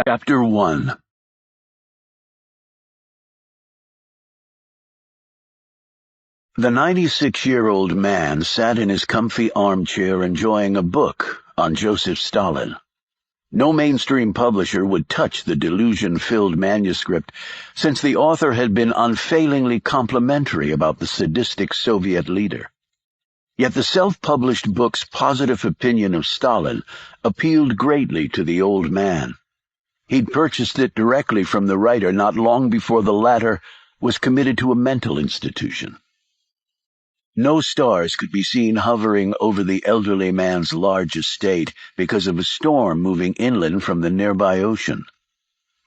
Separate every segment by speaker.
Speaker 1: Chapter 1. The 96-year-old man sat in his comfy armchair enjoying a book on Joseph Stalin. No mainstream publisher would touch the delusion-filled manuscript, since the author had been unfailingly complimentary about the sadistic Soviet leader. Yet the self-published book's positive opinion of Stalin appealed greatly to the old man. He'd purchased it directly from the writer not long before the latter was committed to a mental institution. No stars could be seen hovering over the elderly man's large estate because of a storm moving inland from the nearby ocean.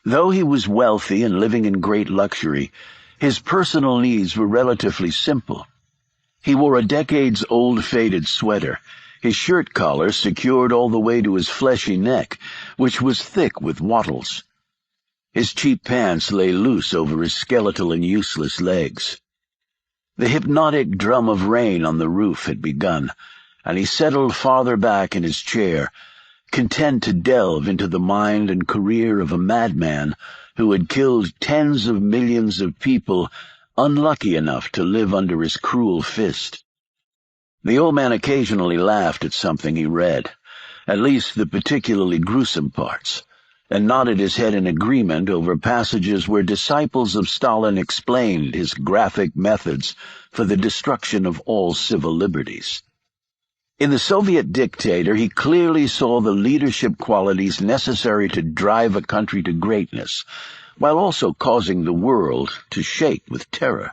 Speaker 1: Though he was wealthy and living in great luxury, his personal needs were relatively simple. He wore a decades-old faded sweater, his shirt collar secured all the way to his fleshy neck, which was thick with wattles. His cheap pants lay loose over his skeletal and useless legs. The hypnotic drum of rain on the roof had begun, and he settled farther back in his chair, content to delve into the mind and career of a madman who had killed tens of millions of people unlucky enough to live under his cruel fist. The old man occasionally laughed at something he read, at least the particularly gruesome parts, and nodded his head in agreement over passages where disciples of Stalin explained his graphic methods for the destruction of all civil liberties. In the Soviet dictator, he clearly saw the leadership qualities necessary to drive a country to greatness, while also causing the world to shake with terror.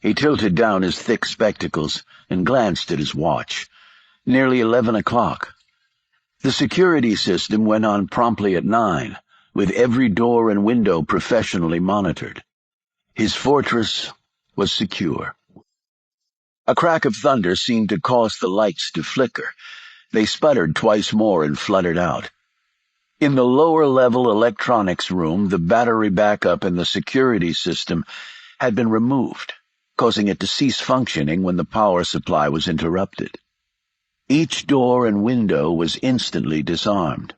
Speaker 1: He tilted down his thick spectacles and glanced at his watch. Nearly 11 o'clock. The security system went on promptly at 9, with every door and window professionally monitored. His fortress was secure. A crack of thunder seemed to cause the lights to flicker. They sputtered twice more and fluttered out. In the lower-level electronics room, the battery backup in the security system had been removed, causing it to cease functioning when the power supply was interrupted. Each door and window was instantly disarmed.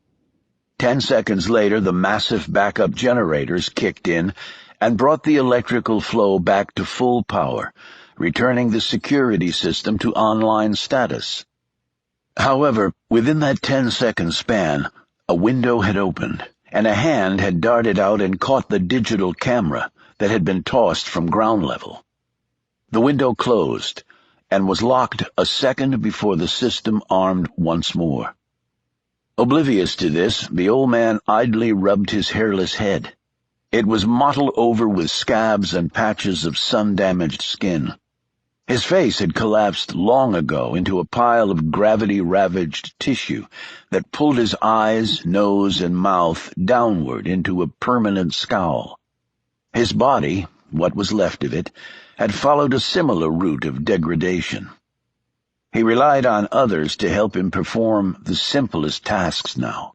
Speaker 1: 10 seconds later, the massive backup generators kicked in and brought the electrical flow back to full power, returning the security system to online status. However, within that 10-second span, a window had opened, and a hand had darted out and caught the digital camera that had been tossed from ground level. The window closed, and was locked a second before the system armed once more. Oblivious to this, the old man idly rubbed his hairless head. It was mottled over with scabs and patches of sun-damaged skin. His face had collapsed long ago into a pile of gravity-ravaged tissue that pulled his eyes, nose, and mouth downward into a permanent scowl. His body, what was left of it, had followed a similar route of degradation. He relied on others to help him perform the simplest tasks now,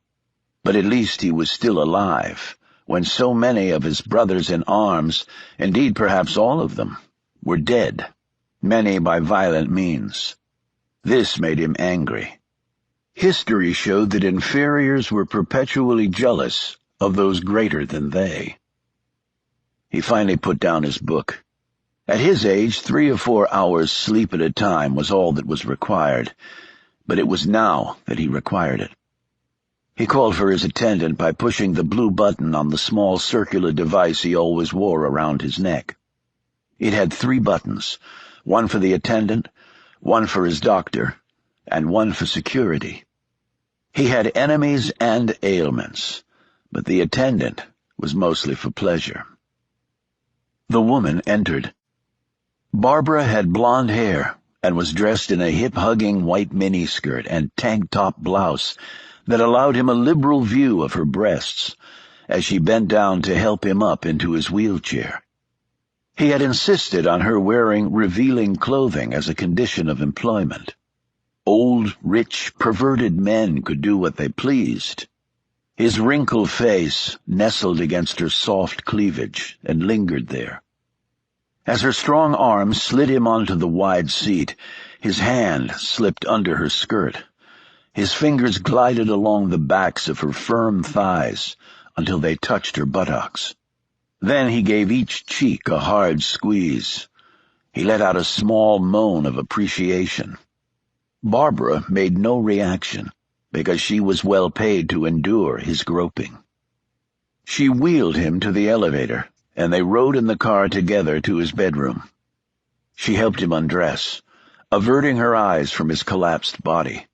Speaker 1: but at least he was still alive, when so many of his brothers in arms, indeed perhaps all of them, were dead, many by violent means. This made him angry. History showed that inferiors were perpetually jealous of those greater than they. He finally put down his book. At his age, 3 or 4 hours sleep at a time was all that was required, but it was now that he required it. He called for his attendant by pushing the blue button on the small circular device he always wore around his neck. It had 3 buttons, one for the attendant, one for his doctor, and one for security. He had enemies and ailments, but the attendant was mostly for pleasure. The woman entered. Barbara had blonde hair and was dressed in a hip-hugging white miniskirt and tank-top blouse that allowed him a liberal view of her breasts as she bent down to help him up into his wheelchair. He had insisted on her wearing revealing clothing as a condition of employment. Old, rich, perverted men could do what they pleased. His wrinkled face nestled against her soft cleavage and lingered there. As her strong arms slid him onto the wide seat, his hand slipped under her skirt. His fingers glided along the backs of her firm thighs until they touched her buttocks. Then he gave each cheek a hard squeeze. He let out a small moan of appreciation. Barbara made no reaction, because she was well paid to endure his groping. She wheeled him to the elevator, and they rode in the car together to his bedroom. She helped him undress, averting her eyes from his collapsed body.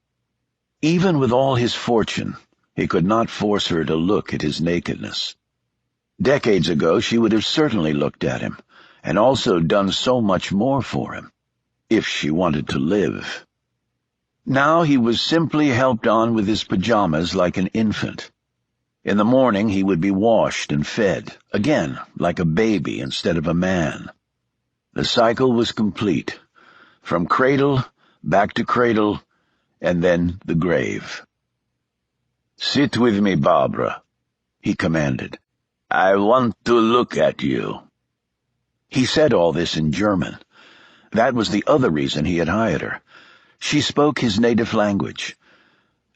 Speaker 1: Even with all his fortune, he could not force her to look at his nakedness. Decades ago she would have certainly looked at him, and also done so much more for him, if she wanted to live. Now he was simply helped on with his pajamas like an infant. In the morning he would be washed and fed, again like a baby instead of a man. The cycle was complete, from cradle, back to cradle, and then the grave. "Sit with me, Barbara," he commanded. "I want to look at you." He said all this in German. That was the other reason he had hired her. She spoke his native language.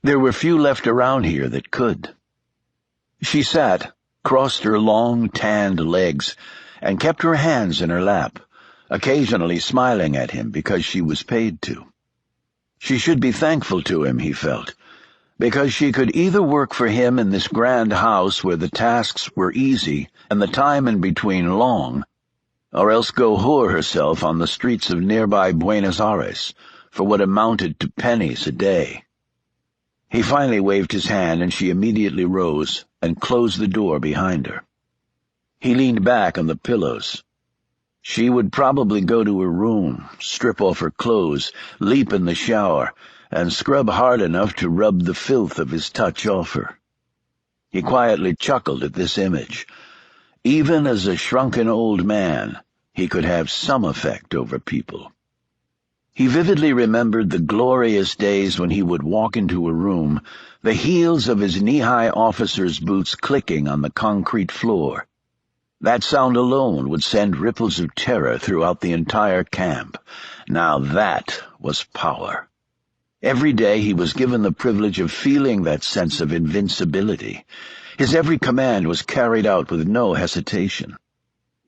Speaker 1: There were few left around here that could. She sat, crossed her long, tanned legs, and kept her hands in her lap, occasionally smiling at him because she was paid to. She should be thankful to him, he felt, because she could either work for him in this grand house where the tasks were easy and the time in between long, or else go whore herself on the streets of nearby Buenos Aires for what amounted to pennies a day. He finally waved his hand, and she immediately rose and closed the door behind her. He leaned back on the pillows. She would probably go to her room, strip off her clothes, leap in the shower, and scrub hard enough to rub the filth of his touch off her. He quietly chuckled at this image. Even as a shrunken old man, he could have some effect over people. He vividly remembered the glorious days when he would walk into a room, the heels of his knee-high officer's boots clicking on the concrete floor. That sound alone would send ripples of terror throughout the entire camp. Now that was power. Every day he was given the privilege of feeling that sense of invincibility. His every command was carried out with no hesitation.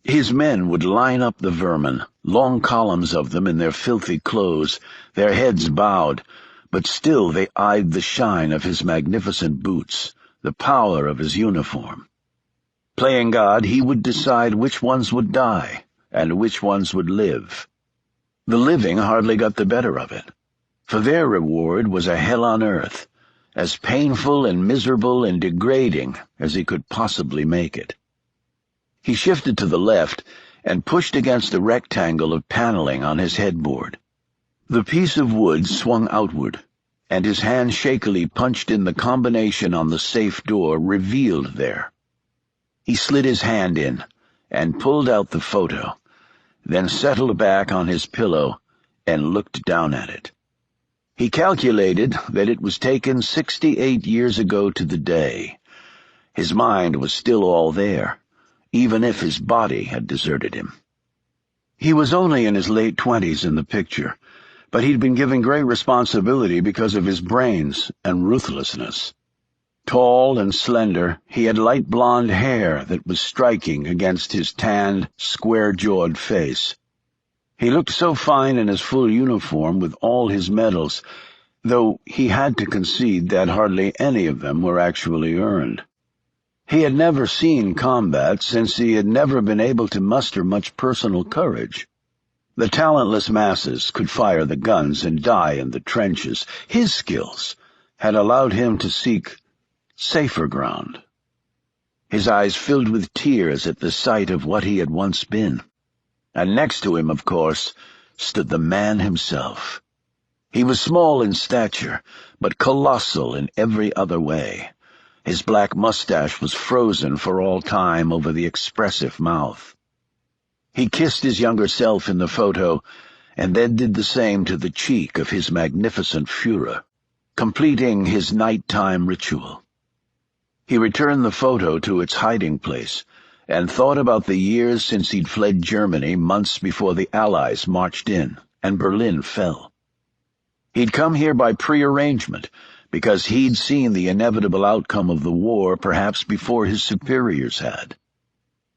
Speaker 1: His men would line up the vermin, long columns of them in their filthy clothes, their heads bowed, but still they eyed the shine of his magnificent boots, the power of his uniform. Playing God, he would decide which ones would die and which ones would live. The living hardly got the better of it, for their reward was a hell on earth, as painful and miserable and degrading as he could possibly make it. He shifted to the left and pushed against the rectangle of paneling on his headboard. The piece of wood swung outward, and his hand shakily punched in the combination on the safe door revealed there. He slid his hand in and pulled out the photo, then settled back on his pillow and looked down at it. He calculated that it was taken 68 years ago to the day. His mind was still all there, even if his body had deserted him. He was only in his late 20s in the picture, but he'd been given great responsibility because of his brains and ruthlessness. Tall and slender, he had light blonde hair that was striking against his tanned, square-jawed face. He looked so fine in his full uniform with all his medals, though he had to concede that hardly any of them were actually earned. He had never seen combat since he had never been able to muster much personal courage. The talentless masses could fire the guns and die in the trenches. His skills had allowed him to seek safer ground. His eyes filled with tears at the sight of what he had once been. And next to him, of course, stood the man himself. He was small in stature, but colossal in every other way. His black mustache was frozen for all time over the expressive mouth. He kissed his younger self in the photo, and then did the same to the cheek of his magnificent Führer, completing his nighttime ritual. He returned the photo to its hiding place, and thought about the years since he'd fled Germany months before the Allies marched in and Berlin fell. He'd come here by prearrangement, because he'd seen the inevitable outcome of the war perhaps before his superiors had.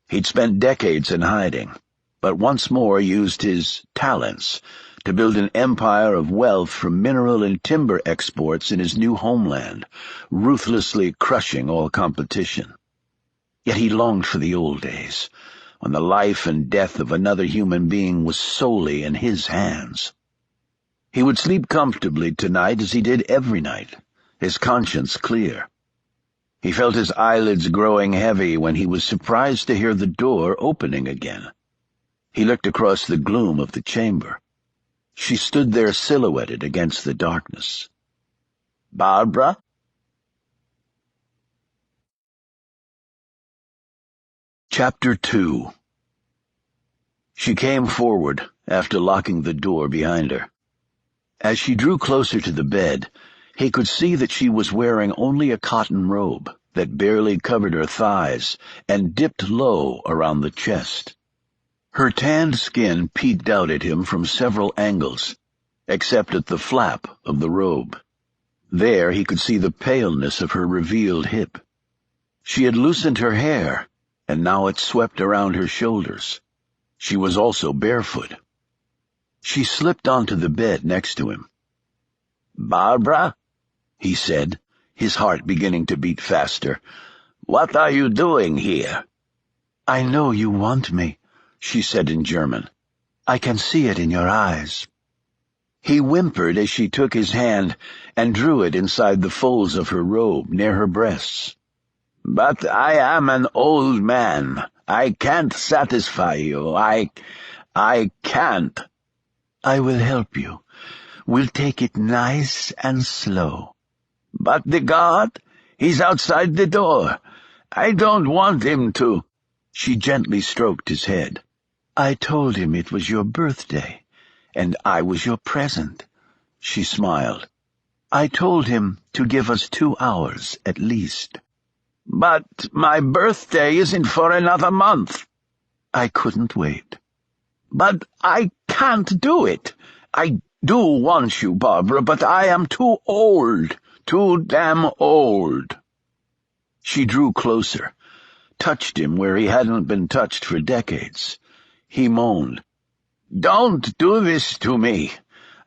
Speaker 1: He'd spent decades in hiding, but once more used his talents to build an empire of wealth from mineral and timber exports in his new homeland, ruthlessly crushing all competition. Yet he longed for the old days, when the life and death of another human being was solely in his hands. He would sleep comfortably tonight as he did every night, his conscience clear. He felt his eyelids growing heavy when he was surprised to hear the door opening again. He looked across the gloom of the chamber. She stood there silhouetted against the darkness. "Barbara?" Chapter 2. She came forward after locking the door behind her. As she drew closer to the bed, he could see that she was wearing only a cotton robe that barely covered her thighs and dipped low around the chest. Her tanned skin peeked out at him from several angles, except at the flap of the robe. There he could see the paleness of her revealed hip. She had loosened her hair, and now it swept around her shoulders. She was also barefoot. She slipped onto the bed next to him. "Barbara?" he said, his heart beginning to beat faster. "What are you doing here?" "I know you want me," she said in German. "I can see it in your eyes." He whimpered as she took his hand and drew it inside the folds of her robe near her breasts. "But I am an old man. I can't satisfy you. I can't." "I will help you. We'll take it nice and slow." "But the guard? He's outside the door. I don't want him to." She gently stroked his head. "I told him it was your birthday, and I was your present." She smiled. "I told him to give us 2 hours at least." "But my birthday isn't for another month." "I couldn't wait." "But I can't do it. I do want you, Barbara, but I am too old, too damn old." She drew closer, touched him where he hadn't been touched for decades. He moaned. "Don't do this to me.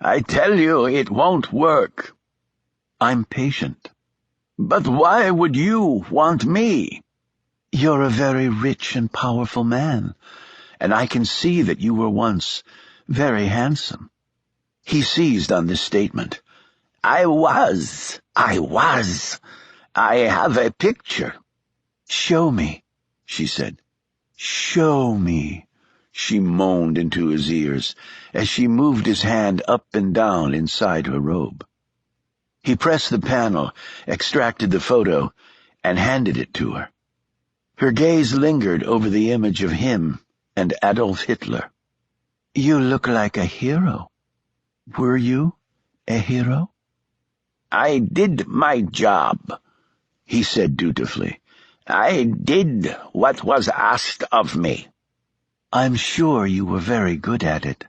Speaker 1: I tell you it won't work." "I'm patient." "But why would you want me?" "You're a very rich and powerful man, and I can see that you were once very handsome." He seized on this statement. I was. I have a picture." "Show me," she said. "Show me," she moaned into his ears as she moved his hand up and down inside her robe. He pressed the panel, extracted the photo, and handed it to her. Her gaze lingered over the image of him and Adolf Hitler. "You look like a hero. Were you a hero?" "I did my job," he said dutifully. "I did what was asked of me." "I'm sure you were very good at it."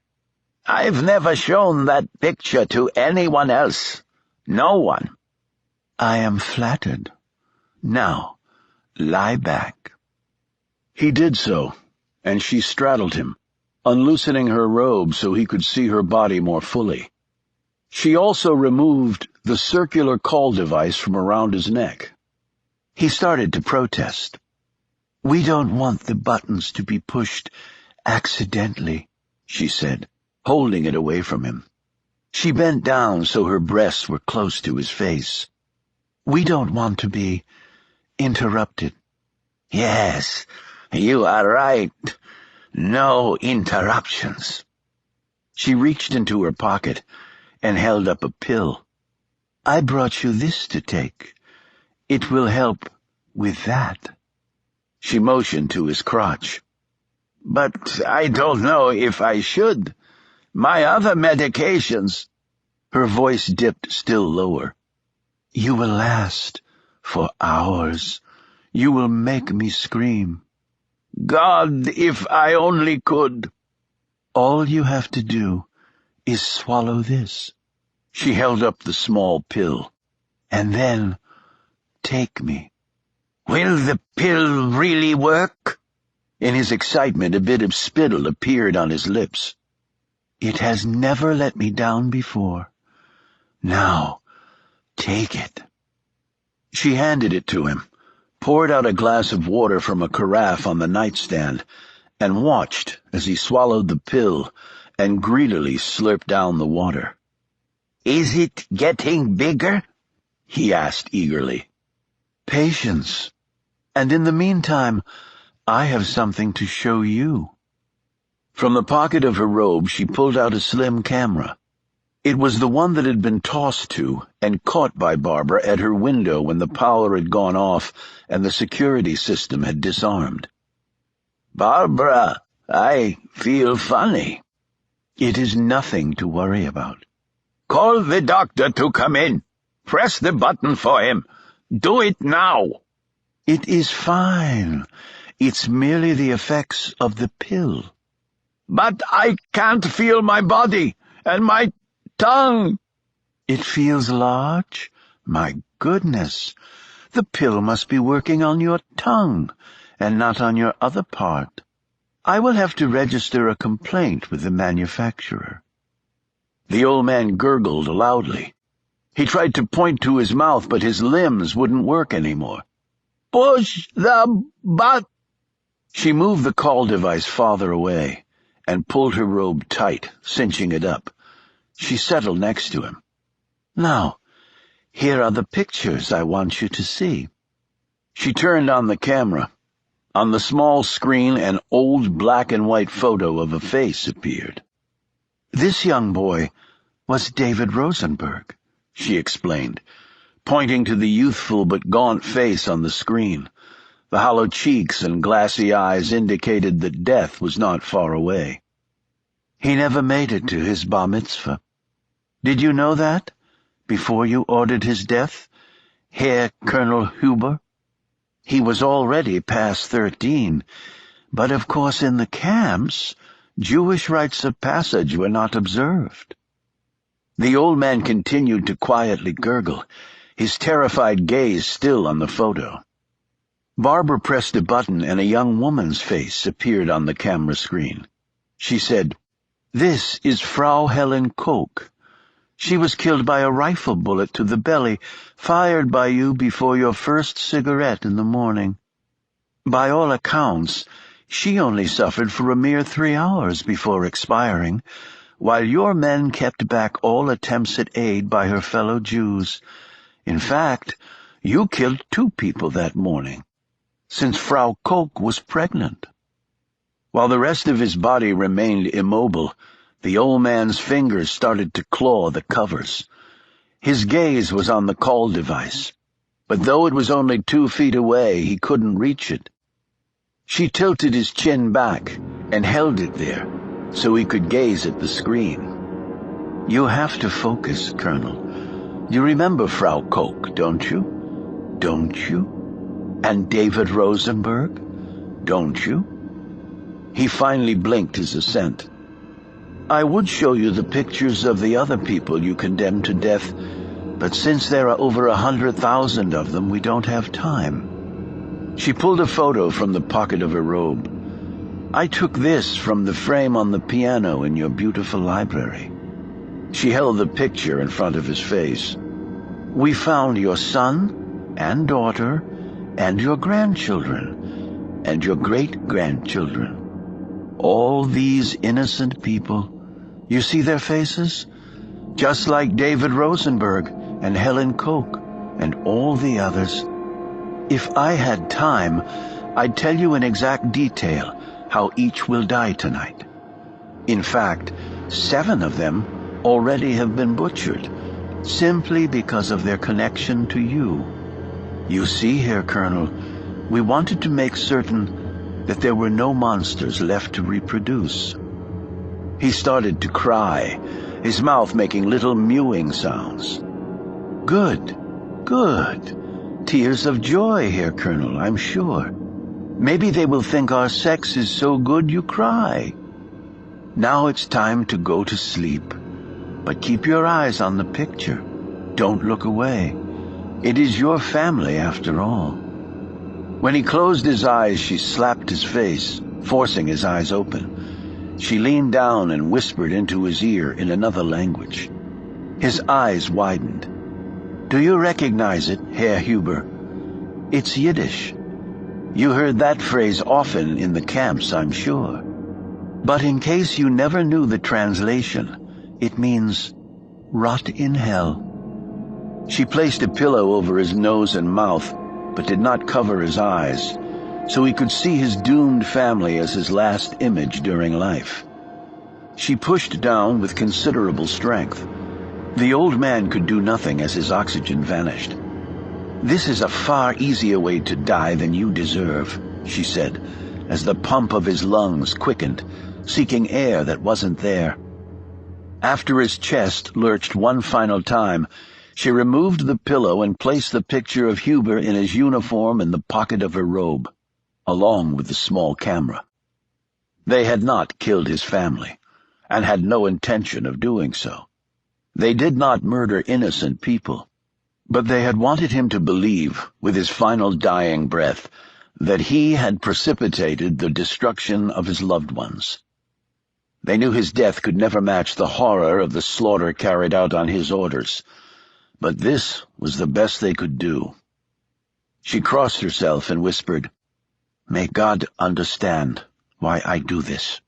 Speaker 1: "I've never shown that picture to anyone else. No one." "I am flattered. Now, lie back." He did so, and she straddled him, unloosening her robe so he could see her body more fully. She also removed the circular call device from around his neck. He started to protest. "We don't want the buttons to be pushed accidentally," she said, holding it away from him. She bent down so her breasts were close to his face. "We don't want to be interrupted." "Yes, you are right. No interruptions." She reached into her pocket and held up a pill. "I brought you this to take. It will help with that." She motioned to his crotch. "But I don't know if I should. My other medications—" Her voice dipped still lower. "You will last for hours. You will make me scream." "God, if I only could." "All you have to do is swallow this." She held up the small pill. and then take me. Will the pill really work? In his excitement, a bit of spittle appeared on his lips. It has never let me down before. Now, take it. She handed it to him, poured out a glass of water from a carafe on the nightstand, and watched as he swallowed the pill and greedily slurped down the water. Is it getting bigger? He asked eagerly. Patience. And in the meantime, I have something to show you. From the pocket of her robe, she pulled out a slim camera. It was the one that had been tossed to and caught by Barbara at her window when the power had gone off and the security system had disarmed. Barbara, I feel funny. It is nothing to worry about. Call the doctor to come in. Press the button for him. Do it now. It is fine. It's merely the effects of the pill. But I can't feel my body and my tongue. It feels large? My goodness. The pill must be working on your tongue and not on your other part. I will have to register a complaint with the manufacturer. The old man gurgled loudly. He tried to point to his mouth, but his limbs wouldn't work anymore. Push the button. She moved the call device farther away and pulled her robe tight, cinching it up. She settled next to him. Now, here are the pictures I want you to see. She turned on the camera. On the small screen, an old black-and-white photo of a face appeared. This young boy was David Rosenberg, she explained, pointing to the youthful but gaunt face on the screen. The hollow cheeks and glassy eyes indicated that death was not far away. He never made it to his bar mitzvah. Did you know that, before you ordered his death, Herr Colonel Huber? He was already past 13, but of course in the camps, Jewish rites of passage were not observed. The old man continued to quietly gurgle, his terrified gaze still on the photo. Barbara pressed a button and a young woman's face appeared on the camera screen. She said, "This is Frau Helen Koch. She was killed by a rifle bullet to the belly, fired by you before your first cigarette in the morning. By all accounts, she only suffered for a mere 3 hours before expiring, while your men kept back all attempts at aid by her fellow Jews. In fact, you killed 2 people that morning, since Frau Koch was pregnant." While the rest of his body remained immobile, the old man's fingers started to claw the covers. His gaze was on the call device, but though it was only 2 feet away, he couldn't reach it. She tilted his chin back and held it there so he could gaze at the screen. "You have to focus, Colonel. You remember Frau Koch, don't you? Don't you? And David Rosenberg, don't you?" He finally blinked his assent. "I would show you the pictures of the other people you condemned to death, but since there are over 100,000 of them, we don't have time." She pulled a photo from the pocket of her robe. "I took this from the frame on the piano in your beautiful library." She held the picture in front of his face. "We found your son and daughter and your grandchildren and your great-grandchildren. All these innocent people. You see their faces? Just like David Rosenberg and Helen Koch and all the others. If I had time, I'd tell you in exact detail how each will die tonight. In fact, 7 of them already have been butchered, simply because of their connection to you. You see here, Colonel, we wanted to make certain that there were no monsters left to reproduce." He started to cry, his mouth making little mewing sounds. "Good, good. Tears of joy here, Colonel, I'm sure. Maybe they will think our sex is so good you cry. Now it's time to go to sleep, but keep your eyes on the picture. Don't look away. It is your family, after all. When he closed his eyes, she slapped his face, forcing his eyes open. She leaned down and whispered into his ear in another language. His eyes widened. "Do you recognize it, Herr Huber? It's Yiddish. You heard that phrase often in the camps, I'm sure. But in case you never knew the translation, it means rot in hell." She placed a pillow over his nose and mouth, but did not cover his eyes, so he could see his doomed family as his last image during life. She pushed down with considerable strength. The old man could do nothing as his oxygen vanished. "This is a far easier way to die than you deserve," she said, as the pump of his lungs quickened, seeking air that wasn't there. After his chest lurched one final time, she removed the pillow and placed the picture of Huber in his uniform in the pocket of her robe, along with the small camera. They had not killed his family, and had no intention of doing so. They did not murder innocent people, but they had wanted him to believe, with his final dying breath, that he had precipitated the destruction of his loved ones. They knew his death could never match the horror of the slaughter carried out on his orders, but this was the best they could do. She crossed herself and whispered, "May God understand why I do this."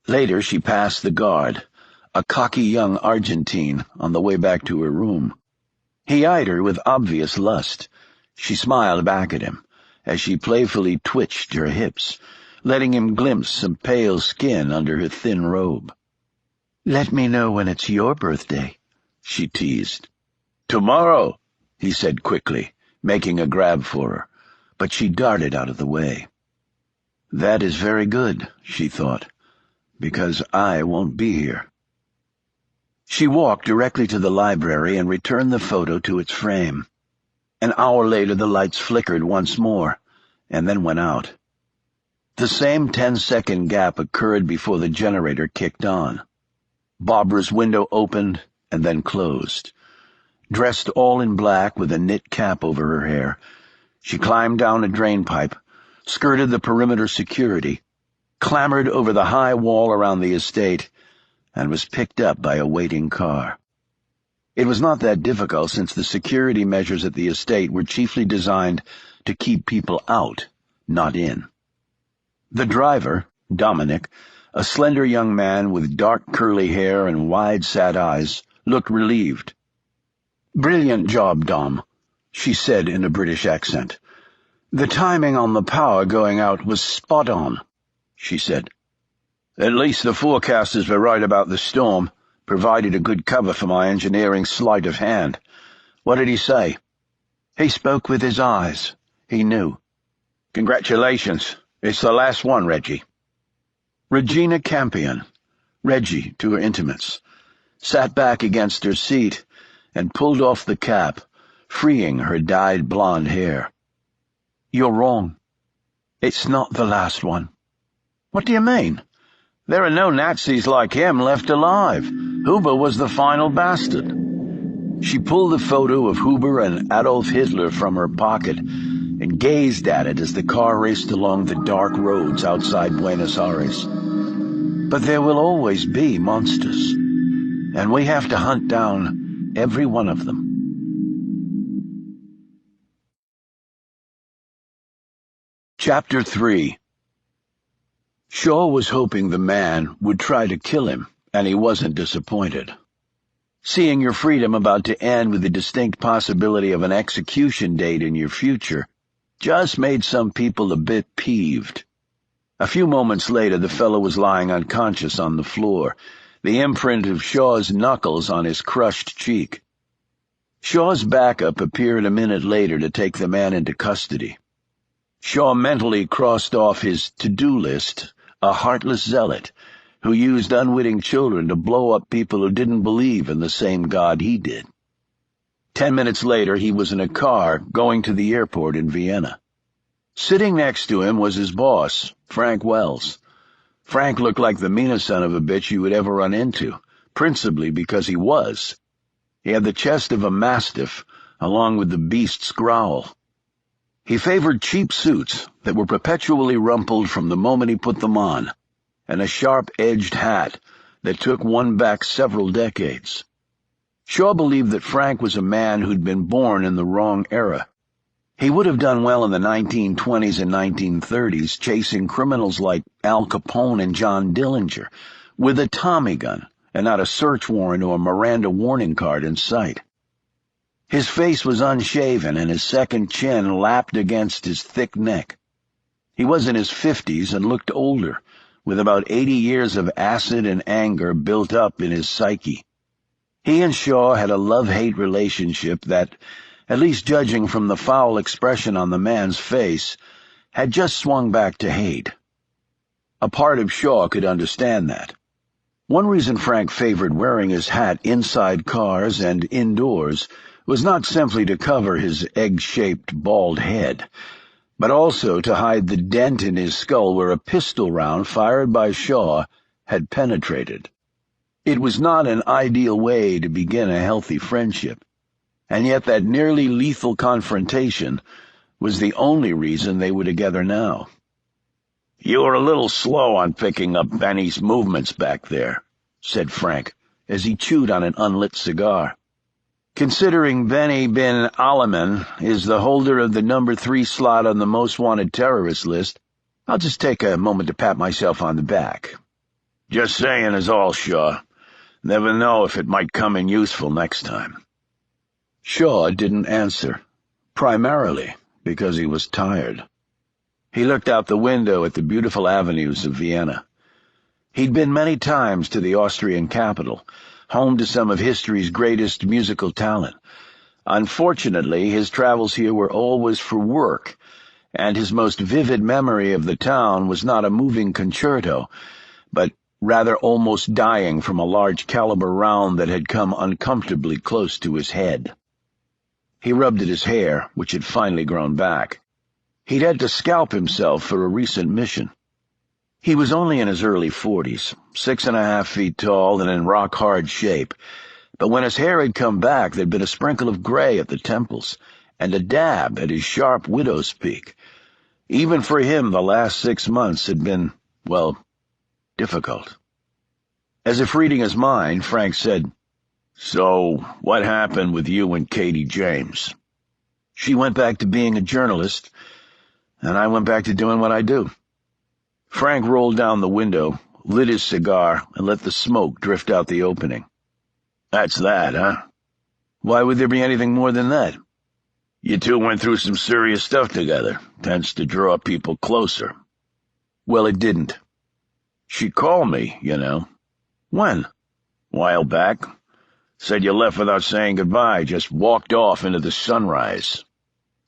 Speaker 1: Later she passed the guard, a cocky young Argentine, on the way back to her room. He eyed her with obvious lust. She smiled back at him, as she playfully twitched her hips, letting him glimpse some pale skin under her thin robe. "Let me know when it's your birthday," she teased. "Tomorrow," he said quickly, making a grab for her, but she darted out of the way. "That is very good," she thought, "because I won't be here." She walked directly to the library and returned the photo to its frame. An hour later the lights flickered once more, and then went out. The same 10-second gap occurred before the generator kicked on. Barbara's window opened and then closed. Dressed all in black with a knit cap over her hair, she climbed down a drainpipe, skirted the perimeter security, clambered over the high wall around the estate, and was picked up by a waiting car. It was not that difficult, since the security measures at the estate were chiefly designed to keep people out, not in. The driver, Dominic, a slender young man with dark curly hair and wide sad eyes, looked relieved. "Brilliant job, Dom," she said in a British accent. "The timing on the power going out was spot on," she said. "At least the forecasters were right about the storm, provided a good cover for my engineering sleight of hand. What did he say?" "He spoke with his eyes. He knew." "Congratulations. It's the last one, Reggie." Regina Campion, Reggie to her intimates, sat back against her seat and pulled off the cap, freeing her dyed blonde hair. "You're wrong. It's not the last one." "What do you mean? There are no Nazis like him left alive. Huber was the final bastard." She pulled the photo of Huber and Adolf Hitler from her pocket and gazed at it as the car raced along the dark roads outside Buenos Aires. "But there will always be monsters, and we have to hunt down every one of them." Chapter 3. Shaw was hoping the man would try to kill him, and he wasn't disappointed. Seeing your freedom about to end with the distinct possibility of an execution date in your future just made some people a bit peeved. A few moments later, the fellow was lying unconscious on the floor, the imprint of Shaw's knuckles on his crushed cheek. Shaw's backup appeared a minute later to take the man into custody. Shaw mentally crossed off his to-do list a heartless zealot who used unwitting children to blow up people who didn't believe in the same God he did. 10 minutes later, he was in a car going to the airport in Vienna. Sitting next to him was his boss, Frank Wells. Frank looked like the meanest son of a bitch you would ever run into, principally because he was. He had the chest of a mastiff, along with the beast's growl. He favored cheap suits that were perpetually rumpled from the moment he put them on, and a sharp-edged hat that took one back several decades. Shaw believed that Frank was a man who'd been born in the wrong era. He would have done well in the 1920s and 1930s chasing criminals like Al Capone and John Dillinger with a Tommy gun and not a search warrant or a Miranda warning card in sight. His face was unshaven and his second chin lapped against his thick neck. He was in his 50s and looked older, with about 80 years of acid and anger built up in his psyche. He and Shaw had a love-hate relationship that, at least judging from the foul expression on the man's face, had just swung back to hate. A part of Shaw could understand that. One reason Frank favored wearing his hat inside cars and indoors was not simply to cover his egg-shaped bald head, but also to hide the dent in his skull where a pistol round fired by Shaw had penetrated. It was not an ideal way to begin a healthy friendship, and yet that nearly lethal confrontation was the only reason they were together now. "You were a little slow on picking up Benny's movements back there," said Frank, as he chewed on an unlit cigar. "Considering Benny bin Alaman is the holder of the number 3 slot on the most wanted terrorist list, I'll just take a moment to pat myself on the back. Just saying is all, Shaw. Never know if it might come in useful next time." Shaw didn't answer, primarily because he was tired. He looked out the window at the beautiful avenues of Vienna. He'd been many times to the Austrian capital, home to some of history's greatest musical talent. Unfortunately, his travels here were always for work, and his most vivid memory of the town was not a moving concerto, but rather almost dying from a large-caliber round that had come uncomfortably close to his head. He rubbed at his hair, which had finally grown back. He'd had to scalp himself for a recent mission. He was only in his early 40s, 6.5 feet tall and in rock-hard shape, but when his hair had come back there'd been a sprinkle of gray at the temples and a dab at his sharp widow's peak. Even for him the last 6 months had been, well, difficult. As if reading his mind, Frank said, "So, what happened with you and Katie James?" "She went back to being a journalist, and I went back to doing what I do." Frank rolled down the window, lit his cigar, and let the smoke drift out the opening. "That's that, huh? Why would there be anything more than that? You two went through some serious stuff together. Tends to draw people closer." "Well, it didn't." "She called me, you know." "When?" "While back. Said you left without saying goodbye, just walked off into the sunrise."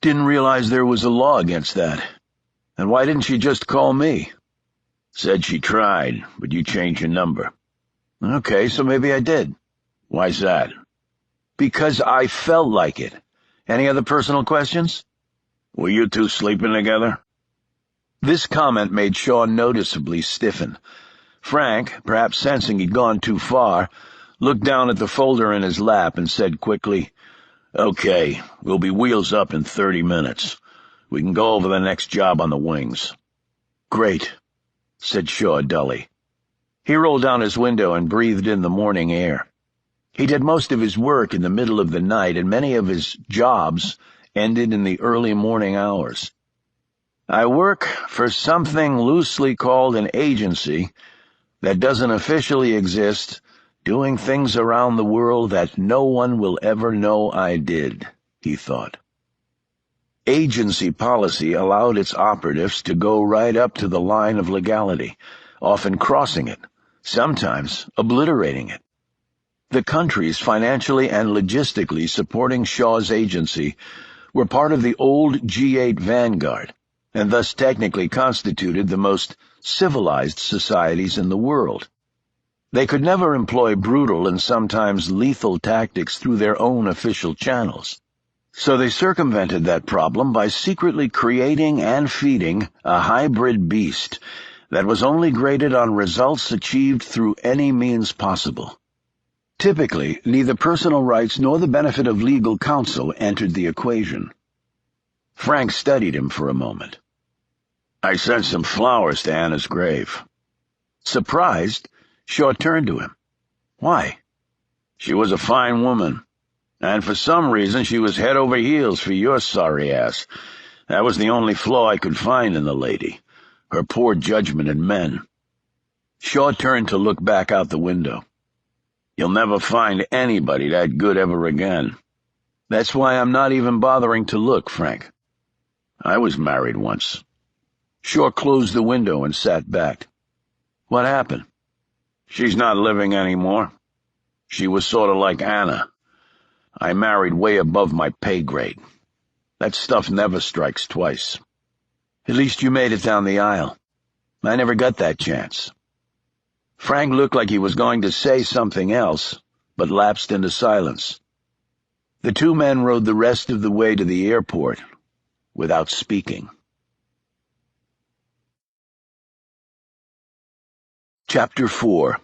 Speaker 1: "Didn't realize there was a law against that. And why didn't she just call me?" "Said she tried, but you changed your number." "Okay, so maybe I did." "Why's that?" "Because I felt like it. Any other personal questions?" "Were you two sleeping together?" This comment made Shaw noticeably stiffen. Frank, perhaps sensing he'd gone too far, looked down at the folder in his lap and said quickly, "Okay, we'll be wheels up in 30 minutes. We can go over the next job on the wings." "Great," said Shaw dully. He rolled down his window and breathed in the morning air. He did most of his work in the middle of the night, and many of his jobs ended in the early morning hours. "I work for something loosely called an agency that doesn't officially exist, doing things around the world that no one will ever know I did," he thought. Agency policy allowed its operatives to go right up to the line of legality, often crossing it, sometimes obliterating it. The countries financially and logistically supporting Shaw's agency were part of the old G8 vanguard, and thus technically constituted the most civilized societies in the world. They could never employ brutal and sometimes lethal tactics through their own official channels, so they circumvented that problem by secretly creating and feeding a hybrid beast that was only graded on results achieved through any means possible. Typically, neither personal rights nor the benefit of legal counsel entered the equation. Frank studied him for a moment. "I sent some flowers to Anna's grave." Surprised, Shaw turned to him. "Why?" "She was a fine woman, and for some reason she was head over heels for your sorry ass. That was the only flaw I could find in the lady, her poor judgment in men." Shaw turned to look back out the window. "You'll never find anybody that good ever again." "That's why I'm not even bothering to look, Frank." "I was married once." Shaw closed the window and sat back. "What happened?" "She's not living anymore. She was sort of like Anna. I married way above my pay grade. That stuff never strikes twice." "At least you made it down the aisle. I never got that chance." Frank looked like he was going to say something else, but lapsed into silence. The two men rode the rest of the way to the airport without speaking. Chapter 4.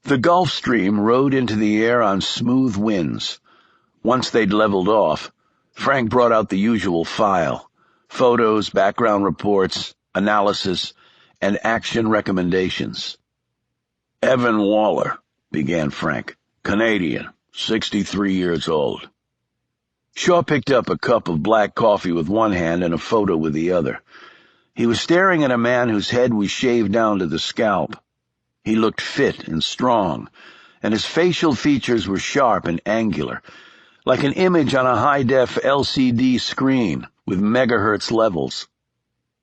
Speaker 1: The Gulf Stream rode into the air on smooth winds. Once they'd leveled off, Frank brought out the usual file: photos, background reports, analysis, and action recommendations. "Evan Waller," began Frank. "Canadian, 63 years old." Shaw picked up a cup of black coffee with one hand and a photo with the other. He was staring at a man whose head was shaved down to the scalp. He looked fit and strong, and his facial features were sharp and angular, like an image on a high-def LCD screen with megahertz levels.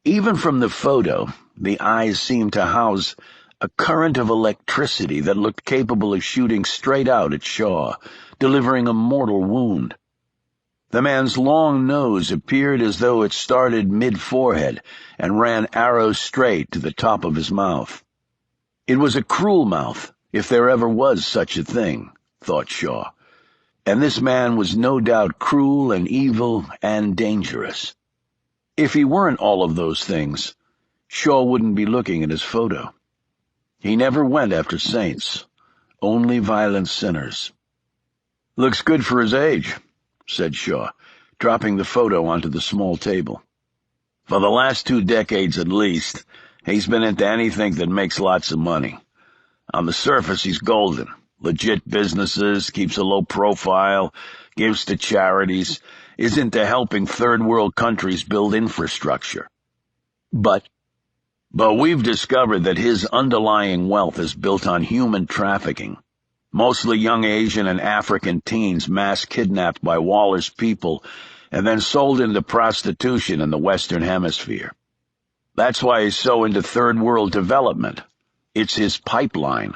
Speaker 1: Even from the photo, the eyes seemed to house a current of electricity that looked capable of shooting straight out at Shaw, delivering a mortal wound. The man's long nose appeared as though it started mid-forehead and ran arrows straight to the top of his mouth. It was a cruel mouth, if there ever was such a thing, thought Shaw, and this man was no doubt cruel and evil and dangerous. If he weren't all of those things, Shaw wouldn't be looking at his photo. He never went after saints, only violent sinners. "Looks good for his age," said Shaw, dropping the photo onto the small table. "For the last 2 decades at least, he's been into anything that makes lots of money. On the surface, he's golden. Legit businesses, keeps a low profile, gives to charities, is into helping third-world countries build infrastructure. But we've discovered that his underlying wealth is built on human trafficking, mostly young Asian and African teens mass kidnapped by Waller's people and then sold into prostitution in the Western Hemisphere. That's why he's so into third-world development. It's his pipeline.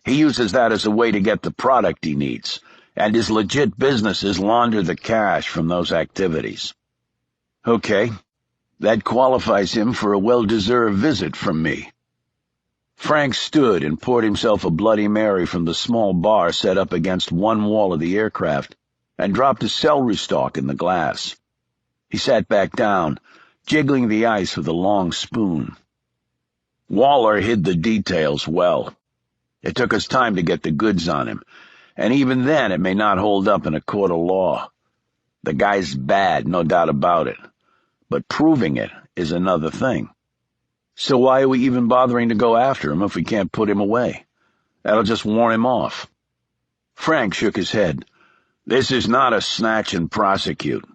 Speaker 1: He uses that as a way to get the product he needs, and his legit businesses launder the cash from those activities." "Okay. That qualifies him for a well-deserved visit from me." Frank stood and poured himself a Bloody Mary from the small bar set up against one wall of the aircraft and dropped a celery stalk in the glass. He sat back down, jiggling the ice with a long spoon. "Waller hid the details well. It took us time to get the goods on him, and even then it may not hold up in a court of law. The guy's bad, no doubt about it, but proving it is another thing. So why are we even bothering to go after him if we can't put him away? That'll just warn him off." Frank shook his head. "This is not a snatch and prosecute.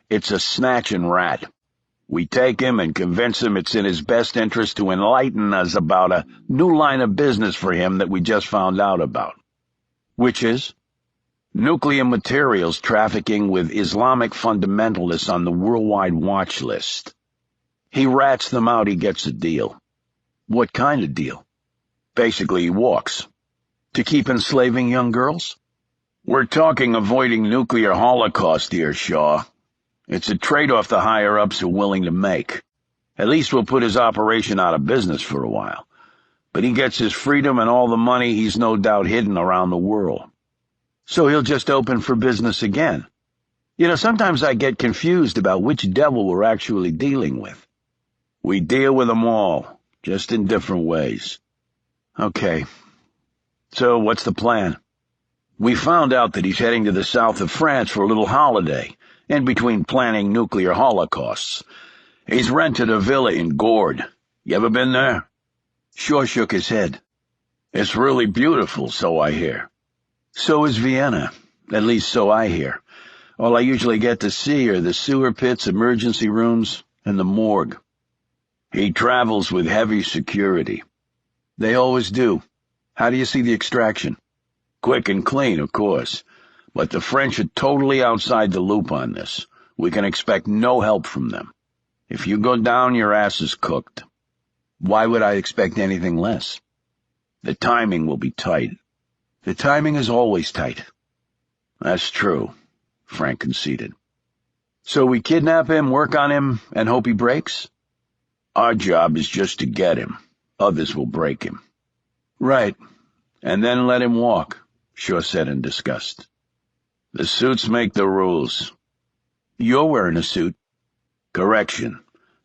Speaker 1: It's a snatch and rat. We take him and convince him it's in his best interest to enlighten us about a new line of business for him that we just found out about." "Which is?" "Nuclear materials trafficking with Islamic fundamentalists on the worldwide watch list. He rats them out, he gets a deal." "What kind of deal?" "Basically, he walks." "To keep enslaving young girls?" "We're talking avoiding nuclear holocaust here, Shaw. It's a trade-off the higher-ups are willing to make. At least we'll put his operation out of business for a while. But he gets his freedom and all the money he's no doubt hidden around the world." "So he'll just open for business again. Sometimes I get confused about which devil we're actually dealing with." "We deal with them all, just in different ways." "Okay. So what's the plan? We found out that he's heading to the south of France for a little holiday, in between planning nuclear holocausts. He's rented a villa in Gourd. You ever been there? Shaw shook his head. It's really beautiful, so I hear. So is Vienna. At least so I hear. All I usually get to see are the sewer pits, emergency rooms, and the morgue. He travels with heavy security. They always do. How do you see the extraction? Quick and clean, of course. But the French are totally outside the loop on this. We can expect no help from them. If you go down, your ass is cooked. Why would I expect anything less? The timing will be tight. The timing is always tight. That's true, Frank conceded. So we kidnap him, work on him, and hope he breaks? Our job is just to get him. Others will break him. Right. And then let him walk, Shaw said in disgust. The suits make the rules. You're wearing a suit. Correction.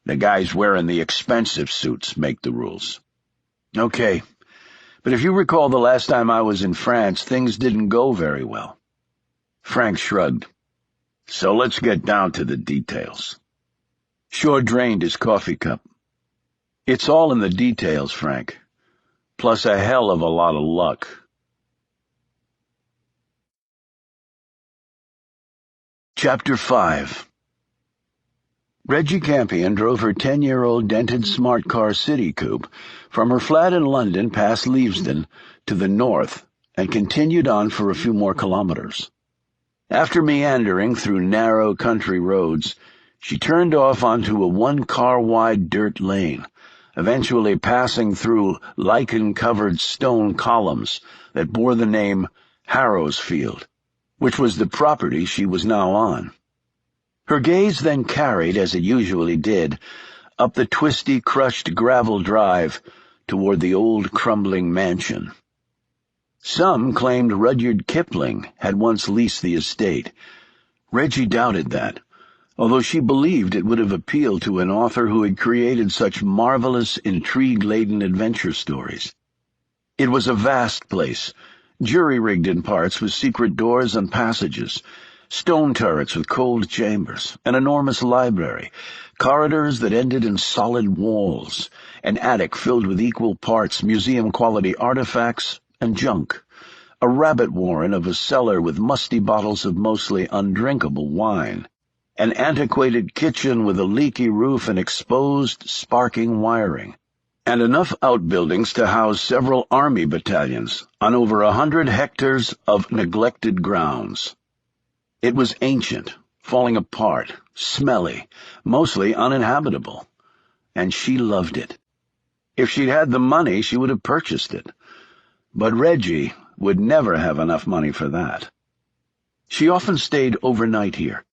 Speaker 1: The guys wearing the expensive suits make the rules. Okay. But if you recall the last time I was in France, things didn't go very well. Frank shrugged. So let's get down to the details. Shaw drained his coffee cup. It's all in the details, Frank. Plus a hell of a lot of luck. Chapter 5. Reggie Campion drove her 10-year-old dented smart car City Coupe from her flat in London past Leavesden to the north and continued on for a few more kilometers. After meandering through narrow country roads, she turned off onto a one-car-wide dirt lane, eventually passing through lichen-covered stone columns that bore the name Harrowsfield, which was the property she was now on. Her gaze then carried, as it usually did, up the twisty, crushed gravel drive toward the old crumbling mansion. Some claimed Rudyard Kipling had once leased the estate. Reggie doubted that, although she believed it would have appealed to an author who had created such marvelous, intrigue-laden adventure stories. It was a vast place, jury-rigged in parts with secret doors and passages, stone turrets with cold chambers, an enormous library, corridors that ended in solid walls, an attic filled with equal parts museum-quality artifacts and junk, a rabbit warren of a cellar with musty bottles of mostly undrinkable wine, an antiquated kitchen with a leaky roof and exposed, sparking wiring, and enough outbuildings to house several army battalions on over 100 hectares of neglected grounds. It was ancient, falling apart, smelly, mostly uninhabitable, and she loved it. If she'd had the money, she would have purchased it. But Reggie would never have enough money for that. She often stayed overnight here.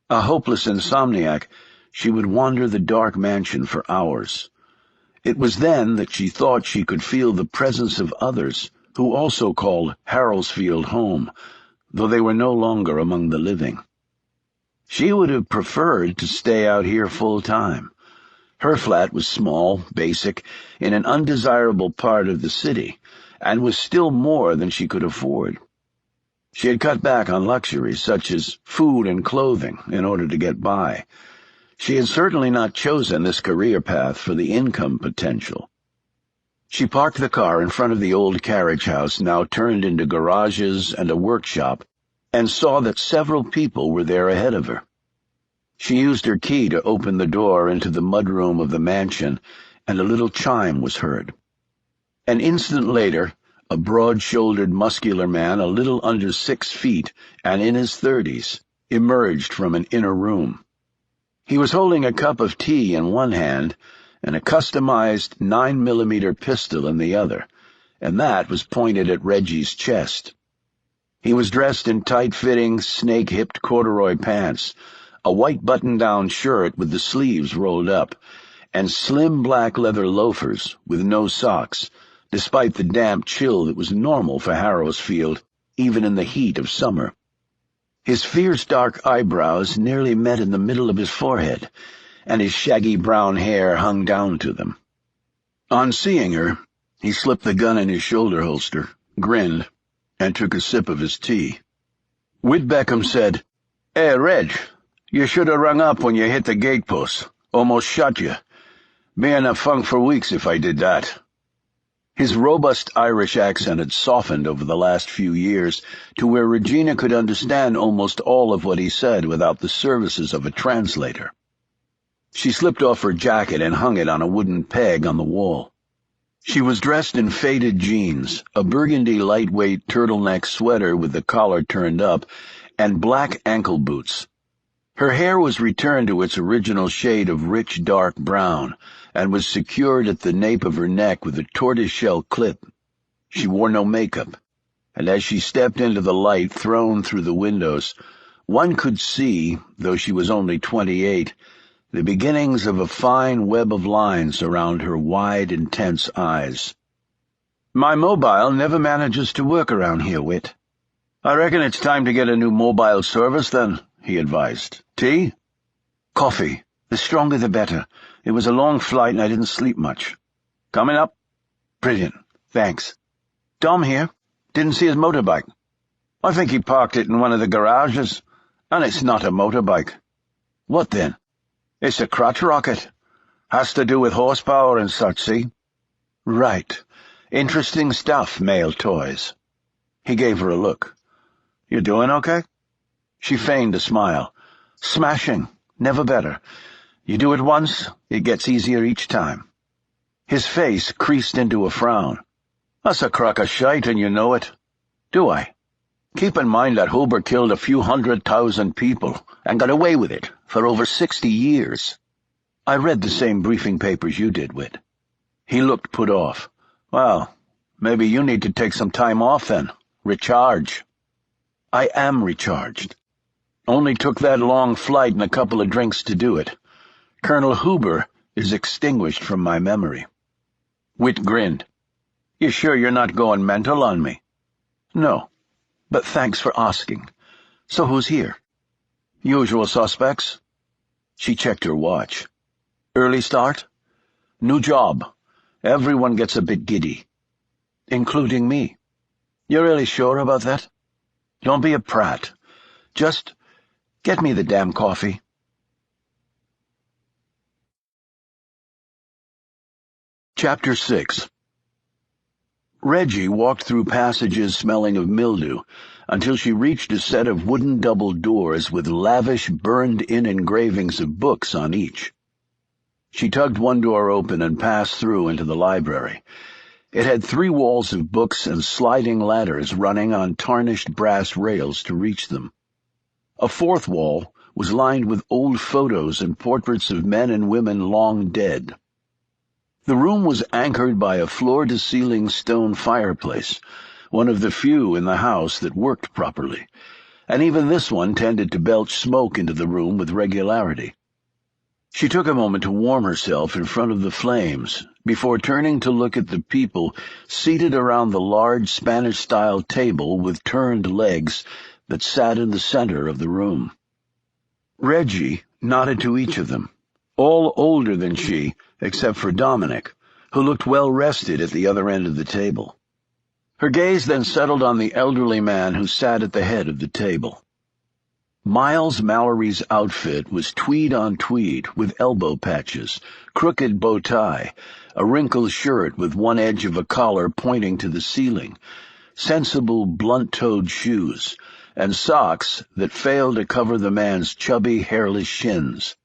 Speaker 1: A hopeless insomniac, she would wander the dark mansion for hours. It was then that she thought she could feel the presence of others who also called Harrowsfield home, though they were no longer among the living. She would have preferred to stay out here full-time. Her flat was small, basic, in an undesirable part of the city, and was still more than she could afford. She had cut back on luxuries such as food and clothing in order to get by. She had certainly not chosen this career path for the income potential. She parked the car in front of the old carriage house, now turned into garages and a workshop, and saw that several people were there ahead of her. She used her key to open the door into the mudroom of the mansion, and a little chime was heard. An instant later, a broad-shouldered, muscular man, a little under 6 feet and in his 30s, emerged from an inner room. He was holding a cup of tea in one hand and a customized 9mm pistol in the other, and that was pointed at Reggie's chest. He was dressed in tight-fitting, snake-hipped corduroy pants, a white button-down shirt with the sleeves rolled up, and slim black leather loafers with no socks, despite the damp chill that was normal for Harrowsfield, even in the heat of summer. His fierce dark eyebrows nearly met in the middle of his forehead, and his shaggy brown hair hung down to them. On seeing her, he slipped the gun in his shoulder holster, grinned, and took a sip of his tea. Whit Beckham said, "Hey, Reg, you should have rung up when you hit the gatepost. Almost shot you. Me in a funk for weeks if I did that." His robust Irish accent had softened over the last few years to where Regina could understand almost all of what he said without the services of a translator. She slipped off her jacket and hung it on a wooden peg on the wall. She was dressed in faded jeans, a burgundy lightweight turtleneck sweater with the collar turned up, and black ankle boots. Her hair was returned to its original shade of rich dark brown, and was secured at the nape of her neck with a tortoiseshell clip. She wore no makeup, and as she stepped into the light thrown through the windows, one could see, though she was only 28, the beginnings of a fine web of lines around her wide, intense eyes. "My mobile never manages to work around here, Whit." "I reckon it's time to get a new mobile service, then," he advised. "Tea?" "Coffee. The stronger the better. It was a long flight and I didn't sleep much." "Coming up?" "Brilliant. Thanks. Dom here. Didn't see his motorbike." "I think he parked it in one of the garages. And it's not a motorbike." "What then?" "It's a crotch rocket. Has to do with horsepower and such, see?" "Right. Interesting stuff, male toys." He gave her a look. "You doing okay?" She feigned a smile. "Smashing. Never better. You do it once, it gets easier each time." His face creased into a frown. "That's a crock of shite, and you know it." "Do I? Keep in mind that Huber killed a few 100,000 people and got away with it for over 60 years. I read the same briefing papers you did, Whit." He looked put off. "Well, maybe you need to take some time off then. Recharge." "I am recharged. Only took that long flight and a couple of drinks to do it. Colonel Huber is extinguished from my memory." Whit grinned. "You sure you're not going mental on me?" "No, but thanks for asking. So who's here?" "Usual suspects." She checked her watch. "Early start?" "New job. Everyone gets a bit giddy." "Including me." "You're really sure about that?" "Don't be a prat. Just get me the damn coffee." Chapter 6. Reggie walked through passages smelling of mildew until she reached a set of wooden double doors with lavish burned-in engravings of books on each. She tugged one door open and passed through into the library. It had 3 walls of books and sliding ladders running on tarnished brass rails to reach them. A 4th wall was lined with old photos and portraits of men and women long dead. The room was anchored by a floor-to-ceiling stone fireplace, one of the few in the house that worked properly, and even this one tended to belch smoke into the room with regularity. She took a moment to warm herself in front of the flames before turning to look at the people seated around the large Spanish-style table with turned legs that sat in the center of the room. Reggie nodded to each of them, all older than she, except for Dominic, who looked well-rested at the other end of the table. Her gaze then settled on the elderly man who sat at the head of the table. Miles Mallory's outfit was tweed on tweed with elbow patches, crooked bow tie, a wrinkled shirt with one edge of a collar pointing to the ceiling, sensible blunt-toed shoes, and socks that failed to cover the man's chubby, hairless shins.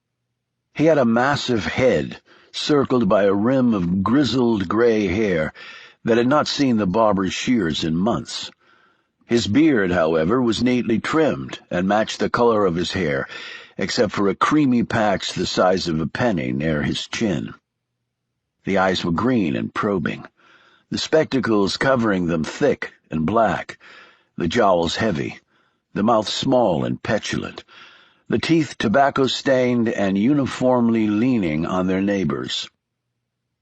Speaker 1: He had a massive head, circled by a rim of grizzled gray hair that had not seen the barber's shears in months. His beard, however, was neatly trimmed and matched the color of his hair, except for a creamy patch the size of a penny near his chin. The eyes were green and probing, the spectacles covering them thick and black, the jowls heavy, the mouth small and petulant, the teeth tobacco-stained and uniformly leaning on their neighbors.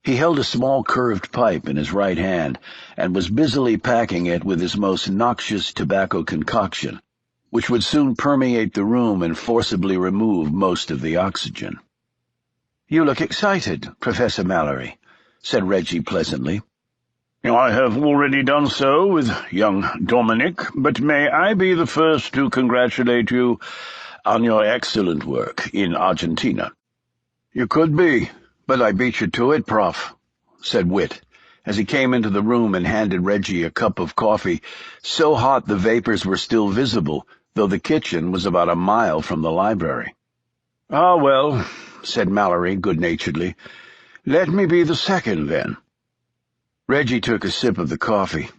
Speaker 1: He held a small curved pipe in his right hand and was busily packing it with his most noxious tobacco concoction, which would soon permeate the room and forcibly remove most of the oxygen. "You look excited, Professor Mallory," said Reggie pleasantly. I have already done so with young Dominic, but may I be the first to congratulate you on your excellent work in Argentina. You could be, but I beat you to it, Prof, said Whit, as he came into the room and handed Reggie a cup of coffee, so hot the vapors were still visible, though the kitchen was about a mile from the library. "Ah, well," said Mallory good-naturedly. "Let me be the second, then." Reggie took a sip of the coffee.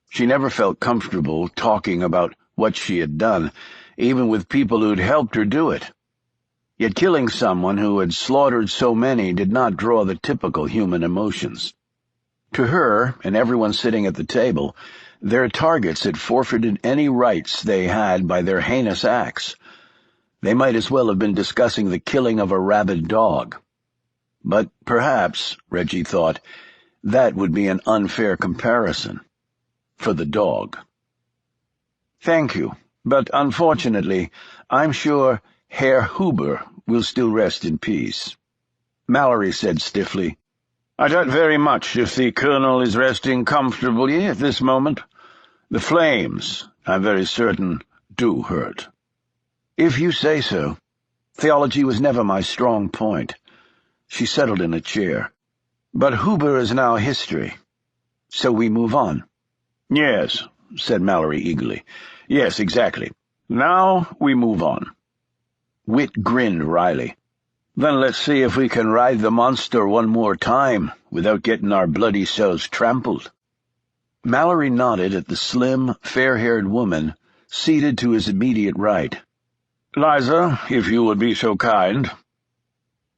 Speaker 1: She never felt comfortable talking about what she had done, even with people who'd helped her do it. Yet killing someone who had slaughtered so many did not draw the typical human emotions. To her, and everyone sitting at the table, their targets had forfeited any rights they had by their heinous acts. They might as well have been discussing the killing of a rabid dog. But perhaps, Reggie thought, that would be an unfair comparison. For the dog. "Thank you, but unfortunately, I'm sure Herr Huber will still rest in peace," Mallory said stiffly. "I doubt very much if the Colonel is resting comfortably at this moment. The flames, I'm very certain, do hurt." "If you say so. Theology was never my strong point." She settled in a chair. "But Huber is now history. So we move on." "Yes," said Mallory eagerly. "Yes, exactly. Now we move on." Whit grinned wryly. "Then let's see if we can ride the monster one more time without getting our bloody selves trampled." Mallory nodded at the slim, fair-haired woman seated to his immediate right. "Liza, if you would be so kind."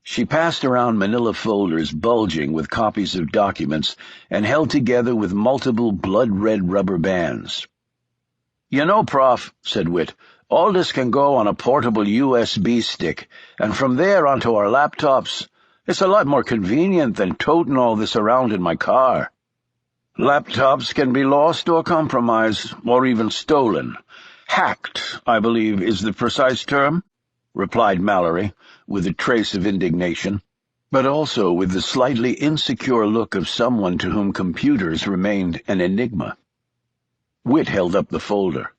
Speaker 1: She passed around manila folders bulging with copies of documents and held together with multiple blood-red rubber bands. "You know, Prof," said Whit, "all this can go on a portable USB stick, and from there onto our laptops. It's a lot more convenient than toting all this around in my car." "Laptops can be lost or compromised, or even stolen. Hacked, I believe, is the precise term," replied Mallory, with a trace of indignation, but also with the slightly insecure look of someone to whom computers remained an enigma. Whit held up the folder.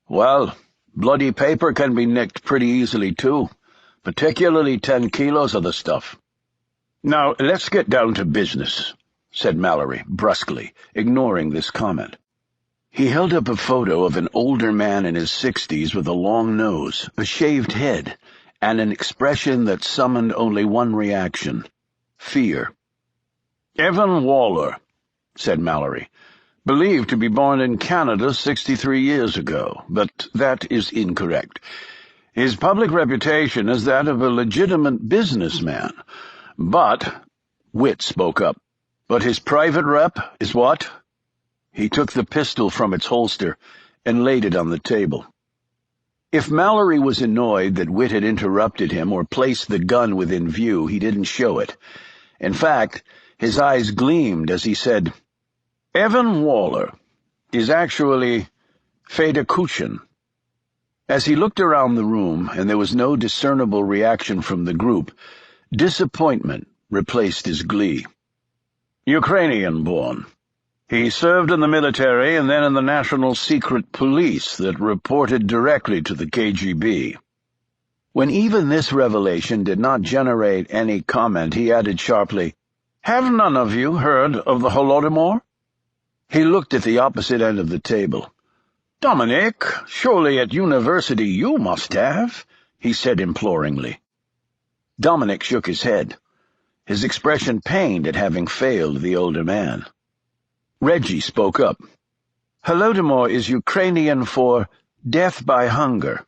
Speaker 1: "Well, bloody paper can be nicked pretty easily, too, particularly 10 kilos of the stuff." "Now, let's get down to business," said Mallory, brusquely, ignoring this comment. He held up a photo of an older man in his 60s with a long nose, a shaved head, and an expression that summoned only one reaction: fear. "Evan Waller," said Mallory, "believed to be born in Canada 63 years ago, but that is incorrect. His public reputation is that of a legitimate businessman, but—" Whit spoke up. "But his private rep is what?" He took the pistol from its holster and laid it on the table. If Mallory was annoyed that Whit had interrupted him or placed the gun within view, he didn't show it. In fact, his eyes gleamed as he said, "Evan Waller is actually Fedekuchen." As he looked around the room and there was no discernible reaction from the group, disappointment replaced his glee. "Ukrainian-born. He served in the military and then in the National Secret Police that reported directly to the KGB." When even this revelation did not generate any comment, he added sharply, "Have none of you heard of the Holodomor?" He looked at the opposite end of the table. "Dominic, surely at university you must have," he said imploringly. Dominic shook his head, his expression pained at having failed the older man. Reggie spoke up. "Holodomor is Ukrainian for death by hunger.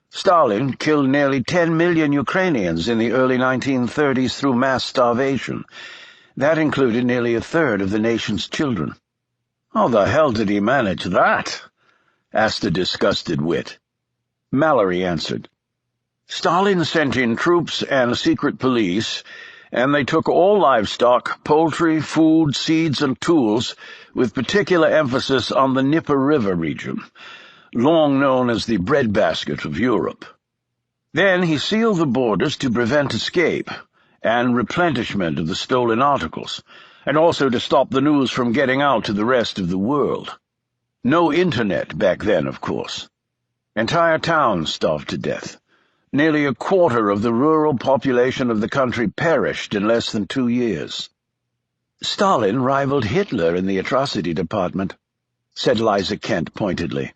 Speaker 1: Stalin killed nearly 10 million Ukrainians in the early 1930s through mass starvation. That included nearly a third of the nation's children." "How the hell did he manage that?" asked the disgusted Whit. Mallory answered. "Stalin sent in troops and secret police, and they took all livestock, poultry, food, seeds, and tools, with particular emphasis on the Dnieper River region, long known as the breadbasket of Europe. Then he sealed the borders to prevent escape and replenishment of the stolen articles, and also to stop the news from getting out to the rest of the world. No internet back then, of course. Entire towns starved to death. Nearly a quarter of the rural population of the country perished in less than 2 years. Stalin rivaled Hitler in the atrocity department, said Liza Kent pointedly.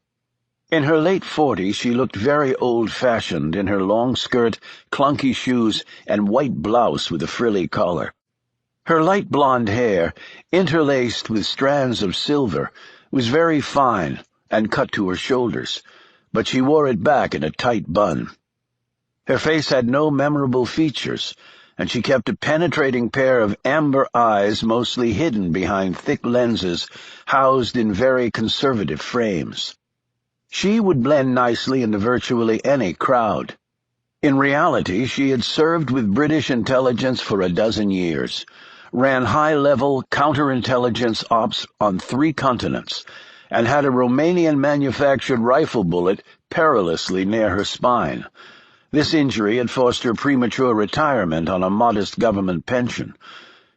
Speaker 1: In her late 40s, she looked very old-fashioned in her long skirt, clunky shoes, and white blouse with a frilly collar. Her light blonde hair, interlaced with strands of silver, was very fine and cut to her shoulders, but she wore it back in a tight bun. Her face had no memorable features, and she kept a penetrating pair of amber eyes mostly hidden behind thick lenses housed in very conservative frames. She would blend nicely into virtually any crowd. In reality, she had served with British intelligence for a dozen years, ran high-level counterintelligence ops on 3 continents, and had a Romanian-manufactured rifle bullet perilously near her spine. This injury had forced her premature retirement on a modest government pension.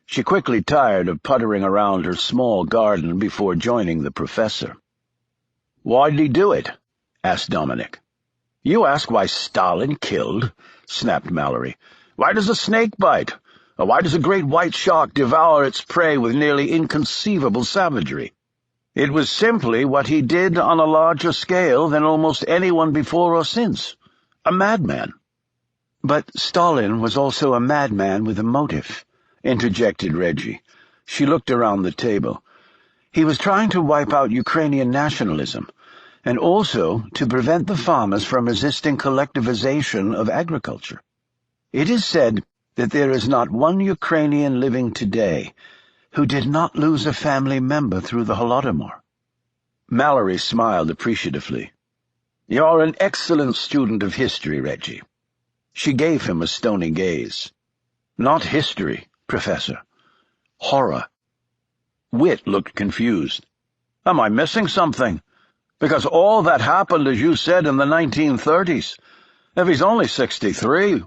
Speaker 1: She quickly tired of puttering around her small garden before joining the professor. "Why did he do it?" asked Dominic. "You ask why Stalin killed?" snapped Mallory. "Why does a snake bite? Or why does a great white shark devour its prey with nearly inconceivable savagery? It was simply what he did on a larger scale than almost anyone before or since. A madman." "But Stalin was also a madman with a motive," interjected Reggie. She looked around the table. "He was trying to wipe out Ukrainian nationalism, and also to prevent the farmers from resisting collectivization of agriculture. It is said that there is not one Ukrainian living today who did not lose a family member through the Holodomor." Mallory smiled appreciatively. "You're an excellent student of history, Reggie." She gave him a stony gaze. "Not history, Professor. Horror." Whit looked confused. "Am I missing something? Because all that happened, as you said, in the 1930s. If he's only 63,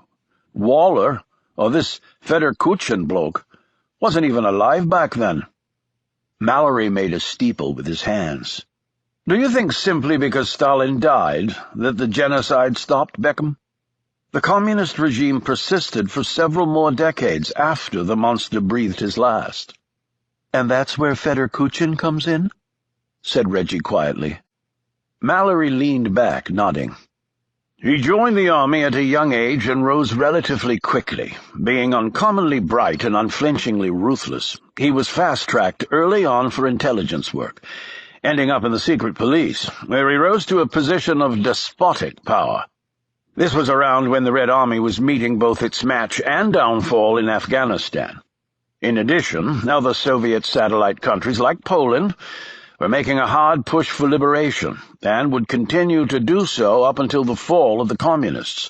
Speaker 1: Waller, or this Fedor Kuchin bloke, wasn't even alive back then." Mallory made a steeple with his hands. "Do you think simply because Stalin died that the genocide stopped, Beckham? The communist regime persisted for several more decades after the monster breathed his last." "And that's where Fedor Kuchin comes in?" said Reggie quietly. Mallory leaned back, nodding. "He joined the army at a young age and rose relatively quickly. Being uncommonly bright and unflinchingly ruthless, he was fast-tracked early on for intelligence work, ending up in the secret police, where he rose to a position of despotic power. This was around when the Red Army was meeting both its match and downfall in Afghanistan. In addition, other Soviet satellite countries like Poland were making a hard push for liberation, and would continue to do so up until the fall of the Communists.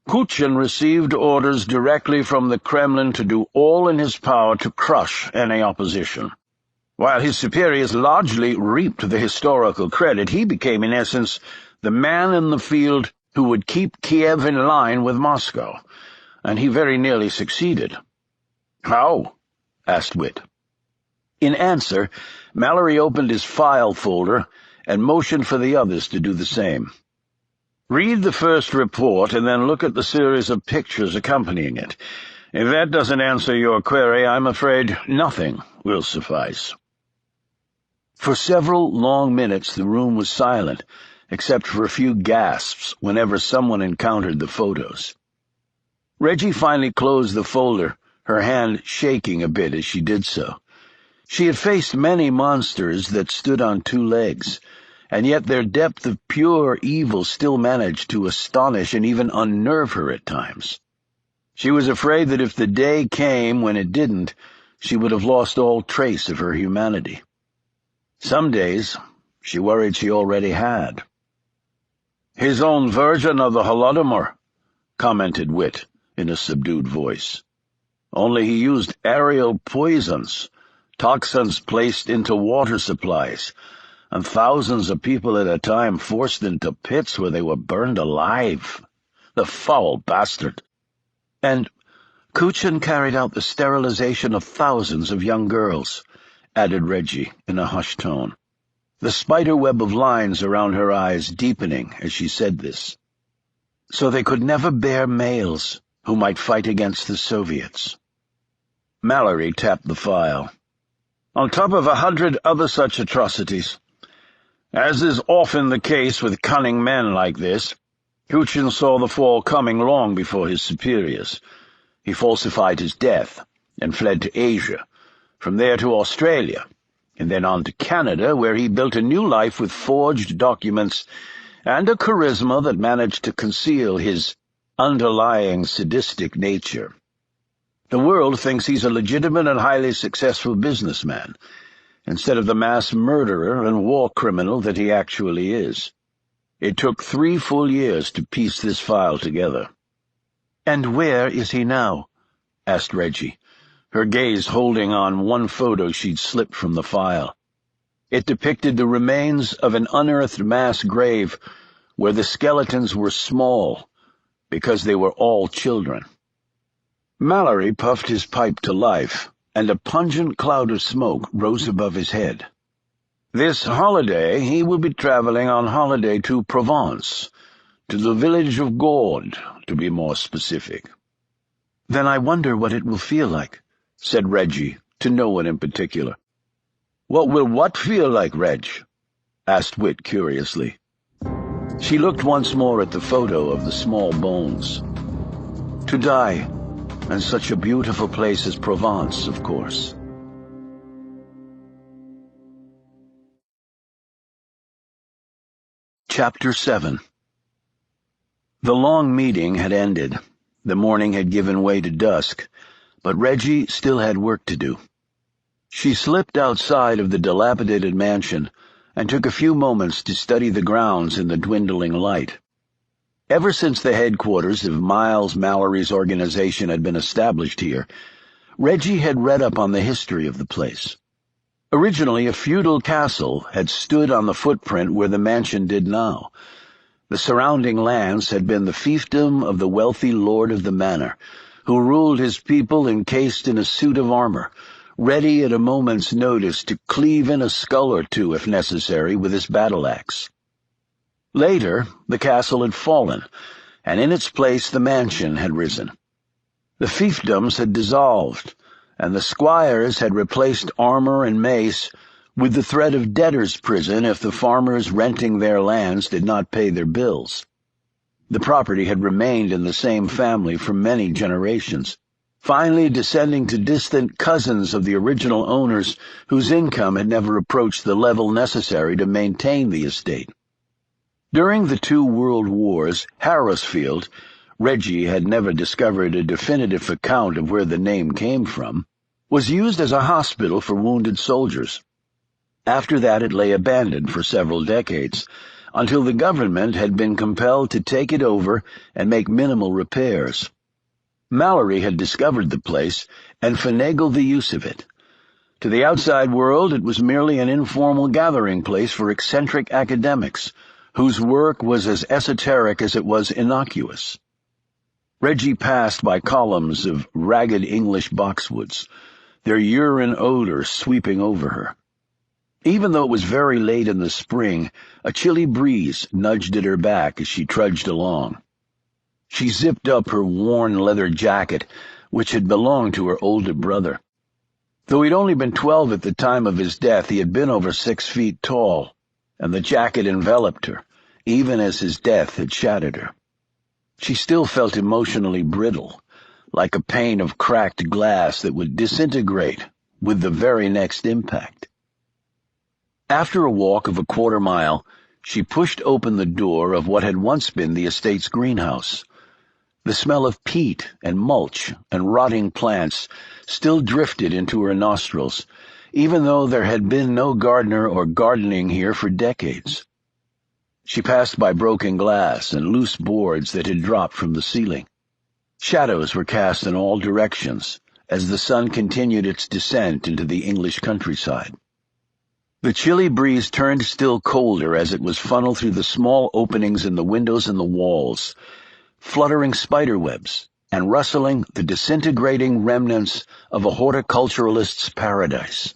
Speaker 1: Kuchin received orders directly from the Kremlin to do all in his power to crush any opposition. While his superiors largely reaped the historical credit, he became, in essence, the man in the field who would keep Kiev in line with Moscow, and he very nearly succeeded. "How?" asked Whit. In answer, Mallory opened his file folder and motioned for the others to do the same. "Read the first report and then look at the series of pictures accompanying it. If that doesn't answer your query, I'm afraid nothing will suffice." For several long minutes the room was silent, except for a few gasps whenever someone encountered the photos. Reggie finally closed the folder, her hand shaking a bit as she did so. She had faced many monsters that stood on 2 legs, and yet their depth of pure evil still managed to astonish and even unnerve her at times. She was afraid that if the day came when it didn't, she would have lost all trace of her humanity. Some days she worried she already had. "His own version of the Holodomor," commented Whit in a subdued voice. "Only he used aerial poisons, toxins placed into water supplies, and thousands of people at a time forced into pits where they were burned alive. The foul bastard." "And Kuchin carried out the sterilization of thousands of young girls, added Reggie in a hushed tone, the spiderweb of lines around her eyes deepening as she said this. So they could never bear males who might fight against the Soviets. Mallory tapped the file. On top of 100 other such atrocities. As is often the case with cunning men like this, Kuchin saw the fall coming long before his superiors. He falsified his death and fled to Asia, from there to Australia, and then on to Canada, where he built a new life with forged documents and a charisma that managed to conceal his underlying sadistic nature. The world thinks he's a legitimate and highly successful businessman, instead of the mass murderer and war criminal that he actually is. It took 3 full years to piece this file together. "And where is he now?" asked Reggie, her gaze holding on one photo she'd slipped from the file. It depicted the remains of an unearthed mass grave where the skeletons were small because they were all children. Mallory puffed his pipe to life, and a pungent cloud of smoke rose above his head. "This holiday he will be traveling on holiday to Provence, to the village of Gourd, to be more specific." "Then I wonder what it will feel like," said Reggie, to no one in particular. "What will what feel like, Reg?" asked Whit curiously. She looked once more at the photo of the small bones. "To die, and such a beautiful place as Provence, of course." Chapter 7. The long meeting had ended. The morning had given way to dusk, but Reggie still had work to do. She slipped outside of the dilapidated mansion and took a few moments to study the grounds in the dwindling light. Ever since the headquarters of Miles Mallory's organization had been established here, Reggie had read up on the history of the place. Originally, a feudal castle had stood on the footprint where the mansion did now. The surrounding lands had been the fiefdom of the wealthy lord of the manor, who ruled his people encased in a suit of armor, ready at a moment's notice to cleave in a skull or two if necessary with his battle-axe. Later, the castle had fallen, and in its place the mansion had risen. The fiefdoms had dissolved, and the squires had replaced armor and mace with the threat of debtor's prison if the farmers renting their lands did not pay their bills. The property had remained in the same family for many generations, finally descending to distant cousins of the original owners whose income had never approached the level necessary to maintain the estate. During the 2 world wars, Harrisfield, Reggie had never discovered a definitive account of where the name came from, was used as a hospital for wounded soldiers. After that it lay abandoned for several decades, until the government had been compelled to take it over and make minimal repairs. Mallory had discovered the place and finagled the use of it. To the outside world it was merely an informal gathering place for eccentric academics, whose work was as esoteric as it was innocuous. Reggie passed by columns of ragged English boxwoods, their urine odor sweeping over her. Even though it was very late in the spring, a chilly breeze nudged at her back as she trudged along. She zipped up her worn leather jacket, which had belonged to her older brother. Though he'd only been 12 at the time of his death, he had been over 6 feet tall, and the jacket enveloped her, even as his death had shattered her. She still felt emotionally brittle, like a pane of cracked glass that would disintegrate with the very next impact. After a walk of a quarter mile, she pushed open the door of what had once been the estate's greenhouse. The smell of peat and mulch and rotting plants still drifted into her nostrils, even though there had been no gardener or gardening here for decades. She passed by broken glass and loose boards that had dropped from the ceiling. Shadows were cast in all directions as the sun continued its descent into the English countryside. The chilly breeze turned still colder as it was funneled through the small openings in the windows and the walls. Fluttering spiderwebs, and rustling the disintegrating remnants of a horticulturalist's paradise.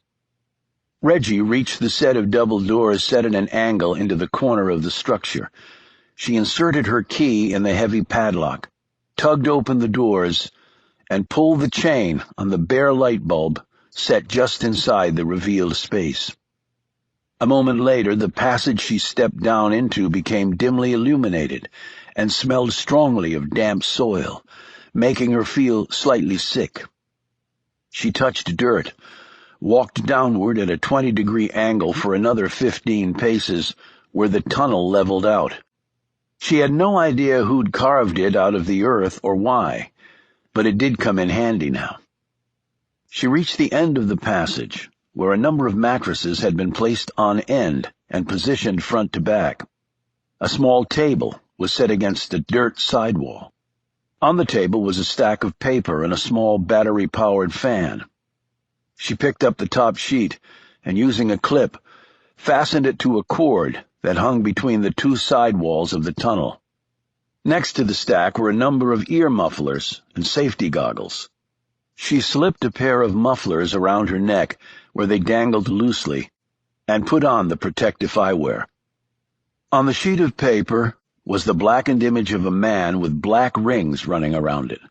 Speaker 1: Reggie reached the set of double doors set at an angle into the corner of the structure. She inserted her key in the heavy padlock, tugged open the doors, and pulled the chain on the bare light bulb set just inside the revealed space. A moment later, the passage she stepped down into became dimly illuminated and smelled strongly of damp soil, making her feel slightly sick. She touched dirt, walked downward at a 20-degree angle for another 15 paces, where the tunnel leveled out. She had no idea who'd carved it out of the earth or why, but it did come in handy now. She reached the end of the passage, where a number of mattresses had been placed on end and positioned front to back. A small table was set against a dirt sidewall. On the table was a stack of paper and a small battery-powered fan. She picked up the top sheet and, using a clip, fastened it to a cord that hung between the two side walls of the tunnel. Next to the stack were a number of ear mufflers and safety goggles. She slipped a pair of mufflers around her neck where they dangled loosely and put on the protective eyewear. On the sheet of paper was the blackened image of a man with black rings running around it.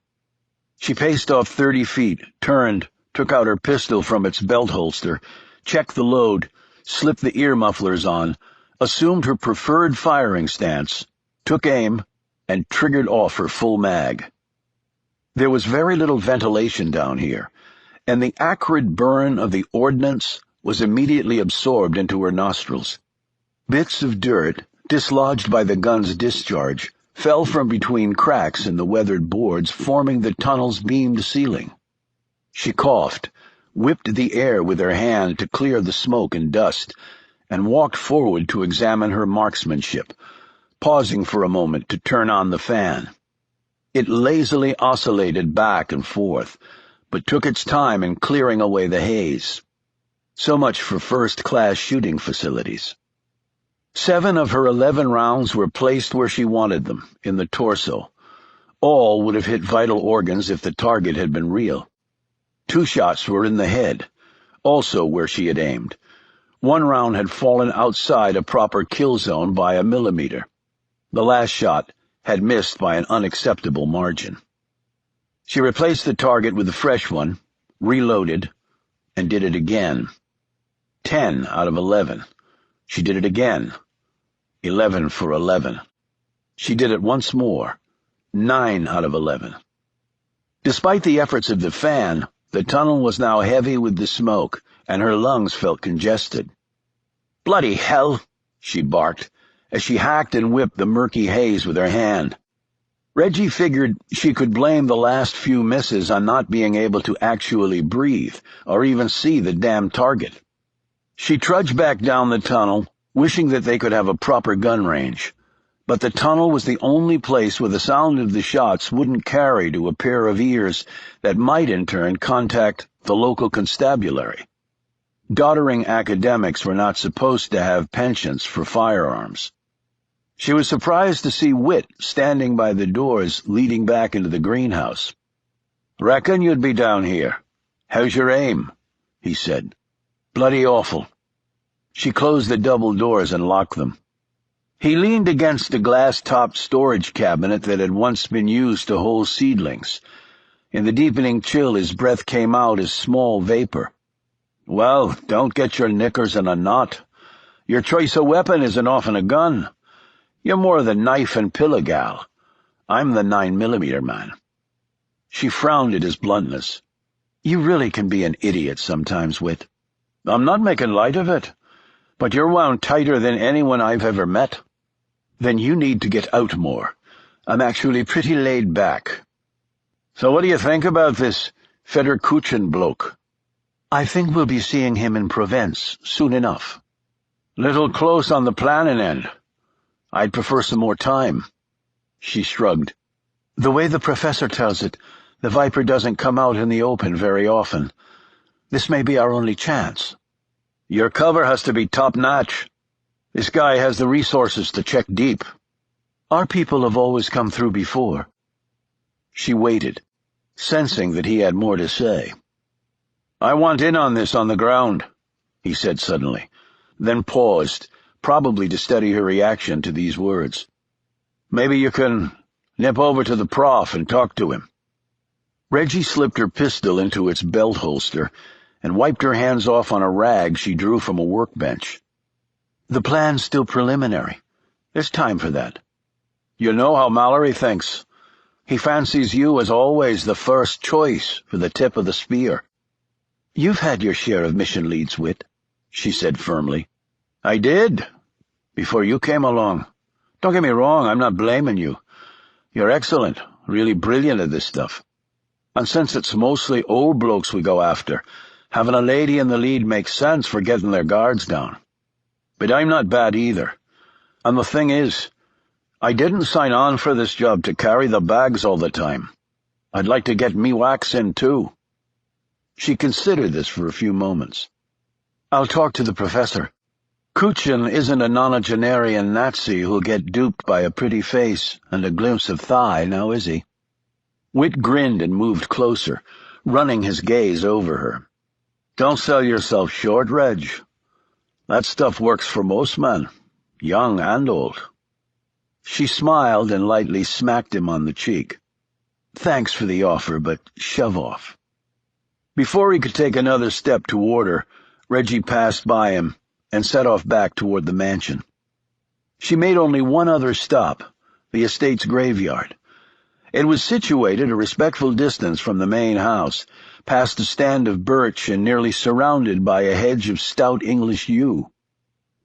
Speaker 1: She paced off 30 feet, turned, took out her pistol from its belt holster, checked the load, slipped the ear mufflers on, assumed her preferred firing stance, took aim, and triggered off her full mag. There was very little ventilation down here, and the acrid burn of the ordnance was immediately absorbed into her nostrils. Bits of dirt, dislodged by the gun's discharge, fell from between cracks in the weathered boards forming the tunnel's beamed ceiling. She coughed, whipped the air with her hand to clear the smoke and dust, and walked forward to examine her marksmanship, pausing for a moment to turn on the fan. It lazily oscillated back and forth, but took its time in clearing away the haze. So much for first-class shooting facilities. 7 of her 11 rounds were placed where she wanted them, in the torso. All would have hit vital organs if the target had been real. 2 shots were in the head, also where she had aimed. 1 round had fallen outside a proper kill zone by a millimeter. The last shot had missed by an unacceptable margin. She replaced the target with a fresh one, reloaded, and did it again. 10 out of 11. She did it again. 11 for 11. She did it once more. 9 out of 11. Despite the efforts of the fan, the tunnel was now heavy with the smoke, and her lungs felt congested. "Bloody hell!" she barked, as she hacked and whipped the murky haze with her hand. Reggie figured she could blame the last few misses on not being able to actually breathe, or even see the damn target. She trudged back down the tunnel, wishing that they could have a proper gun range. But the tunnel was the only place where the sound of the shots wouldn't carry to a pair of ears that might in turn contact the local constabulary. Doddering academics were not supposed to have penchants for firearms. She was surprised to see Whit standing by the doors leading back into the greenhouse. "Reckon you'd be down here. How's your aim?" he said. "Bloody awful." She closed the double doors and locked them. He leaned against a glass-topped storage cabinet that had once been used to hold seedlings. In the deepening chill, his breath came out as small vapor. "Well, don't get your knickers in a knot. Your choice of weapon isn't often a gun. You're more the knife and pillow gal. I'm the 9mm man." She frowned at his bluntness. "You really can be an idiot sometimes, Whit." "I'm not making light of it. But you're wound tighter than anyone I've ever met." "Then you need to get out more. I'm actually pretty laid back." "So what do you think about this Federkuchen bloke?" "I think we'll be seeing him in Provence soon enough." "Little close on the planning end. I'd prefer some more time." She shrugged. "The way the professor tells it, the Viper doesn't come out in the open very often. This may be our only chance." "Your cover has to be top-notch. This guy has the resources to check deep." "Our people have always come through before." She waited, sensing that he had more to say. "I want in on this on the ground," he said suddenly, then paused, probably to study her reaction to these words. "Maybe you can nip over to the prof and talk to him." Reggie slipped her pistol into its belt holster and wiped her hands off on a rag she drew from a workbench. "The plan's still preliminary. There's time for that. You know how Mallory thinks. He fancies you as always the first choice for the tip of the spear." "You've had your share of mission leads, Whit," she said firmly. "I did, before you came along. Don't get me wrong, I'm not blaming you. You're excellent, really brilliant at this stuff. And since it's mostly old blokes we go after, having a lady in the lead makes sense for getting their guards down. But I'm not bad either. And the thing is, I didn't sign on for this job to carry the bags all the time. I'd like to get me whacks in too." She considered this for a few moments. "I'll talk to the professor. Kuchin isn't a nonagenarian Nazi who'll get duped by a pretty face and a glimpse of thigh, now is he?" Whit grinned and moved closer, running his gaze over her. "Don't sell yourself short, Reg. That stuff works for most men, young and old." She smiled and lightly smacked him on the cheek. "Thanks for the offer, but shove off." Before he could take another step toward her, Reggie passed by him and set off back toward the mansion. She made only one other stop, the estate's graveyard. It was situated a respectful distance from the main house, past a stand of birch and nearly surrounded by a hedge of stout English yew.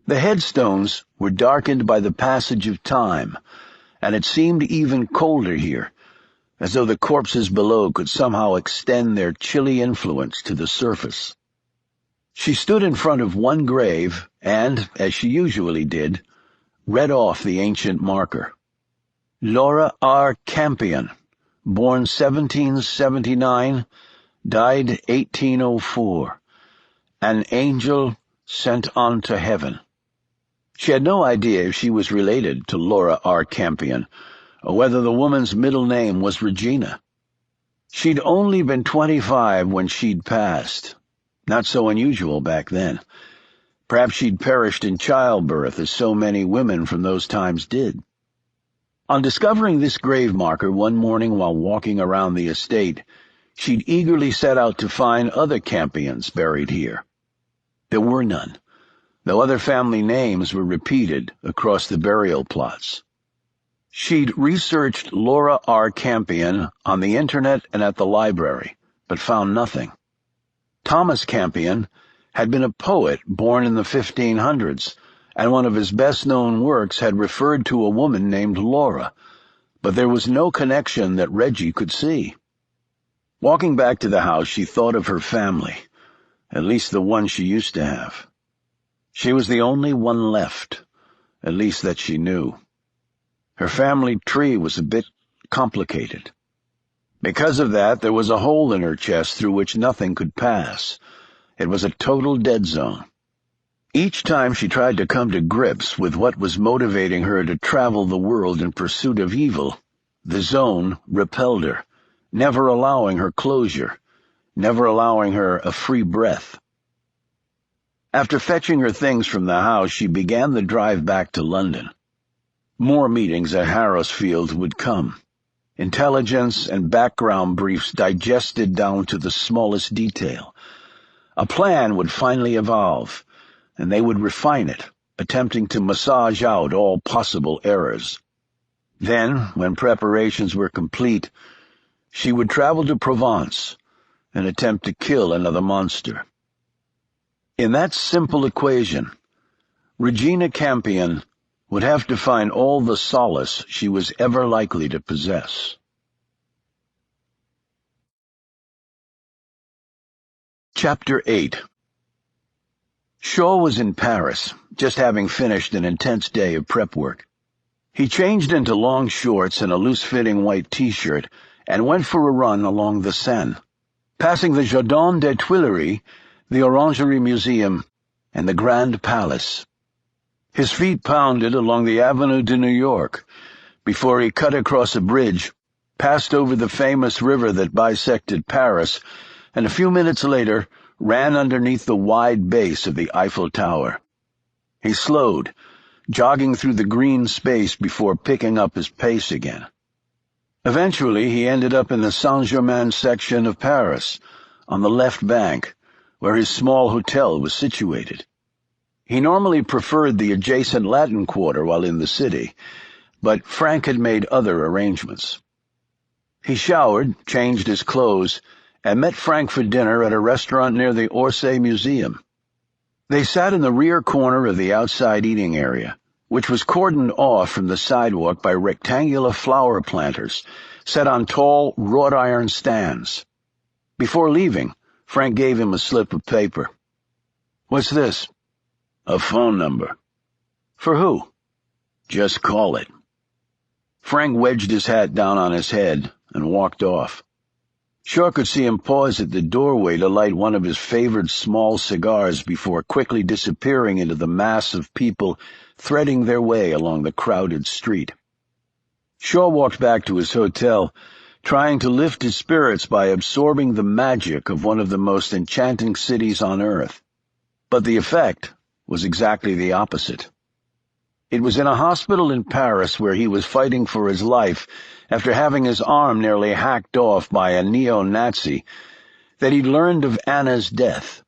Speaker 1: The headstones were darkened by the passage of time, and it seemed even colder here, as though the corpses below could somehow extend their chilly influence to the surface. She stood in front of one grave and, as she usually did, read off the ancient marker. Laura R. Campion, born 1779, died 1804. An angel sent on to heaven. She had no idea if she was related to Laura R. Campion, or whether the woman's middle name was Regina. She'd only been 25 when she'd passed. Not so unusual back then. Perhaps she'd perished in childbirth, as so many women from those times did. On discovering this grave marker one morning while walking around the estate, she'd eagerly set out to find other Campions buried here. There were none, though other family names were repeated across the burial plots. She'd researched Laura R. Campion on the internet and at the library, but found nothing. Thomas Campion had been a poet born in the 1500s, and one of his best-known works had referred to a woman named Laura, but there was no connection that Reggie could see. Walking back to the house, she thought of her family, at least the one she used to have. She was the only one left, at least that she knew. Her family tree was a bit complicated. Because of that, there was a hole in her chest through which nothing could pass. It was a total dead zone. Each time she tried to come to grips with what was motivating her to travel the world in pursuit of evil, the zone repelled her, never allowing her closure, never allowing her a free breath. After fetching her things from the house, she began the drive back to London. More meetings at Harrowsfield would come. Intelligence and background briefs digested down to the smallest detail. A plan would finally evolve, and they would refine it, attempting to massage out all possible errors. Then, when preparations were complete, she would travel to Provence and attempt to kill another monster. In that simple equation, Regina Campion would have to find all the solace she was ever likely to possess. Chapter 8. Shaw was in Paris, just having finished an intense day of prep work. He changed into long shorts and a loose-fitting white T-shirt and went for a run along the Seine, passing the Jardin des Tuileries, the Orangerie Museum, and the Grand Palace. His feet pounded along the Avenue de New York before he cut across a bridge passed over the famous river that bisected Paris, and a few minutes later ran underneath the wide base of the Eiffel Tower. He slowed, jogging through the green space before picking up his pace again. Eventually he ended up in the Saint-Germain section of Paris, on the left bank, where his small hotel was situated. He normally preferred the adjacent Latin Quarter while in the city, but Frank had made other arrangements. He showered, changed his clothes, and met Frank for dinner at a restaurant near the Orsay Museum. They sat in the rear corner of the outside eating area, which was cordoned off from the sidewalk by rectangular flower planters set on tall wrought-iron stands. Before leaving, Frank gave him a slip of paper. "What's this?" "A phone number." "For who?" "Just call it." Frank wedged his hat down on his head and walked off. Shaw could see him pause at the doorway to light one of his favored small cigars before quickly disappearing into the mass of people threading their way along the crowded street. Shaw walked back to his hotel, trying to lift his spirits by absorbing the magic of one of the most enchanting cities on earth. But the effect was exactly the opposite. It was in a hospital in Paris where he was fighting for his life after having his arm nearly hacked off by a neo-Nazi that he'd learned of Anna's death.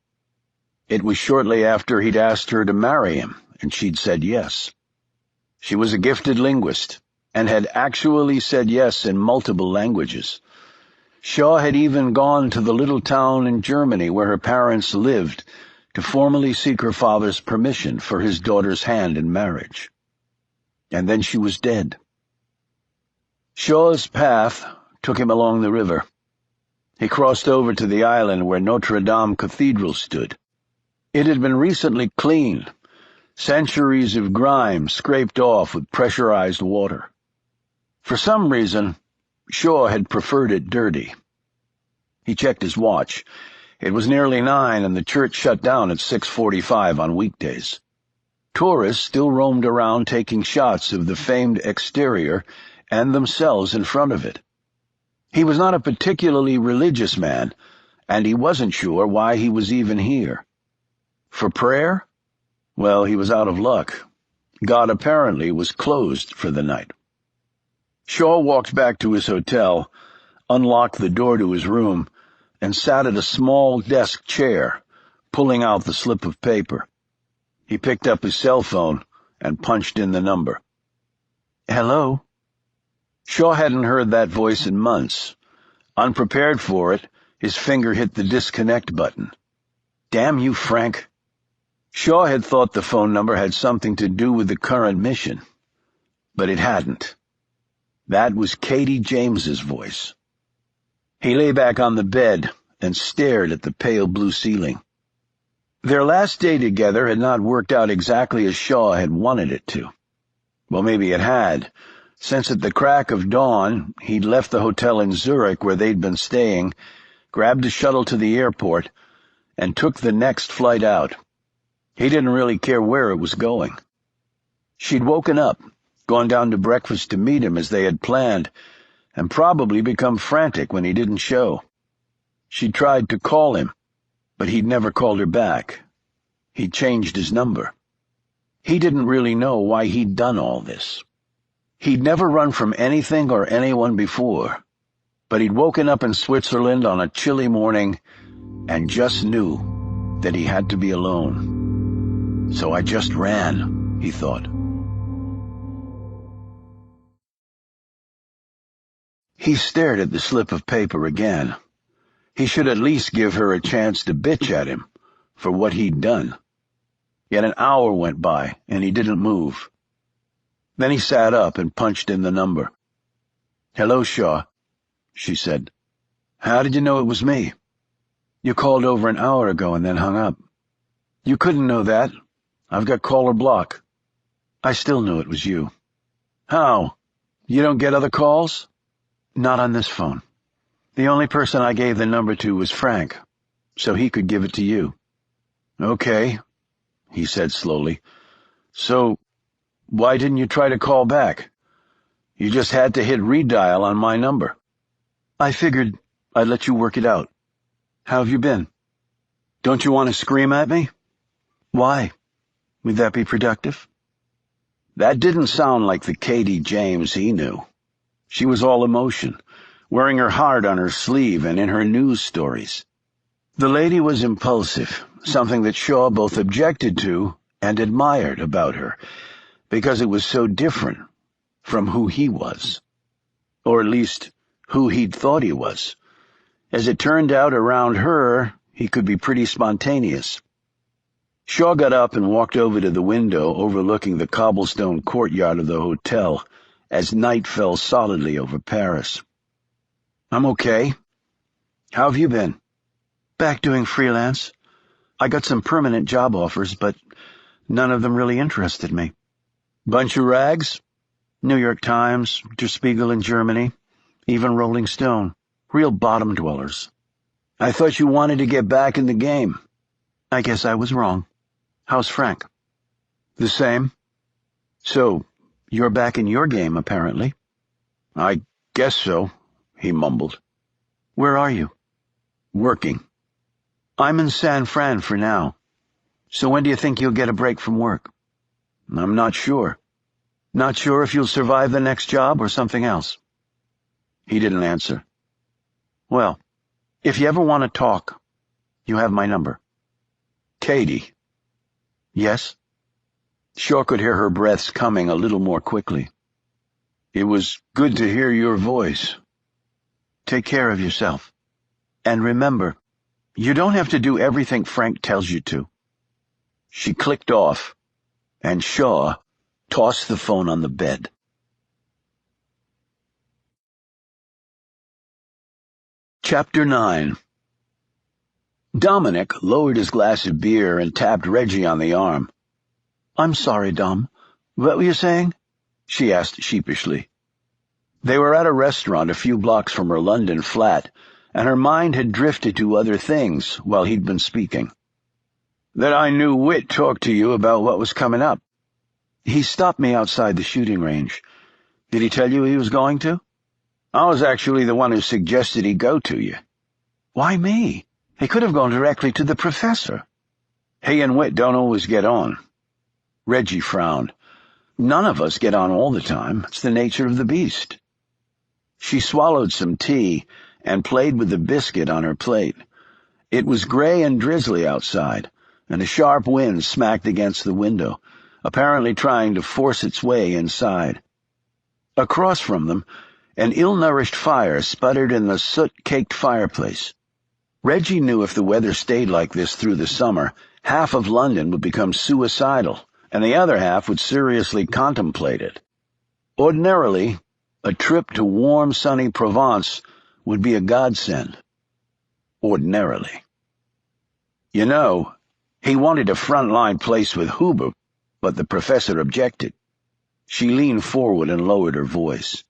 Speaker 1: It was shortly after he'd asked her to marry him, and she'd said yes. She was a gifted linguist, and had actually said yes in multiple languages. Shaw had even gone to the little town in Germany where her parents lived to formally seek her father's permission for his daughter's hand in marriage. And then she was dead. Shaw's path took him along the river. He crossed over to the island where Notre Dame Cathedral stood. It had been recently cleaned, centuries of grime scraped off with pressurized water. For some reason, Shaw had preferred it dirty. He checked his watch. It was nearly 9, and the church shut down at 6:45 on weekdays. Tourists still roamed around taking shots of the famed exterior and themselves in front of it. He was not a particularly religious man, and he wasn't sure why he was even here. For prayer? Well, he was out of luck. God apparently was closed for the night. Shaw walked back to his hotel, unlocked the door to his room, and sat at a small desk chair, pulling out the slip of paper. He picked up his cell phone and punched in the number. "Hello?" Shaw hadn't heard that voice in months. Unprepared for it, his finger hit the disconnect button. "Damn you, Frank." Shaw had thought the phone number had something to do with the current mission, but it hadn't. That was Katie James's voice. He lay back on the bed and stared at the pale blue ceiling. Their last day together had not worked out exactly as Shaw had wanted it to. Well, maybe it had, since at the crack of dawn he'd left the hotel in Zurich where they'd been staying, grabbed a shuttle to the airport, and took the next flight out. He didn't really care where it was going. She'd woken up, gone down to breakfast to meet him as they had planned, and probably become frantic when he didn't show. She'd tried to call him, but he'd never called her back. He'd changed his number. He didn't really know why he'd done all this. He'd never run from anything or anyone before, but he'd woken up in Switzerland on a chilly morning and just knew that he had to be alone. So I just ran, he thought. He stared at the slip of paper again. He should at least give her a chance to bitch at him for what he'd done. Yet an hour went by, and he didn't move. Then he sat up and punched in the number. "Hello, Shaw," she said. "How did you know it was me?" "You called over an hour ago and then hung up." "You couldn't know that. I've got caller block." "I still knew it was you." "How? You don't get other calls?" "Not on this phone. The only person I gave the number to was Frank, so he could give it to you." "Okay," he said slowly. "So, why didn't you try to call back? You just had to hit redial on my number." I figured I'd let you work it out. How have you been? Don't you want to scream at me? Why? Would that be productive? That didn't sound like the Katie James he knew. She was all emotion, wearing her heart on her sleeve and in her news stories. The lady was impulsive, something that Shaw both objected to and admired about her, because it was so different from who he was. Or at least, who he'd thought he was. As it turned out, around her, he could be pretty spontaneous. Shaw got up and walked over to the window overlooking the cobblestone courtyard of the hotel as night fell solidly over Paris. I'm okay. How have you been? Back doing freelance. I got some permanent job offers, but none of them really interested me. Bunch of rags? New York Times, Der Spiegel in Germany, even Rolling Stone. Real bottom dwellers. I thought you wanted to get back in the game. I guess I was wrong. How's Frank? The same. So, you're back in your game, apparently. I guess so, he mumbled. Where are you? Working. I'm in San Fran for now. So when do you think you'll get a break from work? I'm not sure. Not sure if you'll survive the next job or something else. He didn't answer. Well, if you ever want to talk, you have my number. Katie. Yes? Shaw could hear her breaths coming a little more quickly. It was good to hear your voice. Take care of yourself. And remember, you don't have to do everything Frank tells you to. She clicked off, and Shaw tossed the phone on the bed. Chapter 9. Dominic lowered his glass of beer and tapped Reggie on the arm. I'm sorry, Dom. What were you saying? She asked sheepishly. They were at a restaurant a few blocks from her London flat, and her mind had drifted to other things while he'd been speaking. That I knew Whit talked to you about what was coming up. He stopped me outside the shooting range. Did he tell you he was going to? I was actually the one who suggested he go to you. Why me? He could have gone directly to the professor. He and Whit don't always get on. Reggie frowned. None of us get on all the time. It's the nature of the beast. She swallowed some tea and played with the biscuit on her plate. It was gray and drizzly outside, and a sharp wind smacked against the window, apparently trying to force its way inside. Across from them, an ill-nourished fire sputtered in the soot-caked fireplace. Reggie knew if the weather stayed like this through the summer, half of London would become suicidal, and the other half would seriously contemplate it. Ordinarily, a trip to warm, sunny Provence would be a godsend. Ordinarily. You know, he wanted a front-line place with Huber, but the professor objected. She leaned forward and lowered her voice.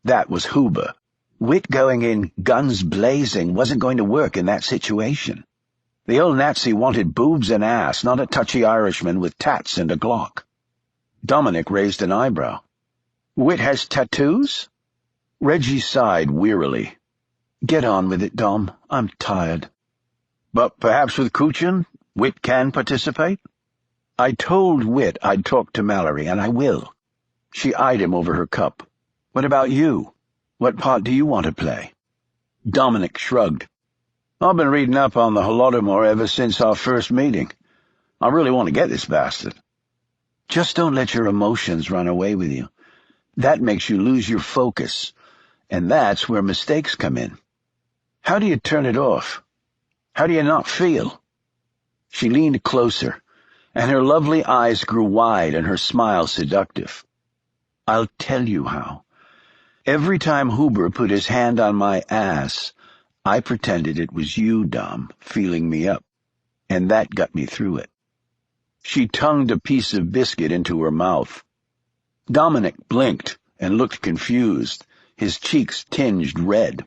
Speaker 1: That was Huber. Whit going in guns blazing wasn't going to work in that situation. The old Nazi wanted boobs and ass, not a touchy Irishman with tats and a Glock. Dominic raised an eyebrow. Whit has tattoos? Reggie sighed wearily. Get on with it, Dom. I'm tired. But perhaps with Kuchin, Whit can participate? I told Whit I'd talk to Mallory, and I will. She eyed him over her cup. What about you? What part do you want to play? Dominic shrugged. I've been reading up on the Holodomor ever since our first meeting. I really want to get this bastard. Just don't let your emotions run away with you. That makes you lose your focus, and that's where mistakes come in. How do you turn it off? How do you not feel? She leaned closer, and her lovely eyes grew wide and her smile seductive. I'll tell you how. Every time Huber put his hand on my ass, I pretended it was you, Dom, feeling me up, and that got me through it. She tongued a piece of biscuit into her mouth. Dominic blinked and looked confused, his cheeks tinged red.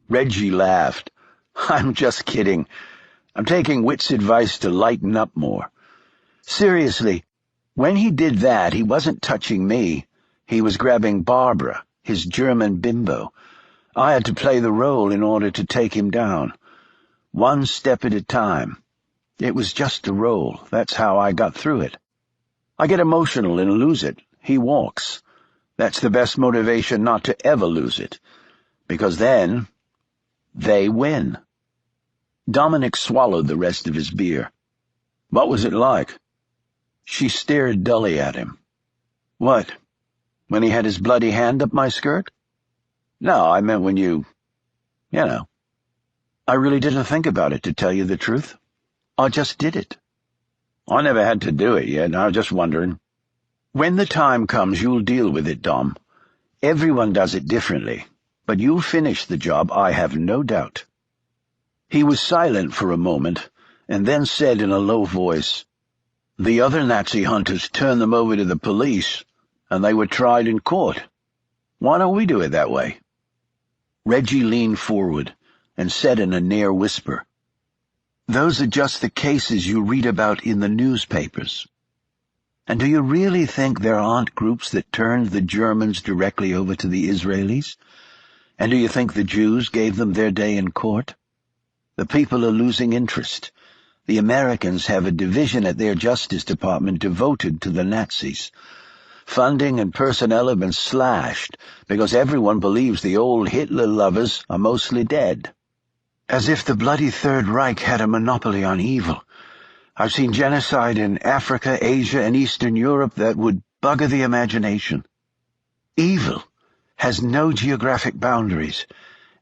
Speaker 1: Reggie laughed. I'm just kidding. I'm taking Whit's advice to lighten up more. Seriously, when he did that, he wasn't touching me. He was grabbing Barbara, his German bimbo. I had to play the role in order to take him down, one step at a time. It was just a role. That's how I got through it. I get emotional and lose it. He walks. That's the best motivation not to ever lose it, because then they win." Dominic swallowed the rest of his beer. "What was it like?" She stared dully at him. "What, when he had his bloody hand up my skirt?" "No, I meant when you know. I really didn't think about it, to tell you the truth. I just did it." "I never had to do it yet. I was just wondering." "When the time comes, you'll deal with it, Dom. Everyone does it differently, but you'll finish the job, I have no doubt." He was silent for a moment, and then said in a low voice, "The other Nazi hunters turned them over to the police, and they were tried in court. Why don't we do it that way?" Reggie leaned forward and said in a near whisper, "Those are just the cases you read about in the newspapers. And do you really think there aren't groups that turned the Germans directly over to the Israelis? And do you think the Jews gave them their day in court? The people are losing interest. The Americans have a division at their Justice Department devoted to the Nazis. Funding and personnel have been slashed because everyone believes the old Hitler lovers are mostly dead. As if the bloody Third Reich had a monopoly on evil. I've seen genocide in Africa, Asia, and Eastern Europe that would bugger the imagination. Evil has no geographic boundaries.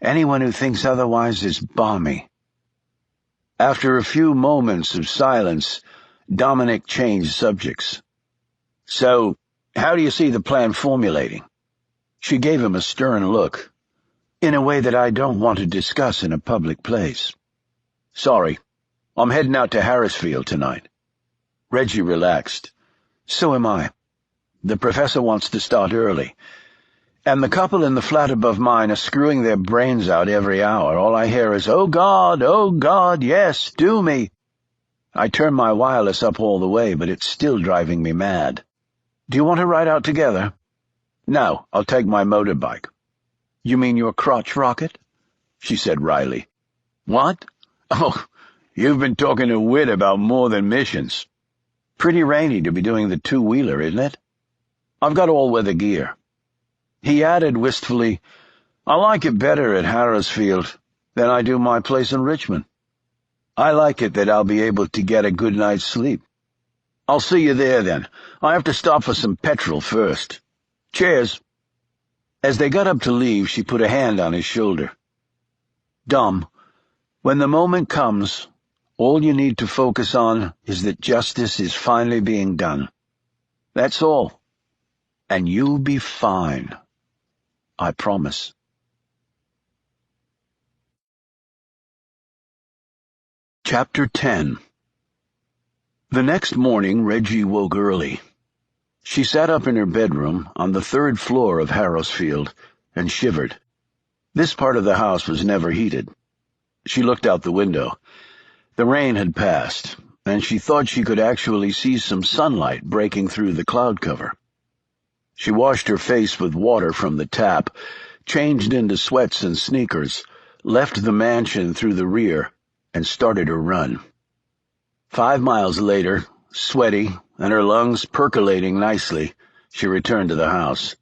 Speaker 1: Anyone who thinks otherwise is balmy." After a few moments of silence, Dominic changed subjects. "So, how do you see the plan formulating?" She gave him a stern look. "In a way that I don't want to discuss in a public place." "Sorry, I'm heading out to Harrisfield tonight." Reggie relaxed. "So am I. The professor wants to start early. And the couple in the flat above mine are screwing their brains out every hour. All I hear is, 'Oh God, yes, do me.' I turn my wireless up all the way, but it's still driving me mad. Do you want to ride out together?" "No, I'll take my motorbike." "You mean your crotch rocket?" she said wryly. "What? Oh, you've been talking to Wit about more than missions. Pretty rainy to be doing the two-wheeler, isn't it?" "I've got all-weather gear." He added wistfully, "I like it better at Harrisfield than I do my place in Richmond. I like it that I'll be able to get a good night's sleep." "I'll see you there, then. I have to stop for some petrol first. Cheers." As they got up to leave, she put a hand on his shoulder. "Dom, when the moment comes, all you need to focus on is that justice is finally being done. That's all. And you'll be fine. I promise." Chapter 10. The next morning, Reggie woke early. She sat up in her bedroom on the third floor of Harrisfield and shivered. This part of the house was never heated. She looked out the window. The rain had passed, and she thought she could actually see some sunlight breaking through the cloud cover. She washed her face with water from the tap, changed into sweats and sneakers, left the mansion through the rear, and started her run. 5 miles later, sweaty and her lungs percolating nicely, she returned to the house.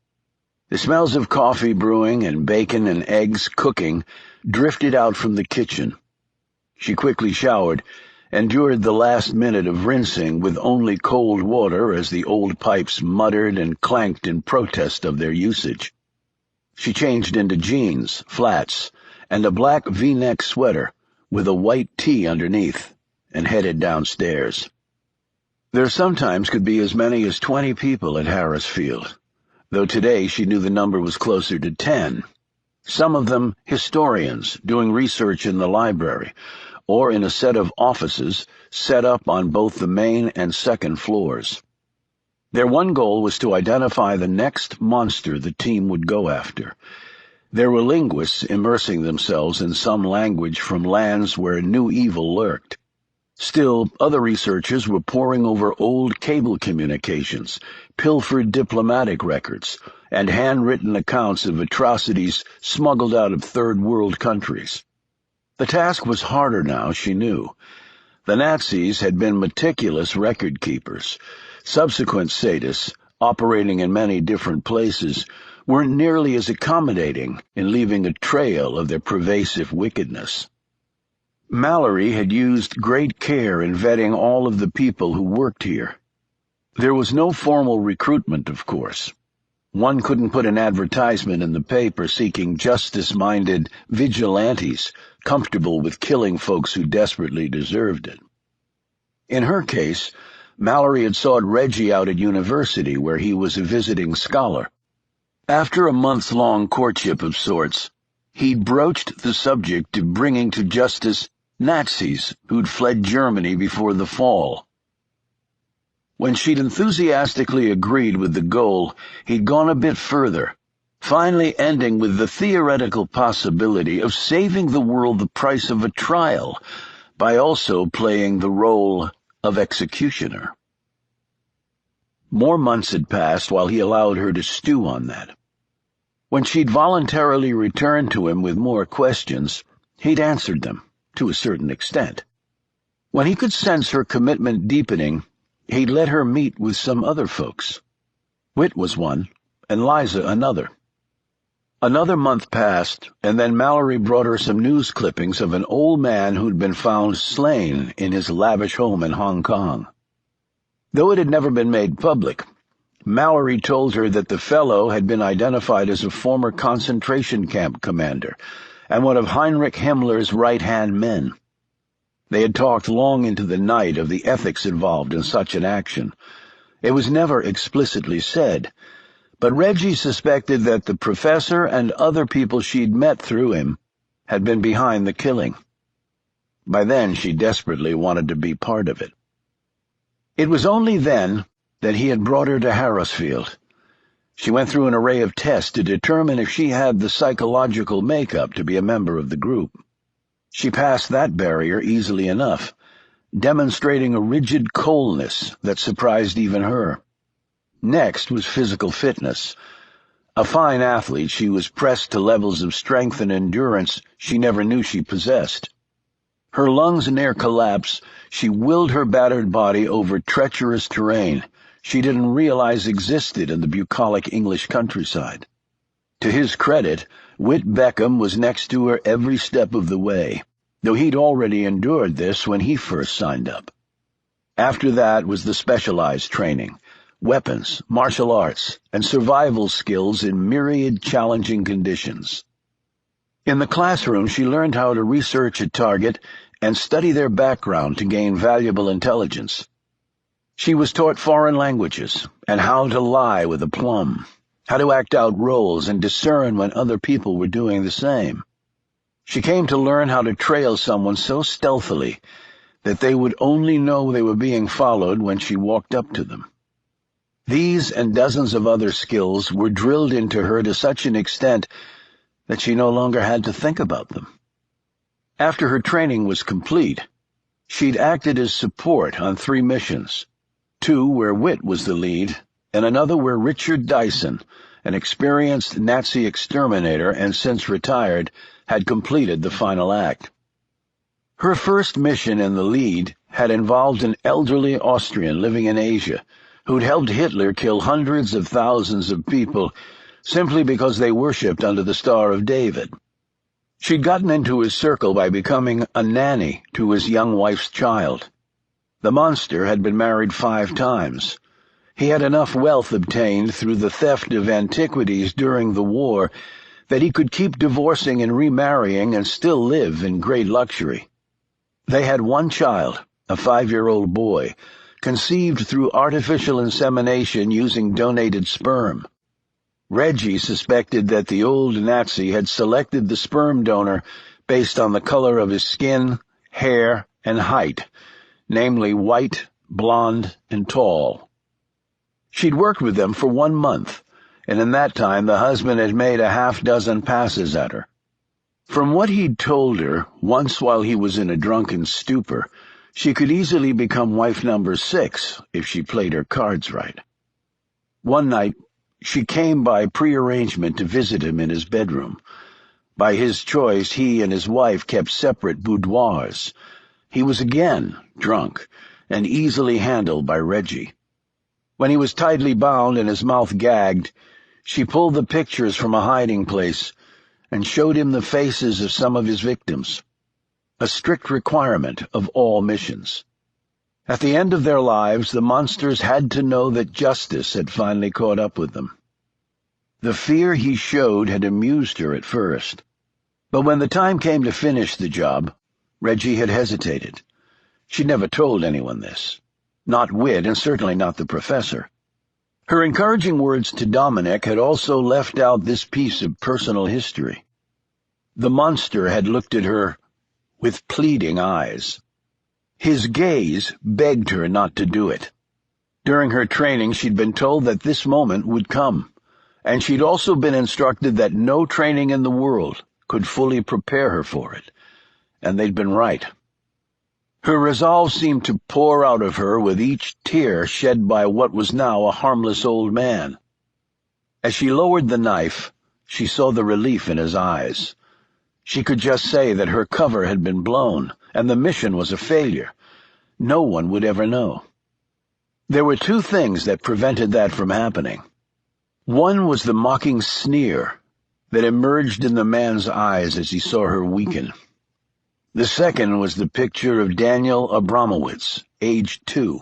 Speaker 1: The smells of coffee brewing and bacon and eggs cooking drifted out from the kitchen. She quickly showered, endured the last minute of rinsing with only cold water as the old pipes muttered and clanked in protest of their usage. She changed into jeans, flats, and a black V-neck sweater with a white tee underneath, and headed downstairs. There sometimes could be as many as 20 people at Harrisfield, though today she knew the number was closer to 10. Some of them historians doing research in the library, or in a set of offices set up on both the main and second floors. Their one goal was to identify the next monster the team would go after. There were linguists immersing themselves in some language from lands where new evil lurked. Still, other researchers were poring over old cable communications, pilfered diplomatic records, and handwritten accounts of atrocities smuggled out of third-world countries. The task was harder now, she knew. The Nazis had been meticulous record-keepers. Subsequent sadists, operating in many different places, weren't nearly as accommodating in leaving a trail of their pervasive wickedness. Mallory had used great care in vetting all of the people who worked here. There was no formal recruitment, of course. One couldn't put an advertisement in the paper seeking justice-minded vigilantes comfortable with killing folks who desperately deserved it. In her case, Mallory had sought Reggie out at university, where he was a visiting scholar. After a months-long courtship of sorts, he'd broached the subject of bringing to justice Nazis who'd fled Germany before the fall. When she'd enthusiastically agreed with the goal, he'd gone a bit further, finally ending with the theoretical possibility of saving the world the price of a trial by also playing the role of executioner. More months had passed while he allowed her to stew on that. When she'd voluntarily returned to him with more questions, he'd answered them, to a certain extent. When he could sense her commitment deepening, he'd let her meet with some other folks. Whit was one, and Liza another. Another month passed, and then Mallory brought her some news clippings of an old man who'd been found slain in his lavish home in Hong Kong. Though it had never been made public, Mallory told her that the fellow had been identified as a former concentration camp commander and one of Heinrich Himmler's right-hand men. They had talked long into the night of the ethics involved in such an action. It was never explicitly said, but Reggie suspected that the professor and other people she'd met through him had been behind the killing. By then, she desperately wanted to be part of it. It was only then that he had brought her to Harrisfield. She went through an array of tests to determine if she had the psychological makeup to be a member of the group. She passed that barrier easily enough, demonstrating a rigid coldness that surprised even her. Next was physical fitness. A fine athlete, she was pressed to levels of strength and endurance she never knew she possessed. Her lungs near collapse, she willed her battered body over treacherous terrain she didn't realize existed in the bucolic English countryside. To his credit, Whit Beckham was next to her every step of the way, though he'd already endured this when he first signed up. After that was the specialized training, weapons, martial arts, and survival skills in myriad challenging conditions. In the classroom, she learned how to research a target and study their background to gain valuable intelligence. She was taught foreign languages and how to lie with aplomb, how to act out roles and discern when other people were doing the same. She came to learn how to trail someone so stealthily that they would only know they were being followed when she walked up to them. These and dozens of other skills were drilled into her to such an extent that she no longer had to think about them. After her training was complete, she'd acted as support on 3 missions, 2 where Whit was the lead, and another where Richard Dyson, an experienced Nazi exterminator and since retired, had completed the final act. Her first mission in the lead had involved an elderly Austrian living in Asia who'd helped Hitler kill hundreds of thousands of people simply because they worshipped under the Star of David. She'd gotten into his circle by becoming a nanny to his young wife's child. The monster had been married 5 times. He had enough wealth obtained through the theft of antiquities during the war that he could keep divorcing and remarrying and still live in great luxury. They had 1 child, a 5-year-old boy, conceived through artificial insemination using donated sperm. Reggie suspected that the old Nazi had selected the sperm donor based on the color of his skin, hair, and height, namely white, blonde, and tall. She'd worked with them for 1 month, and in that time the husband had made a half-dozen passes at her. From what he'd told her, once while he was in a drunken stupor, she could easily become wife number 6 if she played her cards right. One night, She came by prearrangement to visit him in his bedroom. By his choice, he and his wife kept separate boudoirs. He was again drunk and easily handled by Reggie. When he was tightly bound and his mouth gagged, she pulled the pictures from a hiding place and showed him the faces of some of his victims, a strict requirement of all missions. At the end of their lives, the monsters had to know that justice had finally caught up with them. The fear he showed had amused her at first, but when the time came to finish the job, Reggie had hesitated. She'd never told anyone this, not Whit and certainly not the professor. Her encouraging words to Dominic had also left out this piece of personal history. The monster had looked at her with pleading eyes. His gaze begged her not to do it. During her training, she'd been told that this moment would come, and she'd also been instructed that no training in the world could fully prepare her for it, and they'd been right. Her resolve seemed to pour out of her with each tear shed by what was now a harmless old man. As she lowered the knife, she saw the relief in his eyes. She could just say that her cover had been blown, and the mission was a failure. No one would ever know. There were two things that prevented that from happening. One was the mocking sneer that emerged in the man's eyes as he saw her weaken. The second was the picture of Daniel Abramowitz, aged 2,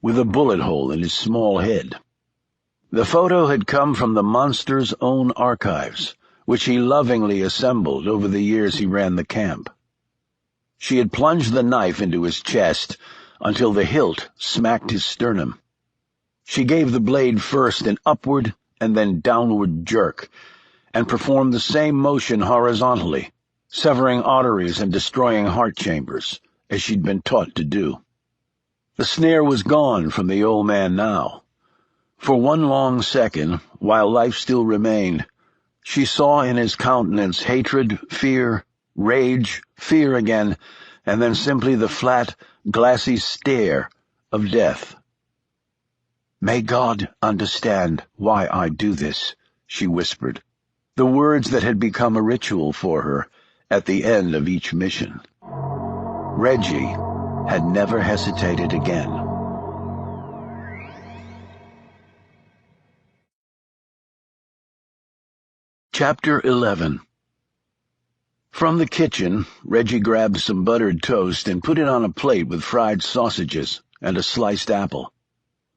Speaker 1: with a bullet hole in his small head. The photo had come from the monster's own archives, which he lovingly assembled over the years he ran the camp. She had plunged the knife into his chest until the hilt smacked his sternum. She gave the blade first an upward and then downward jerk, and performed the same motion horizontally, severing arteries and destroying heart chambers, as she'd been taught to do. The sneer was gone from the old man now. For one long second, while life still remained, she saw in his countenance hatred, fear, rage, fear again, and then simply the flat, glassy stare of death. "May God understand why I do this," she whispered, the words that had become a ritual for her at the end of each mission. Reggie had never hesitated again. Chapter 11. From the kitchen, Reggie grabbed some buttered toast and put it on a plate with fried sausages and a sliced apple.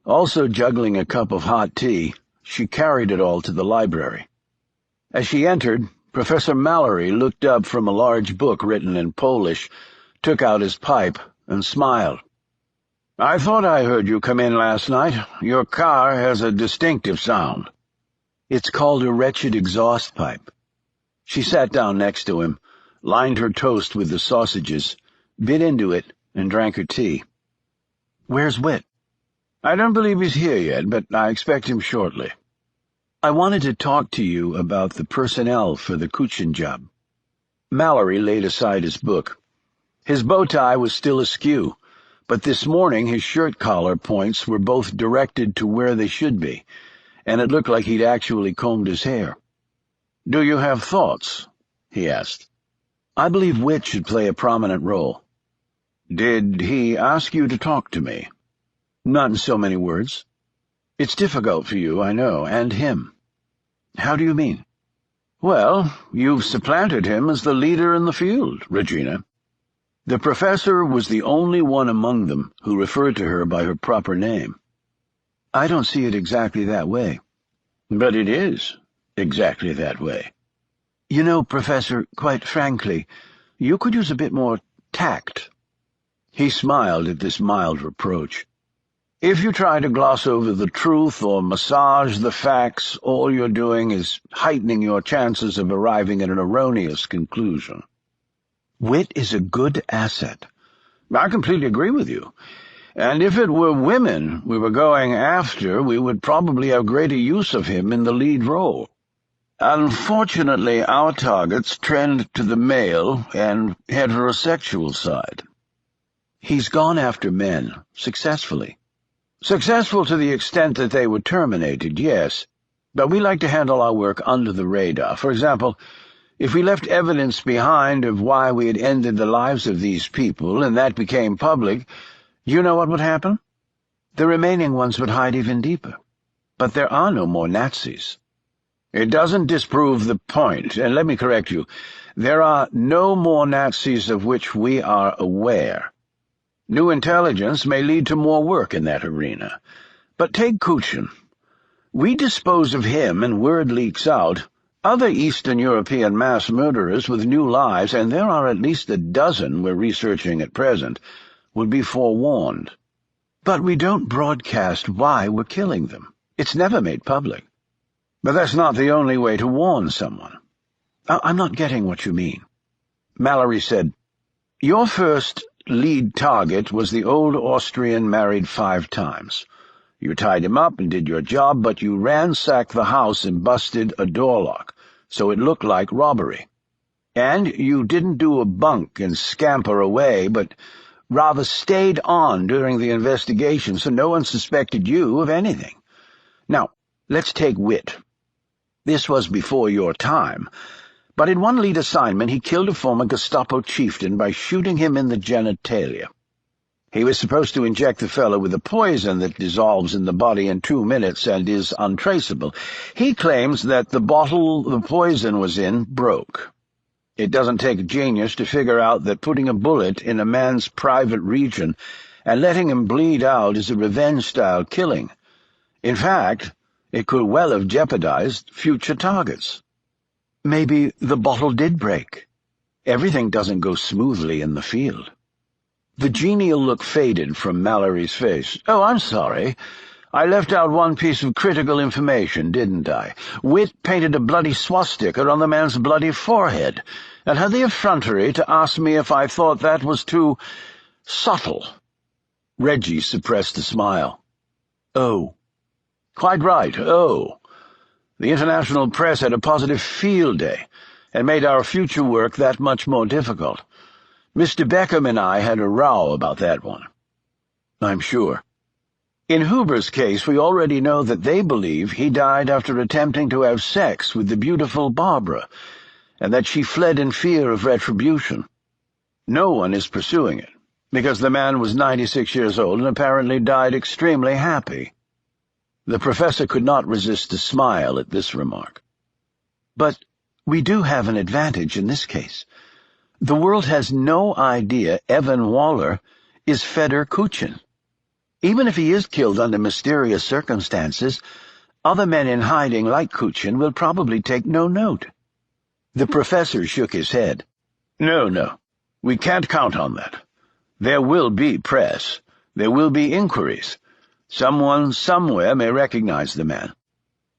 Speaker 1: Also juggling a cup of hot tea, she carried it all to the library. As she entered, Professor Mallory looked up from a large book written in Polish, took out his pipe, and smiled. "I thought I heard you come in last night. Your car has a distinctive sound." "It's called a wretched exhaust pipe." She sat down next to him, lined her toast with the sausages, bit into it, and drank her tea. "Where's Whit?" "I don't believe he's here yet, but I expect him shortly." "I wanted to talk to you about the personnel for the Kuchin job." Mallory laid aside his book. His bow tie was still askew, but this morning his shirt collar points were both directed to where they should be, and it looked like he'd actually combed his hair. "Do you have thoughts?" he asked. "I believe Whit should play a prominent role." "Did he ask you to talk to me?" "Not in so many words. It's difficult for you, I know, and him." "How do you mean?" "Well, you've supplanted him as the leader in the field, Regina." The professor was the only one among them who referred to her by her proper name. "I don't see it exactly that way." "But it is exactly that way." "You know, Professor, quite frankly, you could use a bit more tact." He smiled at this mild reproach. "If you try to gloss over the truth or massage the facts, all you're doing is heightening your chances of arriving at an erroneous conclusion." "Whit is a good asset." "I completely agree with you. And if it were women we were going after, we would probably have greater use of him in the lead role. Unfortunately, our targets trend to the male and heterosexual side." "He's gone after men, successfully." "Successful to the extent that they were terminated, yes. But we like to handle our work under the radar. For example, if we left evidence behind of why we had ended the lives of these people, and that became public, you know what would happen? The remaining ones would hide even deeper. But there are no more Nazis. It doesn't disprove the point, and let me correct you. There are no more Nazis of which we are aware. New intelligence may lead to more work in that arena. But take Kuchin. We dispose of him and word leaks out. Other Eastern European mass murderers with new lives, and there are at least a dozen we're researching at present, would be forewarned. But we don't broadcast why we're killing them. It's never made public. But that's not the only way to warn someone. I'm not getting what you mean. Mallory said, Your first lead target was the old Austrian married 5 times. You tied him up and did your job, but you ransacked the house and busted a door lock, so it looked like robbery. And you didn't do a bunk and scamper away, but rather stayed on during the investigation so no one suspected you of anything. Now, let's take Witt. This was before your time, but in one lead assignment he killed a former Gestapo chieftain by shooting him in the genitalia. He was supposed to inject the fellow with a poison that dissolves in the body in 2 minutes and is untraceable. He claims that the bottle the poison was in broke. It doesn't take a genius to figure out that putting a bullet in a man's private region and letting him bleed out is a revenge-style killing. In fact, it could well have jeopardized future targets. Maybe the bottle did break. Everything doesn't go smoothly in the field. The genial look faded from Mallory's face. Oh, I'm sorry. I left out one piece of critical information, didn't I? Witt painted a bloody swastika on the man's bloody forehead, and had the effrontery to ask me if I thought that was too subtle. Reggie suppressed a smile. Oh. Quite right, oh. The international press had a positive field day, and made our future work that much more difficult. Mr. Beckham and I had a row about that one. I'm sure. In Huber's case, we already know that they believe he died after attempting to have sex with the beautiful Barbara, and that she fled in fear of retribution. No one is pursuing it, because the man was 96 years old and apparently died extremely happy. The professor could not resist a smile at this remark. But we do have an advantage in this case. The world has no idea Evan Waller is Fedor Kuchin. Even if he is killed under mysterious circumstances, other men in hiding like Kuchin will probably take no note. The professor shook his head. No, we can't count on that. There will be press. There will be inquiries. Someone somewhere may recognize the man.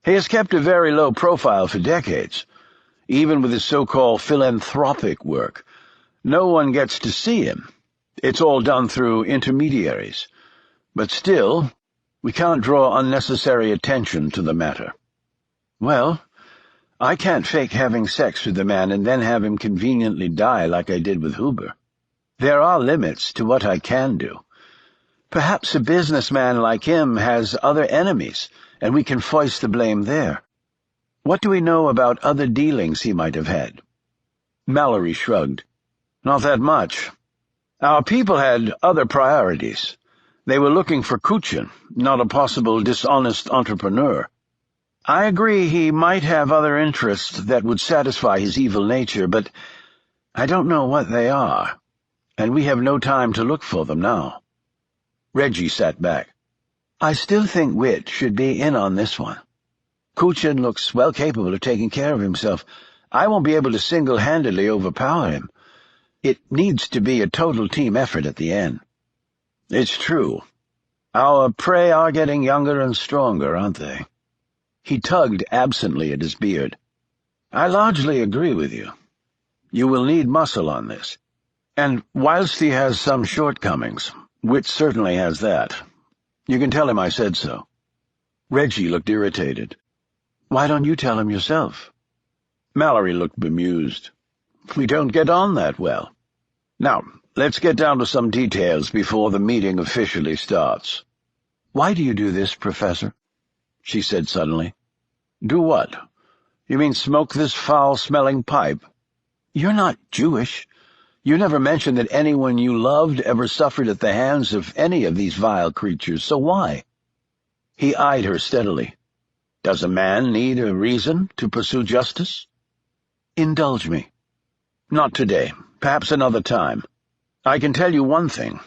Speaker 1: He has kept a very low profile for decades. Even with his so-called philanthropic work, no one gets to see him. It's all done through intermediaries. But still, we can't draw unnecessary attention to the matter. Well, I can't fake having sex with the man and then have him conveniently die like I did with Huber. There are limits to what I can do. Perhaps a businessman like him has other enemies, and we can foist the blame there. What do we know about other dealings he might have had? Mallory shrugged. Not that much. Our people had other priorities. They were looking for Kuchin, not a possible dishonest entrepreneur. I agree he might have other interests that would satisfy his evil nature, but I don't know what they are, and we have no time to look for them now. Reggie sat back. I still think Witt should be in on this one. Kuchin looks well capable of taking care of himself. I won't be able to single-handedly overpower him. It needs to be a total team effort at the end. It's true. Our prey are getting younger and stronger, aren't they? He tugged absently at his beard. I largely agree with you. You will need muscle on this. And whilst he has some shortcomings, Witt certainly has that. You can tell him I said so. Reggie looked irritated. Why don't you tell him yourself? Mallory looked bemused. We don't get on that well. Now, let's get down to some details before the meeting officially starts. Why do you do this, Professor? She said suddenly. Do what? You mean smoke this foul-smelling pipe? You're not Jewish. You never mentioned that anyone you loved ever suffered at the hands of any of these vile creatures, so why? He eyed her steadily. Does a man need a reason to pursue justice? Indulge me. Not today. Perhaps another time. I can tell you one thing.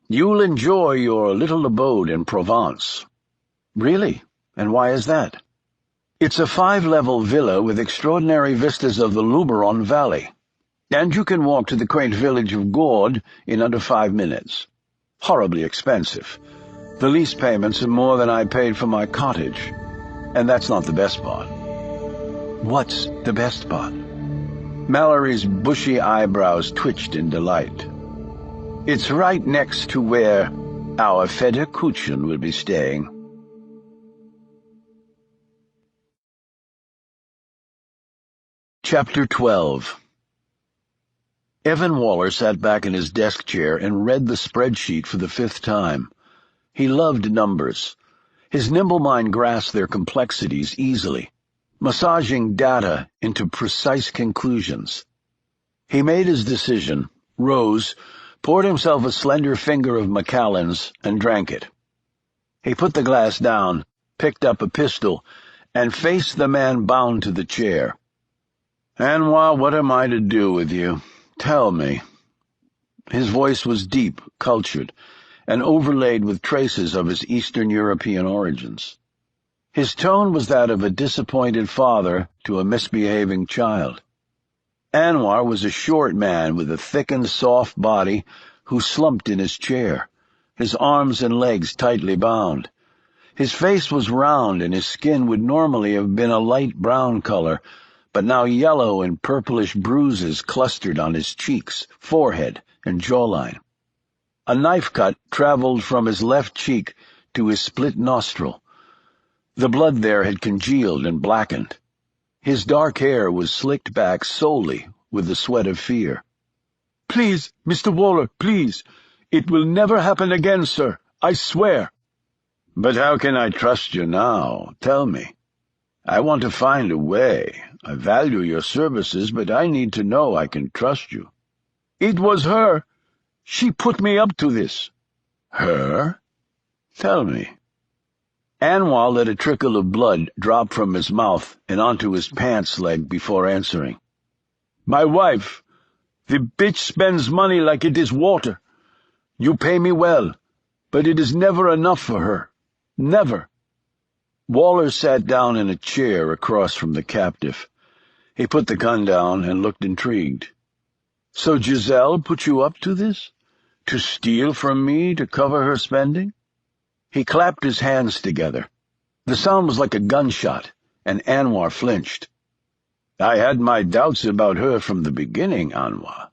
Speaker 1: You'll enjoy your little abode in Provence. Really? And why is that? It's a 5-level villa with extraordinary vistas of the Luberon Valley, and you can walk to the quaint village of Gourd in under 5 minutes. Horribly expensive. The lease payments are more than I paid for my cottage, and that's not the best part. What's the best part? Mallory's bushy eyebrows twitched in delight. It's right next to where our Feder Kuchen will be staying. Chapter 12. Evan Waller sat back in his desk chair and read the spreadsheet for the 5th time. He loved numbers. His nimble mind grasped their complexities easily, massaging data into precise conclusions. He made his decision, rose, poured himself a slender finger of Macallan's, and drank it. He put the glass down, picked up a pistol, and faced the man bound to the chair. "Anwar, what am I to do with you? Tell me." His voice was deep, cultured, and overlaid with traces of his Eastern European origins. His tone was that of a disappointed father to a misbehaving child. Anwar was a short man with a thickened, soft body who slumped in his chair, his arms and legs tightly bound. His face was round, and his skin would normally have been a light brown color, but now yellow and purplish bruises clustered on his cheeks, forehead, and jawline. A knife cut traveled from his left cheek to his split nostril. The blood there had congealed and blackened. His dark hair was slicked back solely with the sweat of fear. "Please, Mr. Waller, please. It will never happen again, sir. I swear." "But how can I trust you now? Tell me. I want to find a way. I value your services, but I need to know I can trust you." "It was her. She put me up to this." "Her? Tell me." Anwar let a trickle of blood drop from his mouth and onto his pants leg before answering. "My wife. The bitch spends money like it is water. You pay me well, but it is never enough for her. Never." Waller sat down in a chair across from the captive. He put the gun down and looked intrigued. "So Giselle put you up to this? To steal from me to cover her spending?" He clapped his hands together. The sound was like a gunshot, and Anwar flinched. "I had my doubts about her from the beginning, Anwar.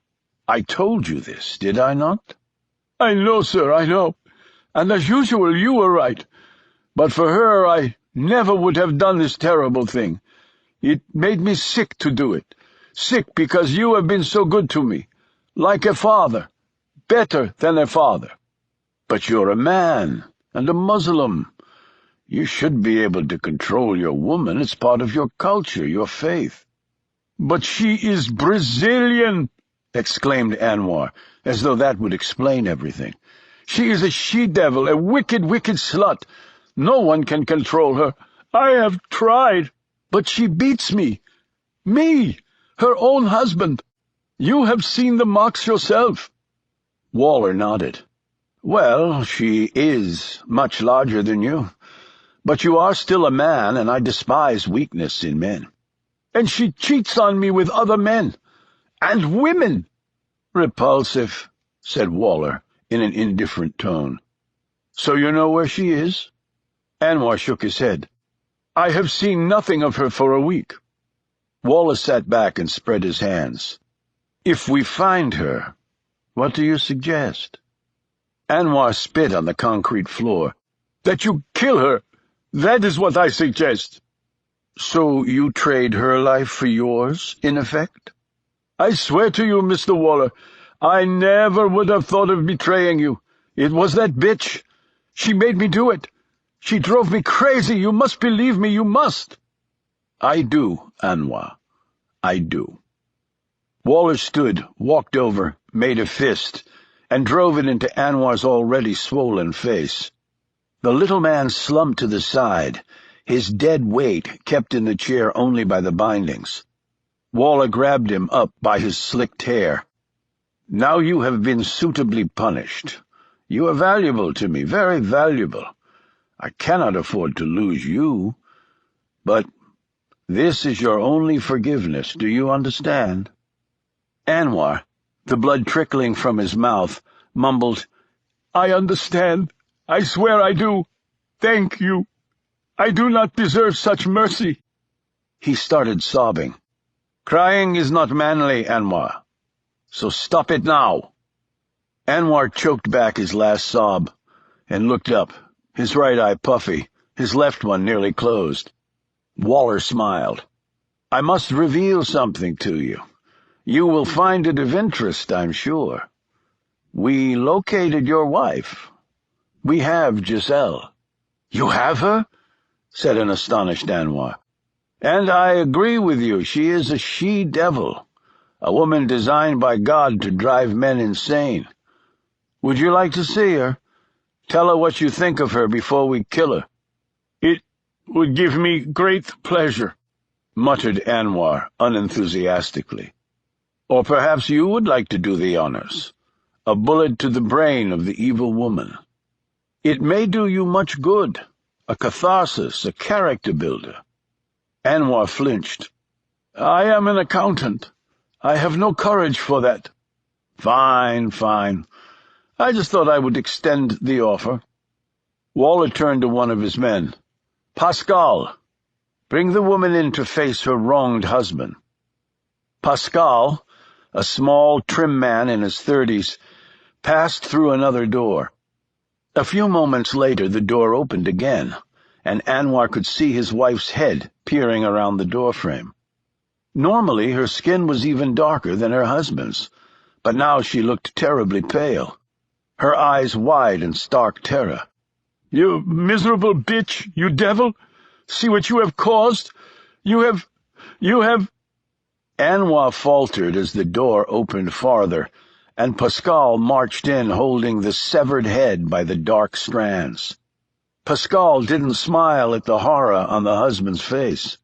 Speaker 1: I told you this, did I not?" "I know, sir, I know. And as usual, you were right. But for her, I never would have done this terrible thing. It made me sick to do it. Sick because you have been so good to me. Like a father. Better than a father." "But you're a man, and a Muslim. You should be able to control your woman. It's part of your culture, your faith." "But she is Brazilian," exclaimed Anwar, as though that would explain everything. "She is a she-devil, a wicked, wicked slut. No one can control her. I have tried, but she beats me. Me, her own husband. You have seen the marks yourself." Waller nodded. "Well, she is much larger than you. But you are still a man, and I despise weakness in men." "And she cheats on me with other men. And women." "Repulsive," said Waller in an indifferent tone. "So you know where she is?" Anwar shook his head. "I have seen nothing of her for a week." Waller sat back and spread his hands. "If we find her, what do you suggest?" Anwar spit on the concrete floor. "That you kill her. That is what I suggest." "So you trade her life for yours, in effect?" "I swear to you, Mr. Waller, I never would have thought of betraying you. It was that bitch. She made me do it. She drove me crazy. You must believe me, you must." "I do, Anwar. I do." Waller stood, walked over, made a fist, and drove it into Anwar's already swollen face. The little man slumped to the side, his dead weight kept in the chair only by the bindings. Waller grabbed him up by his slicked hair. "Now you have been suitably punished. You are valuable to me, very valuable. I cannot afford to lose you. But this is your only forgiveness, do you understand?" Anwar, the blood trickling from his mouth, mumbled, "I understand. I swear I do. Thank you. I do not deserve such mercy." He started sobbing. "Crying is not manly, Anwar. So stop it now." Anwar choked back his last sob and looked up, his right eye puffy, his left one nearly closed. Waller smiled. "I must reveal something to you. You will find it of interest, I'm sure. We located your wife. We have Giselle." "You have her?" said an astonished Anwar. "And I agree with you, she is a she-devil, a woman designed by God to drive men insane. Would you like to see her? Tell her what you think of her before we kill her." "It would give me great pleasure," muttered Anwar unenthusiastically. "Or perhaps you would like to do the honors. A bullet to the brain of the evil woman. It may do you much good, a catharsis, a character builder." Anwar flinched. "I am an accountant. I have no courage for that." "Fine, fine. I just thought I would extend the offer." Waller turned to one of his men. "Pascal, bring the woman in to face her wronged husband." Pascal, a small, trim man in his 30s, passed through another door. A few moments later the door opened again, and Anwar could see his wife's head peering around the doorframe. Normally her skin was even darker than her husband's, but now she looked terribly pale, her eyes wide in stark terror. "You miserable bitch, you devil! See what you have caused! You have— Anwar faltered as the door opened farther, and Pascal marched in holding the severed head by the dark strands. Pascal didn't smile at the horror on the husband's face.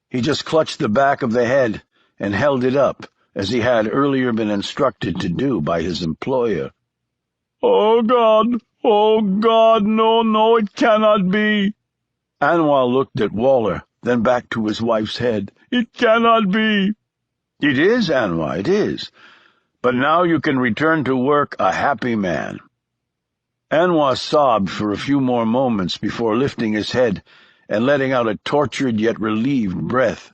Speaker 1: He just clutched the back of the head and held it up, as he had earlier been instructed to do by his employer. "Oh, God! Oh, God! No, no, it cannot be!" Anwar looked at Waller, then back to his wife's head. "It cannot be!" "It is, Anwar, it is. But now you can return to work a happy man." Anwar sobbed for a few more moments before lifting his head and letting out a tortured yet relieved breath.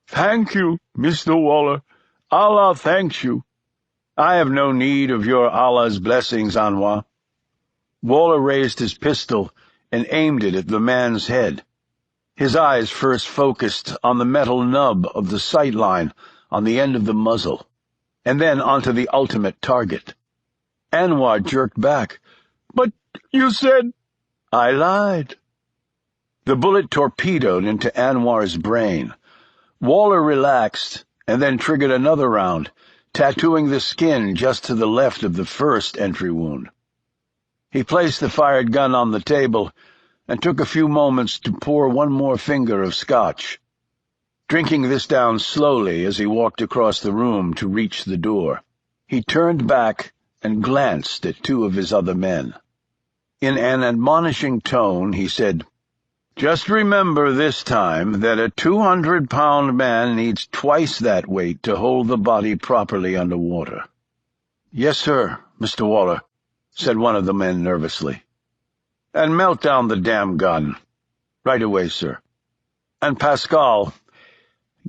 Speaker 1: "Thank you, Mr. Waller. Allah thanks you." "I have no need of your Allah's blessings, Anwar." Waller raised his pistol and aimed it at the man's head. His eyes first focused on the metal nub of the sight line on the end of the muzzle, and then onto the ultimate target. Anwar jerked back. "But you said—" "I lied." The bullet torpedoed into Anwar's brain. Waller relaxed, and then triggered another round, tattooing the skin just to the left of the first entry wound. He placed the fired gun on the table and took a few moments to pour one more finger of scotch, drinking this down slowly as he walked across the room to reach the door. He turned back and glanced at two of his other men. In an admonishing tone, he said, "Just remember this time that a 200-pound man needs twice that weight to hold the body properly underwater." "Yes, sir, Mr. Waller," said one of the men nervously. "And melt down the damn gun." "Right away, sir." "And Pascal,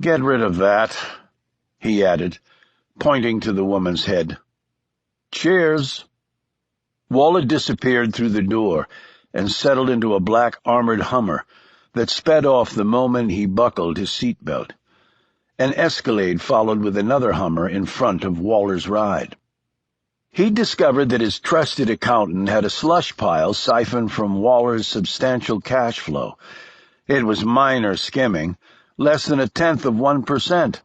Speaker 1: get rid of that," he added, pointing to the woman's head. "Cheers." Waller disappeared through the door and settled into a black armored Hummer that sped off the moment he buckled his seatbelt. An Escalade followed with another Hummer in front of Waller's ride. He discovered that his trusted accountant had a slush pile siphoned from Waller's substantial cash flow. It was minor skimming, less than 1/10%,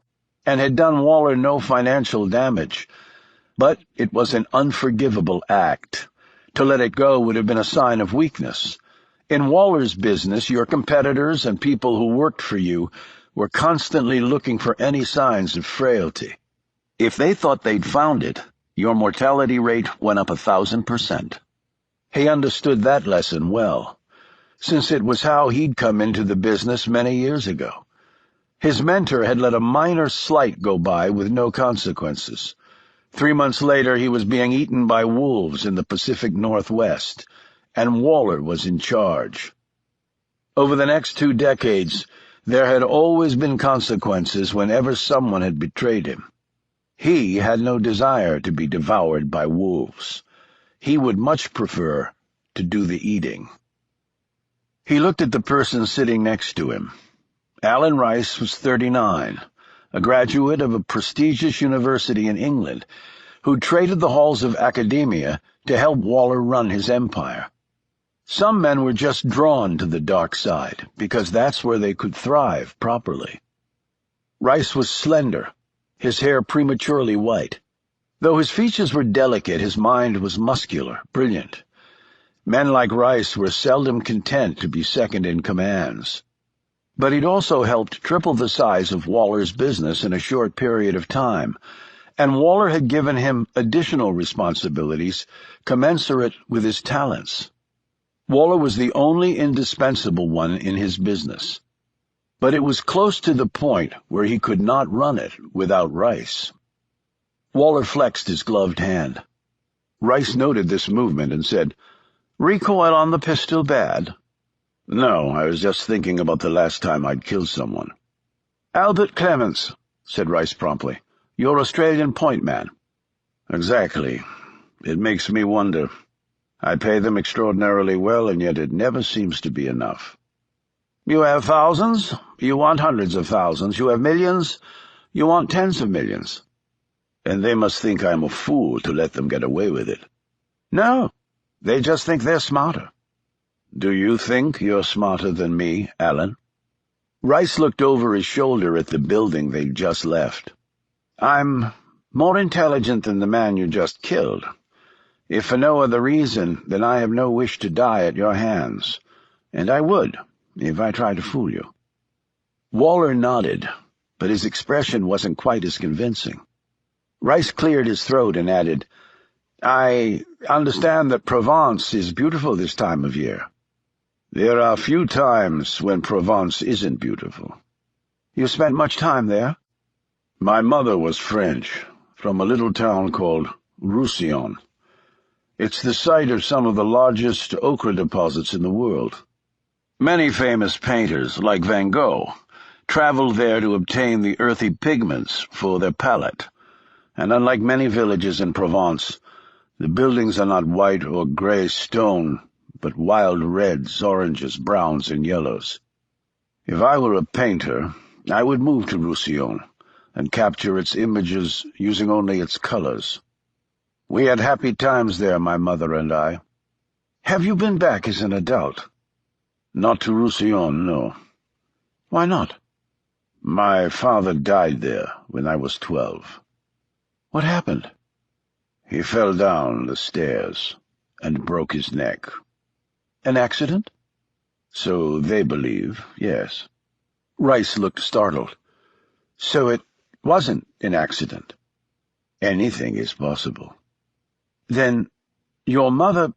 Speaker 1: and had done Waller no financial damage. But it was an unforgivable act. To let it go would have been a sign of weakness. In Waller's business, your competitors and people who worked for you were constantly looking for any signs of frailty. If they thought they'd found it, your mortality rate went up 1,000%. He understood that lesson well, since it was how he'd come into the business many years ago. His mentor had let a minor slight go by with no consequences. 3 months later, he was being eaten by wolves in the Pacific Northwest, and Waller was in charge. Over the next 2 decades, there had always been consequences whenever someone had betrayed him. He had no desire to be devoured by wolves. He would much prefer to do the eating. He looked at the person sitting next to him. Alan Rice was 39, a graduate of a prestigious university in England, who traded the halls of academia to help Waller run his empire. Some men were just drawn to the dark side, because that's where they could thrive properly. Rice was slender, his hair prematurely white. Though his features were delicate, his mind was muscular, brilliant. Men like Rice were seldom content to be second in commands. But he'd also helped triple the size of Waller's business in a short period of time, and Waller had given him additional responsibilities commensurate with his talents. Waller was the only indispensable one in his business, but it was close to the point where he could not run it without Rice. Waller flexed his gloved hand. Rice noted this movement and said, "Recoil on the pistol bad?" "No, I was just thinking about the last time I'd killed someone." "Albert Clements," said Rice promptly. "Your Australian point man." "Exactly. It makes me wonder. I pay them extraordinarily well, and yet it never seems to be enough." "You have thousands. You want hundreds of thousands. You have millions. You want tens of millions." "And they must think I'm a fool to let them get away with it." "No, they just think they're smarter." "Do you think you're smarter than me, Alan?" Rice looked over his shoulder at the building they'd just left. "I'm more intelligent than the man you just killed. If for no other reason, then I have no wish to die at your hands, and I would, if I tried to fool you." Waller nodded, but his expression wasn't quite as convincing. Rice cleared his throat and added, "I understand that Provence is beautiful this time of year." "There are few times when Provence isn't beautiful." "You spent much time there?" "My mother was French, from a little town called Roussillon. It's the site of some of the largest ochre deposits in the world. Many famous painters, like Van Gogh, traveled there to obtain the earthy pigments for their palette, and unlike many villages in Provence, the buildings are not white or grey stone, but wild reds, oranges, browns, and yellows. If I were a painter, I would move to Roussillon and capture its images using only its colors. We had happy times there, my mother and I." "Have you been back as an adult?" "Not to Roussillon, no." "Why not?" "My father died there when I was 12. "What happened?" "He fell down the stairs and broke his neck." "An accident?" "So they believe, yes." Rice looked startled. "So it wasn't an accident?" "Anything is possible." "Then your mother—"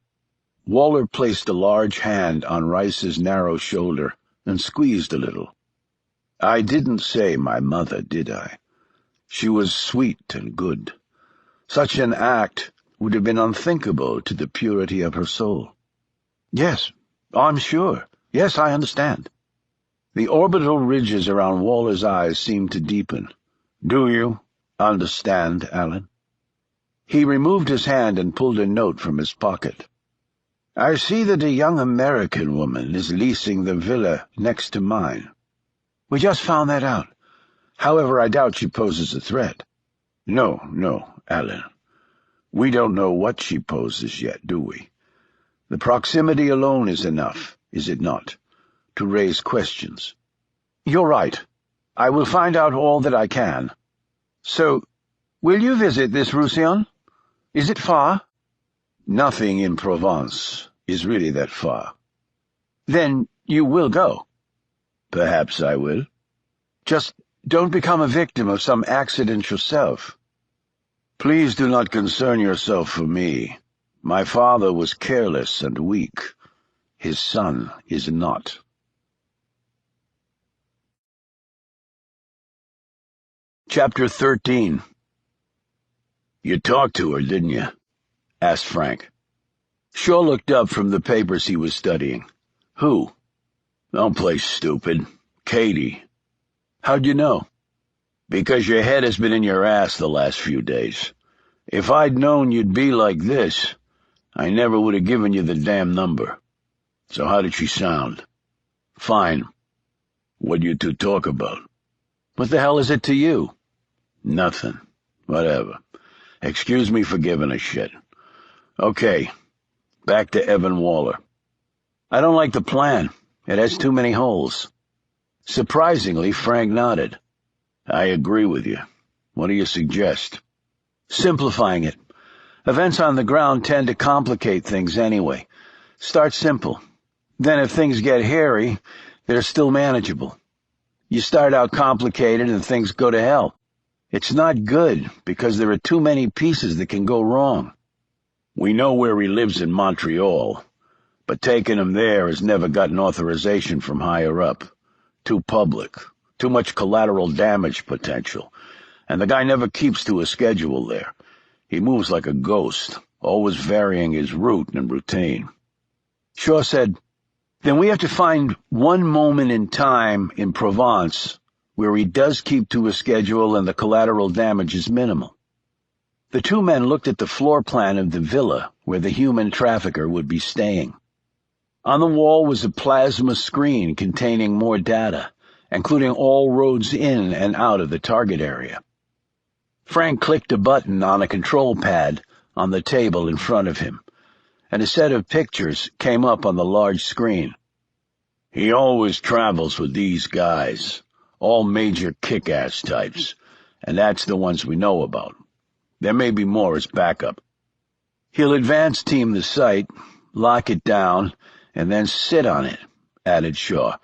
Speaker 1: Waller placed a large hand on Rice's narrow shoulder and squeezed a little. "I didn't say my mother, did I? She was sweet and good. Such an act would have been unthinkable to the purity of her soul." "Yes, I'm sure. Yes, I understand." The orbital ridges around Waller's eyes seemed to deepen. "Do you understand, Alan?" He removed his hand and pulled a note from his pocket. "I see that a young American woman is leasing the villa next to mine." "We just found that out. However, I doubt she poses a threat." No, Alan. We don't know what she poses yet, do we? The proximity alone is enough, is it not, to raise questions?" "You're right. I will find out all that I can. So, will you visit this Roussillon? Is it far? Nothing in Provence is really that far. Then you will go. Perhaps I will. Just don't become a victim of some accident yourself. Please do not concern yourself for me. My father was careless and weak. His son is not. Chapter 13. You talked to her, didn't you? Asked Frank. Shaw looked up from the papers he was studying. Who? Don't play stupid. Katie. How'd you know? Because your head has been in your ass the last few days. If I'd known you'd be like this, I never would have given you the damn number. So how did she sound? Fine. What'd you two talk about? What the hell is it to you? Nothing. Whatever. Excuse me for giving a shit. Okay. Back to Evan Waller. I don't like the plan. It has too many holes. Surprisingly, Frank nodded. I agree with you. What do you suggest? Simplifying it. Events on the ground tend to complicate things anyway. Start simple. Then if things get hairy, they're still manageable. You start out complicated and things go to hell. It's not good because there are too many pieces that can go wrong. We know where he lives in Montreal, but taking him there has never gotten authorization from higher up. Too public. Too much collateral damage potential. And the guy never keeps to a schedule there. He moves like a ghost, always varying his route and routine. Shaw said, Then we have to find one moment in time in Provence where he does keep to a schedule and the collateral damage is minimal. The two men looked at the floor plan of the villa where the human trafficker would be staying. On the wall was a plasma screen containing more data, including all roads in and out of the target area. Frank clicked a button on a control pad on the table in front of him, and a set of pictures came up on the large screen. He always travels with these guys, all major kick-ass types, and that's the ones we know about. There may be more as backup. He'll advance team the site, lock it down, and then sit on it, added Shaw,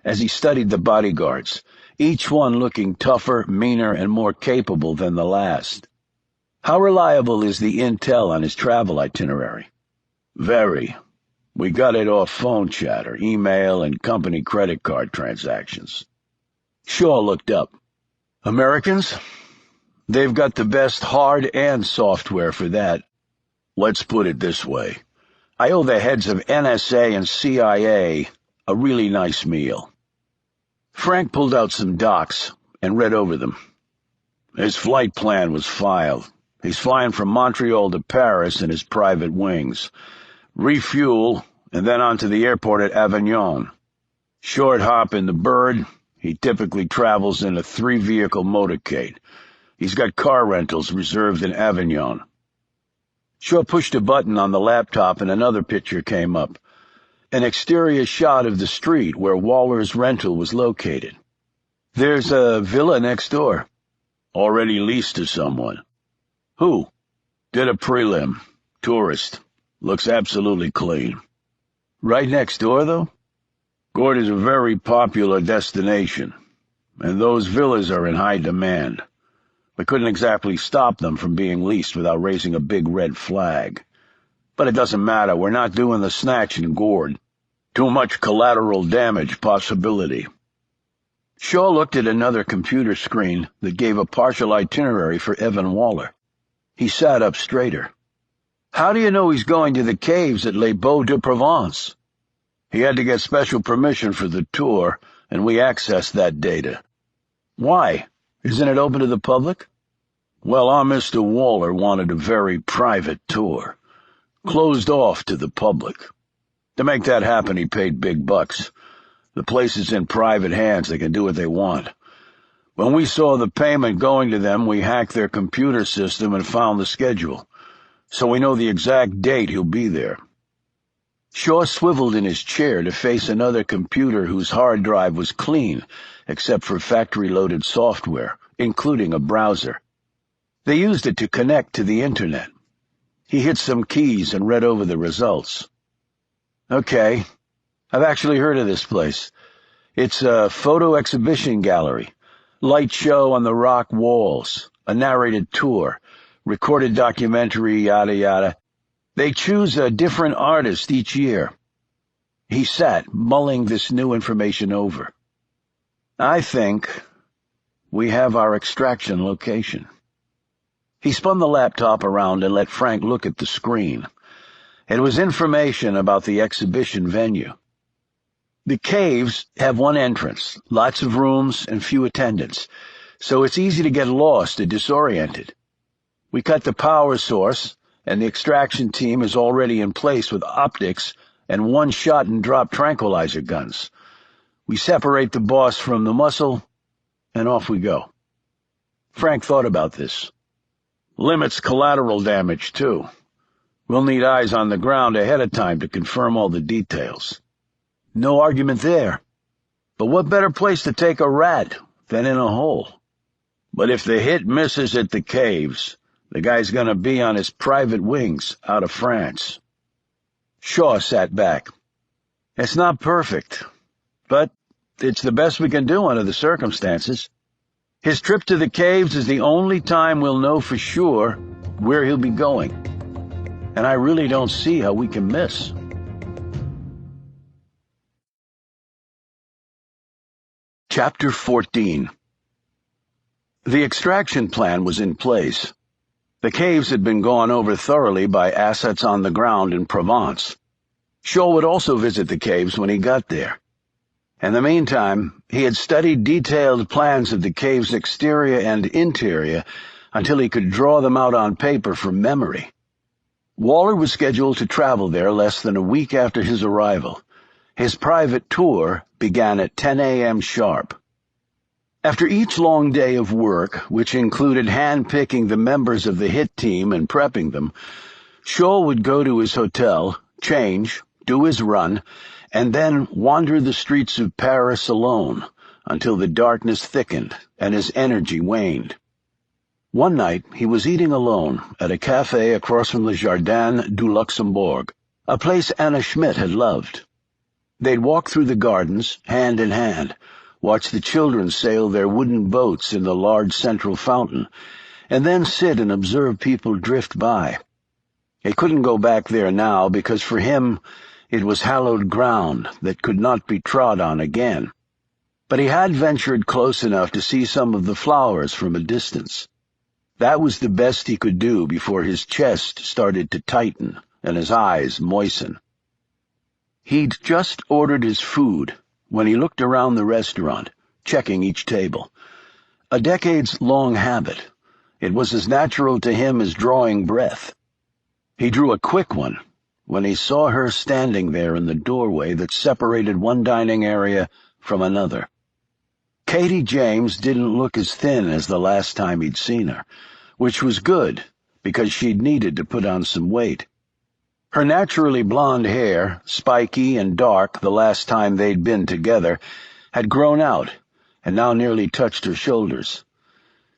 Speaker 1: as he studied the bodyguards, each one looking tougher, meaner, and more capable than the last. How reliable is the intel on his travel itinerary? Very. We got it off phone chatter, email, and company credit card transactions. Shaw looked up. Americans? They've got the best hard and software for that. Let's put it this way. I owe the heads of NSA and CIA a really nice meal. Frank pulled out some docs and read over them. His flight plan was filed. He's flying from Montreal to Paris in his private wings. Refuel, and then on to the airport at Avignon. Short hop in the Bird. He typically travels in a 3-vehicle motorcade. He's got car rentals reserved in Avignon. Shaw pushed a button on the laptop and another picture came up. An exterior shot of the street where Waller's rental was located. There's a villa next door. Already leased to someone. Who? Did a prelim. Tourist. Looks absolutely clean. Right next door, though? Gourd is a very popular destination, and those villas are in high demand. We couldn't exactly stop them from being leased without raising a big red flag. But it doesn't matter, we're not doing the snatch in Gourd. Too much collateral damage possibility. Shaw looked at another computer screen that gave a partial itinerary for Evan Waller. He sat up straighter. How do you know he's going to the caves at Les Baux de Provence? He had to get special permission for the tour, and we accessed that data. Why? Isn't it open to the public? Well, our Mr. Waller wanted a very private tour, closed off to the public. To make that happen, he paid big bucks. The place is in private hands. They can do what they want. When we saw the payment going to them, we hacked their computer system and found the schedule. So we know the exact date he'll be there. Shaw swiveled in his chair to face another computer whose hard drive was clean, except for factory-loaded software, including a browser. They used it to connect to the internet. He hit some keys and read over the results. Okay, I've actually heard of this place. It's a photo exhibition gallery, light show on the rock walls, a narrated tour, recorded documentary, yada yada. They choose a different artist each year. He sat, mulling this new information over. I think we have our extraction location. He spun the laptop around and let Frank look at the screen. It was information about the exhibition venue. The caves have one entrance, lots of rooms and few attendants, so it's easy to get lost or disoriented. We cut the power source, and the extraction team is already in place with optics and one-shot and drop tranquilizer guns. We separate the boss from the muscle, and off we go. Frank thought about this. Limits collateral damage, too. We'll need eyes on the ground ahead of time to confirm all the details. No argument there. But what better place to take a rat than in a hole? But if the hit misses at the caves, the guy's gonna be on his private wings out of France. Shaw sat back. It's not perfect, but it's the best we can do under the circumstances. His trip to the caves is the only time we'll know for sure where he'll be going. And I really don't see how we can miss. Chapter 14. The extraction plan was in place. The caves had been gone over thoroughly by assets on the ground in Provence. Shaw would also visit the caves when he got there. In the meantime, he had studied detailed plans of the cave's exterior and interior until he could draw them out on paper from memory. Waller was scheduled to travel there less than a week after his arrival. His private tour began at 10 a.m. sharp. After each long day of work, which included hand-picking the members of the hit team and prepping them, Shaw would go to his hotel, change, do his run, and then wander the streets of Paris alone until the darkness thickened and his energy waned. One night he was eating alone at a cafe across from the Jardin du Luxembourg, a place Anna Schmidt had loved. They'd walk through the gardens, hand in hand, watch the children sail their wooden boats in the large central fountain, and then sit and observe people drift by. He couldn't go back there now because for him it was hallowed ground that could not be trod on again. But he had ventured close enough to see some of the flowers from a distance. That was the best he could do before his chest started to tighten and his eyes moisten. He'd just ordered his food when he looked around the restaurant, checking each table. A decades-long habit. It was as natural to him as drawing breath. He drew a quick one when he saw her standing there in the doorway that separated one dining area from another. Katie James didn't look as thin as the last time he'd seen her, which was good because she'd needed to put on some weight. Her naturally blonde hair, spiky and dark the last time they'd been together, had grown out and now nearly touched her shoulders.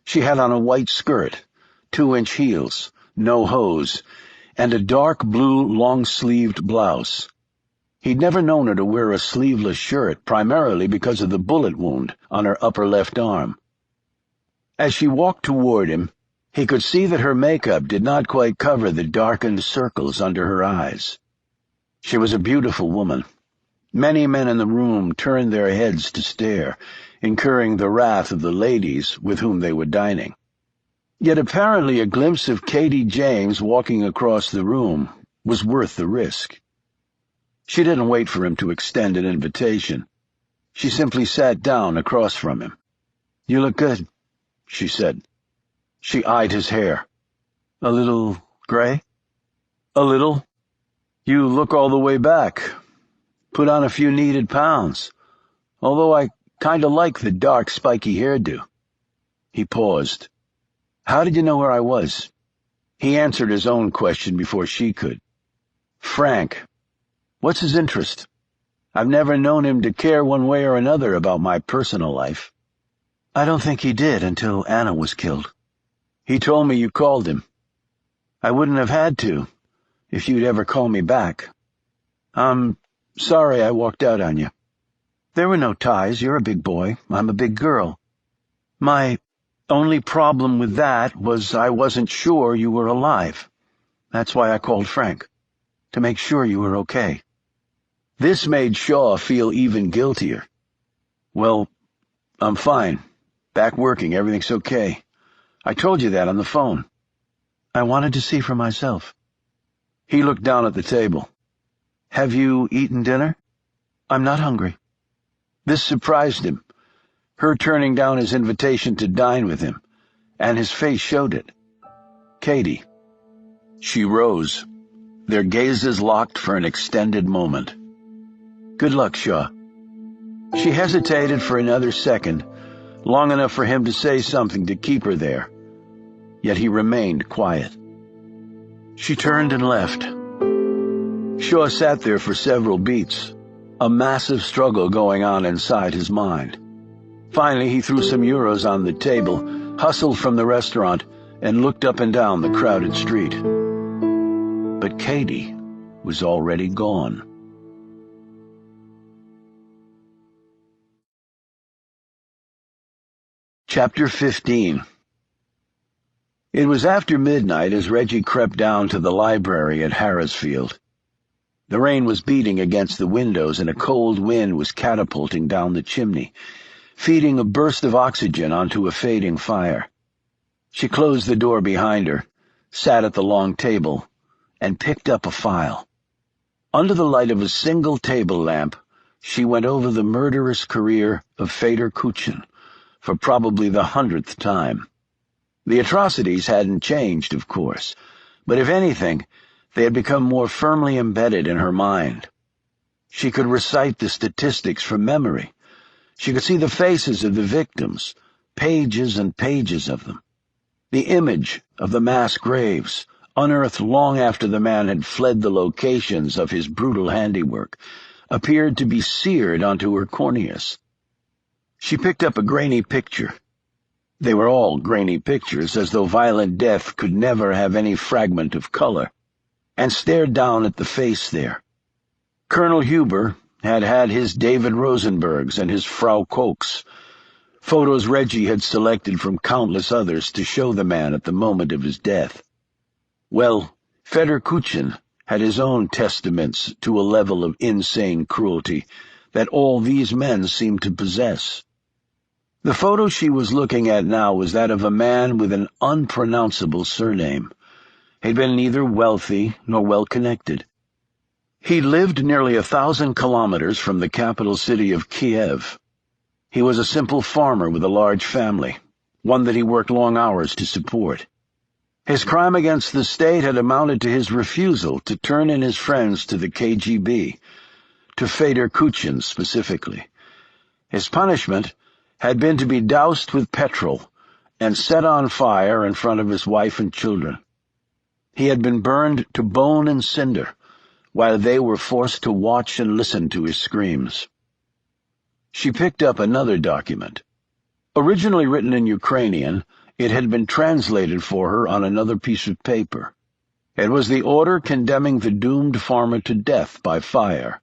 Speaker 1: She had on a white skirt, 2-inch heels, no hose, and a dark blue long-sleeved blouse. He'd never known her to wear a sleeveless shirt, primarily because of the bullet wound on her upper left arm. As she walked toward him, he could see that her makeup did not quite cover the darkened circles under her eyes. She was a beautiful woman. Many men in the room turned their heads to stare, incurring the wrath of the ladies with whom they were dining. Yet apparently a glimpse of Katie James walking across the room was worth the risk. She didn't wait for him to extend an invitation. She simply sat down across from him. "You look good," she said. She eyed his hair. "A little gray?" "A little. You look all the way back. Put on a few needed pounds. Although I kinda like the dark, spiky hairdo." He paused. "How did you know where I was?" He answered his own question before she could. "Frank." What's his interest? I've never known him to care one way or another about my personal life. I don't think he did until Anna was killed. He told me you called him. I wouldn't have had to, if you'd ever call me back. I'm sorry I walked out on you. There were no ties. You're a big boy. I'm a big girl. My only problem with that was I wasn't sure you were alive. That's why I called Frank, to make sure you were okay. This made Shaw feel even guiltier. Well, I'm fine. Back working. Everything's okay. I told you that on the phone. I wanted to see for myself. He looked down at the table. Have you eaten dinner? I'm not hungry. This surprised him, her turning down his invitation to dine with him, and his face showed it. Katie. She rose, their gazes locked for an extended moment. Good luck, Shaw. She hesitated for another second, long enough for him to say something to keep her there. Yet he remained quiet. She turned and left. Shaw sat there for several beats, a massive struggle going on inside his mind. Finally, he threw some euros on the table, hustled from the restaurant, and looked up and down the crowded street. But Katie was already gone. Chapter 15. It was after midnight as Reggie crept down to the library at Harrisfield. The rain was beating against the windows and a cold wind was catapulting down the chimney, feeding a burst of oxygen onto a fading fire. She closed the door behind her, sat at the long table, and picked up a file. Under the light of a single table lamp, she went over the murderous career of Fedor Kuchin for probably the 100th time. The atrocities hadn't changed, of course, but if anything, they had become more firmly embedded in her mind. She could recite the statistics from memory. She could see the faces of the victims, pages and pages of them. The image of the mass graves, unearthed long after the man had fled the locations of his brutal handiwork, appeared to be seared onto her corneas. She picked up a grainy picture. They were all grainy pictures, as though violent death could never have any fragment of color, and stared down at the face there. Colonel Huber had had his David Rosenbergs and his Frau Kochs, photos Reggie had selected from countless others to show the man at the moment of his death. Well, Fedor Kuchin had his own testaments to a level of insane cruelty that all these men seemed to possess. The photo she was looking at now was that of a man with an unpronounceable surname. He'd been neither wealthy nor well-connected. He lived nearly 1,000 kilometers from the capital city of Kiev. He was a simple farmer with a large family, one that he worked long hours to support. His crime against the state had amounted to his refusal to turn in his friends to the KGB, to Fedor Kuchin specifically. His punishment had been to be doused with petrol and set on fire in front of his wife and children. He had been burned to bone and cinder, while they were forced to watch and listen to his screams. She picked up another document. Originally written in Ukrainian, it had been translated for her on another piece of paper. It was the order condemning the doomed farmer to death by fire.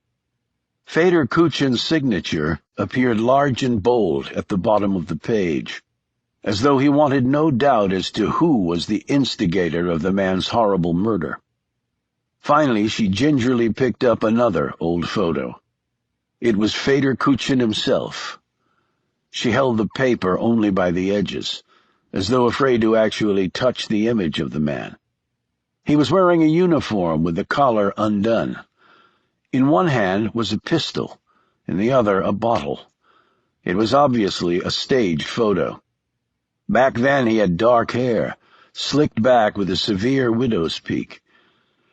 Speaker 1: Fedor Kuchin's signature appeared large and bold at the bottom of the page, as though he wanted no doubt as to who was the instigator of the man's horrible murder. Finally, she gingerly picked up another old photo. It was Fedor Kuchin himself. She held the paper only by the edges, as though afraid to actually touch the image of the man. He was wearing a uniform with the collar undone. In one hand was a pistol, in the other a bottle. It was obviously a staged photo. Back then he had dark hair, slicked back with a severe widow's peak.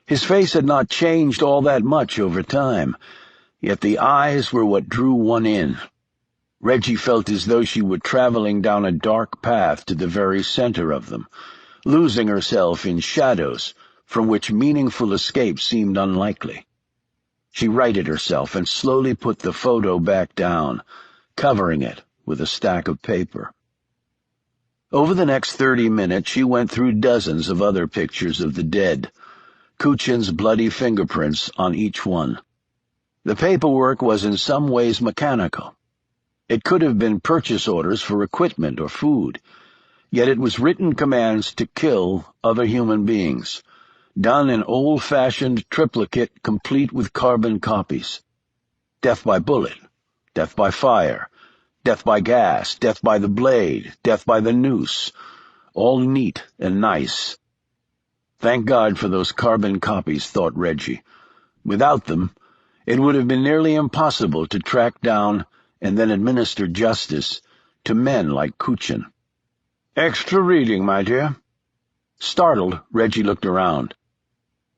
Speaker 1: His face had not changed all that much over time, yet the eyes were what drew one in. Reggie felt as though she were traveling down a dark path to the very center of them, losing herself in shadows from which meaningful escape seemed unlikely. She righted herself and slowly put the photo back down, covering it with a stack of paper. Over the next 30 minutes, she went through dozens of other pictures of the dead, Kuchin's bloody fingerprints on each one. The paperwork was in some ways mechanical. It could have been purchase orders for equipment or food, yet it was written commands to kill other human beings, done in old-fashioned triplicate complete with carbon copies. Death by bullet, death by fire, death by gas, death by the blade, death by the noose, all neat and nice. Thank God for those carbon copies, thought Reggie. Without them, it would have been nearly impossible to track down and then administer justice to men like Kuchin. "Extra reading, my dear." Startled, Reggie looked around.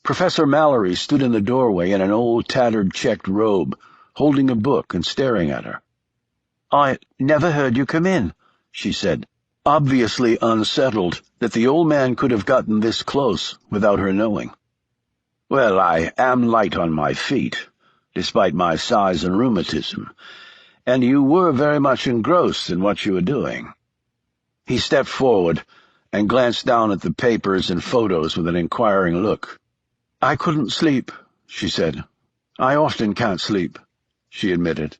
Speaker 1: Professor Mallory stood in the doorway in an old, tattered checked robe, holding a book and staring at her. "I never heard you come in," she said, obviously unsettled that the old man could have gotten this close without her knowing. "Well, I am light on my feet, despite my size and rheumatism, and you were very much engrossed in what you were doing." He stepped forward and glanced down at the papers and photos with an inquiring look. "I couldn't sleep," she said. "I often can't sleep," she admitted.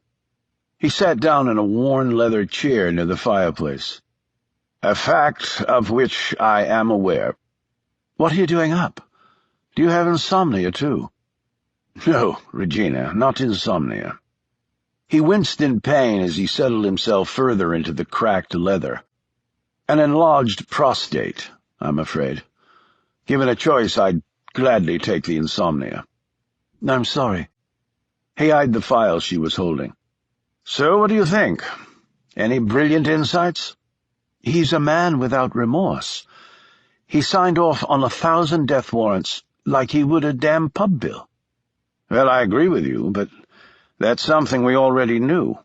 Speaker 1: He sat down in a worn leather chair near the fireplace. "A fact of which I am aware." "What are you doing up? Do you have insomnia, too?" "No, Regina, not insomnia." He winced in pain as he settled himself further into the cracked leather. "An enlarged prostate, I'm afraid. Given a choice, I'd gladly take the insomnia." "I'm sorry." He eyed the file she was holding. "So what do you think? Any brilliant insights?" "He's a man without remorse. He signed off on 1,000 death warrants like he would a damn pub bill." "Well, I agree with you, but that's something we already knew."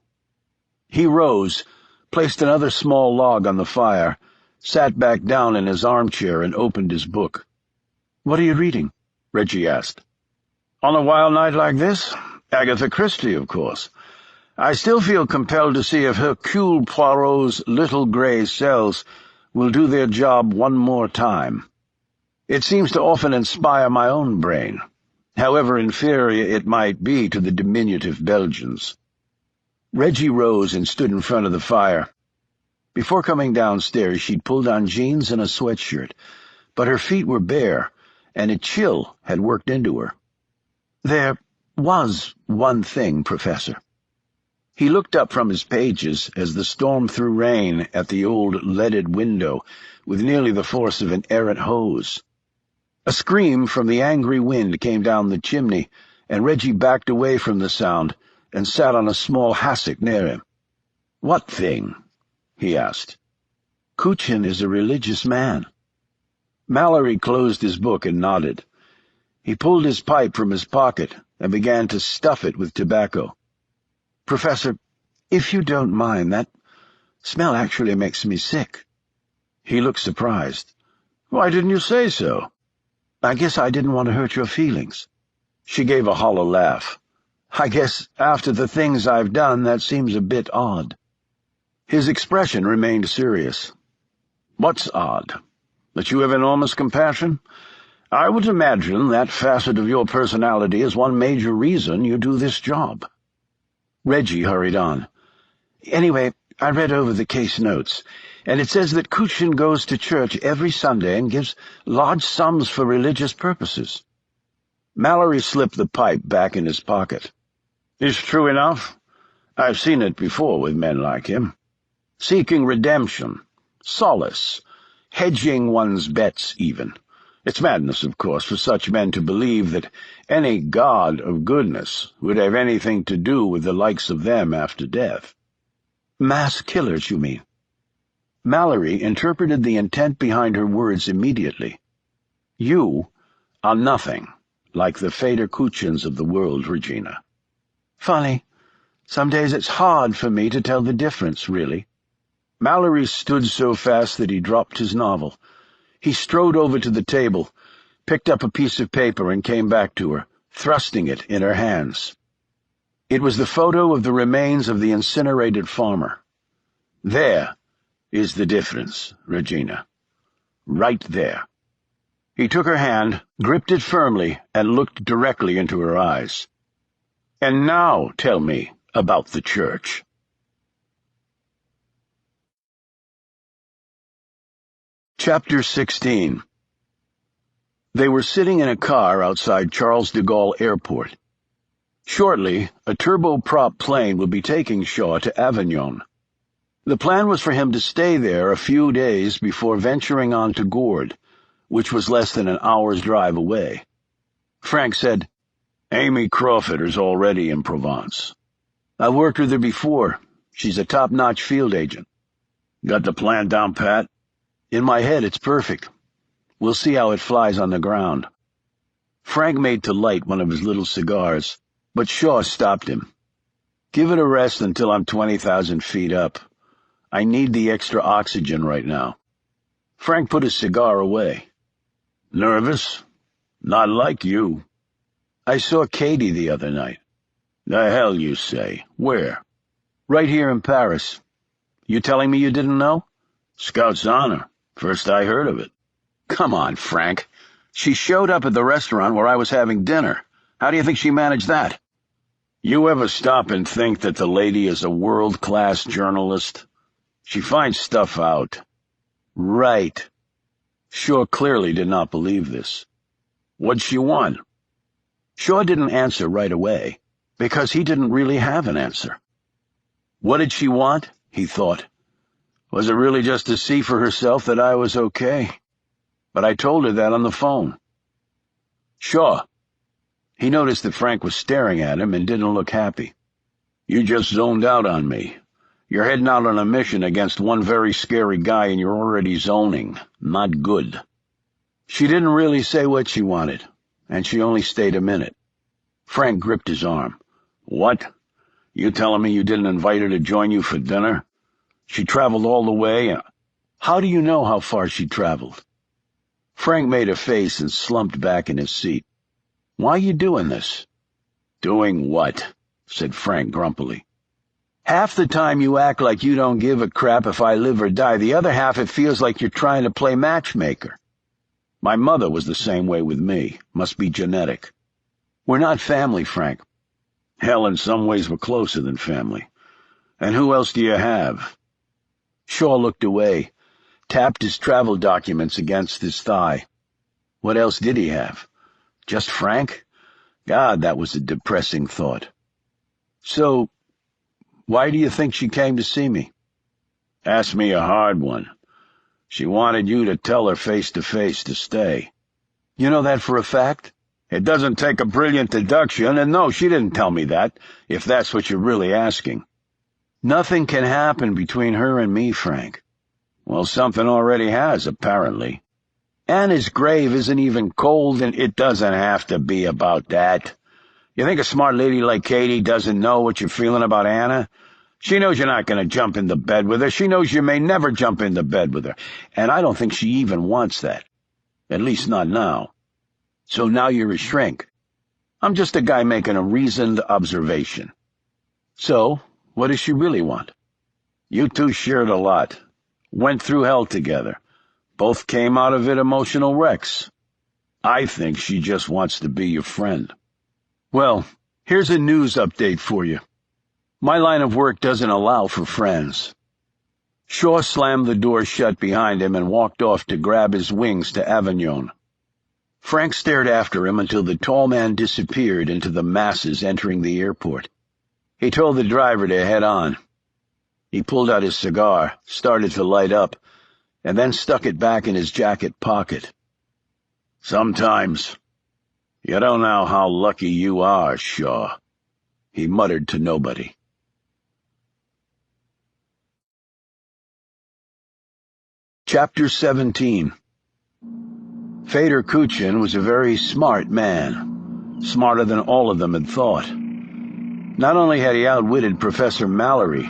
Speaker 1: He rose, placed another small log on the fire, sat back down in his armchair and opened his book. "What are you reading?" Reggie asked. "On a wild night like this? Agatha Christie, of course. I still feel compelled to see if Hercule Poirot's little grey cells will do their job one more time. It seems to often inspire my own brain, however inferior it might be to the diminutive Belgians." Reggie rose and stood in front of the fire. Before coming downstairs, she'd pulled on jeans and a sweatshirt, but her feet were bare, and a chill had worked into her. "There was one thing, Professor." He looked up from his pages as the storm threw rain at the old leaded window with nearly the force of an errant hose. A scream from the angry wind came down the chimney, and Reggie backed away from the sound and sat on a small hassock near him. "What thing?" he asked. "Kuchin is a religious man." Mallory closed his book and nodded. He pulled his pipe from his pocket and began to stuff it with tobacco. "Professor, if you don't mind, that smell actually makes me sick." He looked surprised. "Why didn't you say so?" "I guess I didn't want to hurt your feelings." She gave a hollow laugh. "I guess after the things I've done, that seems a bit odd." His expression remained serious. "What's odd? That you have enormous compassion? I would imagine that facet of your personality is one major reason you do this job." Reggie hurried on. "Anyway, I read over the case notes, and it says that Kuchin goes to church every Sunday and gives large sums for religious purposes." Mallory slipped the pipe back in his pocket. "It's true enough. I've seen it before with men like him. Seeking redemption, solace, hedging one's bets even. It's madness, of course, for such men to believe that any god of goodness would have anything to do with the likes of them after death." "Mass killers, you mean?" Mallory interpreted the intent behind her words immediately. "You are nothing like the Fader Kuchins of the world, Regina." "Funny. Some days it's hard for me to tell the difference, really." Mallory stood so fast that he dropped his novel. He strode over to the table, picked up a piece of paper, and came back to her, thrusting it in her hands. It was the photo of the remains of the incinerated farmer. There is the difference, Regina. Right there. He took her hand, gripped it firmly, and looked directly into her eyes. And now tell me about the church. Chapter 16. They were sitting in a car outside Charles de Gaulle Airport. Shortly, a turboprop plane would be taking Shaw to Avignon. The plan was for him to stay there a few days before venturing on to Gourd, which was less than an hour's drive away. Frank said, "Amy Crawford is already in Provence. I've worked with her before. She's a top-notch field agent." "Got the plan down pat?" "In my head, it's perfect. We'll see how it flies on the ground." Frank made to light one of his little cigars, but Shaw stopped him. "Give it a rest until I'm 20,000 feet up. I need the extra oxygen right now." Frank put his cigar away. "Nervous? Not like you." "I saw Katie the other night." "The hell you say? Where?" "Right here in Paris. You telling me you didn't know?" "Scout's honor. First I heard of it." "Come on, Frank. She showed up at the restaurant where I was having dinner. How do you think she managed that?" "You ever stop and think that the lady is a world-class journalist? She finds stuff out." "Right." Shaw clearly did not believe this. "What'd she want?" Shaw didn't answer right away, because he didn't really have an answer. What did she want? He thought. Was it really just to see for herself that I was okay? But I told her that on the phone. "Shaw." He noticed that Frank was staring at him and didn't look happy. "You just zoned out on me. You're heading out on a mission against one very scary guy and you're already zoning. Not good." She didn't really say what she wanted, and she only stayed a minute. Frank gripped his arm. "What? You telling me you didn't invite her to join you for dinner? She traveled all the way?" "How do you know how far she traveled?" Frank made a face and slumped back in his seat. "Why are you doing this?" "Doing what?" said Frank grumpily. "Half the time you act like you don't give a crap if I live or die. The other half it feels like you're trying to play matchmaker. My mother was the same way with me. Must be genetic. We're not family, Frank." "Hell, in some ways we're closer than family. And who else do you have?" Shaw looked away, tapped his travel documents against his thigh. What else did he have? Just Frank? God, that was a depressing thought. "So, why do you think she came to see me?" "Ask me a hard one. She wanted you to tell her face-to-face to stay." "You know that for a fact?" "It doesn't take a brilliant deduction, and no, she didn't tell me that, if that's what you're really asking." "Nothing can happen between her and me, Frank." "Well, something already has, apparently. Anna's grave isn't even cold, and it doesn't have to be about that. You think a smart lady like Katie doesn't know what you're feeling about Anna? She knows you're not going to jump into bed with her. She knows you may never jump into bed with her, and I don't think she even wants that. At least not now. So now you're a shrink. I'm just a guy making a reasoned observation." "So, what does she really want?" "You two shared a lot. Went through hell together. Both came out of it emotional wrecks. I think she just wants to be your friend." "Well, here's a news update for you. My line of work doesn't allow for friends." Shaw slammed the door shut behind him and walked off to grab his wings to Avignon. Frank stared after him until the tall man disappeared into the masses entering the airport. He told the driver to head on. He pulled out his cigar, started to light up, and then stuck it back in his jacket pocket. "Sometimes you don't know how lucky you are, Shaw," he muttered to nobody. Chapter 17. Fedor Kuchin was a very smart man, smarter than all of them had thought. Not only had he outwitted Professor Mallory,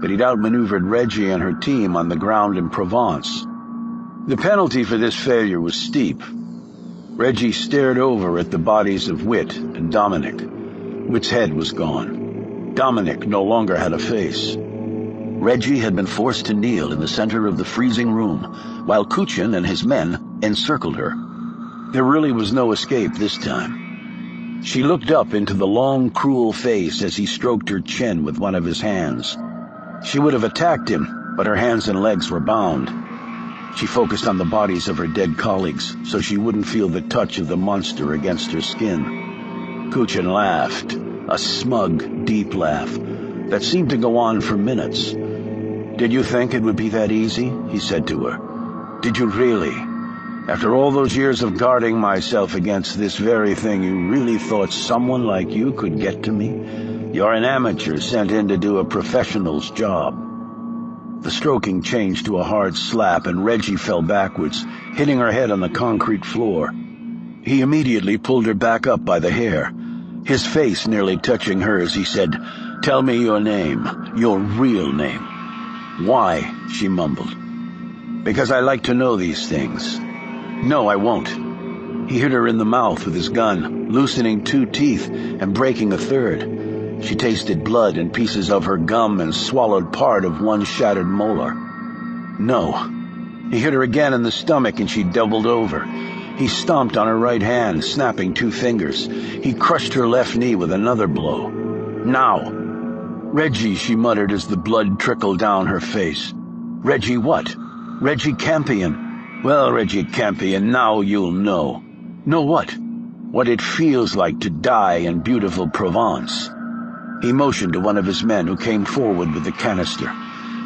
Speaker 1: but he'd outmaneuvered Reggie and her team on the ground in Provence. The penalty for this failure was steep. Reggie stared over at the bodies of Whit and Dominic. Whit's head was gone. Dominic no longer had a face. Reggie had been forced to kneel in the center of the freezing room, while Kuchin and his men encircled her. There really was no escape this time. She looked up into the long, cruel face as he stroked her chin with one of his hands. She would have attacked him, but her hands and legs were bound. She focused on the bodies of her dead colleagues, so she wouldn't feel the touch of the monster against her skin. Kuchin laughed, a smug, deep laugh that seemed to go on for minutes. "Did you think it would be that easy?" he said to her. "Did you really? After all those years of guarding myself against this very thing, you really thought someone like you could get to me? You're an amateur sent in to do a professional's job." The stroking changed to a hard slap, and Reggie fell backwards, hitting her head on the concrete floor. He immediately pulled her back up by the hair. His face nearly touching hers, he said, "Tell me your name, your real name." "Why?" she mumbled. "Because I like to know these things." "No, I won't." He hit her in the mouth with his gun, loosening 2 teeth and breaking a third. She tasted blood and pieces of her gum and swallowed part of one shattered molar. "No." He hit her again in the stomach and she doubled over. He stomped on her right hand, snapping 2 fingers. He crushed her left knee with another blow. "Now." "Reggie," she muttered as the blood trickled down her face. "Reggie what?" "Reggie Campion." "Well, Reggie Campion, now you'll know." "Know what?" "What it feels like to die in beautiful Provence." He motioned to one of his men who came forward with the canister.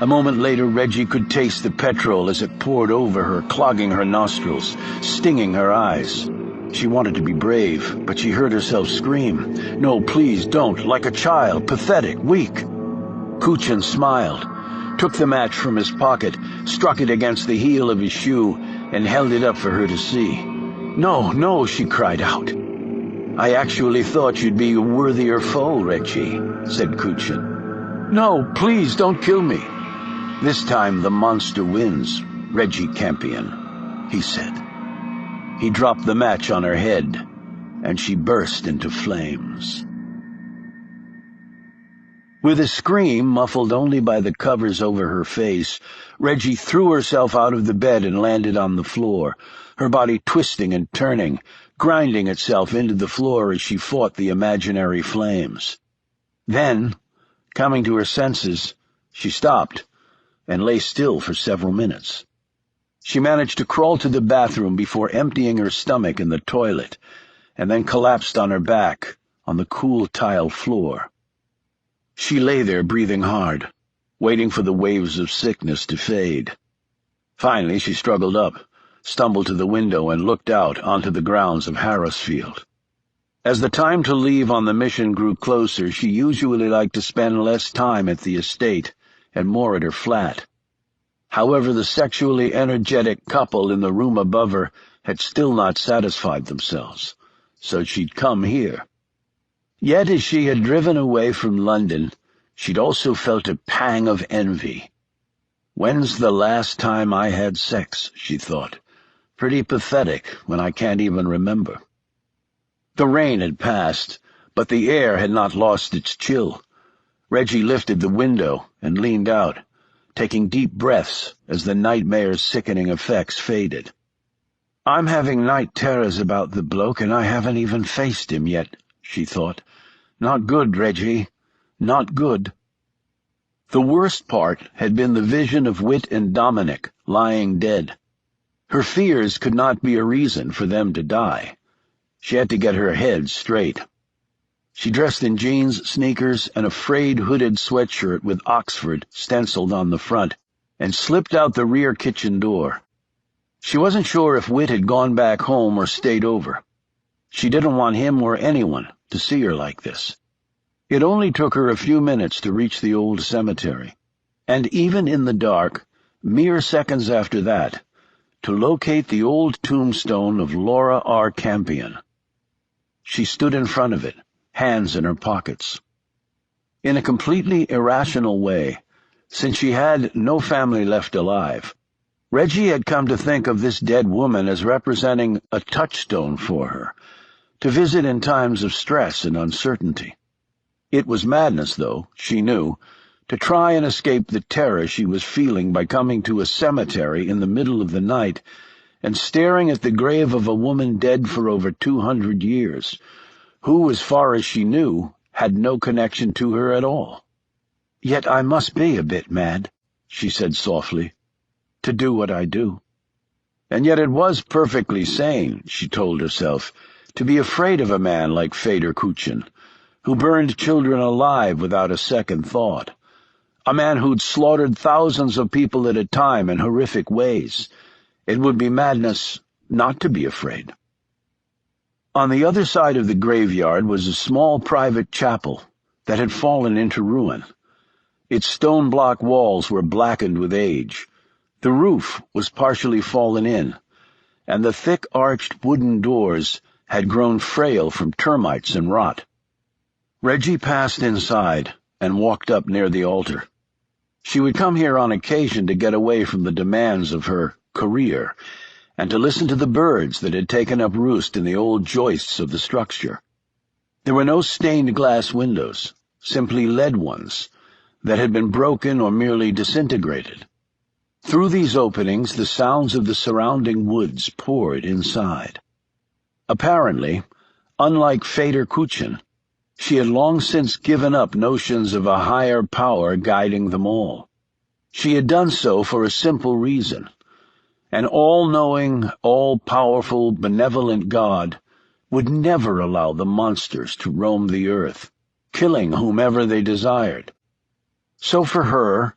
Speaker 1: A moment later, Reggie could taste the petrol as it poured over her, clogging her nostrils, stinging her eyes. She wanted to be brave, but she heard herself scream, "No, please, don't, like a child, pathetic, weak." Kuchin smiled, took the match from his pocket, struck it against the heel of his shoe, and held it up for her to see. "No, no," she cried out. "I actually thought you'd be a worthier foe, Reggie," said Kuchin. "No, please, don't kill me." "This time the monster wins, Reggie Campion," he said. He dropped the match on her head, and she burst into flames. With a scream muffled only by the covers over her face, Reggie threw herself out of the bed and landed on the floor, her body twisting and turning, grinding itself into the floor as she fought the imaginary flames. Then, coming to her senses, she stopped and lay still for several minutes. She managed to crawl to the bathroom before emptying her stomach in the toilet, and then collapsed on her back on the cool tile floor. She lay there breathing hard, waiting for the waves of sickness to fade. Finally, she struggled up, stumbled to the window, and looked out onto the grounds of Harrisfield. As the time to leave on the mission grew closer, she usually liked to spend less time at the estate and more at her flat. However, the sexually energetic couple in the room above her had still not satisfied themselves, so she'd come here. Yet as she had driven away from London, she'd also felt a pang of envy. "When's the last time I had sex?" she thought. "Pretty pathetic when I can't even remember." The rain had passed, but the air had not lost its chill. Reggie lifted the window and leaned out, taking deep breaths as the nightmare's sickening effects faded. "I'm having night terrors about the bloke, and I haven't even faced him yet," she thought. "Not good, Reggie. Not good." The worst part had been the vision of Whit and Dominic lying dead. Her fears could not be a reason for them to die. She had to get her head straight. She dressed in jeans, sneakers, and a frayed hooded sweatshirt with Oxford stenciled on the front, and slipped out the rear kitchen door. She wasn't sure if Whit had gone back home or stayed over. She didn't want him or anyone to see her like this. It only took her a few minutes to reach the old cemetery, and even in the dark, mere seconds after that, to locate the old tombstone of Laura R. Campion. She stood in front of it, hands in her pockets. In a completely irrational way, since she had no family left alive, Reggie had come to think of this dead woman as representing a touchstone for her, to visit in times of stress and uncertainty. It was madness, though, she knew, to try and escape the terror she was feeling by coming to a cemetery in the middle of the night and staring at the grave of a woman dead for over 200 years, who, as far as she knew, had no connection to her at all. "Yet I must be a bit mad," she said softly, "to do what I do." And yet it was perfectly sane, she told herself, to be afraid of a man like Feder Kuchen, who burned children alive without a second thought, a man who'd slaughtered thousands of people at a time in horrific ways. It would be madness not to be afraid. On the other side of the graveyard was a small private chapel that had fallen into ruin. Its stone block walls were blackened with age. The roof was partially fallen in, and the thick arched wooden doors had grown frail from termites and rot. Reggie passed inside and walked up near the altar. She would come here on occasion to get away from the demands of her career and to listen to the birds that had taken up roost in the old joists of the structure. There were no stained glass windows, simply lead ones that had been broken or merely disintegrated. Through these openings, the sounds of the surrounding woods poured inside. Apparently, unlike Feder Kuchen, she had long since given up notions of a higher power guiding them all. She had done so for a simple reason. An all-knowing, all-powerful, benevolent God would never allow the monsters to roam the earth, killing whomever they desired. So for her,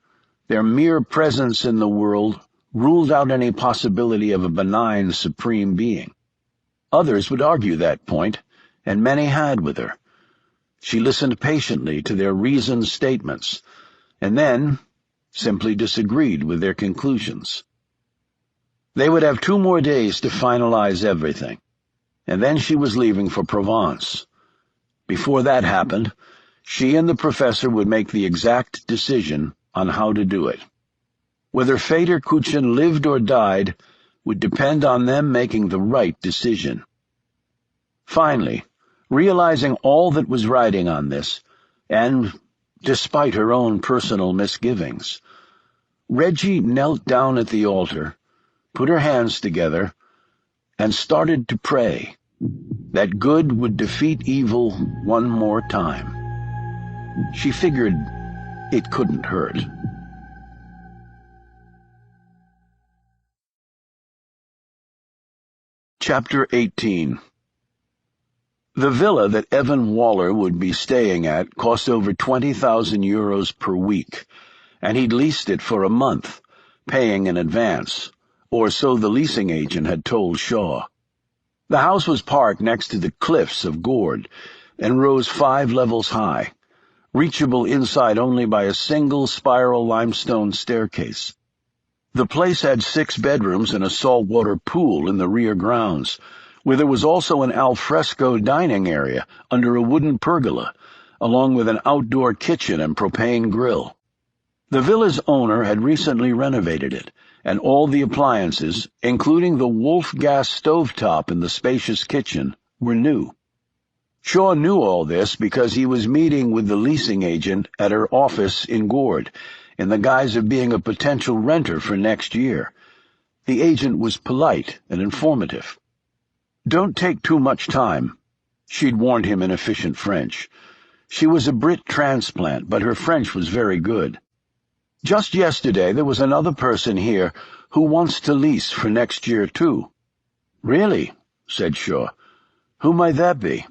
Speaker 1: their mere presence in the world ruled out any possibility of a benign supreme being. Others would argue that point, and many had with her. She listened patiently to their reasoned statements, and then simply disagreed with their conclusions. They would have 2 more days to finalize everything, and then she was leaving for Provence. Before that happened, she and the professor would make the exact decision on how to do it. Whether Feder Kuchen lived or died would depend on them making the right decision. Finally, realizing all that was riding on this, and despite her own personal misgivings, Reggie knelt down at the altar, put her hands together, and started to pray that good would defeat evil one more time. She figured it couldn't hurt. Chapter 18. The villa that Evan Waller would be staying at cost over 20,000 euros per week, and he'd leased it for a month, paying in advance, or so the leasing agent had told Shaw. The house was parked next to the cliffs of Gourd and rose 5 levels high, reachable inside only by a single spiral limestone staircase. The place had 6 bedrooms and a saltwater pool in the rear grounds, where there was also an alfresco dining area under a wooden pergola, along with an outdoor kitchen and propane grill. The villa's owner had recently renovated it, and all the appliances, including the Wolf gas stovetop in the spacious kitchen, were new. Shaw knew all this because he was meeting with the leasing agent at her office in Gourd, in the guise of being a potential renter for next year. The agent was polite and informative. "Don't take too much time," she'd warned him in efficient French. She was a Brit transplant, but her French was very good. "Just yesterday there was another person here who wants to lease for next year, too." "Really?" said Shaw. "Who might that be?"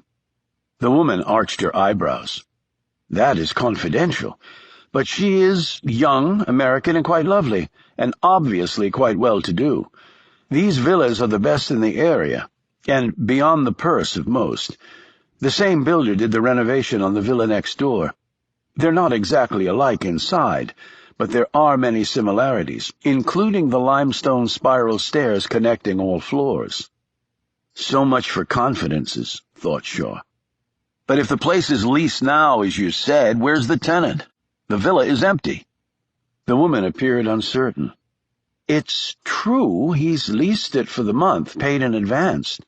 Speaker 1: The woman arched her eyebrows. "That is confidential, but she is young, American, and quite lovely, and obviously quite well-to-do. These villas are the best in the area, and beyond the purse of most. The same builder did the renovation on the villa next door. They're not exactly alike inside, but there are many similarities, including the limestone spiral stairs connecting all floors." So much for confidences, thought Shaw. "But if the place is leased now, as you said, where's the tenant? The villa is empty." The woman appeared uncertain. It's true, he's leased it for the month, paid in advance.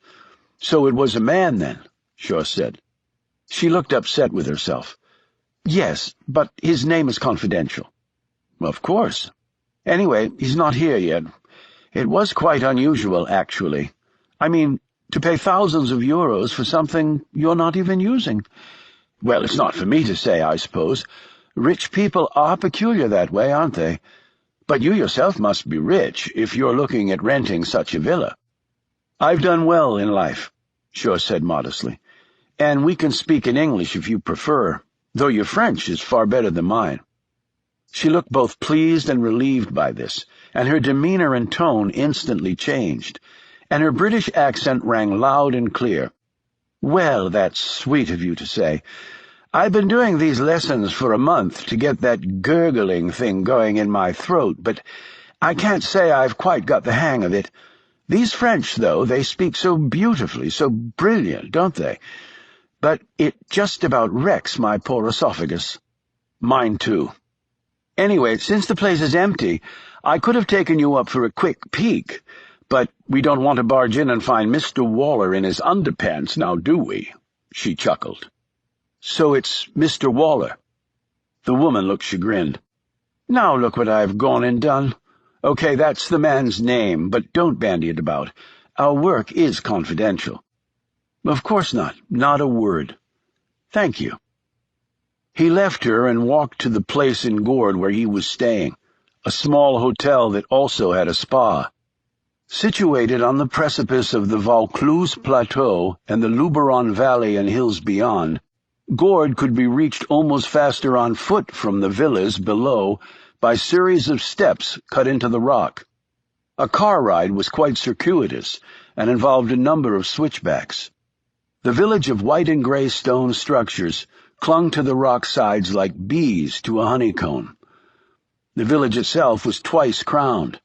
Speaker 1: So it was a man, then, Shaw said. She looked upset with herself. Yes, but his name is confidential. Of course. Anyway, he's not here yet. It was quite unusual, actually. I mean, to pay thousands of euros for something you're not even using. Well, it's not for me to say, I suppose. Rich people are peculiar that way, aren't they? But you yourself must be rich if you're looking at renting such a villa. I've done well in life, Shaw said modestly, and we can speak in English if you prefer, though your French is far better than mine. She looked both pleased and relieved by this, and her demeanor and tone instantly changed, and her British accent rang loud and clear. Well, that's sweet of you to say. I've been doing these lessons for a month to get that gurgling thing going in my throat, but I can't say I've quite got the hang of it. These French, though, they speak so beautifully, so brilliant, don't they? But it just about wrecks my poor esophagus. Mine, too. Anyway, since the place is empty, I could have taken you up for a quick peek, but we don't want to barge in and find Mr. Waller in his underpants, now do we? She chuckled. So it's Mr. Waller. The woman looked chagrined. Now look what I've gone and done. Okay, that's the man's name, but don't bandy it about. Our work is confidential. Of course not. Not a word. Thank you. He left her and walked to the place in Gourd where he was staying, a small hotel that also had a spa. Situated on the precipice of the Vaucluse Plateau and the Luberon Valley and hills beyond, Gourd could be reached almost faster on foot from the villas below by series of steps cut into the rock. A car ride was quite circuitous and involved a number of switchbacks. The village of white and gray stone structures clung to the rock sides like bees to a honeycomb. The village itself was twice crowned,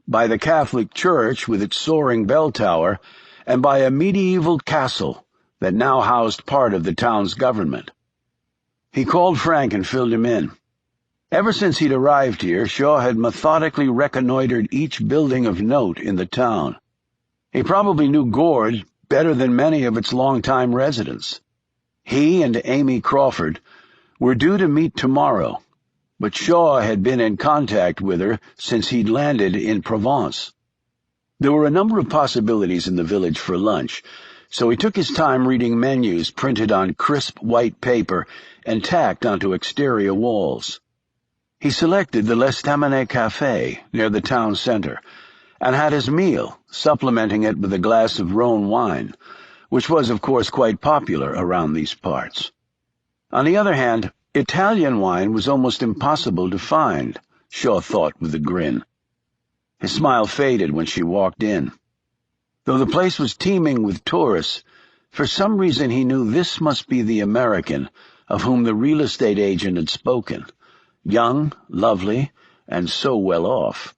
Speaker 1: by the Catholic Church with its soaring bell tower, and by a medieval castle that now housed part of the town's government. He called Frank and filled him in. Ever since he'd arrived here, Shaw had methodically reconnoitered each building of note in the town. He probably knew Gourd better than many of its long-time residents. He and Amy Crawford were due to meet tomorrow, but Shaw had been in contact with her since he'd landed in Provence. There were a number of possibilities in the village for lunch, so he took his time reading menus printed on crisp white paper and tacked onto exterior walls. He selected the L'Estaminet Café near the town center and had his meal, supplementing it with a glass of Rhone wine, which was, of course, quite popular around these parts. On the other hand, Italian wine was almost impossible to find, Shaw thought with a grin. His smile faded when she walked in. Though the place was teeming with tourists, for some reason he knew this must be the American of whom the real estate agent had spoken, young, lovely, and so well off.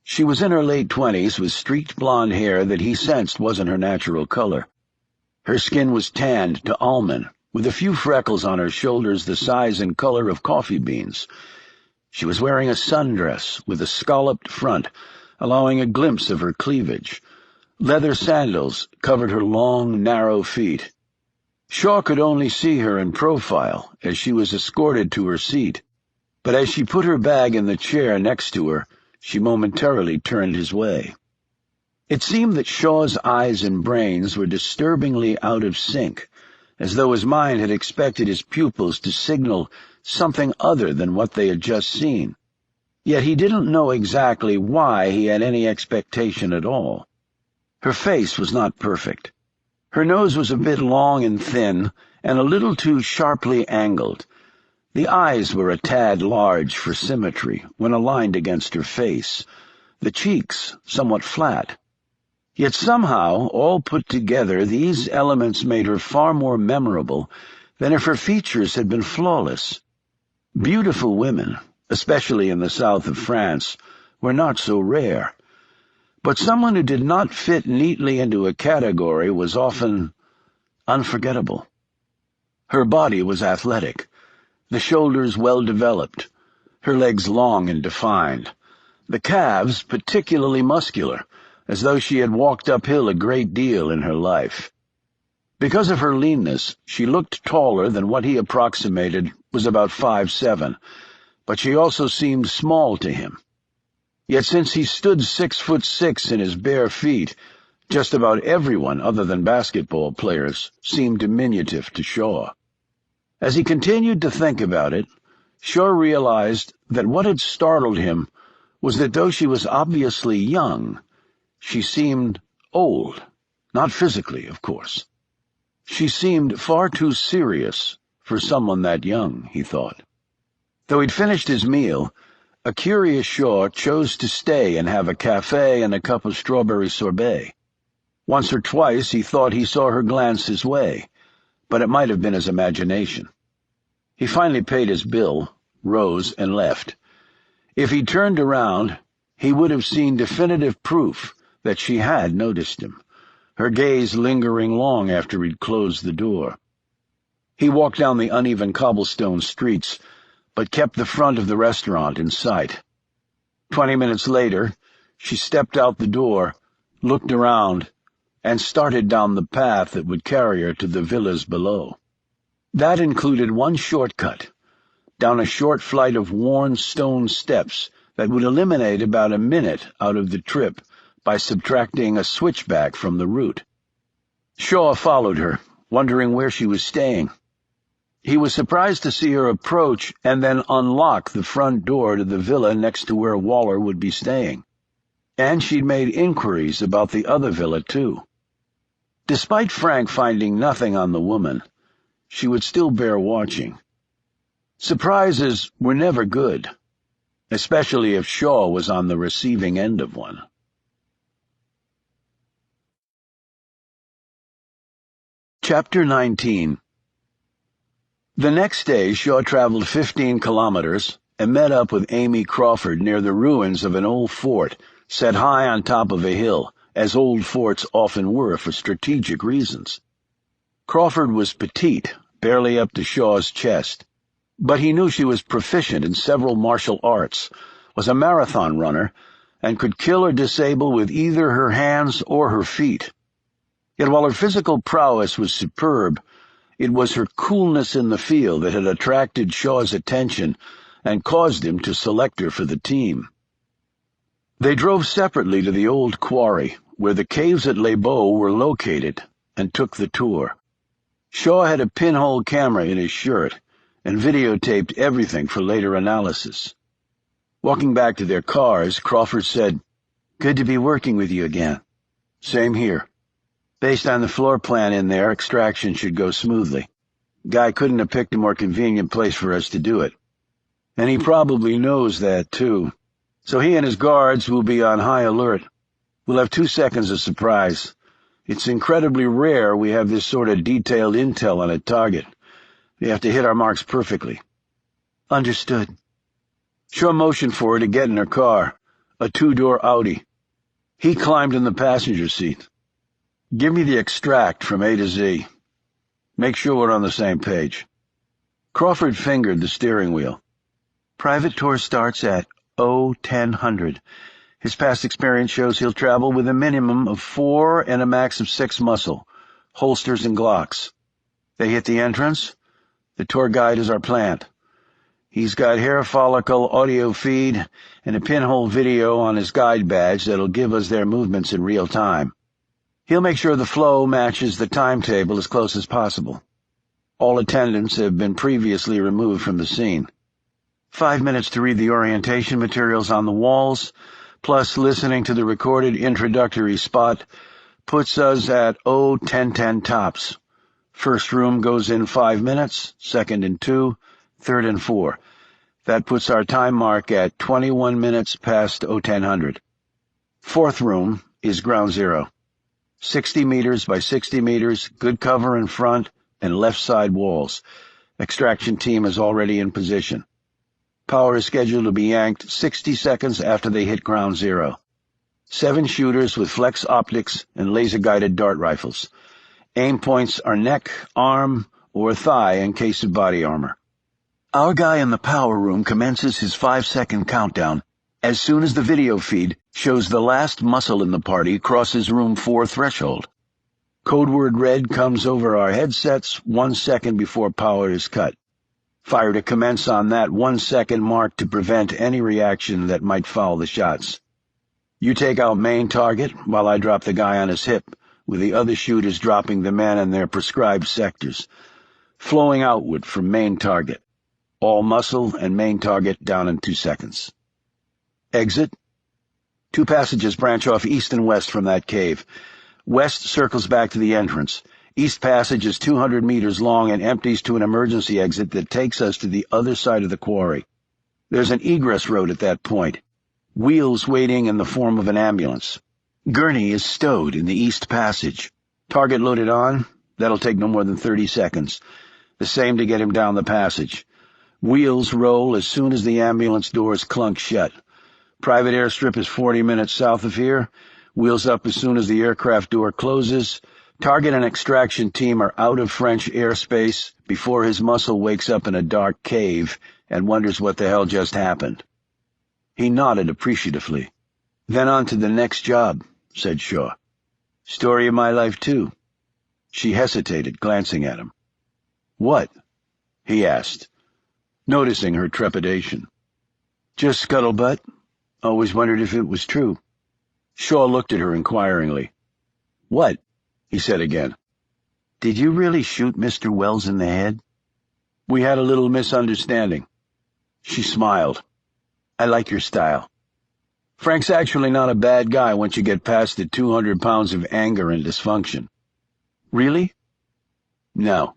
Speaker 1: She was in her late 20s with streaked blonde hair that he sensed wasn't her natural color. Her skin was tanned to almond, with a few freckles on her shoulders the size and color of coffee beans. She was wearing a sundress with a scalloped front, allowing a glimpse of her cleavage. Leather sandals covered her long, narrow feet. Shaw could only see her in profile as she was escorted to her seat, but as she put her bag in the chair next to her, she momentarily turned his way. It seemed that Shaw's eyes and brains were disturbingly out of sync, as though his mind had expected his pupils to signal something other than what they had just seen. Yet he didn't know exactly why he had any expectation at all. Her face was not perfect. Her nose was a bit long and thin, and a little too sharply angled. The eyes were a tad large for symmetry when aligned against her face, the cheeks somewhat flat. Yet somehow, all put together, these elements made her far more memorable than if her features had been flawless. Beautiful women, especially in the south of France, were not so rare. But someone who did not fit neatly into a category was often unforgettable. Her body was athletic, the shoulders well developed, her legs long and defined, the calves particularly muscular, as though she had walked uphill a great deal in her life. Because of her leanness, she looked taller than what he approximated was about 5'7", but she also seemed small to him. Yet since he stood 6'6" in his bare feet, just about everyone other than basketball players seemed diminutive to Shaw. As he continued to think about it, Shaw realized that what had startled him was that though she was obviously young, she seemed old, not physically, of course. She seemed far too serious for someone that young, he thought. Though he'd finished his meal, a curious Shaw chose to stay and have a café and a cup of strawberry sorbet. Once or twice he thought he saw her glance his way, but it might have been his imagination. He finally paid his bill, rose, and left. If he turned around, he would have seen definitive proof that she had noticed him, her gaze lingering long after he'd closed the door. He walked down the uneven cobblestone streets, but kept the front of the restaurant in sight. 20 minutes later, she stepped out the door, looked around, and started down the path that would carry her to the villas below. That included one shortcut, down a short flight of worn stone steps that would eliminate about a minute out of the trip by subtracting a switchback from the route. Shaw followed her, wondering where she was staying. He was surprised to see her approach and then unlock the front door to the villa next to where Waller would be staying. And she'd made inquiries about the other villa, too. Despite Frank finding nothing on the woman, she would still bear watching. Surprises were never good, especially if Shaw was on the receiving end of one. Chapter 19. The next day, Shaw traveled 15 kilometers and met up with Amy Crawford near the ruins of an old fort set high on top of a hill, as old forts often were for strategic reasons. Crawford was petite, barely up to Shaw's chest, but he knew she was proficient in several martial arts, was a marathon runner, and could kill or disable with either her hands or her feet. Yet while her physical prowess was superb, it was her coolness in the field that had attracted Shaw's attention and caused him to select her for the team. They drove separately to the old quarry, where the caves at Les Baux were located, and took the tour. Shaw had a pinhole camera in his shirt and videotaped everything for later analysis. Walking back to their cars, Crawford said, "Good to be working with you again." "Same here. Based on the floor plan in there, extraction should go smoothly. Guy couldn't have picked a more convenient place for us to do it. And he probably knows that, too. So he and his guards will be on high alert. We'll have 2 seconds of surprise. It's incredibly rare we have this sort of detailed intel on a target. We have to hit our marks perfectly." "Understood." Shaw motioned for her to get in her car, a 2-door Audi. He climbed in the passenger seat. "Give me the extract from A to Z. Make sure we're on the same page." Crawford fingered the steering wheel. "Private tour starts at 1000. His past experience shows he'll travel with a minimum of 4 and a max of 6 muscle, holsters and Glocks. They hit the entrance. The tour guide is our plant. He's got hair follicle audio feed and a pinhole video on his guide badge that'll give us their movements in real time. He'll make sure the flow matches the timetable as close as possible. All attendants have been previously removed from the scene. 5 minutes to read the orientation materials on the walls, plus listening to the recorded introductory spot, puts us at 10:10 tops. First room goes in 5 minutes, second in 2, third in 4. That puts our time mark at 21 minutes past 1000. Fourth room is ground zero. 60 meters by 60 meters, good cover in front and left side walls. Extraction team is already in position. Power is scheduled to be yanked 60 seconds after they hit ground zero. 7 shooters with flex optics and laser-guided dart rifles. Aim points are neck, arm, or thigh in case of body armor. Our guy in the power room commences his 5-second countdown As soon as the video feed shows the last muscle in the party crosses room 4 threshold. Code word red comes over our headsets 1 second before power is cut. Fire to commence on that 1 second mark to prevent any reaction that might foul the shots. You take out main target while I drop the guy on his hip, with the other shooters dropping the men in their prescribed sectors, flowing outward from main target. All muscle and main target down in 2 seconds. Exit. 2 passages branch off east and west from that cave. West circles back to the entrance. East passage is 200 meters long and empties to an emergency exit that takes us to the other side of the quarry. There's an egress road at that point. Wheels waiting in the form of an ambulance. Gurney is stowed in the east passage. Target loaded on. That'll take no more than 30 seconds. The same to get him down the passage. Wheels roll as soon as the ambulance doors clunk shut. Private airstrip is 40 minutes south of here. Wheels up as soon as the aircraft door closes. Target and extraction team are out of French airspace before his muscle wakes up in a dark cave and wonders what the hell just happened. He nodded appreciatively. Then on to the next job, said Shaw. Story of my life, too. She hesitated, glancing at him. What? He asked, noticing her trepidation. Just scuttlebutt. Always wondered if it was true. Shaw looked at her inquiringly. What? He said again. Did you really shoot Mr. Wells in the head? We had a little misunderstanding. She smiled. I like your style. Frank's actually not a bad guy once you get past the 200 pounds of anger and dysfunction. Really? No,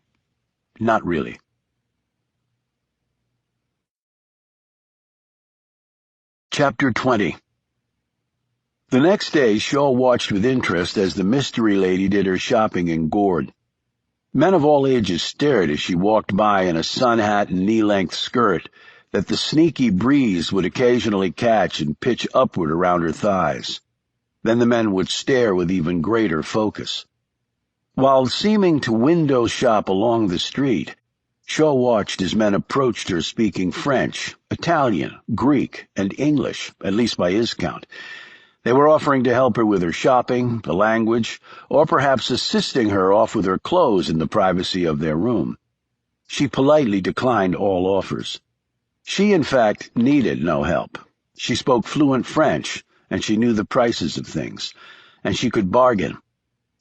Speaker 1: not really. Chapter 20. The next day, Shaw watched with interest as the mystery lady did her shopping in Gourd. Men of all ages stared as she walked by in a sun hat and knee-length skirt that the sneaky breeze would occasionally catch and pitch upward around her thighs. Then the men would stare with even greater focus. While seeming to window shop along the street, Shaw watched as men approached her speaking French, Italian, Greek, and English, at least by his count. They were offering to help her with her shopping, the language, or perhaps assisting her off with her clothes in the privacy of their room. She politely declined all offers. She, in fact, needed no help. She spoke fluent French, and she knew the prices of things, and she could bargain.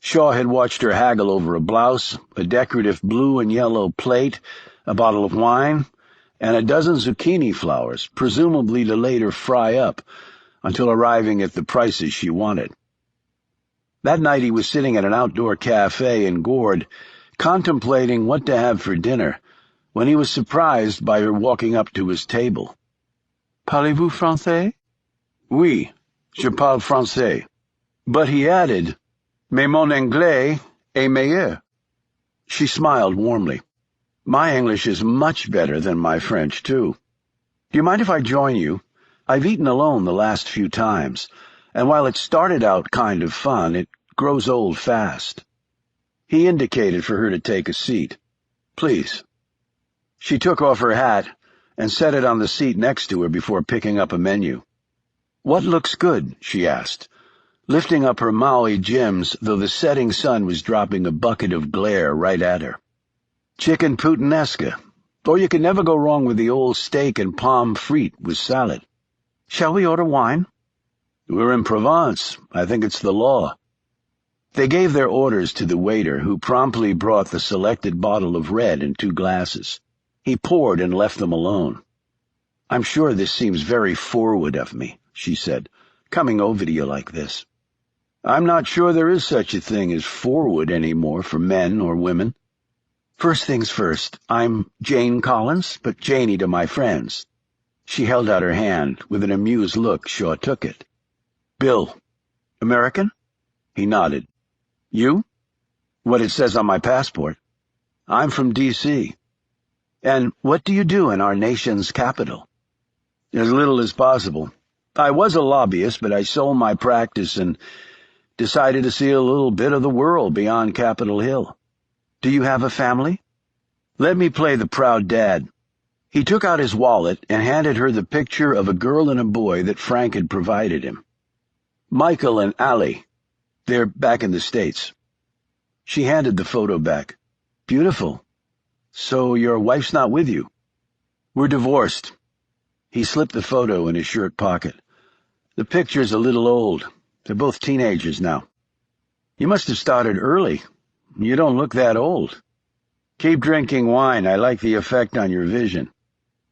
Speaker 1: Shaw had watched her haggle over a blouse, a decorative blue and yellow plate, a bottle of wine, and a dozen zucchini flowers, presumably to later fry up, until arriving at the prices she wanted. That night he was sitting at an outdoor cafe in Gourd, contemplating what to have for dinner, when he was surprised by her walking up to his table. Parlez-vous français? Oui, je parle français. But he added, Mais mon anglais est meilleur. She smiled warmly. My English is much better than my French, too. Do you mind if I join you? I've eaten alone the last few times, and while it started out kind of fun, it grows old fast. He indicated for her to take a seat. Please. She took off her hat and set it on the seat next to her before picking up a menu. What looks good? She asked, lifting up her Maui gems, though the setting sun was dropping a bucket of glare right at her. Chicken puttanesca, or you can never go wrong with the old steak and pomme frite with salad. Shall we order wine? We're in Provence. I think it's the law. They gave their orders to the waiter, who promptly brought the selected bottle of red and 2 glasses. He poured and left them alone. I'm sure this seems very forward of me, she said, coming over to you like this. I'm not sure there is such a thing as forward anymore for men or women. First things first, I'm Jane Collins, but Janie to my friends. She held out her hand. With an amused look, Shaw took it. Bill. American? He nodded. You? What it says on my passport. I'm from D.C. And what do you do in our nation's capital? As little as possible. I was a lobbyist, but I sold my practice and decided to see a little bit of the world beyond Capitol Hill. Do you have a family? Let me play the proud dad. He took out his wallet and handed her the picture of a girl and a boy that Frank had provided him. Michael and Allie. They're back in the States. She handed the photo back. Beautiful. So your wife's not with you? We're divorced. He slipped the photo in his shirt pocket. The picture's a little old. They're both teenagers now. You must have started early. You don't look that old. Keep drinking wine. I like the effect on your vision.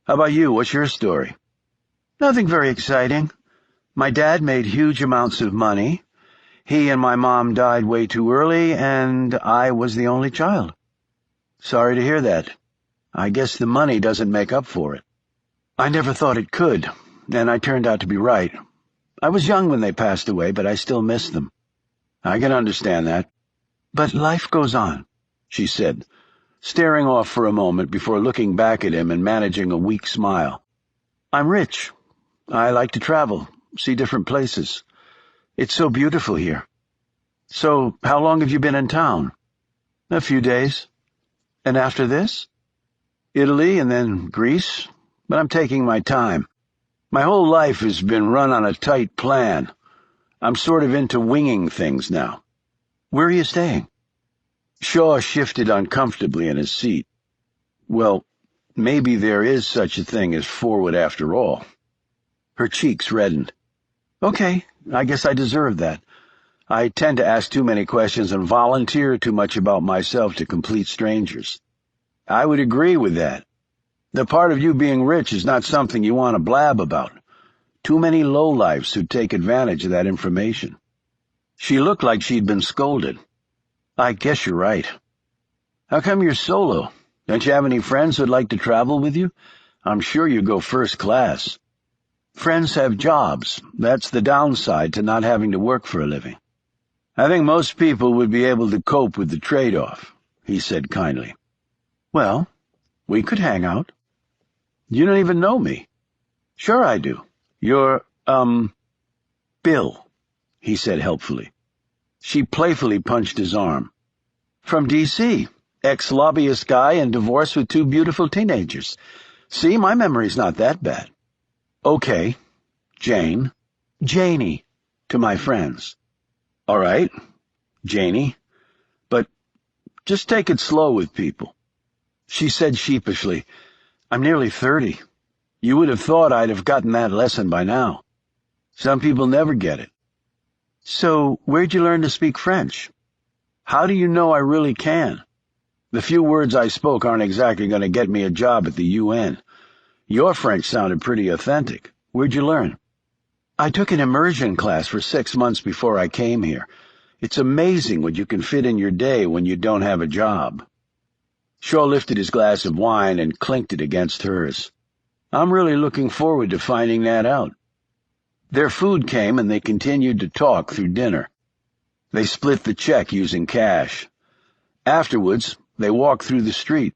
Speaker 1: How about you? What's your story? Nothing very exciting. My dad made huge amounts of money. He and my mom died way too early, and I was the only child. Sorry to hear that. I guess the money doesn't make up for it. I never thought it could, and I turned out to be right. I was young when they passed away, but I still miss them. I can understand that. But life goes on, she said, staring off for a moment before looking back at him and managing a weak smile. I'm rich. I like to travel, see different places. It's so beautiful here. So, how long have you been in town? A few days. And after this? Italy and then Greece, but I'm taking my time. My whole life has been run on a tight plan. I'm sort of into winging things now. Where are you staying? Shaw shifted uncomfortably in his seat. Well, maybe there is such a thing as forward after all. Her cheeks reddened. Okay, I guess I deserve that. I tend to ask too many questions and volunteer too much about myself to complete strangers. I would agree with that. The part of you being rich is not something you want to blab about. Too many lowlifes who take advantage of that information. She looked like she'd been scolded. I guess you're right. How come you're solo? Don't you have any friends who'd like to travel with you? I'm sure you go first class. Friends have jobs. That's the downside to not having to work for a living. I think most people would be able to cope with the trade-off, he said kindly. Well, we could hang out. You don't even know me. Sure I do. You're, Bill, he said helpfully. She playfully punched his arm. From D.C., ex-lobbyist guy and divorced with 2 beautiful teenagers. See, my memory's not that bad. Okay, Jane. Janie, to my friends. All right, Janie. But just take it slow with people. She said sheepishly, I'm nearly 30. You would have thought I'd have gotten that lesson by now. Some people never get it. So, where'd you learn to speak French? How do you know I really can? The few words I spoke aren't exactly going to get me a job at the UN. Your French sounded pretty authentic. Where'd you learn? I took an immersion class for 6 months before I came here. It's amazing what you can fit in your day when you don't have a job. Shaw lifted his glass of wine and clinked it against hers. I'm really looking forward to finding that out. Their food came and they continued to talk through dinner. They split the check using cash. Afterwards, they walked through the street.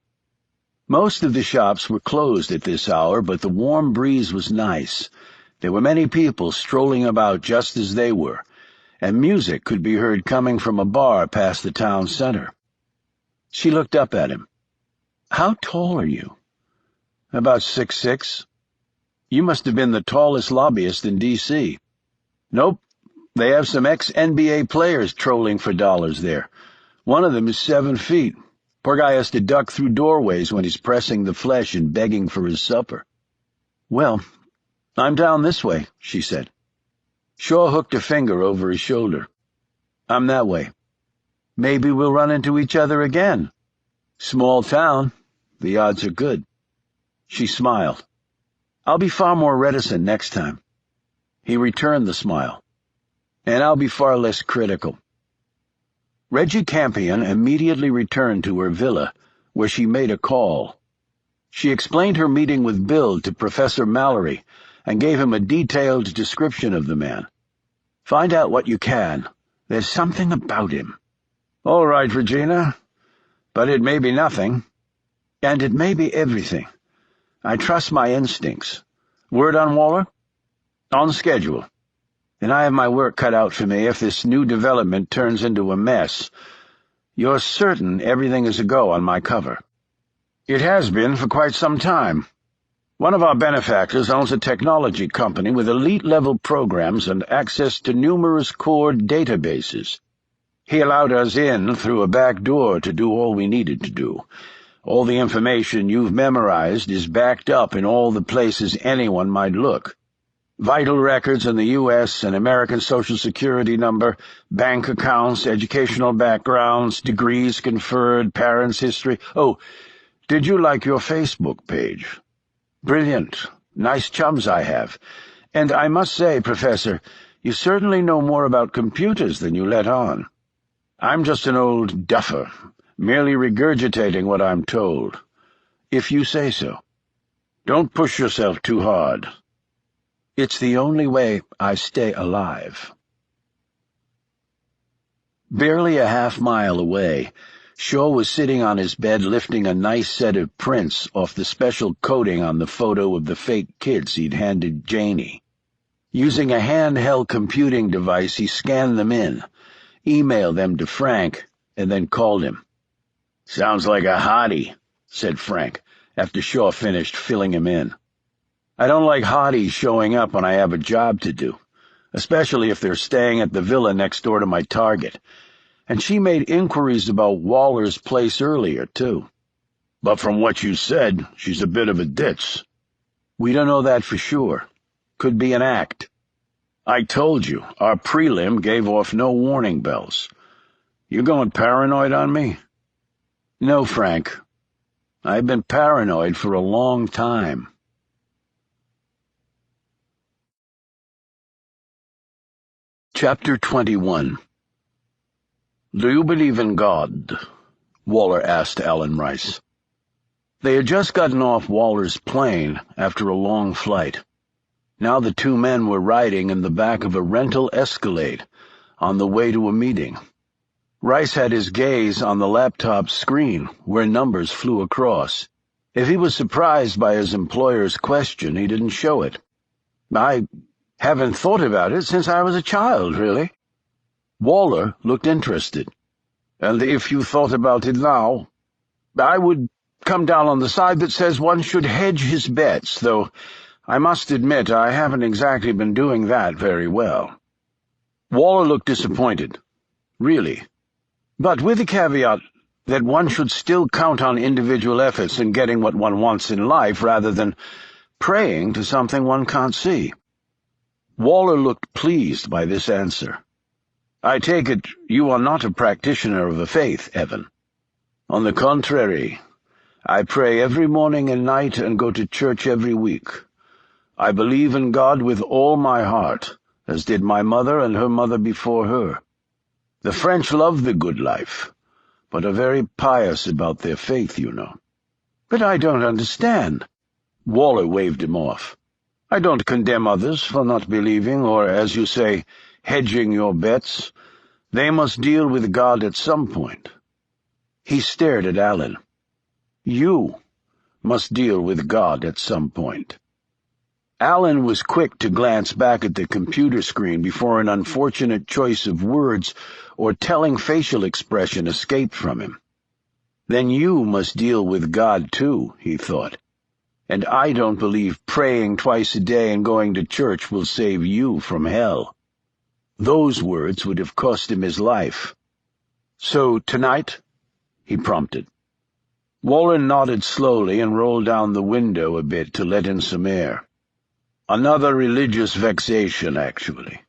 Speaker 1: Most of the shops were closed at this hour, but the warm breeze was nice. There were many people strolling about just as they were, and music could be heard coming from a bar past the town center. She looked up at him. How tall are you? About 6'6". You must have been the tallest lobbyist in D.C. Nope, they have some ex-NBA players trolling for dollars there. One of them is 7 feet. Poor guy has to duck through doorways when he's pressing the flesh and begging for his supper. Well, I'm down this way, she said. Shaw hooked a finger over his shoulder. I'm that way. Maybe we'll run into each other again. Small town. The odds are good. She smiled. I'll be far more reticent next time. He returned the smile. And I'll be far less critical. Reggie Campion immediately returned to her villa, where she made a call. She explained her meeting with Bill to Professor Mallory and gave him a detailed description of the man. Find out what you can. There's something about him. All right, Regina. But it may be nothing. And it may be everything. I trust my instincts. Word on Waller? On schedule. And I have my work cut out for me if this new development turns into a mess. You're certain everything is a go on my cover? It has been for quite some time. One of our benefactors owns a technology company with elite-level programs and access to numerous core databases. He allowed us in through a back door to do all we needed to do. All the information you've memorized is backed up in all the places anyone might look. Vital records in the U.S., an American Social Security number, bank accounts, educational backgrounds, degrees conferred, parents' history. Oh, did you like your Facebook page? Brilliant. Nice chums I have. And I must say, Professor, you certainly know more about computers than you let on. I'm just an old duffer, merely regurgitating what I'm told. If you say so. Don't push yourself too hard. It's the only way I stay alive. Barely a half-mile away, Shaw was sitting on his bed lifting a nice set of prints off the special coating on the photo of the fake kids he'd handed Janie. Using a handheld computing device, he scanned them in, emailed them to Frank, and then called him. "Sounds like a hottie," said Frank, after Shaw finished filling him in. "I don't like hotties showing up when I have a job to do, especially if they're staying at the villa next door to my target. And she made inquiries about Waller's place earlier, too. But from what you said, she's a bit of a ditz." "We don't know that for sure. Could be an act." "I told you, our prelim gave off no warning bells. You going paranoid on me?" "No, Frank. I've been paranoid for a long time." Chapter 21. "Do you believe in God?" Waller asked Alan Rice. They had just gotten off Waller's plane after a long flight. Now the two men were riding in the back of a rental Escalade on the way to a meeting. Rice had his gaze on the laptop screen, where numbers flew across. If he was surprised by his employer's question, he didn't show it. "I haven't thought about it since I was a child, really." Waller looked interested. "And if you thought about it now, I would come down on the side that says one should hedge his bets, though I must admit I haven't exactly been doing that very well." Waller looked disappointed. Really. But with the caveat that one should still count on individual efforts in getting what one wants in life rather than praying to something one can't see. Waller looked pleased by this answer. "I take it you are not a practitioner of the faith, Evan." "On the contrary, I pray every morning and night and go to church every week. I believe in God with all my heart, as did my mother and her mother before her. The French love the good life, but are very pious about their faith, you know." "But I don't understand." Waller waved him off. "I don't condemn others for not believing or, as you say, hedging your bets. They must deal with God at some point." He stared at Alan. "You must deal with God at some point." Alan was quick to glance back at the computer screen before an unfortunate choice of words or telling facial expression escaped from him. "Then you must deal with God too," he thought. "And I don't believe praying twice a day and going to church will save you from hell." Those words would have cost him his life. "So tonight?" he prompted. Waller nodded slowly and rolled down the window a bit to let in some air. "Another religious vexation, actually.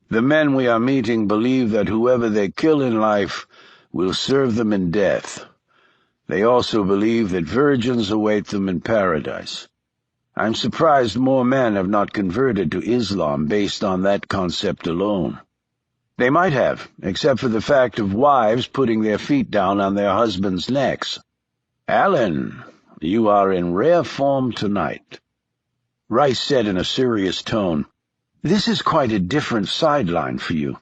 Speaker 1: The men we are meeting believe that whoever they kill in life will serve them in death. They also believe that virgins await them in paradise. I'm surprised more men have not converted to Islam based on that concept alone. They might have, except for the fact of wives putting their feet down on their husbands' necks. Alan, you are in rare form tonight." Rice said in a serious tone, "This is quite a different sideline for you,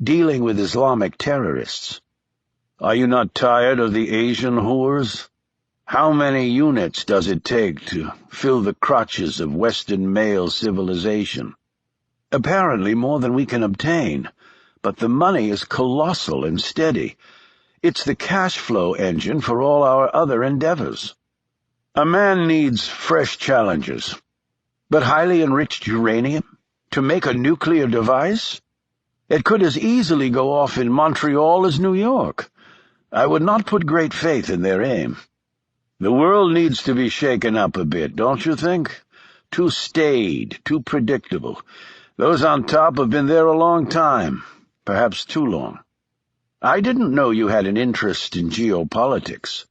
Speaker 1: dealing with Islamic terrorists. Are you not tired of the Asian whores? How many units does it take to fill the crotches of Western male civilization?" "Apparently more than we can obtain, but the money is colossal and steady. It's the cash flow engine for all our other endeavors." A man needs fresh challenges. But highly enriched uranium? To make a nuclear device? It could as easily go off in Montreal as New York. I would not put great faith in their aim. The world needs to be shaken up a bit, don't you think? Too staid, too predictable. Those on top have been there a long time, perhaps too long. I didn't know you had an interest in geopolitics.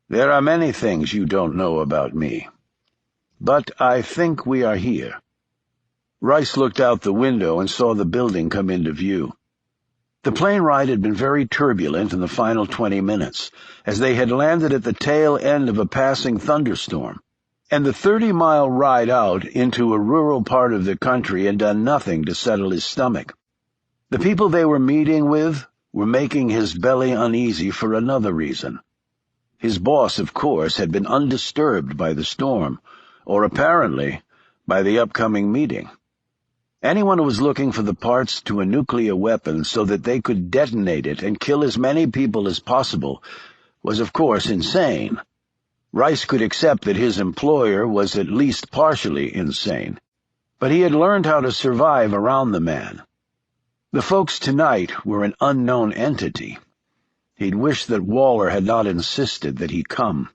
Speaker 1: There are many things you don't know about me. But I think we are here. Rice looked out the window and saw the building come into view. The plane ride had been very turbulent in the final 20 minutes, as they had landed at the tail end of a passing thunderstorm, and the 30-mile ride out into a rural part of the country had done nothing to settle his stomach. The people they were meeting with were making his belly uneasy for another reason. His boss, of course, had been undisturbed by the storm, or apparently by the upcoming meeting. Anyone who was looking for the parts to a nuclear weapon so that they could detonate it and kill as many people as possible was, of course, insane. Rice could accept that his employer was at least partially insane, but he had learned how to survive around the man. The folks tonight were an unknown entity. He'd wished that Waller had not insisted that he come.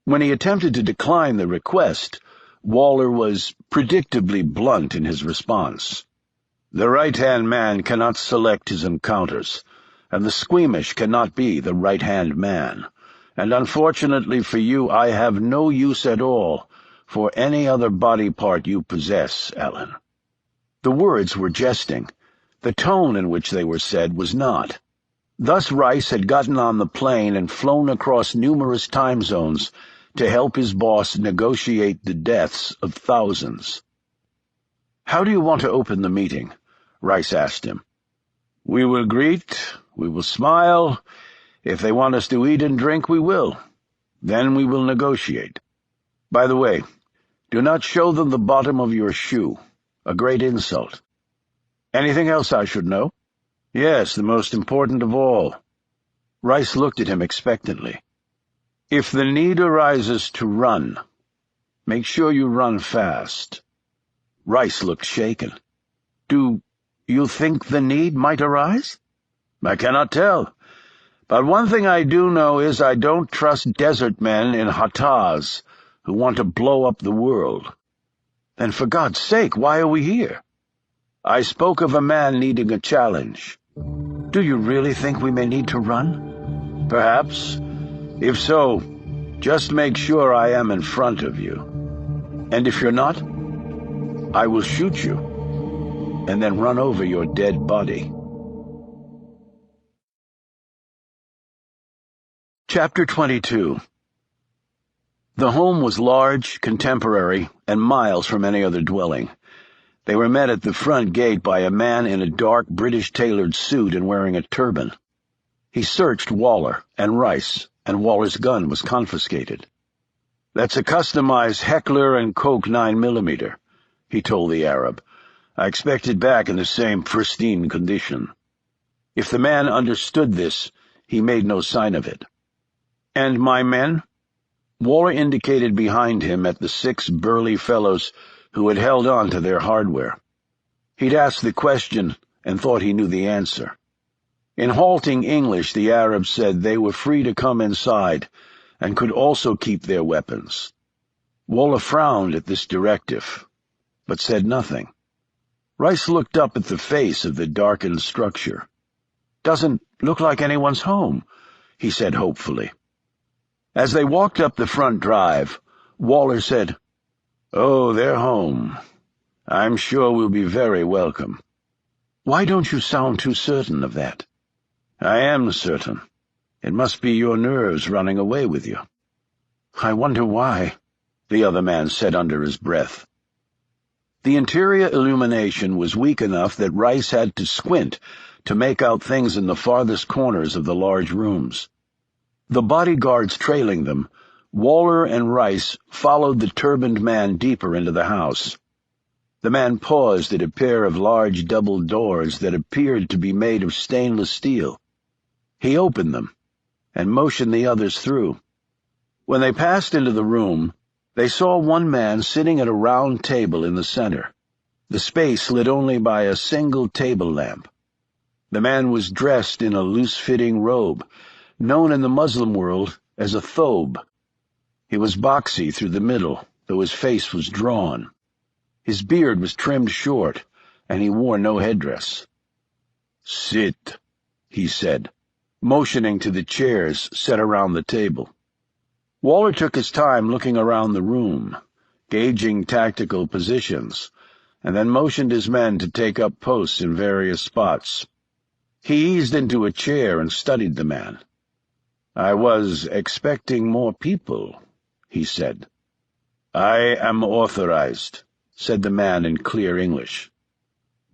Speaker 1: When he attempted to decline the request, Waller was predictably blunt in his response. The right-hand man cannot select his encounters, and the squeamish cannot be the right-hand man, and unfortunately for you I have no use at all for any other body part you possess, Ellen. The words were jesting. The tone in which they were said was not. Thus Rice had gotten on the plane and flown across numerous time zones to help his boss negotiate the deaths of thousands. "How do you want to open the meeting?" Rice asked him. "We will greet, we will smile. If they want us to eat and drink, we will. Then we will negotiate. By the way, do not show them the bottom of your shoe. A great insult. Anything else I should know?" "Yes, the most important of all." Rice looked at him expectantly. "If the need arises to run, make sure you run fast." Rice looked shaken. "Do you think the need might arise?" "I cannot tell. But one thing I do know is I don't trust desert men in hatas who want to blow up the world." "Then for God's sake, why are we here?" "I spoke of a man needing a challenge." "Do you really think we may need to run?" "Perhaps. If so, just make sure I am in front of you. And if you're not, I will shoot you, and then run over your dead body." Chapter 22. The home was large, contemporary, and miles from any other dwelling. They were met at the front gate by a man in a dark British-tailored suit and wearing a turban. He searched Waller and Rice, and Waller's gun was confiscated. "That's a customized Heckler & Koch 9mm, he told the Arab. "I expect it back in the same pristine condition." If the man understood this, he made no sign of it. "And my men?" Waller indicated behind him at the 6 burly fellows who had held on to their hardware. He'd asked the question and thought he knew the answer. In halting English, the Arab said they were free to come inside and could also keep their weapons. Waller frowned at this directive, but said nothing. Rice looked up at the face of the darkened structure. "Doesn't look like anyone's home," he said hopefully. As they walked up the front drive, Waller said, "Oh, they're home. I'm sure we'll be very welcome." "Why don't you sound too certain of that?" "I am certain. It must be your nerves running away with you." "I wonder why," the other man said under his breath. The interior illumination was weak enough that Rice had to squint to make out things in the farthest corners of the large rooms. The bodyguards trailing them, Waller and Rice followed the turbaned man deeper into the house. The man paused at a pair of large double doors that appeared to be made of stainless steel. He opened them and motioned the others through. When they passed into the room, they saw one man sitting at a round table in the center, the space lit only by a single table lamp. The man was dressed in a loose-fitting robe, known in the Muslim world as a thobe. He was boxy through the middle, though his face was drawn. His beard was trimmed short, and he wore no headdress. "Sit," he said, motioning to the chairs set around the table. Waller took his time looking around the room, gauging tactical positions, and then motioned his men to take up posts in various spots. He eased into a chair and studied the man. "I was expecting more people," he said. "I am authorized," said the man in clear English.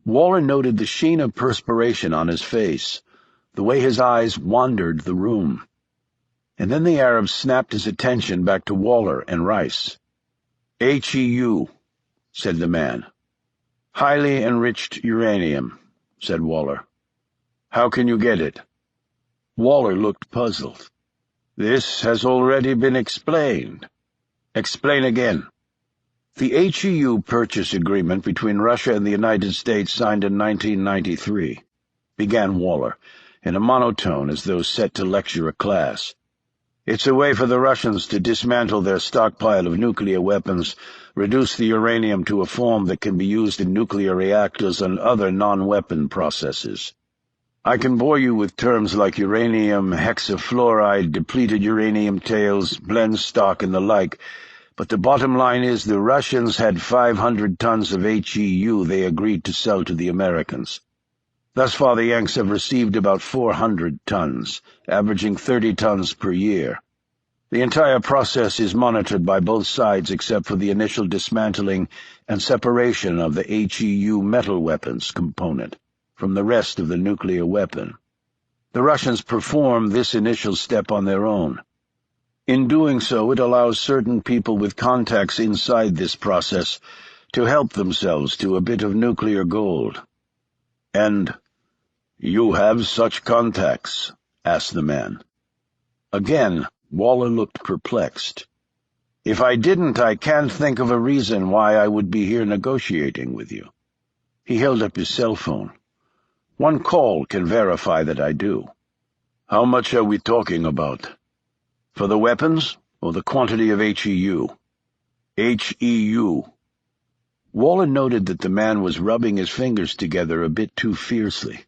Speaker 1: Waller noted the sheen of perspiration on his face, the way his eyes wandered the room. And then the Arab snapped his attention back to Waller and Rice. "HEU," said the man. "Highly enriched uranium," said Waller. "How can you get it?" Waller looked puzzled. "This has already been explained." "Explain again." "The HEU purchase agreement between Russia and the United States signed in 1993, began Waller, in a monotone as though set to lecture a class. "It's a way for the Russians to dismantle their stockpile of nuclear weapons, reduce the uranium to a form that can be used in nuclear reactors and other non-weapon processes. I can bore you with terms like uranium hexafluoride, depleted uranium tails, blend stock, and the like, but the bottom line is the Russians had 500 tons of HEU they agreed to sell to the Americans. Thus far the Yanks have received about 400 tons, averaging 30 tons per year. The entire process is monitored by both sides except for the initial dismantling and separation of the HEU metal weapons component from the rest of the nuclear weapon. The Russians perform this initial step on their own. In doing so, it allows certain people with contacts inside this process to help themselves to a bit of nuclear gold." "And you have such contacts?" asked the man. Again, Waller looked perplexed. "If I didn't, I can't think of a reason why I would be here negotiating with you." He held up his cell phone. "One call can verify that I do." "How much are we talking about? For the weapons, or the quantity of HEU?" "HEU." Waller noted that the man was rubbing his fingers together a bit too fiercely.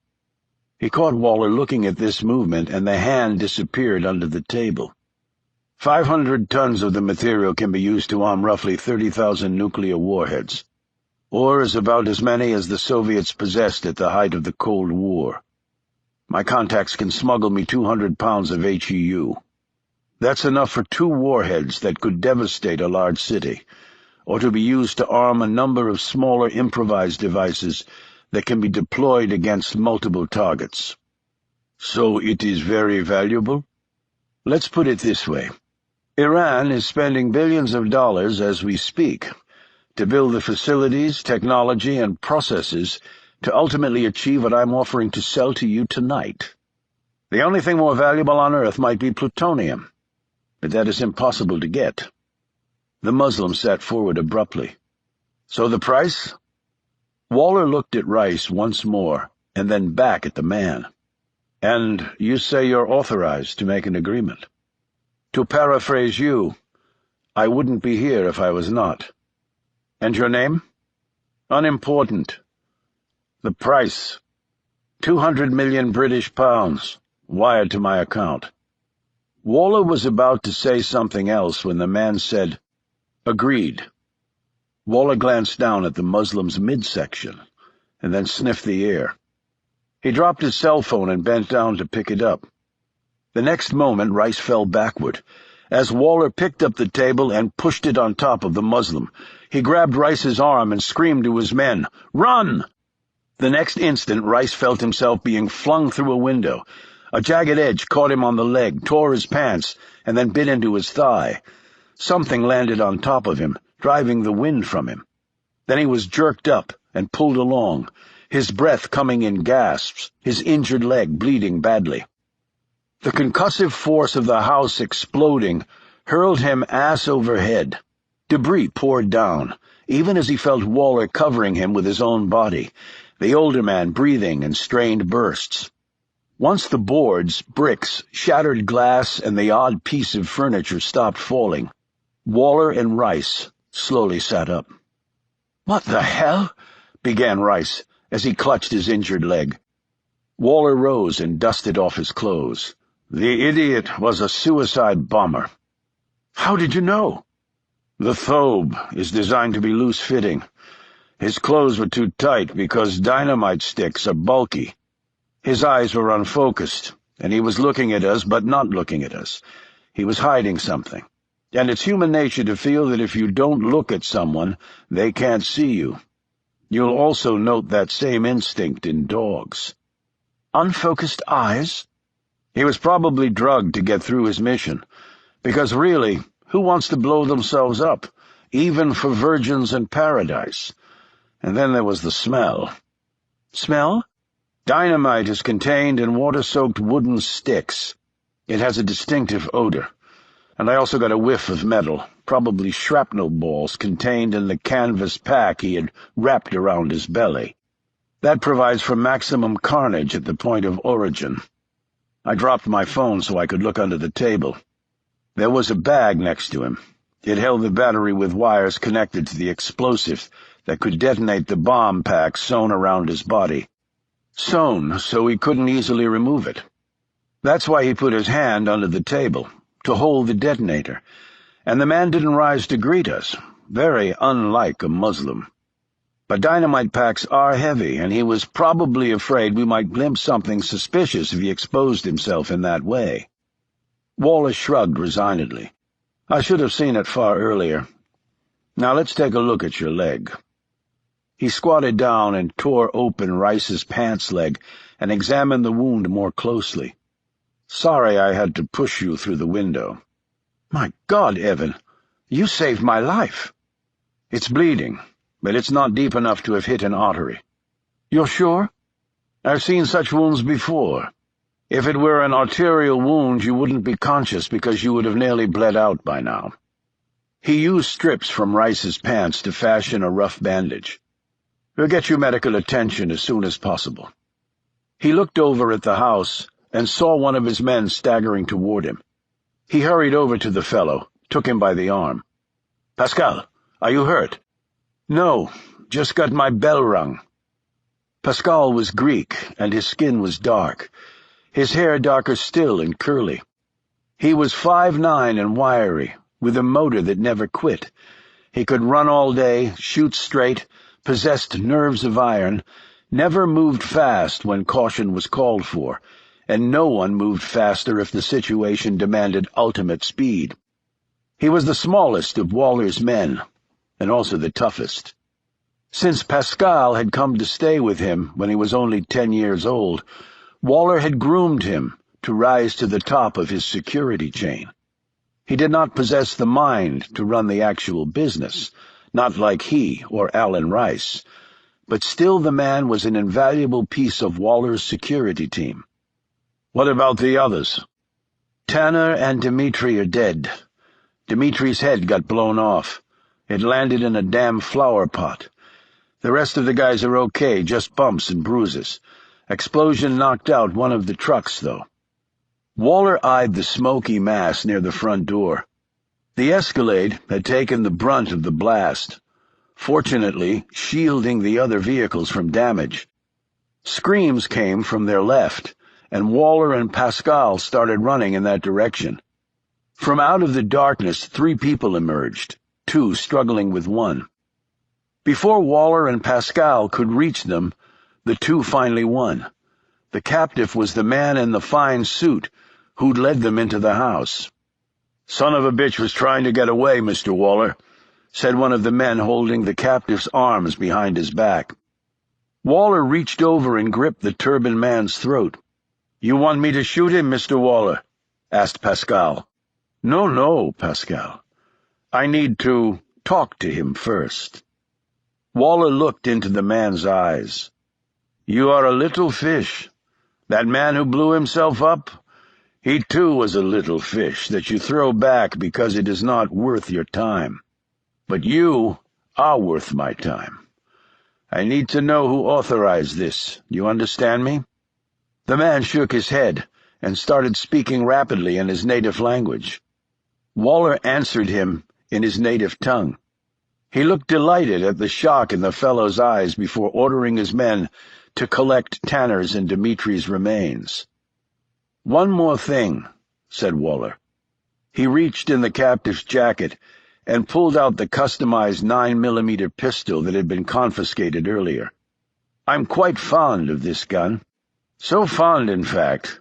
Speaker 1: He caught Waller looking at this movement, and the hand disappeared under the table. 500 tons of the material can be used to arm roughly 30,000 nuclear warheads, or is about as many as the Soviets possessed at the height of the Cold War. My contacts can smuggle me 200 pounds of HEU. That's enough for 2 warheads that could devastate a large city, or to be used to arm a number of smaller improvised devices that can be deployed against multiple targets. So it is very valuable? Let's put it this way. Iran is spending billions of dollars as we speak to build the facilities, technology, and processes to ultimately achieve what I'm offering to sell to you tonight. The only thing more valuable on Earth might be plutonium, but that is impossible to get." The Muslim sat forward abruptly. "So the price?" Waller looked at Rice once more, and then back at the man. "And you say you're authorized to make an agreement? To paraphrase you, I wouldn't be here if I was not. And your name?" "Unimportant. The price. 200 million British pounds, wired to my account." Waller was about to say something else when the man said, "Agreed." Waller glanced down at the Muslim's midsection, and then sniffed the air. He dropped his cell phone and bent down to pick it up. The next moment Rice fell backward, as Waller picked up the table and pushed it on top of the Muslim. He grabbed Rice's arm and screamed to his men, "Run!" The next instant Rice felt himself being flung through a window. A jagged edge caught him on the leg, tore his pants, and then bit into his thigh. Something landed on top of him, driving the wind from him. Then he was jerked up and pulled along, his breath coming in gasps, his injured leg bleeding badly. The concussive force of the house exploding hurled him ass over head. Debris poured down, even as he felt Waller covering him with his own body, the older man breathing in strained bursts. Once the boards, bricks, shattered glass, and the odd piece of furniture stopped falling, Waller and Rice slowly sat up. "What the hell?" began Rice as he clutched his injured leg. Waller rose and dusted off his clothes. "The idiot was a suicide bomber." "How did you know?" "The thobe is designed to be loose-fitting. His clothes were too tight because dynamite sticks are bulky. His eyes were unfocused, and he was looking at us but not looking at us. He was hiding something. And it's human nature to feel that if you don't look at someone, they can't see you. You'll also note that same instinct in dogs." "Unfocused eyes?" "He was probably drugged to get through his mission. Because really, who wants to blow themselves up, even for virgins in paradise? And then there was the smell." "Smell?" "Dynamite is contained in water-soaked wooden sticks. It has a distinctive odor. And I also got a whiff of metal, probably shrapnel balls contained in the canvas pack he had wrapped around his belly. That provides for maximum carnage at the point of origin." I dropped my phone so I could look under the table. There was a bag next to him. It held the battery with wires connected to the explosive that could detonate the bomb pack sewn around his body. Sewn so he couldn't easily remove it. That's why he put his hand under the table, to hold the detonator, and the man didn't rise to greet us, very unlike a Muslim. But dynamite packs are heavy, and he was probably afraid we might glimpse something suspicious if he exposed himself in that way. Waller shrugged resignedly. "I should have seen it far earlier. Now let's take a look at your leg." He squatted down and tore open Rice's pants leg and examined the wound more closely. "Sorry I had to push you through the window." "My God, Evan, you saved my life." "It's bleeding, but it's not deep enough to have hit an artery." "You're sure?" "I've seen such wounds before. If it were an arterial wound, you wouldn't be conscious because you would have nearly bled out by now." He used strips from Rice's pants to fashion a rough bandage. "We'll get you medical attention as soon as possible." He looked over at the house and saw one of his men staggering toward him. He hurried over to the fellow, took him by the arm. "Pascal, are you hurt?" "No, just got my bell rung." Pascal was Greek, and his skin was dark, his hair darker still and curly. He was 5'9" and wiry, with a motor that never quit. He could run all day, shoot straight, possessed nerves of iron, never moved fast when caution was called for, and no one moved faster if the situation demanded ultimate speed. He was the smallest of Waller's men, and also the toughest. Since Pascal had come to stay with him when he was only 10 years old, Waller had groomed him to rise to the top of his security chain. He did not possess the mind to run the actual business, not like he or Alan Rice, but still the man was an invaluable piece of Waller's security team. "What about the others?" "Tanner and Dimitri are dead. Dimitri's head got blown off. It landed in a damn flower pot. The rest of the guys are okay, just bumps and bruises. Explosion knocked out one of the trucks, though." Waller eyed the smoky mass near the front door. The Escalade had taken the brunt of the blast, fortunately shielding the other vehicles from damage. Screams came from their left, and Waller and Pascal started running in that direction. From out of the darkness 3 people emerged, 2 struggling with 1. Before Waller and Pascal could reach them, the 2 finally won. The captive was the man in the fine suit who'd led them into the house. "Son of a bitch was trying to get away, Mr. Waller," said one of the men holding the captive's arms behind his back. Waller reached over and gripped the turbaned man's throat. "You want me to shoot him, Mr. Waller?" asked Pascal. No, Pascal. I need to talk to him first." Waller looked into the man's eyes. "You are a little fish. That man who blew himself up, He too was a little fish that you throw back because it is not worth your time. But you are worth my time. I need to know who authorized this. You understand me?" The man shook his head and started speaking rapidly in his native language. Waller answered him in his native tongue. He looked delighted at the shock in the fellow's eyes before ordering his men to collect Tanner's and Dimitri's remains. "One more thing," said Waller. He reached in the captive's jacket and pulled out the customized 9mm pistol that had been confiscated earlier. "I'm quite fond of this gun. So fond, in fact,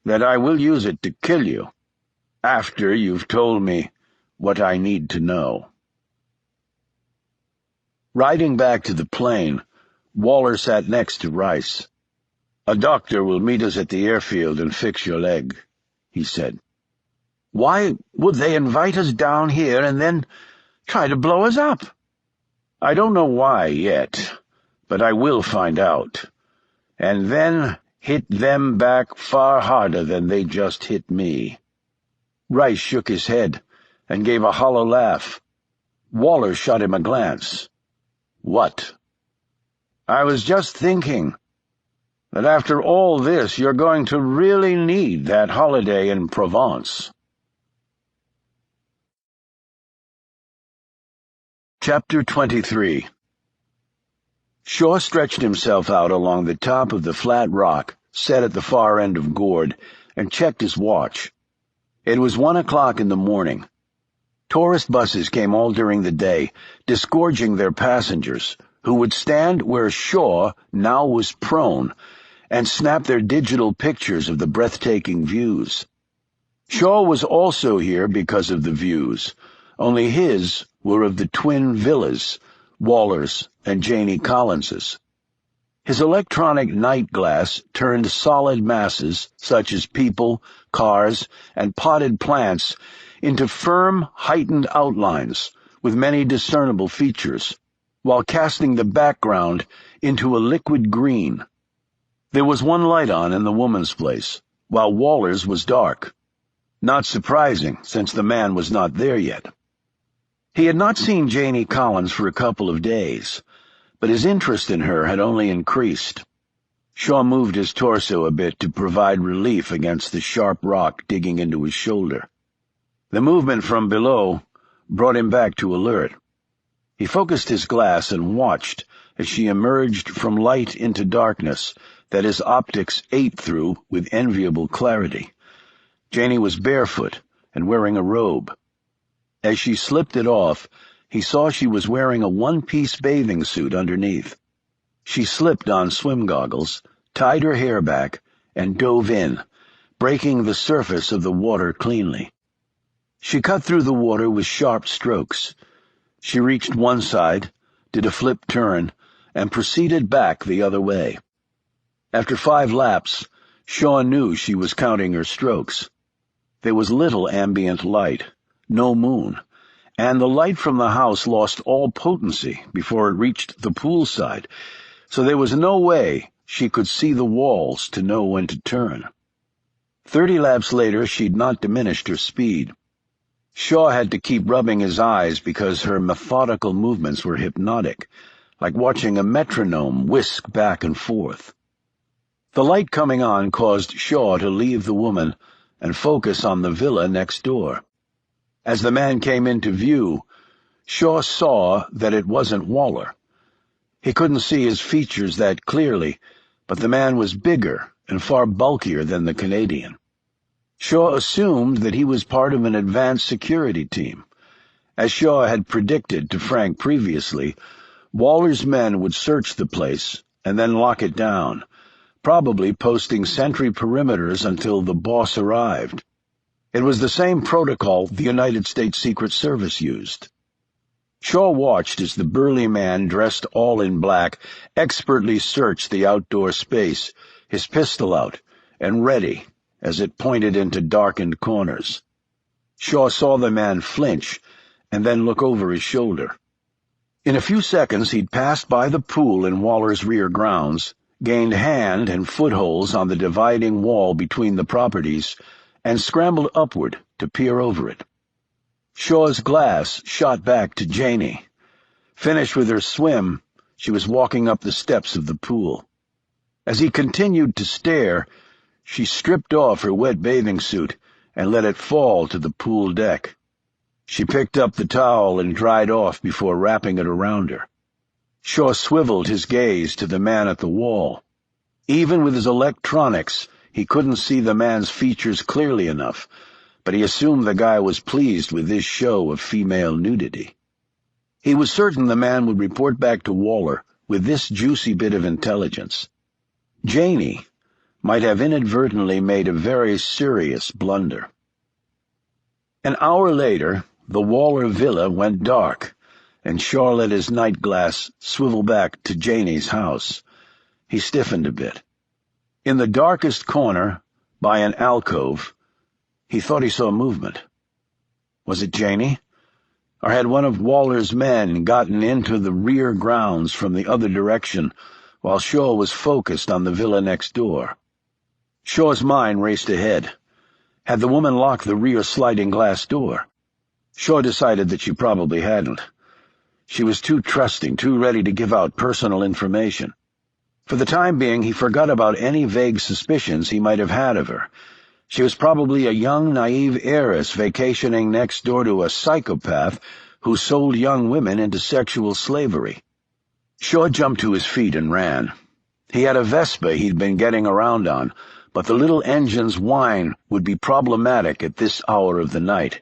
Speaker 1: that I will use it to kill you, after you've told me what I need to know." Riding back to the plane, Waller sat next to Rice. "A doctor will meet us at the airfield and fix your leg," he said. "Why would they invite us down here and then try to blow us up?" "I don't know why yet, but I will find out, and then hit them back far harder than they just hit me." Rice shook his head and gave a hollow laugh. Waller shot him a glance. "What?" "I was just thinking that after all this you're going to really need that holiday in Provence." Chapter 23. Shaw stretched himself out along the top of the flat rock set at the far end of Gourd and checked his watch. It was 1 o'clock in the morning. Tourist buses came all during the day, disgorging their passengers, who would stand where Shaw now was prone and snap their digital pictures of the breathtaking views. Shaw was also here because of the views, only his were of the twin villas, Waller's and Janie Collins's. His electronic night glass turned solid masses, such as people, cars, and potted plants, into firm, heightened outlines with many discernible features, while casting the background into a liquid green. There was one light on in the woman's place, while Waller's was dark. Not surprising, since the man was not there yet. He had not seen Janie Collins for a couple of days, but his interest in her had only increased. Shaw moved his torso a bit to provide relief against the sharp rock digging into his shoulder. The movement from below brought him back to alert. He focused his glass and watched as she emerged from light into darkness that his optics ate through with enviable clarity. Janie was barefoot and wearing a robe. As she slipped it off, he saw she was wearing a one-piece bathing suit underneath. She slipped on swim goggles, tied her hair back, and dove in, breaking the surface of the water cleanly. She cut through the water with sharp strokes. She reached one side, did a flip turn, and proceeded back the other way. After 5 laps, Shaw knew she was counting her strokes. There was little ambient light, no moon, and the light from the house lost all potency before it reached the poolside, so there was no way she could see the walls to know when to turn. 30 laps later, she'd not diminished her speed. Shaw had to keep rubbing his eyes because her methodical movements were hypnotic, like watching a metronome whisk back and forth. The light coming on caused Shaw to leave the woman and focus on the villa next door. As the man came into view, Shaw saw that it wasn't Waller. He couldn't see his features that clearly, but the man was bigger and far bulkier than the Canadian. Shaw assumed that he was part of an advanced security team. As Shaw had predicted to Frank previously, Waller's men would search the place and then lock it down, probably posting sentry perimeters until the boss arrived. It was the same protocol the United States Secret Service used. Shaw watched as the burly man, dressed all in black, expertly searched the outdoor space, his pistol out, and ready as it pointed into darkened corners. Shaw saw the man flinch and then look over his shoulder. In a few seconds he'd passed by the pool in Waller's rear grounds, gained hand and footholds on the dividing wall between the properties, and scrambled upward to peer over it. Shaw's glass shot back to Janie. Finished with her swim, she was walking up the steps of the pool. As he continued to stare, she stripped off her wet bathing suit and let it fall to the pool deck. She picked up the towel and dried off before wrapping it around her. Shaw swiveled his gaze to the man at the wall. Even with his electronics, he couldn't see the man's features clearly enough, but he assumed the guy was pleased with this show of female nudity. He was certain the man would report back to Waller with this juicy bit of intelligence. Janie might have inadvertently made a very serious blunder. An hour later, the Waller villa went dark, and Shaw let his night glass swivel back to Janie's house. He stiffened a bit. In the darkest corner, by an alcove, he thought he saw movement. Was it Janie? Or had one of Waller's men gotten into the rear grounds from the other direction while Shaw was focused on the villa next door? Shaw's mind raced ahead. Had the woman locked the rear sliding glass door? Shaw decided that she probably hadn't. She was too trusting, too ready to give out personal information. For the time being, he forgot about any vague suspicions he might have had of her. She was probably a young, naive heiress vacationing next door to a psychopath who sold young women into sexual slavery. Shaw jumped to his feet and ran. He had a Vespa he'd been getting around on, but the little engine's whine would be problematic at this hour of the night.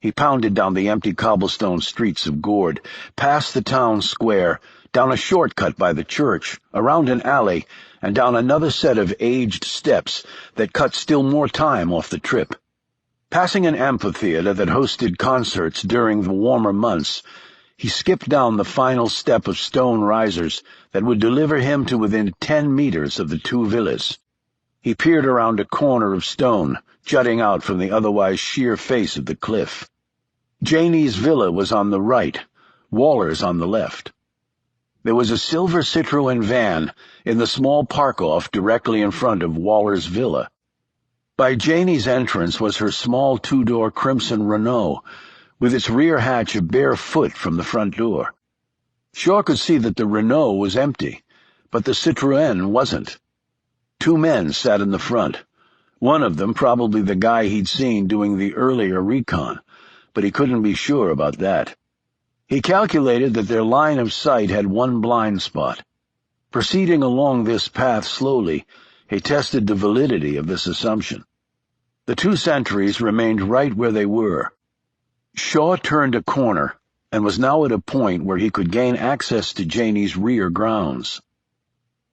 Speaker 1: He pounded down the empty cobblestone streets of Gourd, past the town square, down a shortcut by the church, around an alley, and down another set of aged steps that cut still more time off the trip. Passing an amphitheater that hosted concerts during the warmer months, he skipped down the final step of stone risers that would deliver him to within 10 meters of the two villas. He peered around a corner of stone, jutting out from the otherwise sheer face of the cliff. Janie's villa was on the right, Waller's on the left. There was a silver Citroën van in the small park-off directly in front of Waller's villa. By Janie's entrance was her small two-door crimson Renault, with its rear hatch a bare foot from the front door. Shaw could see that the Renault was empty, but the Citroën wasn't. Two men sat in the front, one of them probably the guy he'd seen doing the earlier recon, but he couldn't be sure about that. He calculated that their line of sight had one blind spot. Proceeding along this path slowly, he tested the validity of this assumption. The two sentries remained right where they were. Shaw turned a corner and was now at a point where he could gain access to Janie's rear grounds.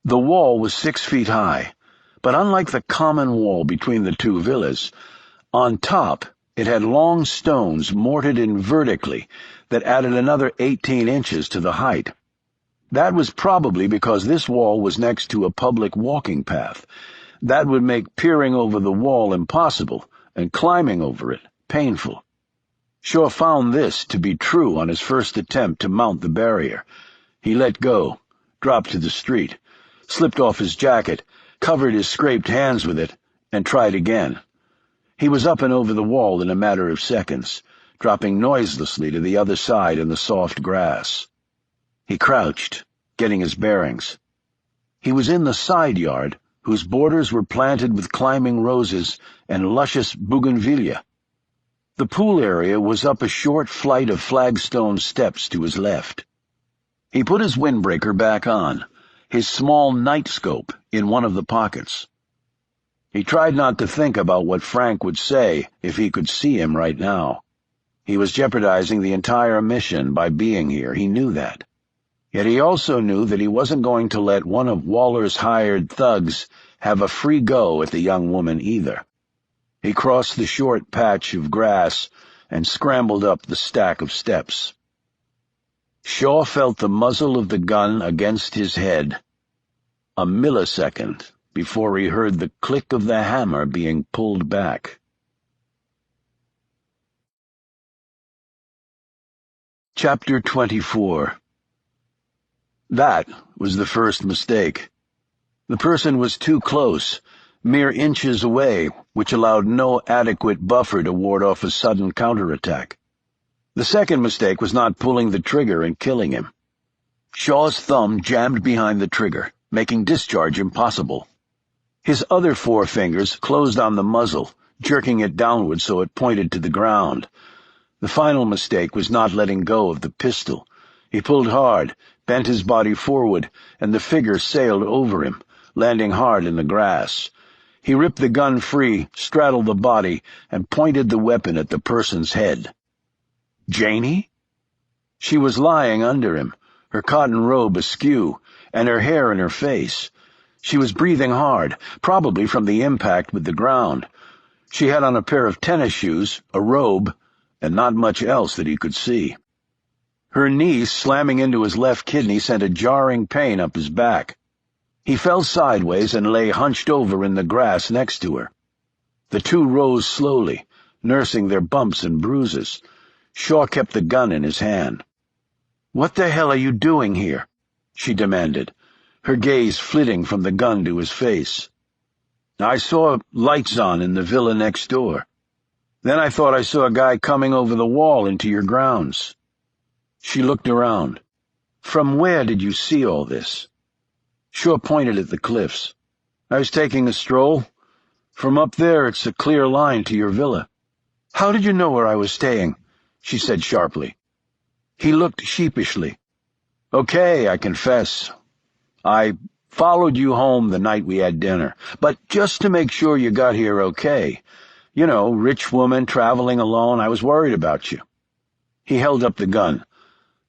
Speaker 1: The wall was 6 feet high, but unlike the common wall between the two villas, on top it had long stones mortared in vertically that added another 18 inches to the height. That was probably because this wall was next to a public walking path. That would make peering over the wall impossible and climbing over it painful. Shaw found this to be true on his first attempt to mount the barrier. He let go, dropped to the street, slipped off his jacket, covered his scraped hands with it, and tried again. He was up and over the wall in a matter of seconds, dropping noiselessly to the other side in the soft grass. He crouched, getting his bearings. He was in the side yard, whose borders were planted with climbing roses and luscious bougainvillea. The pool area was up a short flight of flagstone steps to his left. He put his windbreaker back on, his small night scope in one of the pockets. He tried not to think about what Frank would say if he could see him right now. He was jeopardizing the entire mission by being here, he knew that. Yet he also knew that he wasn't going to let one of Waller's hired thugs have a free go at the young woman either. He crossed the short patch of grass and scrambled up the stack of steps. Shaw felt the muzzle of the gun against his head. A millisecond before he heard the click of the hammer being pulled back. Chapter 24. That was the first mistake. The person was too close, mere inches away, which allowed no adequate buffer to ward off a sudden counterattack. The second mistake was not pulling the trigger and killing him. Shaw's thumb jammed behind the trigger, making discharge impossible. His other four fingers closed on the muzzle, jerking it downward so it pointed to the ground. The final mistake was not letting go of the pistol. He pulled hard, bent his body forward, and the figure sailed over him, landing hard in the grass. He ripped the gun free, straddled the body, and pointed the weapon at the person's head. Janie? She was lying under him, her cotton robe askew, and her hair in her face. She was breathing hard, probably from the impact with the ground. She had on a pair of tennis shoes, a robe, and not much else that he could see. Her knee slamming into his left kidney sent a jarring pain up his back. He fell sideways and lay hunched over in the grass next to her. The two rose slowly, nursing their bumps and bruises. Shaw kept the gun in his hand. "What the hell are you doing here?" she demanded, her gaze flitting from the gun to his face. "I saw lights on in the villa next door. Then I thought I saw a guy coming over the wall into your grounds." She looked around. "From where did you see all this?" Shaw pointed at the cliffs. "I was taking a stroll. From up there it's a clear line to your villa." "How did you know where I was staying?" she said sharply. He looked sheepishly. "Okay, I confess. I followed you home the night we had dinner, but just to make sure you got here okay. You know, rich woman traveling alone, I was worried about you." He held up the gun.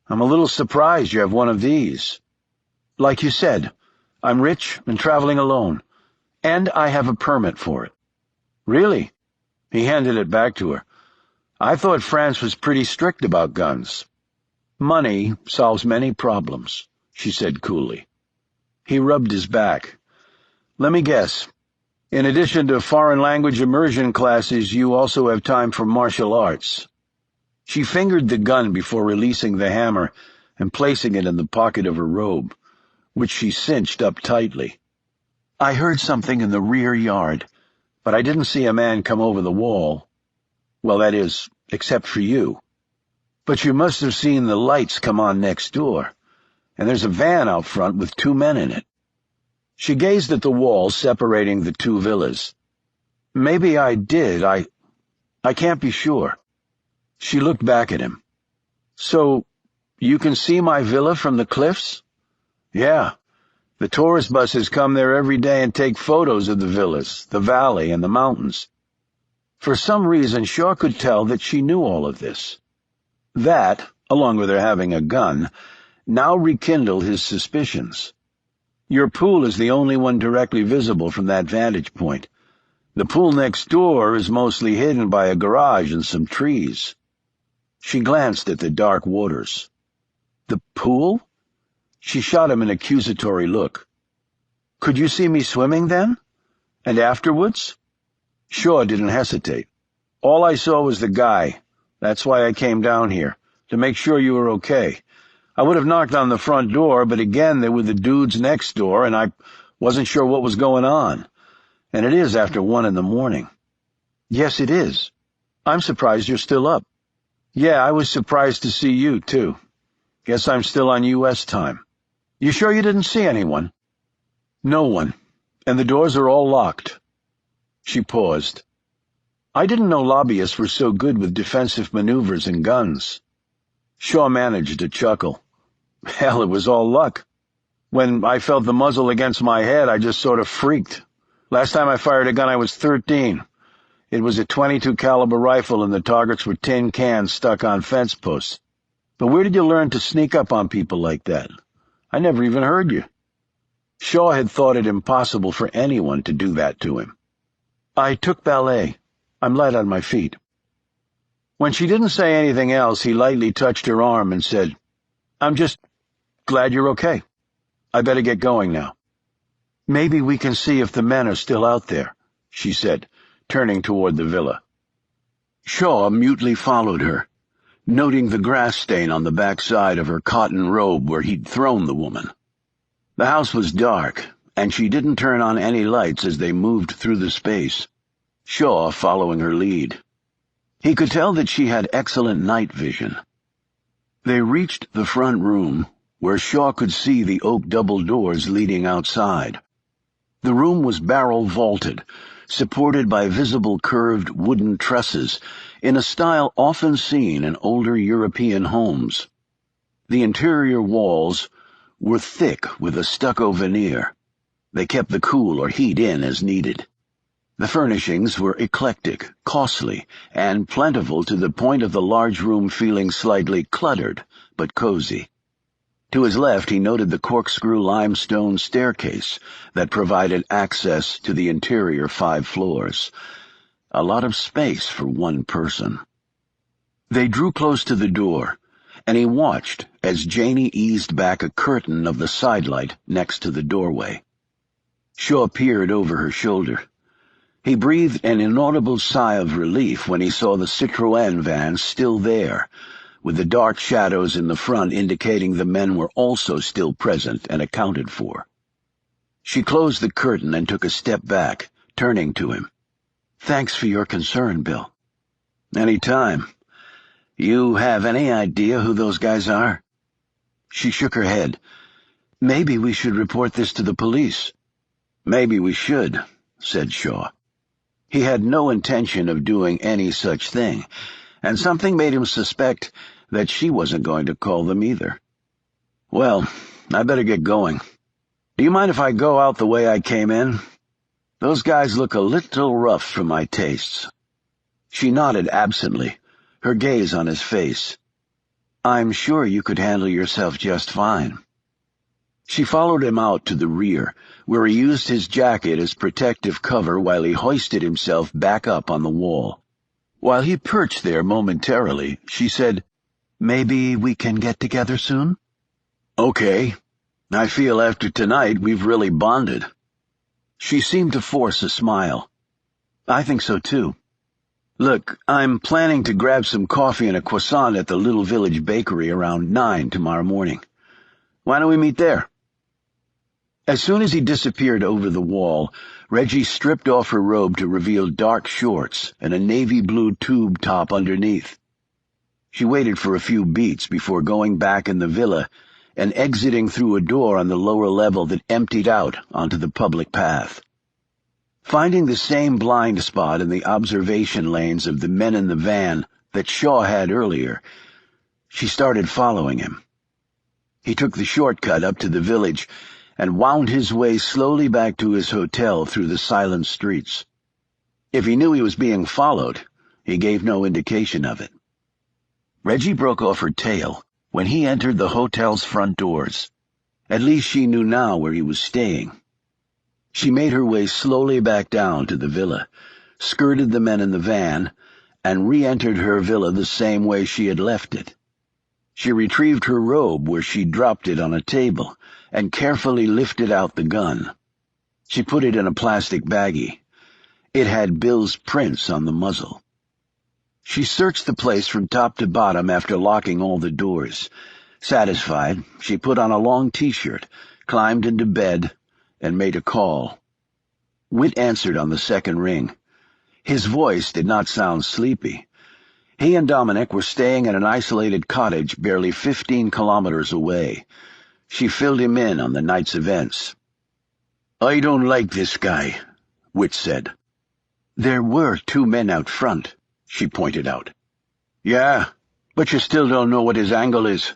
Speaker 1: "I'm a little surprised you have one of these." "Like you said, I'm rich and traveling alone, and I have a permit for it." "Really?" He handed it back to her. "I thought France was pretty strict about guns." "Money solves many problems," she said coolly. He rubbed his back. "Let me guess. In addition to foreign language immersion classes, you also have time for martial arts." She fingered the gun before releasing the hammer and placing it in the pocket of her robe, which she cinched up tightly. "I heard something in the rear yard, but I didn't see a man come over the wall. Well, that is, except for you. But you must have seen the lights come on next door, and there's a van out front with two men in it." She gazed at the wall separating the two villas. "Maybe I did. I can't be sure." She looked back at him. "So, you can see my villa from the cliffs?" "Yeah. The tourist buses come there every day and take photos of the villas, the valley, and the mountains." For some reason, Shaw could tell that she knew all of this. That, along with her having a gun, now rekindled his suspicions. "Your pool is the only one directly visible from that vantage point. The pool next door is mostly hidden by a garage and some trees." She glanced at the dark waters. "The pool?" She shot him an accusatory look. "Could you see me swimming then? And afterwards?" Shaw didn't hesitate. "All I saw was the guy. That's why I came down here, to make sure you were okay. I would have knocked on the front door, but again there were the dudes next door, and I wasn't sure what was going on. And it is after 1 a.m. "Yes, it is. I'm surprised you're still up." "Yeah, I was surprised to see you, too. Guess I'm still on U.S. time." "You sure you didn't see anyone?" "No one, and the doors are all locked." She paused. "I didn't know lobbyists were so good with defensive maneuvers and guns." Shaw managed a chuckle. "Hell, it was all luck. When I felt the muzzle against my head, I just sort of freaked. Last time I fired a gun, I was 13. It was a .22 caliber rifle, and the targets were tin cans stuck on fence posts. But where did you learn to sneak up on people like that? I never even heard you." Shaw had thought it impossible for anyone to do that to him. "I took ballet. I'm light on my feet." When she didn't say anything else, he lightly touched her arm and said, "I'm just glad you're okay. I better get going now." "Maybe we can see if the men are still out there," she said, turning toward the villa. Shaw mutely followed her, noting the grass stain on the back side of her cotton robe where he'd thrown the woman. The house was dark, and she didn't turn on any lights as they moved through the space, Shaw following her lead. He could tell that she had excellent night vision. They reached the front room, where Shaw could see the oak double doors leading outside. The room was barrel-vaulted, supported by visible curved wooden trusses, in a style often seen in older European homes. The interior walls were thick with a stucco veneer. They kept the cool or heat in as needed. The furnishings were eclectic, costly, and plentiful to the point of the large room feeling slightly cluttered, but cozy. To his left he noted the corkscrew limestone staircase that provided access to the interior 5 floors. A lot of space for one person. They drew close to the door, and he watched as Janie eased back a curtain of the sidelight next to the doorway. Shaw peered over her shoulder. He breathed an inaudible sigh of relief when he saw the Citroën van still there, with the dark shadows in the front indicating the men were also still present and accounted for. She closed the curtain and took a step back, turning to him. "Thanks for your concern, Bill." "Any time. You have any idea who those guys are?" She shook her head. "Maybe we should report this to the police." "Maybe we should," said Shaw. He had no intention of doing any such thing, and something made him suspect that she wasn't going to call them either. "Well, I better get going. Do you mind if I go out the way I came in? Those guys look a little rough for my tastes." She nodded absently, her gaze on his face. "I'm sure you could handle yourself just fine." She followed him out to the rear, where he used his jacket as protective cover while he hoisted himself back up on the wall. While he perched there momentarily, she said, "Maybe we can get together soon?" "Okay. I feel after tonight we've really bonded." She seemed to force a smile. "I think so, too. Look, I'm planning to grab some coffee and a croissant at the little village bakery around 9 tomorrow morning. Why don't we meet there?" As soon as he disappeared over the wall, Reggie stripped off her robe to reveal dark shorts and a navy blue tube top underneath. She waited for a few beats before going back in the villa and exiting through a door on the lower level that emptied out onto the public path. Finding the same blind spot in the observation lanes of the men in the van that Shaw had earlier, she started following him. He took the shortcut up to the village and wound his way slowly back to his hotel through the silent streets. If he knew he was being followed, he gave no indication of it. Reggie broke off her tale when he entered the hotel's front doors. At least she knew now where he was staying. She made her way slowly back down to the villa, skirted the men in the van, and re-entered her villa the same way she had left it. She retrieved her robe where she dropped it on a table and carefully lifted out the gun. She put it in a plastic baggie. It had Bill's prints on the muzzle. She searched the place from top to bottom after locking all the doors. Satisfied, she put on a long T-shirt, climbed into bed, and made a call. Whit answered on the second ring. His voice did not sound sleepy. He and Dominic were staying in an isolated cottage barely 15 kilometers away. She filled him in on the night's events. "I don't like this guy," Whit said. "There were 2 men out front," she pointed out. "Yeah, but you still don't know what his angle is.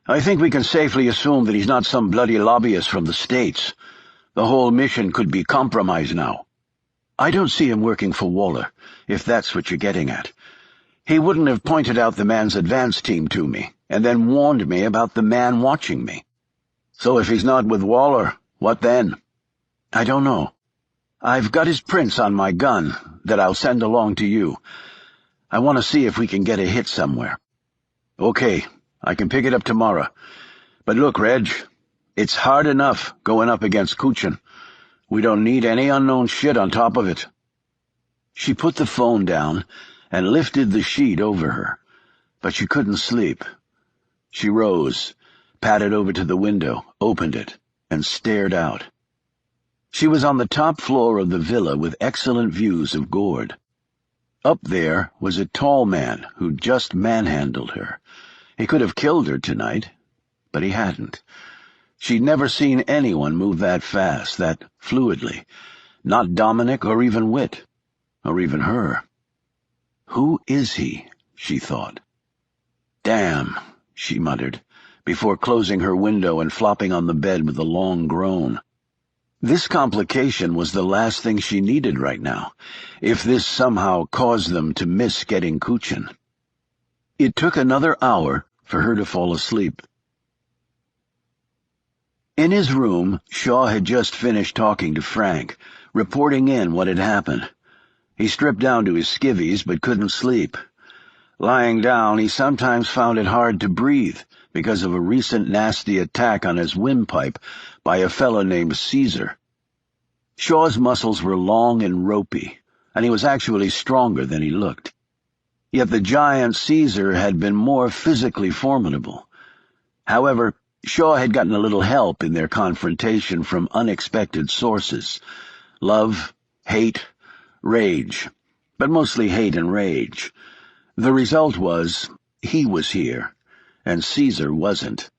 Speaker 1: I think we can safely assume that he's not some bloody lobbyist from the States. The whole mission could be compromised now." "I don't see him working for Waller, if that's what you're getting at. He wouldn't have pointed out the man's advance team to me, and then warned me about the man watching me. So if he's not with Waller, what then?" "I don't know. I've got his prints on my gun that I'll send along to you. I want to see if we can get a hit somewhere." "Okay, I can pick it up tomorrow. But look, Reg, it's hard enough going up against Kuchin. We don't need any unknown shit on top of it." She put the phone down and lifted the sheet over her, but she couldn't sleep. She rose, padded over to the window, opened it, and stared out. She was on the top floor of the villa with excellent views of Gourd. Up there was a tall man who'd just manhandled her. He could have killed her tonight, but he hadn't. She'd never seen anyone move that fast, that fluidly. Not Dominic or even Whit, or even her. Who is he? She thought. Damn, she muttered, before closing her window and flopping on the bed with a long groan. This complication was the last thing she needed right now, if this somehow caused them to miss getting Kuchin. It took another hour for her to fall asleep. In his room, Shaw had just finished talking to Frank, reporting in what had happened. He stripped down to his skivvies but couldn't sleep. Lying down, he sometimes found it hard to breathe because of a recent nasty attack on his windpipe by a fellow named Caesar. Shaw's muscles were long and ropey, and he was actually stronger than he looked. Yet the giant Caesar had been more physically formidable. However, Shaw had gotten a little help in their confrontation from unexpected sources. Love, hate, rage, but mostly hate and rage. The result was, he was here, and Caesar wasn't.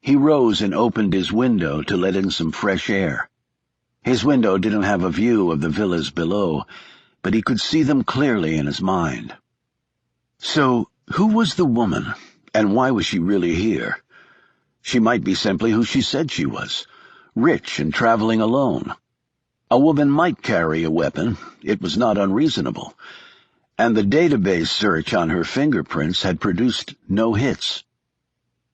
Speaker 1: He rose and opened his window to let in some fresh air. His window didn't have a view of the villas below, but he could see them clearly in his mind. So, who was the woman, and why was she really here? She might be simply who she said she was, rich and traveling alone. A woman might carry a weapon, it was not unreasonable, and the database search on her fingerprints had produced no hits.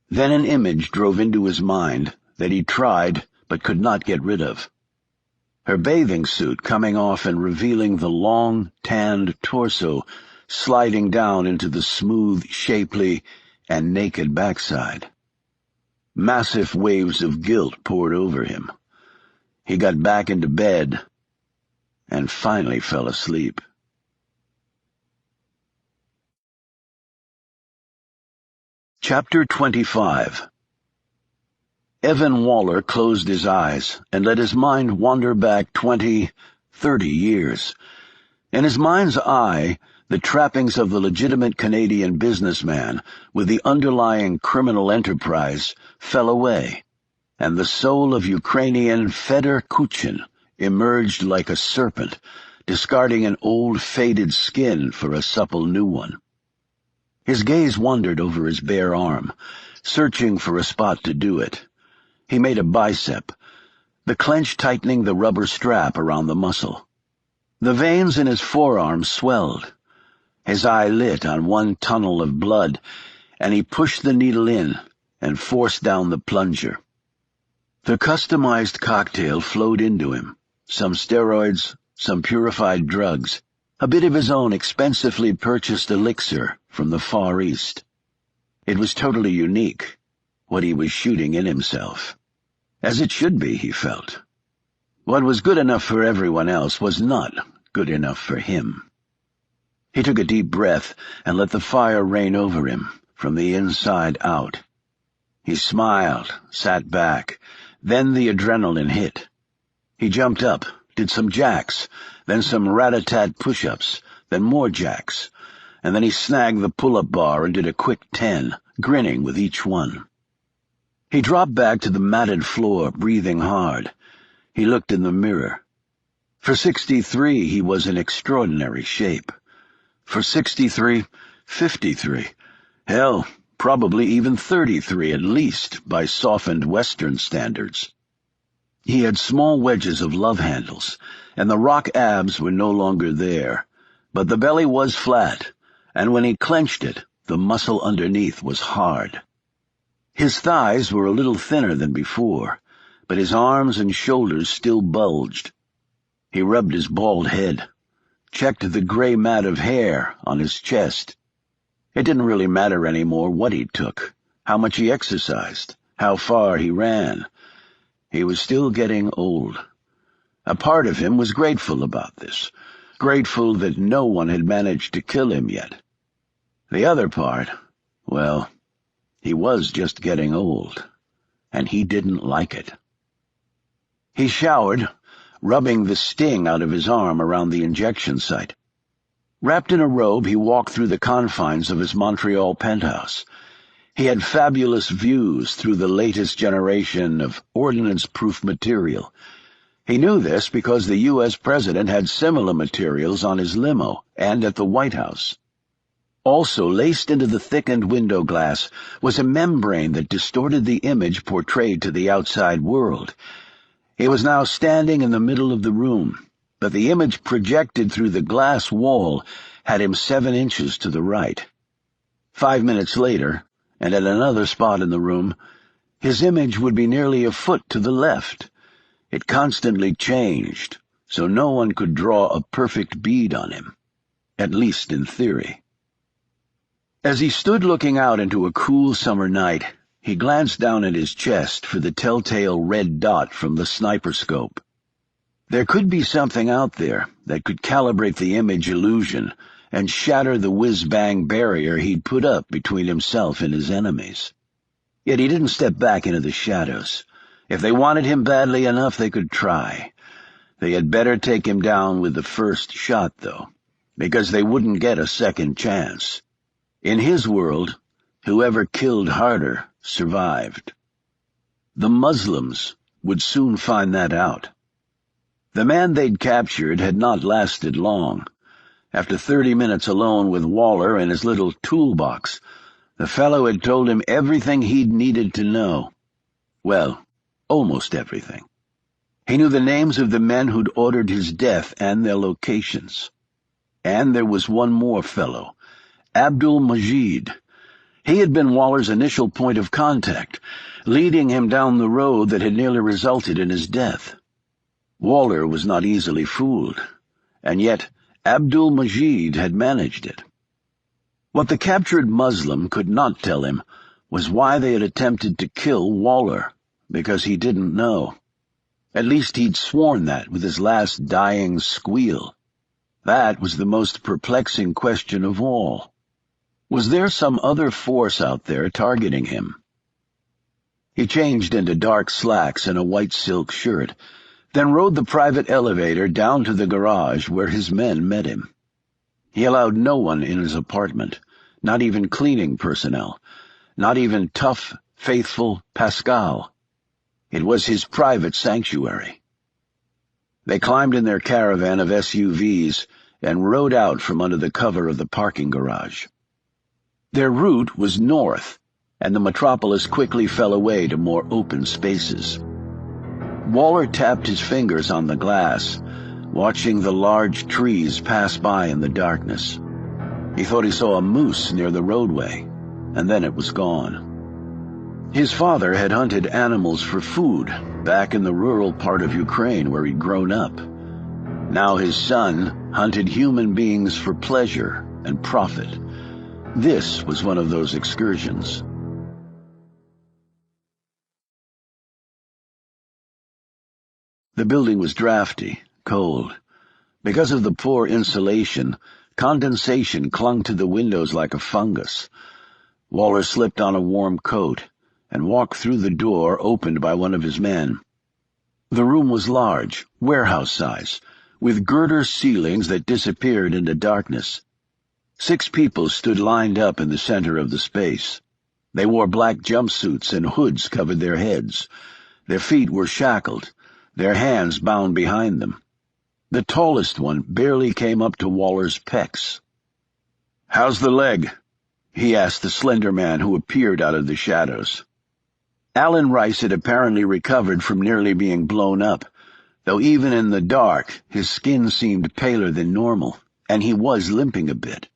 Speaker 1: Then an image drove into his mind that he tried but could not get rid of. Her bathing suit coming off and revealing the long, tanned torso sliding down into the smooth, shapely, and naked backside. Massive waves of guilt poured over him. He got back into bed and finally fell asleep. Chapter 25. Evan Waller closed his eyes and let his mind wander back 20, 30 years. In his mind's eye, the trappings of the legitimate Canadian businessman with the underlying criminal enterprise fell away, and the soul of Ukrainian Fedor Kuchin emerged like a serpent, discarding an old faded skin for a supple new one. His gaze wandered over his bare arm, searching for a spot to do it. He made a bicep, the clench tightening the rubber strap around the muscle. The veins in his forearm swelled. His eye lit on one tunnel of blood, and he pushed the needle in and forced down the plunger. The customized cocktail flowed into him, some steroids, some purified drugs, a bit of his own expensively purchased elixir from the Far East. It was totally unique, what he was shooting in himself. As it should be, he felt. What was good enough for everyone else was not good enough for him. He took a deep breath and let the fire rain over him from the inside out. He smiled, sat back, then the adrenaline hit. He jumped up, did some jacks, then some rat-a-tat push-ups, then more jacks, and then he snagged the pull-up bar and did a quick 10, grinning with each one. He dropped back to the matted floor, breathing hard. He looked in the mirror. For 63, he was in extraordinary shape. For 63, 53. Hell, probably even 33 at least, by softened Western standards. He had small wedges of love handles, and the rock abs were no longer there, but the belly was flat, and when he clenched it, the muscle underneath was hard. His thighs were a little thinner than before, but his arms and shoulders still bulged. He rubbed his bald head, checked the gray mat of hair on his chest. It didn't really matter anymore what he took, how much he exercised, how far he ran. He was still getting old. A part of him was grateful about this, grateful that no one had managed to kill him yet. The other part, well, he was just getting old, and he didn't like it. He showered, rubbing the sting out of his arm around the injection site. Wrapped in a robe, he walked through the confines of his Montreal penthouse. He had fabulous views through the latest generation of ordnance-proof material. He knew this because the U.S. President had similar materials on his limo and at the White House. Also laced into the thickened window glass was a membrane that distorted the image portrayed to the outside world. He was now standing in the middle of the room, but the image projected through the glass wall had him 7 inches to the right. 5 minutes later, and at another spot in the room, his image would be nearly a foot to the left. It constantly changed, so no one could draw a perfect bead on him, at least in theory. As he stood looking out into a cool summer night, he glanced down at his chest for the telltale red dot from the sniper scope. There could be something out there that could calibrate the image illusion and shatter the whiz-bang barrier he'd put up between himself and his enemies. Yet he didn't step back into the shadows. If they wanted him badly enough, they could try. They had better take him down with the first shot, though, because they wouldn't get a second chance. In his world, whoever killed harder survived. The Muslims would soon find that out. The man they'd captured had not lasted long. After 30 minutes alone with Waller and his little toolbox, the fellow had told him everything he'd needed to know. Well, almost everything. He knew the names of the men who'd ordered his death and their locations. And there was one more fellow, Abdul Majid. He had been Waller's initial point of contact, leading him down the road that had nearly resulted in his death. Waller was not easily fooled, and yet Abdul Majid had managed it. What the captured Muslim could not tell him was why they had attempted to kill Waller, because he didn't know. At least he'd sworn that with his last dying squeal. That was the most perplexing question of all. Was there some other force out there targeting him? He changed into dark slacks and a white silk shirt, then rode the private elevator down to the garage where his men met him. He allowed no one in his apartment, not even cleaning personnel, not even tough, faithful Pascal. It was his private sanctuary. They climbed in their caravan of SUVs and rode out from under the cover of the parking garage. Their route was north, and the metropolis quickly fell away to more open spaces. Waller tapped his fingers on the glass, watching the large trees pass by in the darkness. He thought he saw a moose near the roadway, and then it was gone. His father had hunted animals for food back in the rural part of Ukraine where he'd grown up. Now his son hunted human beings for pleasure and profit. This was one of those excursions. The building was drafty, cold. Because of the poor insulation, condensation clung to the windows like a fungus. Waller slipped on a warm coat and walked through the door opened by one of his men. The room was large, warehouse size, with girder ceilings that disappeared into darkness. 6 people stood lined up in the center of the space. They wore black jumpsuits and hoods covered their heads. Their feet were shackled, their hands bound behind them. The tallest one barely came up to Waller's pecs. "How's the leg?" he asked the slender man who appeared out of the shadows. Alan Rice had apparently recovered from nearly being blown up, though even in the dark his skin seemed paler than normal, and he was limping a bit.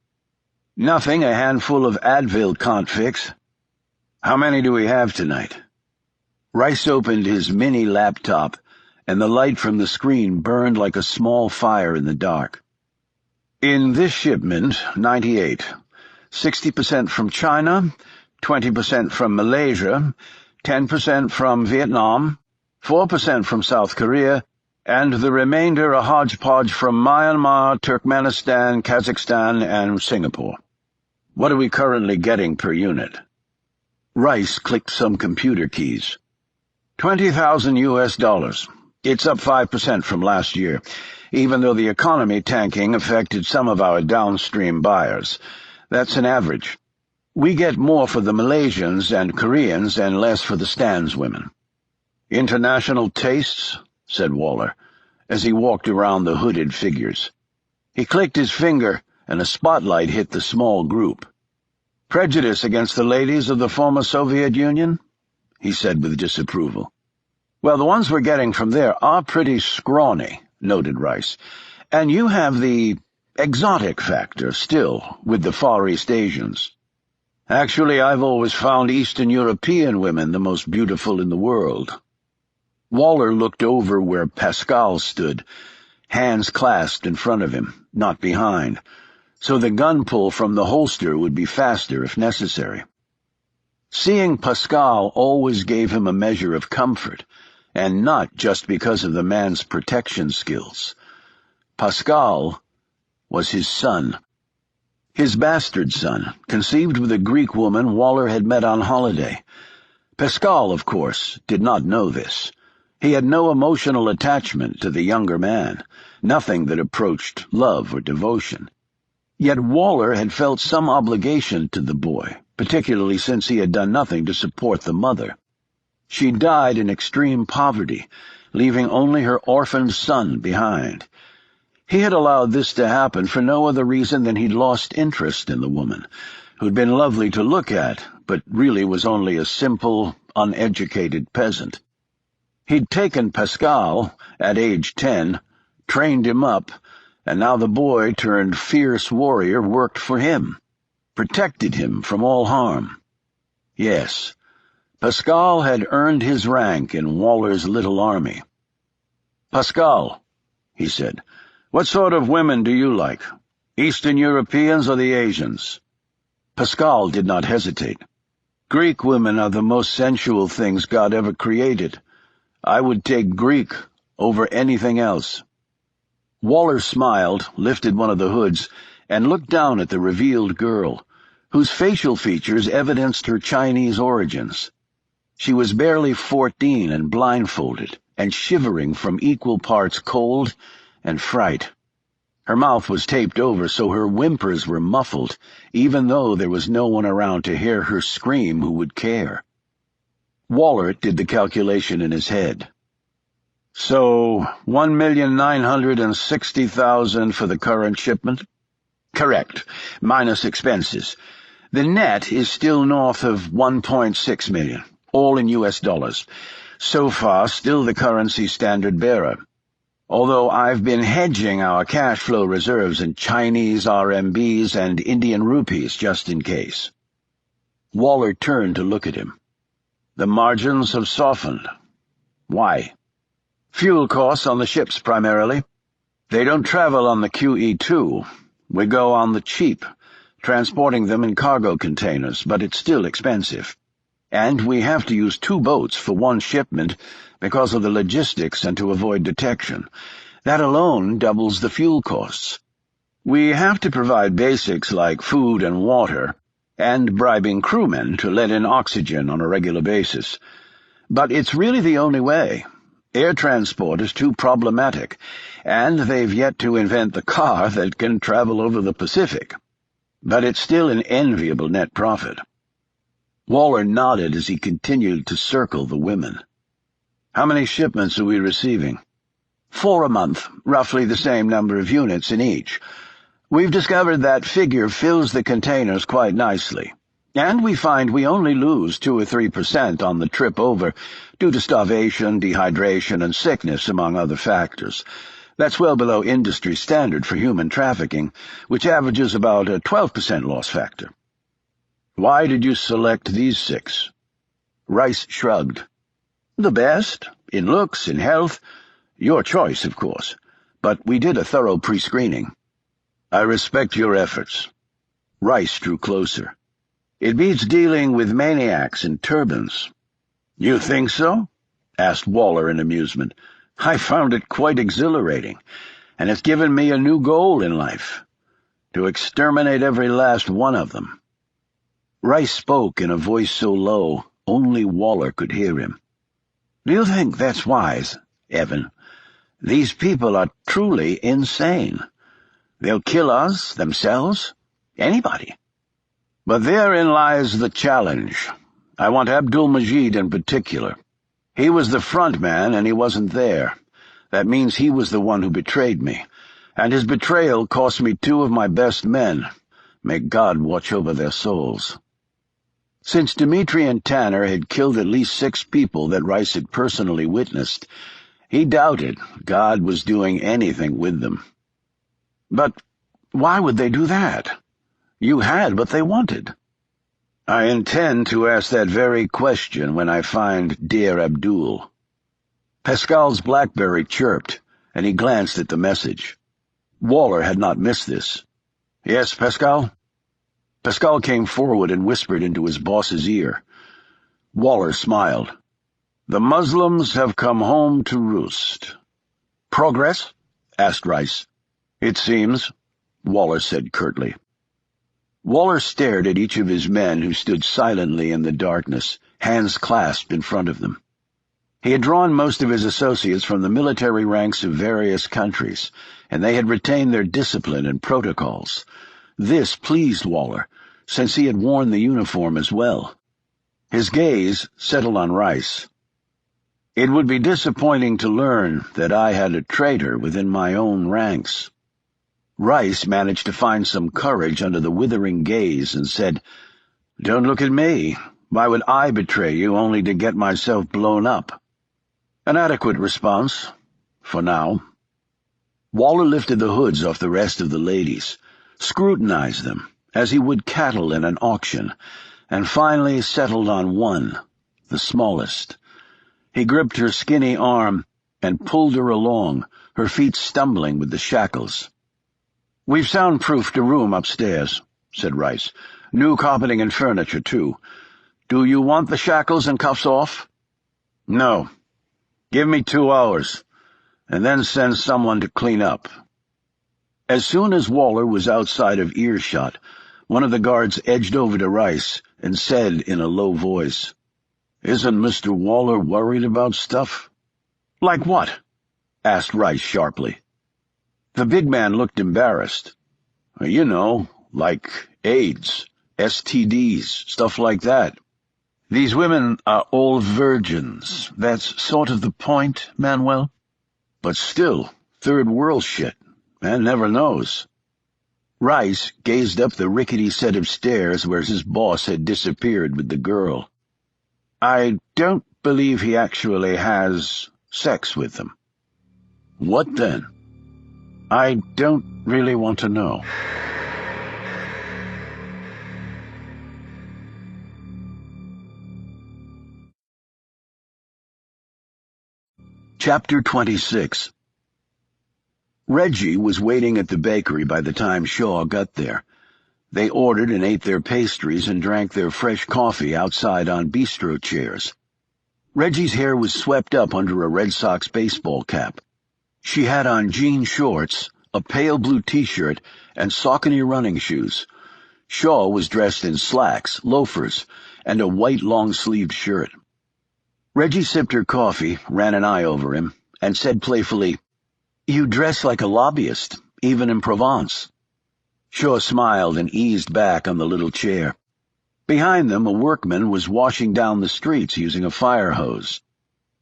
Speaker 1: "Nothing, a handful of Advil can't fix." "How many do we have tonight?" Rice opened his mini laptop, and the light from the screen burned like a small fire in the dark. "In this shipment, 98. 60% from China, 20% from Malaysia, 10% from Vietnam, 4% from South Korea, and the remainder a hodgepodge from Myanmar, Turkmenistan, Kazakhstan, and Singapore. What are we currently getting per unit?" Rice clicked some computer keys. $20,000 US. It's up 5% from last year, even though the economy tanking affected some of our downstream buyers. That's an average. We get more for the Malaysians and Koreans and less for the Stans women. International tastes, said Waller, as he walked around the hooded figures. He clicked his finger, and a spotlight hit the small group. Prejudice against the ladies of the former Soviet Union? He said with disapproval. Well, the ones we're getting from there are pretty scrawny, noted Rice. And you have the exotic factor still with the Far East Asians. Actually, I've always found Eastern European women the most beautiful in the world. Waller looked over where Pascal stood, hands clasped in front of him, not behind, so the gun pull from the holster would be faster if necessary. Seeing Pascal always gave him a measure of comfort, and not just because of the man's protection skills. Pascal was his son. His bastard son, conceived with a Greek woman Waller had met on holiday. Pascal, of course, did not know this. He had no emotional attachment to the younger man, nothing that approached love or devotion. Yet Waller had felt some obligation to the boy, particularly since he had done nothing to support the mother. She died in extreme poverty, leaving only her orphaned son behind. He had allowed this to happen for no other reason than he'd lost interest in the woman, who'd been lovely to look at, but really was only a simple, uneducated peasant. He'd taken Pascal, at age 10, trained him up, and now the boy turned fierce warrior worked for him, protected him from all harm. Yes, Pascal had earned his rank in Waller's little army. "Pascal," he said, "what sort of women do you like? Eastern Europeans or the Asians?" Pascal did not hesitate. "Greek women are the most sensual things God ever created. I would take Greek over anything else." Waller smiled, lifted one of the hoods, and looked down at the revealed girl, whose facial features evidenced her Chinese origins. She was barely 14 and blindfolded, and shivering from equal parts cold and fright. Her mouth was taped over so her whimpers were muffled, even though there was no one around to hear her scream who would care. Waller did the calculation in his head. "So, 1,960,000 for the current shipment?" "Correct, minus expenses. The net is still north of 1.6 million, all in US dollars. So far, still the currency standard bearer. Although I've been hedging our cash flow reserves in Chinese RMBs and Indian rupees just in case." Waller turned to look at him. "The margins have softened. Why?" "Fuel costs on the ships, primarily. They don't travel on the QE2. We go on the cheap, transporting them in cargo containers, but it's still expensive. And we have to use 2 boats for one shipment because of the logistics and to avoid detection. That alone doubles the fuel costs. We have to provide basics like food and water, and bribing crewmen to let in oxygen on a regular basis. But it's really the only way. Air transport is too problematic, and they've yet to invent the car that can travel over the Pacific. But it's still an enviable net profit." Waller nodded as he continued to circle the women. "How many shipments are we receiving?" 4 a month, roughly the same number of units in each. We've discovered that figure fills the containers quite nicely, and we find we only lose 2 or 3% on the trip over due to starvation, dehydration, and sickness, among other factors. That's well below industry standard for human trafficking, which averages about a 12% loss factor. "Why did you select these 6? Rice shrugged. "The best, in looks, in health. Your choice, of course, but we did a thorough pre-screening." "I respect your efforts." Rice drew closer. "It beats dealing with maniacs in turbans." "You think so?" asked Waller in amusement. "I found it quite exhilarating, and it's given me a new goal in life, to exterminate every last one of them." Rice spoke in a voice so low only Waller could hear him. "Do you think that's wise? Evan. "These people are truly insane. They'll kill us, themselves, anybody." "But therein lies the challenge. I want Abdul-Majid in particular. He was the front man, and he wasn't there. That means he was the one who betrayed me, and his betrayal cost me 2 of my best men. May God watch over their souls." Since Dimitri and Tanner had killed at least 6 people that Rice had personally witnessed, he doubted God was doing anything with them. "But why would they do that? You had what they wanted." "I intend to ask that very question when I find dear Abdul." Pascal's BlackBerry chirped, and he glanced at the message. Waller had not missed this. "Yes, Pascal?" Pascal came forward and whispered into his boss's ear. Waller smiled. "The Muslims have come home to roost." "Progress?" asked Rice. "It seems," Waller said curtly. Waller stared at each of his men who stood silently in the darkness, hands clasped in front of them. He had drawn most of his associates from the military ranks of various countries, and they had retained their discipline and protocols. This pleased Waller, since he had worn the uniform as well. His gaze settled on Rice. "It would be disappointing to learn that I had a traitor within my own ranks." Rice managed to find some courage under the withering gaze and said, "Don't look at me. Why would I betray you only to get myself blown up?" An adequate response, for now. Waller lifted the hoods off the rest of the ladies, scrutinized them, as he would cattle in an auction, and finally settled on one, the smallest. He gripped her skinny arm and pulled her along, her feet stumbling with the shackles. "We've soundproofed a room upstairs," said Rice. "New carpeting and furniture, too. Do you want the shackles and cuffs off?" "No. Give me 2 hours, and then send someone to clean up." As soon as Waller was outside of earshot, one of the guards edged over to Rice and said in a low voice, "Isn't Mr. Waller worried about stuff?" "Like what?" asked Rice sharply. The big man looked embarrassed. "You know, like AIDS, STDs, stuff like that. These women are all virgins. That's sort of the point, Manuel. But still, third world shit. Man never knows." Rice gazed up the rickety set of stairs where his boss had disappeared with the girl. "I don't believe he actually has sex with them." "What then?" "I don't really want to know." Chapter 26. Reggie was waiting at the bakery by the time Shaw got there. They ordered and ate their pastries and drank their fresh coffee outside on bistro chairs. Reggie's hair was swept up under a Red Sox baseball cap. She had on jean shorts, a pale blue t-shirt, and Saucony running shoes. Shaw was dressed in slacks, loafers, and a white long-sleeved shirt. Reggie sipped her coffee, ran an eye over him, and said playfully, "You dress like a lobbyist, even in Provence." Shaw smiled and eased back on the little chair. Behind them, a workman was washing down the streets using a fire hose.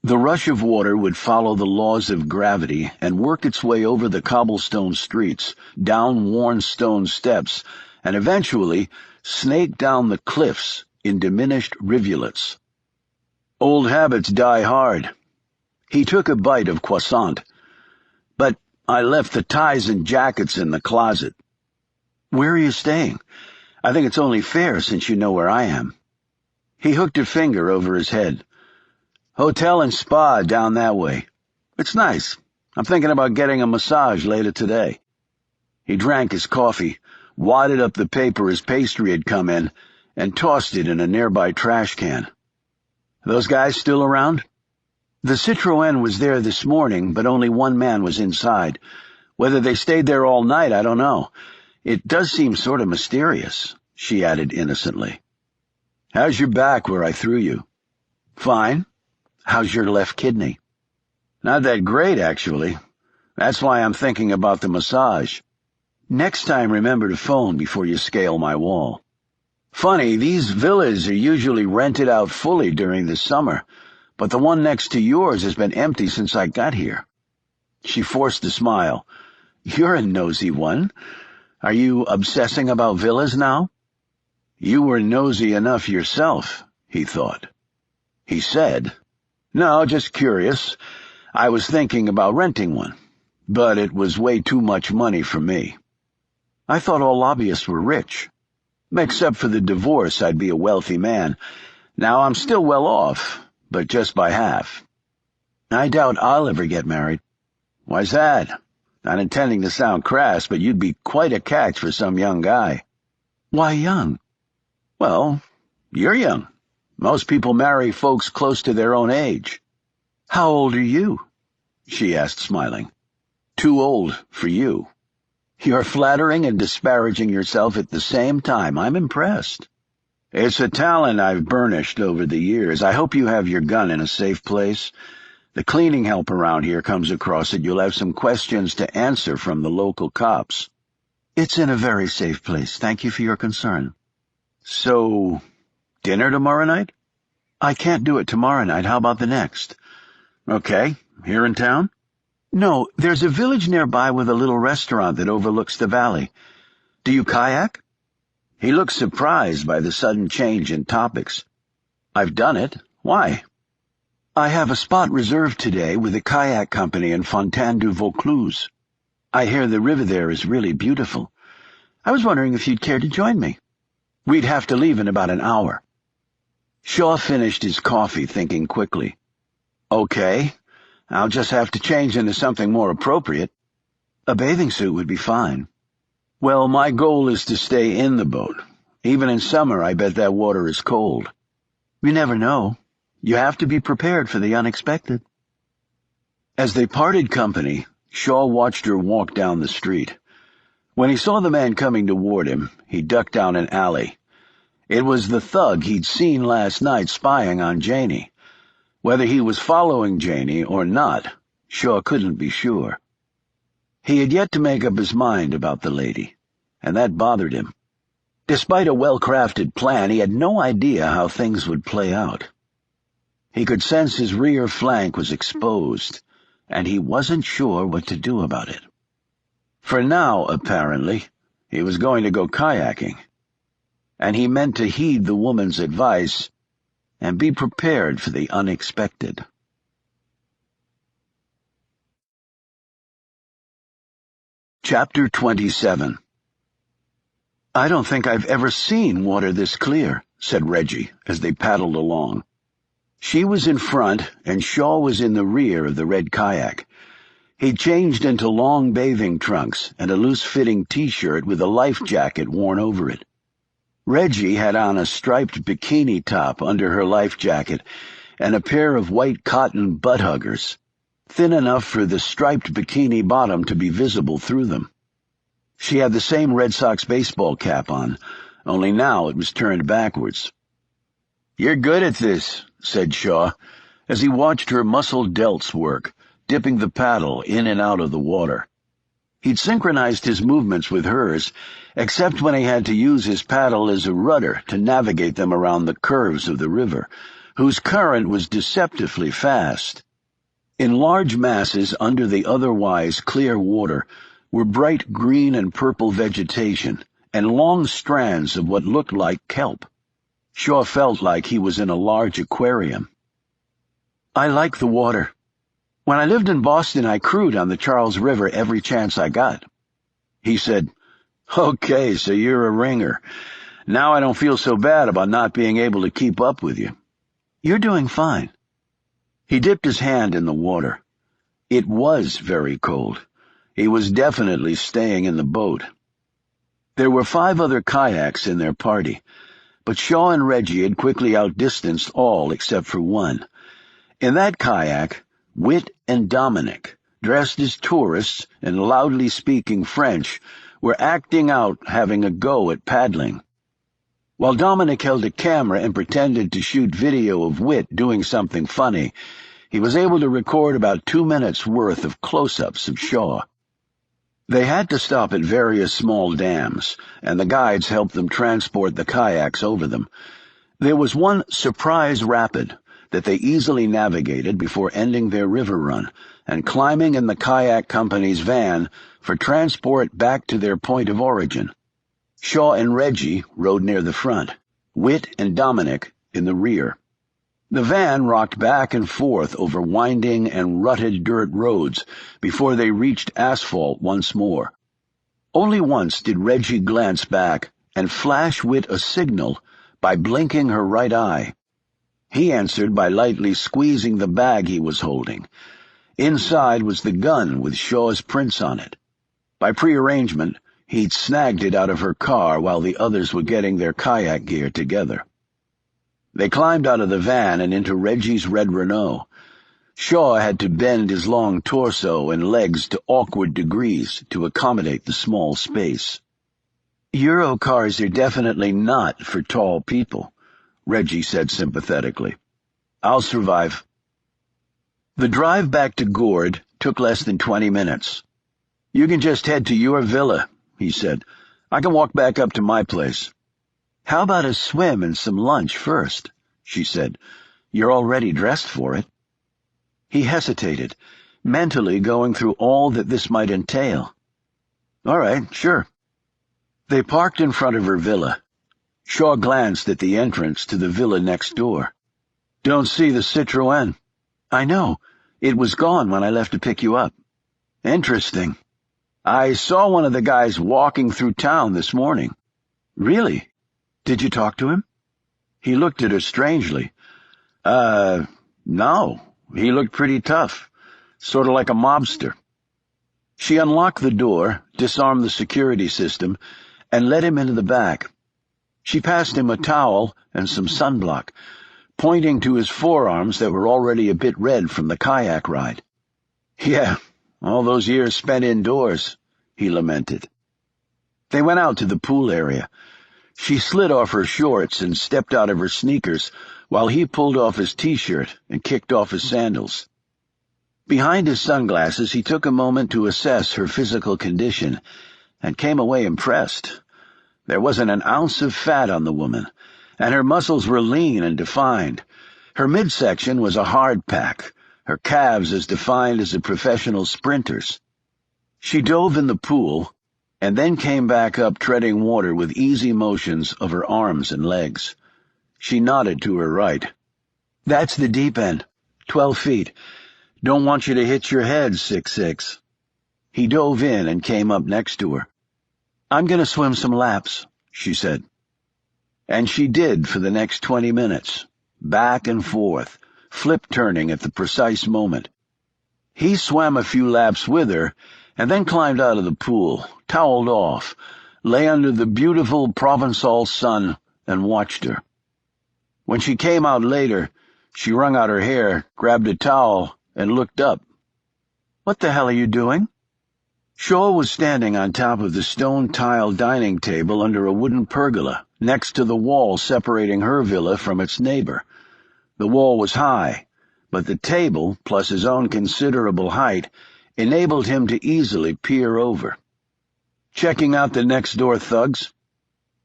Speaker 1: The rush of water would follow the laws of gravity and work its way over the cobblestone streets, down worn stone steps, and eventually snake down the cliffs in diminished rivulets. Old habits die hard. He took a bite of croissant. "But I left the ties and jackets in the closet." "Where are you staying? I think it's only fair since you know where I am." He hooked a finger over his head. "Hotel and spa down that way. It's nice. I'm thinking about getting a massage later today." He drank his coffee, wadded up the paper his pastry had come in, and tossed it in a nearby trash can. "Those guys still around?" "The Citroën was there this morning, but only one man was inside. Whether they stayed there all night, I don't know. It does seem sort of mysterious," she added innocently. "How's your back where I threw you?" "Fine. How's your left kidney?" Not that great, actually. That's why I'm thinking about the massage. Next time, remember to phone before you scale my wall. Funny, these villas are usually rented out fully during the summer, but the one next to yours has been empty since I got here. She forced a smile. You're a nosy one. Are you obsessing about villas now? You were nosy enough yourself, he thought. He said, No, just curious. I was thinking about renting one, but it was way too much money for me. I thought all lobbyists were rich. Except for the divorce, I'd be a wealthy man. Now I'm still well off, but just by half. I doubt I'll ever get married. Why's that? Not intending to sound crass, but you'd be quite a catch for some young guy. Why young? Well, you're young. Most people marry folks close to their own age. How old are you? She asked, smiling. Too old for you. You're flattering and disparaging yourself at the same time. I'm impressed. It's a talent I've burnished over the years. I hope you have your gun in a safe place. The cleaning help around here comes across it. You'll have some questions to answer from the local cops. It's in a very safe place. Thank you for your concern. So, dinner tomorrow night? I can't do it tomorrow night. How about the next? Okay. Here in town? No, there's a village nearby with a little restaurant that overlooks the valley. Do you kayak? He looked surprised by the sudden change in topics. I've done it. Why? I have a spot reserved today with a kayak company in Fontaine du Vaucluse. I hear the river there is really beautiful. I was wondering if you'd care to join me. We'd have to leave in about an hour. Shaw finished his coffee, thinking quickly. Okay. I'll just have to change into something more appropriate. A bathing suit would be fine. Well, my goal is to stay in the boat. Even in summer, I bet that water is cold. You never know. You have to be prepared for the unexpected. As they parted company, Shaw watched her walk down the street. When he saw the man coming toward him, he ducked down an alley. It was the thug he'd seen last night spying on Janie. Whether he was following Janie or not, Shaw couldn't be sure. He had yet to make up his mind about the lady, and that bothered him. Despite a well-crafted plan, he had no idea how things would play out. He could sense his rear flank was exposed, and he wasn't sure what to do about it. For now, apparently, he was going to go kayaking, and he meant to heed the woman's advice and be prepared for the unexpected. Chapter 27. I don't think I've ever seen water this clear, said Reggie as they paddled along. She was in front, and Shaw was in the rear of the red kayak. He'd changed into long bathing trunks and a loose-fitting T-shirt with a life jacket worn over it. Reggie had on a striped bikini top under her life jacket and a pair of white cotton butt-huggers, thin enough for the striped bikini bottom to be visible through them. She had the same Red Sox baseball cap on, only now it was turned backwards. "You're good at this," said Shaw, as he watched her muscled delts work, dipping the paddle in and out of the water. He'd synchronized his movements with hers, except when he had to use his paddle as a rudder to navigate them around the curves of the river, whose current was deceptively fast. In large masses under the otherwise clear water were bright green and purple vegetation and long strands of what looked like kelp. Shaw felt like he was in a large aquarium. "I like the water. When I lived in Boston, I crewed on the Charles River every chance I got." He said, "Okay, so you're a ringer. Now I don't feel so bad about not being able to keep up with you." "You're doing fine." He dipped his hand in the water. It was very cold. He was definitely staying in the boat. There were 5 other kayaks in their party, but Shaw and Reggie had quickly outdistanced all except for one. In that kayak, Whit and Dominic, dressed as tourists and loudly speaking French, were acting out having a go at paddling. While Dominic held a camera and pretended to shoot video of Whit doing something funny, He was able to record about 2 minutes' worth of close-ups of Shaw. They had to stop at various small dams, and the guides helped them transport the kayaks over them. There was one surprise rapid that they easily navigated before ending their river run and climbing in the kayak company's van for transport back to their point of origin. Shaw and Reggie rode near the front, Whit and Dominic in the rear. The van rocked back and forth over winding and rutted dirt roads before they reached asphalt once more. Only once did Reggie glance back and flash Whit a signal by blinking her right eye. He answered by lightly squeezing the bag he was holding. Inside was the gun with Shaw's prints on it. By prearrangement, he'd snagged it out of her car while the others were getting their kayak gear together. They climbed out of the van and into Reggie's red Renault. Shaw had to bend his long torso and legs to awkward degrees to accommodate the small space. "Euro cars are definitely not for tall people," Reggie said sympathetically. "I'll survive." The drive back to Gourd took less than 20 minutes. "You can just head to your villa," he said. "I can walk back up to my place." "How about a swim and some lunch first?" she said. "You're already dressed for it." He hesitated, mentally going through all that this might entail. "All right, sure." They parked in front of her villa. Shaw glanced at the entrance to the villa next door. "Don't see the Citroën." "I know. It was gone when I left to pick you up." "Interesting. I saw one of the guys walking through town this morning." "Really? Did you talk to him?" He looked at her strangely. No. He looked pretty tough. Sort of like a mobster." She unlocked the door, disarmed the security system, and led him into the back. She passed him a towel and some sunblock, pointing to his forearms that were already a bit red from the kayak ride. "Yeah, all those years spent indoors," he lamented. They went out to the pool area. She slid off her shorts and stepped out of her sneakers while he pulled off his T-shirt and kicked off his sandals. Behind his sunglasses, he took a moment to assess her physical condition and came away impressed. There wasn't an ounce of fat on the woman, and her muscles were lean and defined. Her midsection was a hard pack, her calves as defined as a professional sprinter's. She dove in the pool and then came back up treading water with easy motions of her arms and legs. She nodded to her right. "That's the deep end, 12 feet. Don't want you to hit your head, 6'6". He dove in and came up next to her. "I'm going to swim some laps," she said. And she did for the next 20 minutes, back and forth, flip-turning at the precise moment. He swam a few laps with her and then climbed out of the pool, toweled off, lay under the beautiful Provençal sun, and watched her. When she came out later, she wrung out her hair, grabbed a towel, and looked up. "What the hell are you doing?" Shaw was standing on top of the stone-tile dining table under a wooden pergola, next to the wall separating her villa from its neighbor. The wall was high, but the table, plus his own considerable height, enabled him to easily peer over. "Checking out the next-door thugs?"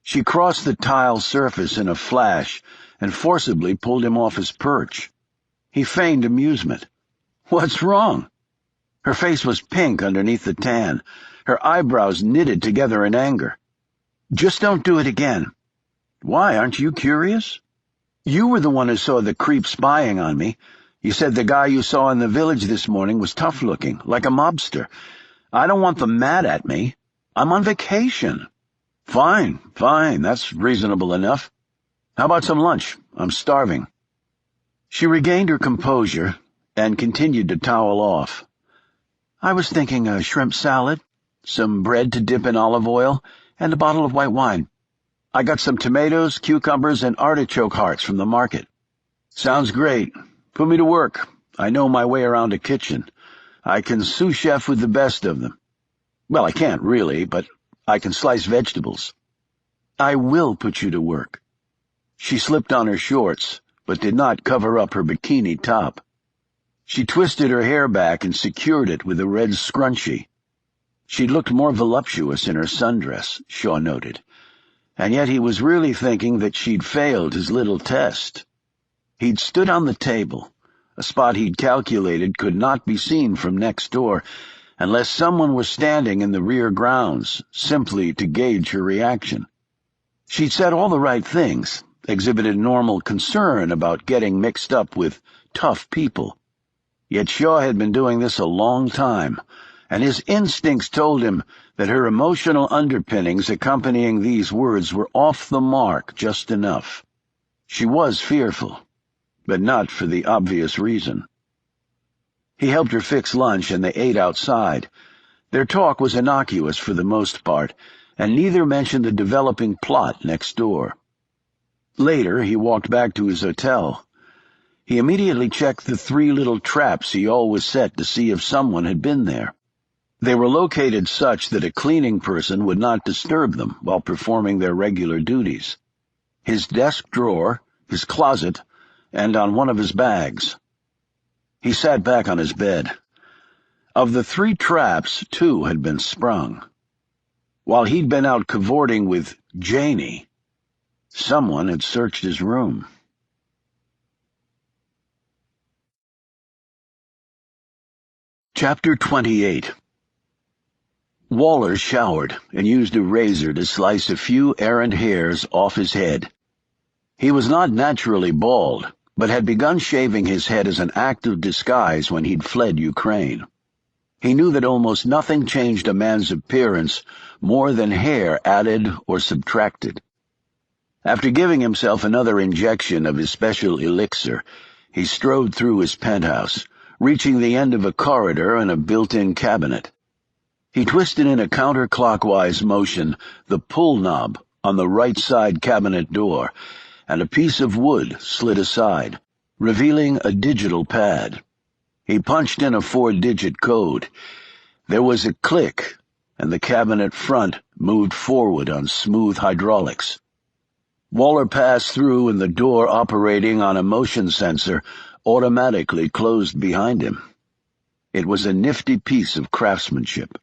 Speaker 1: She crossed the tile surface in a flash and forcibly pulled him off his perch. He feigned amusement. "What's wrong?" Her face was pink underneath the tan, her eyebrows knitted together in anger. "Just don't do it again." "Why, aren't you curious?" "You were the one who saw the creep spying on me. You said the guy you saw in the village this morning was tough-looking, like a mobster. I don't want them mad at me. I'm on vacation." Fine, that's reasonable enough. How about some lunch? I'm starving." She regained her composure and continued to towel off. "I was thinking a shrimp salad, some bread to dip in olive oil, and a bottle of white wine. I got some tomatoes, cucumbers, and artichoke hearts from the market." "Sounds great. Put me to work. I know my way around a kitchen. I can sous chef with the best of them. Well, I can't really, but I can slice vegetables." "I will put you to work." She slipped on her shorts, but did not cover up her bikini top. She twisted her hair back and secured it with a red scrunchie. She looked more voluptuous in her sundress, Shaw noted, and yet he was really thinking that she'd failed his little test. He'd stood on the table, a spot he'd calculated could not be seen from next door unless someone was standing in the rear grounds, simply to gauge her reaction. She'd said all the right things, exhibited normal concern about getting mixed up with tough people. Yet Shaw had been doing this a long time, and his instincts told him that her emotional underpinnings accompanying these words were off the mark just enough. She was fearful, but not for the obvious reason. He helped her fix lunch, and they ate outside. Their talk was innocuous for the most part, and neither mentioned the developing plot next door. Later, he walked back to his hotel. He immediately checked the 3 little traps he always set to see if someone had been there. They were located such that a cleaning person would not disturb them while performing their regular duties. His desk drawer, his closet, and on one of his bags. He sat back on his bed. Of the 3 traps, 2 had been sprung. While he'd been out cavorting with Janie, someone had searched his room. Chapter 28. Waller showered and used a razor to slice a few errant hairs off his head. He was not naturally bald, but had begun shaving his head as an act of disguise when he'd fled Ukraine. He knew that almost nothing changed a man's appearance more than hair added or subtracted. After giving himself another injection of his special elixir, he strode through his penthouse, reaching the end of a corridor and a built-in cabinet. He twisted in a counterclockwise motion the pull knob on the right-side cabinet door, and a piece of wood slid aside, revealing a digital pad. He punched in a 4-digit code. There was a click, and the cabinet front moved forward on smooth hydraulics. Waller passed through, and the door operating on a motion sensor automatically closed behind him. It was a nifty piece of craftsmanship.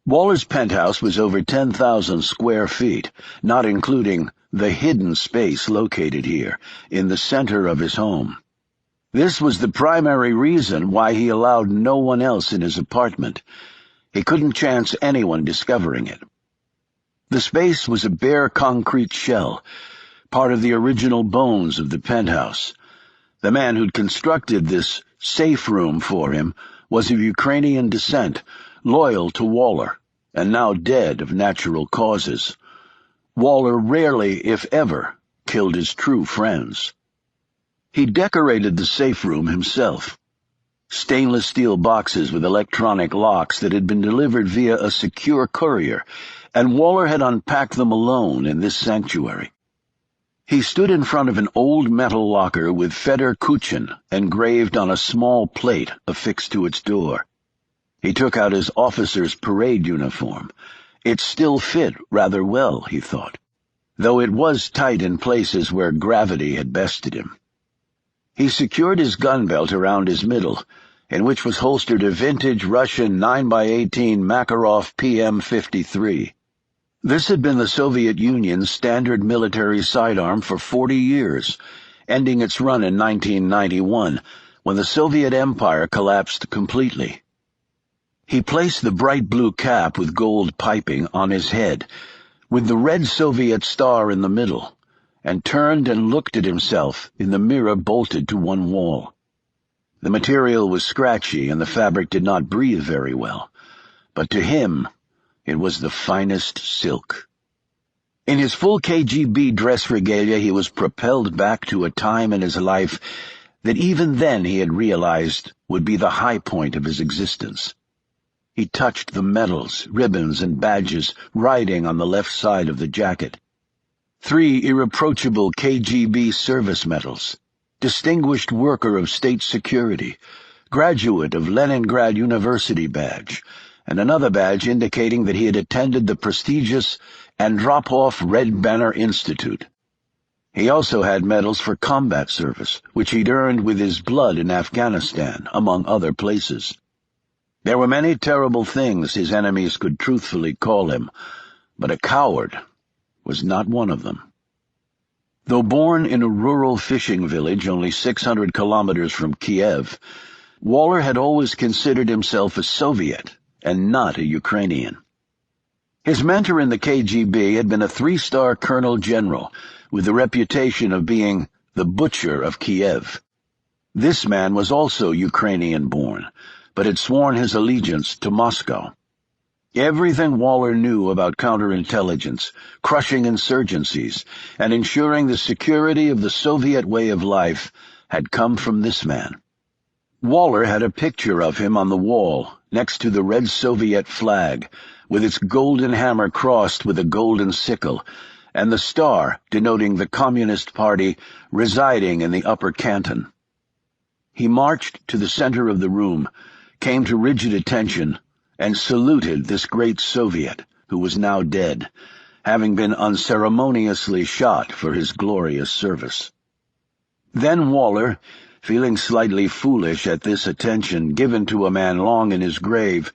Speaker 1: Waller's penthouse was over 10,000 square feet, not including the hidden space located here, in the center of his home. This was the primary reason why he allowed no one else in his apartment. He couldn't chance anyone discovering it. The space was a bare concrete shell, part of the original bones of the penthouse. The man who'd constructed this safe room for him was of Ukrainian descent, loyal to Waller, and now dead of natural causes. Waller rarely, if ever, killed his true friends. He decorated the safe room himself. Stainless steel boxes with electronic locks that had been delivered via a secure courier, and Waller had unpacked them alone in this sanctuary. He stood in front of an old metal locker with Fedor Kuchin engraved on a small plate affixed to its door. He took out his officer's parade uniform. It still fit rather well, he thought, though it was tight in places where gravity had bested him. He secured his gun belt around his middle, in which was holstered a vintage Russian 9x18 Makarov PM-53. This had been the Soviet Union's standard military sidearm for 40 years, ending its run in 1991, when the Soviet Empire collapsed completely. He placed the bright blue cap with gold piping on his head, with the red Soviet star in the middle, and turned and looked at himself in the mirror bolted to one wall. The material was scratchy and the fabric did not breathe very well, but to him it was the finest silk. In his full KGB dress regalia he was propelled back to a time in his life that even then he had realized would be the high point of his existence. He touched the medals, ribbons, and badges riding on the left side of the jacket. 3 irreproachable KGB service medals, Distinguished Worker of State Security, Graduate of Leningrad University badge, and another badge indicating that he had attended the prestigious Andropov Red Banner Institute. He also had medals for combat service, which he'd earned with his blood in Afghanistan, among other places. There were many terrible things his enemies could truthfully call him, but a coward was not one of them. Though born in a rural fishing village only 600 kilometers from Kiev, Waller had always considered himself a Soviet and not a Ukrainian. His mentor in the KGB had been a 3-star colonel general with the reputation of being the Butcher of Kiev. This man was also Ukrainian-born, but had sworn his allegiance to Moscow. Everything Waller knew about counterintelligence, crushing insurgencies, and ensuring the security of the Soviet way of life had come from this man. Waller had a picture of him on the wall next to the red Soviet flag, with its golden hammer crossed with a golden sickle, and the star denoting the Communist Party residing in the upper canton. He marched to the center of the room, came to rigid attention, and saluted this great Soviet, who was now dead, having been unceremoniously shot for his glorious service. Then Waller, feeling slightly foolish at this attention given to a man long in his grave,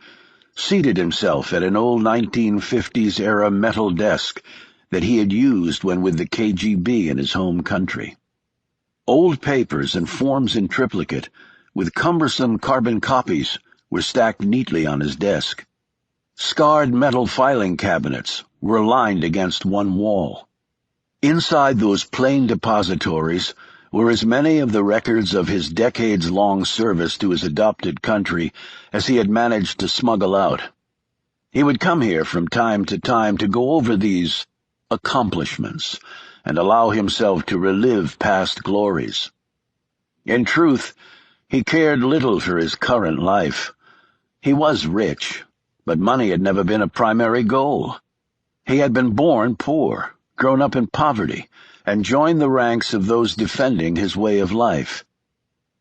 Speaker 1: seated himself at an old 1950s-era metal desk that he had used when with the KGB in his home country. Old papers and forms in triplicate, with cumbersome carbon copies, were stacked neatly on his desk. Scarred metal filing cabinets were lined against one wall. Inside those plain depositories were as many of the records of his decades-long service to his adopted country as he had managed to smuggle out. He would come here from time to go over these accomplishments and allow himself to relive past glories. In truth, he cared little for his current life. He was rich, but money had never been a primary goal. He had been born poor, grown up in poverty, and joined the ranks of those defending his way of life.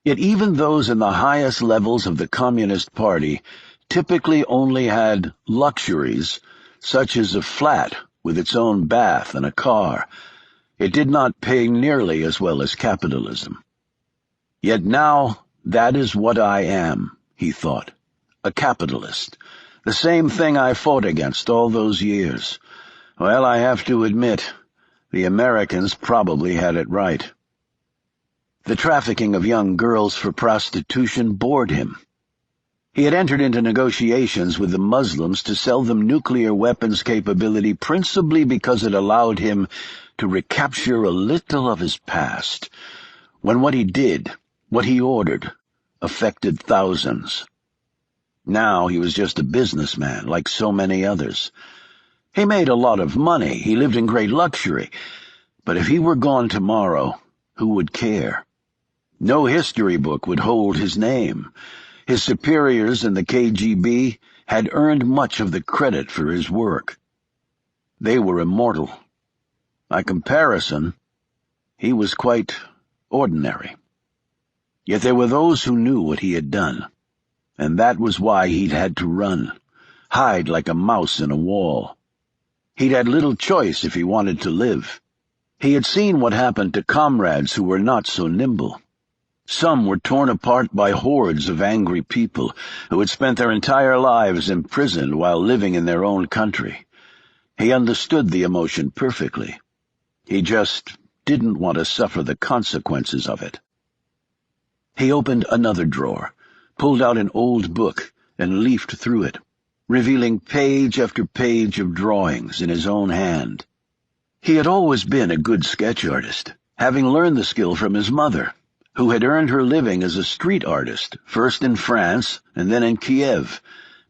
Speaker 1: Yet even those in the highest levels of the Communist Party typically only had luxuries, such as a flat with its own bath and a car. It did not pay nearly as well as capitalism. Yet now that is what I am, he thought, a capitalist, the same thing I fought against all those years. Well, I have to admit, the Americans probably had it right. The trafficking of young girls for prostitution bored him. He had entered into negotiations with the Muslims to sell them nuclear weapons capability principally because it allowed him to recapture a little of his past, when what he did, what he ordered, affected thousands. Now he was just a businessman, like so many others. He made a lot of money, he lived in great luxury, but if he were gone tomorrow, who would care? No history book would hold his name. His superiors in the KGB had earned much of the credit for his work. They were immortal. By comparison, he was quite ordinary. Yet there were those who knew what he had done, and that was why he'd had to run, hide like a mouse in a wall. He'd had little choice if he wanted to live. He had seen what happened to comrades who were not so nimble. Some were torn apart by hordes of angry people who had spent their entire lives imprisoned while living in their own country. He understood the emotion perfectly. He just didn't want to suffer the consequences of it. He opened another drawer, pulled out an old book, and leafed through it, revealing page after page of drawings in his own hand. He had always been a good sketch artist, having learned the skill from his mother, who had earned her living as a street artist, first in France and then in Kiev,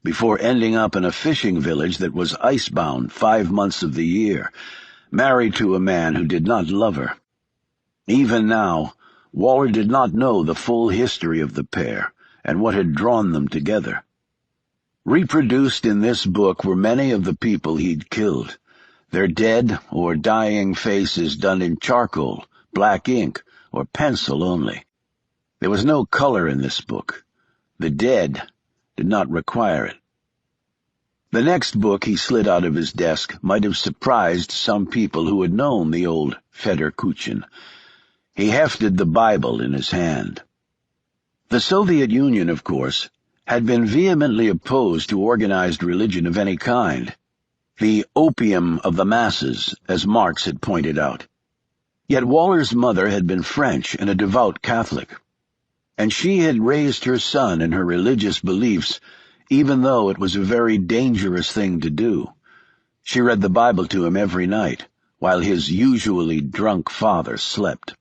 Speaker 1: before ending up in a fishing village that was icebound 5 months of the year, married to a man who did not love her. Even now, Waller did not know the full history of the pair and what had drawn them together. Reproduced in this book were many of the people he'd killed, their dead or dying faces done in charcoal, black ink, or pencil only. There was no color in this book. The dead did not require it. The next book he slid out of his desk might have surprised some people who had known the old Fedor Kuchin. He hefted the Bible in his hand. The Soviet Union, of course, had been vehemently opposed to organized religion of any kind, the opium of the masses, as Marx had pointed out. Yet Waller's mother had been French and a devout Catholic, and she had raised her son in her religious beliefs, even though it was a very dangerous thing to do. She read the Bible to him every night, while his usually drunk father slept.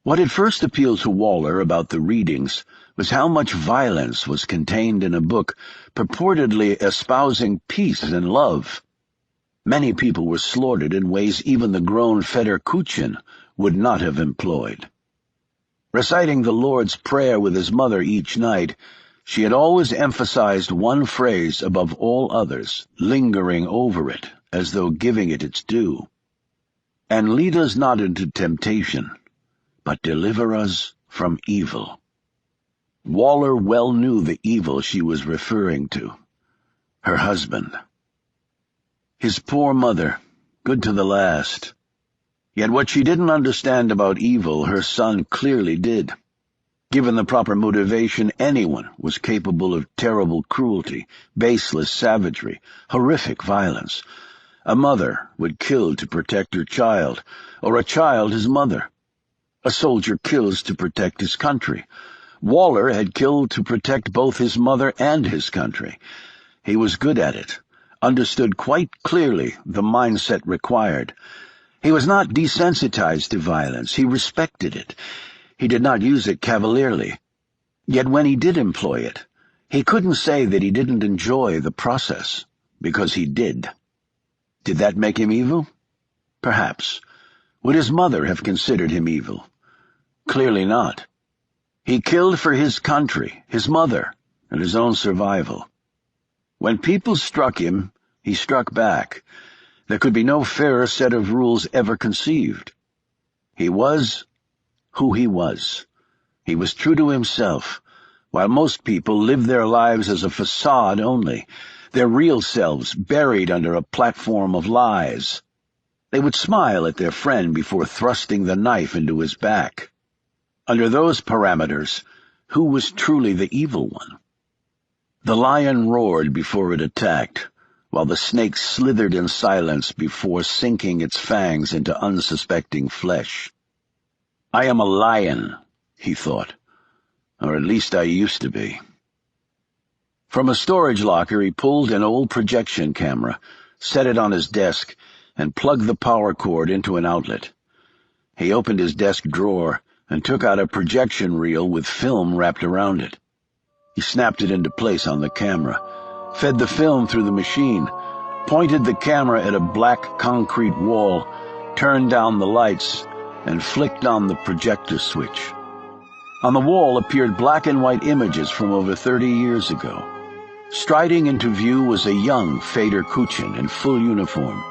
Speaker 1: What had first appealed to Waller about the readings was how much violence was contained in a book purportedly espousing peace and love. Many people were slaughtered in ways even the grown Fedor Kuchin would not have employed. Reciting the Lord's Prayer with his mother each night, she had always emphasized one phrase above all others, lingering over it, as though giving it its due. "And lead us not into temptation, but deliver us from evil." Waller well knew the evil she was referring to. Her husband. His poor mother, good to the last. Yet what she didn't understand about evil, her son clearly did. Given the proper motivation, anyone was capable of terrible cruelty, baseless savagery, horrific violence. A mother would kill to protect her child, or a child his mother. A soldier kills to protect his country. Waller had killed to protect both his mother and his country. He was good at it, understood quite clearly the mindset required. He was not desensitized to violence. He respected it. He did not use it cavalierly. Yet when he did employ it, he couldn't say that he didn't enjoy the process, because he did. Did that make him evil? Perhaps. Would his mother have considered him evil? Clearly not. He killed for his country, his mother, and his own survival. When people struck him, he struck back. There could be no fairer set of rules ever conceived. He was who he was. He was true to himself, while most people lived their lives as a facade only, their real selves buried under a platform of lies. They would smile at their friend before thrusting the knife into his back. Under those parameters, who was truly the evil one? The lion roared before it attacked, while the snake slithered in silence before sinking its fangs into unsuspecting flesh. "I am a lion," he thought, "or at least I used to be." From a storage locker he pulled an old projection camera, set it on his desk, and plugged the power cord into an outlet. He opened his desk drawer and took out a projection reel with film wrapped around it. He snapped it into place on the camera, fed the film through the machine, pointed the camera at a black concrete wall, turned down the lights, and flicked on the projector switch. On the wall appeared black and white images from over 30 years ago. Striding into view was a young Fedor Kuchin in full uniform.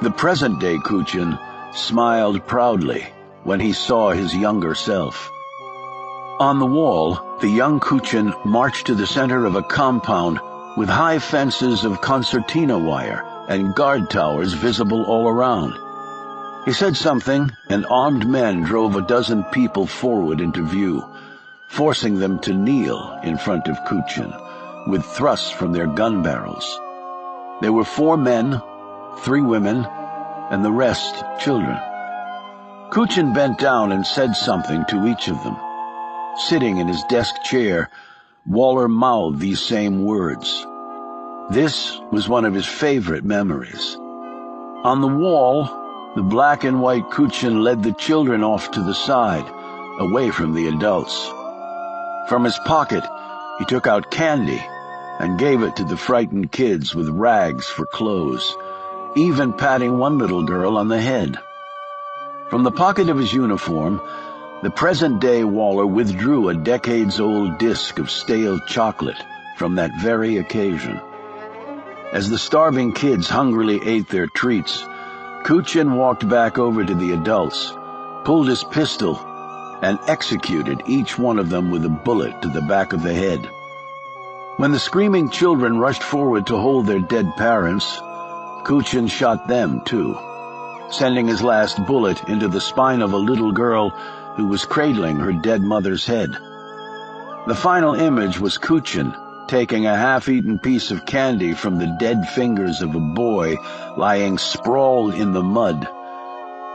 Speaker 1: The present-day Kuchin smiled proudly when he saw his younger self. On the wall, the young Kuchin marched to the center of a compound with high fences of concertina wire and guard towers visible all around. He said something, and armed men drove a dozen people forward into view, forcing them to kneel in front of Kuchin, with thrusts from their gun barrels. There were 4 men, 3 women, and the rest children. Kuchin bent down and said something to each of them. Sitting in his desk chair, Waller mouthed these same words. This was one of his favorite memories. On the wall, the black and white Kuchin led the children off to the side, away from the adults. From his pocket, he took out candy and gave it to the frightened kids with rags for clothes, even patting one little girl on the head. From the pocket of his uniform, the present-day Waller withdrew a decades-old disc of stale chocolate from that very occasion. As the starving kids hungrily ate their treats, Kuchin walked back over to the adults, pulled his pistol, and executed each one of them with a bullet to the back of the head. When the screaming children rushed forward to hold their dead parents, Kuchin shot them too. sending his last bullet into the spine of a little girl who was cradling her dead mother's head. The final image was Kuchin taking a half-eaten piece of candy from the dead fingers of a boy lying sprawled in the mud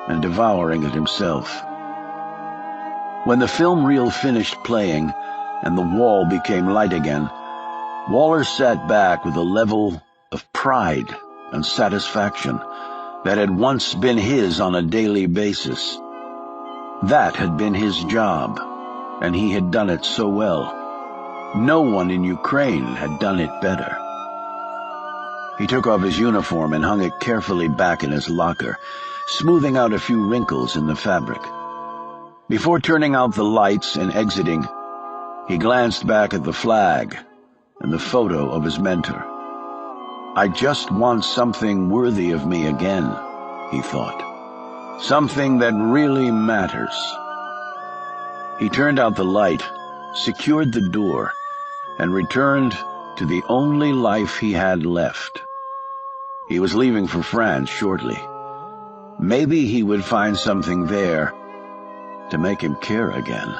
Speaker 1: and devouring it himself. When the film reel finished playing and the wall became light again, Waller sat back with a level of pride and satisfaction that had once been his on a daily basis. That had been his job, and he had done it so well. No one in Ukraine had done it better. He took off his uniform and hung it carefully back in his locker, smoothing out a few wrinkles in the fabric. Before turning out the lights and exiting, he glanced back at the flag and the photo of his mentor. I just want something worthy of me again, he thought. Something that really matters. He turned out the light, secured the door, and returned to the only life he had left. He was leaving for France shortly. Maybe he would find something there to make him care again.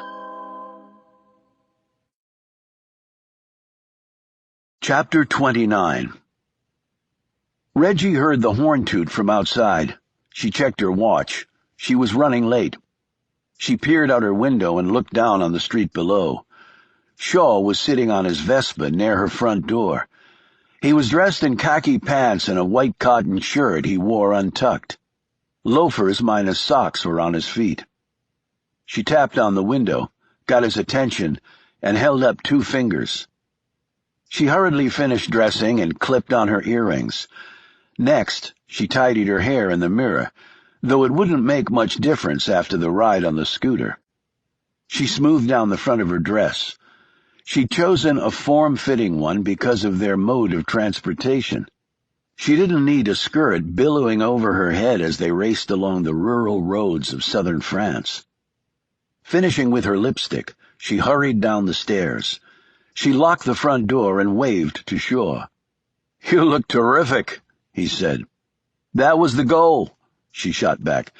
Speaker 1: Chapter 29. Reggie heard the horn toot from outside. She checked her watch. She was running late. She peered out her window and looked down on the street below. Shaw was sitting on his Vespa near her front door. He was dressed in khaki pants and a white cotton shirt he wore untucked. Loafers minus socks were on his feet. She tapped on the window, got his attention, and held up 2 fingers. She hurriedly finished dressing and clipped on her earrings. Next, she tidied her hair in the mirror, though it wouldn't make much difference after the ride on the scooter. She smoothed down the front of her dress. She'd chosen a form-fitting one because of their mode of transportation. She didn't need a skirt billowing over her head as they raced along the rural roads of southern France. Finishing with her lipstick, she hurried down the stairs. She locked the front door and waved to Shaw. "You look terrific," he said. "That was the goal," she shot back.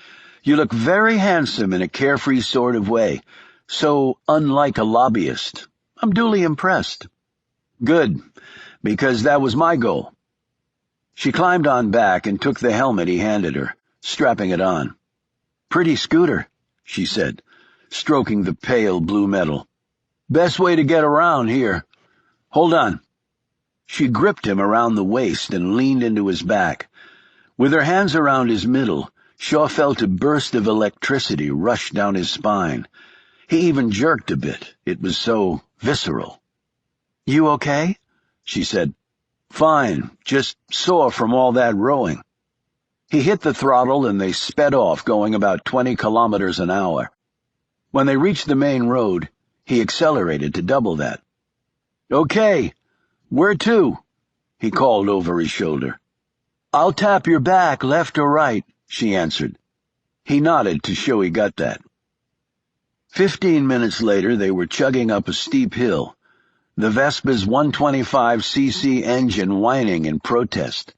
Speaker 1: "You look very handsome in a carefree sort of way, so unlike a lobbyist. I'm duly impressed." "Good, because that was my goal." She climbed on back and took the helmet he handed her, strapping it on. "Pretty scooter," she said, stroking the pale blue metal. "Best way to get around here. Hold on." She gripped him around the waist and leaned into his back. With her hands around his middle, Shaw felt a burst of electricity rush down his spine. He even jerked a bit. It was so visceral. "You okay?" she said. "Fine, just sore from all that rowing." He hit the throttle and they sped off, going about 20 kilometers an hour. When they reached the main road, he accelerated to double that. "Okay, where to?" he called over his shoulder. "I'll tap your back, left or right," she answered. He nodded to show he got that. 15 minutes later, they were chugging up a steep hill, the Vespa's 125cc engine whining in protest.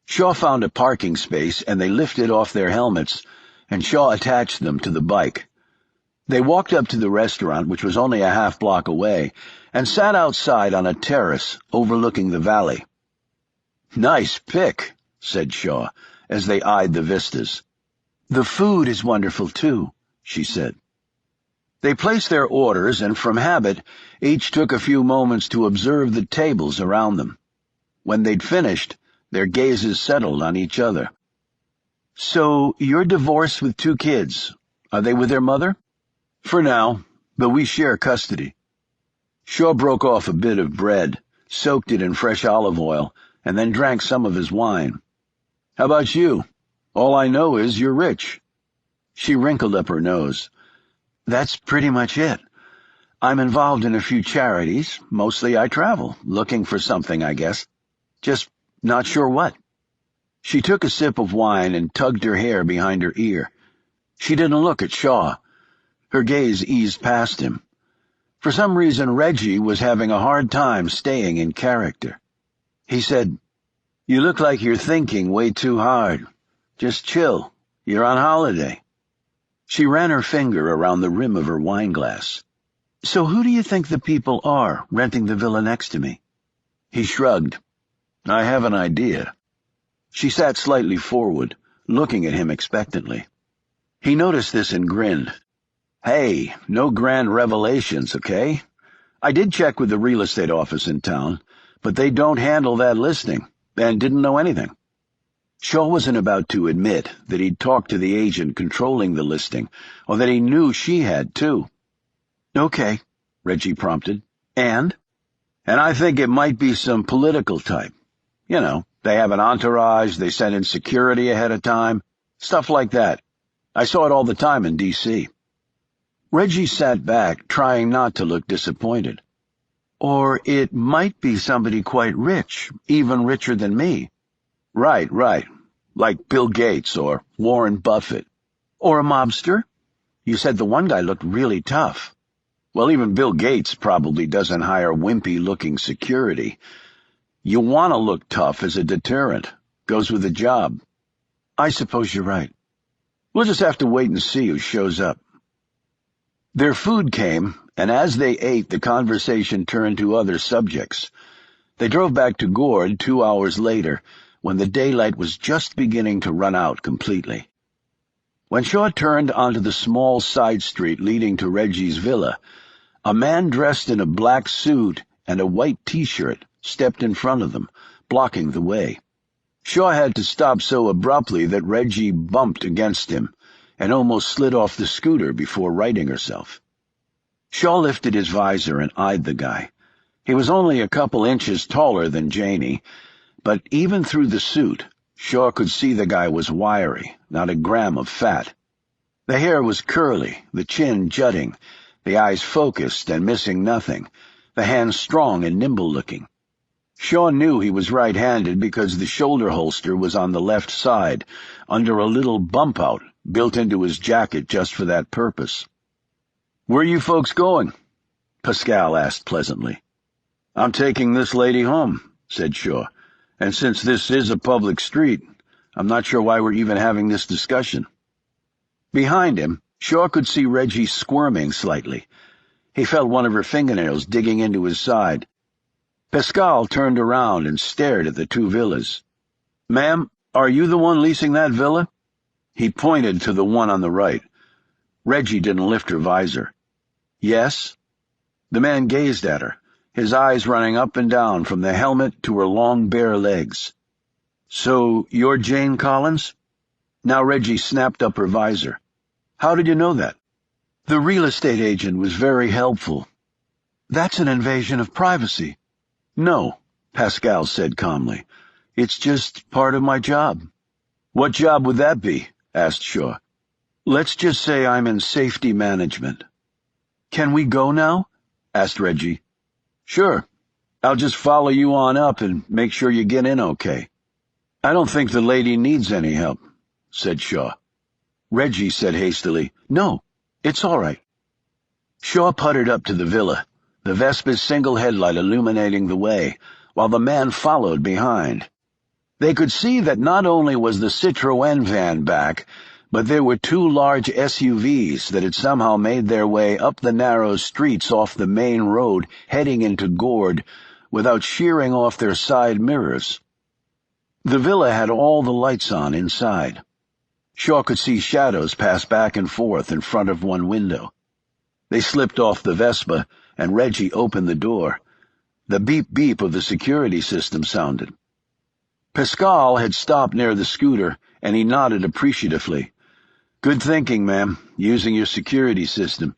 Speaker 1: Shaw found a parking space, and they lifted off their helmets, and Shaw attached them to the bike. They walked up to the restaurant, which was only a half-block away, and sat outside on a terrace overlooking the valley. "Nice pick," said Shaw, as they eyed the vistas. "The food is wonderful, too," she said. They placed their orders, and from habit, each took a few moments to observe the tables around them. When they'd finished, their gazes settled on each other. "So you're divorced with 2 kids. Are they with their mother?" "For now, but we share custody." Shaw broke off a bit of bread, soaked it in fresh olive oil, and then drank some of his wine. "How about you? All I know is you're rich." She wrinkled up her nose. "That's pretty much it. I'm involved in a few charities. Mostly I travel, looking for something, I guess. Just not sure what." She took a sip of wine and tugged her hair behind her ear. She didn't look at Shaw. Her gaze eased past him. For some reason, Reggie was having a hard time staying in character. He said, "You look like you're thinking way too hard. Just chill. You're on holiday." She ran her finger around the rim of her wine glass. "So who do you think the people are renting the villa next to me?" He shrugged. "I have an idea." She sat slightly forward, looking at him expectantly. He noticed this and grinned. "Hey, no grand revelations, okay? I did check with the real estate office in town, but they don't handle that listing, and didn't know anything." Shaw wasn't about to admit that he'd talked to the agent controlling the listing, or that he knew she had, too. "Okay," Reggie prompted. And I think it might be some political type. You know, they have an entourage, they send in security ahead of time, stuff like that. I saw it all the time in D.C. Reggie sat back, trying not to look disappointed. "Or it might be somebody quite rich, even richer than me." Right. Like Bill Gates or Warren Buffett. "Or a mobster? You said the one guy looked really tough." "Well, even Bill Gates probably doesn't hire wimpy-looking security. You want to look tough as a deterrent. Goes with the job." "I suppose you're right." "We'll just have to wait and see who shows up." Their food came, and as they ate, the conversation turned to other subjects. They drove back to Gourd 2 hours later, when the daylight was just beginning to run out completely. When Shaw turned onto the small side street leading to Reggie's villa, a man dressed in a black suit and a white T-shirt stepped in front of them, blocking the way. Shaw had to stop so abruptly that Reggie bumped against him and almost slid off the scooter before righting herself. Shaw lifted his visor and eyed the guy. He was only a couple inches taller than Janie, but even through the suit, Shaw could see the guy was wiry, not a gram of fat. The hair was curly, the chin jutting, the eyes focused and missing nothing, the hands strong and nimble-looking. Shaw knew he was right-handed because the shoulder holster was on the left side, under a little bump-out built into his jacket just for that purpose. "Where you folks going?" Pascal asked pleasantly. "I'm taking this lady home," said Shaw. "And since this is a public street, I'm not sure why we're even having this discussion." Behind him, Shaw could see Reggie squirming slightly. He felt one of her fingernails digging into his side. Pascal turned around and stared at the two villas. "Ma'am, are you the one leasing that villa?" He pointed to the one on the right. Reggie didn't lift her visor. "Yes?" The man gazed at her, his eyes running up and down from the helmet to her long bare legs. "So you're Jane Collins?" Now Reggie snapped up her visor. "How did you know that?" "The real estate agent was very helpful." "That's an invasion of privacy." "No," Pascal said calmly. "It's just part of my job." "What job would that be?" asked Shaw. "Let's just say I'm in safety management." "Can we go now?" asked Reggie. "Sure. I'll just follow you on up and make sure you get in okay." "I don't think the lady needs any help," said Shaw. Reggie said hastily, "No, it's all right." Shaw puttered up to the villa, the Vespa's single headlight illuminating the way, while the man followed behind. They could see that not only was the Citroën van back, but there were 2 large SUVs that had somehow made their way up the narrow streets off the main road heading into Gourd without shearing off their side mirrors. The villa had all the lights on inside. Shaw could see shadows pass back and forth in front of one window. They slipped off the Vespa, and Reggie opened the door. The beep-beep of the security system sounded. Pascal had stopped near the scooter, and he nodded appreciatively. "Good thinking, ma'am, using your security system.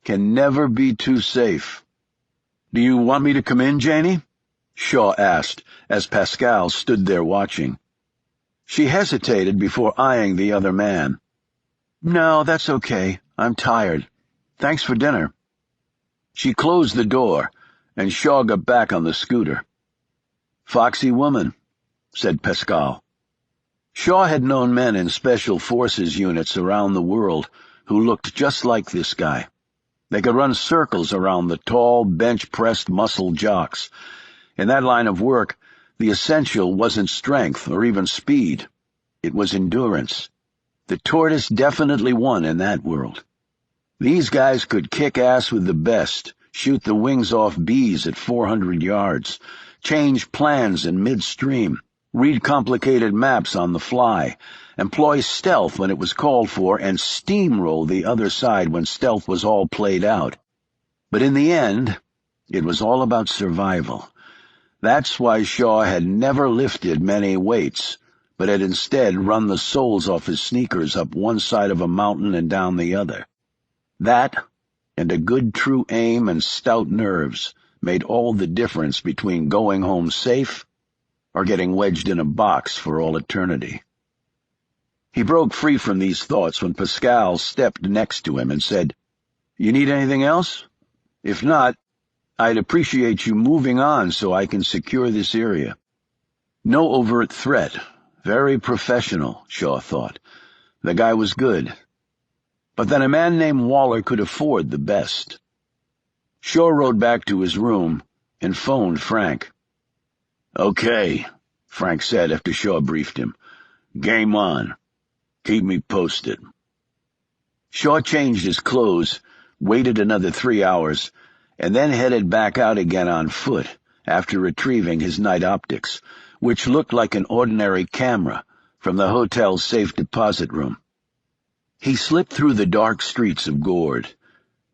Speaker 1: Can never be too safe." "Do you want me to come in, Janie?" Shaw asked, as Pascal stood there watching. She hesitated before eyeing the other man. "No, that's okay. I'm tired. Thanks for dinner." She closed the door, and Shaw got back on the scooter. "Foxy woman," said Pascal. Shaw had known men in special forces units around the world who looked just like this guy. They could run circles around the tall, bench-pressed muscle jocks. In that line of work, the essential wasn't strength or even speed. It was endurance. The tortoise definitely won in that world. These guys could kick ass with the best, shoot the wings off bees at 400 yards, change plans in midstream, read complicated maps on the fly, employ stealth when it was called for, and steamroll the other side when stealth was all played out. But in the end, it was all about survival. That's why Shaw had never lifted many weights, but had instead run the soles off his sneakers up one side of a mountain and down the other. That, and a good true aim and stout nerves, made all the difference between going home safe or getting wedged in a box for all eternity. He broke free from these thoughts when Pascal stepped next to him and said, "You need anything else? If not, I'd appreciate you moving on so I can secure this area." No overt threat. Very professional, Shaw thought. The guy was good. But then a man named Waller could afford the best. Shaw rode back to his room and phoned Frank. "Okay," Frank said after Shaw briefed him. "Game on. Keep me posted." Shaw changed his clothes, waited another 3 hours, and then headed back out again on foot after retrieving his night optics, which looked like an ordinary camera from the hotel's safe deposit room. He slipped through the dark streets of Gourd.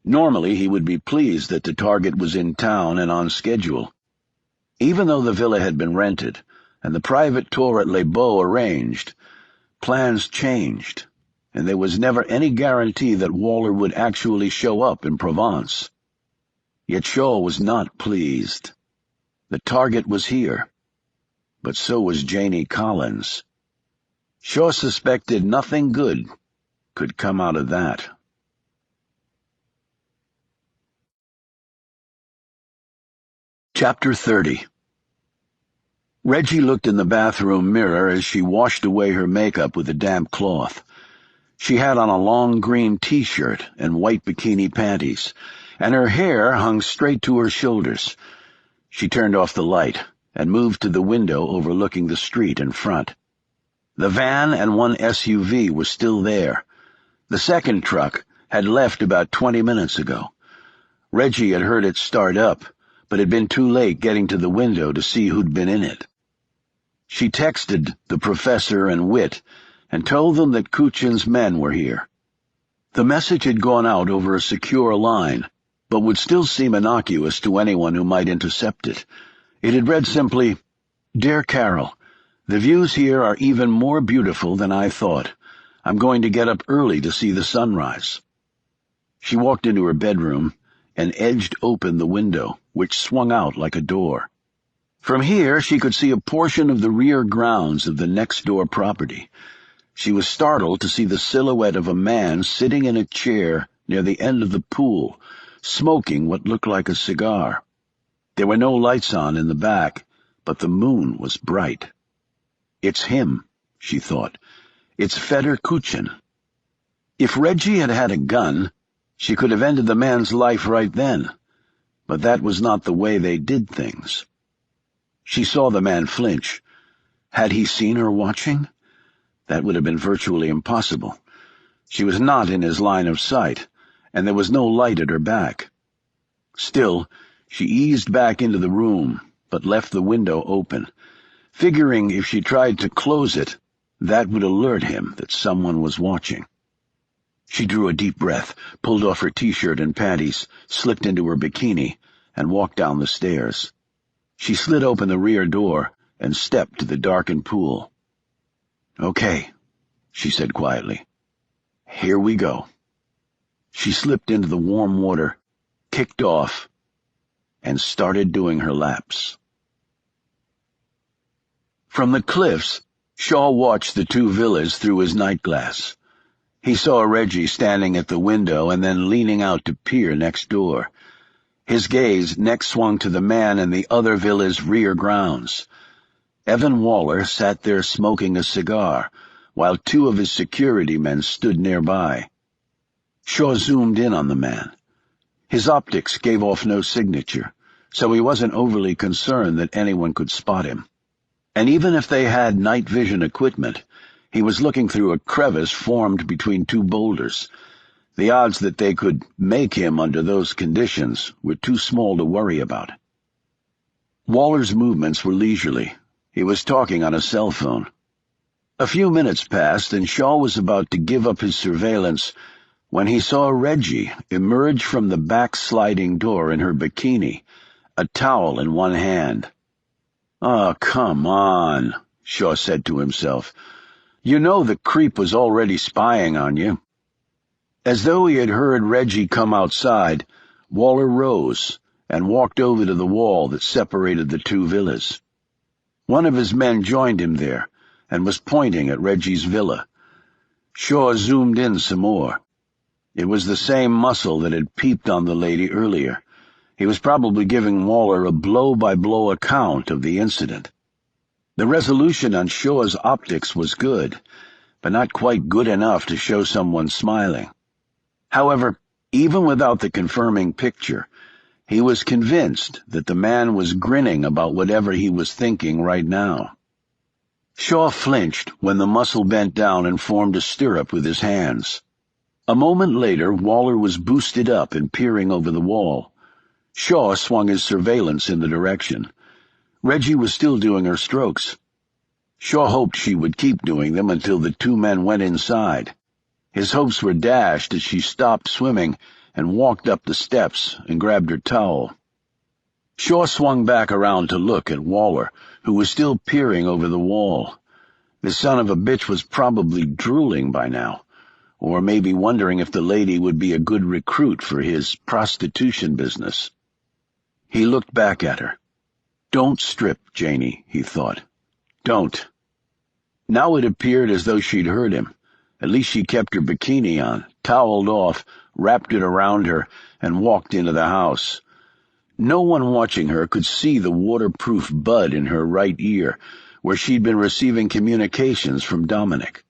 Speaker 1: Normally he would be pleased that the target was in town and on schedule. Even though the villa had been rented and the private tour at Les Beaux arranged, plans changed, and there was never any guarantee that Waller would actually show up in Provence. Yet Shaw was not pleased. The target was here, but so was Janie Collins. Shaw suspected nothing good could come out of that. Chapter 30. Reggie looked in the bathroom mirror as she washed away her makeup with a damp cloth. She had on a long green t-shirt and white bikini panties, and her hair hung straight to her shoulders. She turned off the light and moved to the window overlooking the street in front. The van and one SUV were still there. The second truck had left about 20 minutes ago. Reggie had heard it start up, but had been too late getting to the window to see who'd been in it. She texted the professor and Witt and told them that Kuchin's men were here. The message had gone out over a secure line, but would still seem innocuous to anyone who might intercept it. It had read simply, "Dear Carol, the views here are even more beautiful than I thought. I'm going to get up early to see the sunrise." She walked into her bedroom and edged open the window, which swung out like a door. From here she could see a portion of the rear grounds of the next-door property. She was startled to see the silhouette of a man sitting in a chair near the end of the pool, smoking what looked like a cigar. There were no lights on in the back, but the moon was bright. "It's him," she thought. "It's Fedor Kuchin." If Reggie had had a gun, she could have ended the man's life right then, but that was not the way they did things. She saw the man flinch. Had he seen her watching? That would have been virtually impossible. She was not in his line of sight, and there was no light at her back. Still, she eased back into the room, but left the window open, figuring if she tried to close it, that would alert him that someone was watching. She drew a deep breath, pulled off her t-shirt and panties, slipped into her bikini, and walked down the stairs. She slid open the rear door and stepped to the darkened pool. "Okay," she said quietly. "Here we go." She slipped into the warm water, kicked off, and started doing her laps. From the cliffs, Shaw watched the two villas through his night glass. He saw Reggie standing at the window and then leaning out to peer next door. His gaze next swung to the man in the other villa's rear grounds. Evan Waller sat there smoking a cigar, while two of his security men stood nearby. Shaw zoomed in on the man. His optics gave off no signature, so he wasn't overly concerned that anyone could spot him. And even if they had night vision equipment, He was looking through a crevice formed between two boulders. The odds that they could make him under those conditions were too small to worry about. Waller's movements were leisurely. He was talking on a cell phone. A few minutes passed, and Shaw was about to give up his surveillance when he saw Reggie emerge from the back sliding door in her bikini, a towel in one hand. "Oh, come on," Shaw said to himself. "You know the creep was already spying on you." As though he had heard Reggie come outside, Waller rose and walked over to the wall that separated the two villas. One of his men joined him there and was pointing at Reggie's villa. Shaw zoomed in some more. It was the same muscle that had peeped on the lady earlier. He was probably giving Waller a blow-by-blow account of the incident. The resolution on Shaw's optics was good, but not quite good enough to show someone smiling. However, even without the confirming picture, he was convinced that the man was grinning about whatever he was thinking right now. Shaw flinched when the muscle bent down and formed a stirrup with his hands. A moment later, Waller was boosted up and peering over the wall. Shaw swung his surveillance in the direction. Reggie was still doing her strokes. Shaw hoped she would keep doing them until the two men went inside. His hopes were dashed as she stopped swimming and walked up the steps and grabbed her towel. Shaw swung back around to look at Waller, who was still peering over the wall. The son of a bitch was probably drooling by now, or maybe wondering if the lady would be a good recruit for his prostitution business. He looked back at her. "Don't strip, Janie," he thought. "Don't." Now it appeared as though she'd heard him. At least she kept her bikini on, toweled off, wrapped it around her, and walked into the house. No one watching her could see the waterproof bud in her right ear, where she'd been receiving communications from Dominic.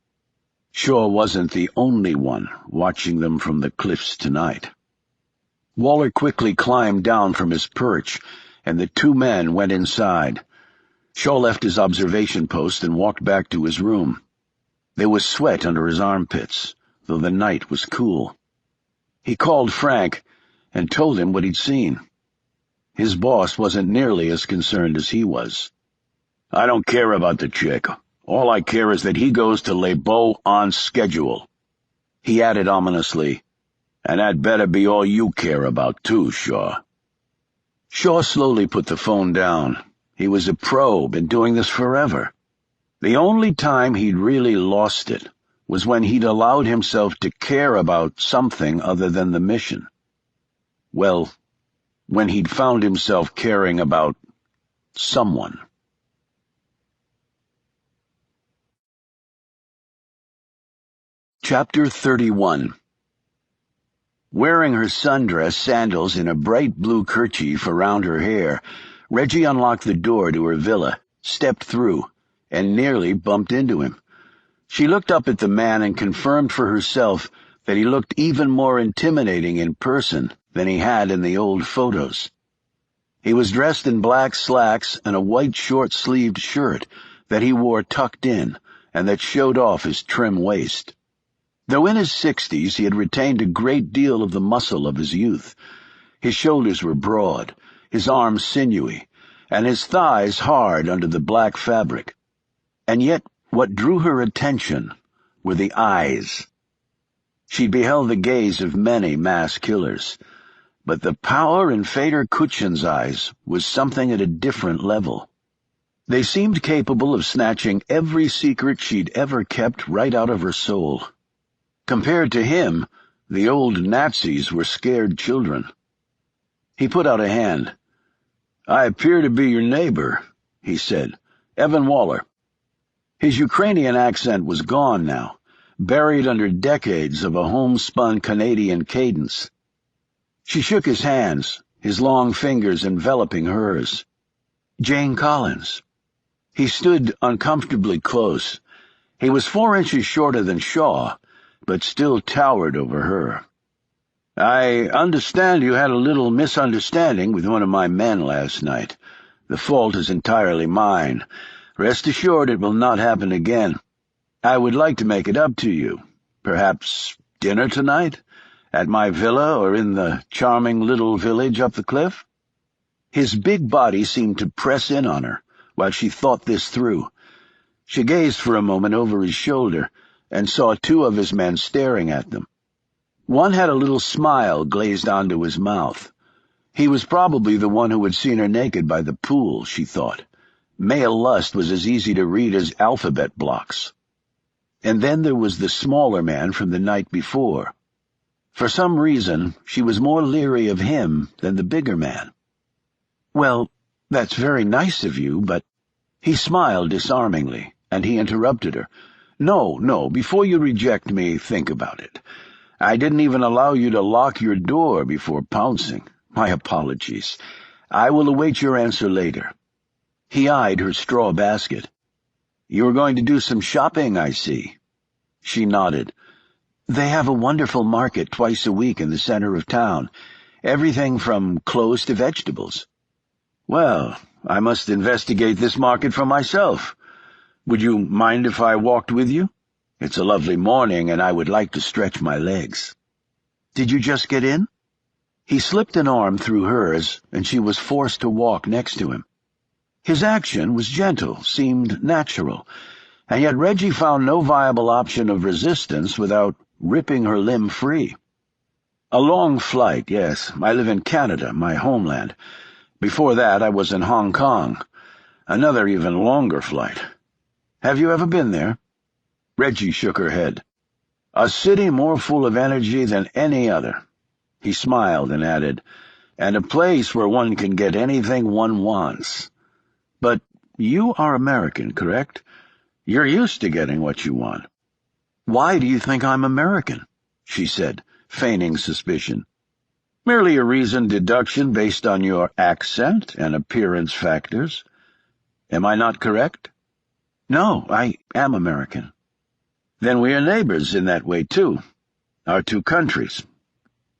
Speaker 1: Shaw wasn't the only one watching them from the cliffs tonight. Waller quickly climbed down from his perch, and the two men went inside. Shaw left his observation post and walked back to his room. There was sweat under his armpits, though the night was cool. He called Frank and told him what he'd seen. His boss wasn't nearly as concerned as he was. "I don't care about the chick. All I care is that he goes to Les Beaux on schedule." He added ominously, "And that better be all you care about, too, Shaw." Shaw slowly put the phone down. He was a pro, been doing this forever. The only time he'd really lost it was when he'd allowed himself to care about something other than the mission. Well, when he'd found himself caring about someone. Chapter 31. Wearing her sundress sandals and a bright blue kerchief around her hair, Reggie unlocked the door to her villa, stepped through, and nearly bumped into him. She looked up at the man and confirmed for herself that he looked even more intimidating in person than he had in the old photos. He was dressed in black slacks and a white short-sleeved shirt that he wore tucked in and that showed off his trim waist. Though in his 60s, he had retained a great deal of the muscle of his youth. His shoulders were broad, his arms sinewy, and his thighs hard under the black fabric. And yet what drew her attention were the eyes. She'd beheld the gaze of many mass killers, but the power in Fader Kuchin's eyes was something at a different level. They seemed capable of snatching every secret she'd ever kept right out of her soul. Compared to him, the old Nazis were scared children. He put out a hand. "I appear to be your neighbor," he said. "Evan Waller." His Ukrainian accent was gone now, buried under decades of a homespun Canadian cadence. She shook his hands, his long fingers enveloping hers. "Jane Collins." He stood uncomfortably close. He was 4 inches shorter than Shaw, but still towered over her. "I understand you had a little misunderstanding with one of my men last night. The fault is entirely mine. Rest assured it will not happen again." I would like to make it up to you. Perhaps dinner tonight? At my villa or in the charming little village up the cliff?" His big body seemed to press in on her while she thought this through. She gazed for a moment over his shoulder and saw two of his men staring at them. One had a little smile glazed onto his mouth. He was probably the one who had seen her naked by the pool, she thought. Male lust was as easy to read as alphabet blocks. And then there was the smaller man from the night before. For some reason, she was more leery of him than the bigger man. "Well, that's very nice of you, but—" He smiled disarmingly, and he interrupted her. No, before you reject me, think about it. I didn't even allow you to lock your door before pouncing. My apologies. I will await your answer later." He eyed her straw basket. "You are going to do some shopping, I see." She nodded. "They have a wonderful market twice a week in the center of town. Everything from clothes to vegetables." "Well, I must investigate this market for myself. Would you mind if I walked with you? It's a lovely morning, and I would like to stretch my legs." "Did you just get in?" He slipped an arm through hers, and she was forced to walk next to him. His action was gentle, seemed natural, and yet Reggie found no viable option of resistance without ripping her limb free. "A long flight, yes. I live in Canada, my homeland. Before that, I was in Hong Kong. Another even longer flight. Have you ever been there?" Reggie shook her head. "A city more full of energy than any other." He smiled and added, "And a place where one can get anything one wants. But you are American, correct? You're used to getting what you want." "Why do you think I'm American?" she said, feigning suspicion. "Merely a reasoned deduction based on your accent and appearance factors. Am I not correct?" "No, I am American." "Then we are neighbors in that way, too. Our two countries.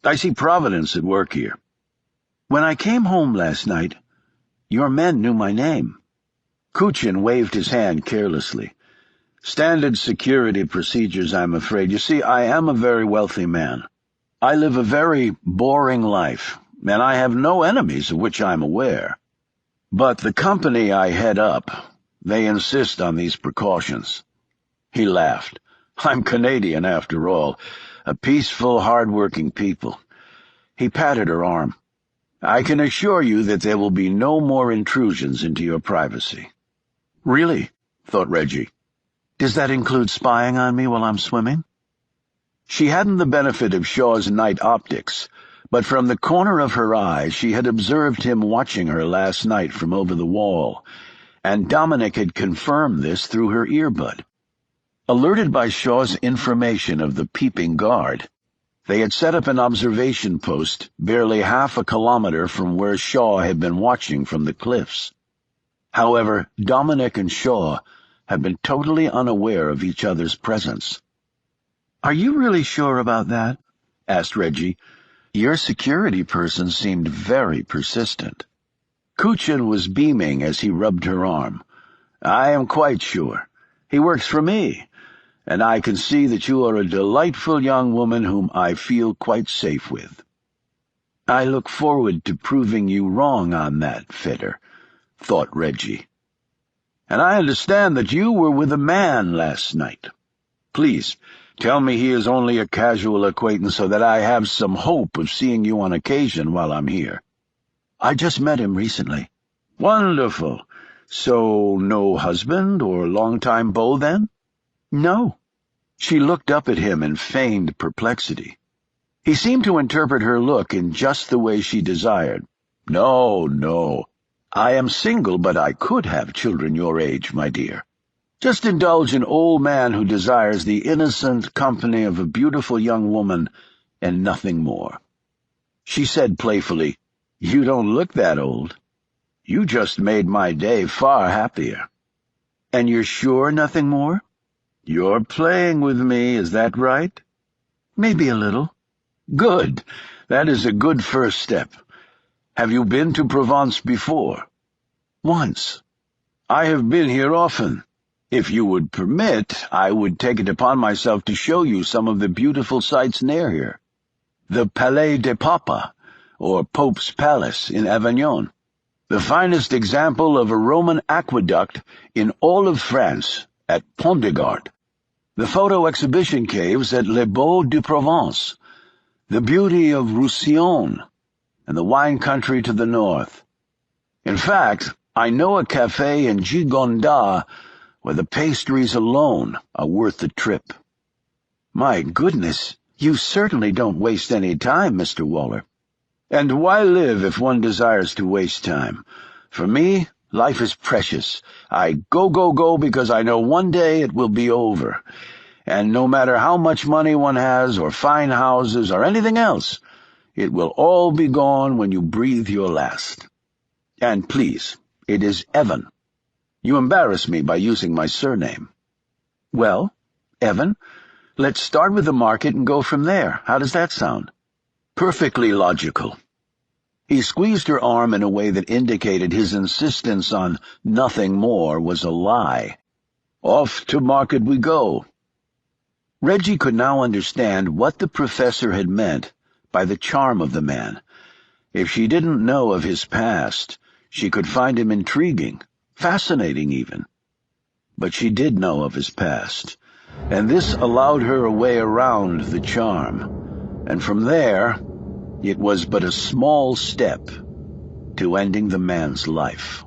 Speaker 1: I see Providence at work here." "When I came home last night, your men knew my name." Kuchin waved his hand carelessly. "Standard security procedures, I'm afraid. You see, I am a very wealthy man. I live a very boring life, and I have no enemies of which I'm aware. But the company I head up, they insist on these precautions." He laughed. "I'm Canadian, after all. A peaceful, hard-working people." He patted her arm. "I can assure you that there will be no more intrusions into your privacy." "Really?" thought Reggie. "Does that include spying on me while I'm swimming?" She hadn't the benefit of Shaw's night optics, but from the corner of her eye she had observed him watching her last night from over the wall, and Dominic had confirmed this through her earbud. Alerted by Shaw's information of the peeping guard, they had set up an observation post barely half a kilometer from where Shaw had been watching from the cliffs. However, Dominic and Shaw had been totally unaware of each other's presence. "Are you really sure about that?" asked Reggie. "Your security person seemed very persistent." Kuchin was beaming as he rubbed her arm. "I am quite sure. He works for me, and I can see that you are a delightful young woman whom I feel quite safe with." "I look forward to proving you wrong on that, Fitter," thought Reggie. "And I understand that you were with a man last night. Please, tell me he is only a casual acquaintance so that I have some hope of seeing you on occasion while I'm here." "I just met him recently." "Wonderful. So no husband or long-time beau, then?" "No." She looked up at him in feigned perplexity. He seemed to interpret her look in just the way she desired. No. I am single, but I could have children your age, my dear. Just indulge an old man who desires the innocent company of a beautiful young woman and nothing more." She said playfully, "You don't look that old. You just made my day far happier." "And you're sure nothing more?" "You're playing with me, is that right?" "Maybe a little." "Good. That is a good first step. Have you been to Provence before?" "Once." "I have been here often. If you would permit, I would take it upon myself to show you some of the beautiful sights near here. The Palais de Papa, or Pope's Palace in Avignon, the finest example of a Roman aqueduct in all of France at Pont de Gourd, the photo exhibition caves at Les Beaux de Provence, the beauty of Roussillon, and the wine country to the north. In fact, I know a cafe in Gigondas where the pastries alone are worth the trip.
Speaker 2: My goodness, you certainly don't waste any time, Mr. Waller.
Speaker 1: And why live if one desires to waste time? For me, life is precious. I go because I know one day it will be over. And no matter how much money one has, or fine houses, or anything else, it will all be gone when you breathe your last. And please, it is Evan. You embarrass me by using my surname.
Speaker 2: Well, Evan, let's start with the market and go from there. How does that sound?
Speaker 1: Perfectly logical. He squeezed her arm in a way that indicated his insistence on nothing more was a lie. Off to market we go.
Speaker 2: Reggie could now understand what the professor had meant by the charm of the man. If she didn't know of his past, she could find him intriguing, fascinating even. But she did know of his past, and this allowed her a way around the charm, and from there it was but a small step to ending the man's life.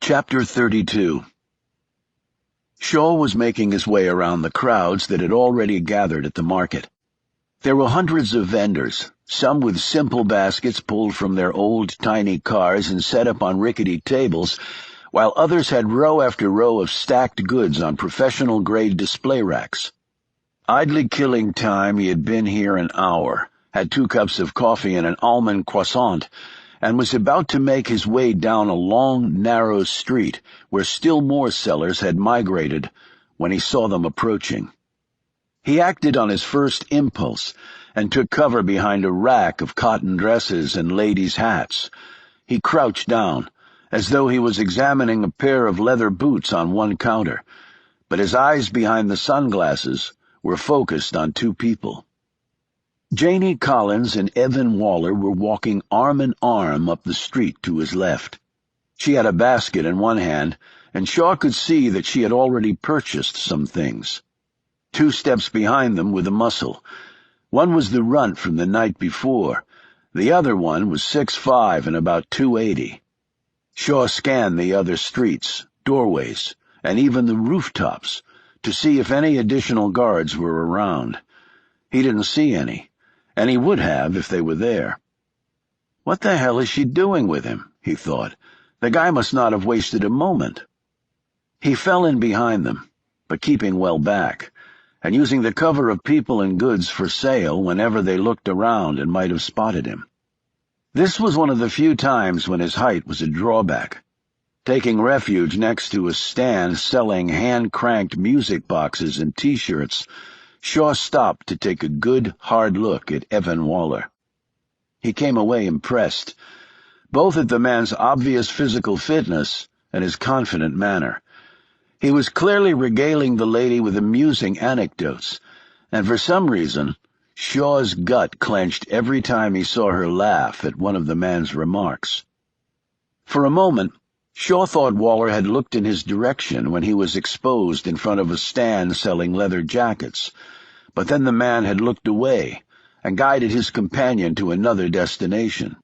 Speaker 2: Chapter 32. Shaw was making his way around the crowds that had already gathered at the market. There were hundreds of vendors, some with simple baskets pulled from their old tiny cars and set up on rickety tables, while others had row after row of stacked goods on professional-grade display racks. Idly killing time, he had been here an hour, had 2 cups of coffee and an almond croissant, and was about to make his way down a long, narrow street where still more sellers had migrated when he saw them approaching. He acted on his first impulse and took cover behind a rack of cotton dresses and ladies' hats. He crouched down, as though he was examining a pair of leather boots on one counter, but his eyes behind the sunglasses were focused on 2 people. Janie Collins and Evan Waller were walking arm in arm up the street to his left. She had a basket in one hand, and Shaw could see that she had already purchased some things. 2 steps behind them were the muscle. One was the runt from the night before. The other one was 6'5" and about 280. Shaw scanned the other streets, doorways, and even the rooftops to see if any additional guards were around. He didn't see any, and he would have if they were there. What the hell is she doing with him? He thought. The guy must not have wasted a moment. He fell in behind them, but keeping well back, and using the cover of people and goods for sale whenever they looked around and might have spotted him. This was one of the few times when his height was a drawback. Taking refuge next to a stand selling hand-cranked music boxes and T-shirts, Shaw stopped to take a good, hard look at Evan Waller. He came away impressed, both at the man's obvious physical fitness and his confident manner. He was clearly regaling the lady with amusing anecdotes, and for some reason, Shaw's gut clenched every time he saw her laugh at one of the man's remarks. For a moment, Shaw thought Waller had looked in his direction when he was exposed in front of a stand selling leather jackets, but then the man had looked away and guided his companion to another destination.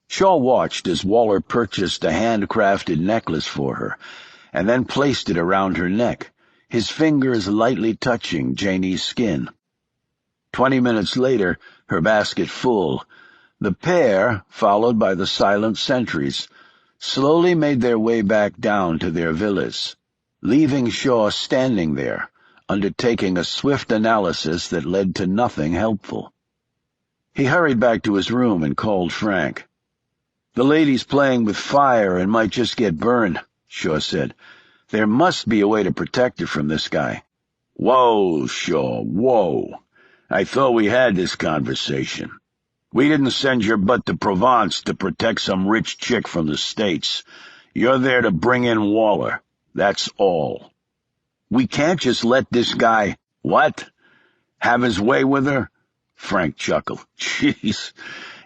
Speaker 2: Shaw watched as Waller purchased a handcrafted necklace for her, and then placed it around her neck, his fingers lightly touching Janie's skin. 20 minutes later, her basket full, the pair, followed by the silent sentries, slowly made their way back down to their villas, leaving Shaw standing there, undertaking a swift analysis that led to nothing helpful. He hurried back to his room and called Frank. "The lady's playing with fire and might just get burned," Shaw said. "There must be a way to protect her from this guy."
Speaker 3: "Whoa, Shaw, whoa. I thought we had this conversation.
Speaker 1: We didn't send your butt to Provence to protect some rich chick from the States. You're there to bring in Waller. That's all. We can't just let this guy—" "What? Have his way with her?" Frank chuckled. "Jeez,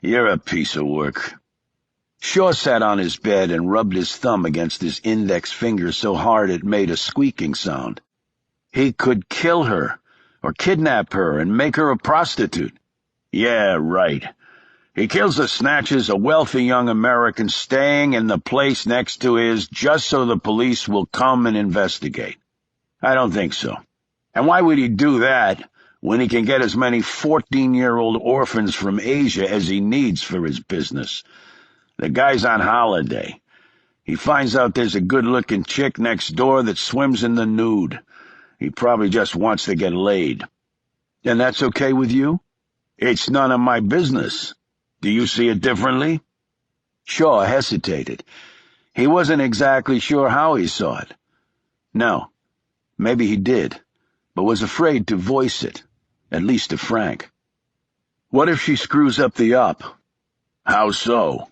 Speaker 1: you're a piece of work." Shaw sat on his bed and rubbed his thumb against his index finger so hard it made a squeaking sound. "He could kill her, or kidnap her and make her a prostitute." "Yeah, right. He kills or snatches a wealthy young American staying in the place next to his just so the police will come and investigate. I don't think so. And why would he do that when he can get as many 14-year-old orphans from Asia as he needs for his business? The guy's on holiday. He finds out there's a good-looking chick next door that swims in the nude. He probably just wants to get laid." "And that's okay with you?" "It's none of my business. Do you see it differently?" Shaw hesitated. He wasn't exactly sure how he saw it. No, maybe he did, but was afraid to voice it, at least to Frank. "What if she screws up the op?" "How so?"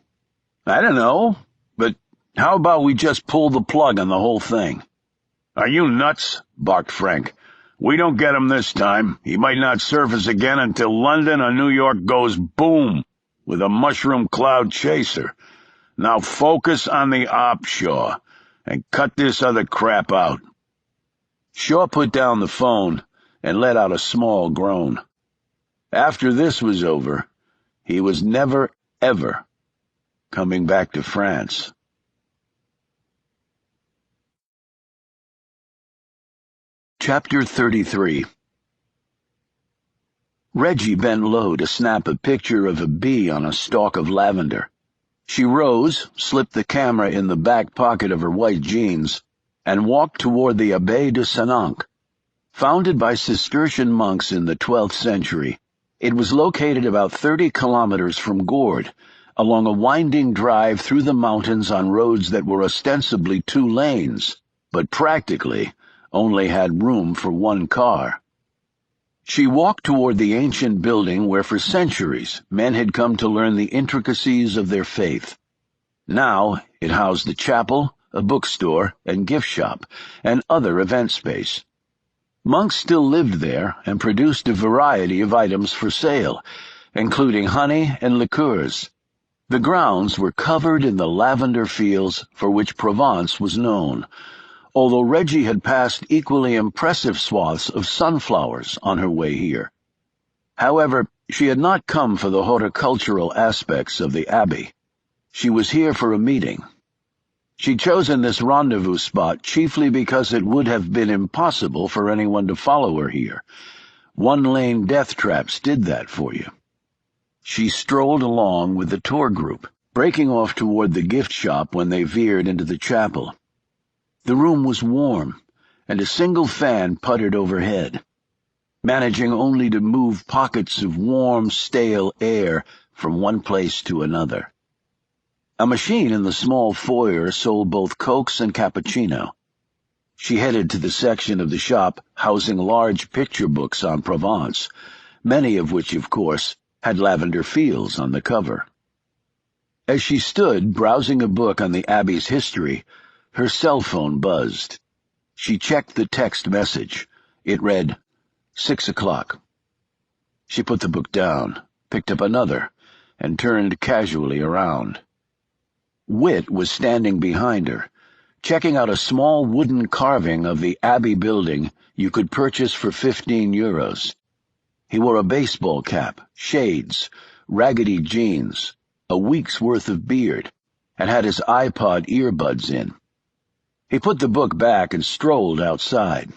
Speaker 1: "I don't know, but how about we just pull the plug on the whole thing?" "Are you nuts?" barked Frank. "We don't get him this time. He might not surface again until London or New York goes boom with a mushroom cloud chaser. Now focus on the op, Shaw, and cut this other crap out." Shaw put down the phone and let out a small groan. After this was over, he was never, ever coming back to France. Chapter 33. Reggie bent low to snap a picture of a bee on a stalk of lavender. She rose, slipped the camera in the back pocket of her white jeans, and walked toward the Abbaye de Saint-Onc. Founded by Cistercian monks in the 12th century, it was located about 30 kilometers from Gourd, along a winding drive through the mountains on roads that were ostensibly 2 lanes, but practically only had room for 1 car. She walked toward the ancient building where for centuries men had come to learn the intricacies of their faith. Now it housed a chapel, a bookstore, and gift shop, and other event space. Monks still lived there and produced a variety of items for sale, including honey and liqueurs. The grounds were covered in the lavender fields for which Provence was known, although Reggie had passed equally impressive swaths of sunflowers on her way here. However, she had not come for the horticultural aspects of the abbey. She was here for a meeting. She'd chosen this rendezvous spot chiefly because it would have been impossible for anyone to follow her here. 1-lane death traps did that for you. She strolled along with the tour group, breaking off toward the gift shop when they veered into the chapel. The room was warm, and a single fan puttered overhead, managing only to move pockets of warm, stale air from one place to another. A machine in the small foyer sold both Cokes and cappuccino. She headed to the section of the shop housing large picture books on Provence, many of which, of course, had lavender fields on the cover. As she stood browsing a book on the Abbey's history, her cell phone buzzed. She checked the text message. It read, 6 o'clock. She put the book down, picked up another, and turned casually around. Whit was standing behind her, checking out a small wooden carving of the Abbey building you could purchase for 15 euros. He wore a baseball cap, shades, raggedy jeans, a week's worth of beard, and had his iPod earbuds in. He put the book back and strolled outside.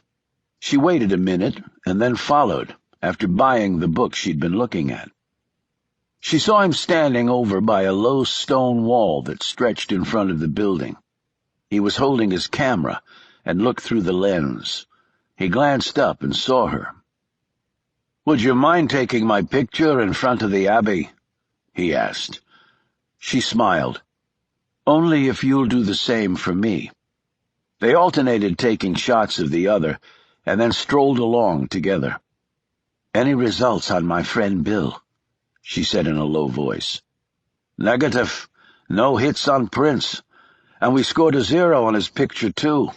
Speaker 1: She waited a minute and then followed, after buying the book she'd been looking at. She saw him standing over by a low stone wall that stretched in front of the building. He was holding his camera and looked through the lens. He glanced up and saw her. "Would you mind taking my picture in front of the Abbey?" he asked. She smiled. "Only if you'll do the same for me." They alternated taking shots of the other, and then strolled along together. "Any results on my friend Bill?"
Speaker 2: she said in a low voice. "Negative. No hits on Prince. And we scored a 0 on his picture, too.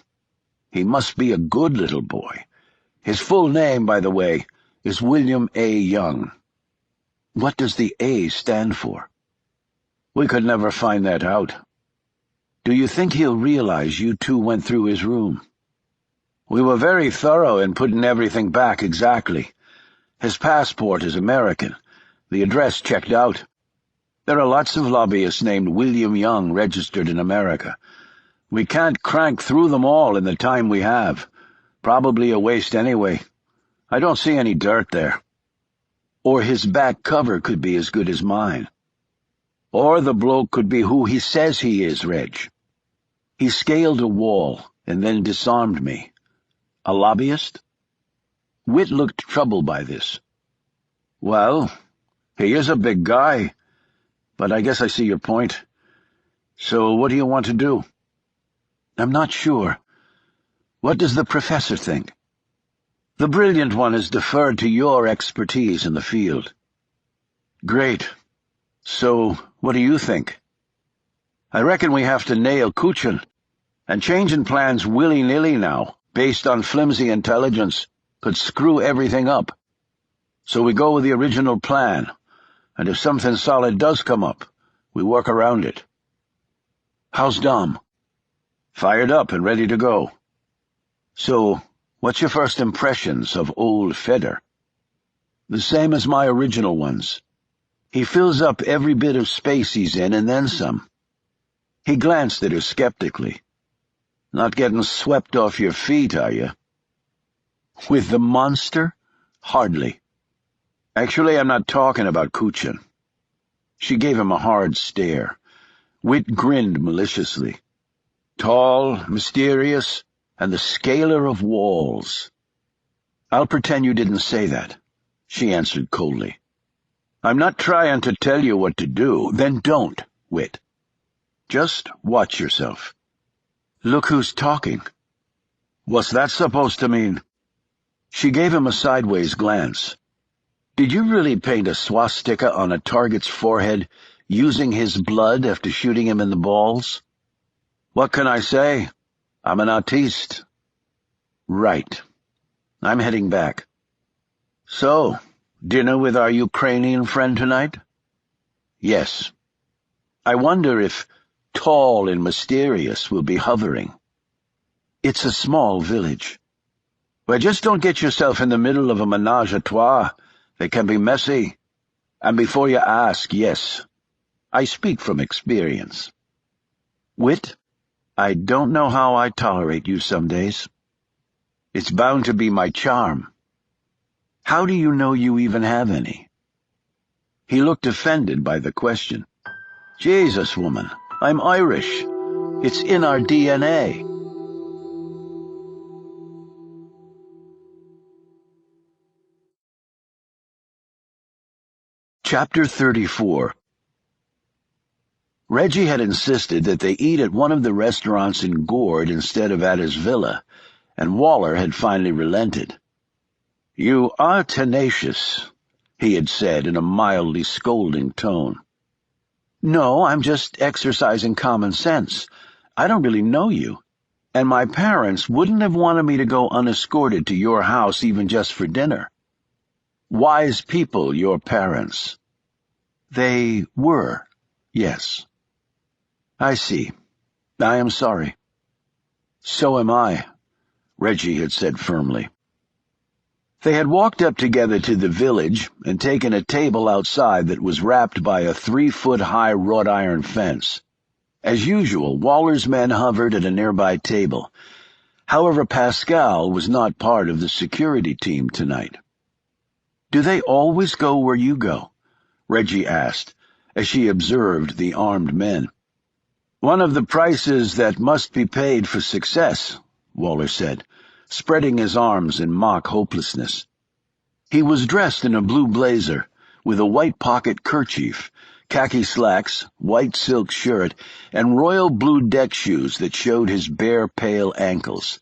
Speaker 2: He must be a good little boy. His full name, by the way, is William A. Young." "What does the A stand for?" "We could never find that out." "Do you think he'll realize you two went through his room?" "We were very thorough in putting everything back exactly. His passport is American. The address checked out. There are lots of lobbyists named William Young registered in America. We can't crank through them all in the time we have. Probably a waste anyway. I don't see any dirt there." "Or his back cover could be as good as mine." "Or the bloke could be who he says he is, Reg. He scaled a wall and then disarmed me." "A lobbyist?" Whit looked troubled by this. "Well, he is a big guy, but I guess I see your point. So what do you want to do?" "I'm not sure. What does the professor think?" "The brilliant one has deferred to your expertise in the field." "Great. So what do you think?" "I reckon we have to nail Kuchin, and changing plans willy-nilly now, based on flimsy intelligence, could screw everything up. So we go with the original plan, and if something solid does come up, we work around it." "How's Dom?" "Fired up and ready to go." "So, what's your first impressions of old Fedor?" "The same as my original ones. He fills up every bit of space he's in and then some." He glanced at her skeptically. "Not getting swept off your feet, are you?" "With the monster? Hardly." "Actually, I'm not talking about Kuchin." She gave him a hard stare. Whit grinned maliciously. "Tall, mysterious, and the scaler of walls." "I'll pretend you didn't say that," she answered coldly. "I'm not trying to tell you what to do." "Then don't, Whit. Just watch yourself." "Look who's talking." "What's that supposed to mean?" She gave him a sideways glance. "Did you really paint a swastika on a target's forehead, using his blood after shooting him in the balls?" "What can I say? I'm an artiste." "Right. I'm heading back." "So, dinner with our Ukrainian friend tonight?" "Yes. I wonder if tall and mysterious will be hovering." "It's a small village." "Well, just don't get yourself in the middle of a menage a trois. They can be messy. And before you ask, yes, I speak from experience." "Whit, I don't know how I tolerate you some days." "It's bound to be my charm." "How do you know you even have any?" He looked offended by the question. "Jesus, woman, I'm Irish. It's in our DNA." Chapter 34. Reggie had insisted that they eat at one of the restaurants in Gourd instead of at his villa, and Waller had finally relented. "You are tenacious," he had said in a mildly scolding tone. "No, I'm just exercising common sense. I don't really know you, and my parents wouldn't have wanted me to go unescorted to your house even just for dinner." "Wise people, your parents." "They were, yes." "I see. I am sorry." "So am I," Reggie had said firmly. They had walked up together to the village and taken a table outside that was wrapped by a 3-foot-high wrought iron fence. As usual, Waller's men hovered at a nearby table. However, Pascal was not part of the security team tonight. "Do they always go where you go?" Reggie asked, as she observed the armed men. "One of the prices that must be paid for success," Waller said, spreading his arms in mock hopelessness. He was dressed in a blue blazer, with a white pocket kerchief, khaki slacks, white silk shirt, and royal blue deck shoes that showed his bare, pale ankles.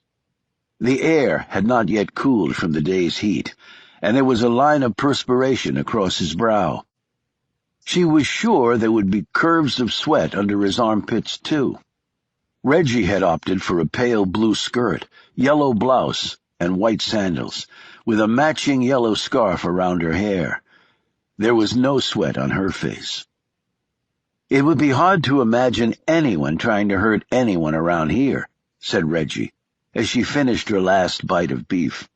Speaker 2: The air had not yet cooled from the day's heat, and there was a line of perspiration across his brow. She was sure there would be curves of sweat under his armpits, too. Reggie had opted for a pale blue skirt, yellow blouse, and white sandals, with a matching yellow scarf around her hair. There was no sweat on her face. "It would be hard to imagine anyone trying to hurt anyone around here," said Reggie, as she finished her last bite of beef.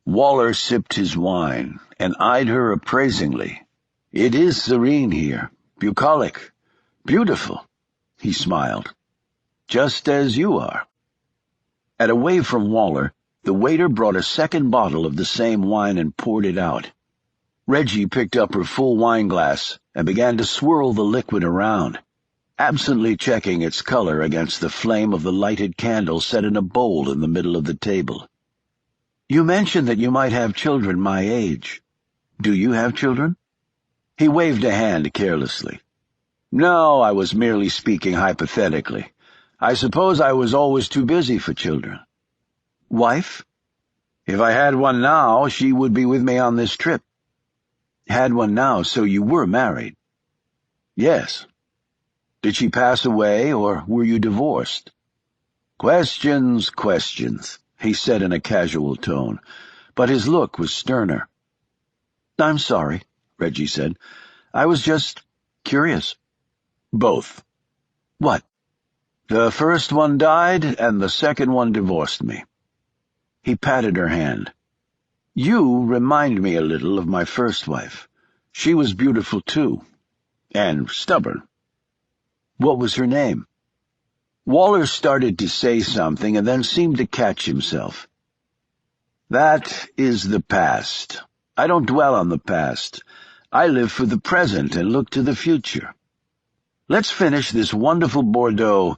Speaker 2: Waller sipped his wine and eyed her appraisingly. "It is serene here, bucolic, beautiful," he smiled. "Just as you are." At a wave from Waller, the waiter brought a second bottle of the same wine and poured it out. Reggie picked up her full wine glass and began to swirl the liquid around, absently checking its color against the flame of the lighted candle set in a bowl in the middle of the table. "You mentioned that you might have children my age. Do you have children?" He waved a hand carelessly. "No, I was merely speaking hypothetically. I suppose I was always too busy for children." "Wife?" "If I had one now, she would be with me on this trip." "Had one now, so you were married?" "Yes." "Did she pass away, or were you divorced?" "Questions, questions," he said in a casual tone, but his look was sterner. "I'm sorry," Reggie said. "I was just curious." "Both." "What?" "The first one died, and the second one divorced me." He patted her hand. "You remind me a little of my first wife. She was beautiful, too. And stubborn." "What was her name?" Waller started to say something and then seemed to catch himself. "That is the past. I don't dwell on the past. I live for the present and look to the future. Let's finish this wonderful Bordeaux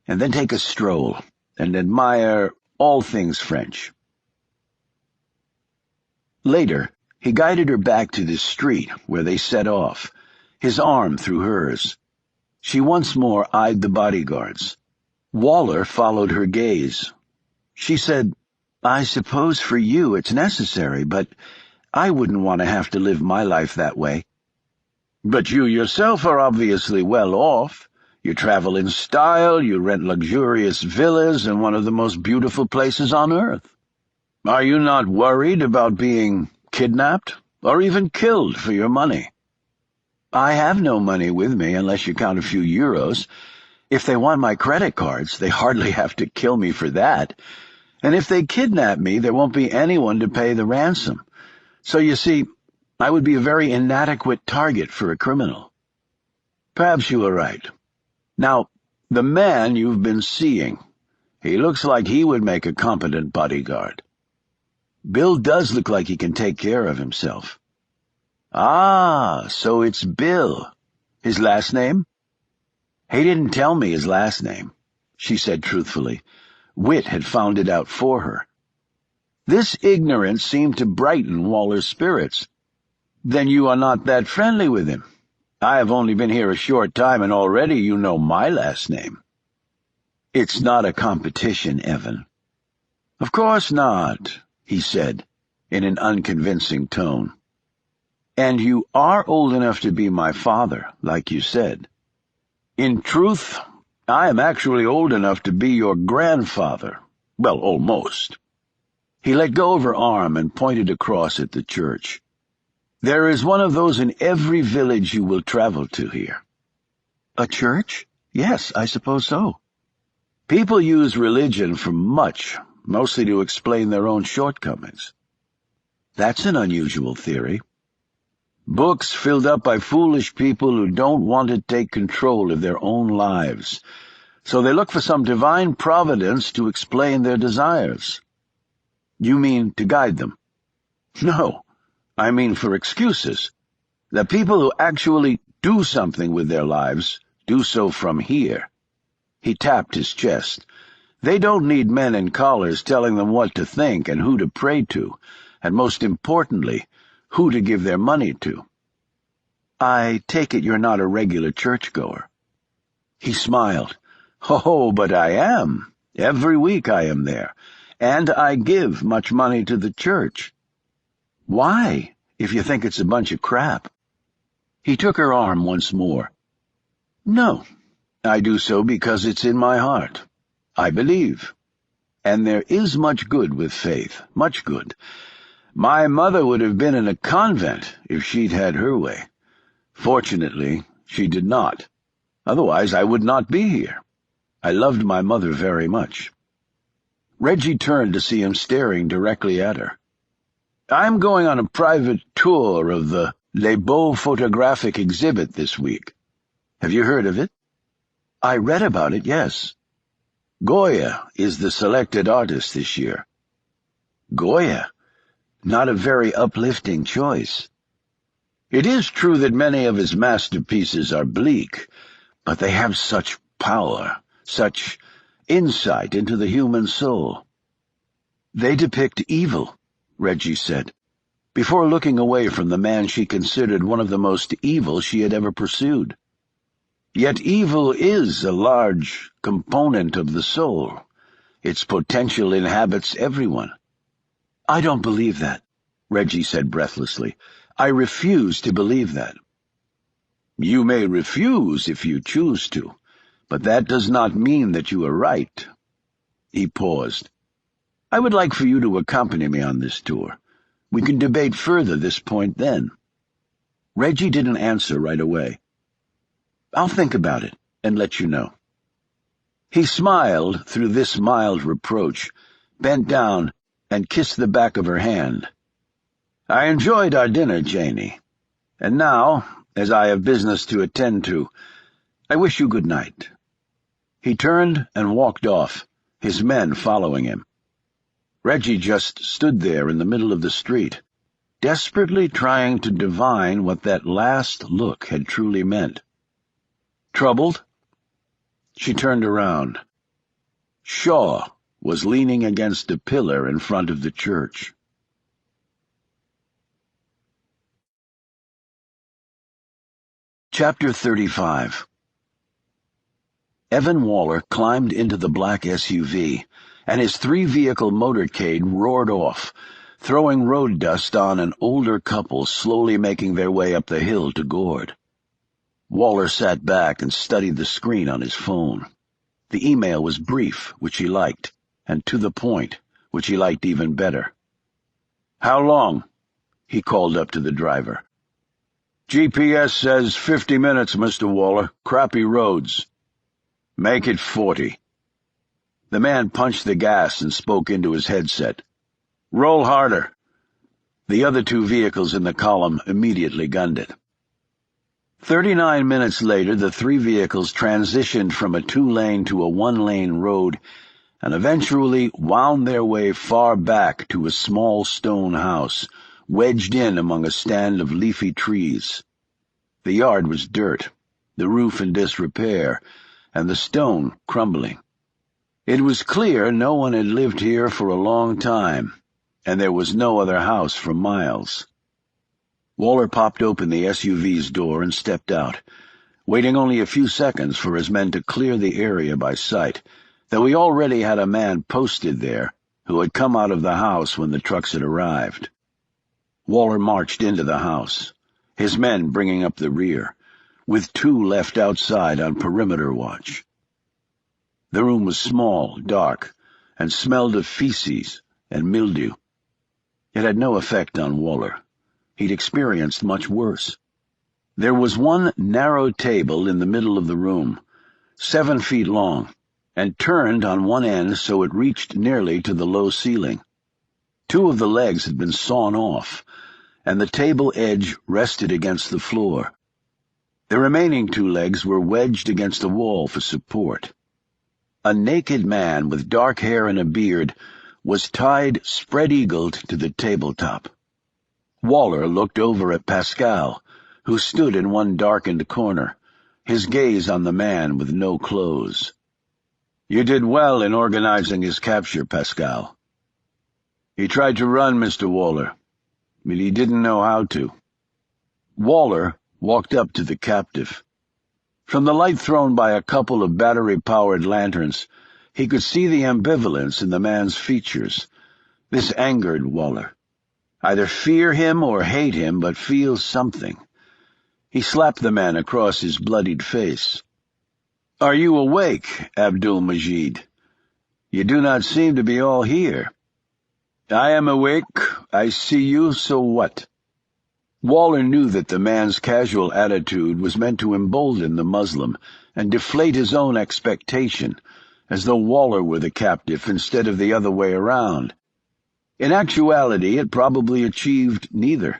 Speaker 2: and then take a stroll and admire all things French." Later, he guided her back to the street where they set off, his arm through hers. She once more eyed the bodyguards. Waller followed her gaze. She said, "I suppose for you it's necessary, but I wouldn't want to have to live my life that way." "But you yourself are obviously well off. You travel in style, you rent luxurious villas in one of the most beautiful places on earth. Are you not worried about being kidnapped, or even killed for your money?" "I have no money with me unless you count a few euros. If they want my credit cards, they hardly have to kill me for that. And if they kidnap me, there won't be anyone to pay the ransom. So you see, I would be a very inadequate target for a criminal." "Perhaps you are right. Now, the man you've been seeing, he looks like he would make a competent bodyguard." "Bill does look like he can take care of himself." "Ah, so it's Bill. His last name?" "He didn't tell me his last name," she said truthfully. Wit had found it out for her. This ignorance seemed to brighten Waller's spirits. "Then you are not that friendly with him. I have only been here a short time, and already you know my last name." "It's not a competition, Evan." "Of course not," he said, in an unconvincing tone. "And you are old enough to be my father, like you said. In truth, I am actually old enough to be your grandfather. Well, almost." He let go of her arm and pointed across at the church. "There is one of those in every village you will travel to here." "A church? Yes, I suppose so." "People use religion for much, mostly to explain their own shortcomings." "That's an unusual theory." "Books filled up by foolish people who don't want to take control of their own lives. So they look for some divine providence to explain their desires." "You mean to guide them?" "No, I mean for excuses. The people who actually do something with their lives do so from here." He tapped his chest. "They don't need men in collars telling them what to think and who to pray to, and most importantly, who to give their money to." "I take it you're not a regular churchgoer." He smiled. "Oh, but I am. Every week I am there, and I give much money to the church." "Why, if you think it's a bunch of crap?" He took her arm once more. "No, I do so because it's in my heart. I believe. And there is much good with faith, much good. My mother would have been in a convent if she'd had her way. Fortunately, she did not. Otherwise, I would not be here. I loved my mother very much." Reggie turned to see him staring directly at her. "I'm going on a private tour of the Les Beaux photographic exhibit this week. Have you heard of it?" "I read about it, yes." "Goya is the selected artist this year." "Goya? Not a very uplifting choice." "It is true that many of his masterpieces are bleak, but they have such power, such insight into the human soul." "They depict evil," Reggie said, before looking away from the man she considered one of the most evil she had ever pursued. "Yet evil is a large component of the soul. Its potential inhabits everyone." "I don't believe that," Reggie said breathlessly. "I refuse to believe that." "You may refuse if you choose to, but that does not mean that you are right." He paused. "I would like for you to accompany me on this tour. We can debate further this point then." Reggie didn't answer right away. "I'll think about it and let you know." He smiled through this mild reproach, bent down, and kissed the back of her hand. "I enjoyed our dinner, Janie. And now, as I have business to attend to, I wish you good night." He turned and walked off, his men following him. Reggie just stood there in the middle of the street, desperately trying to divine what that last look had truly meant. "Troubled?" She turned around. Shaw was leaning against a pillar in front of the church. Chapter 35. Evan Waller climbed into the black SUV, and his three-vehicle motorcade roared off, throwing road dust on an older couple slowly making their way up the hill to Gourd. Waller sat back and studied the screen on his phone. The email was brief, which he liked, and to the point, which he liked even better. "How long?" he called up to the driver. "GPS says 50 minutes, Mr. Waller. Crappy roads." "Make it 40. The man punched the gas and spoke into his headset. "Roll harder." The other two vehicles in the column immediately gunned it. 39 minutes later, the three vehicles transitioned from a two-lane to a one-lane road and eventually wound their way far back to a small stone house, wedged in among a stand of leafy trees. The yard was dirt, the roof in disrepair, and the stone crumbling. It was clear no one had lived here for a long time, and there was no other house for miles. Waller popped open the SUV's door and stepped out, waiting only a few seconds for his men to clear the area by sight, though he already had a man posted there who had come out of the house when the trucks had arrived. Waller marched into the house, his men bringing up the rear, with two left outside on perimeter watch. The room was small, dark, and smelled of feces and mildew. It had no effect on Waller. He'd experienced much worse. There was one narrow table in the middle of the room, 7 feet long, and turned on one end so it reached nearly to the low ceiling. 2 of the legs had been sawn off, and the table edge rested against the floor. The remaining 2 legs were wedged against the wall for support. A naked man with dark hair and a beard was tied spread-eagled to the tabletop. Waller looked over at Pascal, who stood in one darkened corner, his gaze on the man with no clothes. "You did well in organizing his capture, Pascal." "He tried to run, Mr. Waller, but he didn't know how to." Waller walked up to the captive. From the light thrown by a couple of battery-powered lanterns, he could see the ambivalence in the man's features. This angered Waller. Either fear him or hate him, but feel something. He slapped the man across his bloodied face. "Are you awake, Abdul-Majid? You do not seem to be all here." "I am awake. I see you, so what?" Waller knew that the man's casual attitude was meant to embolden the Muslim and deflate his own expectation, as though Waller were the captive instead of the other way around. In actuality, it probably achieved neither.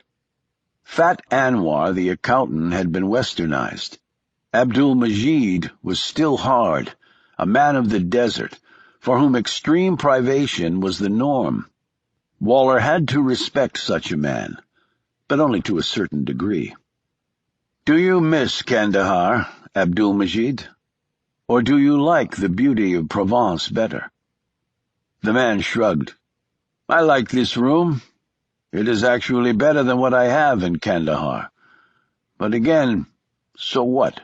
Speaker 2: Fat Anwar, the accountant, had been westernized. Abdul-Majid was still hard, a man of the desert, for whom extreme privation was the norm. Waller had to respect such a man, but only to a certain degree. "Do you miss Kandahar, Abdul-Majid? Or do you like the beauty of Provence better?" The man shrugged. "I like this room. It is actually better than what I have in Kandahar. But again, so what?"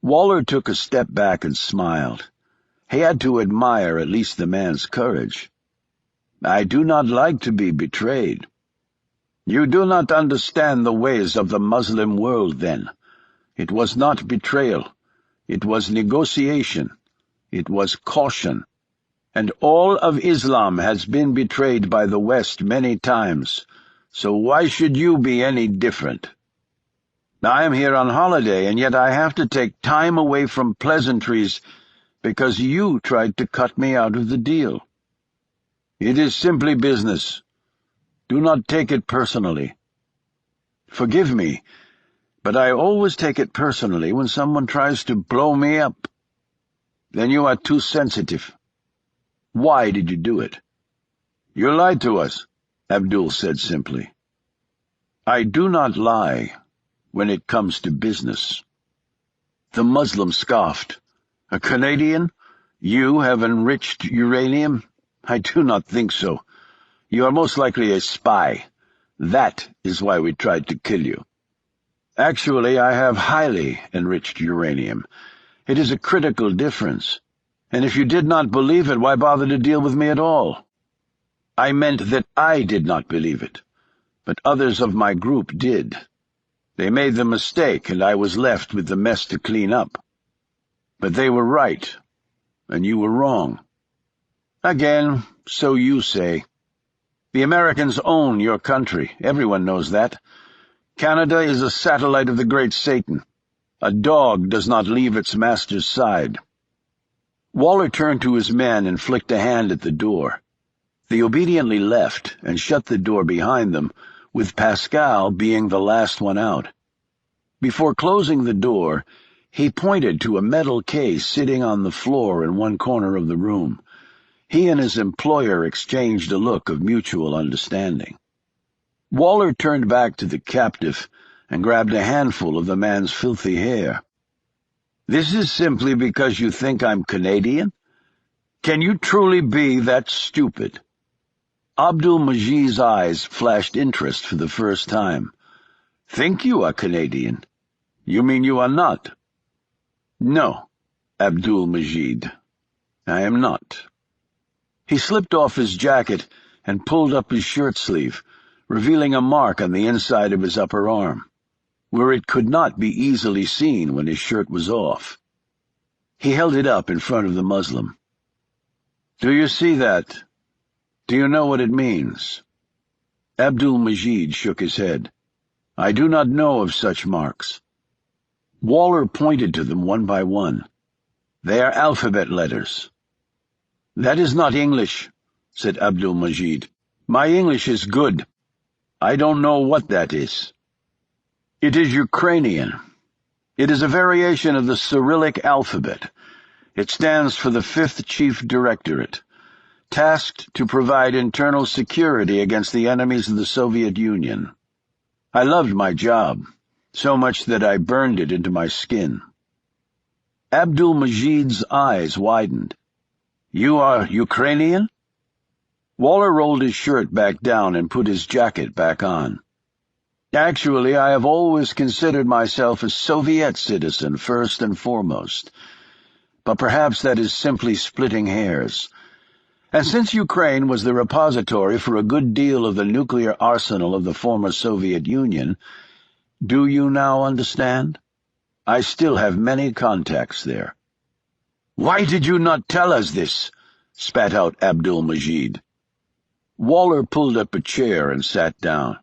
Speaker 2: Waller took a step back and smiled. He had to admire at least the man's courage. "I do not like to be betrayed." "You do not understand the ways of the Muslim world, then. It was not betrayal. It was negotiation. It was caution. And all of Islam has been betrayed by the West many times, so why should you be any different? I am here on holiday, and yet I have to take time away from pleasantries because you tried to cut me out of the deal. It is simply business. Do not take it personally." "Forgive me, but I always take it personally when someone tries to blow me up." "Then you are too sensitive." "Why did you do it?" "You lied to us," Abdul said simply. "I do not lie when it comes to business." The Muslim scoffed. "A Canadian? You have enriched uranium? I do not think so. You are most likely a spy. That is why we tried to kill you." "Actually, I have highly enriched uranium. It is a critical difference. And if you did not believe it, why bother to deal with me at all?" "I meant that I did not believe it, but others of my group did. They made the mistake, and I was left with the mess to clean up. But they were right, and you were wrong." "Again, so you say. The Americans own your country. Everyone knows that. Canada is a satellite of the Great Satan. A dog does not leave its master's side." Waller turned to his men and flicked a hand at the door. They obediently left and shut the door behind them, with Pascal being the last one out. Before closing the door, he pointed to a metal case sitting on the floor in one corner of the room. He and his employer exchanged a look of mutual understanding. Waller turned back to the captive and grabbed a handful of the man's filthy hair. "This is simply because you think I'm Canadian? Can you truly be that stupid?" Abdul-Majid's eyes flashed interest for the first time. "Think you are Canadian? You mean you are not?" "No, Abdul-Majid, I am not." He slipped off his jacket and pulled up his shirt sleeve, revealing a mark on the inside of his upper arm, where it could not be easily seen when his shirt was off. He held it up in front of the Muslim. "Do you see that? Do you know what it means?" Abdul-Majid shook his head. "I do not know of such marks." Waller pointed to them one by one. "They are alphabet letters." "That is not English," said Abdul-Majid. "My English is good. I don't know what that is." "It is Ukrainian. It is a variation of the Cyrillic alphabet. It stands for the 5th Chief Directorate, tasked to provide internal security against the enemies of the Soviet Union. I loved my job, so much that I burned it into my skin." Abdul-Majid's eyes widened. "You are Ukrainian?" Waller rolled his shirt back down and put his jacket back on. "Actually, I have always considered myself a Soviet citizen first and foremost. But perhaps that is simply splitting hairs. And since Ukraine was the repository for a good deal of the nuclear arsenal of the former Soviet Union,
Speaker 1: Do you now understand? I still have many contacts there." "Why did you not tell us this?" spat out Abdul-Majid. Waller pulled up a chair and sat down.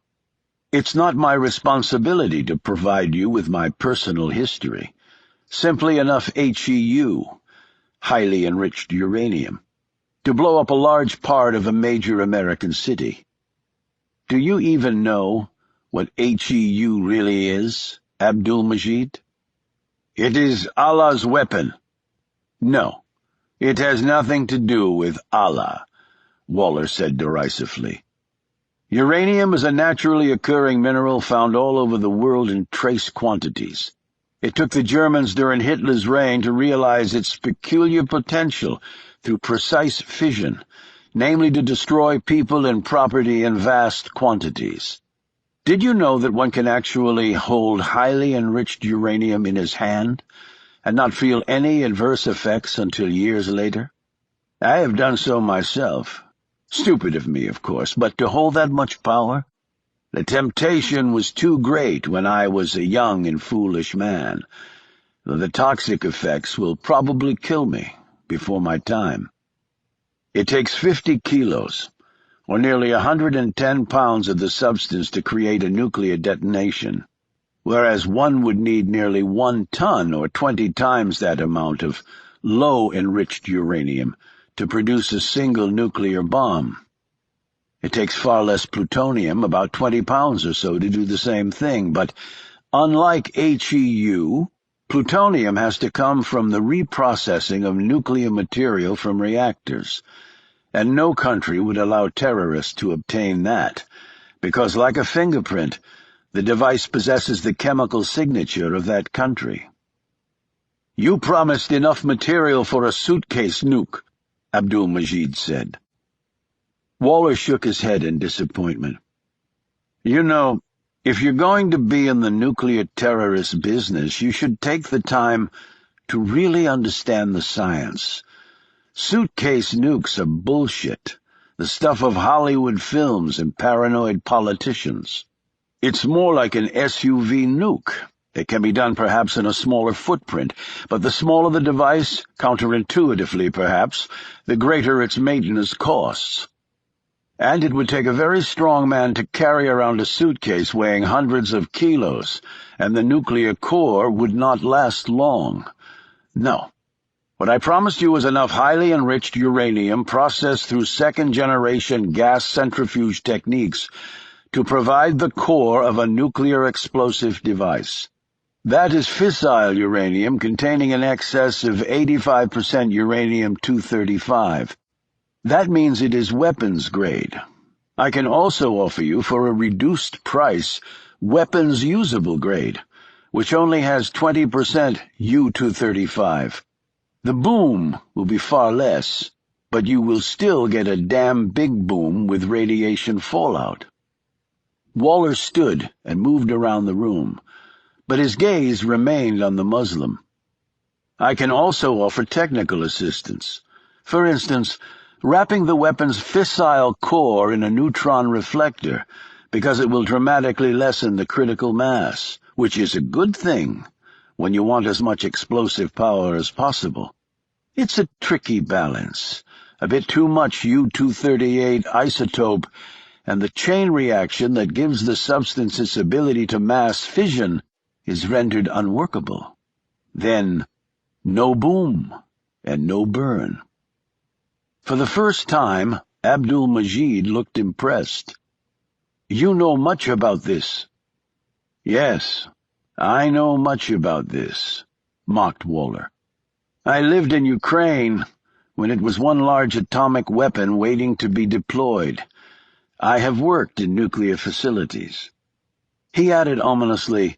Speaker 1: "It's not my responsibility to provide you with my personal history. Simply enough HEU, highly enriched uranium, to blow up a large part of a major American city. Do you even know what HEU really is, Abdul-Majid?" "It is Allah's weapon." "No, it has nothing to do with Allah," Waller said derisively. "Uranium is a naturally occurring mineral found all over the world in trace quantities. It took the Germans during Hitler's reign to realize its peculiar potential through precise fission, namely to destroy people and property in vast quantities. Did you know that one can actually hold highly enriched uranium in his hand and not feel any adverse effects until years later? I have done so myself. Stupid of me, of course, but to hold that much power? The temptation was too great when I was a young and foolish man, though the toxic effects will probably kill me before my time. It takes 50 kilos, or nearly 110 pounds of the substance to create a nuclear detonation, whereas one would need nearly 1 ton or 20 times that amount of low-enriched uranium to produce a single nuclear bomb. It takes far less plutonium, about 20 pounds or so, to do the same thing, but unlike HEU, plutonium has to come from the reprocessing of nuclear material from reactors, and no country would allow terrorists to obtain that, because, like a fingerprint, the device possesses the chemical signature of that country. "You promised enough material for a suitcase nuke," Abdul-Majid said. Waller shook his head in disappointment. "You know, if you're going to be in the nuclear terrorist business, you should take the time to really understand the science. Suitcase nukes are bullshit, the stuff of Hollywood films and paranoid politicians. It's more like an SUV nuke. It can be done perhaps in a smaller footprint, but the smaller the device, counterintuitively perhaps, the greater its maintenance costs. And it would take a very strong man to carry around a suitcase weighing hundreds of kilos, and the nuclear core would not last long. No. What I promised you was enough highly enriched uranium processed through second-generation gas centrifuge techniques to provide the core of a nuclear explosive device. That is fissile uranium containing in excess of 85% uranium-235. That means it is weapons grade. I can also offer you, for a reduced price, weapons usable grade, which only has 20% U-235. The boom will be far less, but you will still get a damn big boom with radiation fallout." Waller stood and moved around the room, but his gaze remained on the Muslim. "I can also offer technical assistance. For instance, wrapping the weapon's fissile core in a neutron reflector, because it will dramatically lessen the critical mass, which is a good thing when you want as much explosive power as possible. It's a tricky balance, a bit too much U-238 isotope, and the chain reaction that gives the substance its ability to mass fission is rendered unworkable. Then, no boom and no burn." For the first time, Abdul-Majid looked impressed. "You know much about this." "Yes, I know much about this," mocked Waller. "I lived in Ukraine when it was one large atomic weapon waiting to be deployed. I have worked in nuclear facilities." He added ominously,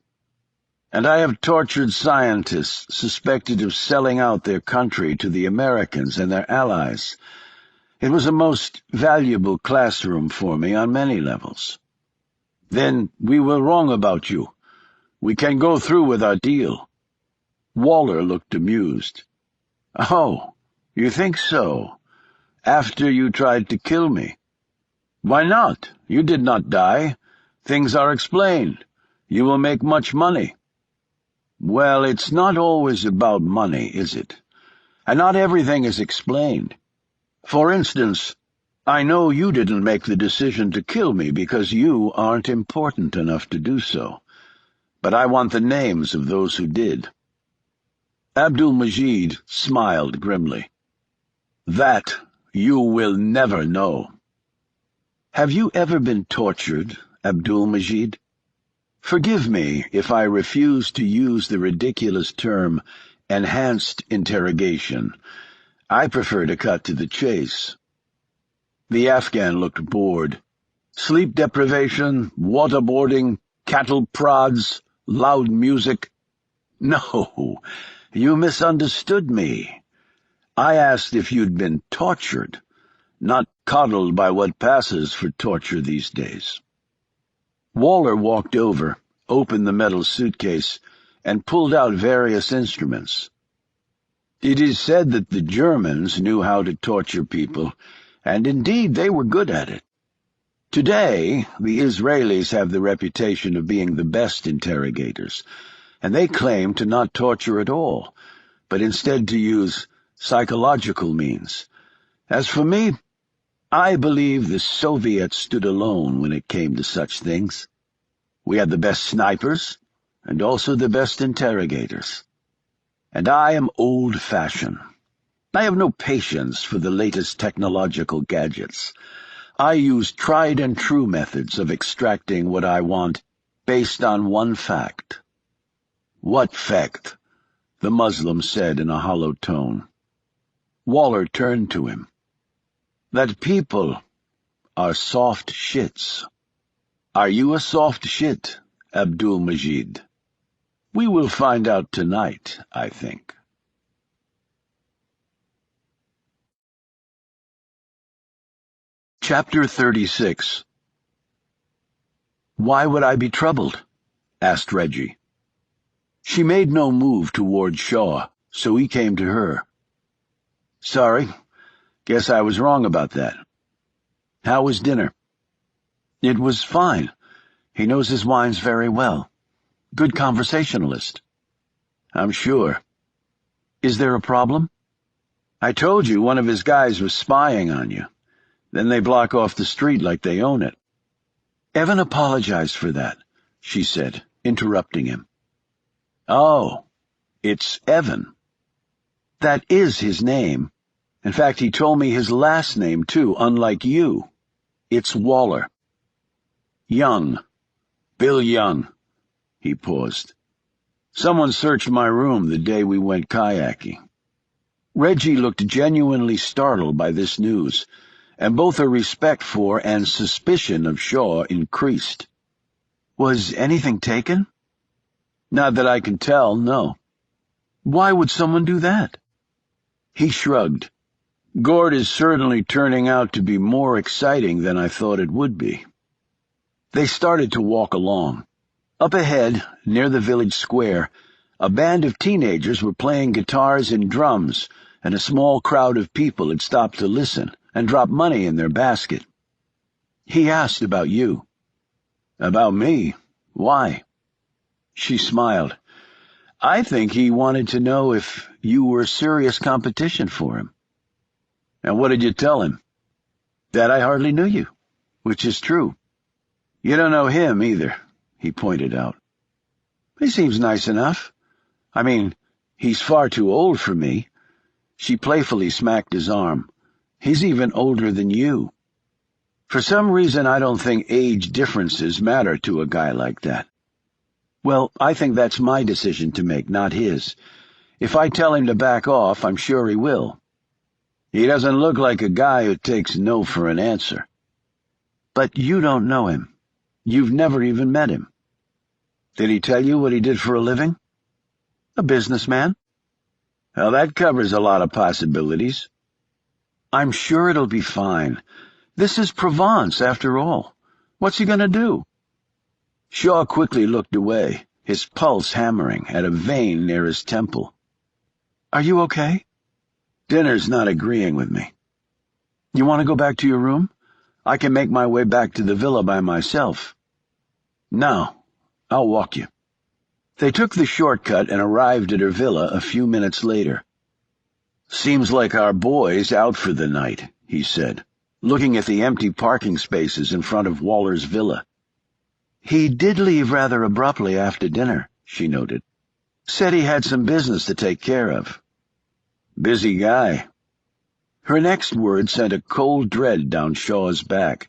Speaker 1: "And I have tortured scientists suspected of selling out their country to the Americans and their allies. It was a most valuable classroom for me on many levels." "Then we were wrong about you. We can go through with our deal." Waller looked amused. "Oh, you think so? After you tried to kill me?" "Why not? You did not die. Things are explained. You will make much money." "Well, it's not always about money, is it? And not everything is explained. For instance, I know you didn't make the decision to kill me because you aren't important enough to do so. But I want the names of those who did." Abdul-Majid smiled grimly. "That you will never know." "Have you ever been tortured, Abdul-Majid? Forgive me if I refuse to use the ridiculous term enhanced interrogation. I prefer to cut to the chase." The Afghan looked bored. "Sleep deprivation, waterboarding, cattle prods, loud music." "No, you misunderstood me. I asked if you'd been tortured, not coddled by what passes for torture these days." Waller walked over, opened the metal suitcase, and pulled out various instruments. "It is said that the Germans knew how to torture people, and indeed they were good at it. Today, the Israelis have the reputation of being the best interrogators, and they claim to not torture at all, but instead to use psychological means. As for me, I believe the Soviets stood alone when it came to such things. We had the best snipers, and also the best interrogators. And I am old-fashioned. I have no patience for the latest technological gadgets. I use tried-and-true methods of extracting what I want based on one fact." "What fact?" the Muslim said in a hollow tone. Waller turned to him. "That people are soft shits. Are you a soft shit, Abdul-Majid? We will find out tonight, I think." Chapter 36. "Why would I be troubled?" asked Reggie. She made no move toward Shaw, so he came to her. "Sorry, guess I was wrong about that. How was dinner?" "It was fine. He knows his wines very well. Good conversationalist." "I'm sure. Is there a problem?" "I told you one of his guys was spying on you. Then they block off the street like they own it." "Evan apologized for that," she said, interrupting him. "Oh, it's Evan." "That is his name. In fact, he told me his last name, too, unlike you. It's Waller." "Young. Bill Young." He paused. "Someone searched my room the day we went kayaking." Reggie looked genuinely startled by this news, and both her respect for and suspicion of Shaw increased. "Was anything taken?" "Not that I can tell, no." "Why would someone do that?" He shrugged. "Gourd is certainly turning out to be more exciting than I thought it would be." They started to walk along. Up ahead, near the village square, a band of teenagers were playing guitars and drums, and a small crowd of people had stopped to listen and drop money in their basket. He asked about you. "About me? Why?" She smiled. "I think he wanted to know if you were serious competition for him." "And what did you tell him?" "That I hardly knew you, which is true." "You don't know him either," he pointed out. "He seems nice enough. I mean, he's far too old for me." She playfully smacked his arm. "He's even older than you. For some reason, I don't think age differences matter to a guy like that." "Well, I think that's my decision to make, not his. If I tell him to back off, I'm sure he will." "He doesn't look like a guy who takes no for an answer." "But you don't know him. You've never even met him." "Did he tell you what he did for a living?" "A businessman." "Well, that covers a lot of possibilities." "I'm sure it'll be fine. This is Provence, after all. What's he going to do?" Shaw quickly looked away, his pulse hammering at a vein near his temple. "Are you okay?" "Dinner's not agreeing with me." "You want to go back to your room? I can make my way back to the villa by myself." "No,
Speaker 2: I'll walk you." They took the shortcut and arrived at her villa a few minutes later. "Seems like our boy's out for the night," he said, looking at the empty parking spaces in front of Waller's villa. "He did leave rather abruptly after dinner," she noted. "Said he had some business to take care of." "Busy guy." Her next word sent a cold dread down Shaw's back.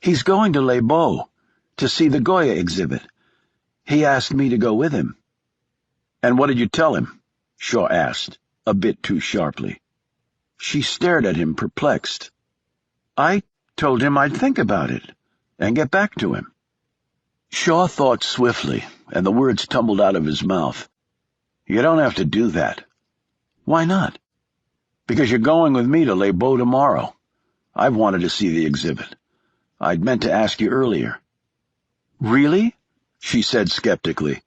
Speaker 2: "He's going to Les Beaux, to see the Goya exhibit. He asked me to go with him." "And what did you tell him?" Shaw asked, a bit too sharply. She stared at him, perplexed. "I told him I'd think about it and get back to him." Shaw thought swiftly, and the words tumbled out of his mouth. "You don't have to do that." "Why not?" "Because you're going with me to Les Beaux tomorrow. I've wanted to see the exhibit. I'd meant to ask you earlier." "Really?" she said skeptically.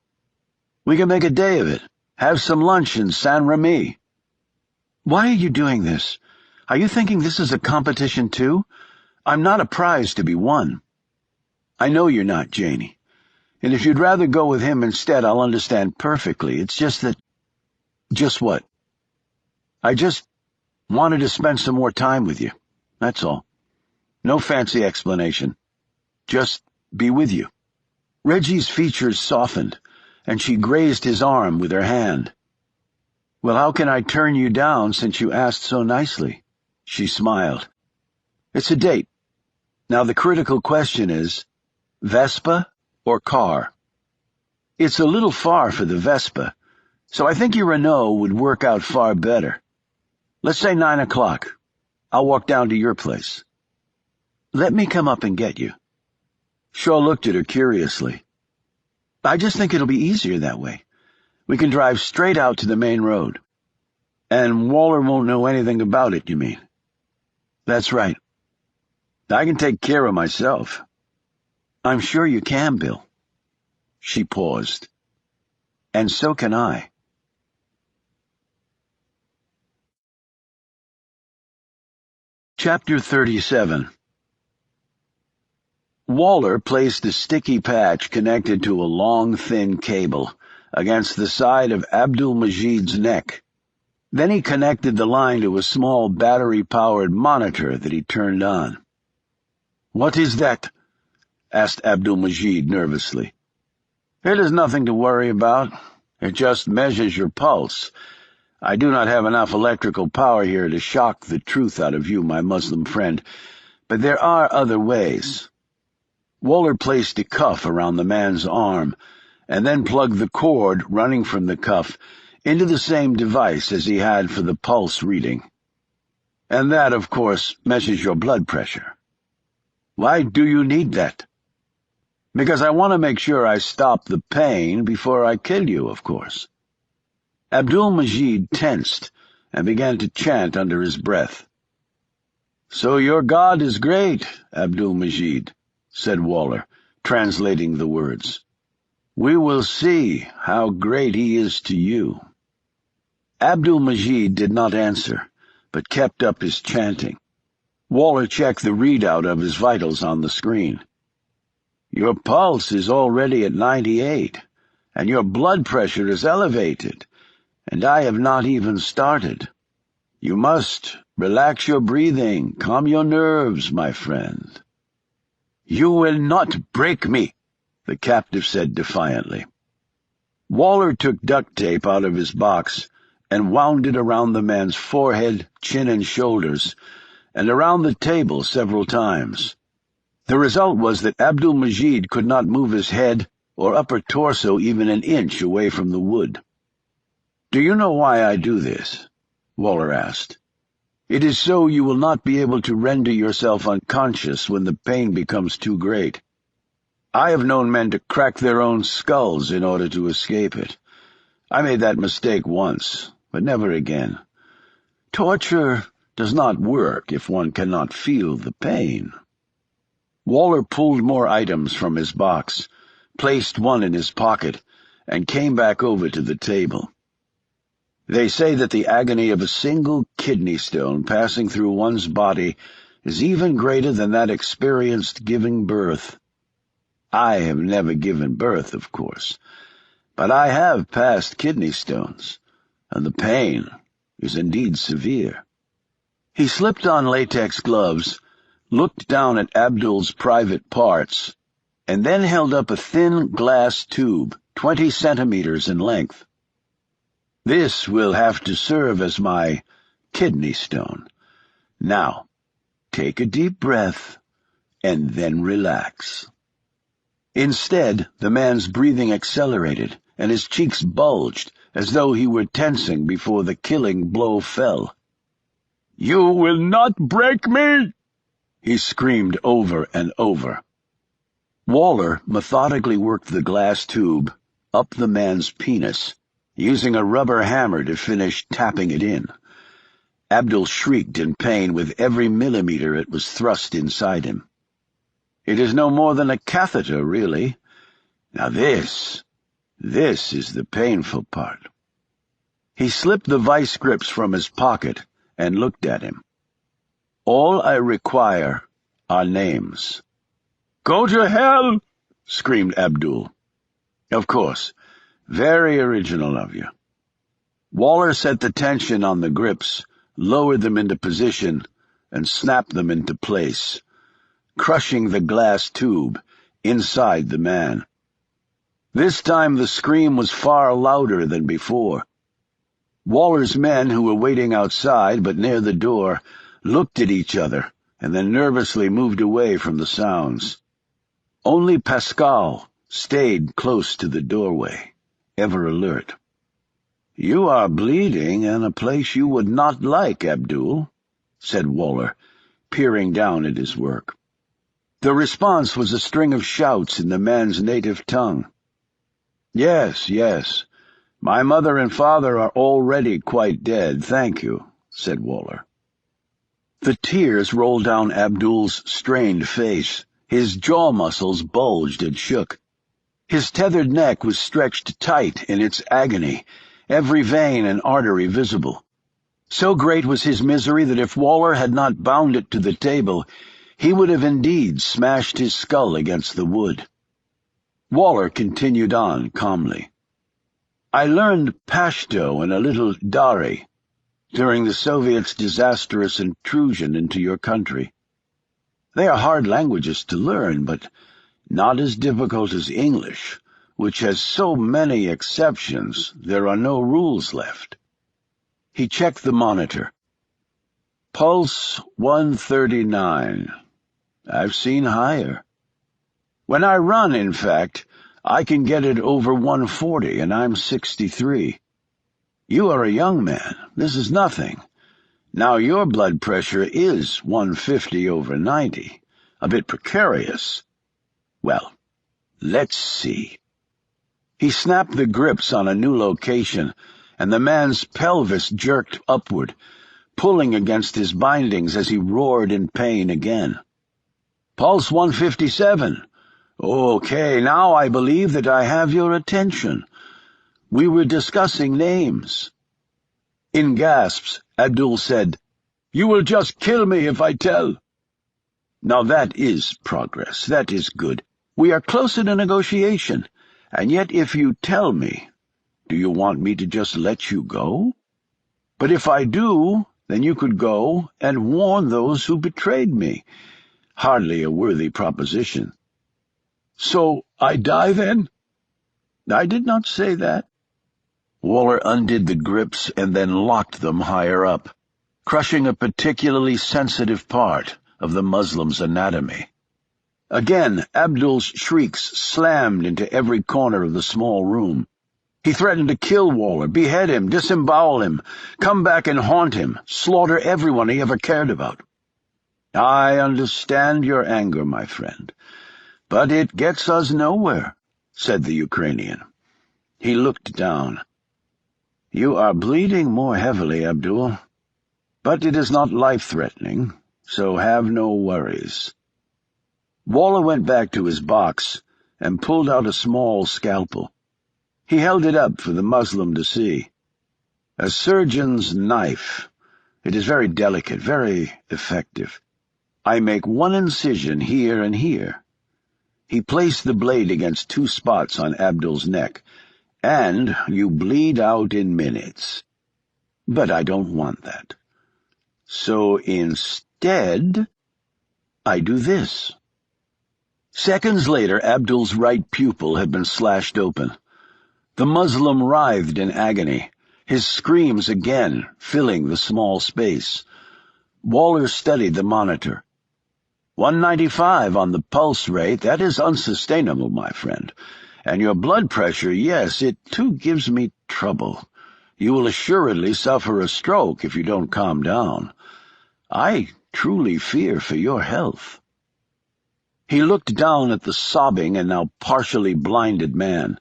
Speaker 2: "We can make a day of it. Have some lunch in Saint-Remy." "Why are you doing this? Are you thinking this is a competition too? I'm not a prize to be won." "I know you're not, Janie. And if you'd rather go with him instead, I'll understand perfectly. It's just that—" "Just what?" "I just wanted to spend some more time with you. That's all. No fancy explanation. Just be with you." Reggie's features softened, and she grazed his arm with her hand. "Well, how can I turn you down since you asked so nicely?" She smiled. "It's a date. Now the critical question is, Vespa or car?" "It's a little far for the Vespa, so I think your Renault would work out far better. Let's say 9 o'clock. I'll walk down to your place." "Let me come up and get you." Shaw looked at her curiously. "I just think it'll be easier that way. We can drive straight out to the main road." "And Waller won't know anything about it, you mean?" "That's right. I can take care of myself." "I'm sure you can, Bill." She paused. "And so can I." Chapter 37. Waller placed a sticky patch connected to a long, thin cable against the side of Abdul-Majid's neck. Then he connected the line to a small battery-powered monitor that he turned on. "What is that?" asked Abdul-Majid nervously. "It is nothing to worry about. It just measures your pulse. I do not have enough electrical power here to shock the truth out of you, my Muslim friend, but there are other ways." Waller placed a cuff around the man's arm, and then plugged the cord running from the cuff into the same device as he had for the pulse reading. "And that, of course, measures your blood pressure." "Why do you need that?" "Because I want to make sure I stop the pain before I kill you, of course." Abdul-Majid tensed and began to chant under his breath. "So your God is great, Abdul-Majid," said Waller, translating the words. "We will see how great he is to you." Abdul-Majid did not answer, but kept up his chanting. Waller checked the readout of his vitals on the screen. "Your pulse is already at 98, and your blood pressure is elevated, and I have not even started. You must relax your breathing, calm your nerves, my friend." "You will not break me," the captive said defiantly. Waller took duct tape out of his box and wound it around the man's forehead, chin, and shoulders, and around the table several times. The result was that Abdul-Majid could not move his head or upper torso even an inch away from the wood. "Do you know why I do this?" Waller asked. "It is so you will not be able to render yourself unconscious when the pain becomes too great. I have known men to crack their own skulls in order to escape it. I made that mistake once, but never again. Torture does not work if one cannot feel the pain." Waller pulled more items from his box, placed one in his pocket, and came back over to the table. "They say that the agony of a single kidney stone passing through one's body is even greater than that experienced giving birth.
Speaker 1: I have never given birth, of course, but I have passed kidney stones, and the pain is indeed severe." He slipped on latex gloves, looked down at Abdul's private parts, and then held up a thin glass tube, 20 centimeters in length. "This will have to serve as my kidney stone. Now, take a deep breath, and then relax." Instead, the man's breathing accelerated, and his cheeks bulged, as though he were tensing before the killing blow fell. "You will not break me!" he screamed over and over. Waller methodically worked the glass tube up the man's penis, using a rubber hammer to finish tapping it in. Abdul shrieked in pain with every millimeter it was thrust inside him. "It is no more than a catheter, really. Now this is the painful part." He slipped the vice grips from his pocket and looked at him. "All I require are names." "Go to hell!" screamed Abdul. "Of course. Very original of you." Waller set the tension on the grips, lowered them into position, and snapped them into place, crushing the glass tube inside the man. This time the scream was far louder than before. Waller's men, who were waiting outside but near the door, looked at each other and then nervously moved away from the sounds. Only Pascal stayed close to the doorway, ever alert. "You are bleeding in a place you would not like, Abdul," said Waller, peering down at his work. The response was a string of shouts in the man's native tongue. Yes, my mother and father are already quite dead, thank you," said Waller. The tears rolled down Abdul's strained face. His jaw muscles bulged and shook. His tethered neck was stretched tight in its agony, every vein and artery visible. So great was his misery that if Waller had not bound it to the table, he would have indeed smashed his skull against the wood. Waller continued on calmly. "I learned Pashto and a little Dari during the Soviets' disastrous intrusion into your country. They are hard languages to learn, but not as difficult as English, which has so many exceptions there are no rules left." He checked the monitor. "Pulse 139. I've seen higher. When I run, in fact, I can get it over 140, and I'm 63. You are a young man. This is nothing. Now your blood pressure is 150 over 90, a bit precarious. Well, let's see." He snapped the grips on a new location, and the man's pelvis jerked upward, pulling against his bindings as he roared in pain again. "Pulse 157. Okay, now I believe that I have your attention. We were discussing names." In gasps, Abdul said, "You will just kill me if I tell." "Now that is progress. That is good. We are closer to negotiation. And yet if you tell me, do you want me to just let you go? But if I do, then you could go and warn those who betrayed me. Hardly a worthy proposition." "So I die then?" "I did not say that." Waller undid the grips and then locked them higher up, crushing a particularly sensitive part of the Muslim's anatomy. Again, Abdul's shrieks slammed into every corner of the small room. He threatened to kill Waller, behead him, disembowel him, come back and haunt him, slaughter everyone he ever cared about. "I understand your anger, my friend, but it gets us nowhere," said the Ukrainian. He looked down. "You are bleeding more heavily, Abdul, but it is not life-threatening, so have no worries." Waller went back to his box and pulled out a small scalpel. He held it up for the Muslim to see. "A surgeon's knife. It is very delicate, very effective. I make one incision here and here. He placed the blade against 2 spots on Abdul's neck. "And you bleed out in minutes. But I don't want that. So instead, I do this." Seconds later, Abdul's right pupil had been slashed open. The Muslim writhed in agony, his screams again filling the small space. Waller studied the monitor. 195 on the pulse rate. That is unsustainable, my friend. And your blood pressure, yes, it too gives me trouble. You will assuredly suffer a stroke if you don't calm down. I truly fear for your health." He looked down at the sobbing and now partially blinded man.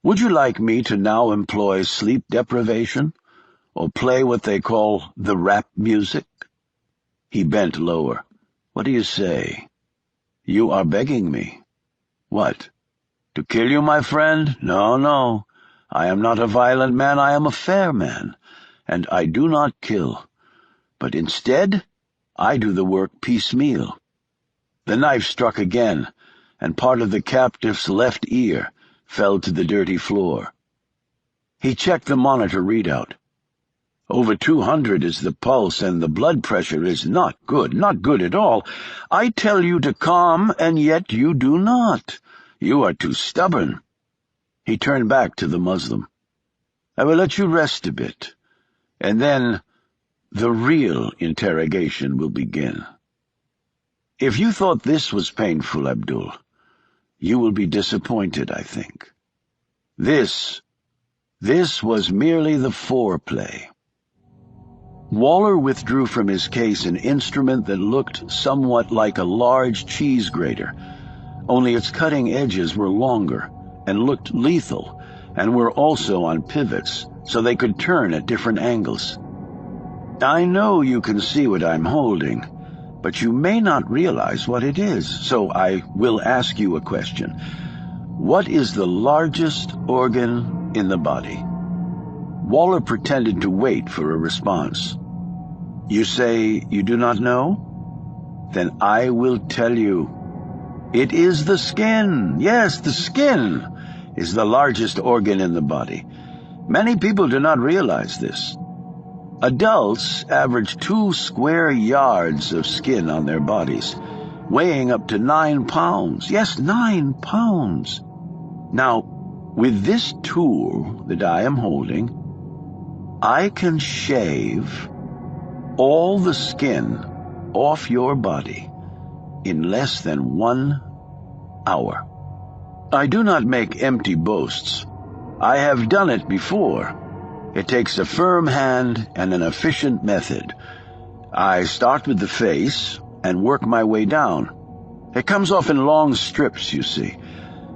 Speaker 1: "Would you like me to now employ sleep deprivation, or play what they call the rap music?" He bent lower. "What do you say? You are begging me. What? To kill you, my friend? No, no. I am not a violent man, I am a fair man, and I do not kill. But instead, I do the work piecemeal." The knife struck again, and part of the captive's left ear fell to the dirty floor. He checked the monitor readout. Over 200 is the pulse, and the blood pressure is not good at all. I tell you to calm, and yet you do not. You are too stubborn." He turned back to the Muslim. "I will let you rest a bit, and then the real interrogation will begin. If you thought this was painful, Abdul, you will be disappointed, I think. This was merely the foreplay." Waller withdrew from his case an instrument that looked somewhat like a large cheese grater, only its cutting edges were longer and looked lethal, and were also on pivots, so they could turn at different angles. "I know you can see what I'm holding, but you may not realize what it is, so I will ask you a question. What is the largest organ in the body?" Waller pretended to wait for a response. "You say you do not know? Then I will tell you. It is the skin. Yes, the skin is the largest organ in the body. Many people do not realize this. Adults average 2 square yards of skin on their bodies, weighing up to 9 pounds. Yes, 9 pounds. Now, with this tool that I am holding, I can shave all the skin off your body in less than 1 hour. I do not make empty boasts. I have done it before. It takes a firm hand and an efficient method. I start with the face and work my way down. It comes off in long strips, you see,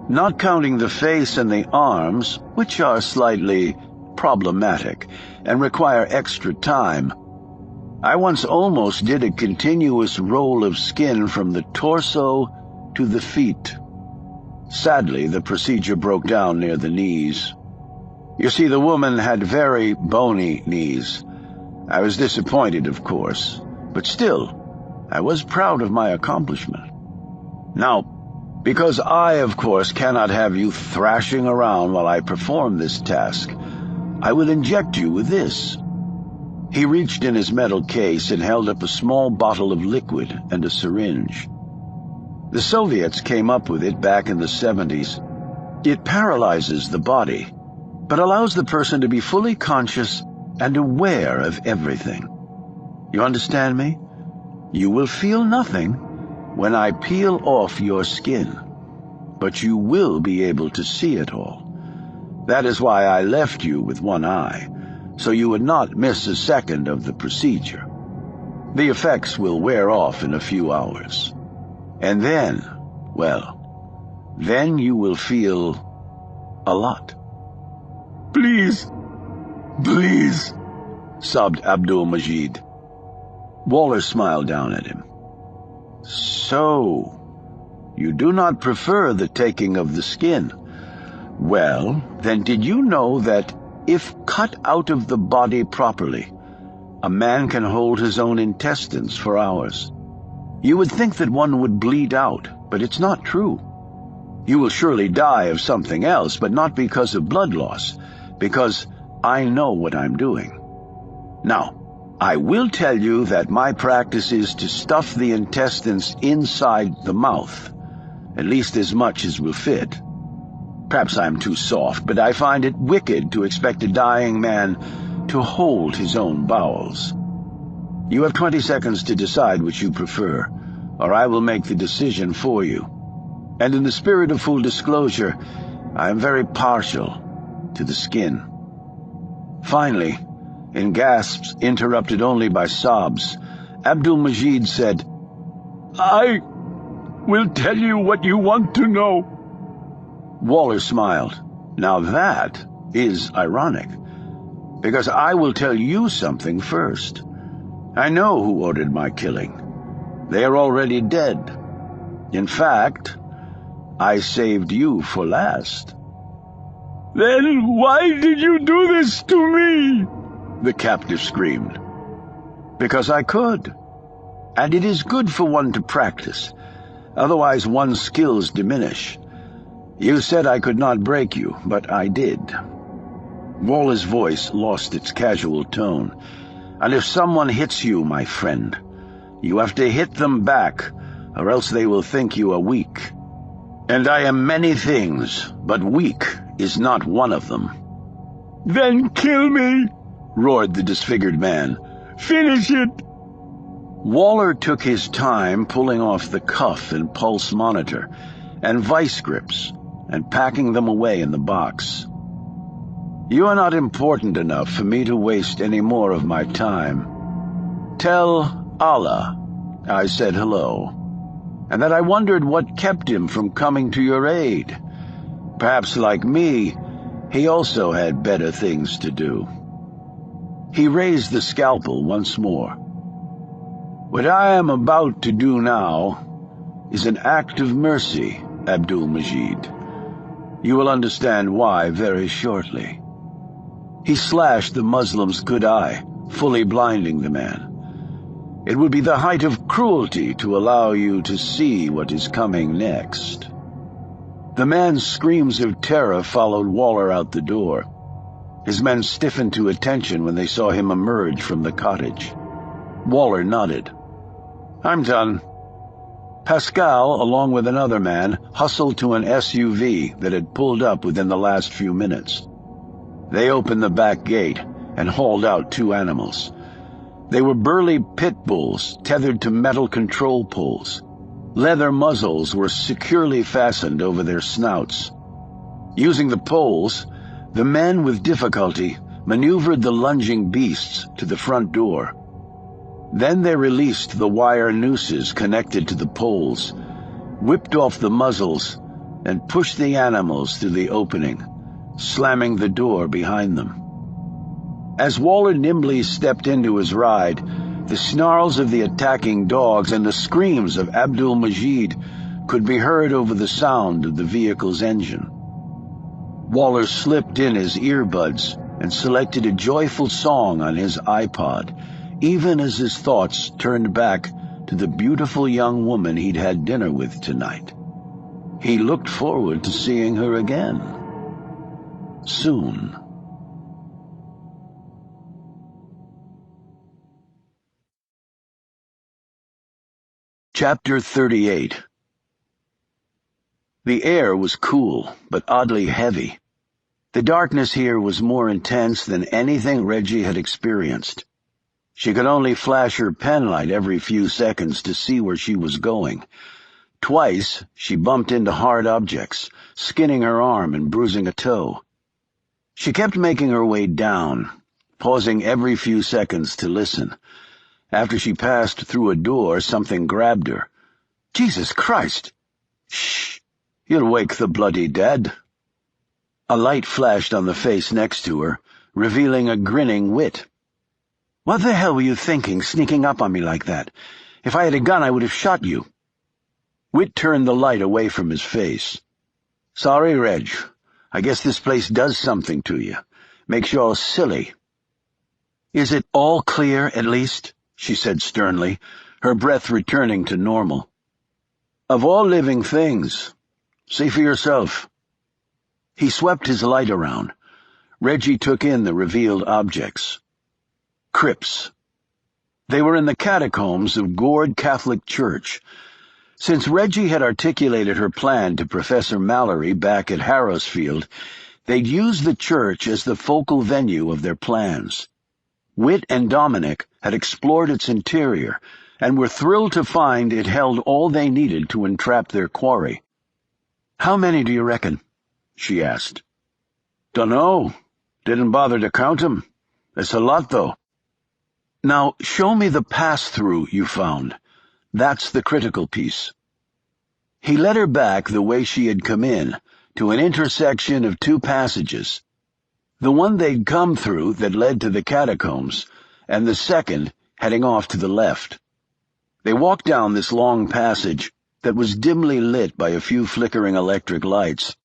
Speaker 1: not counting the face and the arms, which are slightly problematic and require extra time. I once almost did a continuous roll of skin from the torso to the feet. Sadly, the procedure broke down near the knees. You see, the woman had very bony knees. I was disappointed, of course, but still, I was proud of my accomplishment. Now, because I, of course, cannot have you thrashing around while I perform this task, I will inject you with this." He reached in his metal case and held up a small bottle of liquid and a syringe. The Soviets came up with it back in the 70s. It paralyzes the body, but allows the person to be fully conscious and aware of everything. You understand me? You will feel nothing when I peel off your skin, but you will be able to see it all. That is why I left you with one eye, so you would not miss a second of the procedure. The effects will wear off in a few hours. And then, well, then you will feel a lot. "Please, please," sobbed Abdul Majid. Waller smiled down at him. "So, you do not prefer the taking of the skin? Well, then did you know that if cut out of the body properly, a man can hold his own intestines for hours? You would think that one would bleed out,
Speaker 2: But it's not true. You will surely die of something else, but not because of blood loss, because I know what I'm doing. Now, I will tell you that my practice is to stuff the intestines inside the mouth, at least as much as will fit. Perhaps I'm too soft, but I find it wicked to expect a dying man to hold his own bowels. You have 20 seconds to decide which you prefer, or I will make the decision for you. And in the spirit of full disclosure, I am very partial to the skin. Finally, in gasps interrupted only by sobs, Abdul-Majid said, "I will tell you what you want to know." Waller smiled. Now that is ironic, because I will tell you something first. I know who ordered my killing. They are already dead. In fact, I saved you for last. "Then why did you do this to me?" the captive screamed. "Because I could. And it is good for one to practice. Otherwise one's skills diminish. You said I could not break you, but I did." Waller's voice lost its casual tone. "And if someone hits you, my friend, you have to hit them back, or else they will think you are weak. And I am many things, but weak is not one of them." "Then kill me," roared the disfigured man. "Finish it." Waller took his time pulling off the cuff and pulse monitor and vice grips and packing them away in the box. "You are not important enough for me to waste any more of my time. Tell Allah I said hello, and that I wondered what kept him from coming to your aid. Perhaps, like me, he also had better things to do." He raised the scalpel once more. "What I am about to do now is an act of mercy, Abdul-Majid. You will understand why very shortly." He slashed the Muslim's good eye, fully blinding the man. It would be the height of cruelty to allow you to see what is coming next. The man's screams of terror followed Waller out the door. His men stiffened to attention when they saw him emerge from the cottage. Waller nodded. "I'm done." Pascal, along with another man, hustled to an SUV that had pulled up within the last few minutes. They opened the back gate and hauled out 2 animals. They were burly pit bulls tethered to metal control poles. Leather muzzles were securely fastened over their snouts. Using the poles, the men with difficulty maneuvered the lunging beasts to the front door. Then they released the wire nooses connected to the poles, whipped off the muzzles, and pushed the animals through the opening, slamming the door behind them. As Waller nimbly stepped into his ride, the snarls of the attacking dogs and the screams of Abdul-Majid could be heard over the sound of the vehicle's engine. Waller slipped in his earbuds and selected a joyful song on his iPod, even as his thoughts turned back to the beautiful young woman he'd had dinner with tonight. He looked forward to seeing her again. Soon. Chapter 38. The air was cool, but oddly heavy. The darkness here was more intense than anything Reggie had experienced. She could only flash her penlight every few seconds to see where she was going. Twice she bumped into hard objects, skinning her arm and bruising a toe. She kept making her way down, pausing every few seconds to listen. After she passed through a door, something grabbed her. "Jesus Christ!" "Shh! You'll wake the bloody dead." A light flashed on the face next to her, revealing a grinning Wit. "What the hell were you thinking, sneaking up on me like that? If I had a gun, I would have shot you." Wit turned the light away from his face. "Sorry, Reg. I guess this place does something to you. Makes you all silly." "Is it all clear, at least?" she said sternly, her breath returning to normal. Of all living things. See for yourself." He swept his light around. Reggie took in the revealed objects. Crypts. They were in the catacombs of Gourd Catholic Church. Since Reggie had articulated her plan to Professor Mallory back at Harrowsfield, they'd used the church as the focal venue of their plans. Whit and Dominic had explored its interior and were thrilled to find it held all they needed to entrap their quarry. "How many do you reckon?" she asked. "Dunno. Didn't bother to count 'em. It's a lot, though." "Now, show me the pass-through you found. That's the critical piece." He led her back the way she had come in, to an intersection of two passages. The one they'd come through that led to the catacombs, and the second heading off to the left. They walked down this long passage that was dimly lit by a few flickering electric lights.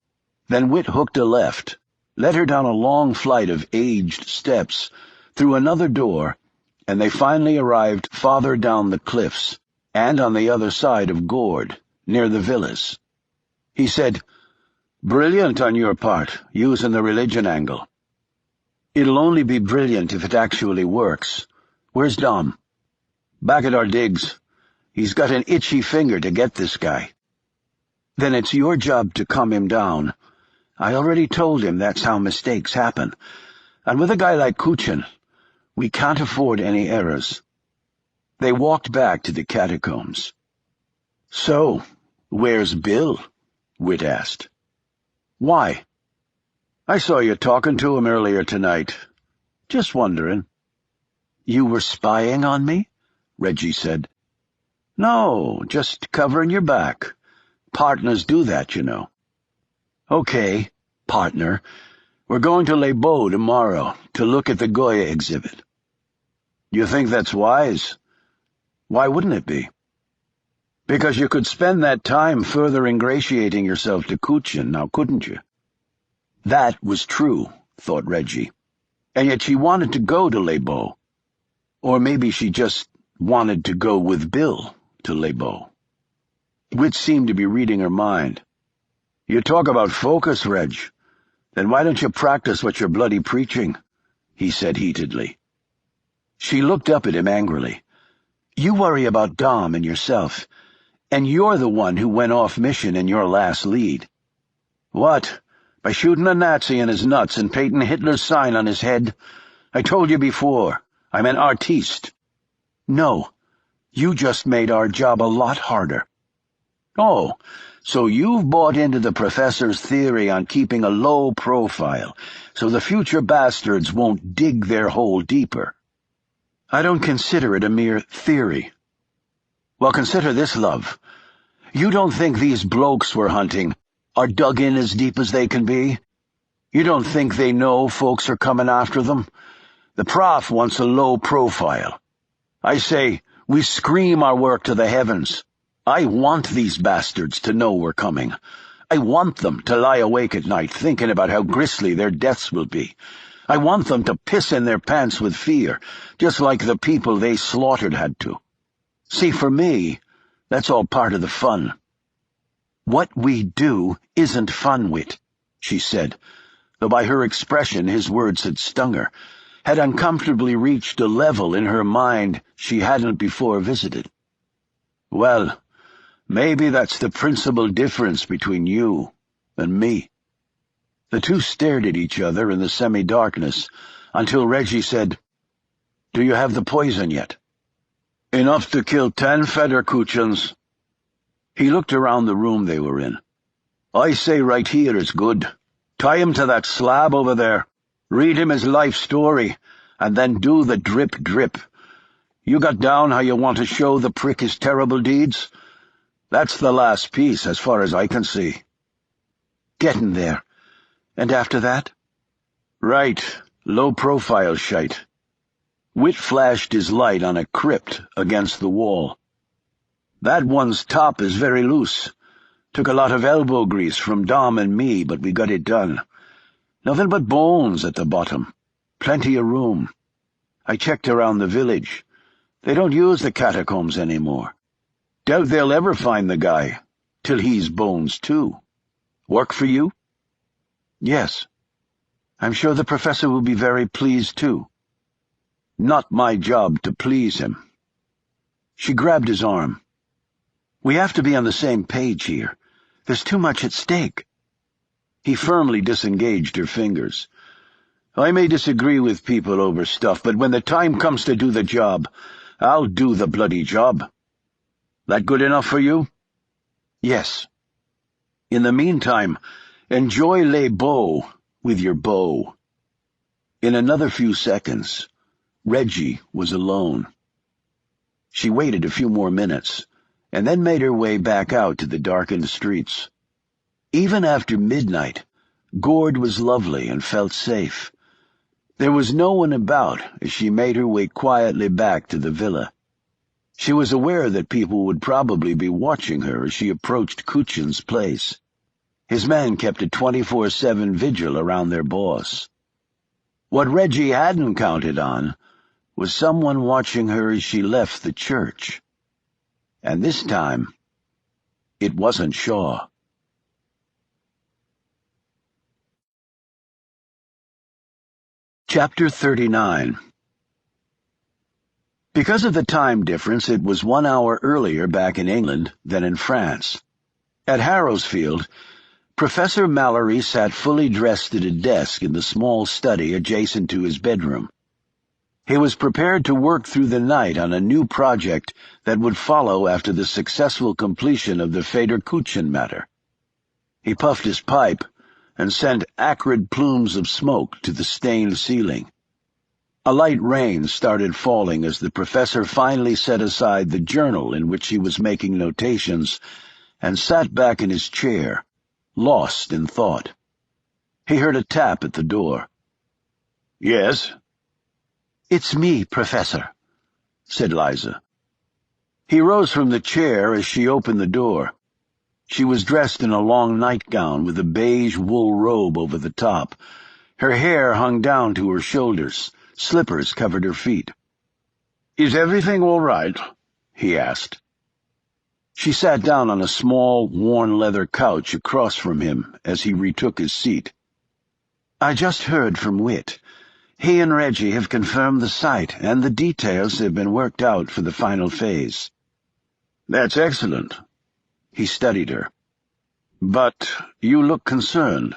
Speaker 2: Then Whit hooked a left, led her down a long flight of aged steps, through another door, and they finally arrived farther down the cliffs, and on the other side of Gourd, near the villas. He said, "Brilliant on your part, using the religion angle." "It'll only be brilliant if it actually works. Where's Dom?" "Back at our digs. He's got an itchy finger to get this guy." "Then it's your job to calm him down. I already told him that's how mistakes happen. And with a guy like Kuchin, we can't afford any errors." They walked back to the catacombs. "So, where's Bill?" Whit asked. "Why?" "I saw you talking to him earlier tonight. Just wondering." "You were spying on me?" Reggie said. "No, just covering your back. Partners do that, you know." "Okay, partner. We're going to Les Beaux tomorrow to look at the Goya exhibit." "You think that's wise?" "Why wouldn't it be?" "Because you could spend that time further ingratiating yourself to Kuchin, now couldn't you?" That was true, thought Reggie. And yet she wanted to go to Les Beaux. Or maybe she just wanted to go with Bill to Les Beaux. Whit seemed to be reading her mind. "You talk about focus, Reg. Then why don't you practice what you're bloody preaching?" he said heatedly. She looked up at him angrily. "You worry about Dom and yourself, and you're the one who went off mission in your last lead." "What? By shooting a Nazi in his nuts and painting Hitler's sign on his head? I told you before, I'm an artiste." "No, you just made our job a lot harder." "Oh, so you've bought into the professor's theory on keeping a low profile, so the future bastards won't dig their hole deeper." "I don't consider it a mere theory." "Well, consider this, love. You don't think these blokes we're hunting are dug in as deep as they can be? You don't think they know folks are coming after them? The prof wants a low profile. I say, we scream our work to the heavens. I want these bastards to know we're coming. I want them to lie awake at night thinking about how grisly their deaths will be. I want them to piss in their pants with fear, just like the people they slaughtered had to. See, for me, that's all part of the fun." "What we do isn't fun, Whit," she said, though by her expression his words had stung her, had uncomfortably reached a level in her mind she hadn't before visited. "Well, maybe that's the principal difference between you and me." The two stared at each other in the semi-darkness until Reggie said, "Do you have the poison yet?" "Enough to kill 10 Federkuchens." He looked around the room they were in. "I say right here is good. Tie him to that slab over there. Read him his life story, and then do the drip-drip. You got down how you want to show the prick his terrible deeds? That's the last piece, as far as I can see." "Getting there. And after that?" "Right, low-profile shite." Whit flashed his light on a crypt against the wall. "That one's top is very loose. Took a lot of elbow grease from Dom and me, but we got it done. Nothing but bones at the bottom. Plenty of room. I checked around the village. They don't use the catacombs anymore. Doubt they'll ever find the guy,
Speaker 1: till he's bones too. Work for you?"
Speaker 2: "Yes. I'm sure the professor will be very pleased too."
Speaker 1: "Not my job to please him."
Speaker 2: She grabbed his arm. "We have to be on the same page here. There's too much at stake."
Speaker 1: He firmly disengaged her fingers. "I may disagree with people over stuff, but when the time comes to do the job, I'll do the bloody job. That good enough for you?"
Speaker 2: "Yes."
Speaker 1: "In the meantime, enjoy les beaux with your bow." In another few seconds, Reggie was alone. She waited a few more minutes, and then made her way back out to the darkened streets. Even after midnight, Gourd was lovely and felt safe. There was no one about as she made her way quietly back to the villa. She was aware that people would probably be watching her as she approached Kuchin's place. His men kept a 24/7 vigil around their boss. What Reggie hadn't counted on was someone watching her as she left the church. And this time, it wasn't Shaw. Chapter 39. Because of the time difference, it was 1 hour earlier back in England than in France. At Harrowsfield, Professor Mallory sat fully dressed at a desk in the small study adjacent to his bedroom. He was prepared to work through the night on a new project that would follow after the successful completion of the Fader Kuchin matter. He puffed his pipe and sent acrid plumes of smoke to the stained ceiling. A light rain started falling as the professor finally set aside the journal in which he was making notations and sat back in his chair, lost in thought. He heard a tap at the door. "Yes?"
Speaker 2: "It's me, Professor," said Liza.
Speaker 1: He rose from the chair as she opened the door. She was dressed in a long nightgown with a beige wool robe over the top. Her hair hung down to her shoulders. Slippers covered her feet. "Is everything all right?" he asked. She sat down on a small, worn leather couch across from him as he retook his seat.
Speaker 2: "I just heard from Whit. He and Reggie have confirmed the site, and the details have been worked out for the final phase."
Speaker 1: "That's excellent." He studied her. "But you look concerned."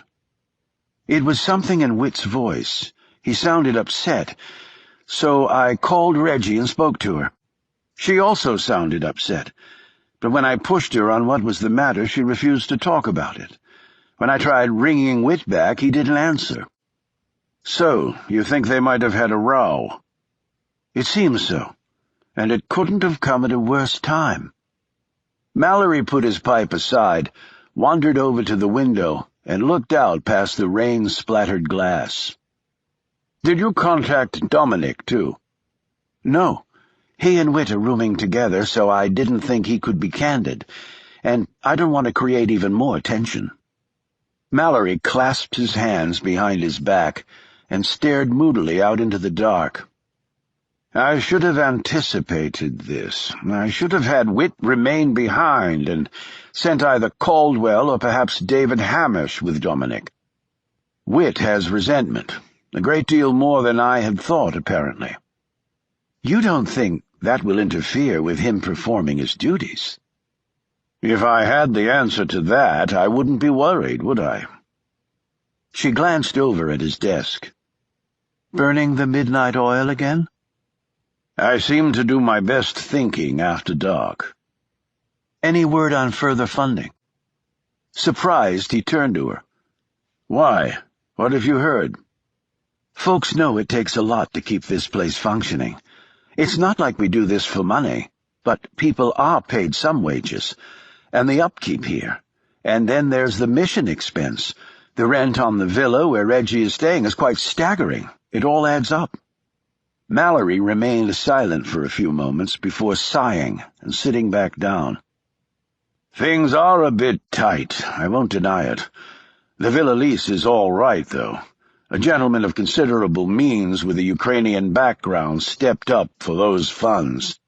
Speaker 2: It was something in Whit's voice. He sounded upset, so I called Reggie and spoke to her. She also sounded upset, but when I pushed her on what was the matter, she refused to talk about it. When I tried ringing Whit back, he didn't answer.
Speaker 1: "So, you think they might have had a row?"
Speaker 2: "It seems so, and it couldn't have come at a worse time."
Speaker 1: Mallory put his pipe aside, wandered over to the window, and looked out past the rain-splattered glass. "Did you contact Dominic, too?"
Speaker 2: "No. He and Whit are rooming together, so I didn't think he could be candid, and I don't want to create even more tension." Mallory clasped his hands behind his back and stared moodily out into the dark.
Speaker 1: "I should have anticipated this. I should have had Whit remain behind and sent either Caldwell or perhaps David Hamish with Dominic. Whit has resentment, a great deal more than I had thought, apparently."
Speaker 2: "You don't think that will interfere with him performing his duties?"
Speaker 1: "If I had the answer to that, I wouldn't be worried, would I?"
Speaker 2: She glanced over at his desk. "Burning the midnight oil again?"
Speaker 1: "I seem to do my best thinking after dark."
Speaker 2: "Any word on further funding?"
Speaker 1: Surprised, he turned to her. "Why? What have you heard?"
Speaker 2: "Folks know it takes a lot to keep this place functioning. It's not like we do this for money, but people are paid some wages, and the upkeep here. And then there's the mission expense. The rent on the villa where Reggie is staying is quite staggering. It all adds up."
Speaker 1: Mallory remained silent for a few moments before sighing and sitting back down. "Things are a bit tight, I won't deny it. The villa lease is all right, though. A gentleman of considerable means with a Ukrainian background stepped up for those funds.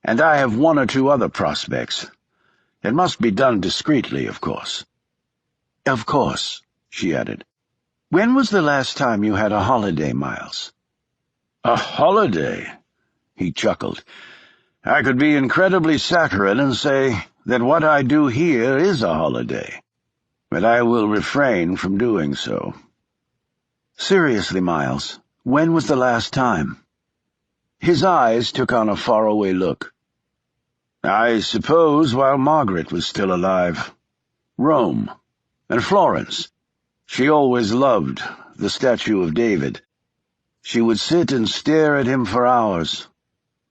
Speaker 1: And I have one or two other prospects. It must be done discreetly, of course."
Speaker 2: "Of course," she added. "When was the last time you had a holiday, Miles?"
Speaker 1: "A holiday?" He chuckled. "I could be incredibly saccharine and say that what I do here is a holiday, but I will refrain from doing so."
Speaker 2: "Seriously, Miles, when was the last time?"
Speaker 1: His eyes took on a faraway look. "I suppose while Margaret was still alive. Rome and Florence. She always loved the statue of David. She would sit and stare at him for hours.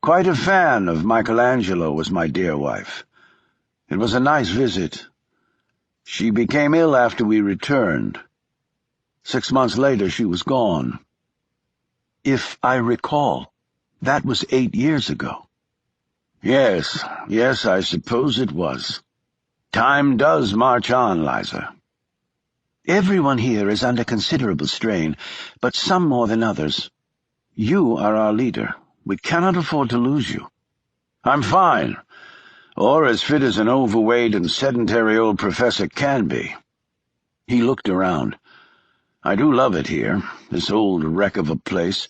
Speaker 1: Quite a fan of Michelangelo was my dear wife. It was a nice visit. She became ill after we returned. 6 months later she was gone."
Speaker 2: "If I recall, that was 8 years ago."
Speaker 1: Yes, I suppose it was. Time does march on, Liza."
Speaker 2: "Everyone here is under considerable strain, but some more than others. You are our leader. We cannot afford to lose you."
Speaker 1: "I'm fine, or as fit as an overweight and sedentary old professor can be." He looked around. "I do love it here, this old wreck of a place.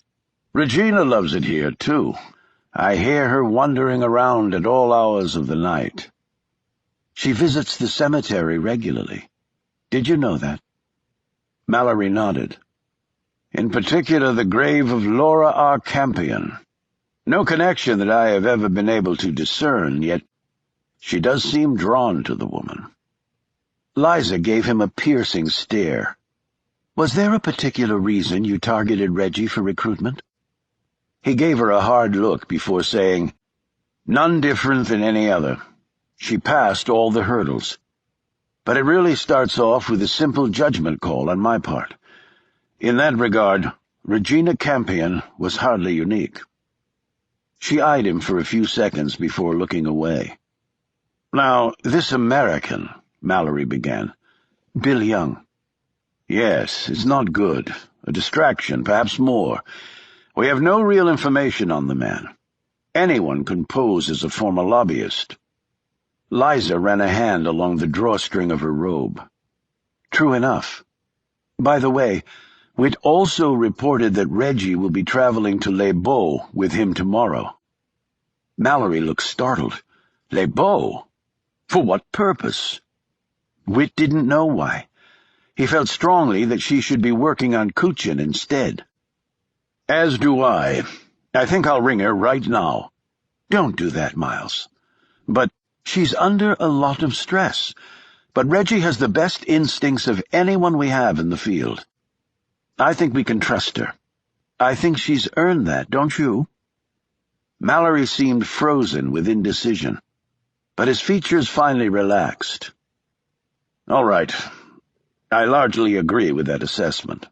Speaker 1: Regina loves it here, too. I hear her wandering around at all hours of the night."
Speaker 2: "She visits the cemetery regularly. Did you know that?"
Speaker 1: Mallory nodded. "In particular the grave of Laura R. Campion. No connection that I have ever been able to discern, yet she does seem drawn to the woman."
Speaker 2: Liza gave him a piercing stare. "Was there a particular reason you targeted Reggie for recruitment?"
Speaker 1: He gave her a hard look before saying, "None different than any other. She passed all the hurdles. But it really starts off with a simple judgment call on my part. In that regard, Regina Campion was hardly unique." She eyed him for a few seconds before looking away. "Now, this American," Mallory began.
Speaker 2: "Bill Young."
Speaker 1: "Yes, it's not good. A distraction, perhaps more. We have no real information on the man. Anyone can pose as a former lobbyist."
Speaker 2: Liza ran a hand along the drawstring of her robe. "True enough. By the way, we'd also reported that Reggie will be traveling to Les Beaux with him tomorrow."
Speaker 1: Mallory looked startled. "Les Beaux? For what purpose?"
Speaker 2: Whit didn't know why. He felt strongly that she should be working on Kuchin instead.
Speaker 1: "As do I. I think I'll ring her right now."
Speaker 2: "Don't do that, Miles."
Speaker 1: "But
Speaker 2: she's under a lot of stress. But Reggie has the best instincts of anyone we have in the field. I think we can trust her. I think she's earned that, don't you?"
Speaker 1: Mallory seemed frozen with indecision, but his features finally relaxed. "All right. I largely agree with that assessment,"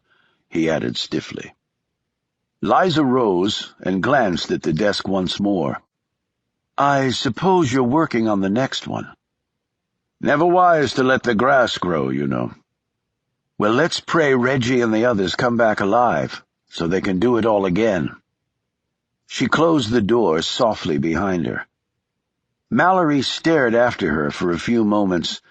Speaker 1: he added stiffly.
Speaker 2: Liza rose and glanced at the desk once more. "I suppose you're working on the next one."
Speaker 1: "Never wise to let the grass grow, you know."
Speaker 2: "Well, let's pray Reggie and the others come back alive, so they can do it all again." She closed the door softly behind her. Mallory stared after her for a few moments,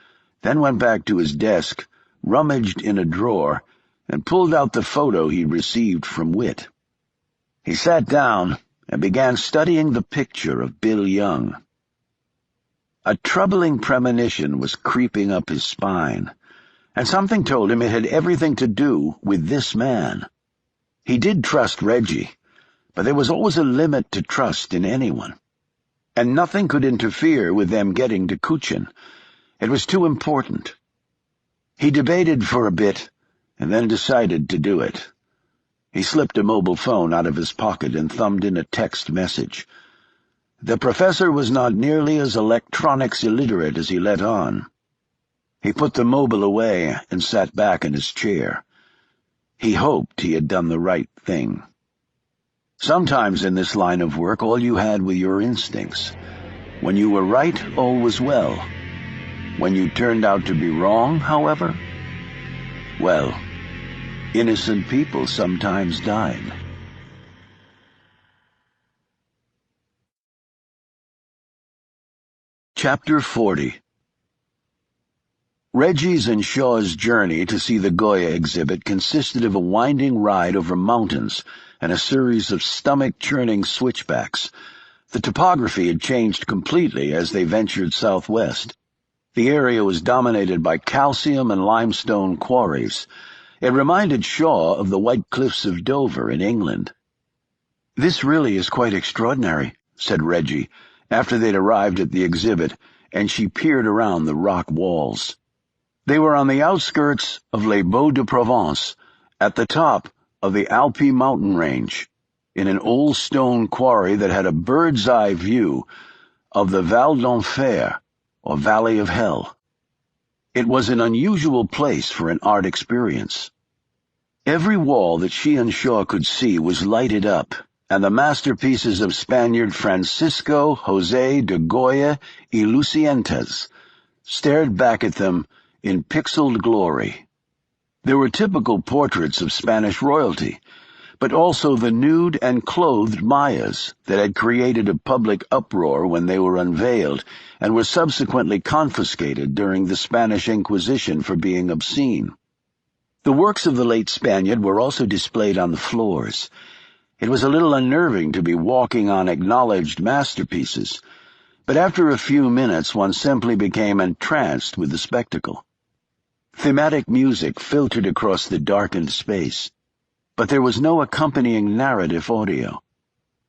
Speaker 2: then went back to his desk, rummaged in a drawer, and pulled out the photo he received from Whit. He sat down and began studying the picture of Bill Young. A troubling premonition was creeping up his spine, and something told him it had everything to do with this man. He did trust Reggie, but there was always a limit to trust in anyone, and nothing could interfere with them getting to Kuchin. It was too important. He debated for a bit, and then decided to do it. He slipped a mobile phone out of his pocket and thumbed in a text message. The professor was not nearly as electronics illiterate as he let on. He put the mobile away and sat back in his chair. He hoped he had done the right thing. Sometimes in this line of work all you had were your instincts. When you were right, all was well. When you turned out to be wrong, however, well, innocent people sometimes died. Chapter 40. Reggie's and Shaw's journey to see the Goya exhibit consisted of a winding ride over mountains and a series of stomach-churning switchbacks. The topography had changed completely as they ventured southwest. The area was dominated by calcium and limestone quarries. It reminded Shaw of the White Cliffs of Dover in England. "This really is quite extraordinary," said Reggie, after they'd arrived at the exhibit, and she peered around the rock walls. They were on the outskirts of Les Baux-de-Provence, at the top of the Alpi mountain range, in an old stone quarry that had a bird's-eye view of the Val d'Enfer, or Valley of Hell. It was an unusual place for an art experience. Every wall that she and Shaw could see was lighted up, and the masterpieces of Spaniard Francisco José de Goya y Lucientes stared back at them in pixeled glory. There were typical portraits of Spanish royalty, but also the nude and clothed Mayas that had created a public uproar when they were unveiled and were subsequently confiscated during the Spanish Inquisition for being obscene. The works of the late Spaniard were also displayed on the floors. It was a little unnerving to be walking on acknowledged masterpieces, but after a few minutes one simply became entranced with the spectacle. Thematic music filtered across the darkened space, but there was no accompanying narrative audio.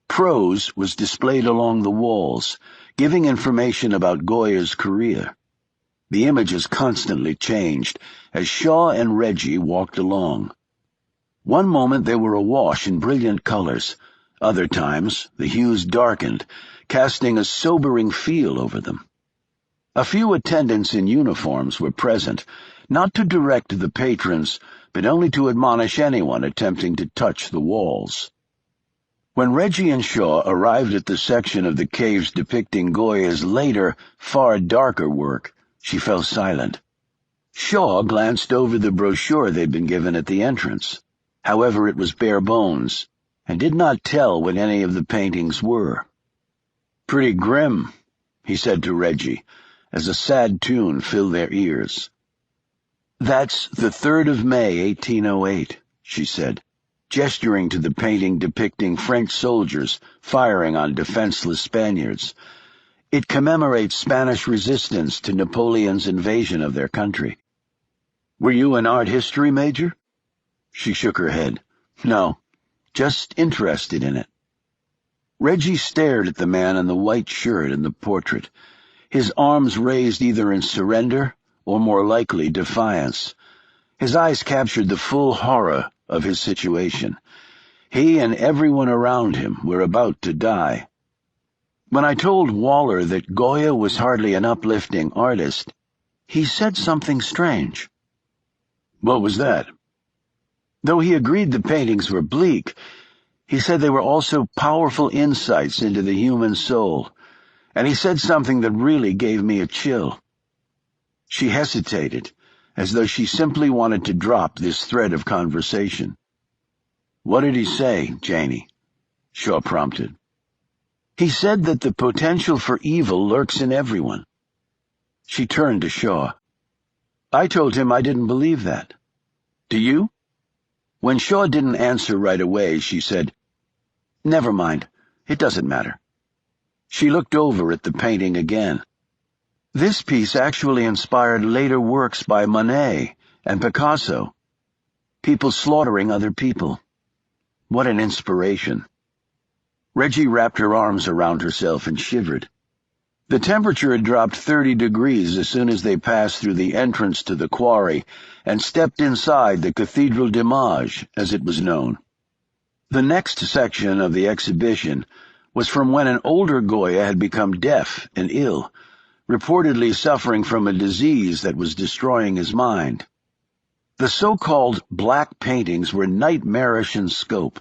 Speaker 2: Prose was displayed along the walls, giving information about Goya's career. The images constantly changed as Shaw and Reggie walked along. One moment they were awash in brilliant colors. Other times the hues darkened, casting a sobering feel over them. A few attendants in uniforms were present, not to direct the patrons, but only to admonish anyone attempting to touch the walls. When Reggie and Shaw arrived at the section of the caves depicting Goya's later, far darker work, she fell silent. Shaw glanced over the brochure they'd been given at the entrance. However, it was bare bones, and did not tell what any of the paintings were. "Pretty grim," he said to Reggie, as a sad tune filled their ears. "That's the 3rd of May, 1808, she said, gesturing to the painting depicting French soldiers firing on defenseless Spaniards. "It commemorates Spanish resistance to Napoleon's invasion of their country." "Were you an art history major?" She shook her head. "No, just interested in it." Reggie stared at the man in the white shirt in the portrait, his arms raised either in surrender or more likely defiance. His eyes captured the full horror of his situation. He and everyone around him were about to die. When I told Waller that Goya was hardly an uplifting artist, he said something strange. "What was that?" Though he agreed the paintings were bleak, he said they were also powerful insights into the human soul, and he said something that really gave me a chill. She hesitated, as though she simply wanted to drop this thread of conversation. "What did he say, Janie?" Shaw prompted. "He said that the potential for evil lurks in everyone." She turned to Shaw. "I told him I didn't believe that. Do you?" When Shaw didn't answer right away, she said, "Never mind. It doesn't matter." She looked over at the painting again. This piece actually inspired later works by Monet and Picasso. People slaughtering other people. What an inspiration. Reggie wrapped her arms around herself and shivered. The temperature had dropped 30 degrees as soon as they passed through the entrance to the quarry and stepped inside the Cathedral d'Image, as it was known. The next section of the exhibition was from when an older Goya had become deaf and ill, reportedly suffering from a disease that was destroying his mind. The so-called black paintings were nightmarish in scope.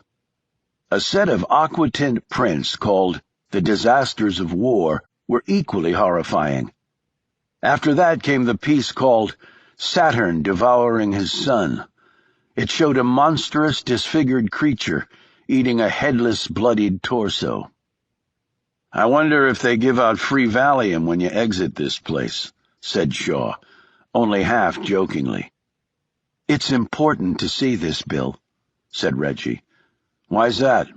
Speaker 2: A set of aquatint prints called The Disasters of War were equally horrifying. After that came the piece called Saturn Devouring His Son. It showed a monstrous, disfigured creature eating a headless, bloodied torso. "I wonder if they give out free Valium when you exit this place," said Shaw. only half jokingly. "It's important to see this, Bill," said Reggie. "Why's that?"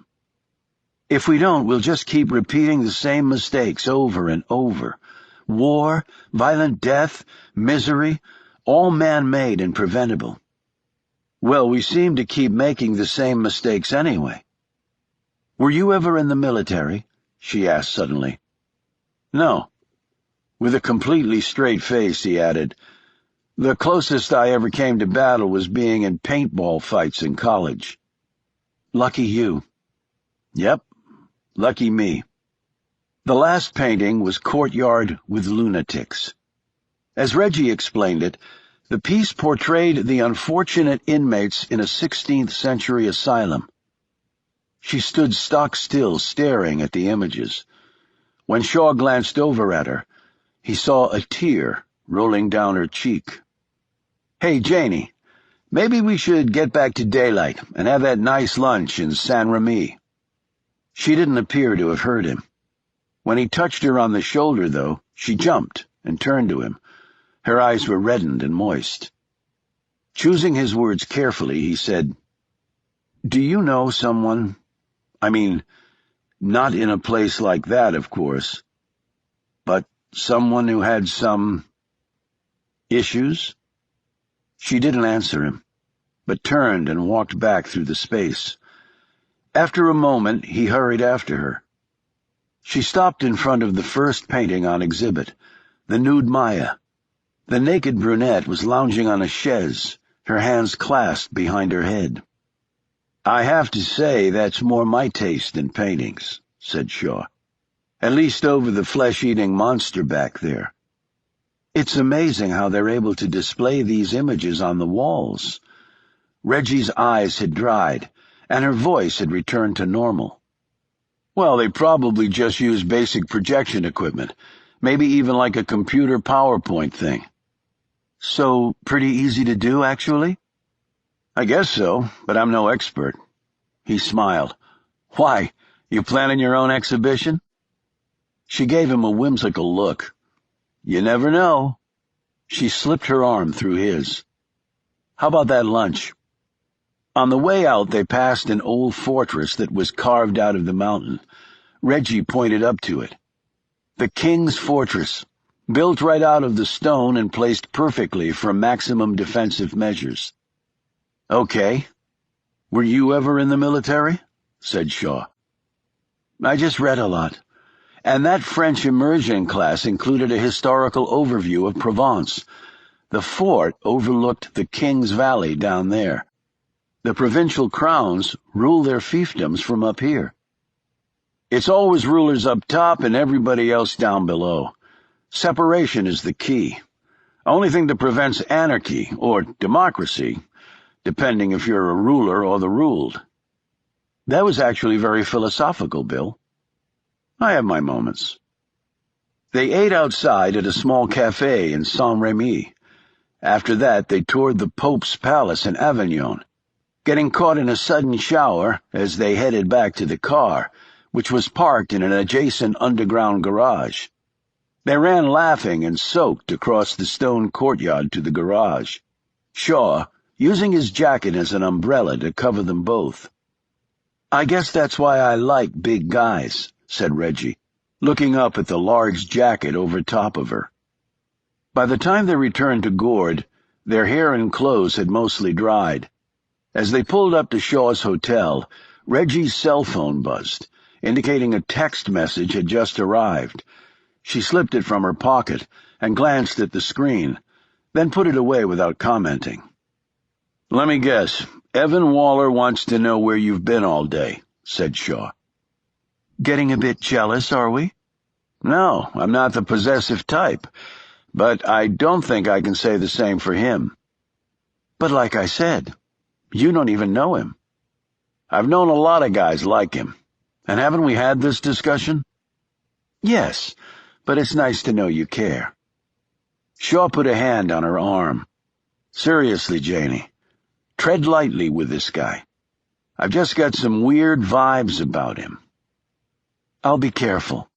Speaker 2: "If we don't, we'll just keep repeating the same mistakes over and over. War, violent death, misery, all man-made and preventable." "Well, we seem to keep making the same mistakes anyway." "Were you ever in the military?" she asked suddenly. "No." With a completely straight face, he added, "The closest I ever came to battle was being in paintball fights in college." "Lucky you." "Yep, lucky me." The last painting was Courtyard with Lunatics. As Reggie explained it, the piece portrayed the unfortunate inmates in a 16th century asylum. She stood stock still, staring at the images. When Shaw glanced over at her, he saw a tear rolling down her cheek. "Hey, Janie, maybe we should get back to daylight and have that nice lunch in San Remi." She didn't appear to have heard him. When he touched her on the shoulder, though, she jumped and turned to him. Her eyes were reddened and moist. Choosing his words carefully, he said, "Do you know someone? I mean, not in a place like that, of course, but someone who had some issues?" She didn't answer him, but turned and walked back through the space. After a moment, he hurried after her. She stopped in front of the first painting on exhibit, the nude Maya. The naked brunette was lounging on a chaise, her hands clasped behind her head. "I have to say that's more my taste in paintings," said Shaw. "At least over the flesh-eating monster back there. It's amazing how they're able to display these images on the walls." Reggie's eyes had dried, and her voice had returned to normal. "Well, they probably just use basic projection equipment, maybe even like a computer PowerPoint thing." "So pretty easy to do, actually?" "I guess so, but I'm no expert." He smiled. "Why, you planning your own exhibition?" She gave him a whimsical look. "You never know." She slipped her arm through his. "How about that lunch?" On the way out, they passed an old fortress that was carved out of the mountain. Reggie pointed up to it. The King's Fortress, built right out of the stone and placed perfectly for maximum defensive measures. "Okay. Were you ever in the military?" said Shaw. "I just read a lot. And that French immersion class included a historical overview of Provence. The fort overlooked the King's Valley down there. The provincial crowns rule their fiefdoms from up here. It's always rulers up top and everybody else down below. Separation is the key. Only thing that prevents anarchy, or democracy, depending if you're a ruler or the ruled." That was actually very philosophical, Bill. I have my moments. They ate outside at a small cafe in Saint-Rémy. After that, they toured the Pope's Palace in Avignon, getting caught in a sudden shower as they headed back to the car, which was parked in an adjacent underground garage. They ran laughing and soaked across the stone courtyard to the garage, Shaw using his jacket as an umbrella to cover them both. "I guess that's why I like big guys," said Reggie, looking up at the large jacket over top of her. By the time they returned to Gourd, their hair and clothes had mostly dried. As they pulled up to Shaw's hotel, Reggie's cell phone buzzed, indicating a text message had just arrived. She slipped it from her pocket and glanced at the screen, then put it away without commenting. "Let me guess. Evan Waller wants to know where you've been all day," said Shaw. "Getting a bit jealous, are we?" "No, I'm not the possessive type, but I don't think I can say the same for him." "But like I said, you don't even know him." "I've known a lot of guys like him. And haven't we had this discussion?" "Yes, but it's nice to know you care." Shaw put a hand on her arm. "Seriously, Janie, tread lightly with this guy. I've just got some weird vibes about him." "I'll be careful.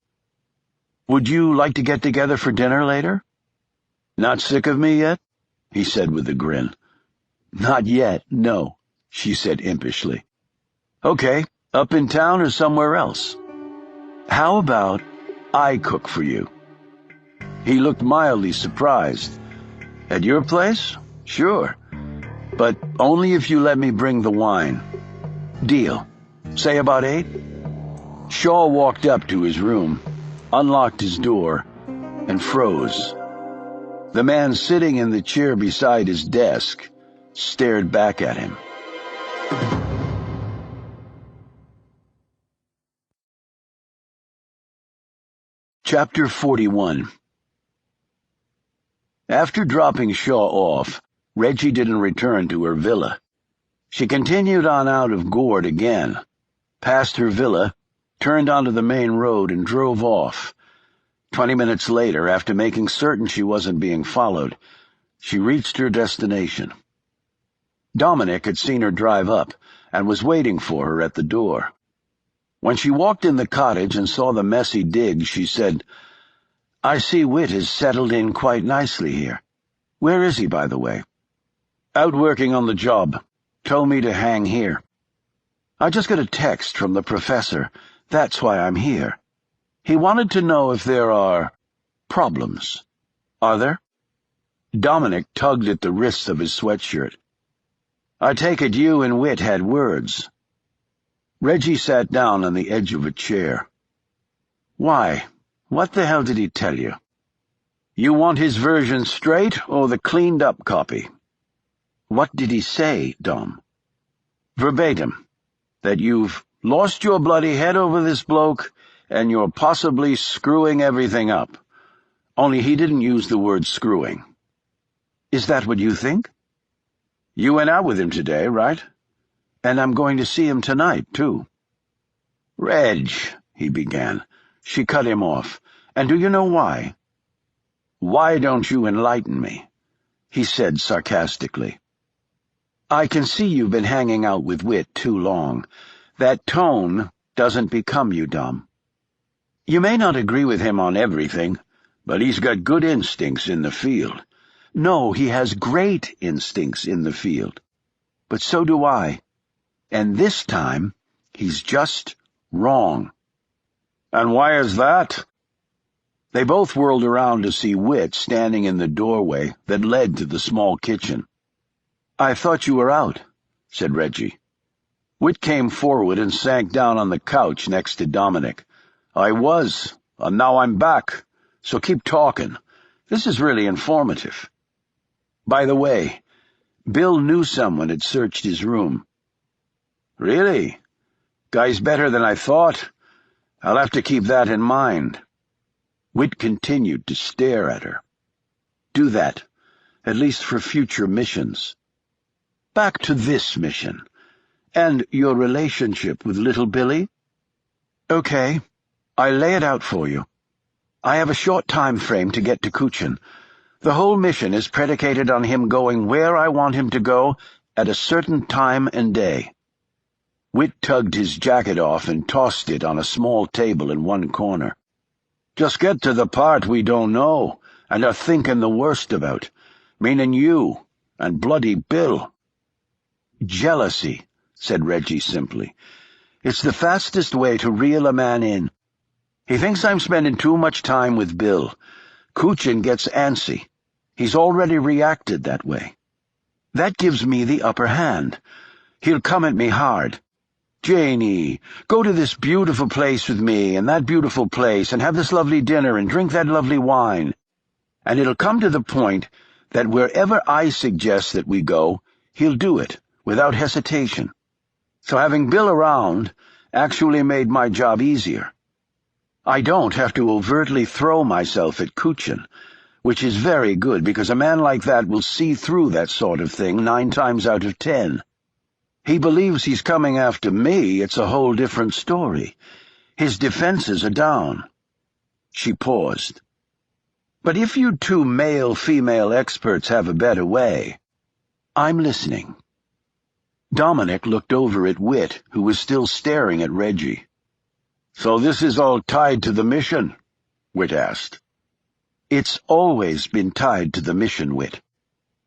Speaker 2: Would you like to get together for dinner later?" "Not sick of me yet?" he said with a grin. "Not yet, no," she said impishly. "Okay, up in town or somewhere else? How about I cook for you?" He looked mildly surprised. "At your place? Sure. But only if you let me bring the wine. Deal. Say about 8? Shaw walked up to his room, unlocked his door, and froze. The man sitting in the chair beside his desk stared back at him. Chapter 41. After dropping Shaw off, Reggie didn't return to her villa. She continued on out of Gourd again, passed her villa, turned onto the main road and drove off. 20 minutes later, after making certain she wasn't being followed, she reached her destination. Dominic had seen her drive up and was waiting for her at the door. When she walked in the cottage and saw the messy dig, she said, "I see Whit has settled in quite nicely here. Where is he, by the way?" "Out working on the job. Told me to hang here. I just got a text from the professor. That's why I'm here. He wanted to know if there are problems. Are there?" Dominic tugged at the wrists of his sweatshirt. "I take it you and Whit had words." Reggie sat down on the edge of a chair. "Why? What the hell did he tell you? You want his version straight or the cleaned-up copy?" "What did he say, Dom?" "Verbatim. That you've lost your bloody head over this bloke and you're possibly screwing everything up. Only he didn't use the word screwing." "Is that what you think?" "You went out with him today, right? And I'm going to see him tonight, too." "Reg," he began. She cut him off. "And do you know why?" "Why don't you enlighten me?" he said sarcastically. "I can see you've been hanging out with Whit too long. That tone doesn't become you, Dom. You may not agree with him on everything, but he's got good instincts in the field. No, he has great instincts in the field. But so do I. And this time, he's just wrong." "And why is that?" They both whirled around to see Whit standing in the doorway that led to the small kitchen. "I thought you were out," said Reggie. Whit came forward and sank down on the couch next to Dominic. "I was, and now I'm back, so keep talking. This is really informative. By the way, Bill knew someone had searched his room." "Really? Guy's better than I thought. I'll have to keep that in mind." Whit continued to stare at her. "Do that, at least for future missions. Back to this mission, and your relationship with little Billy." "Okay, I lay it out for you. I have a short time frame to get to Kuchin. The whole mission is predicated on him going where I want him to go at a certain time and day." Whit tugged his jacket off and tossed it on a small table in one corner. "Just get to the part we don't know and are thinking the worst about, meaning you and bloody Bill." "Jealousy," said Reggie simply. "It's the fastest way to reel a man in. He thinks I'm spending too much time with Bill. Kuchin gets antsy. He's already reacted that way. That gives me the upper hand. He'll come at me hard. 'Janie, go to this beautiful place with me and that beautiful place and have this lovely dinner and drink that lovely wine.' And it'll come to the point that wherever I suggest that we go, he'll do it without hesitation. So having Bill around actually made my job easier. I don't have to overtly throw myself at Kuchin, which is very good because a man like that will see through that sort of thing 9 times out of 10. He believes he's coming after me, it's a whole different story. His defenses are down." She paused. "But if you two male-female experts have a better way—" "I'm listening." Dominic looked over at Whit, who was still staring at Reggie. "So this is all tied to the mission?" Whit asked. "It's always been tied to the mission, Whit.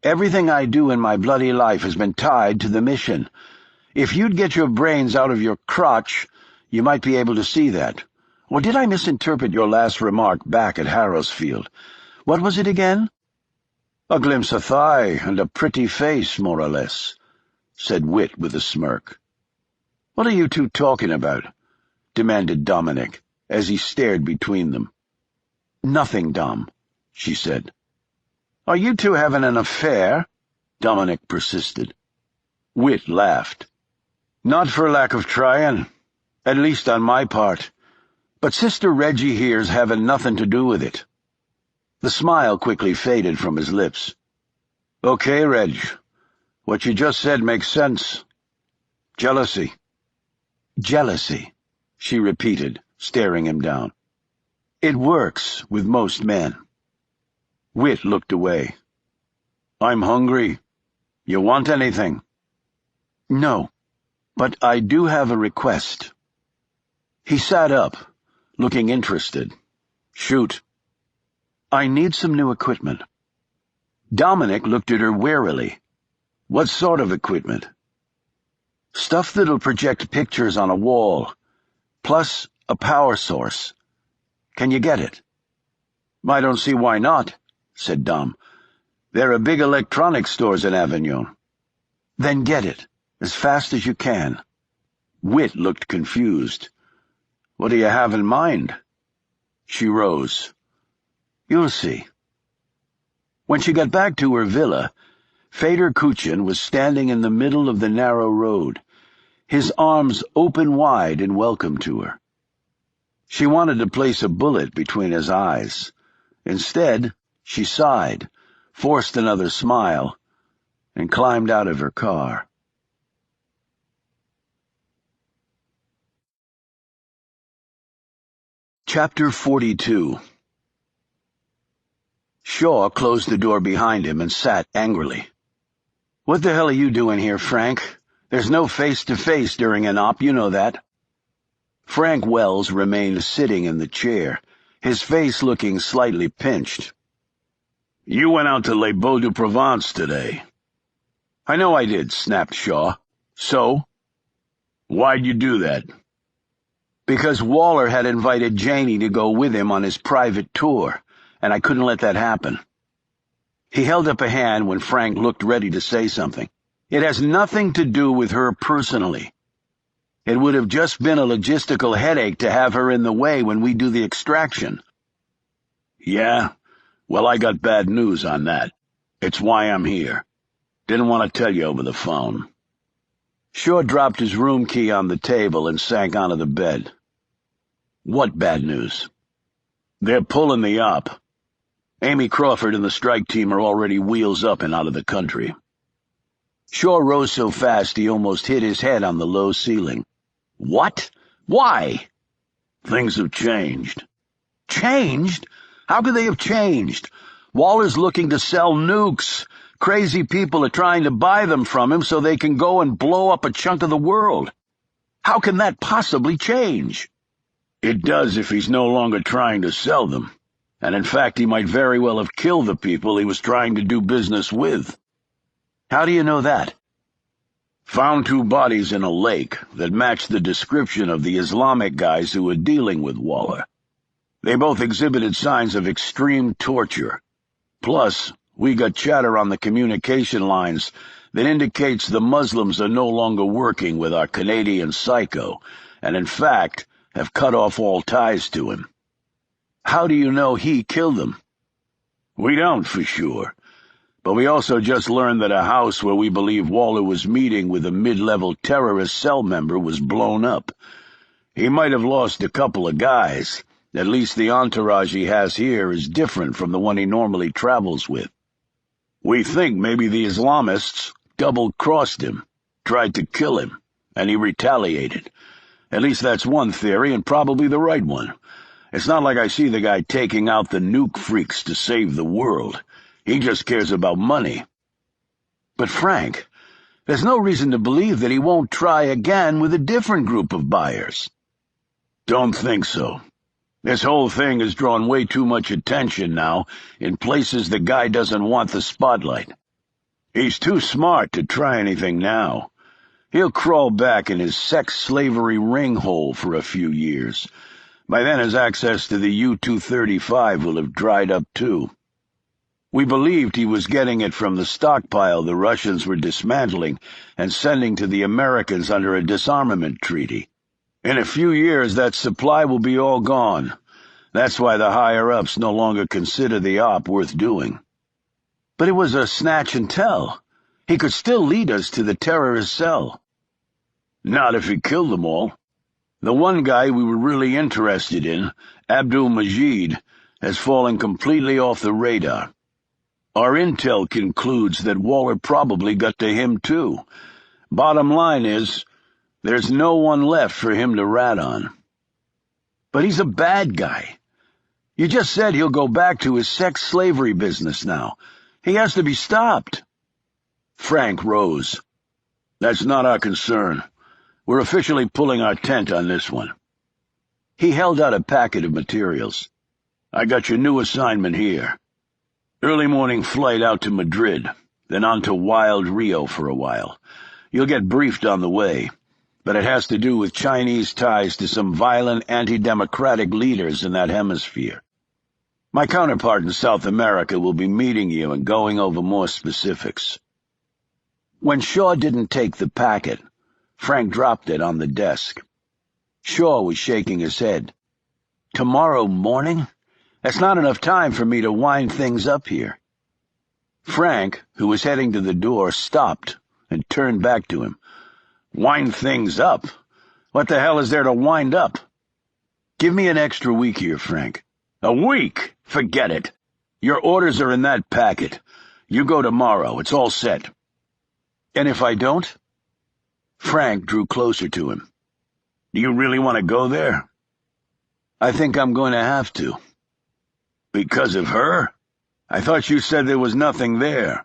Speaker 1: Everything I do in my bloody life has been tied to the mission. If you'd get your brains out of your crotch, you might be able to see that. Or did I misinterpret your last remark back at Harrowsfield? What was it again? A glimpse of thigh and a pretty face, more or less, said Wit with a smirk. What are you two talking about? Demanded Dominic, as he stared between them. Nothing, Dom, she said. Are you two having an affair? Dominic persisted. Wit laughed. Not for lack of trying, at least on my part. But Sister Reggie here's having nothing to do with it. The smile quickly faded from his lips. Okay, Reg. What you just said makes sense. Jealousy. Jealousy, she repeated, staring him down. It works with most men. Wit looked away. I'm hungry. You want anything? No, but I do have a request. He sat up, looking interested. Shoot. I need some new equipment. Dominic looked at her warily. What sort of equipment? Stuff that'll project pictures on a wall, plus a power source. Can you get it? I don't see why not, said Dom. There are big electronics stores in Avignon. Then get it, as fast as you can. Wit looked confused. What do you have in mind? She rose. You'll see. When she got back to her villa, Feder Kuchin was standing in the middle of the narrow road, his arms open wide in welcome to her. She wanted to place a bullet between his eyes. Instead, she sighed, forced another smile, and climbed out of her car. Chapter 42. Shaw closed the door behind him and sat angrily. What the hell are you doing here, Frank? There's no face-to-face during an op, you know that. Frank Wells remained sitting in the chair, his face looking slightly pinched. You went out to Les Beaux de Provence today. I know I did, snapped Shaw. So? Why'd you do that? Because Waller had invited Janie to go with him on his private tour, and I couldn't let that happen. He held up a hand when Frank looked ready to say something. It has nothing to do with her personally. It would have just been a logistical headache to have her in the way when we do the extraction. Yeah? Well, I got bad news on that. It's why I'm here. Didn't want to tell you over the phone. Shaw dropped his room key on the table and sank onto the bed. What bad news? They're pulling the op. Amy Crawford and the strike team are already wheels up and out of the country. Shaw rose so fast he almost hit his head on the low ceiling. What? Why? Things have changed. Changed? How could they have changed? Waller's looking to sell nukes. Crazy people are trying to buy them from him so they can go and blow up a chunk of the world. How can that possibly change? It does if he's no longer trying to sell them. And in fact, he might very well have killed the people he was trying to do business with. How do you know that? Found 2 bodies in a lake that matched the description of the Islamic guys who were dealing with Waller. They both exhibited signs of extreme torture. Plus, we got chatter on the communication lines that indicates the Muslims are no longer working with our Canadian psycho, and in fact have cut off all ties to him. How do you know he killed them? We don't, for sure. But we also just learned that a house where we believe Waller was meeting with a mid-level terrorist cell member was blown up. He might have lost a couple of guys. At least the entourage he has here is different from the one he normally travels with. We think maybe the Islamists double-crossed him, tried to kill him, and he retaliated. At least that's one theory, and probably the right one. It's not like I see the guy taking out the nuke freaks to save the world. He just cares about money. But Frank, there's no reason to believe that he won't try again with a different group of buyers. Don't think so. This whole thing has drawn way too much attention now in places the guy doesn't want the spotlight. He's too smart to try anything now. He'll crawl back in his sex-slavery ring hole for a few years. By then his access to the U-235 will have dried up too. We believed he was getting it from the stockpile the Russians were dismantling and sending to the Americans under a disarmament treaty. In a few years that supply will be all gone. That's why the higher-ups no longer consider the op worth doing. But it was a snatch and tell. He could still lead us to the terrorist cell. Not if he killed them all. The one guy we were really interested in, Abdul Majid, has fallen completely off the radar. Our intel concludes that Waller probably got to him too. Bottom line is, there's no one left for him to rat on. But he's a bad guy. You just said he'll go back to his sex-slavery business now. He has to be stopped. Frank rose. That's not our concern. We're officially pulling our tent on this one. He held out a packet of materials. I got your new assignment here. Early morning flight out to Madrid, then on to Wild Rio for a while. You'll get briefed on the way, but it has to do with Chinese ties to some violent anti-democratic leaders in that hemisphere. My counterpart in South America will be meeting you and going over more specifics. When Shaw didn't take the packet, Frank dropped it on the desk. Shaw was shaking his head. Tomorrow morning? That's not enough time for me to wind things up here. Frank, who was heading to the door, stopped and turned back to him. Wind things up? What the hell is there to wind up? Give me an extra week here, Frank. A week? Forget it. Your orders are in that packet. You go tomorrow. It's all set. And if I don't? Frank drew closer to him. Do you really want to go there? I think I'm going to have to. Because of her? I thought you said there was nothing there.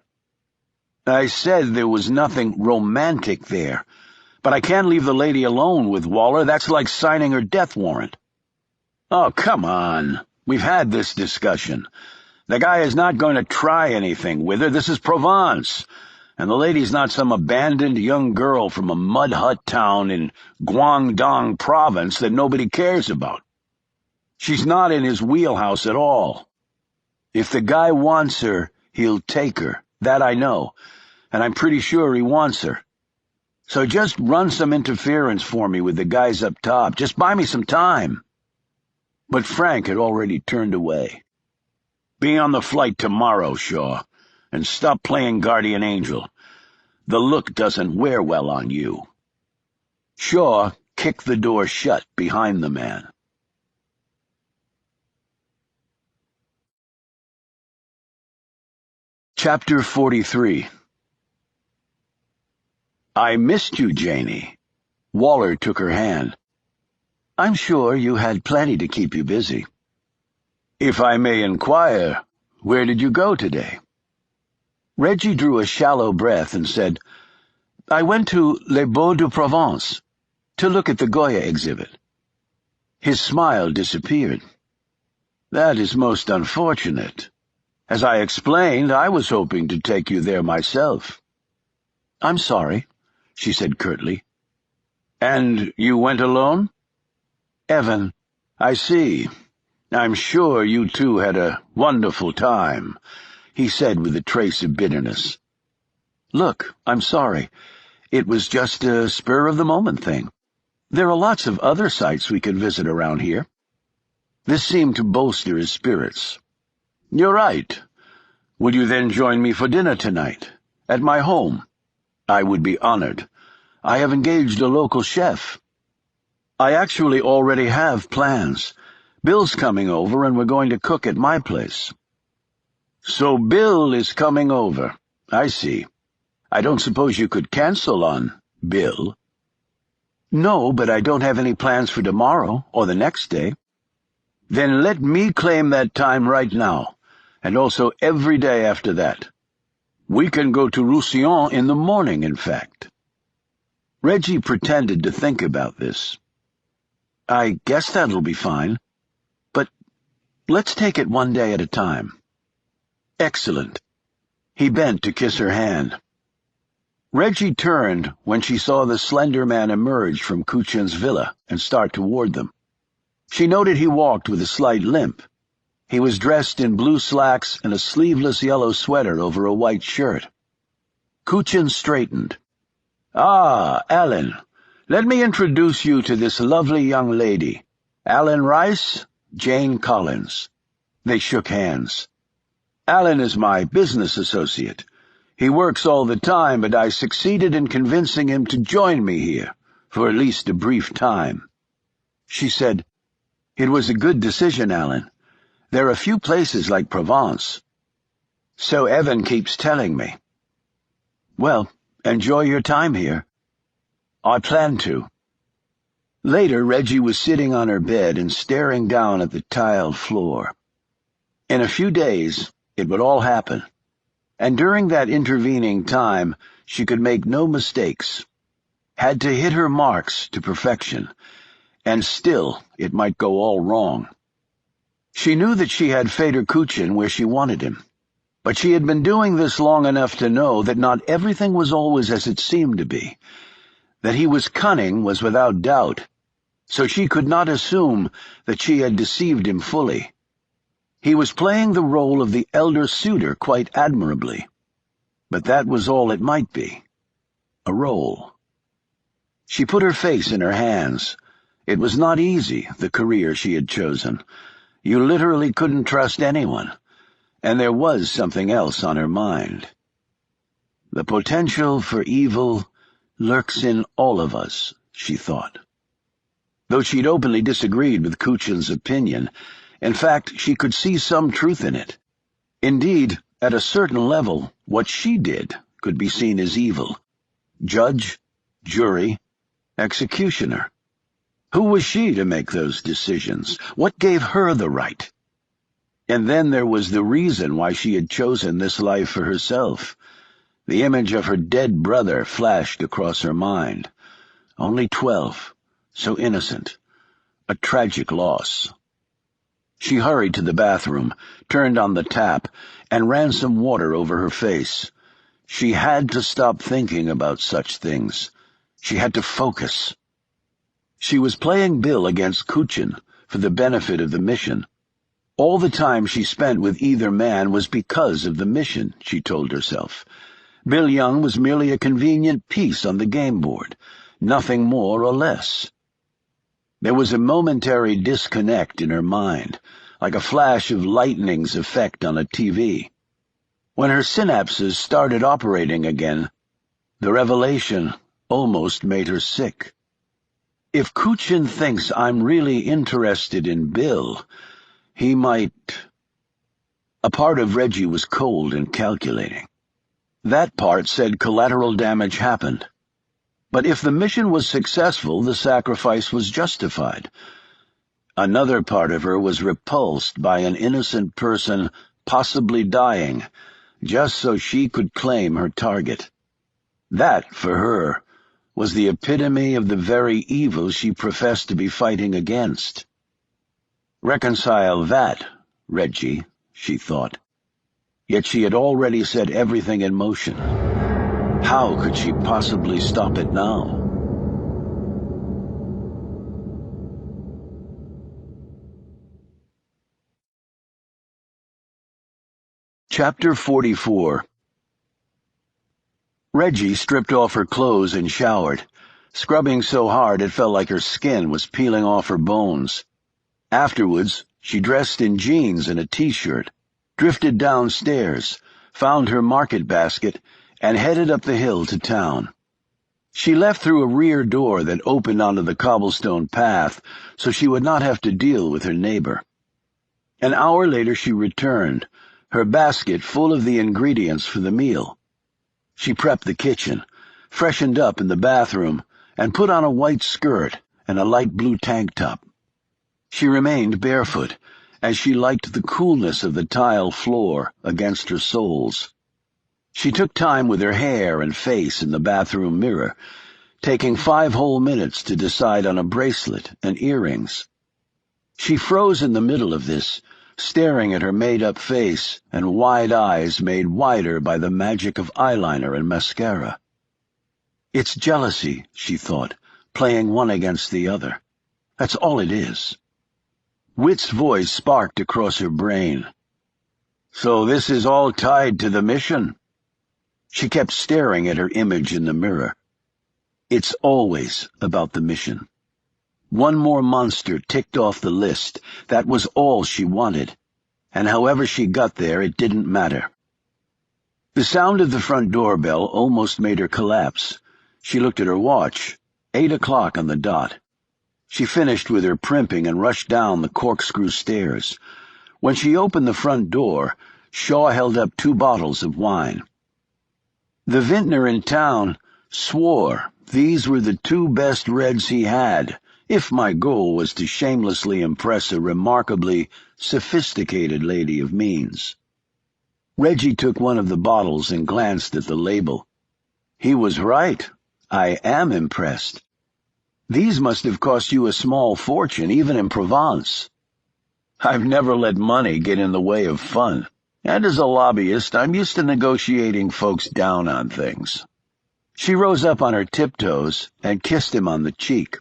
Speaker 1: I said there was nothing romantic there. But I can't leave the lady alone with Waller. That's like signing her death warrant. Oh, come on. We've had this discussion. The guy is not going to try anything with her. This is Provence. And the lady's not some abandoned young girl from a mud hut town in Guangdong province that nobody cares about. She's not in his wheelhouse at all. If the guy wants her, he'll take her. That I know. And I'm pretty sure he wants her. So just run some interference for me with the guys up top. Just buy me some time. But Frank had already turned away. Be on the flight tomorrow, Shaw, and stop playing guardian angel. The look doesn't wear well on you. Shaw kicked the door shut behind the man. Chapter 43. I missed you, Janie. Waller took her hand. I'm sure you had plenty to keep you busy. If I may inquire, where did you go today? Reggie drew a shallow breath and said, I went to Les Beaux de Provence to look at the Goya exhibit. His smile disappeared. That is most unfortunate. As I explained, I was hoping to take you there myself. I'm sorry, she said curtly. And you went alone? Evan, I see. I'm sure you two had a wonderful time, he said with a trace of bitterness. Look, I'm sorry. It was just a spur-of-the-moment thing. There are lots of other sites we could visit around here. This seemed to bolster his spirits. You're right. Will you then join me for dinner tonight, at my home? I would be honored. I have engaged a local chef. I actually already have plans. Bill's coming over, and we're going to cook at my place. So Bill is coming over. I see. I don't suppose you could cancel on Bill? No, but I don't have any plans for tomorrow or the next day. Then let me claim that time right now, and also every day after that. We can go to Roussillon in the morning, in fact. Reggie pretended to think about this. I guess that'll be fine. But let's take it one day at a time. Excellent.
Speaker 2: He bent to kiss her hand. Reggie turned when she saw the slender man emerge from Kuchin's villa and start toward them. She noted he walked with a slight limp. He was dressed in blue slacks and a sleeveless yellow sweater over a white shirt. Kuchin straightened. "Ah, Alan. Let me introduce you to this lovely young lady. Alan Rice, Jane Collins." They shook hands. "Alan is my business associate. He works all the time, but I succeeded in convincing him to join me here, for at least a brief time." She said, "It was a good decision, Alan. There are few places like Provence." "So Evan keeps telling me." "Well, enjoy your time here." "I plan to." Later, Reggie was sitting on her bed and staring down at the tiled floor. In a few days, it would all happen. And during that intervening time, she could make no mistakes. Had to hit her marks to perfection. And still, it might go all wrong. She knew that she had Fedor Kuchin where she wanted him. But she had been doing this long enough to know that not everything was always as it seemed to be. That he was cunning was without doubt. So she could not assume that she had deceived him fully. He was playing the role of the elder suitor quite admirably. But that was all it might be. A role. She put her face in her hands. It was not easy, the career she had chosen. You literally couldn't trust anyone. And there was something else on her mind. The potential for evil lurks in all of us, she thought. Though she'd openly disagreed with Kuchin's opinion, in fact, she could see some truth in it. Indeed, at a certain level, what she did could be seen as evil. Judge, jury, executioner. Who was she to make those decisions? What gave her the right? And then there was the reason why she had chosen this life for herself. The image of her dead brother flashed across her mind. Only 12, so innocent. A tragic loss. She hurried to the bathroom, turned on the tap, and ran some water over her face. She had to stop thinking about such things. She had to focus. She was playing Bill against Kuchin for the benefit of the mission. All the time she spent with either man was because of the mission, she told herself. Bill Young was merely a convenient piece on the game board, nothing more or less. There was a momentary disconnect in her mind, like a flash of lightning's effect on a TV. When her synapses started operating again, the revelation almost made her sick. If Kuchin thinks I'm really interested in Bill, he might... A part of Reggie was cold and calculating. That part said collateral damage happened. But if the mission was successful, the sacrifice was justified. Another part of her was repulsed by an innocent person possibly dying, just so she could claim her target. That, for her, was the epitome of the very evil she professed to be fighting against. Reconcile that, Reggie, she thought. Yet she had already set everything in motion. How could she possibly stop it now? Chapter 44. Reggie stripped off her clothes and showered, scrubbing so hard it felt like her skin was peeling off her bones. Afterwards, she dressed in jeans and a t-shirt, drifted downstairs, found her market basket, and headed up the hill to town. She left through a rear door that opened onto the cobblestone path so she would not have to deal with her neighbor. An hour later she returned, her basket full of the ingredients for the meal. She prepped the kitchen, freshened up in the bathroom, and put on a white skirt and a light blue tank top. She remained barefoot, as she liked the coolness of the tile floor against her soles. She took time with her hair and face in the bathroom mirror, taking 5 whole minutes to decide on a bracelet and earrings. She froze in the middle of this, staring at her made-up face and wide eyes made wider by the magic of eyeliner and mascara. It's jealousy, she thought, playing one against the other. That's all it is. Whit's voice sparked across her brain. So this is all tied to the mission? She kept staring at her image in the mirror. It's always about the mission. One more monster ticked off the list. That was all she wanted. And however she got there, it didn't matter. The sound of the front doorbell almost made her collapse. She looked at her watch. 8 o'clock on the dot. She finished with her primping and rushed down the corkscrew stairs. When she opened the front door, Shaw held up 2 bottles of wine. The vintner in town swore these were the 2 best reds he had, if my goal was to shamelessly impress a remarkably sophisticated lady of means. Reggie took one of the bottles and glanced at the label. He was right. I am impressed. These must have cost you a small fortune, even in Provence. I've never let money get in the way of fun, and as a lobbyist, I'm used to negotiating folks down on things. She rose up on her tiptoes and kissed him on the cheek.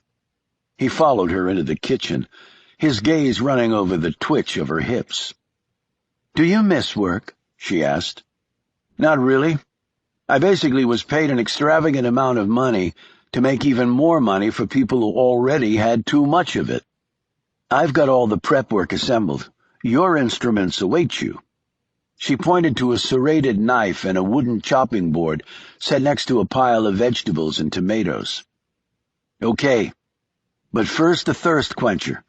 Speaker 2: He followed her into the kitchen, his gaze running over the twitch of her hips. "Do you miss work?" she asked. "Not really. I basically was paid an extravagant amount of money to make even more money for people who already had too much of it. I've got all the prep work assembled. Your instruments await you." She pointed to a serrated knife and a wooden chopping board set next to a pile of vegetables and tomatoes. "Okay, but first a thirst quencher."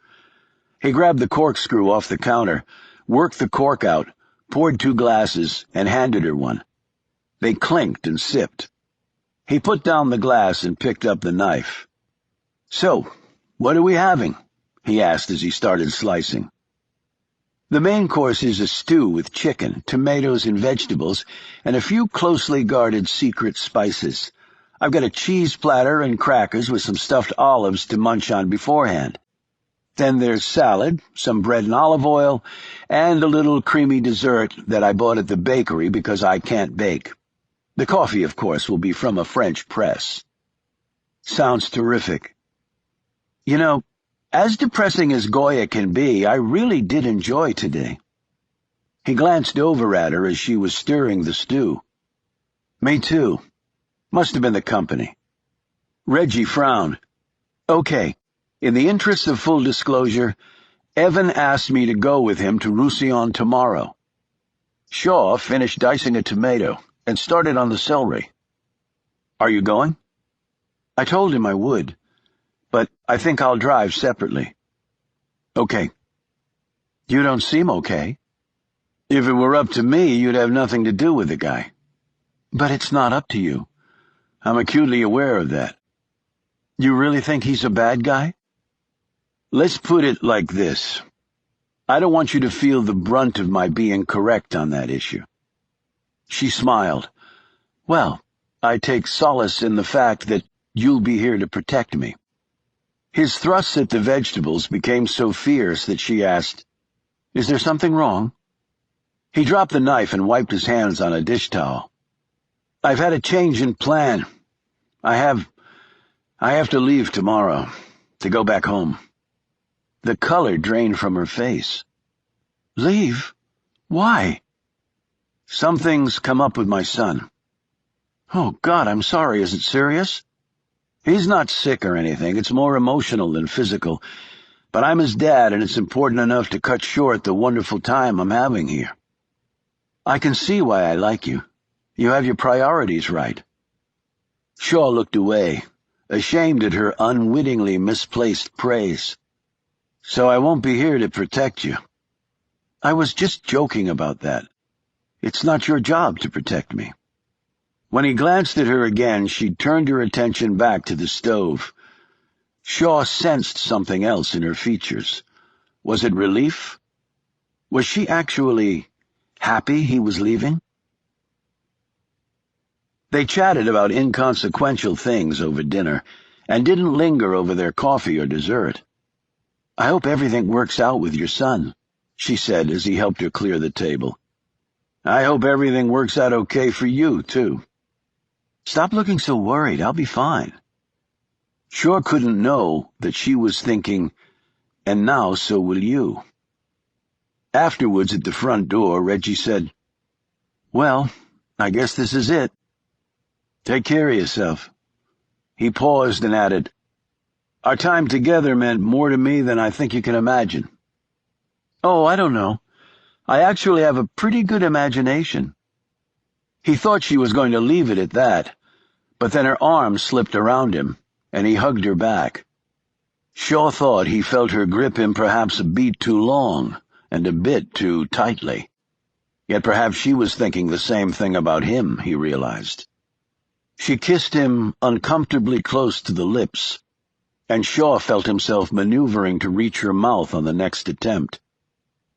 Speaker 2: He grabbed the corkscrew off the counter, worked the cork out, poured 2 glasses, and handed her one. They clinked and sipped. He put down the glass and picked up the knife. "So, what are we having?" he asked as he started slicing. "The main course is a stew with chicken, tomatoes and vegetables, and a few closely guarded secret spices. I've got a cheese platter and crackers with some stuffed olives to munch on beforehand. Then there's salad, some bread and olive oil, and a little creamy dessert that I bought at the bakery because I can't bake. The coffee, of course, will be from a French press." "Sounds terrific. You know, as depressing as Goya can be, I really did enjoy today." He glanced over at her as she was stirring the stew. "Me too. Must have been the company." Reggie frowned. "Okay, in the interest of full disclosure, Evan asked me to go with him to Roussillon tomorrow." Shaw finished dicing a tomato and started on the celery. "Are you going?" "I told him I would, but I think I'll drive separately." "Okay." "You don't seem okay." "If it were up to me, you'd have nothing to do with the guy." "But it's not up to you." "I'm acutely aware of that." "You really think he's a bad guy?" "Let's put it like this. I don't want you to feel the brunt of my being correct on that issue." She smiled. "Well, I take solace in the fact that you'll be here to protect me." His thrusts at the vegetables became so fierce that she asked, "Is there something wrong?" He dropped the knife and wiped his hands on a dish towel. "I've had a change in plan. I have to leave tomorrow, to go back home." The color drained from her face. "Leave? Why?" "Something's come up with my son." "Oh, God, I'm sorry. Is it serious?" "He's not sick or anything. It's more emotional than physical. But I'm his dad, and it's important enough to cut short the wonderful time I'm having here." "I can see why I like you. You have your priorities right." Shaw looked away, ashamed at her unwittingly misplaced praise. "So I won't be here to protect you." "I was just joking about that. It's not your job to protect me." When he glanced at her again, she turned her attention back to the stove. Shaw sensed something else in her features. Was it relief? Was she actually happy he was leaving? They chatted about inconsequential things over dinner, and didn't linger over their coffee or dessert. "I hope everything works out with your son," she said as he helped her clear the table. "I hope everything works out okay for you, too." "Stop looking so worried. I'll be fine." Shaw couldn't know that she was thinking, "And now so will you." Afterwards, at the front door, Reggie said, "Well, I guess this is it. Take care of yourself." He paused and added, "Our time together meant more to me than I think you can imagine." "Oh, I don't know. I actually have a pretty good imagination." He thought she was going to leave it at that, but then her arm slipped around him, and he hugged her back. Shaw thought he felt her grip him perhaps a beat too long and a bit too tightly. Yet perhaps she was thinking the same thing about him, he realized. She kissed him uncomfortably close to the lips, and Shaw felt himself maneuvering to reach her mouth on the next attempt.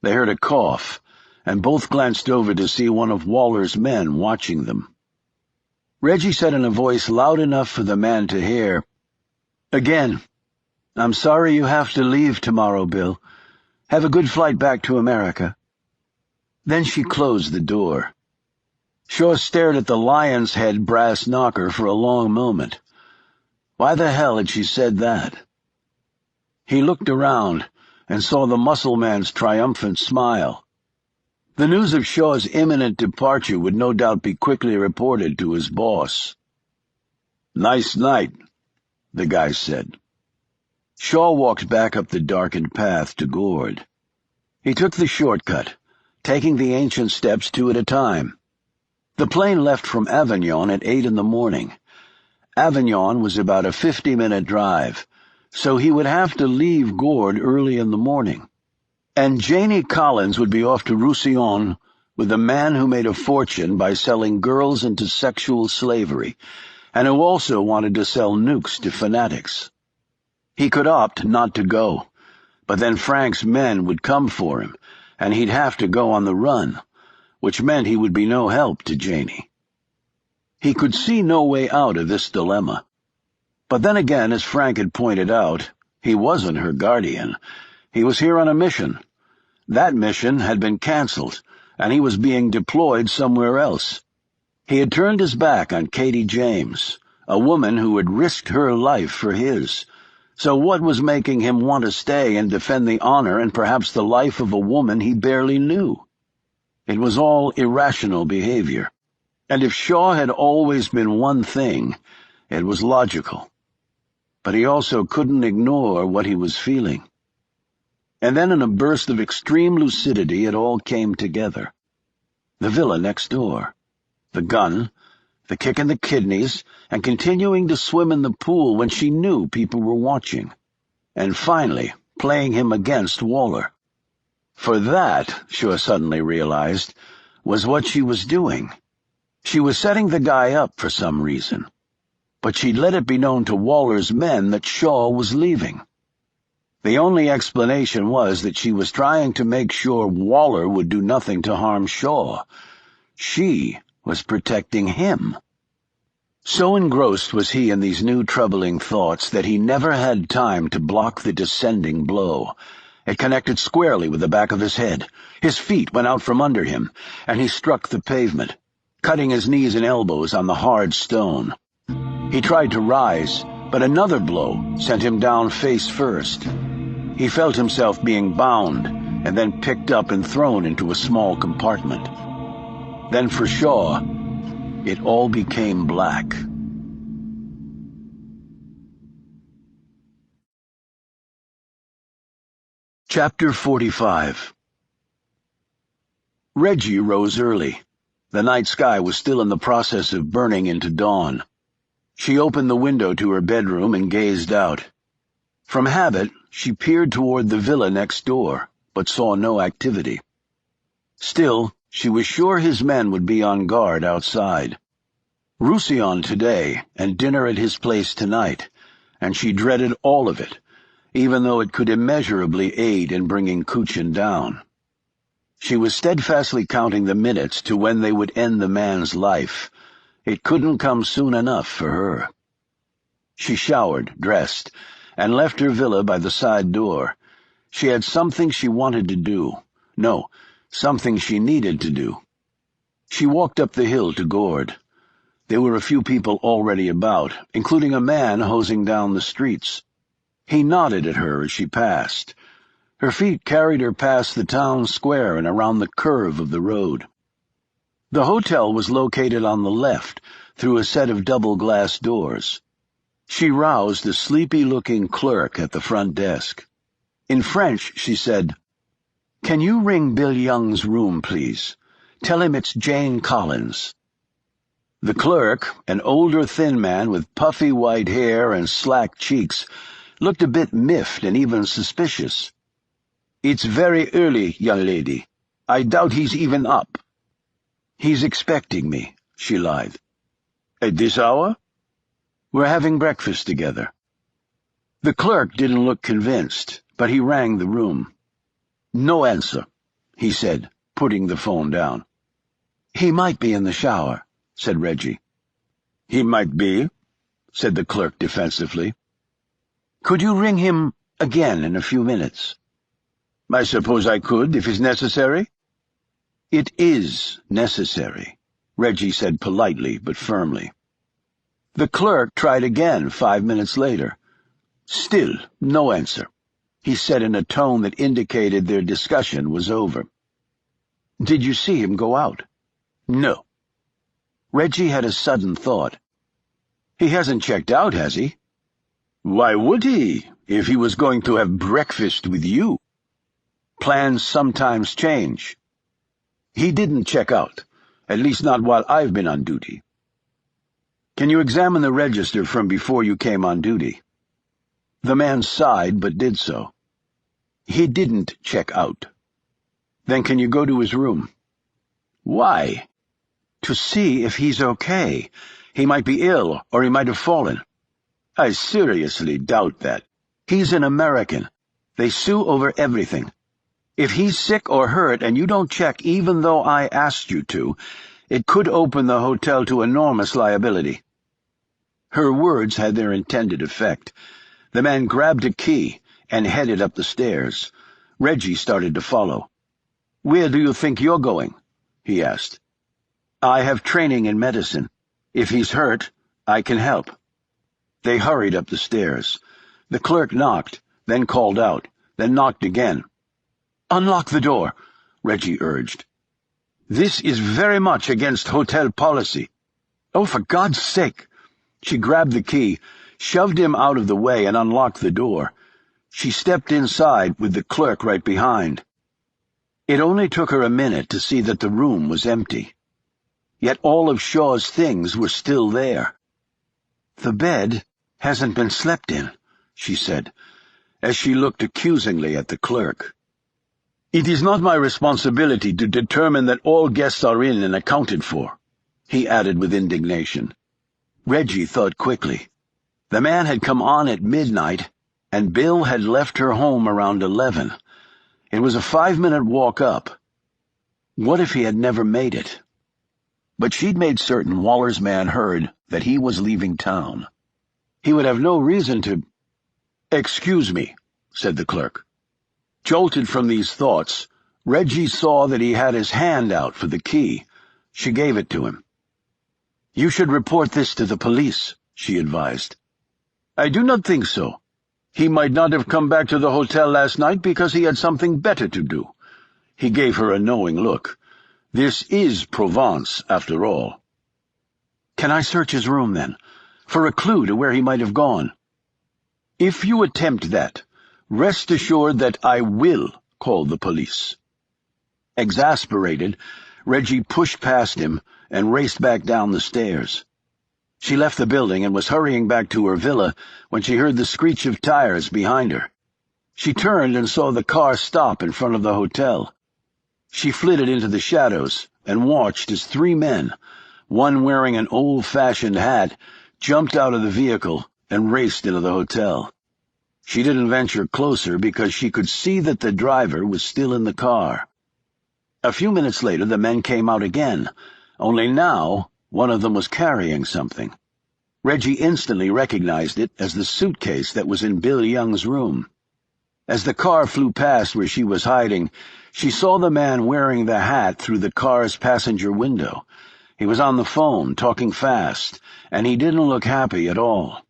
Speaker 2: They heard a cough, and both glanced over to see one of Waller's men watching them. Reggie said in a voice loud enough for the man to hear, "Again, I'm sorry you have to leave tomorrow, Bill. Have a good flight back to America." Then she closed the door. Shaw stared at the lion's head brass knocker for a long moment. Why the hell had she said that? He looked around and saw the muscle man's triumphant smile. The news of Shaw's imminent departure would no doubt be quickly reported to his boss. "Nice night," the guy said. Shaw walked back up the darkened path to Gourd. He took the shortcut, taking the ancient steps 2 at a time. The plane left from Avignon at 8 in the morning. Avignon was about a 50-minute drive, so he would have to leave Gourd early in the morning. And Janie Collins would be off to Roussillon with a man who made a fortune by selling girls into sexual slavery, and who also wanted to sell nukes to fanatics. He could opt not to go, but then Frank's men would come for him, and he'd have to go on the run, which meant he would be no help to Janie. He could see no way out of this dilemma. But then again, as Frank had pointed out, he wasn't her guardian. He was here on a mission. That mission had been cancelled, and he was being deployed somewhere else. He had turned his back on Katie James, a woman who had risked her life for his. So what was making him want to stay and defend the honor and perhaps the life of a woman he barely knew? It was all irrational behavior. And if Shaw had always been one thing, it was logical. But he also couldn't ignore what he was feeling. And then in a burst of extreme lucidity it all came together. The villa next door, the gun, the kick in the kidneys, and continuing to swim in the pool when she knew people were watching. And finally, playing him against Waller. For that, Shaw suddenly realized, was what she was doing. She was setting the guy up for some reason. But she'd let it be known to Waller's men that Shaw was leaving. The only explanation was that she was trying to make sure Waller would do nothing to harm Shaw. She was protecting him. So engrossed was he in these new troubling thoughts that he never had time to block the descending blow. It connected squarely with the back of his head. His feet went out from under him, and he struck the pavement, cutting his knees and elbows on the hard stone. He tried to rise, but another blow sent him down face first. He felt himself being bound, and then picked up and thrown into a small compartment. Then for Shaw, it all became black. Chapter 45. Reggie rose early. The night sky was still in the process of burning into dawn. She opened the window to her bedroom and gazed out. From habit, she peered toward the villa next door, but saw no activity. Still, she was sure his men would be on guard outside. Roussillon today, and dinner at his place tonight, and she dreaded all of it, even though it could immeasurably aid in bringing Kuchin down. She was steadfastly counting the minutes to when they would end the man's life. It couldn't come soon enough for her. She showered, dressed, and left her villa by the side door. She had something she wanted to do, No, something she needed to do. She walked up the hill to Gourd. There were a few people already about, including a man hosing down the streets. He nodded at her as she passed. Her feet carried her past the town square and around the curve of the road. The hotel was located on the left, through a set of double-glass doors. She roused a sleepy-looking clerk at the front desk. In French, she said, "Can you ring Bill Young's room, please? Tell him it's Jane Collins." The clerk, an older thin man with puffy white hair and slack cheeks, looked a bit miffed and even suspicious. "It's very early, young lady. I doubt he's even up." "He's expecting me," she lied. "At this hour?" "We're having breakfast together." The clerk didn't look convinced, but he rang the room. "No answer," he said, putting the phone down. "He might be in the shower," said Reggie. "He might be," said the clerk defensively. "Could you ring him again in a few minutes?" "I suppose I could, if it's necessary." "It is necessary," Reggie said politely but firmly. The clerk tried again 5 minutes later. Still no answer, he said in a tone that indicated their discussion was over. "Did you see him go out?" "No." Reggie had a sudden thought. "He hasn't checked out, has he?" "Why would he, if he was going to have breakfast with you?" "Plans sometimes change." "He didn't check out, at least not while I've been on duty." "Can you examine the register from before you came on duty?" The man sighed but did so. "He didn't check out." "Then can you go to his room?" "Why?" "To see if he's okay. He might be ill, or he might have fallen." "I seriously doubt that." "He's an American. They sue over everything. If he's sick or hurt and you don't check even though I asked you to, it could open the hotel to enormous liability." Her words had their intended effect. The man grabbed a key and headed up the stairs. Reggie started to follow. "Where do you think you're going?" he asked. "I have training in medicine. If he's hurt, I can help." They hurried up the stairs. The clerk knocked, then called out, then knocked again. "Unlock the door," Reggie urged. "This is very much against hotel policy." "Oh, for God's sake!" She grabbed the key, shoved him out of the way, and unlocked the door. She stepped inside with the clerk right behind. It only took her a minute to see that the room was empty. Yet all of Shaw's things were still there. "The bed hasn't been slept in," she said, as she looked accusingly at the clerk. "It is not my responsibility to determine that all guests are in and accounted for," he added with indignation. Reggie thought quickly. The man had come on at midnight, and Bill had left her home around 11. It was a 5-minute walk up. What if he had never made it? But she'd made certain Waller's man heard that he was leaving town. He would have no reason to— "Excuse me," said the clerk. Jolted from these thoughts, Reggie saw that he had his hand out for the key. She gave it to him. "You should report this to the police," she advised. "I do not think so. He might not have come back to the hotel last night because he had something better to do." He gave her a knowing look. "This is Provence, after all." "Can I search his room, then, for a clue to where he might have gone?" "If you attempt that, rest assured that I will call the police." Exasperated, Reggie pushed past him and raced back down the stairs. She left the building and was hurrying back to her villa when she heard the screech of tires behind her. She turned and saw the car stop in front of the hotel. She flitted into the shadows and watched as 3 men, one wearing an old-fashioned hat, jumped out of the vehicle and raced into the hotel. She didn't venture closer because she could see that the driver was still in the car. A few minutes later the men came out again, only now one of them was carrying something. Reggie instantly recognized it as the suitcase that was in Bill Young's room. As the car flew past where she was hiding, she saw the man wearing the hat through the car's passenger window. He was on the phone, talking fast, and he didn't look happy at all.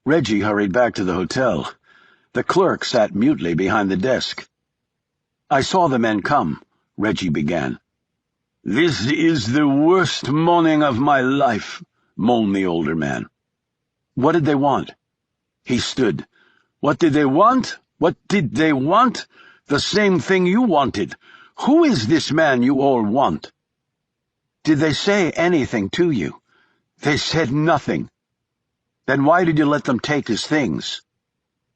Speaker 2: Reggie hurried back to the hotel. The clerk sat mutely behind the desk. "I saw the men come," Reggie began. "This is the worst morning of my life," moaned the older man. "What did they want?" He stood. "What did they want? What did they want? The same thing you wanted. Who is this man you all want?" "Did they say anything to you?" "They said nothing." "Then why did you let them take his things?"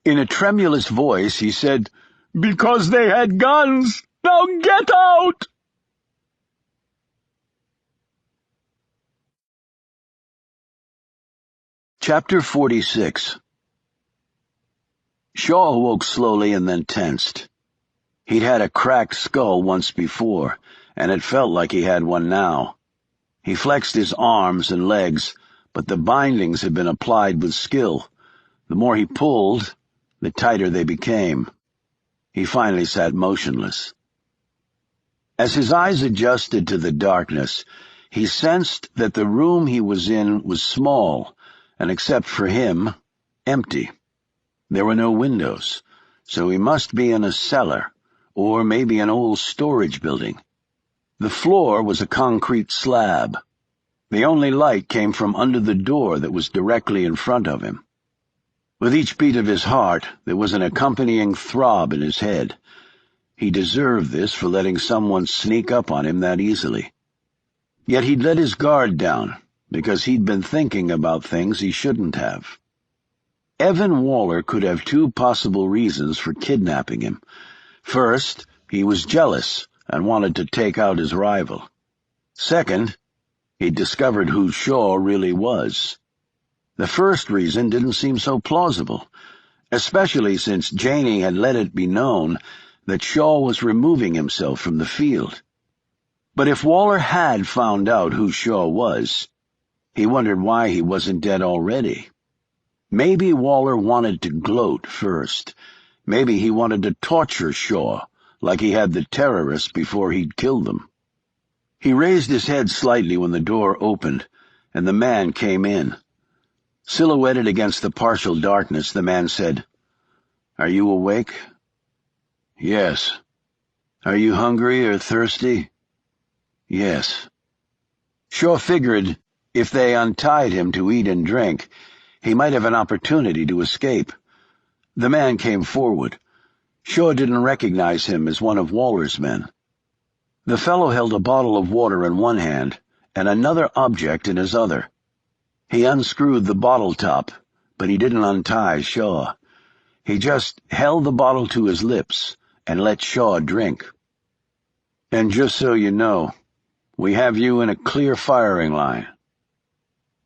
Speaker 2: In a tremulous voice he said, "Because they had guns. Now get out!" Chapter 46. Shaw awoke slowly and then tensed. He'd had a cracked skull once before, and it felt like he had one now. He flexed his arms and legs, but the bindings had been applied with skill. The more he pulled, the tighter they became. He finally sat motionless. As his eyes adjusted to the darkness, he sensed that the room he was in was small, and except for him, empty. There were no windows, so he must be in a cellar, or maybe an old storage building. The floor was a concrete slab. The only light came from under the door that was directly in front of him. With each beat of his heart, there was an accompanying throb in his head. He deserved this for letting someone sneak up on him that easily. Yet he'd let his guard down, because he'd been thinking about things he shouldn't have. Evan Waller could have two possible reasons for kidnapping him. First, he was jealous and wanted to take out his rival. Second, he'd discovered who Shaw really was. The first reason didn't seem so plausible, especially since Janey had let it be known that Shaw was removing himself from the field. But if Waller had found out who Shaw was, he wondered why he wasn't dead already. Maybe Waller wanted to gloat first. Maybe he wanted to torture Shaw, like he had the terrorists before he'd killed them. He raised his head slightly when the door opened, and the man came in. Silhouetted against the partial darkness, the man said, "Are you awake?" "Yes." "Are you hungry or thirsty?" "Yes." Shaw figured if they untied him to eat and drink, he might have an opportunity to escape. The man came forward. Shaw didn't recognize him as one of Waller's men. The fellow held a bottle of water in one hand and another object in his other. He unscrewed the bottle top, but he didn't untie Shaw. He just held the bottle to his lips and let Shaw drink. "And just so you know, we have you in a clear firing line."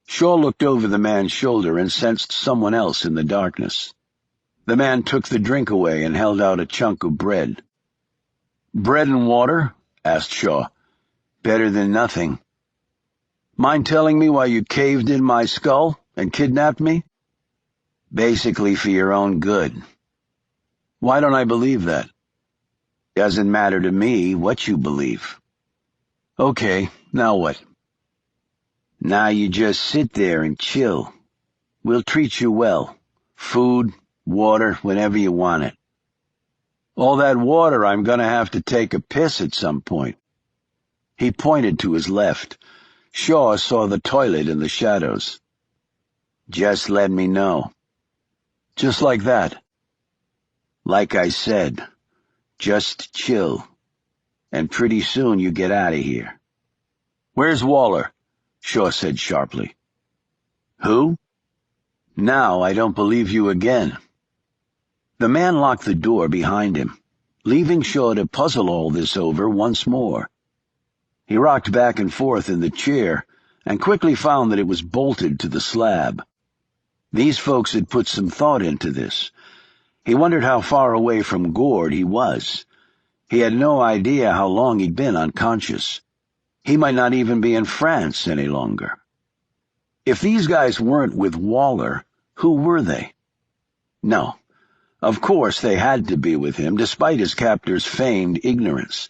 Speaker 2: Shaw looked over the man's shoulder and sensed someone else in the darkness. The man took the drink away and held out a chunk of bread. "Bread and water?" asked Shaw. "Better than nothing." "Mind telling me why you caved in my skull and kidnapped me?" "Basically for your own good." "Why don't I believe that?" "Doesn't matter to me what you believe." "Okay, now what?" "Now you just sit there and chill. We'll treat you well. Food, water, whenever you want it." "All that water, I'm gonna have to take a piss at some point." He pointed to his left. Shaw saw the toilet in the shadows. "Just let me know." "Just like that?" "Like I said, just chill. And pretty soon you get out of here." "Where's Waller?" Shaw said sharply. "Who?" "Now I don't believe you again." The man locked the door behind him, leaving Shaw to puzzle all this over once more. He rocked back and forth in the chair and quickly found that it was bolted to the slab. These folks had put some thought into this. He wondered how far away from Gourd he was. He had no idea how long he'd been unconscious. He might not even be in France any longer. If these guys weren't with Waller, who were they? No, Of course they had to be with him, despite his captor's feigned ignorance.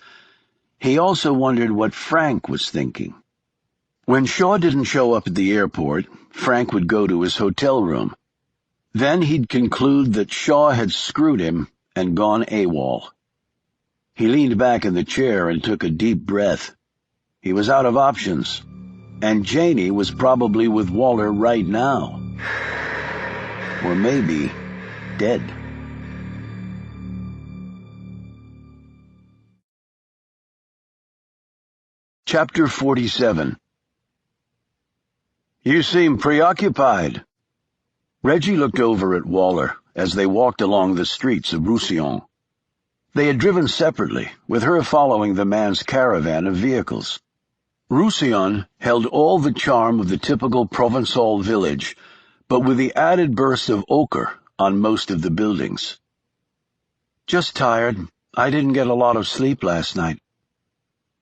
Speaker 2: He also wondered what Frank was thinking. When Shaw didn't show up at the airport, Frank would go to his hotel room. Then he'd conclude that Shaw had screwed him and gone AWOL. He leaned back in the chair and took a deep breath. He was out of options, and Janie was probably with Waller right now. Or maybe dead. Chapter 47. You seem preoccupied. Reggie looked over at Waller as they walked along the streets of Roussillon. They had driven separately, with her following the man's caravan of vehicles. Roussillon held all the charm of the typical Provençal village, but with the added burst of ochre on most of the buildings. Just tired. I didn't get a lot of sleep last night.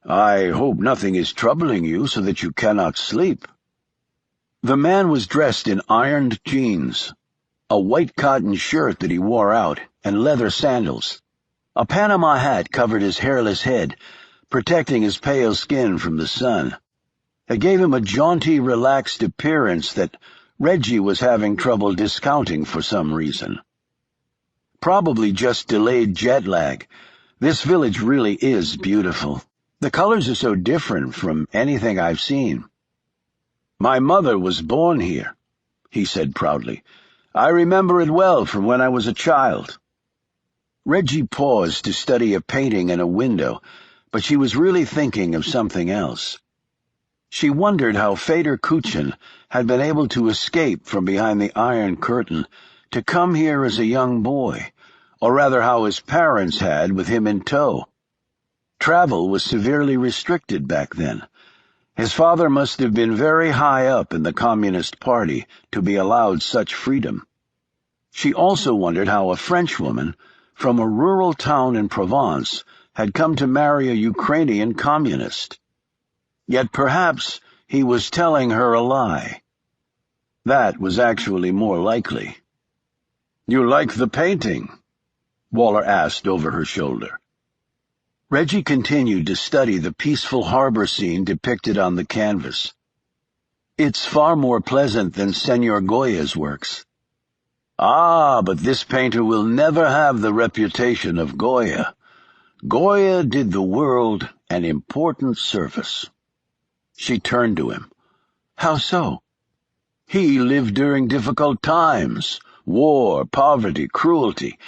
Speaker 2: I hope nothing is troubling you so that you cannot sleep. The man was dressed in ironed jeans, a white cotton shirt that he wore out, and leather sandals. A Panama hat covered his hairless head, protecting his pale skin from the sun. It gave him a jaunty, relaxed appearance that Reggie was having trouble discounting for some reason. Probably just delayed jet lag. This village really is beautiful. The colors are so different from anything I've seen. My mother was born here, he said proudly. I remember it well from when I was a child. Reggie paused to study a painting in a window, but she was really thinking of something else. She wondered how Fader Kuchen had been able to escape from behind the Iron Curtain to come here as a young boy, or rather how his parents had with him in tow. Travel was severely restricted back then. His father must have been very high up in the Communist Party to be allowed such freedom. She also wondered how a Frenchwoman from a rural town in Provence had come to marry a Ukrainian communist. Yet perhaps he was telling her a lie. That was actually more likely. "You like the painting?" Waller asked over her shoulder. Reggie continued to study the peaceful harbor scene depicted on the canvas. It's far more pleasant than Senor Goya's works. Ah, but this painter will never have the reputation of Goya. Goya did the world an important service. She turned to him. How so? He lived during difficult times, war, poverty, cruelty.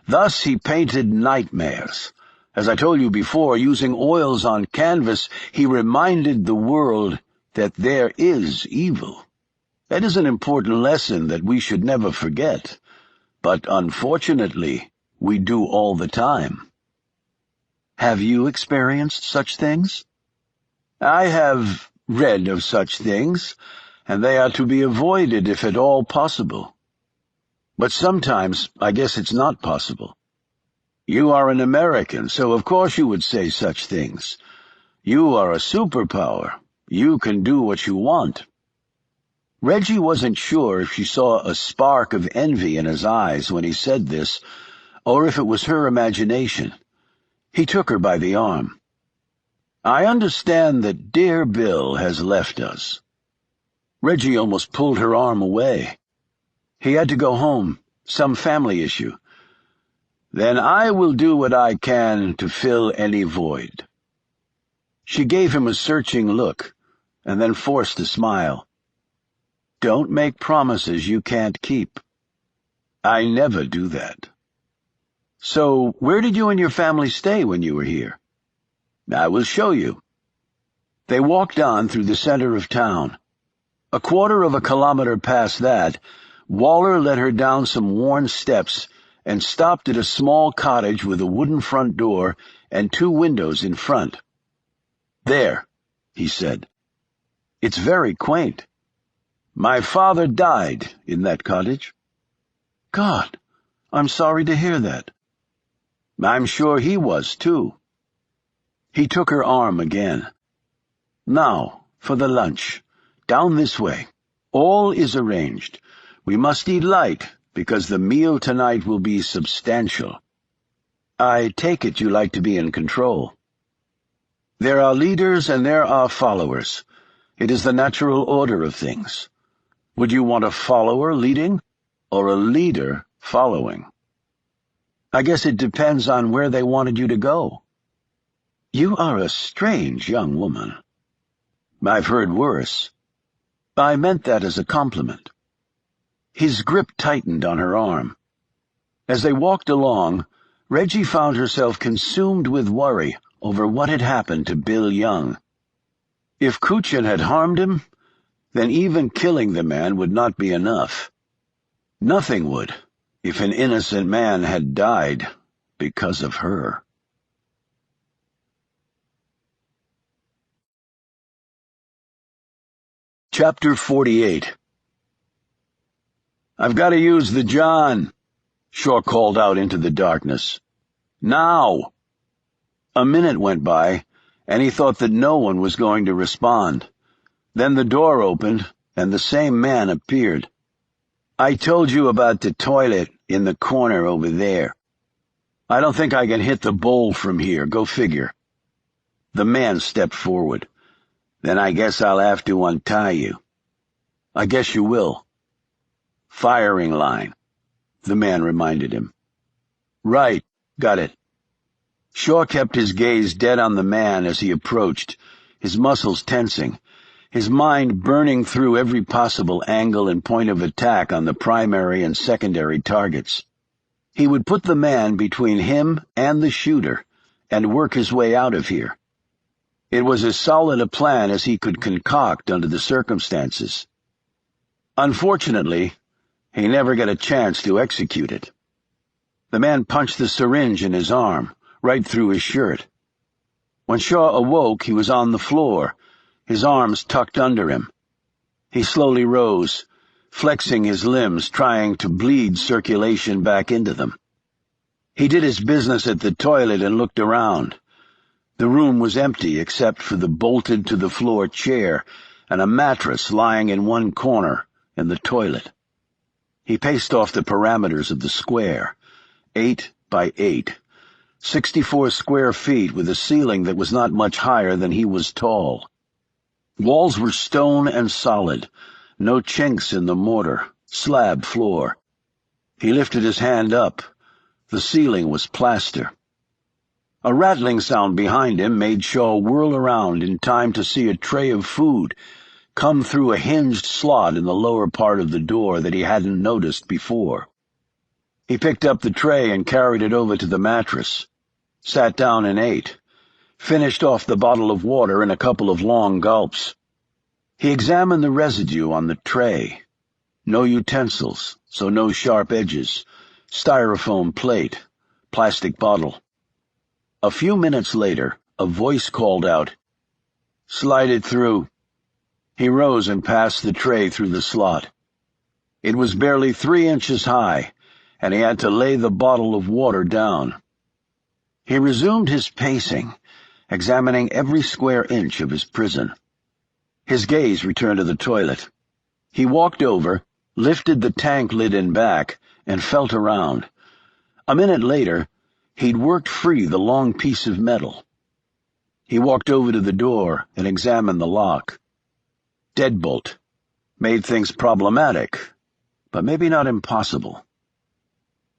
Speaker 2: Thus he painted nightmares. As I told you before, using oils on canvas, he reminded the world that there is evil. That is an important lesson that we should never forget, but unfortunately, we do all the time. Have you experienced such things? I have read of such things, and they are to be avoided if at all possible. But sometimes I guess it's not possible. You are an American, so of course you would say such things. You are a superpower. You can do what you want. Reggie wasn't sure if she saw a spark of envy in his eyes when he said this, or if it was her imagination. He took her by the arm. I understand that dear Bill has left us. Reggie almost pulled her arm away. He had to go home, some family issue. Then I will do what I can to fill any void. She gave him a searching look, and then forced a smile. Don't make promises you can't keep. I never do that. So, where did you and your family stay when you were here? I will show you. They walked on through the center of town. A quarter of a kilometer past that, Waller led her down some worn steps and stopped at a small cottage with a wooden front door and 2 windows in front. There, he said. It's very quaint. My father died in that cottage. God, I'm sorry to hear that. I'm sure he was, too. He took her arm again. Now, for the lunch. Down this way. All is arranged. We must eat light,
Speaker 1: because the meal tonight will be substantial. I take it you like to be in control. There are leaders and there are followers. It is the natural order of things. Would you want a follower leading or a leader following? I guess it depends on where they wanted you to go. You are a strange young woman. I've heard worse. I meant that as a compliment. His grip tightened on her arm. As they walked along, Reggie found herself consumed with worry over what had happened to Bill Young. If Kuchin had harmed him, then even killing the man would not be enough. Nothing would, if an innocent man had died because of her. Chapter 48. I've got to use the John, Shaw called out into the darkness. Now! A minute went by, and he thought that no one was going to respond. Then the door opened, and the same man appeared. I told you about the toilet in the corner over there. I don't think I can hit the bowl from here, go figure. The man stepped forward. Then I guess I'll have to untie you. I guess you will. Firing line, the man reminded him. Right, got it. Shaw kept his gaze dead on the man as he approached, his muscles tensing, his mind burning through every possible angle and point of attack on the primary and secondary targets. He would put the man between him and the shooter and work his way out of here. It was as solid a plan as he could concoct under the circumstances. Unfortunately, he never got a chance to execute it. The man punched the syringe in his arm, right through his shirt. When Shaw awoke, he was on the floor, his arms tucked under him. He slowly rose, flexing his limbs, trying to bleed circulation back into them. He did his business at the toilet and looked around. The room was empty except for the bolted-to-the-floor chair and a mattress lying in one corner in the toilet. He paced off the parameters of the square, 8 by 8, 64 square feet with a ceiling that was not much higher than he was tall. Walls were stone and solid, no chinks in the mortar, slab floor. He lifted his hand up. The ceiling was plaster. A rattling sound behind him made Shaw whirl around in time to see a tray of food come through a hinged slot in the lower part of the door that he hadn't noticed before. He picked up the tray and carried it over to the mattress, sat down and ate, finished off the bottle of water in a couple of long gulps. He examined the residue on the tray. No utensils, so no sharp edges, styrofoam plate, plastic bottle. A few minutes later, a voice called out, "Slide it through." He rose and passed the tray through the slot. It was barely 3 inches high, and he had to lay the bottle of water down. He resumed his pacing, examining every square inch of his prison. His gaze returned to the toilet. He walked over, lifted the tank lid in back, and felt around. A minute later, he'd worked free the long piece of metal. He walked over to the door and examined the lock. Deadbolt. Made things problematic, but maybe not impossible.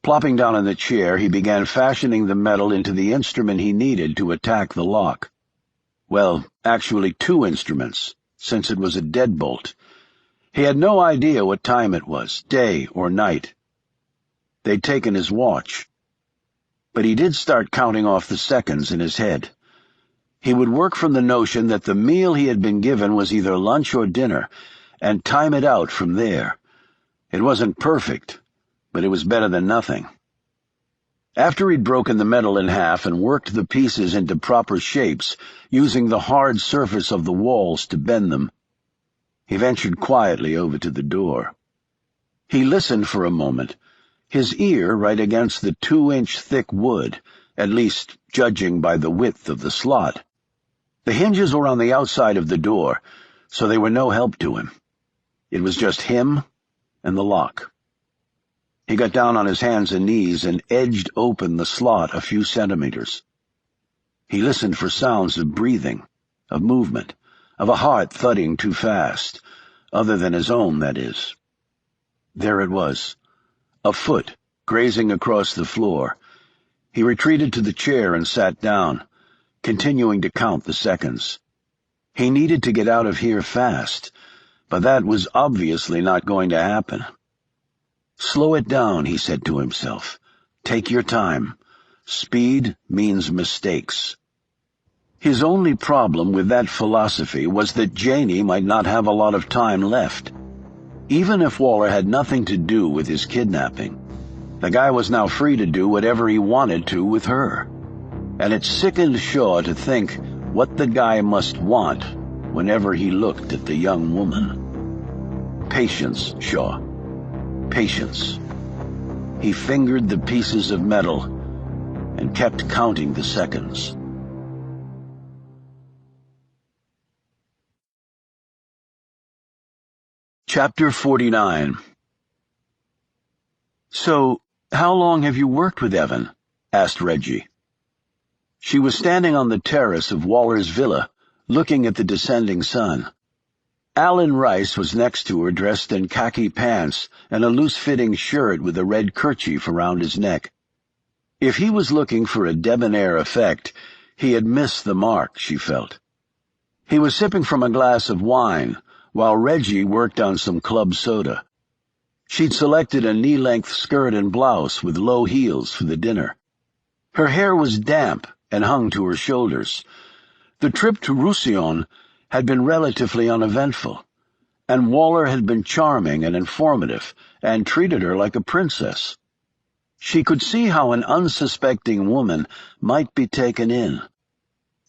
Speaker 1: Plopping down in the chair, he began fashioning the metal into the instrument he needed to attack the lock. Well, actually 2 instruments, since it was a deadbolt. He had no idea what time it was, day or night. They'd taken his watch. But he did start counting off the seconds in his head. He would work from the notion that the meal he had been given was either lunch or dinner, and time it out from there. It wasn't perfect, but it was better than nothing. After he'd broken the metal in half and worked the pieces into proper shapes, using the hard surface of the walls to bend them, he ventured quietly over to the door. He listened for a moment, his ear right against the 2-inch thick wood, at least judging by the width of the slot. The hinges were on the outside of the door, so they were no help to him. It was just him and the lock.
Speaker 2: He got down on his hands and knees and edged open the slot a few centimeters. He listened for sounds of breathing, of movement, of a heart thudding too fast, other than his own, that is. There it was, a foot grazing across the floor. He retreated to the chair and sat down, continuing to count the seconds. He needed to get out of here fast, but that was obviously not going to happen. Slow it down, he said to himself. Take your time. Speed means mistakes. His only problem with that philosophy was that Janie might not have a lot of time left. Even if Waller had nothing to do with his kidnapping, the guy was now free to do whatever he wanted to with her. And it sickened Shaw to think what the guy must want whenever he looked at the young woman. Patience, Shaw. Patience. He fingered the pieces of metal and kept counting the seconds. Chapter 49. So, how long have you worked with Evan? Asked Reggie. She was standing on the terrace of Waller's villa, looking at the descending sun. Alan Rice was next to her, dressed in khaki pants and a loose-fitting shirt with a red kerchief around his neck. If he was looking for a debonair effect, he had missed the mark, she felt. He was sipping from a glass of wine, while Reggie worked on some club soda. She'd selected a knee-length skirt and blouse with low heels for the dinner. Her hair was damp and hung to her shoulders. The trip to Roussillon had been relatively uneventful, and Waller had been charming and informative and treated her like a princess. She could see how an unsuspecting woman might be taken in.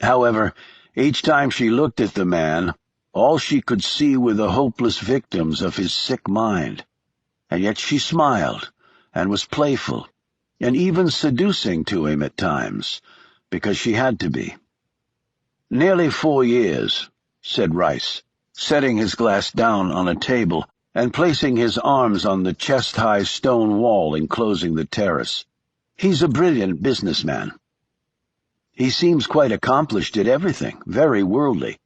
Speaker 2: However, each time she looked at the man, all she could see were the hopeless victims of his sick mind. And yet she smiled and was playful and even seducing to him at times, because she had to be. "Nearly 4 years," said Rice, setting his glass down on a table and placing his arms on the chest-high stone wall enclosing the terrace. "He's a brilliant businessman. He seems quite accomplished at everything, very worldly."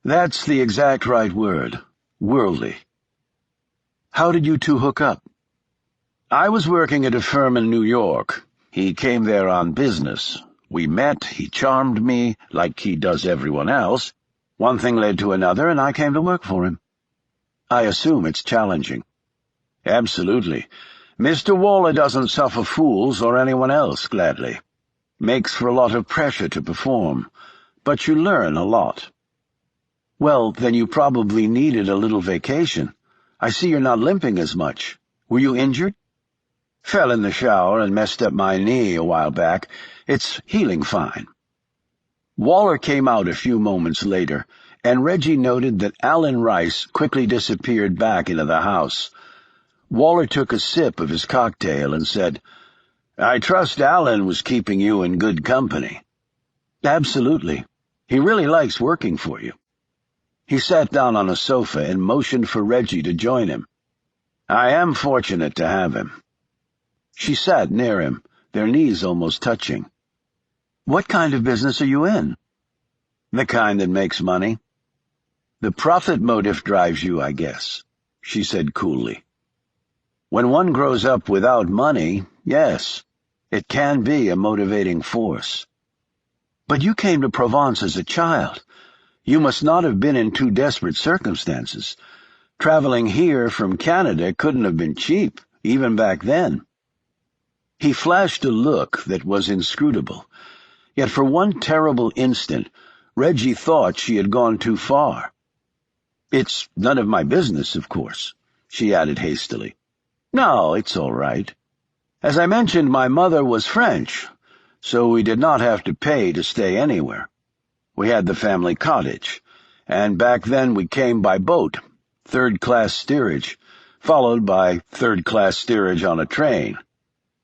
Speaker 2: "That's the exact right word, worldly." "How did you two hook up?" "I was working at a firm in New York. He came there on business. We met, he charmed me, like he does everyone else. One thing led to another, and I came to work for him." "I assume it's challenging." "Absolutely. Mr. Waller doesn't suffer fools or anyone else gladly. Makes for a lot of pressure to perform, but you learn a lot." "Well, then you probably needed a little vacation. I see you're not limping as much. Were you injured?" "Fell in the shower and messed up my knee a while back. It's healing fine." Waller came out a few moments later, and Reggie noted that Alan Rice quickly disappeared back into the house. Waller took a sip of his cocktail and said, "I trust Alan was keeping you in good company." "Absolutely. He really likes working for you." He sat down on a sofa and motioned for Reggie to join him. "I am fortunate to have him." She sat near him, their knees almost touching. "What kind of business are you in?" "The kind that makes money." "The profit motive drives you, I guess," she said coolly. "When one grows up without money, yes, it can be a motivating force." "But you came to Provence as a child. You must not have been in too desperate circumstances. Traveling here from Canada couldn't have been cheap, even back then." He flashed a look that was inscrutable, yet for one terrible instant Reggie thought she had gone too far. "It's none of my business, of course," she added hastily. "No, it's all right. As I mentioned, my mother was French, so we did not have to pay to stay anywhere. We had the family cottage, and back then we came by boat, third-class steerage, followed by third-class steerage on a train.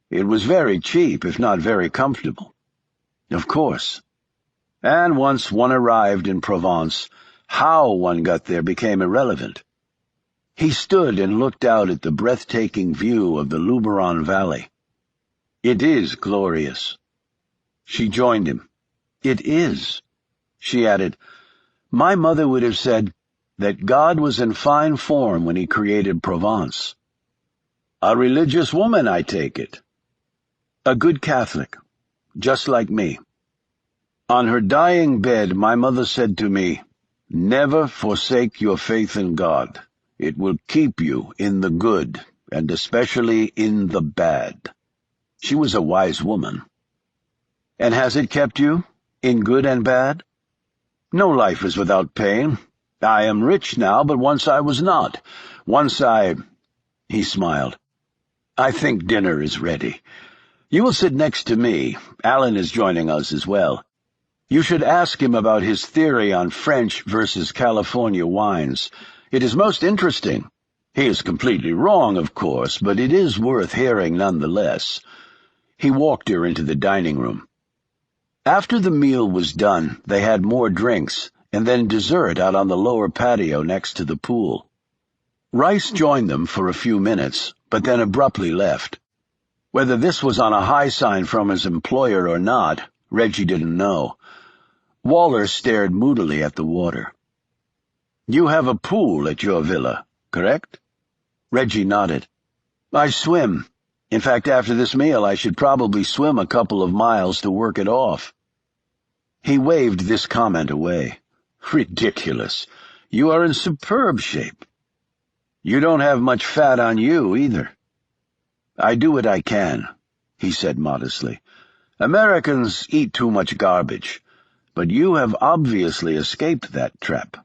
Speaker 2: It was very cheap, if not very comfortable." "Of course." "And once one arrived in Provence, how one got there became irrelevant." He stood and looked out at the breathtaking view of the Luberon Valley. "It is glorious." She joined him. "It is." She added, "My mother would have said that God was in fine form when he created Provence." "A religious woman, I take it." "A good Catholic, just like me. On her dying bed, my mother said to me, 'Never forsake your faith in God. It will keep you in the good, and especially in the bad.' She was a wise woman." "And has it kept you, in good and bad?" "No life is without pain. I am rich now, but once I was not. Once I—" He smiled. "I think dinner is ready. You will sit next to me. Alan is joining us as well. You should ask him about his theory on French versus California wines. It is most interesting. He is completely wrong, of course, but it is worth hearing nonetheless." He walked her into the dining room. After the meal was done, they had more drinks, and then dessert out on the lower patio next to the pool. Rice joined them for a few minutes, but then abruptly left. Whether this was on a high sign from his employer or not, Reggie didn't know. Waller stared moodily at the water. "You have a pool at your villa, correct?" Reggie nodded. "I swim. In fact, after this meal I should probably swim a couple of miles to work it off." He waved this comment away. "Ridiculous. You are in superb shape. You don't have much fat on you, either." "I do what I can," he said modestly. "Americans eat too much garbage, but you have obviously escaped that trap.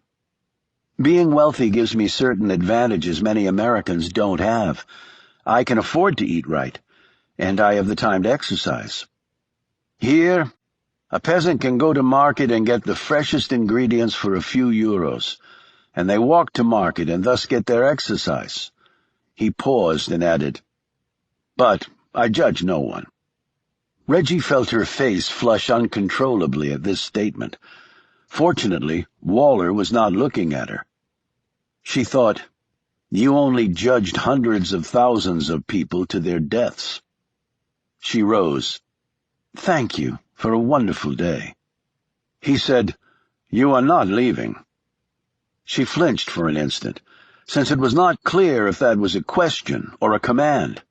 Speaker 2: Being wealthy gives me certain advantages many Americans don't have. I can afford to eat right, and I have the time to exercise. Here, a peasant can go to market and get the freshest ingredients for a few euros, and they walk to market and thus get their exercise." He paused and added, "But I judge no one." Reggie felt her face flush uncontrollably at this statement. Fortunately, Waller was not looking at her. She thought, "You only judged hundreds of thousands of people to their deaths." She rose. "Thank you for a wonderful day." He said, "You are not leaving." She flinched for an instant, since it was not clear if that was a question or a command.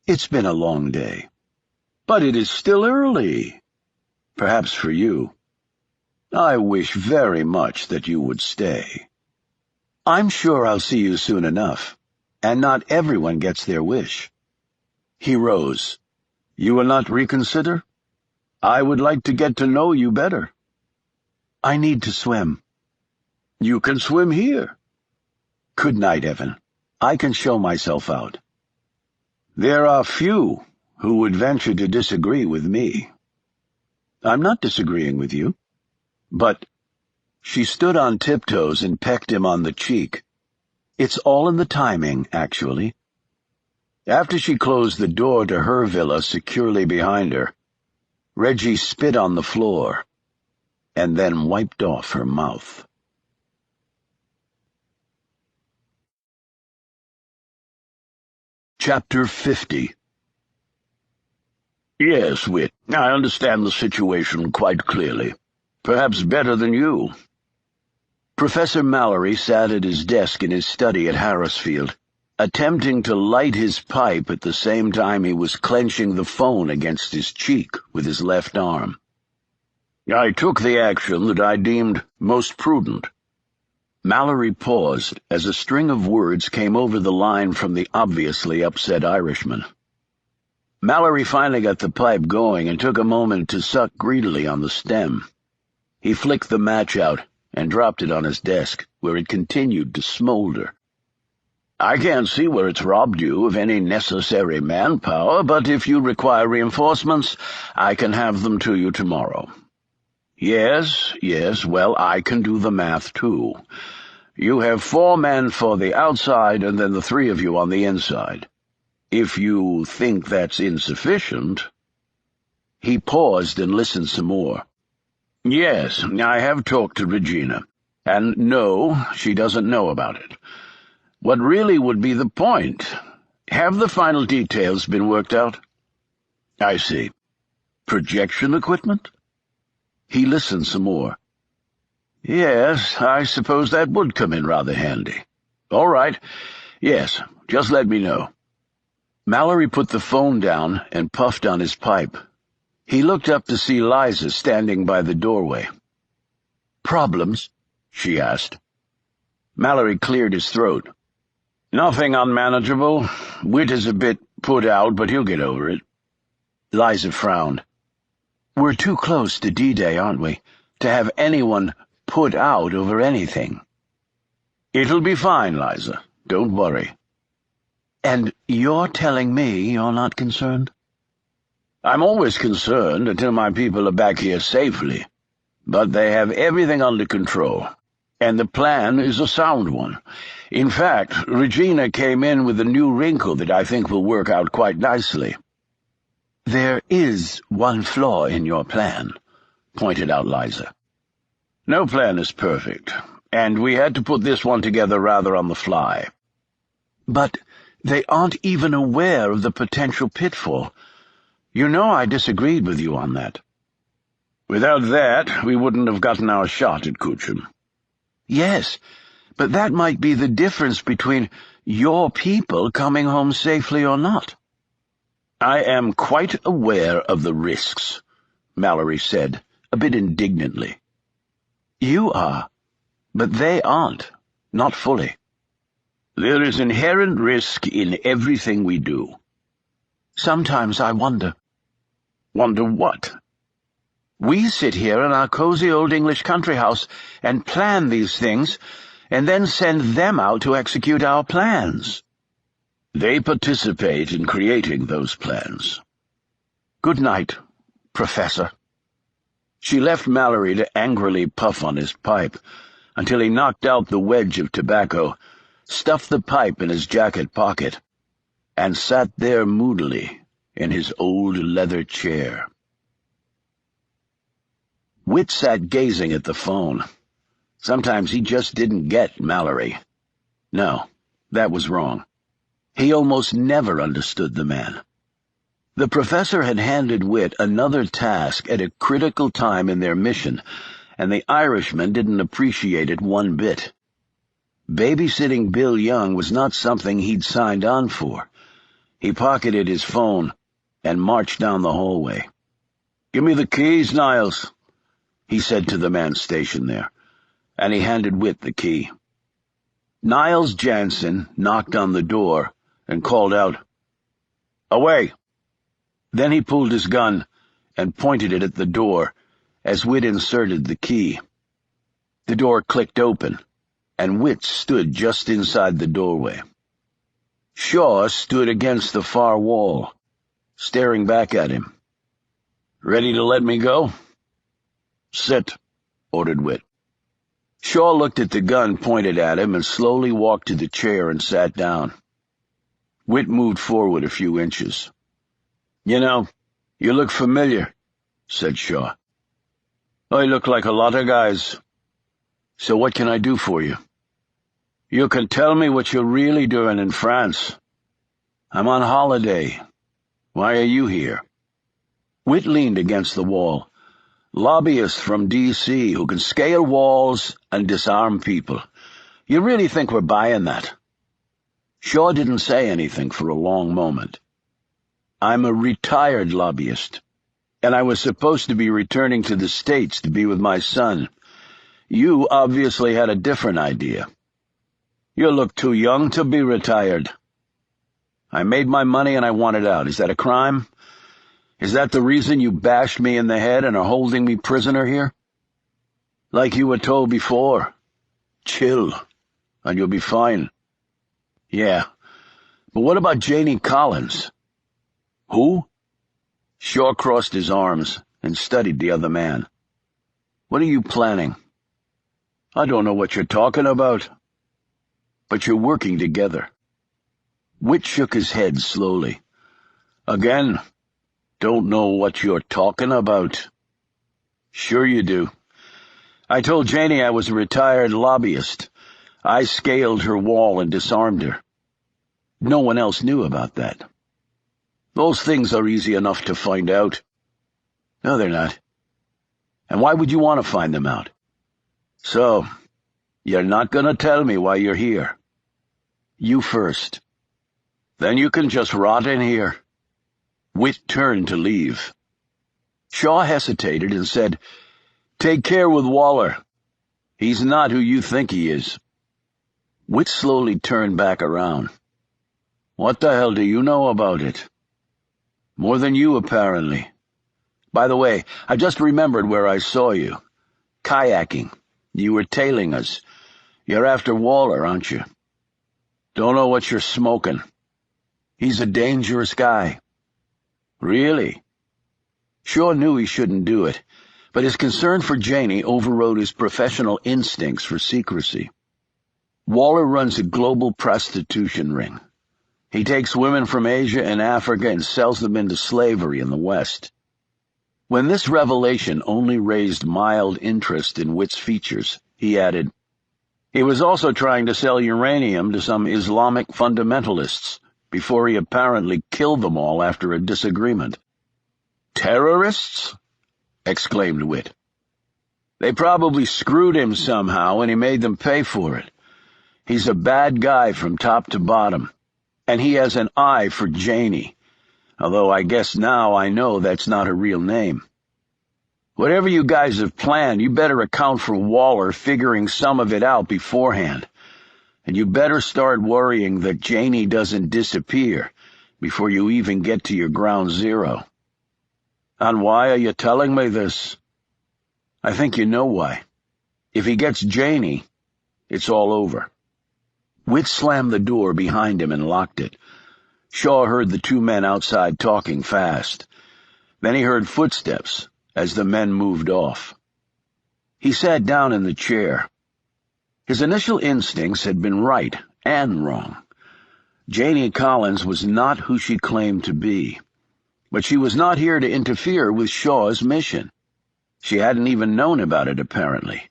Speaker 2: "It's been a long day." "But it is still early." "Perhaps for you. I wish very much that you would stay." "I'm sure I'll see you soon enough, and not everyone gets their wish." He rose. "You will not reconsider? I would like to get to know you better." "I need to swim." "You can swim here." "Good night, Evan. I can show myself out." "There are few who would venture to disagree with me." "I'm not disagreeing with you. But—" She stood on tiptoes and pecked him on the cheek. "It's all in the timing, actually." After she closed the door to her villa securely behind her, Reggie spit on the floor and then wiped off her mouth. Chapter 50. "Yes, Whit, I understand the situation quite clearly. Perhaps better than you." Professor Mallory sat at his desk in his study at Harrisfield, attempting to light his pipe at the same time he was clenching the phone against his cheek with his left arm. "I took the action that I deemed most prudent." Mallory paused as a string of words came over the line from the obviously upset Irishman. Mallory finally got the pipe going and took a moment to suck greedily on the stem. He flicked the match out and dropped it on his desk, where it continued to smolder. "I can't see where it's robbed you of any necessary manpower, but if you require reinforcements, I can have them to you tomorrow." Yes, well, I can do the math, too. You have 4 men for the outside and then the 3 of you on the inside. If you think that's insufficient—" He paused and listened some more. "Yes, I have talked to Regina, and no, she doesn't know about it.
Speaker 1: What really would be the point? Have the final details been worked out? I see. Projection equipment? He listened some more. Yes, I suppose that would come in rather handy. All right. Yes, just let me know. Mallory put the phone down and puffed on his pipe. He looked up to see Liza standing by the doorway. Problems? She asked. Mallory cleared his throat. Nothing unmanageable. Whit is a bit put out, but he'll get over it. Liza frowned. We're too close to D-Day, aren't we, to have anyone put out over anything? It'll be fine, Liza. Don't worry. And you're telling me you're not concerned? I'm always concerned until my people are back here safely. But they have everything under control, and the plan is a sound one. In fact, Regina came in with a new wrinkle that I think will work out quite nicely. There is one flaw in your plan, pointed out Liza. No plan is perfect, and we had to put this one together rather on the fly. But they aren't even aware of the potential pitfall. You know I disagreed with you on that. Without that, we wouldn't have gotten our shot at Kuchum. Yes, but that might be the difference between your people coming home safely or not. I am quite aware of the risks, Mallory said, a bit indignantly. You are, but they aren't, not fully. There is inherent risk in everything we do. Sometimes I wonder. Wonder what? We sit here in our cozy old English country house and plan these things, and then send them out to execute our plans. They participate in creating those plans. Good night, Professor. She left Mallory to angrily puff on his pipe, until he knocked out the wedge of tobacco, stuffed the pipe in his jacket pocket, and sat there moodily in his old leather chair. Whit sat gazing at the phone. Sometimes he just didn't get Mallory. No, that was wrong. He almost never understood the man. The professor had handed Whit another task at a critical time in their mission, and the Irishman didn't appreciate it one bit. Babysitting Bill Young was not something he'd signed on for. He pocketed his phone and marched down the hallway. "Give me the keys, Niles," he said to the man stationed there, and he handed Whit the key. Niles Jansen knocked on the door and called out, "Away!" Then he pulled his gun and pointed it at the door as Whit inserted the key. The door clicked open, and Whit stood just inside the doorway. Shaw stood against the far wall, staring back at him. "Ready to let me go?" "Sit," ordered Whit. Shaw looked at the gun pointed at him and slowly walked to the chair and sat down. Whit moved forward a few inches. "You know, you look familiar," said Shaw. "I look like a lot of guys. So what can I do for you?" "You can tell me what you're really doing in France." "I'm on holiday. Why are you here?" Whit leaned against the wall. "Lobbyists from D.C. who can scale walls and disarm people. You really think we're buying that?" Shaw didn't say anything for a long moment. "I'm a retired lobbyist, and I was supposed to be returning to the States to be with my son. You obviously had a different idea. You look too young to be retired. I made my money and I want it out. Is that a crime? Is that the reason you bashed me in the head and are holding me prisoner here? Like you were told before, chill, and you'll be fine." "Yeah, but what about Janie Collins?" "Who?" Shaw crossed his arms and studied the other man. "What are you planning?" "I don't know what you're talking about." "But you're working together." Whit shook his head slowly. "Again, don't know what you're talking about." "Sure you do. I told Janie I was a retired lobbyist. I scaled her wall and disarmed her. No one else knew about that. Those things are easy enough to find out. No, they're not. And why would you want to find them out? So, you're not going to tell me why you're here. You first. Then you can just rot in here. Whit turned to leave. Shaw hesitated and said, "Take care with Waller. He's not who you think he is." Whit slowly turned back around. "What the hell do you know about it?" "More than you, apparently. By the way, I just remembered where I saw you. Kayaking. You were tailing us. You're after Waller, aren't you?" "Don't know what you're smoking." "He's a dangerous guy." "Really?" Shaw knew he shouldn't do it, but his concern for Janie overrode his professional instincts for secrecy. Waller runs a global prostitution ring. He takes women from Asia and Africa and sells them into slavery in the West. When this revelation only raised mild interest in Whit's features, he added, "He was also trying to sell uranium to some Islamic fundamentalists before he apparently killed them all after a disagreement." "Terrorists?" exclaimed Whit. "They probably screwed him somehow and he made them pay for it. He's a bad guy from top to bottom, and he has an eye for Janie, although I guess now I know that's not her real name. Whatever you guys have planned, you better account for Waller figuring some of it out beforehand, and you better start worrying that Janie doesn't disappear before you even get to your ground zero." "And why are you telling me this?" "I think you know why. If he gets Janie, it's all over." Whit slammed the door behind him and locked it. Shaw heard the two men outside talking fast. Then he heard footsteps as the men moved off. He sat down in the chair. His initial instincts had been right and wrong. Janie Collins was not who she claimed to be, but she was not here to interfere with Shaw's mission. She hadn't even known about it, apparently.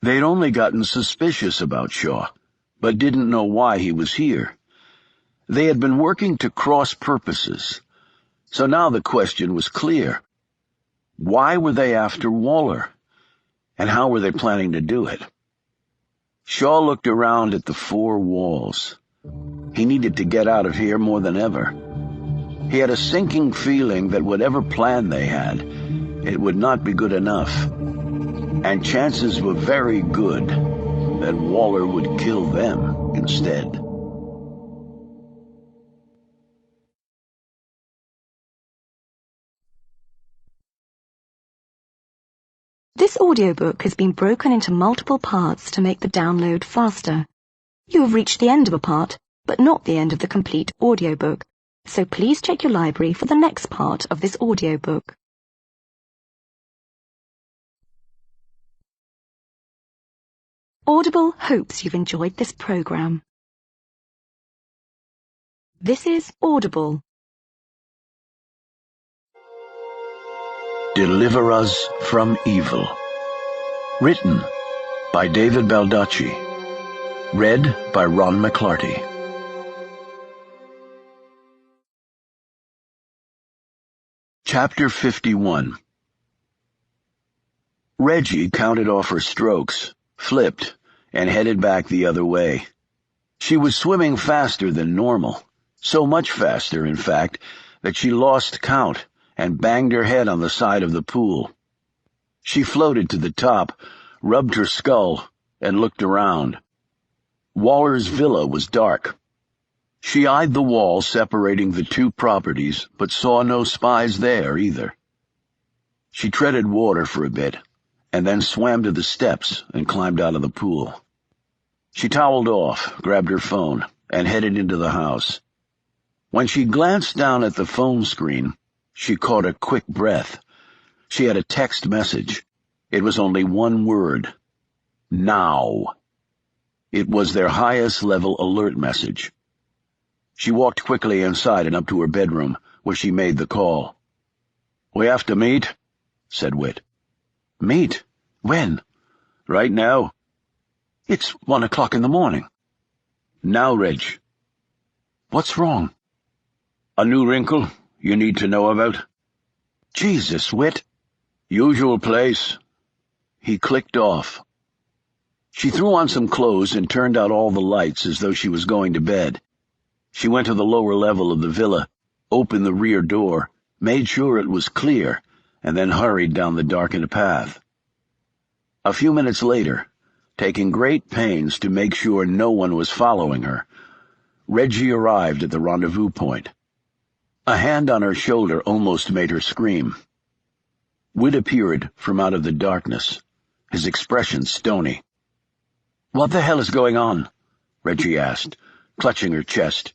Speaker 1: They'd only gotten suspicious about Shaw, but didn't know why he was here. They had been working to cross purposes, so now the question was clear. Why were they after Waller, and how were they planning to do it? Shaw looked around at the four walls. He needed to get out of here more than ever. He had a sinking feeling that whatever plan they had, it would not be good enough, and chances were very good that Waller would kill them instead.
Speaker 3: This audiobook has been broken into multiple parts to make the download faster. You have reached the end of a part, but not the end of the complete audiobook, so please check your library for the next part of this audiobook. Audible hopes you've enjoyed this program. This is Audible.
Speaker 1: Deliver Us from Evil. Written by David Baldacci. Read by Ron McClarty. Chapter 51. Reggie counted off her strokes, flipped, and headed back the other way. She was swimming faster than normal, so much faster, in fact, that she lost count and banged her head on the side of the pool. She floated to the top, rubbed her skull, and looked around. Waller's villa was dark. She eyed the wall separating the two properties, but saw no spies there either. She treaded water for a bit, and then swam to the steps and climbed out of the pool. She toweled off, grabbed her phone, and headed into the house. When she glanced down at the phone screen, she caught a quick breath. She had a text message. It was only one word. Now. It was their highest-level alert message. She walked quickly inside and up to her bedroom, where she made the call. "We have to meet," said Whit. "Meet? When?" "Right now."
Speaker 2: It's 1 o'clock in the morning.
Speaker 1: Now, Reg.
Speaker 2: What's wrong?
Speaker 1: A new wrinkle you need to know about?
Speaker 2: Jesus, Whit.
Speaker 1: Usual place.
Speaker 2: He clicked off. She threw on some clothes and turned out all the lights as though she was going to bed. She went to the lower level of the villa, opened the rear door, made sure it was clear, and then hurried down the darkened path. A few minutes later, taking great pains to make sure no one was following her, Reggie arrived at the rendezvous point. A hand on her shoulder almost made her scream. Whit appeared from out of the darkness, his expression stony.
Speaker 1: "What the hell is going on?" Reggie asked, clutching her chest.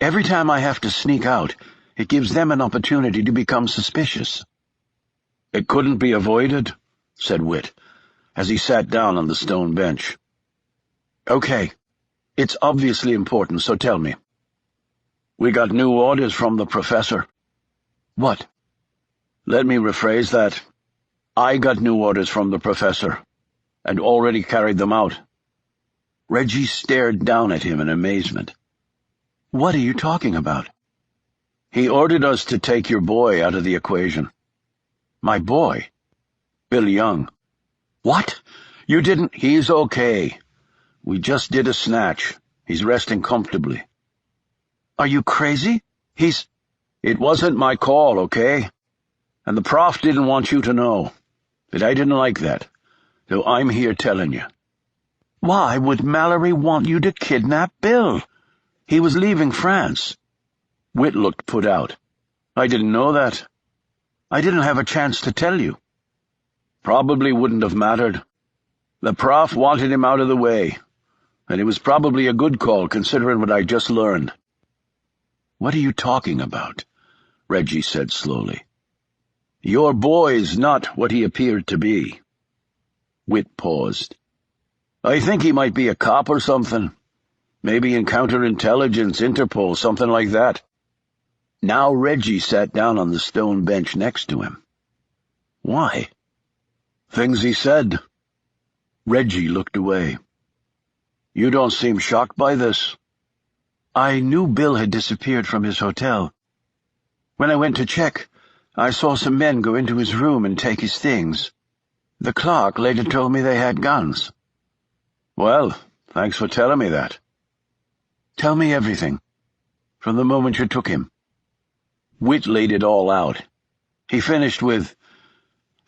Speaker 2: "Every time I have to sneak out, it gives them an opportunity to become suspicious."
Speaker 1: "It couldn't be avoided,"
Speaker 2: said Whit, as he sat down on the stone bench.
Speaker 1: "Okay, it's obviously important, so tell me."
Speaker 2: "We got new orders from the professor."
Speaker 1: "What?"
Speaker 2: "Let me rephrase that. I got new orders from the professor, and already carried them out."
Speaker 1: Reggie stared down at him in amazement.
Speaker 2: "What are you talking about?"
Speaker 1: "He ordered us to take your boy out of the equation."
Speaker 2: "My boy?"
Speaker 1: "Bill Young."
Speaker 2: "What? You didn't—"
Speaker 1: "He's okay. We just did a snatch. He's resting comfortably."
Speaker 2: "Are you crazy? He's—"
Speaker 1: "It wasn't my call, okay? And the prof didn't want you to know. But I didn't like that, so I'm here telling you."
Speaker 2: "Why would Mallory want you to kidnap Bill? He was leaving France."
Speaker 1: Whit looked put out. "I didn't know that."
Speaker 2: "I didn't have a chance to tell you."
Speaker 1: "Probably wouldn't have mattered. The prof wanted him out of the way, and it was probably a good call considering what I just learned."
Speaker 2: "What are you talking about?" Reggie said slowly.
Speaker 1: "Your boy's not what he appeared to be."
Speaker 2: Whit paused.
Speaker 1: "I think he might be a cop or something. Maybe in counterintelligence, Interpol, something like that."
Speaker 2: Now Reggie sat down on the stone bench next to him. "Why?"
Speaker 1: "Things he said."
Speaker 2: Reggie looked away.
Speaker 1: "You don't seem shocked by this."
Speaker 2: "I knew Bill had disappeared from his hotel. When I went to check, I saw some men go into his room and take his things. The clerk later told me they had guns."
Speaker 1: "Well, thanks for telling me that."
Speaker 2: "Tell me everything, from the moment you took him."
Speaker 1: Whit laid it all out. He finished with,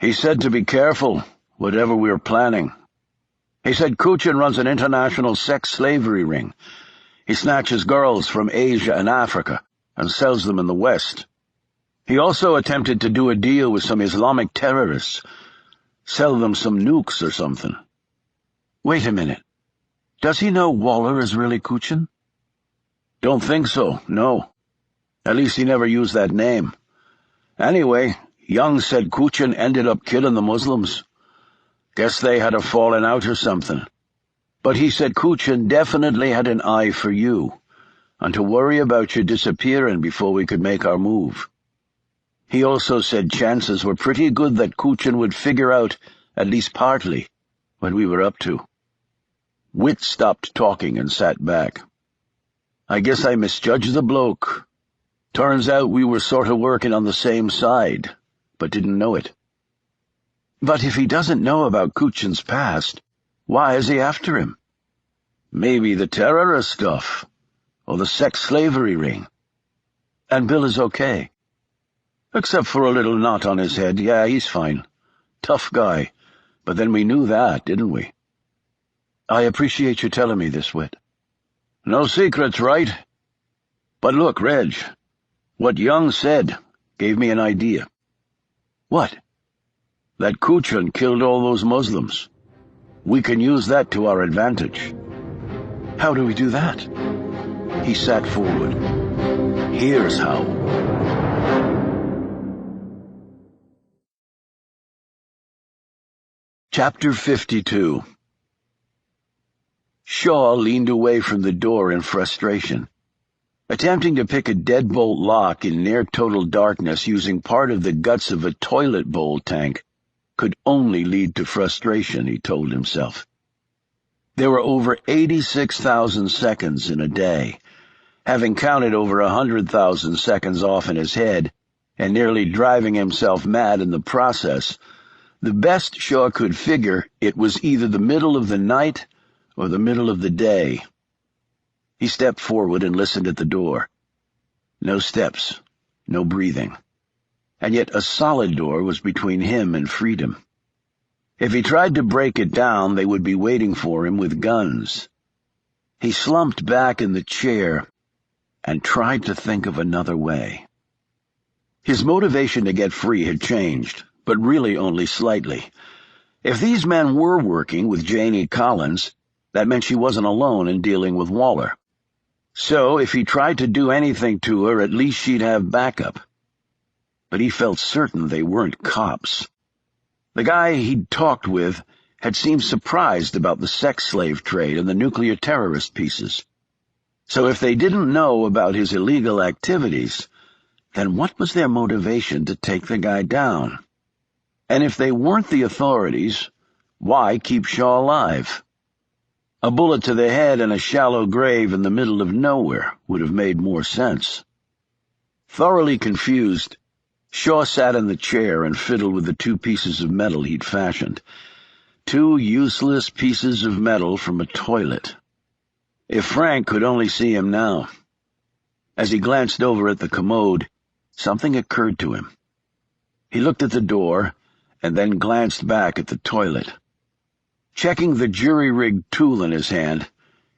Speaker 1: "He said to be careful, whatever we were planning. He said Kuchin runs an international sex slavery ring. He snatches girls from Asia and Africa and sells them in the West. He also attempted to do a deal with some Islamic terrorists, sell them some nukes or something."
Speaker 2: "Wait a minute. Does he know Waller is really Kuchin?"
Speaker 1: "Don't think so, no. At least he never used that name. Anyway, Young said Kuchin ended up killing the Muslims. Guess they had a falling out or something. But he said Kuchin definitely had an eye for you, and to worry about you disappearing before we could make our move. He also said chances were pretty good that Kuchin would figure out, at least partly, what we were up to." Whit stopped talking and sat back. "I guess I misjudged the bloke. Turns out we were sort of working on the same side, but didn't know it."
Speaker 2: "But if he doesn't know about Kuchin's past, why is he after him?"
Speaker 1: "Maybe the terrorist stuff, or the sex slavery ring."
Speaker 2: "And Bill is okay?"
Speaker 1: "Except for a little knot on his head. Yeah, he's fine. Tough guy. But then we knew that, didn't we?"
Speaker 2: "I appreciate you telling me this, Whit."
Speaker 1: "No secrets, right? But look, Reg, what Young said gave me an idea."
Speaker 2: "What?"
Speaker 1: "That Kuchin killed all those Muslims. We can use that to our advantage."
Speaker 2: "How do we do that?"
Speaker 1: He sat forward. "Here's how." Chapter 52. Shaw leaned away from the door in frustration. Attempting to pick a deadbolt lock in near-total darkness using part of the guts of a toilet bowl tank could only lead to frustration, he told himself.
Speaker 2: There were over 86,000 seconds in a day. Having counted over 100,000 seconds off in his head, and nearly driving himself mad in the process, the best Shaw could figure it was either the middle of the night or the middle of the day. He stepped forward and listened at the door. No steps, no breathing. And yet a solid door was between him and freedom. If he tried to break it down, they would be waiting for him with guns. He slumped back in the chair and tried to think of another way. His motivation to get free had changed, but really only slightly. If these men were working with Janie Collins, that meant she wasn't alone in dealing with Waller. So if he tried to do anything to her, at least she'd have backup. But he felt certain they weren't cops. The guy he'd talked with had seemed surprised about the sex slave trade and the nuclear terrorist pieces. So if they didn't know about his illegal activities, then what was their motivation to take the guy down? And if they weren't the authorities, why keep Shaw alive? A bullet to the head and a shallow grave in the middle of nowhere would have made more sense. Thoroughly confused, Shaw sat in the chair and fiddled with the 2 pieces of metal he'd fashioned. 2 useless pieces of metal from a toilet. If Frank could only see him now. As he glanced over at the commode, something occurred to him. He looked at the door and then glanced back at the toilet. Checking the jury-rigged tool in his hand,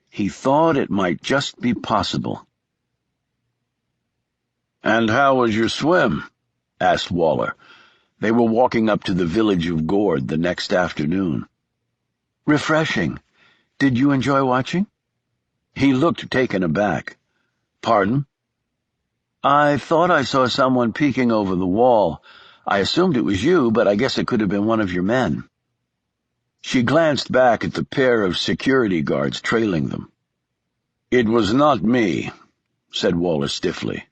Speaker 2: he thought it might just be possible. "And how was your swim?" asked Waller. They were walking up to the village of Gourd the next afternoon. "Refreshing. Did you enjoy watching?" He looked taken aback. "Pardon?" "I thought I saw someone peeking over the wall. I assumed it was you, but I guess it could have been one of your men." She glanced back at the pair of security guards trailing them. "It was not me," said Waller stiffly,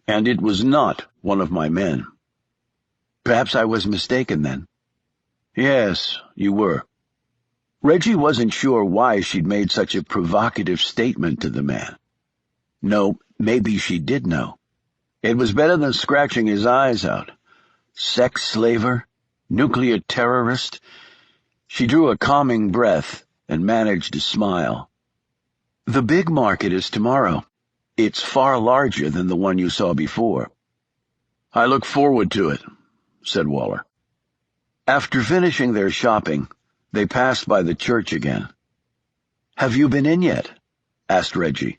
Speaker 2: "and it was not one of my men." "Perhaps I was mistaken, then." "Yes, you were." Reggie wasn't sure why she'd made such a provocative statement to the man. No, maybe she did know. It was better than scratching his eyes out. Sex slaver, nuclear terrorist. She drew a calming breath and managed to smile. "The big market is tomorrow. It's far larger than the one you saw before." "I look forward to it," said Waller. After finishing their shopping, they passed by the church again. "Have you been in yet?" asked Reggie.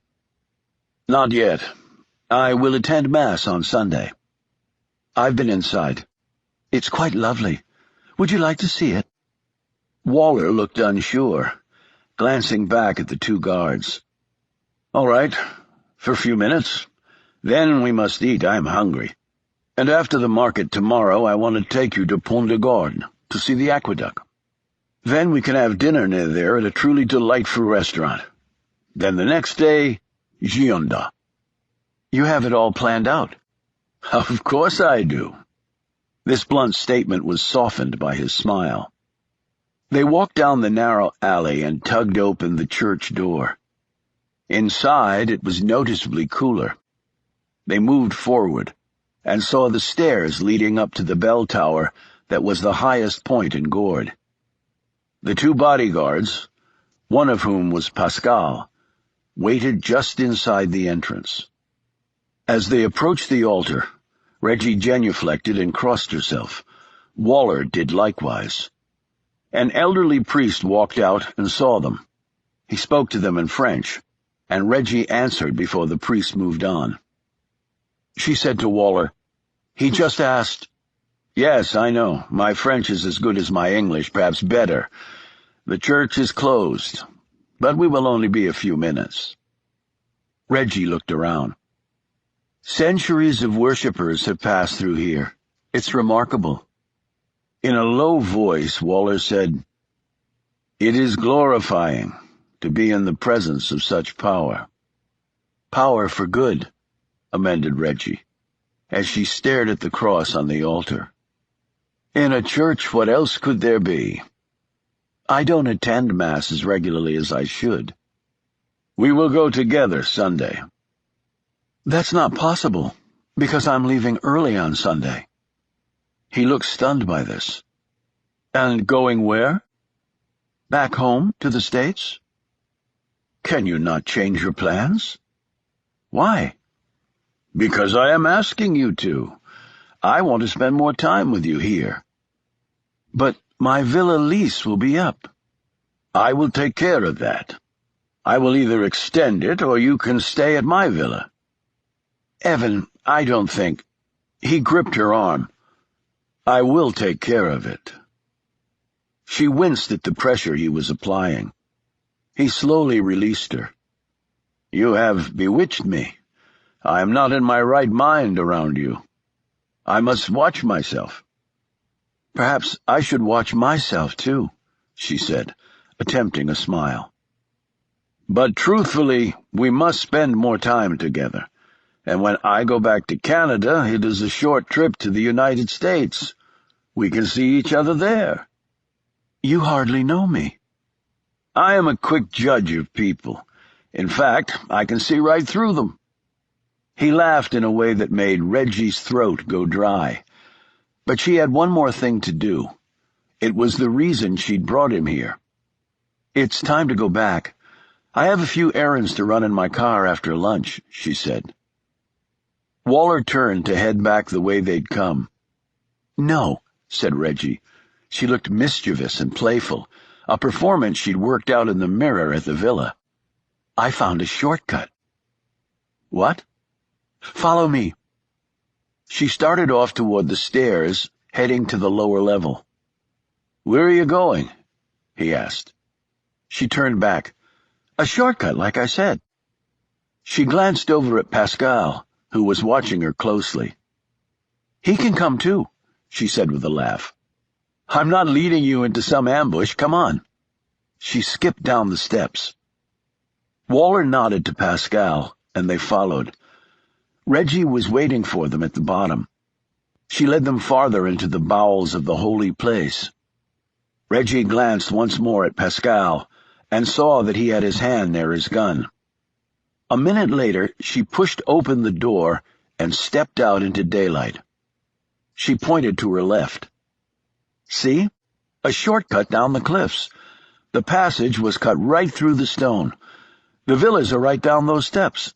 Speaker 2: "Not yet. I will attend Mass on Sunday." "I've been inside. It's quite lovely. Would you like to see it?" Waller looked unsure, glancing back at the 2 guards. "All right, for a few minutes. Then we must eat. I'm hungry. And after the market tomorrow, I want to take you to Pont de Gourd to see the aqueduct. Then we can have dinner near there at a truly delightful restaurant. Then the next day, Gironda." "You have it all planned out." "Of course I do." This blunt statement was softened by his smile. They walked down the narrow alley and tugged open the church door. Inside, it was noticeably cooler. They moved forward and saw the stairs leading up to the bell tower that was the highest point in Gourd. The 2 bodyguards, one of whom was Pascal, waited just inside the entrance. As they approached the altar, Reggie genuflected and crossed herself. Waller did likewise. An elderly priest walked out and saw them. He spoke to them in French, and Reggie answered before the priest moved on. She said to Waller, "He just asked—" "Yes, I know. My French is as good as my English, perhaps better. The church is closed, but we will only be a few minutes." Reggie looked around. "Centuries of worshippers have passed through here. It's remarkable." In a low voice, Waller said, "It is glorifying to be in the presence of such power." "Power for good," amended Reggie, as she stared at the cross on the altar. "In a church, what else could there be?" I don't attend Mass as regularly as I should. We will go together Sunday. That's not possible, because I'm leaving early on Sunday. He looked stunned by this. And going where? Back home to the States? Can you not change your plans? Why? Because I am asking you to. I want to spend more time with you here. But my villa lease will be up. I will take care of that. I will either extend it or you can stay at my villa. Evan, I don't think. He gripped her arm. I will take care of it. She winced at the pressure he was applying. He slowly released her. You have bewitched me. I am not in my right mind around you. I must watch myself. Perhaps I should watch myself, too, she said, attempting a smile. But truthfully, we must spend more time together. And when I go back to Canada, it is a short trip to the United States. We can see each other there. You hardly know me. I am a quick judge of people. In fact, I can see right through them. He laughed in a way that made Reggie's throat go dry. But she had one more thing to do. It was the reason she'd brought him here. It's time to go back. I have a few errands to run in my car after lunch, she said. Waller turned to head back the way they'd come. No, said Reggie. She looked mischievous and playful, a performance she'd worked out in the mirror at the villa. I found a shortcut. What? Follow me. She started off toward the stairs, heading to the lower level. Where are you going? He asked. She turned back. A shortcut, like I said. She glanced over at Pascal, who was watching her closely. He can come too, she said with a laugh. I'm not leading you into some ambush. Come on. She skipped down the steps. Waller nodded to Pascal, and they followed. Reggie was waiting for them at the bottom. She led them farther into the bowels of the holy place. Reggie glanced once more at Pascal and saw that he had his hand near his gun. A minute later, she pushed open the door and stepped out into daylight. She pointed to her left. See? A shortcut down the cliffs. The passage was cut right through the stone. The villas are right down those steps.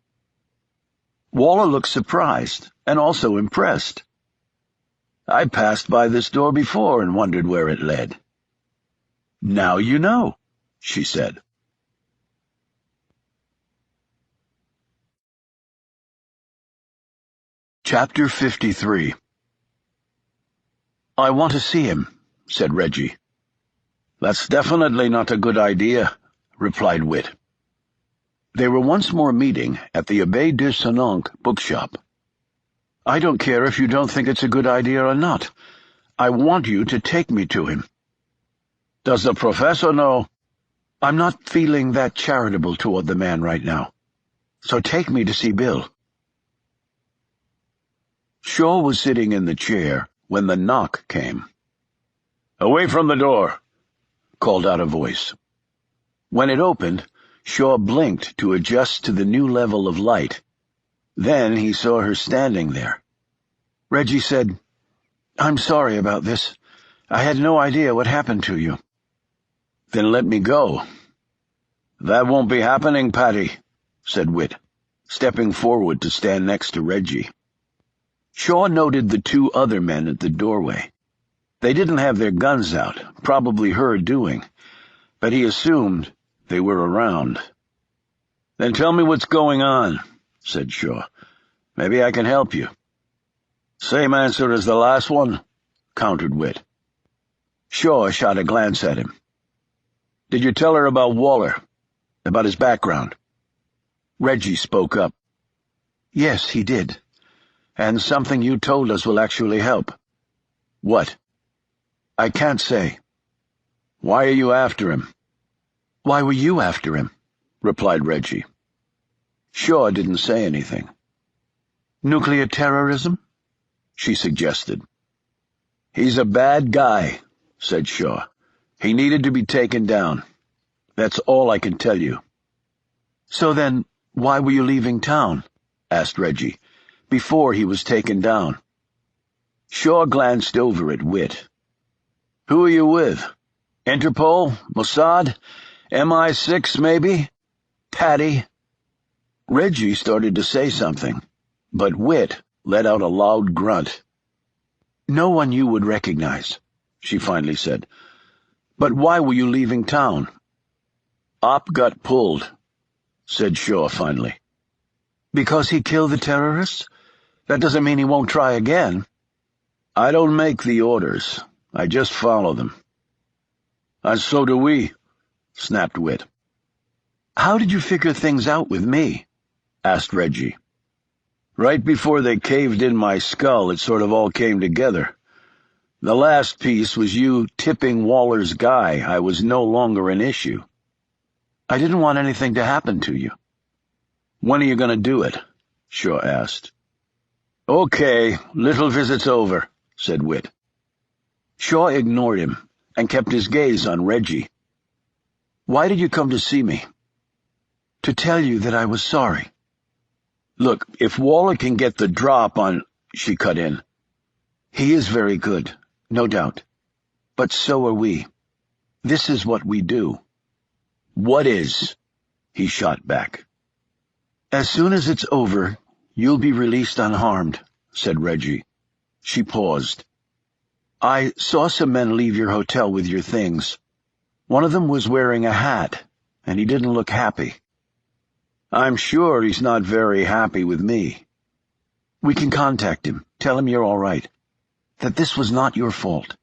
Speaker 2: Waller looked surprised and also impressed. I passed by this door before and wondered where it led. Now you know, she said. Chapter 53. I want to see him, said Reggie. That's definitely not a good idea, replied Whit. They were once more meeting at the Abbé de Senonc bookshop. I don't care if you don't think it's a good idea or not. I want you to take me to him. Does the professor know? I'm not feeling that charitable toward the man right now. So take me to see Bill. Shaw was sitting in the chair when the knock came. Away from the door, called out a voice. When it opened, Shaw blinked to adjust to the new level of light. Then he saw her standing there. Reggie said, I'm sorry about this. I had no idea what happened to you. Then let me go. That won't be happening, Patty, said Whit, stepping forward to stand next to Reggie. Shaw noted the two other men at the doorway. They didn't have their guns out, probably her doing, but he assumed they were around. Then tell me what's going on, said Shaw. Maybe I can help you. Same answer as the last one, countered Whit. Shaw shot a glance at him. Did you tell her about Waller? About his background? Reggie spoke up. Yes, he did. And something you told us will actually help. What? I can't say. Why are you after him? Why were you after him? Replied Reggie. Shaw didn't say anything. Nuclear terrorism? She suggested. He's a bad guy, said Shaw. He needed to be taken down. That's all I can tell you."
Speaker 1: "So then, why were you leaving town?" asked Reggie, "before he was taken down."
Speaker 2: Shaw glanced over at Witt. "Who are you with? Interpol? Mossad? MI6, maybe? Patty?" Reggie started to say something, but Witt let out a loud grunt.
Speaker 1: "No one you would recognize," she finally said. "But why were you leaving town?"
Speaker 2: "Op got pulled," said Shaw finally.
Speaker 1: "Because he killed the terrorists? That doesn't mean he won't try again."
Speaker 2: "I don't make the orders. I just follow them."
Speaker 1: "And so do we," snapped Witt. "How did you figure things out with me?" asked Reggie.
Speaker 2: "Right before they caved in my skull, it sort of all came together. The last piece was you tipping Waller's guy. I was no longer an issue."
Speaker 1: "I didn't want anything to happen to you."
Speaker 2: "When are you going to do it?" Shaw asked. "Okay, little visit's over," said Witt. Shaw ignored him and kept his gaze on Reggie.
Speaker 1: "Why did you come to see me?" "To tell you that I was sorry."
Speaker 2: "Look, if Waller can get the drop on—" she cut in.
Speaker 1: "He is very good, no doubt. But so are we. This is what we do."
Speaker 2: "What is?" he shot back.
Speaker 1: "As soon as it's over, you'll be released unharmed," said Reggie. She paused. "I saw some men leave your hotel with your things. One of them was wearing a hat, and he didn't look happy."
Speaker 2: "I'm sure he's not very happy with me."
Speaker 1: "We can contact him, tell him you're all right, that this was not your fault."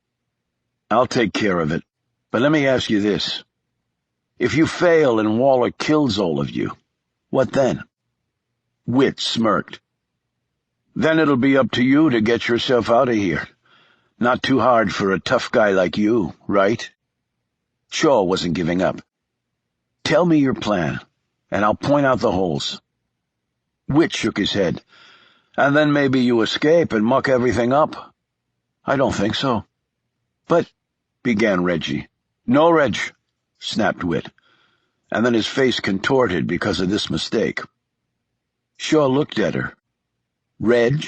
Speaker 2: "I'll take care of it. But let me ask you this. If you fail and Waller kills all of you, what then?" Witt smirked. "Then it'll be up to you to get yourself out of here. Not too hard for a tough guy like you, right?"
Speaker 1: Shaw wasn't giving up. "Tell me your plan, and I'll point out the holes."
Speaker 2: Witt shook his head. "And then maybe you escape and muck everything up."
Speaker 1: "I don't think so."
Speaker 2: "But—" began Reggie. "No, Reg," snapped Witt, and then his face contorted because of this mistake. Shaw looked at her. "Reg?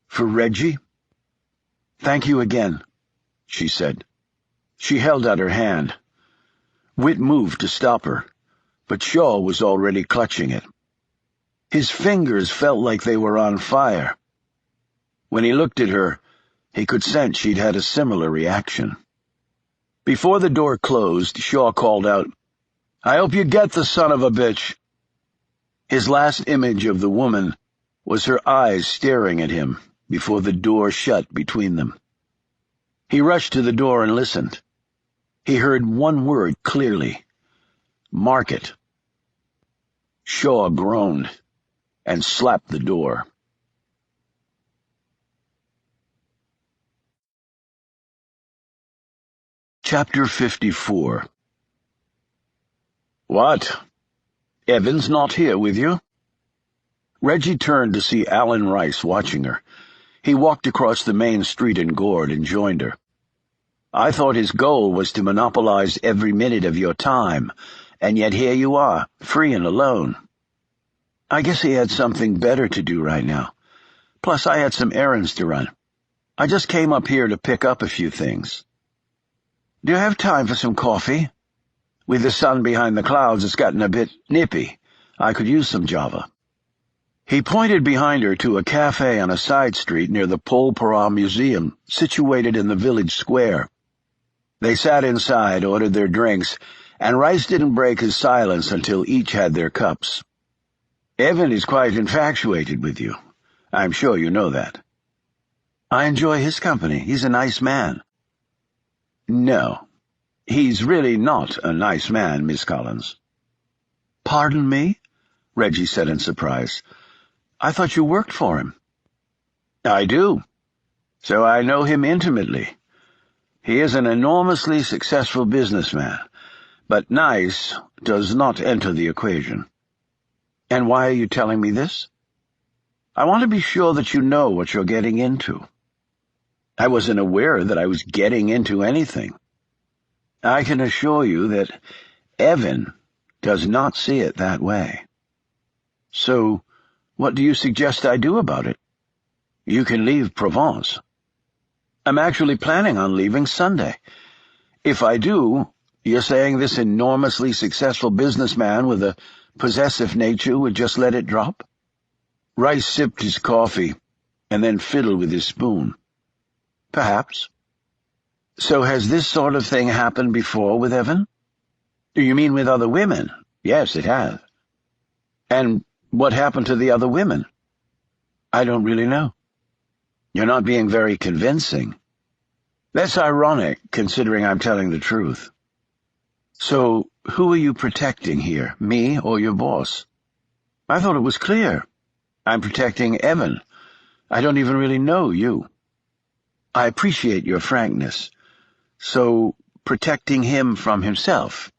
Speaker 2: For Reggie?"
Speaker 1: "Thank you again," she said.
Speaker 2: She held out her hand. Witt moved to stop her, but Shaw was already clutching it. His fingers felt like they were on fire. When he looked at her, he could sense she'd had a similar reaction. Before the door closed, Shaw called out, "I hope you get the son of a bitch." His last image of the woman was her eyes staring at him before the door shut between them. He rushed to the door and listened. He heard one word clearly: "Market." Shaw groaned and slapped the door. Chapter 54. "What? Evan's not here with you?" Reggie turned to see Alan Rice watching her. He walked across the main street in Gourd and joined her. "I thought his goal was to monopolize every minute of your time, and yet here you are, free and alone."
Speaker 1: "I guess he had something better to do right now. Plus, I had some errands to run. I just came up here to pick up a few things." "Do you have time for some coffee? With the sun behind the clouds, it's gotten a bit nippy. I could use some Java." He pointed behind her to a cafe on a side street near the Pol Para Museum, situated in the village square. They sat inside, ordered their drinks, and Rice didn't break his silence until each had their cups. "Evan is quite infatuated with you. I'm sure you know that." "I enjoy his company. He's a nice man."
Speaker 2: "No, he's really not a nice man, Miss Collins."
Speaker 1: "Pardon me?" Reggie said in surprise. "I thought you worked for him."
Speaker 2: "I do, so I know him intimately. He is an enormously successful businessman, but nice does not enter the equation."
Speaker 1: "And why are you telling me this?"
Speaker 2: "I want to be sure that you know what you're getting into." "I wasn't aware that I was getting into anything." I can assure you that Evan does not see it that way. So, what do you suggest I do about it? You can leave Provence. I'm actually planning on leaving Sunday. If I do, you're saying this enormously successful businessman with a possessive nature would just let it drop? Rice sipped his coffee and then fiddled with his spoon. Perhaps. So has this sort of thing happened before with Evan? Do you mean with other women? Yes, it has. And what happened to the other women? I don't really know. You're not being very convincing. That's ironic, considering I'm telling the truth. So, who are you protecting here, me or your boss? I thought it was clear. I'm protecting Evan. I don't even really know you. I appreciate your frankness. So, protecting him from himself.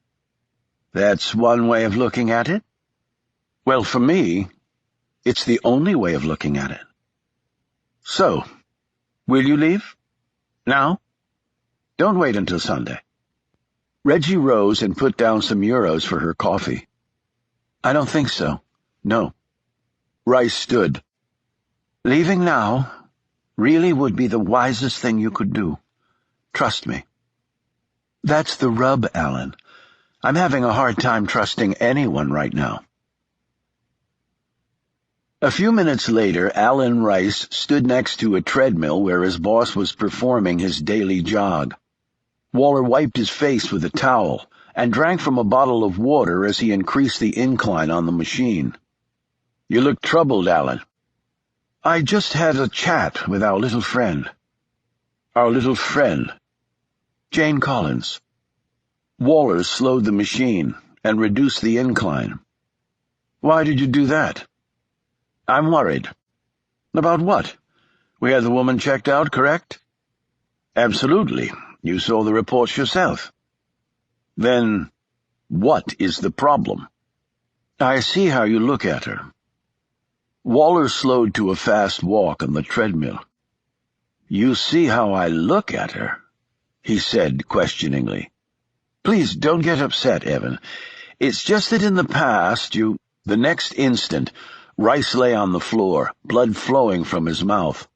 Speaker 2: That's one way of looking at it? Well, for me, it's the only way of looking at it. So, will you leave? Now? Don't wait until Sunday. Reggie rose and put down some euros for her coffee. I don't think so. No. Rice stood. Leaving now really would be the wisest thing you could do. Trust me. That's the rub, Alan. I'm having a hard time trusting anyone right now. A few minutes later, Alan Rice stood next to a treadmill where his boss was performing his daily jog. Waller wiped his face with a towel and drank from a bottle of water as he increased the incline on the machine. You look troubled, Alan. I just had a chat with our little friend. Our little friend. Jane Collins. Waller slowed the machine and reduced the incline. Why did you do that? I'm worried. About what? We had the woman checked out, correct? Absolutely. You saw the reports yourself. Then, what is the problem? I see how you look at her. Waller slowed to a fast walk on the treadmill. You see how I look at her? He said questioningly. Please don't get upset, Evan. It's just that in the past The next instant, Rice lay on the floor, blood flowing from his mouth.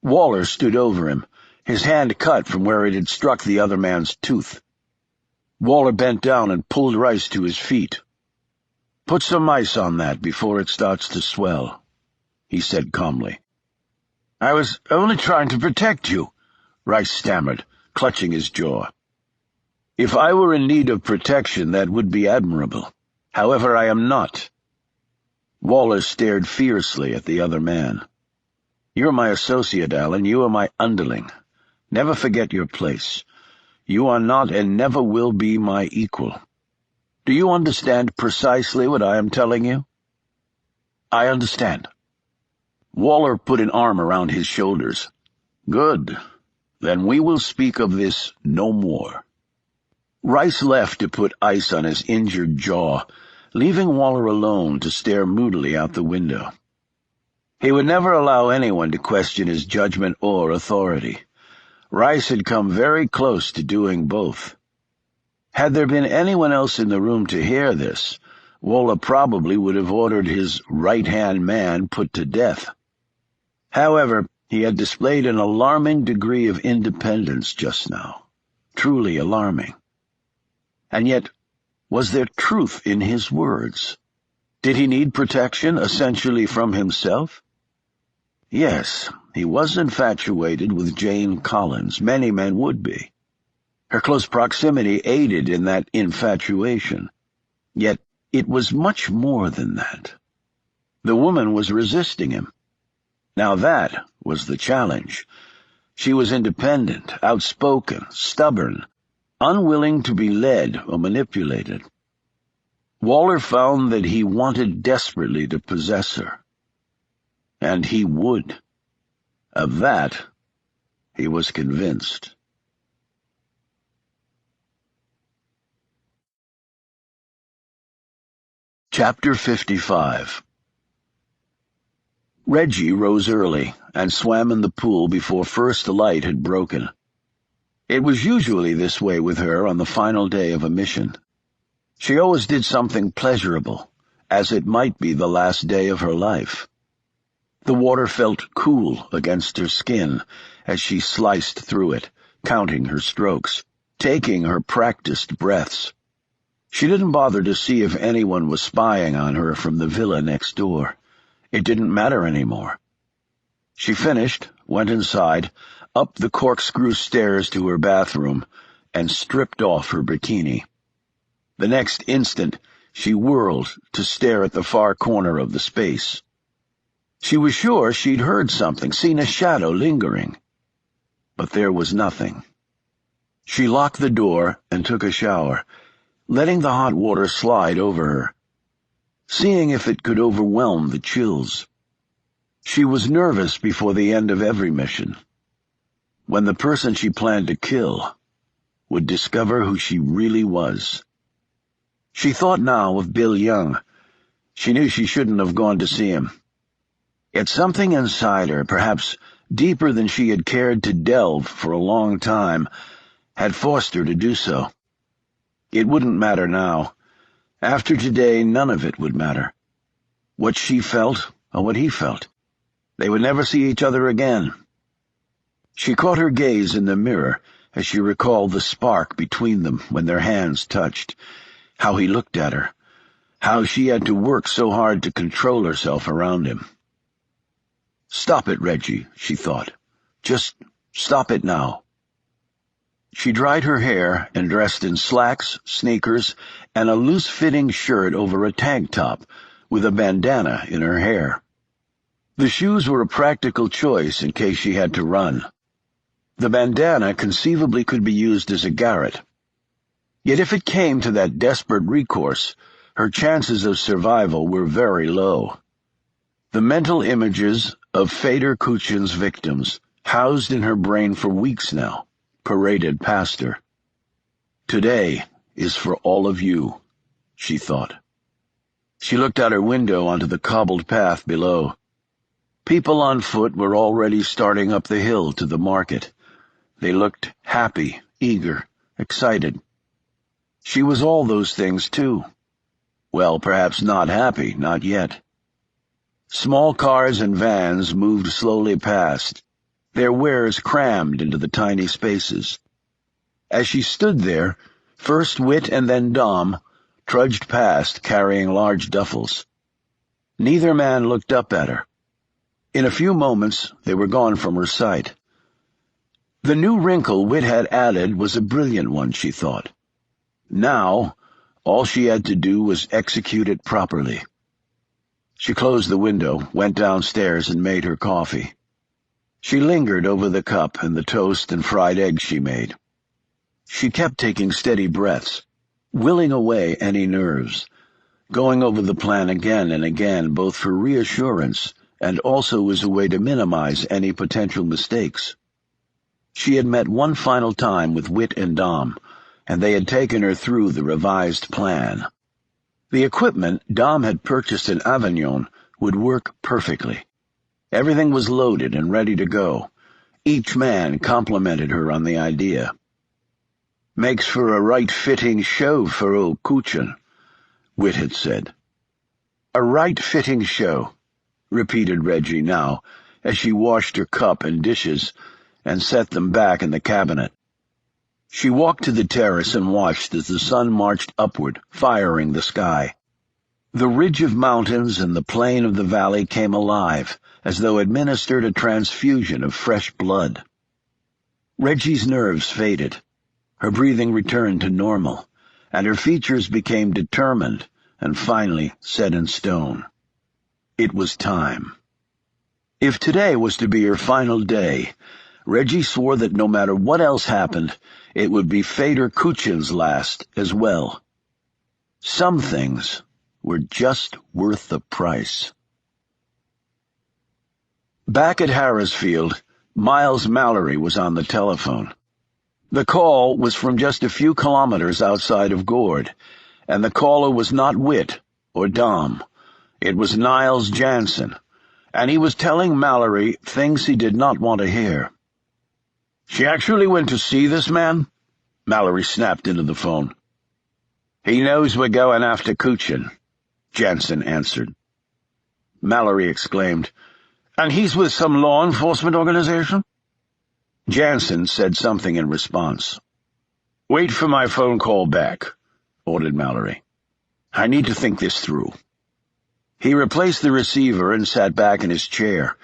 Speaker 2: Waller stood over him, his hand cut from where it had struck the other man's tooth. Waller bent down and pulled Rice to his feet. Put some ice on that before it starts to swell, he said calmly. I was only trying to protect you, Rice stammered, clutching his jaw. If I were in need of protection, that would be admirable. However, I am not. Waller stared fiercely at the other man. You're my associate, Alan. You are my underling. Never forget your place. You are not and never will be my equal. Do you understand precisely what I am telling you? I understand. Waller put an arm around his shoulders. Good. Then we will speak of this no more. Rice left to put ice on his injured jaw, leaving Waller alone to stare moodily out the window. He would never allow anyone to question his judgment or authority. Rice had come very close to doing both. Had there been anyone else in the room to hear this, Waller probably would have ordered his right-hand man put to death. However, he had displayed an alarming degree of independence just now. Truly alarming. And yet, was there truth in his words? Did he need protection, essentially from himself? Yes, he was infatuated with Jane Collins. Many men would be. Her close proximity aided in that infatuation. Yet it was much more than that. The woman was resisting him. Now that was the challenge. She was independent, outspoken, stubborn, unwilling to be led or manipulated. Waller found that he wanted desperately to possess her. And he would. Of that, he was convinced. Chapter 55. Reggie rose early and swam in the pool before first light had broken. It was usually this way with her on the final day of a mission. She always did something pleasurable, as it might be the last day of her life. The water felt cool against her skin as she sliced through it, counting her strokes, taking her practiced breaths. She didn't bother to see if anyone was spying on her from the villa next door. It didn't matter anymore. She finished, went inside, up the corkscrew stairs to her bathroom, and stripped off her bikini. The next instant, she whirled to stare at the far corner of the space. She was sure she'd heard something, seen a shadow lingering. But there was nothing. She locked the door and took a shower, letting the hot water slide over her, seeing if it could overwhelm the chills. She was nervous before the end of every mission, when the person she planned to kill would discover who she really was. She thought now of Bill Young. She knew she shouldn't have gone to see him. Yet something inside her, perhaps deeper than she had cared to delve for a long time, had forced her to do so. It wouldn't matter now. After today, none of it would matter. What she felt, or what he felt. They would never see each other again. She caught her gaze in the mirror as she recalled the spark between them when their hands touched, how he looked at her, how she had to work so hard to control herself around him. "Stop it, Reggie," she thought. "Just stop it now." She dried her hair and dressed in slacks, sneakers, and a loose-fitting shirt over a tank top, with a bandana in her hair. The shoes were a practical choice in case she had to run. The bandana conceivably could be used as a garrote. Yet if it came to that desperate recourse, her chances of survival were very low. The mental images of Fedor Kuchin's victims, housed in her brain for weeks now, paraded past her. "Today is for all of you," she thought. She looked out her window onto the cobbled path below. People on foot were already starting up the hill to the market. They looked happy, eager, excited. She was all those things, too. Well, perhaps not happy, not yet. Small cars and vans moved slowly past, their wares crammed into the tiny spaces. As she stood there, first Whit and then Dom trudged past carrying large duffels. Neither man looked up at her. In a few moments, they were gone from her sight. The new wrinkle Whit had added was a brilliant one, she thought. Now, all she had to do was execute it properly. She closed the window, went downstairs, and made her coffee. She lingered over the cup and the toast and fried eggs she made. She kept taking steady breaths, willing away any nerves, going over the plan again and again, both for reassurance and also as a way to minimize any potential mistakes. She had met one final time with Whit and Dom, and they had taken her through the revised plan. The equipment Dom had purchased in Avignon would work perfectly. Everything was loaded and ready to go. Each man complimented her on the idea. "Makes for a right-fitting show for old Kuchin," Whit had said. "A right-fitting show," repeated Reggie now, as she washed her cup and dishes and set them back in the cabinet. She walked to the terrace and watched as the sun marched upward, firing the sky. The ridge of mountains and the plain of the valley came alive, as though administered a transfusion of fresh blood. Reggie's nerves faded. Her breathing returned to normal, and her features became determined and finally set in stone. It was time. If today was to be her final day, Reggie swore that no matter what else happened, it would be Fedor Kuchin's last as well. Some things were just worth the price. Back at Harrisfield, Miles Mallory was on the telephone. The call was from just a few kilometers outside of Gourd, and the caller was not Whit or Dom. It was Niles Jansen, and he was telling Mallory things he did not want to hear.
Speaker 1: She actually went to see this man? Mallory snapped into the phone. He knows we're going after Kuchin, Jansen answered. Mallory exclaimed, And he's with some law enforcement organization? Jansen said something in response. Wait for my phone call back, ordered Mallory. I need to think this through. He replaced the receiver and sat back in his chair.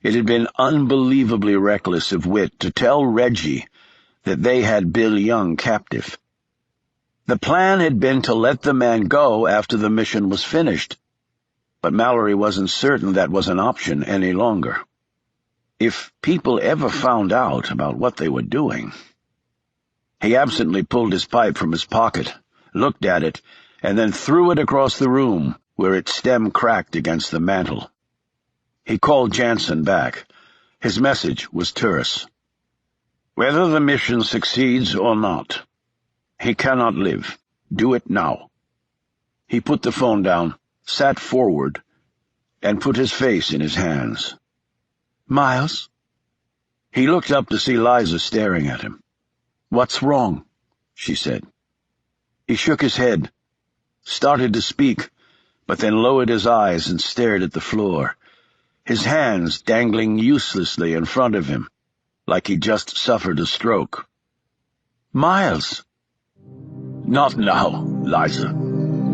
Speaker 1: It had been unbelievably reckless of Wit to tell Reggie that they had Bill Young captive. The plan had been to let the man go after the mission was finished, but Mallory wasn't certain that was an option any longer. If people ever found out about what they were doing... He absently pulled his pipe from his pocket, looked at it, and then threw it across the room, where its stem cracked against the mantel. He called Jansen back. His message was terse. Whether the mission succeeds or not, he cannot live. Do it now. He put the phone down, sat forward, and put his face in his hands. Miles? He looked up to see Liza staring at him. What's wrong? She said. He shook his head, started to speak, but then lowered his eyes and stared at the floor, his hands dangling uselessly in front of him, like he'd just suffered a stroke. Miles! Not now, Liza.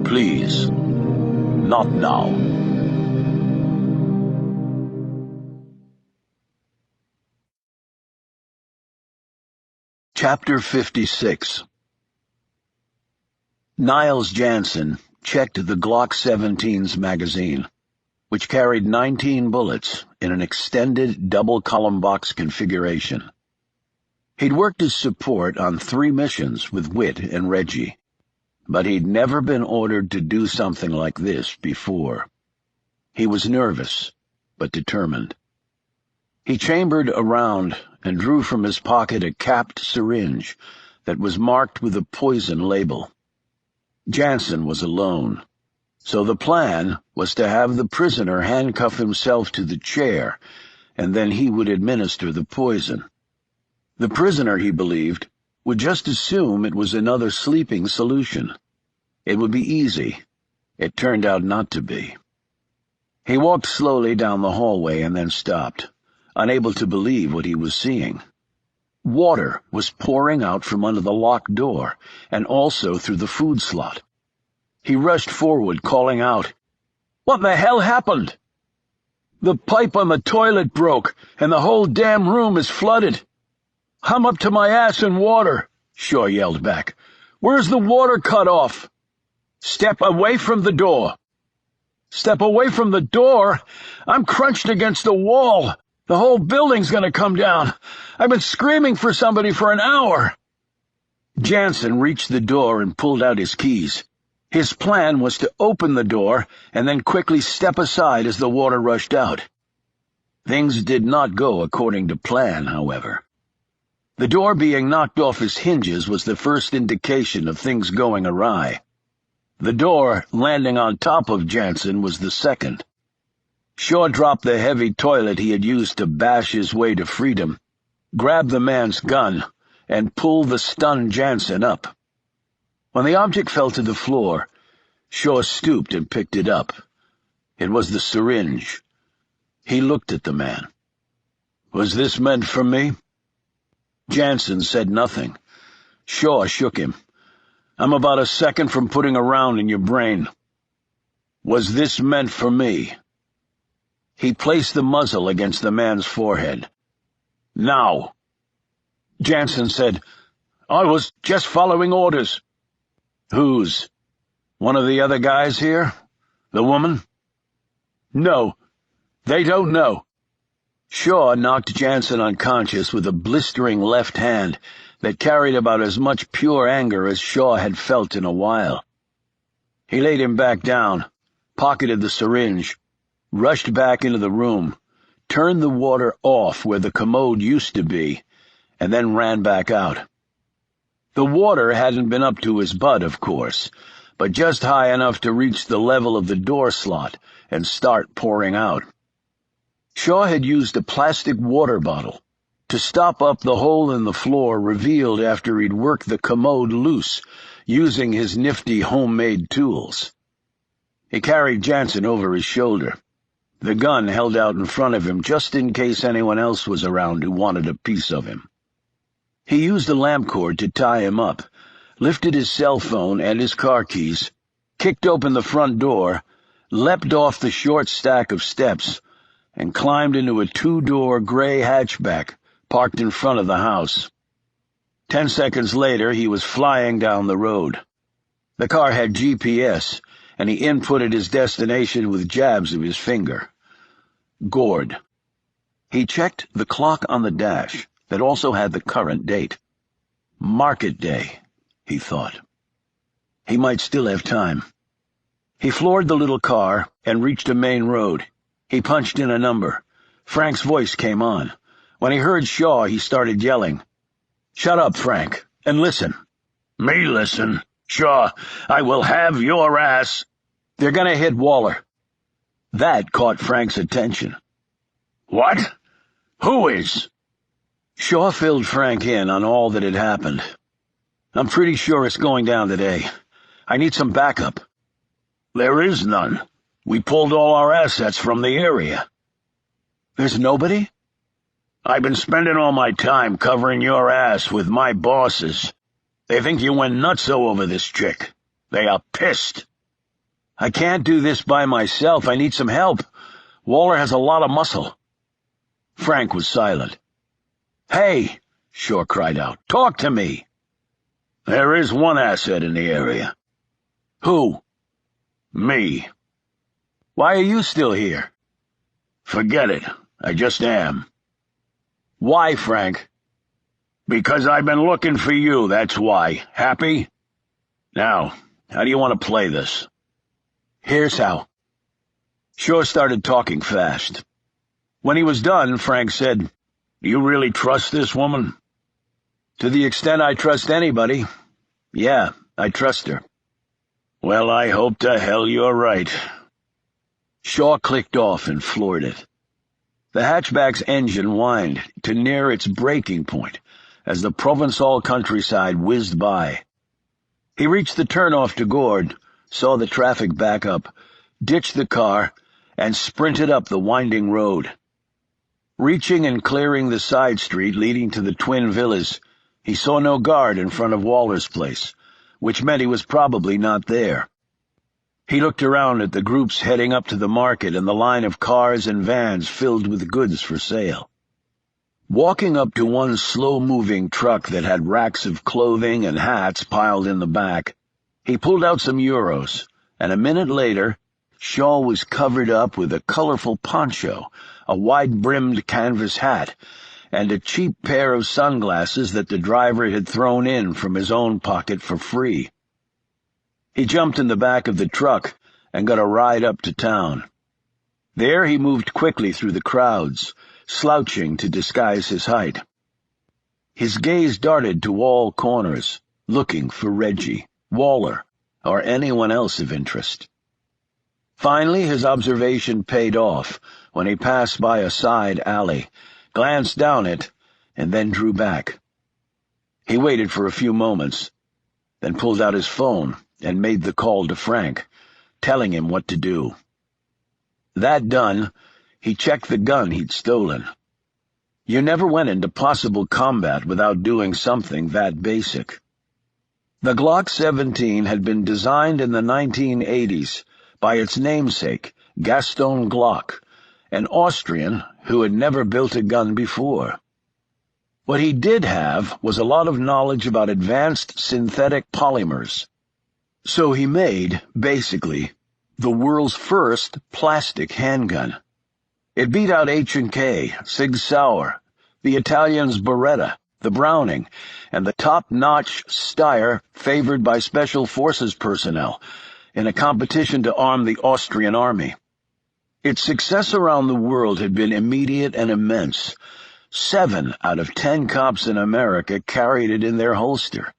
Speaker 1: Please. Not now. Chapter 56. Niles Jansen checked the Glock 17's magazine, which carried 19 bullets in an extended double-column box configuration. He'd worked as support on 3 missions with Wit and Reggie, but he'd never been ordered to do something like this before. He was nervous, but determined. He chambered around and drew from his pocket a capped syringe that was marked with a poison label. Jansen was alone, so the plan was to have the prisoner handcuff himself to the chair, and then he would administer the poison. The prisoner, he believed, would just assume it was another sleeping solution. It would be easy. It turned out not to be. He walked slowly down the hallway and then stopped, unable to believe what he was seeing. Water was pouring out from under the locked door, and also through the food slot. He rushed forward, calling out, "What the hell happened?" "The pipe on the toilet broke, and the whole damn room is flooded." "I'm up to my ass in water," Shaw yelled back. "Where's the water cut off?" "Step away from the door." "Step away from the door? I'm crunched against the wall. The whole building's gonna come down. I've been screaming for somebody for an hour." Jansen reached the door and pulled out his keys. His plan was to open the door and then quickly step aside as the water rushed out. Things did not go according to plan, however. The door being knocked off its hinges was the first indication of things going awry. The door landing on top of Jansen was the second. Shaw dropped the heavy toilet he had used to bash his way to freedom, grabbed the man's gun, and pulled the stunned Jansen up. When the object fell to the floor, Shaw stooped and picked it up. It was the syringe. He looked at the man. "Was this meant for me?" Jansen said nothing. Shaw shook him. "I'm about a second from putting a round in your brain." "Was this meant for me?" He placed the muzzle against the man's forehead. "Now." Jansen said, "I was just following orders." "Whose? One of the other guys here? The woman?" "No, they don't know." Shaw knocked Jansen unconscious with a blistering left hand that carried about as much pure anger as Shaw had felt in a while. He laid him back down, pocketed the syringe, rushed back into the room, turned the water off where the commode used to be, and then ran back out. The water hadn't been up to his butt, of course, but just high enough to reach the level of the door slot and start pouring out. Shaw had used a plastic water bottle,
Speaker 2: to stop up the hole in the floor revealed after he'd worked the commode loose, using his nifty homemade tools. He carried Jansen over his shoulder, the gun held out in front of him just in case anyone else was around who wanted a piece of him. He used a lamp cord to tie him up, lifted his cell phone and his car keys, kicked open the front door, leapt off the short stack of steps, and climbed into a two-door gray hatchback parked in front of the house. 10 seconds later, he was flying down the road. The car had GPS, and he inputted his destination with jabs of his finger. Gourd. He checked the clock on the dash that also had the current date. Market day, he thought. He might still have time. He floored the little car and reached a main road. He punched in a number. Frank's voice came on. When he heard Shaw, he started yelling. "Shut up, Frank, and listen."
Speaker 1: "Me listen? Shaw, I will have your ass."
Speaker 2: "They're gonna hit Waller." That caught Frank's attention.
Speaker 1: "What? Who is?"
Speaker 2: Shaw filled Frank in on all that had happened. "I'm pretty sure it's going down today. I need some backup."
Speaker 1: "There is none. We pulled all our assets from the area."
Speaker 2: "There's nobody?"
Speaker 1: "I've been spending all my time covering your ass with my bosses. They think you went nutso over this chick. They are pissed."
Speaker 2: "I can't do this by myself. I need some help. Waller has a lot of muscle." Frank was silent. "Hey!" Shaw cried out. "Talk to me!"
Speaker 1: "There is one asset in the area."
Speaker 2: "Who?"
Speaker 1: "Me."
Speaker 2: "Why are you still here?"
Speaker 1: "Forget it. I just am."
Speaker 2: "Why, Frank?"
Speaker 1: "Because I've been looking for you, that's why. Happy? Now, how do you want to play this?"
Speaker 2: "Here's how." Shaw started talking fast. When he was done, Frank said,
Speaker 1: "Do you really trust this woman?"
Speaker 2: "To the extent I trust anybody. Yeah, I trust her."
Speaker 1: "Well, I hope to hell you're right."
Speaker 2: Shaw clicked off and floored it. The hatchback's engine whined to near its breaking point as the Provençal countryside whizzed by. He reached the turnoff to Gourd, saw the traffic back up, ditched the car, and sprinted up the winding road. Reaching and clearing the side street leading to the twin villas, he saw no guard in front of Waller's place, which meant he was probably not there. He looked around at the groups heading up to the market and the line of cars and vans filled with goods for sale. Walking up to one slow-moving truck that had racks of clothing and hats piled in the back, he pulled out some euros, and a minute later, Shaw was covered up with a colorful poncho, a wide-brimmed canvas hat, and a cheap pair of sunglasses that the driver had thrown in from his own pocket for free. He jumped in the back of the truck and got a ride up to town. There he moved quickly through the crowds, slouching to disguise his height. His gaze darted to all corners, looking for Reggie, Waller, or anyone else of interest. Finally, his observation paid off when he passed by a side alley, glanced down it, and then drew back. He waited for a few moments, then pulled out his phone and made the call to Frank, telling him what to do. That done, he checked the gun he'd stolen. You never went into possible combat without doing something that basic. The Glock 17 had been designed in the 1980s by its namesake, Gaston Glock, an Austrian who had never built a gun before. What he did have was a lot of knowledge about advanced synthetic polymers. So he made, basically, the world's first plastic handgun. It beat out H&K, Sig Sauer, the Italians' Beretta, the Browning, and the top-notch Steyr favored by Special Forces personnel in a competition to arm the Austrian army. Its success around the world had been immediate and immense. 7 out of 10 cops in America carried it in their holster.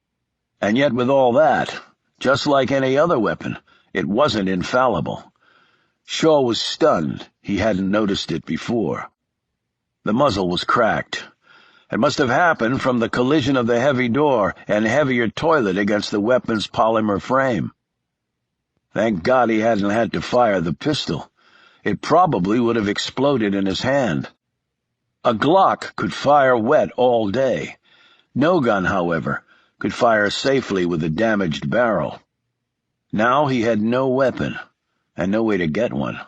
Speaker 2: And yet with all that, just like any other weapon, it wasn't infallible. Shaw was stunned he hadn't noticed it before. The muzzle was cracked. It must have happened from the collision of the heavy door and heavier toilet against the weapon's polymer frame. Thank God he hadn't had to fire the pistol. It probably would have exploded in his hand. A Glock could fire wet all day. No gun, however, could fire safely with a damaged barrel. Now he had no weapon, and no way to get one.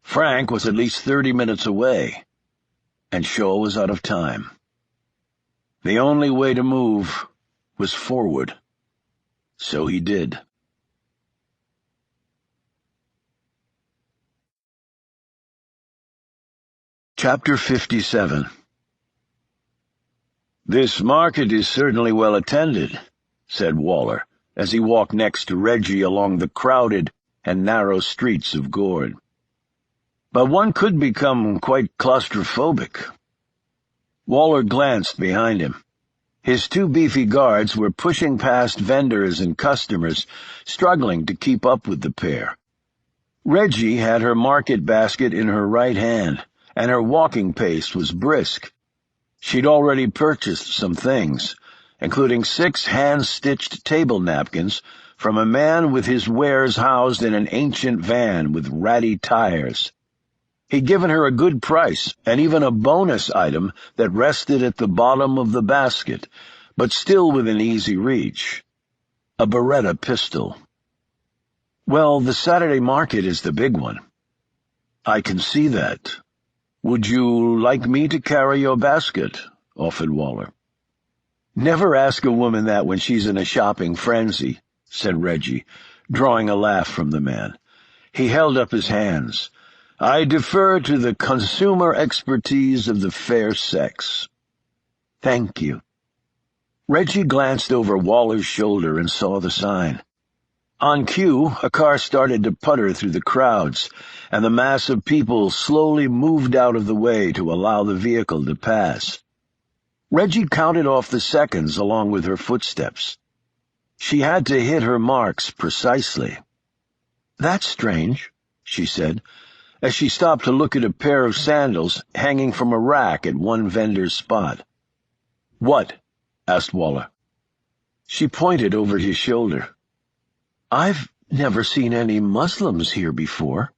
Speaker 2: Frank was at least 30 minutes away, and Shaw was out of time. The only way to move was forward. So he did. Chapter 57. "This market is certainly well attended," said Waller, as he walked next to Reggie along the crowded and narrow streets of Gourd. "But one could become quite claustrophobic." Waller glanced behind him. His two beefy guards were pushing past vendors and customers, struggling to keep up with the pair. Reggie had her market basket in her right hand, and her walking pace was brisk. She'd already purchased some things, including 6 hand-stitched table napkins from a man with his wares housed in an ancient van with ratty tires. He'd given her a good price, and even a bonus item that rested at the bottom of the basket, but still within easy reach. A Beretta pistol. "Well, the Saturday market is the big one." "I can see that. Would you like me to carry your basket?" offered Waller. "Never ask a woman that when she's in a shopping frenzy," said Reggie, drawing a laugh from the man. He held up his hands. "I defer to the consumer expertise of the fair sex." "Thank you." Reggie glanced over Waller's shoulder and saw the sign. On cue, a car started to putter through the crowds, and the mass of people slowly moved out of the way to allow the vehicle to pass. Reggie counted off the seconds along with her footsteps. She had to hit her marks precisely. "That's strange," she said, as she stopped to look at a pair of sandals hanging from a rack at one vendor's spot. "What?" asked Waller. She pointed over his shoulder. "I've never seen any Muslims here before."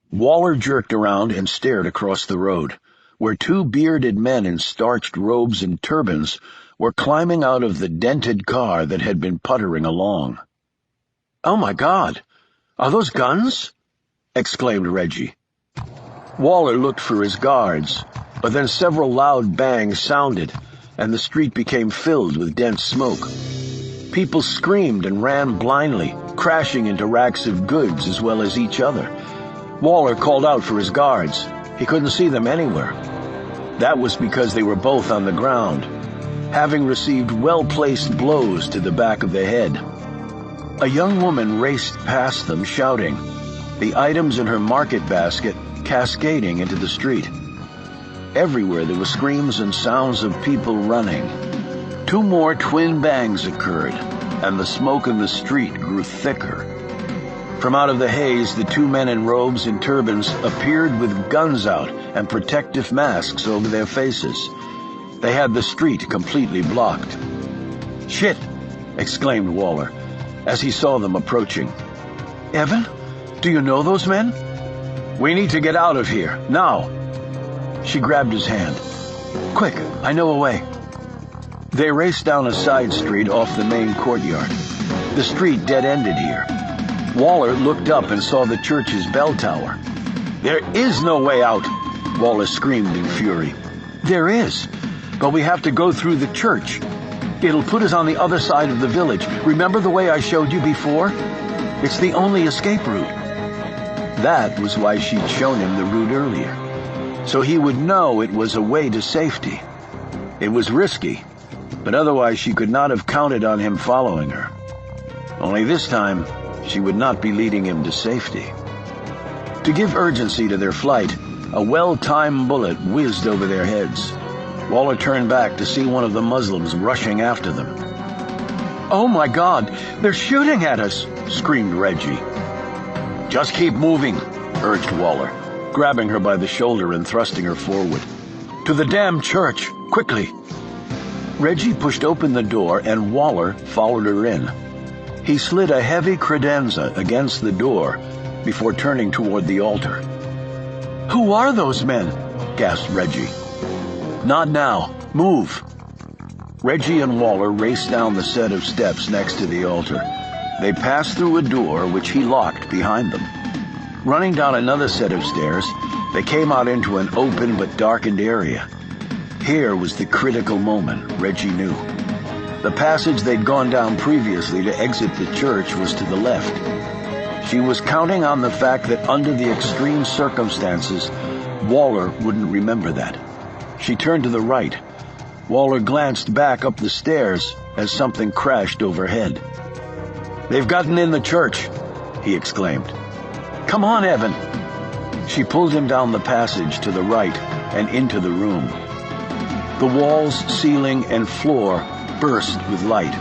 Speaker 2: Waller jerked around and stared across the road, where 2 bearded men in starched robes and turbans were climbing out of the dented car that had been puttering along. "Oh, my God! Are those guns?" exclaimed Reggie. Waller looked for his guards, but then several loud bangs sounded, and the street became filled with dense smoke. People screamed and ran blindly, crashing into racks of goods as well as each other. Waller called out for his guards. He couldn't see them anywhere. That was because they were both on the ground, having received well-placed blows to the back of the head. A young woman raced past them, shouting, the items in her market basket cascading into the street. Everywhere there were screams and sounds of people running. 2 more twin bangs occurred, and the smoke in the street grew thicker. From out of the haze, the 2 men in robes and turbans appeared with guns out and protective masks over their faces. They had the street completely blocked. "Shit!" exclaimed Waller, as he saw them approaching. "Evan, do you know those men?" "We need to get out of here, now." She grabbed his hand. "Quick, I know a way." They raced down a side street off the main courtyard. The street dead-ended here. Waller looked up and saw the church's bell tower. "There is no way out!" Waller screamed in fury. "There is, but we have to go through the church. It'll put us on the other side of the village. Remember the way I showed you before? It's the only escape route." That was why she'd shown him the route earlier, so he would know it was a way to safety. It was risky, but otherwise she could not have counted on him following her. Only this time, she would not be leading him to safety. To give urgency to their flight, a well-timed bullet whizzed over their heads. Waller turned back to see one of the Muslims rushing after them. "Oh my God, they're shooting at us!" screamed Reggie. "Just keep moving," urged Waller, grabbing her by the shoulder and thrusting her forward. "To the damn church!" Quickly!" Reggie pushed open the door and Waller followed her in. He slid a heavy credenza against the door before turning toward the altar. "Who are those men?" gasped Reggie. "Not now. Move." Reggie and Waller raced down the set of steps next to the altar. They passed through a door which he locked behind them. Running down another set of stairs, they came out into an open but darkened area. Here was the critical moment, Reggie knew. The passage they'd gone down previously to exit the church was to the left. She was counting on the fact that under the extreme circumstances, Waller wouldn't remember that. She turned to the right. Waller glanced back up the stairs as something crashed overhead. "They've gotten in the church," he exclaimed. "Come on, Evan." She pulled him down the passage to the right and into the room. The walls, ceiling, and floor burst with light.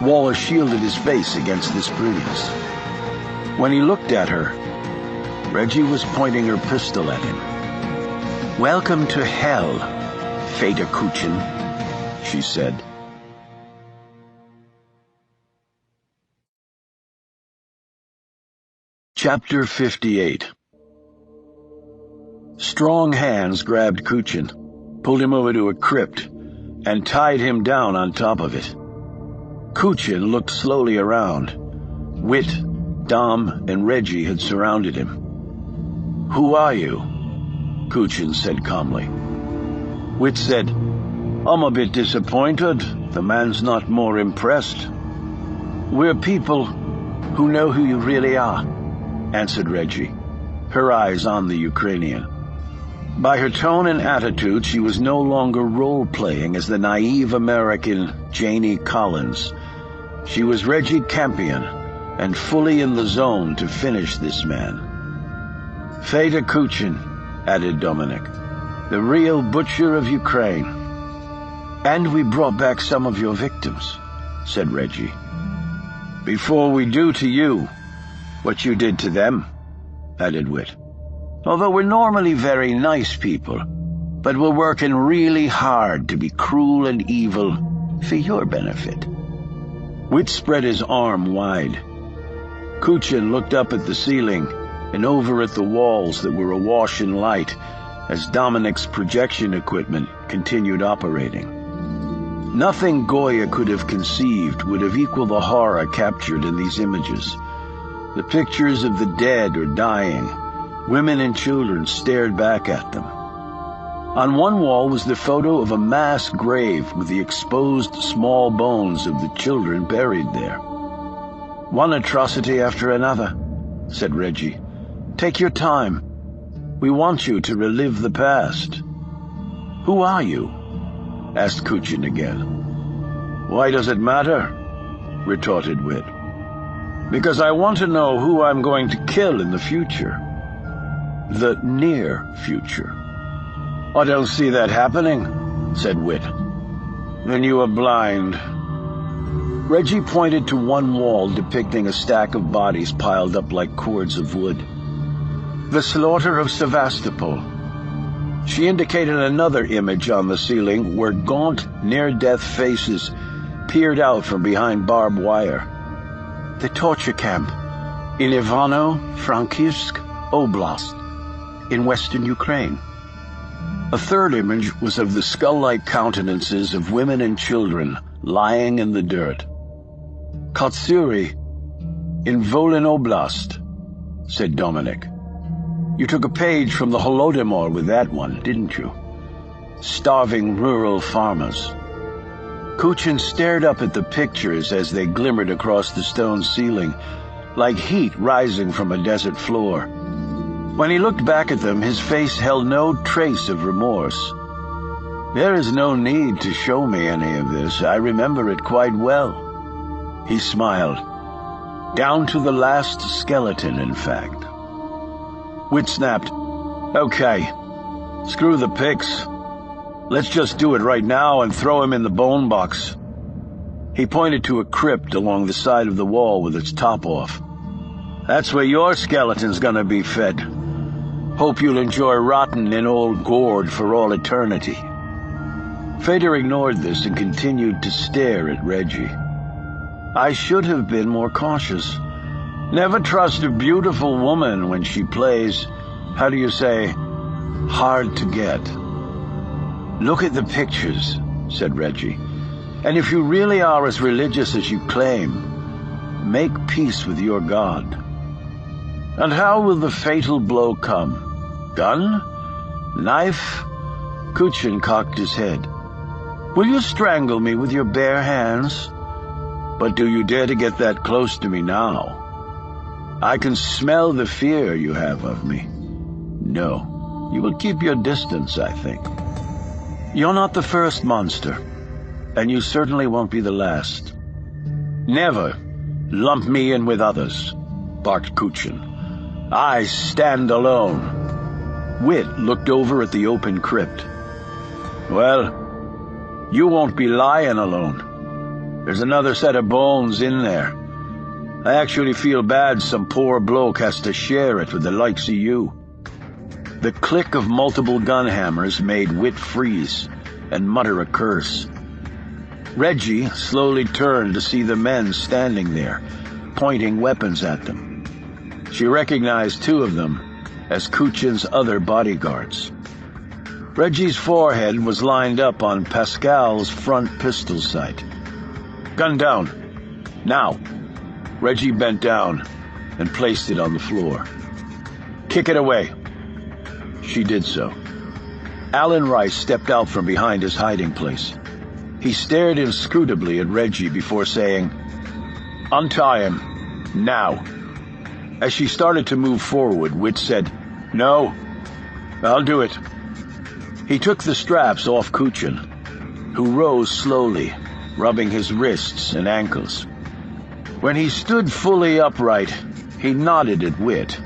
Speaker 2: Waller shielded his face against this brilliance. When he looked at her, Reggie was pointing her pistol at him. "Welcome to hell, Fata Kuchin," she said. Chapter 58. Strong hands grabbed Kuchin, pulled him over to a crypt, and tied him down on top of it. Kuchin looked slowly around. Whit, Dom, and Reggie had surrounded him. "Who are you?" Kuchin said calmly. Whit said, "I'm a bit disappointed. The man's not more impressed." "We're people who know who you really are," answered Reggie, her eyes on the Ukrainian. By her tone and attitude, she was no longer role-playing as the naive American Janie Collins. She was Reggie Campion, and fully in the zone to finish this man. "Fata Kuchin," added Dominic, "the real butcher of Ukraine." "And we brought back some of your victims," said Reggie. "Before we do to you what you did to them," added Whit. "Although we're normally very nice people, but we're working really hard to be cruel and evil for your benefit." Whit spread his arm wide. Kuchin looked up at the ceiling and over at the walls that were awash in light as Dominic's projection equipment continued operating. Nothing Goya could have conceived would have equaled the horror captured in these images. The pictures of the dead or dying, women and children stared back at them. On one wall was the photo of a mass grave with the exposed small bones of the children buried there. "One atrocity after another," said Reggie. "Take your time. We want you to relive the past." "Who are you?" asked Kuchin again. "Why does it matter?" retorted Whit. "Because I want to know who I'm going to kill in the future. The near future." "I don't see that happening," said Whit. "Then you are blind." Reggie pointed to one wall depicting a stack of bodies piled up like cords of wood. "The slaughter of Sevastopol." She indicated another image on the ceiling where gaunt, near-death faces peered out from behind barbed wire. "The torture camp in Ivano-Frankivsk Oblast in western Ukraine." A third image was of the skull-like countenances of women and children lying in the dirt. "Katsuri in Volyn Oblast," said Dominic. "You took a page from the Holodomor with that one, didn't you? Starving rural farmers." Kuchin stared up at the pictures as they glimmered across the stone ceiling, like heat rising from a desert floor. When he looked back at them, his face held no trace of remorse. "There is no need to show me any of this. I remember it quite well." He smiled. "Down to the last skeleton, in fact." Whit snapped, "Okay, screw the pics. Let's just do it right now and throw him in the bone box." He pointed to a crypt along the side of the wall with its top off. "That's where your skeleton's gonna be fed. Hope you'll enjoy rotting in old Gourd for all eternity." Fader ignored this and continued to stare at Reggie. I should have been more cautious. Never trust a beautiful woman when she plays, how do you say, hard to get. Look at the pictures, said Reggie, and if you really are as religious as you claim, make peace with your God. And how will the fatal blow come? Gun? Knife? Kuchin cocked his head. Will you strangle me with your bare hands? But do you dare to get that close to me now? I can smell the fear you have of me. No, you will keep your distance, I think. You're not the first monster, and you certainly won't be the last. Never lump me in with others, barked Kuchin. I stand alone. Wit looked over at the open crypt. Well, you won't be lying alone. There's another set of bones in there. I actually feel bad some poor bloke has to share it with the likes of you. The click of multiple gun hammers made Wit freeze and mutter a curse. Reggie slowly turned to see the men standing there, pointing weapons at them. She recognized two of them as Kuchin's other bodyguards. Reggie's forehead was lined up on Pascal's front pistol sight. Gun down. Now. Reggie bent down and placed it on the floor. Kick it away. She did so. Alan Rice stepped out from behind his hiding place. He stared inscrutably at Reggie before saying, Untie him. Now. As she started to move forward, Wit said, No. I'll do it. He took the straps off Kuchin, who rose slowly, rubbing his wrists and ankles. When he stood fully upright, he nodded at Wit,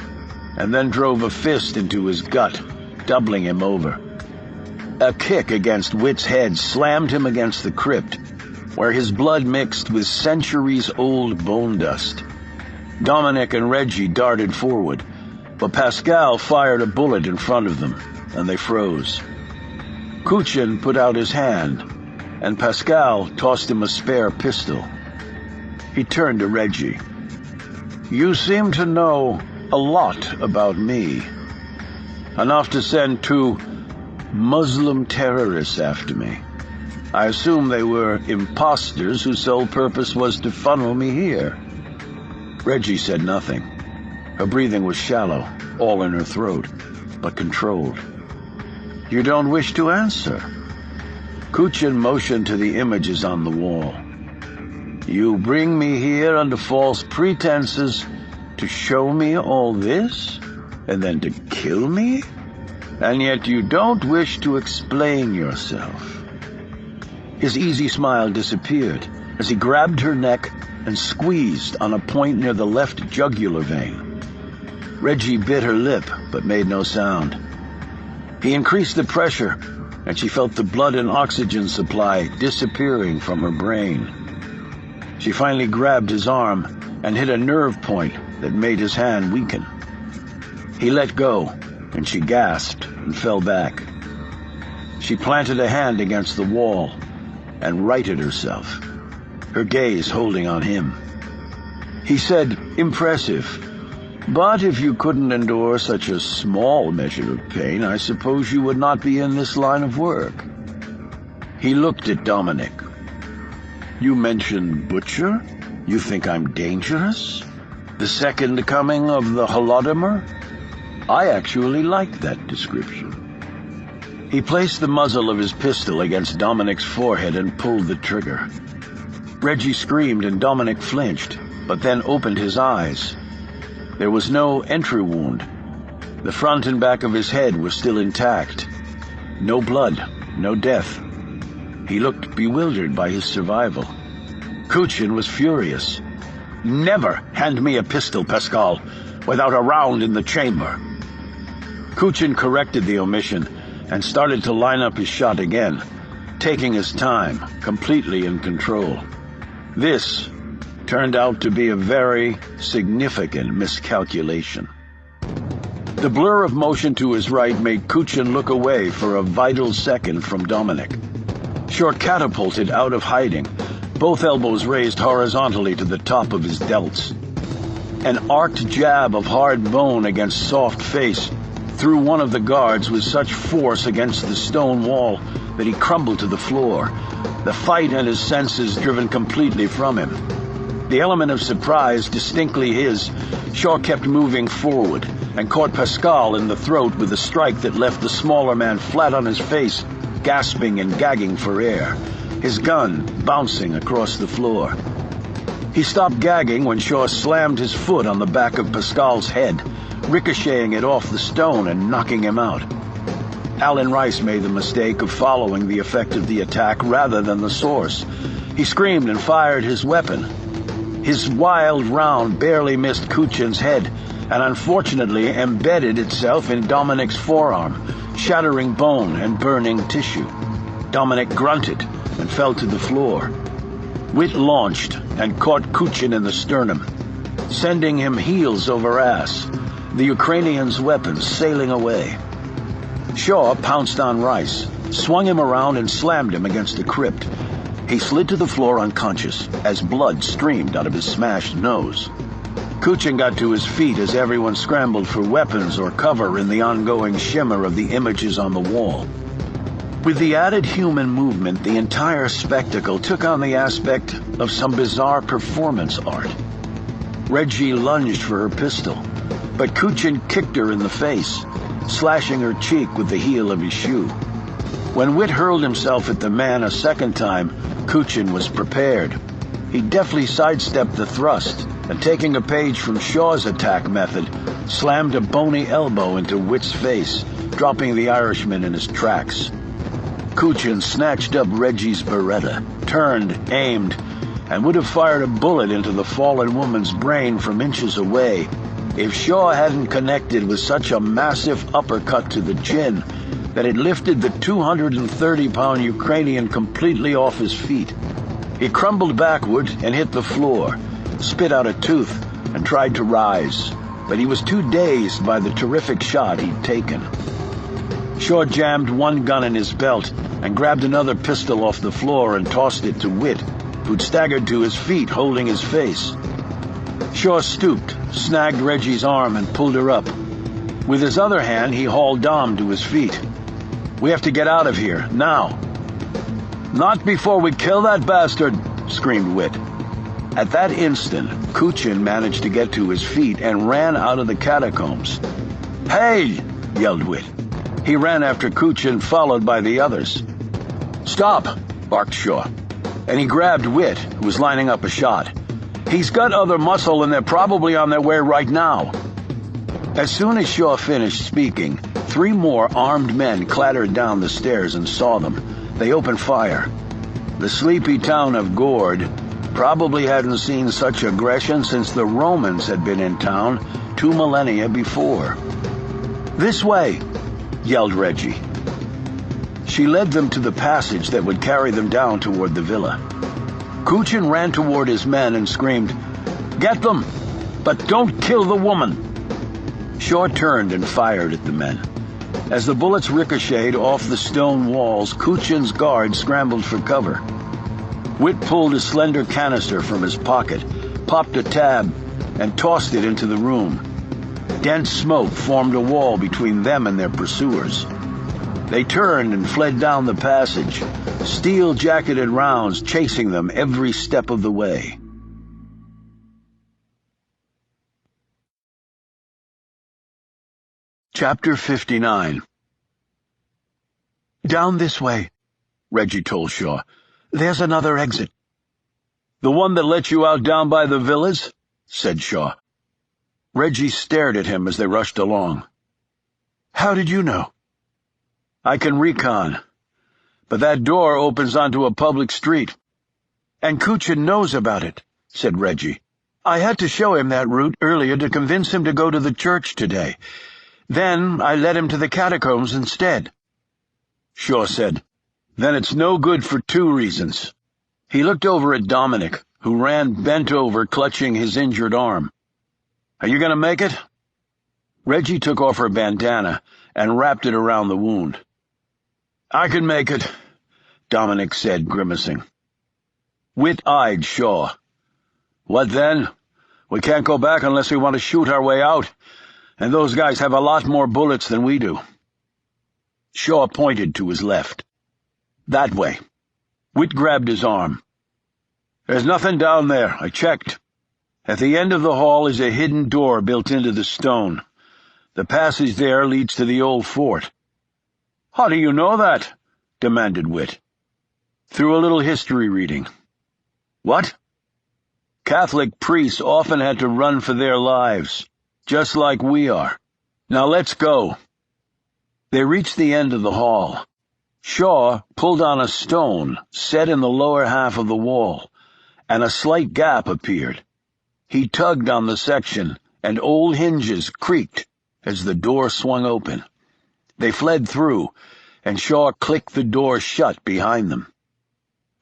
Speaker 2: and then drove a fist into his gut, doubling him over. A kick against Wit's head slammed him against the crypt, where his blood mixed with centuries-old bone dust. Dominic and Reggie darted forward, but Pascal fired a bullet in front of them, and they froze. Kuchin put out his hand, and Pascal tossed him a spare pistol. He turned to Reggie. You seem to know a lot about me. Enough to send two Muslim terrorists after me. I assume they were imposters whose sole purpose was to funnel me here. Reggie said nothing. Her breathing was shallow, all in her throat, but controlled. You don't wish to answer? Kuchin motioned to the images on the wall. You bring me here under false pretenses to show me all this, and then to kill me? And yet you don't wish to explain yourself. His easy smile disappeared as he grabbed her neck and squeezed on a point near the left jugular vein. Reggie bit her lip, but made no sound. He increased the pressure, and she felt the blood and oxygen supply disappearing from her brain. She finally grabbed his arm and hit a nerve point that made his hand weaken. He let go, and she gasped and fell back. She planted a hand against the wall and righted herself, her gaze holding on him. He said, Impressive. But if you couldn't endure such a small measure of pain, I suppose you would not be in this line of work. He looked at Dominic. You mentioned butcher? You think I'm dangerous? The second coming of the Holodomor? I actually like that description. He placed the muzzle of his pistol against Dominic's forehead and pulled the trigger. Reggie screamed and Dominic flinched, but then opened his eyes. There was no entry wound. The front and back of his head were still intact. No blood, no death. He looked bewildered by his survival. Kuchin was furious. Never hand me a pistol, Pascal, without a round in the chamber. Kuchin corrected the omission and started to line up his shot again, taking his time, completely in control. This turned out to be a very significant miscalculation. The blur of motion to his right made Kuchin look away for a vital second from Dominic. Shaw catapulted out of hiding, both elbows raised horizontally to the top of his delts. An arced jab of hard bone against soft face threw one of the guards with such force against the stone wall that he crumbled to the floor, the fight and his senses driven completely from him. The element of surprise distinctly his, Shaw kept moving forward and caught Pascal in the throat with a strike that left the smaller man flat on his face, gasping and gagging for air, his gun bouncing across the floor. He stopped gagging when Shaw slammed his foot on the back of Pascal's head, ricocheting it off the stone and knocking him out. Alan Rice made the mistake of following the effect of the attack rather than the source. He screamed and fired his weapon. His wild round barely missed Kuchin's head and unfortunately embedded itself in Dominic's forearm, shattering bone and burning tissue. Dominic grunted and fell to the floor. Witt launched and caught Kuchin in the sternum, sending him heels over ass, the Ukrainian's weapons sailing away. Shaw pounced on Rice, swung him around and slammed him against a crypt. He slid to the floor unconscious as blood streamed out of his smashed nose. Kuchin got to his feet as everyone scrambled for weapons or cover in the ongoing shimmer of the images on the wall. With the added human movement, the entire spectacle took on the aspect of some bizarre performance art. Reggie lunged for her pistol, but Kuchin kicked her in the face, slashing her cheek with the heel of his shoe. When Witt hurled himself at the man a second time, Kuchin was prepared. He deftly sidestepped the thrust, and taking a page from Shaw's attack method, slammed a bony elbow into Witt's face, dropping the Irishman in his tracks. Kuchin snatched up Reggie's Beretta, turned, aimed, and would have fired a bullet into the fallen woman's brain from inches away if Shaw hadn't connected with such a massive uppercut to the chin that it lifted the 230-pound Ukrainian completely off his feet. He crumbled backward and hit the floor, spit out a tooth, and tried to rise, but he was too dazed by the terrific shot he'd taken. Shaw jammed one gun in his belt and grabbed another pistol off the floor and tossed it to Witt, who'd staggered to his feet holding his face. Shaw stooped, snagged Reggie's arm, and pulled her up. With his other hand, he hauled Dom to his feet. "We have to get out of here, now." "Not before we kill that bastard," screamed Witt. At that instant, Kuchin managed to get to his feet and ran out of the catacombs. "Hey!" yelled Witt. He ran after Kuchin, followed by the others. "Stop!" barked Shaw, and he grabbed Witt, who was lining up a shot. "He's got other muscle, and they're probably on their way right now." As soon as Shaw finished speaking, 3 more armed men clattered down the stairs and saw them. They opened fire. The sleepy town of Gourd probably hadn't seen such aggression since the Romans had been in town 2 millennia before. "This way!" yelled Reggie. She led them to the passage that would carry them down toward the villa. Kuchin ran toward his men and screamed, "Get them, but don't kill the woman!" Shaw turned and fired at the men. As the bullets ricocheted off the stone walls, Kuchin's guards scrambled for cover. Witt pulled a slender canister from his pocket, popped a tab, and tossed it into the room. Dense smoke formed a wall between them and their pursuers. They turned and fled down the passage, steel-jacketed rounds chasing them every step of the way. Chapter 59. "Down this way," Reggie told Shaw. "There's another exit." "The one that let you out down by the villas?" said Shaw. Reggie stared at him as they rushed along. "How did you know?" "I can recon. But that door opens onto a public street." "And Kuchin knows about it," said Reggie. "I had to show him that route earlier to convince him to go to the church today. Then I led him to the catacombs instead." Shaw said, "Then it's no good for 2 reasons." He looked over at Dominic, who ran bent over, clutching his injured arm. "Are you going to make it?" Reggie took off her bandana and wrapped it around the wound. "I can make it. Dominic said, grimacing. Whit eyed Shaw. "What then? We can't go back unless we want to shoot our way out, and those guys have a lot more bullets than we do." Shaw pointed to his left. "That way." Whit grabbed his arm. "There's nothing down there. I checked. At the end of the hall is a hidden door built into the stone. The passage there leads to the old fort." "How do you know that?" demanded Whit. "Through a little history reading." "What?" "Catholic priests often had to run for their lives, just like we are. Now let's go." They reached the end of the hall. Shaw pulled on a stone set in the lower half of the wall, and a slight gap appeared. He tugged on the section, and old hinges creaked as the door swung open. They fled through, and Shaw clicked the door shut behind them.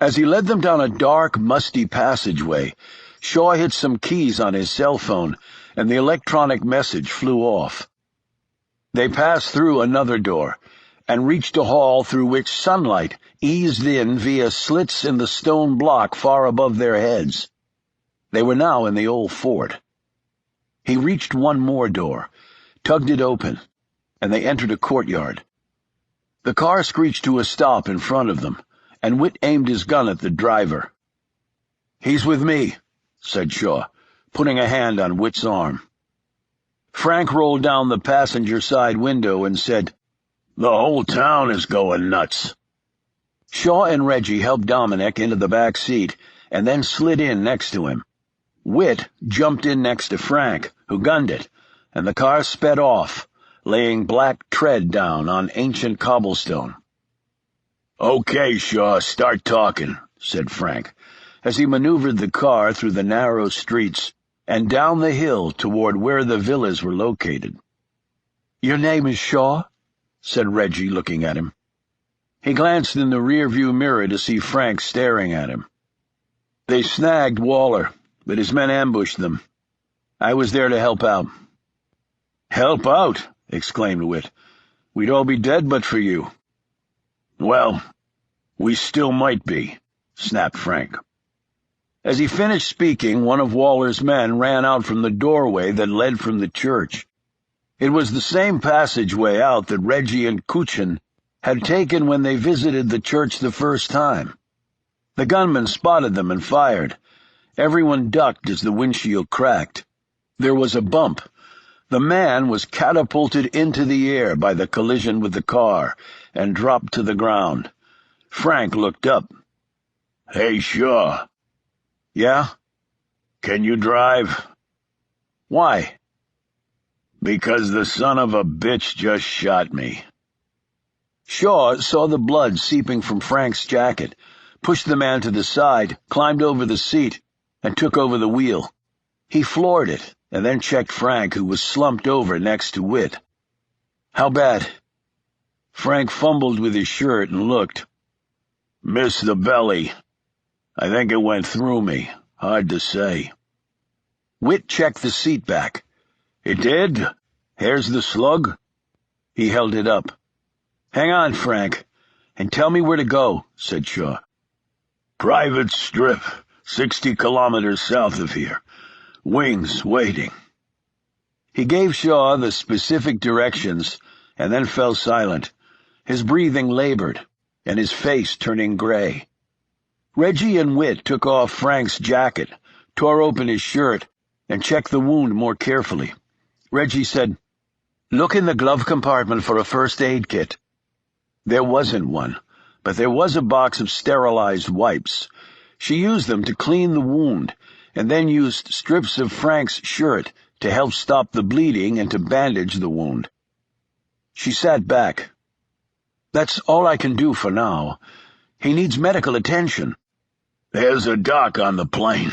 Speaker 2: As he led them down a dark, musty passageway, Shaw hit some keys on his cell phone, and the electronic message flew off. They passed through another door, and reached a hall through which sunlight eased in via slits in the stone block far above their heads. They were now in the old fort. He reached one more door, tugged it open, and they entered a courtyard. The car screeched to a stop in front of them, and Whit aimed his gun at the driver. "He's with me," said Shaw, putting a hand on Whit's arm. Frank rolled down the passenger side window and said, "The whole town is going nuts." Shaw and Reggie helped Dominic into the back seat and then slid in next to him. Whit jumped in next to Frank, who gunned it, and the car sped off, laying black tread down on ancient cobblestone. "Okay, Shaw, start talking," said Frank, as he maneuvered the car through the narrow streets and down the hill toward where the villas were located. "Your name is Shaw?" said Reggie, looking at him. He glanced in the rearview mirror to see Frank staring at him. "They snagged Waller, but his men ambushed them. I was there to help out." "Help out?" exclaimed Whit. "We'd all be dead but for you." "Well, we still might be," snapped Frank. As he finished speaking, one of Waller's men ran out from the doorway that led from the church. It was the same passageway out that Reggie and Kuchen had taken when they visited the church the first time. The gunman spotted them and fired. Everyone ducked as the windshield cracked. There was a bump. The man was catapulted into the air by the collision with the car and dropped to the ground. Frank looked up. "Hey, Shaw." "Yeah?" "Can you drive?" "Why?" "Because the son of a bitch just shot me." Shaw saw the blood seeping from Frank's jacket, pushed the man to the side, climbed over the seat, and took over the wheel. He floored it, and then checked Frank, who was slumped over next to Whit. "How bad?" Frank fumbled with his shirt and looked. "Missed the belly. I think it went through me. Hard to say." Whit checked the seat back. "It did? Here's the slug?" He held it up. "Hang on, Frank, and tell me where to go," said Shaw. "Private strip, 60 kilometers south of here. Wings waiting." He gave Shaw the specific directions and then fell silent, his breathing labored, and his face turning gray. Reggie and Whit took off Frank's jacket, tore open his shirt, and checked the wound more carefully. Reggie said, "Look in the glove compartment for a first aid kit." There wasn't one, but there was a box of sterilized wipes. She used them to clean the wound, and then used strips of Frank's shirt to help stop the bleeding and to bandage the wound. She sat back. "That's all I can do for now. He needs medical attention." "There's a doc on the plane,"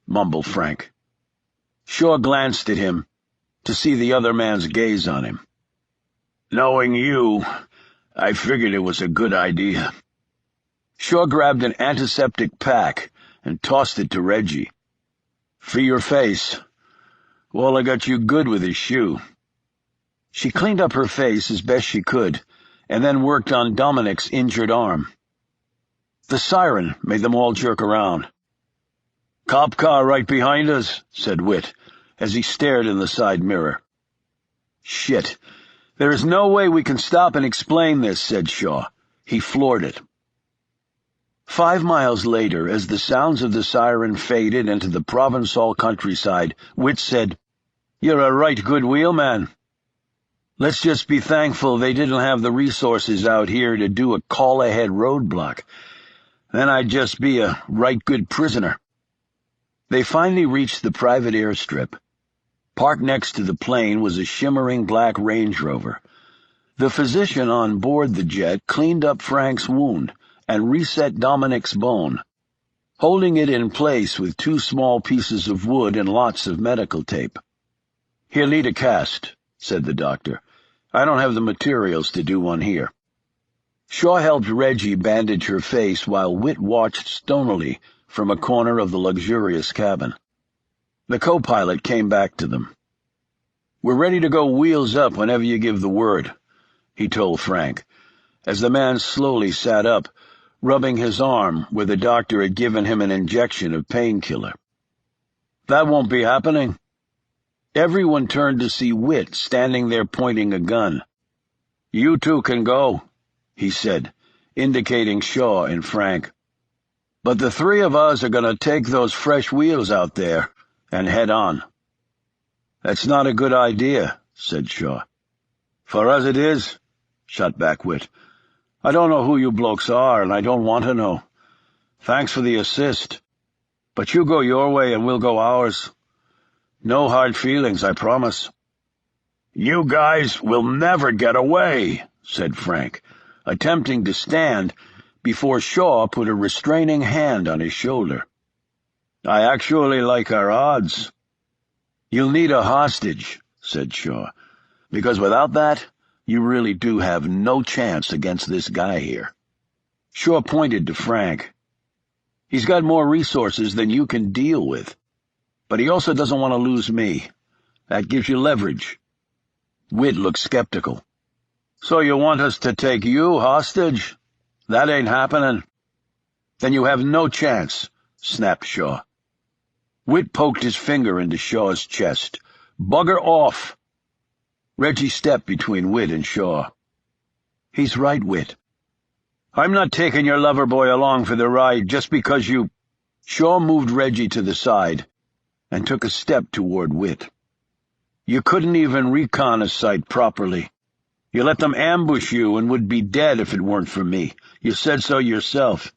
Speaker 2: mumbled Frank. Shaw glanced at him to see the other man's gaze on him. "Knowing you, I figured it was a good idea." Shaw grabbed an antiseptic pack and tossed it to Reggie. "For your face. Waller got you good with his shoe." She cleaned up her face as best she could, and then worked on Dominic's injured arm. The siren made them all jerk around. "Cop car right behind us," said Whit, as he stared in the side mirror. "Shit. There is no way we can stop and explain this," said Shaw. He floored it. 5 miles later, as the sounds of the siren faded into the Provençal countryside, Whit said, "You're a right good wheelman. Let's just be thankful they didn't have the resources out here to do a call-ahead roadblock. Then I'd just be a right good prisoner." They finally reached the private airstrip. Parked next to the plane was a shimmering black Range Rover. The physician on board the jet cleaned up Frank's wound and reset Dominic's bone, holding it in place with 2 small pieces of wood and lots of medical tape. "He'll need a cast," said the doctor. "I don't have the materials to do one here." Shaw helped Reggie bandage her face while Whit watched stonily from a corner of the luxurious cabin. The co-pilot came back to them. "We're ready to go wheels up whenever you give the word," he told Frank, as the man slowly sat up, rubbing his arm where the doctor had given him an injection of painkiller. "That won't be happening." Everyone turned to see Whit standing there pointing a gun. "You two can go," he said, indicating Shaw and Frank. "But the 3 of us are going to take those fresh wheels out there and head on." "That's not a good idea," said Shaw. "For us it is," shot back Whit. "I don't know who you blokes are, and I don't want to know. Thanks for the assist. But you go your way and we'll go ours. No hard feelings, I promise." "You guys will never get away," said Frank, attempting to stand before Shaw put a restraining hand on his shoulder. "I actually like our odds." "You'll need a hostage," said Shaw, "because without that, you really do have no chance against this guy here." Shaw pointed to Frank. "He's got more resources than you can deal with, but he also doesn't want to lose me. That gives you leverage." Whit looked skeptical. "So you want us to take you hostage? That ain't happening." "Then you have no chance," snapped Shaw. Whit poked his finger into Shaw's chest. "Bugger off." Reggie stepped between Whit and Shaw. "He's right, Whit. I'm not taking your lover boy along for the ride just because you—" Shaw moved Reggie to the side and took a step toward Whit. "You couldn't even recon a site properly. You let them ambush you and would be dead if it weren't for me. You said so yourself.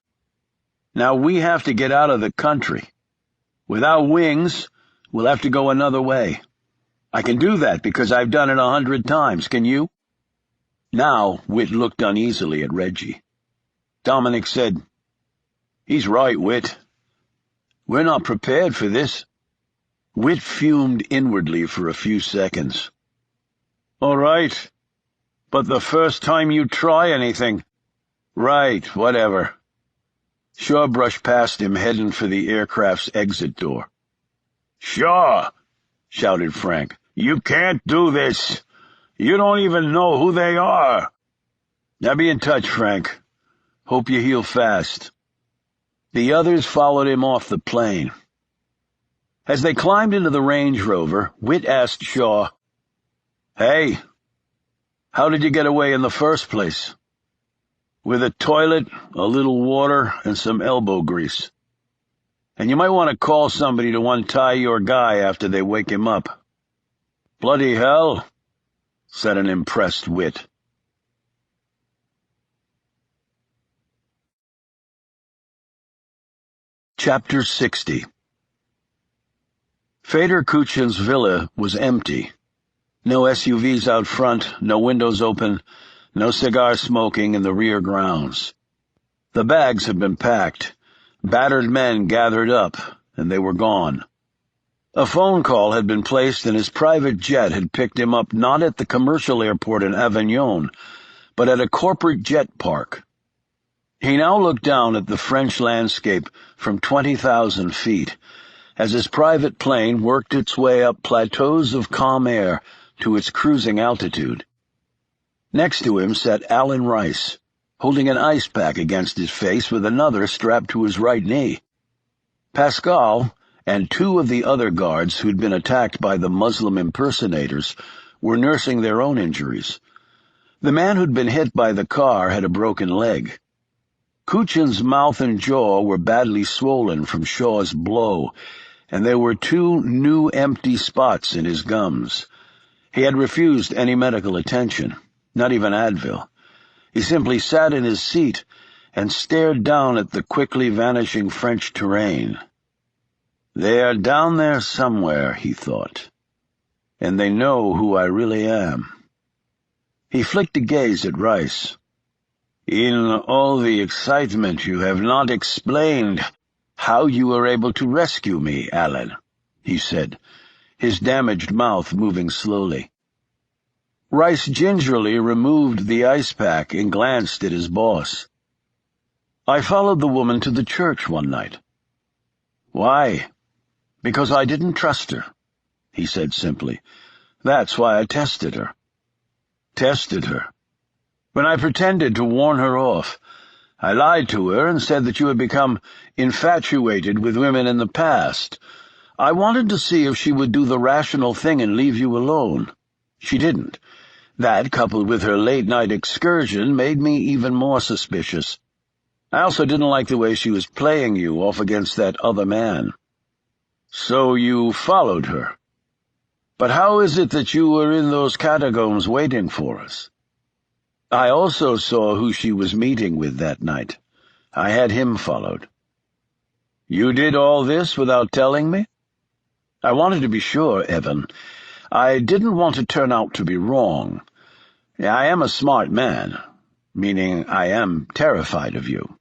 Speaker 2: Now we have to get out of the country. Without wings, we'll have to go another way. I can do that because I've done it 100 times. Can you?" Now Whit looked uneasily at Reggie. Dominic said, "He's right, Whit. We're not prepared for this." Whit fumed inwardly for a few seconds. "All right. But the first time you try anything—" "Right, whatever." Shaw brushed past him, heading for the aircraft's exit door. "Shaw!" shouted Frank. "You can't do this. You don't even know who they are." "Now be in touch, Frank. Hope you heal fast." The others followed him off the plane. As they climbed into the Range Rover, Whit asked Shaw, "Hey, how did you get away in the first place?" "With a toilet, a little water, and some elbow grease. And you might want to call somebody to untie your guy after they wake him up." "Bloody hell," said an impressed Whit. Chapter 60. Fader Kuchin's villa was empty. No SUVs out front, no windows open, no cigar smoking in the rear grounds. The bags had been packed, battered men gathered up, and they were gone. A phone call had been placed, and his private jet had picked him up not at the commercial airport in Avignon, but at a corporate jet park. He now looked down at the French landscape from 20,000 feet, as his private plane worked its way up plateaus of calm air to its cruising altitude. Next to him sat Alan Rice, holding an ice pack against his face with another strapped to his right knee. Pascal and two of the other guards who'd been attacked by the Muslim impersonators were nursing their own injuries. The man who'd been hit by the car had a broken leg. Kuchin's mouth and jaw were badly swollen from Shaw's blow, and there were two new empty spots in his gums. He had refused any medical attention, not even Advil. He simply sat in his seat and stared down at the quickly vanishing French terrain. They are down there somewhere, he thought, and they know who I really am. He flicked a gaze at Rice. In all the excitement you have not explained how you were able to rescue me, Alan, he said, his damaged mouth moving slowly. Rice gingerly removed the ice pack and glanced at his boss. I followed the woman to the church one night. Why? Because I didn't trust her, he said simply. That's why I tested her. Tested her. When I pretended to warn her off, I lied to her and said that you had become infatuated with women in the past. I wanted to see if she would do the rational thing and leave you alone. She didn't. That, coupled with her late-night excursion, made me even more suspicious. I also didn't like the way she was playing you off against that other man. So you followed her. But how is it that you were in those catacombs waiting for us? I also saw who she was meeting with that night. I had him followed. You did all this without telling me? I wanted to be sure, Evan. I didn't want to turn out to be wrong. I am a smart man, meaning I am terrified of you.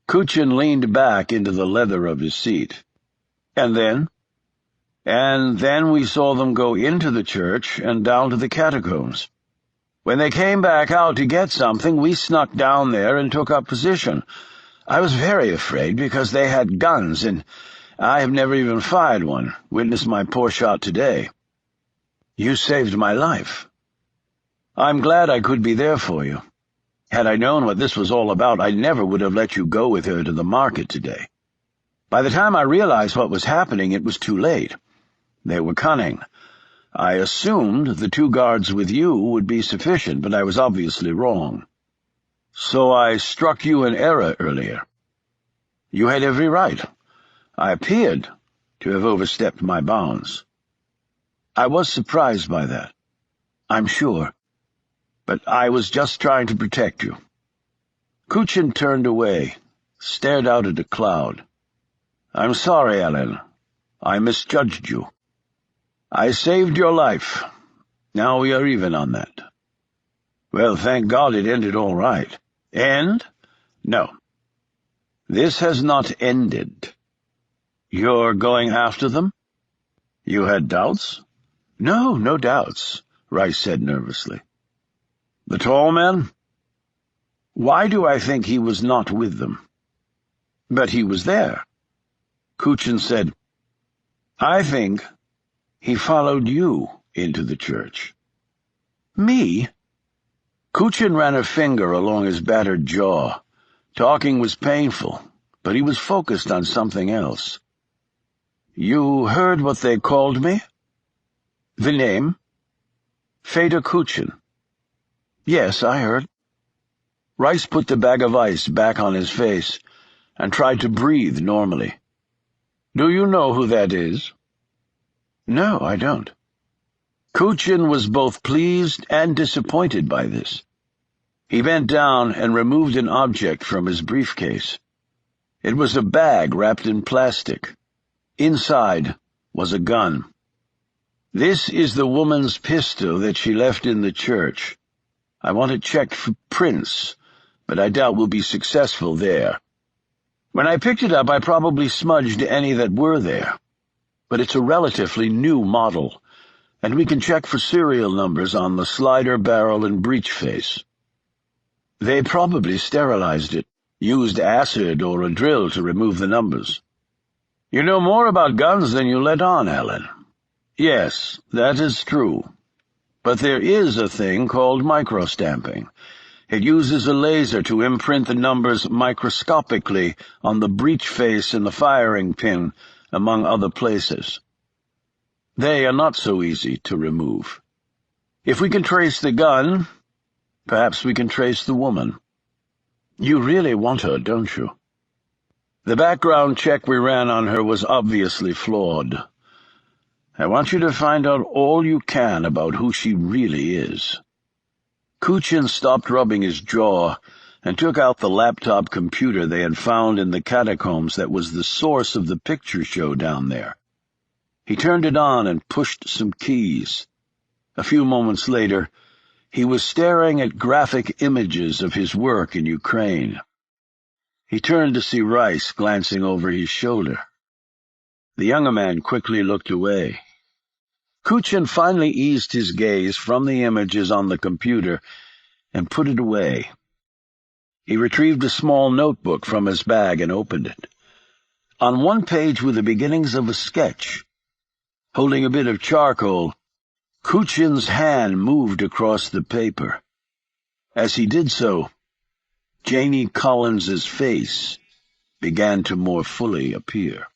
Speaker 2: Kuchin leaned back into the leather of his seat. And then? And then we saw them go into the church and down to the catacombs. When they came back out to get something, we snuck down there and took up position. I was very afraid because they had guns, and I have never even fired one. Witness my poor shot today. You saved my life. I'm glad I could be there for you. Had I known what this was all about, I never would have let you go with her to the market today. By the time I realized what was happening, it was too late. They were cunning. I assumed the two guards with you would be sufficient, but I was obviously wrong. So I struck you an error earlier. You had every right. I appeared to have overstepped my bounds. I was surprised by that, I'm sure, but I was just trying to protect you. Kuchin turned away, stared out at a cloud. I'm sorry, Alan. I misjudged you. I saved your life. Now we are even on that. Well, thank God it ended all right. End? No. This has not ended. You're going after them? You had doubts? No, no doubts, Rice said nervously. The tall man? Why do I think he was not with them? But he was there. Kuchin said, I think he followed you into the church. Me? Kuchin ran a finger along his battered jaw. Talking was painful, but he was focused on something else. You heard what they called me? The name? Feda Kuchin. Yes, I heard. Rice put the bag of ice back on his face and tried to breathe normally. Do you know who that is? No, I don't. Kuchin was both pleased and disappointed by this. He bent down and removed an object from his briefcase. It was a bag wrapped in plastic. Inside was a gun. This is the woman's pistol that she left in the church. I want it checked for prints, but I doubt we'll be successful there. When I picked it up, I probably smudged any that were there. But it's a relatively new model, and we can check for serial numbers on the slider barrel and breech face. They probably sterilized it, used acid or a drill to remove the numbers. You know more about guns than you let on, Alan. Yes, that is true. But there is a thing called microstamping. It uses a laser to imprint the numbers microscopically on the breech face and the firing pin, among other places. They are not so easy to remove. If we can trace the gun, perhaps we can trace the woman. You really want her, don't you? The background check we ran on her was obviously flawed. I want you to find out all you can about who she really is. Kuchin stopped rubbing his jaw and took out the laptop computer they had found in the catacombs that was the source of the picture show down there. He turned it on and pushed some keys. A few moments later, he was staring at graphic images of his work in Ukraine. He turned to see Rice glancing over his shoulder. The younger man quickly looked away. Kuchin finally eased his gaze from the images on the computer and put it away. He retrieved a small notebook from his bag and opened it. On one page were the beginnings of a sketch. Holding a bit of charcoal, Kuchin's hand moved across the paper. As he did so, Janie Collins's face began to more fully appear.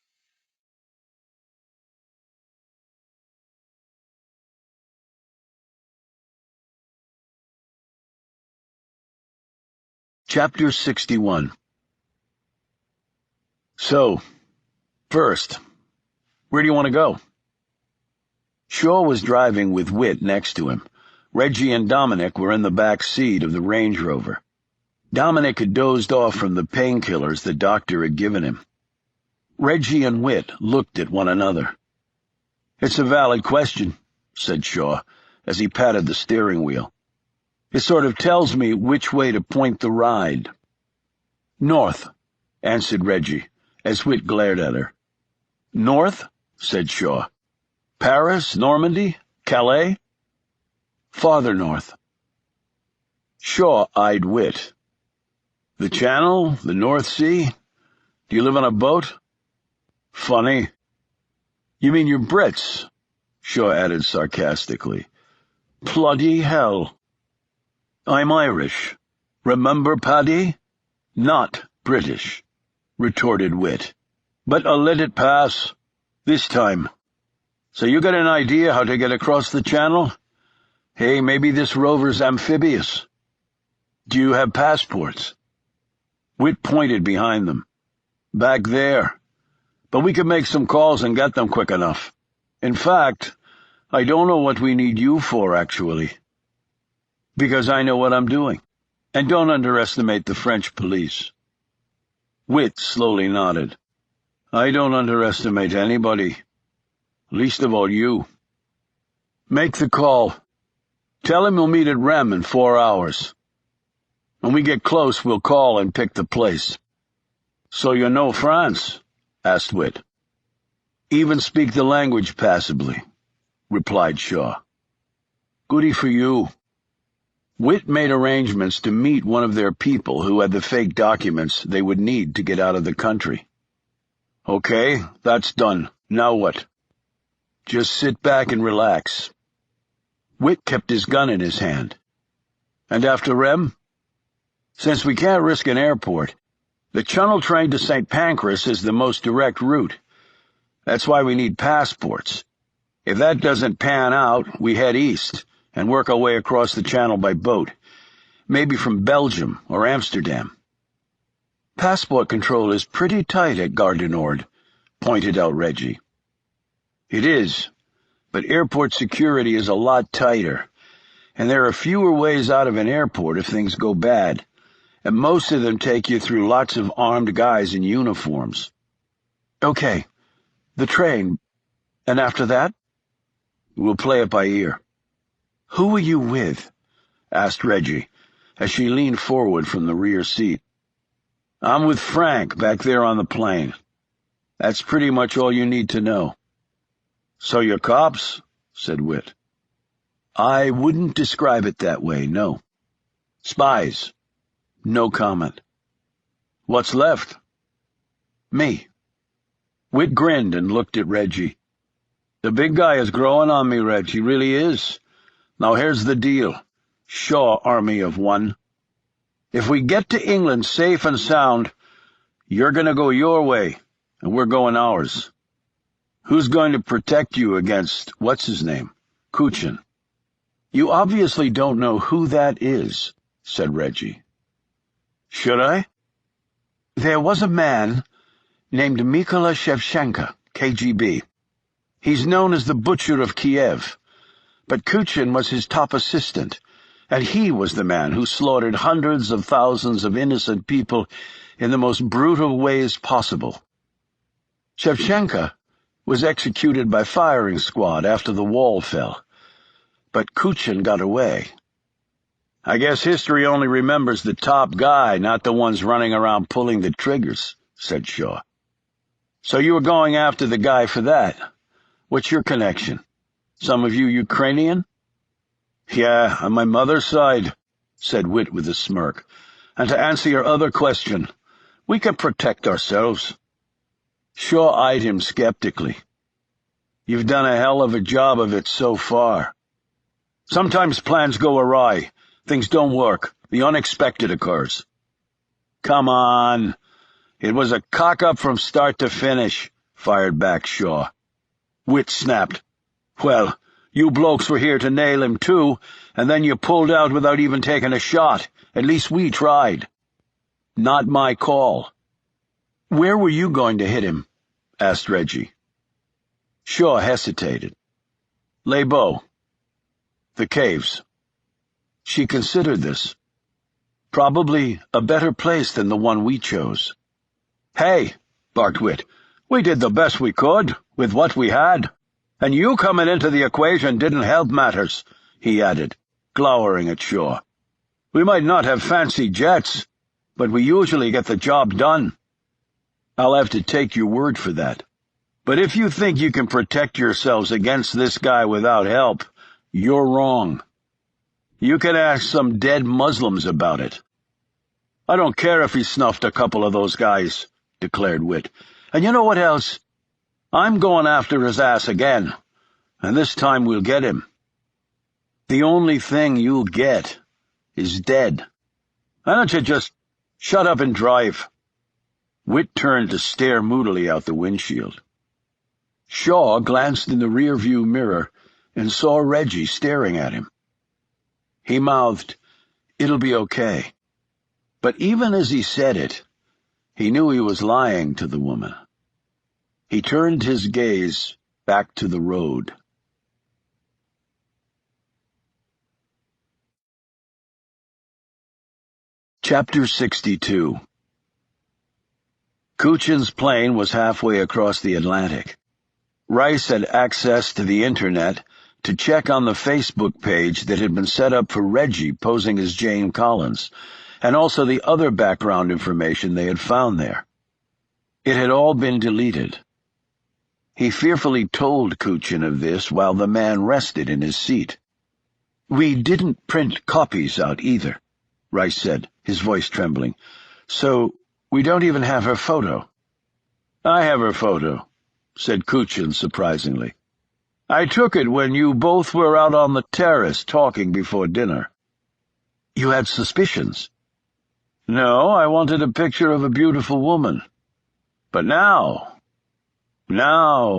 Speaker 2: Chapter 61. So, first, where do you want to go? Shaw was driving with Whit next to him. Reggie and Dominic were in the back seat of the Range Rover. Dominic had dozed off from the painkillers the doctor had given him. Reggie and Whit looked at one another. "It's a valid question," said Shaw, as he patted the steering wheel. "It sort of tells me which way to point the ride." "North," answered Reggie, as Whit glared at her. "North?" said Shaw. "Paris, Normandy, Calais?" "Farther north." Shaw eyed Whit. "The Channel, the North Sea? Do you live on a boat?" "Funny." "You mean you're Brits?" Shaw added sarcastically. "Bloody hell." "I'm Irish. Remember, Paddy? Not British," retorted Whit. "But I'll let it pass. This time. So you got an idea how to get across the Channel? Hey, maybe this rover's amphibious. Do you have passports?" Whit pointed behind them. "Back there. But we could make some calls and get them quick enough. In fact, I don't know what we need you for, actually. Because I know what I'm doing. And don't underestimate the French police." Whit slowly nodded. "I don't underestimate anybody. Least of all you. Make the call. Tell him we'll meet at Rem in 4 hours. When we get close, we'll call and pick the place." "So you know France?" asked Whit. "Even speak the language passably," replied Shaw. "Goody for you." Whit made arrangements to meet one of their people who had the fake documents they would need to get out of the country. "Okay, that's done. Now what?" "Just sit back and relax." Whit kept his gun in his hand. "And after Rem?" "Since we can't risk an airport, the Channel train to St. Pancras is the most direct route. That's why we need passports. If that doesn't pan out, we head east and work our way across the Channel by boat, maybe from Belgium or Amsterdam." "Passport control is pretty tight at Gare du Nord," pointed out Reggie. "It is, but airport security is a lot tighter, and there are fewer ways out of an airport if things go bad, and most of them take you through lots of armed guys in uniforms." "Okay, the train, and after that?" "We'll play it by ear." "Who are you with?" asked Reggie, as she leaned forward from the rear seat. "I'm with Frank back there on the plane. That's pretty much all you need to know." "So you're cops?" said Whit. "I wouldn't describe it that way, no." "Spies?" No comment. "What's left?" "Me." Whit grinned and looked at Reggie. "The big guy is growing on me, Reg. He really is. Now here's the deal. Shaw Army of One. If we get to England safe and sound, you're going to go your way, and we're going ours. Who's going to protect you against, what's his name, Kuchin? You obviously don't know who that is, said Reggie. Should I? There was a man named Mykola Shevchenko, KGB. He's known as the Butcher of Kiev, but Kuchin was his top assistant, and he was the man who slaughtered hundreds of thousands of innocent people in the most brutal ways possible. Shevchenko was executed by firing squad after the wall fell, but Kuchin got away. I guess history only remembers the top guy, not the ones running around pulling the triggers, said Shaw. So you were going after the guy for that. What's your connection? Some of you Ukrainian? Yeah, on my mother's side, said Witt with a smirk. And to answer your other question, we can protect ourselves. Shaw eyed him skeptically. You've done a hell of a job of it so far. Sometimes plans go awry. Things don't work. The unexpected occurs. Come on. It was a cock-up from start to finish, fired back Shaw. Witt snapped. Well, you blokes were here to nail him too, and then you pulled out without even taking a shot. At least we tried. Not my call. Where were you going to hit him? Asked Reggie. Shaw hesitated. Les Beaux. The caves. She considered this. Probably a better place than the one we chose. Hey, barked Witt, we did the best we could, with what we had. And you coming into the equation didn't help matters, he added, glowering at Shaw. We might not have fancy jets, but we usually get the job done. I'll have to take your word for that. But if you think you can protect yourselves against this guy without help, you're wrong. You can ask some dead Muslims about it. I don't care if he snuffed a couple of those guys, declared Witt. And you know what else? I'm going after his ass again, and this time we'll get him. The only thing you'll get is dead. Why don't you just shut up and drive? Witt turned to stare moodily out the windshield. Shaw glanced in the rear-view mirror and saw Reggie staring at him. He mouthed, "It'll be okay." But even as he said it, he knew he was lying to the woman. He turned his gaze back to the road. Chapter 62. Kuchin's plane was halfway across the Atlantic. Rice had access to the internet to check on the Facebook page that had been set up for Reggie posing as Jane Collins, and also the other background information they had found there. It had all been deleted. He fearfully told Kuchin of this while the man rested in his seat. "We didn't print copies out either," Rice said, his voice trembling. "So we don't even have her photo." "I have her photo," said Kuchin surprisingly. "I took it when you both were out on the terrace talking before dinner." "You had suspicions?" "No, I wanted a picture of a beautiful woman. But now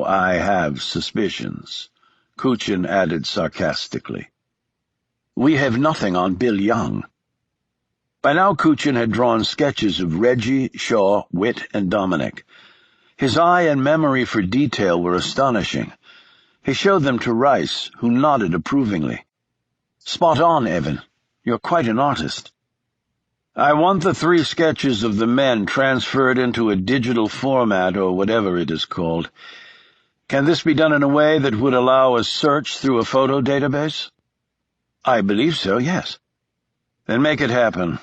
Speaker 2: I have suspicions," Kuchin added sarcastically. "We have nothing on Bill Young." By now Kuchin had drawn sketches of Reggie, Shaw, Witt, and Dominic. His eye and memory for detail were astonishing. He showed them to Rice, who nodded approvingly. "Spot on, Evan. You're quite an artist." "I want the 3 sketches of the men transferred into a digital format or whatever it is called. Can this be done in a way that would allow a search through a photo database?" "I believe so, yes." "Then make it happen.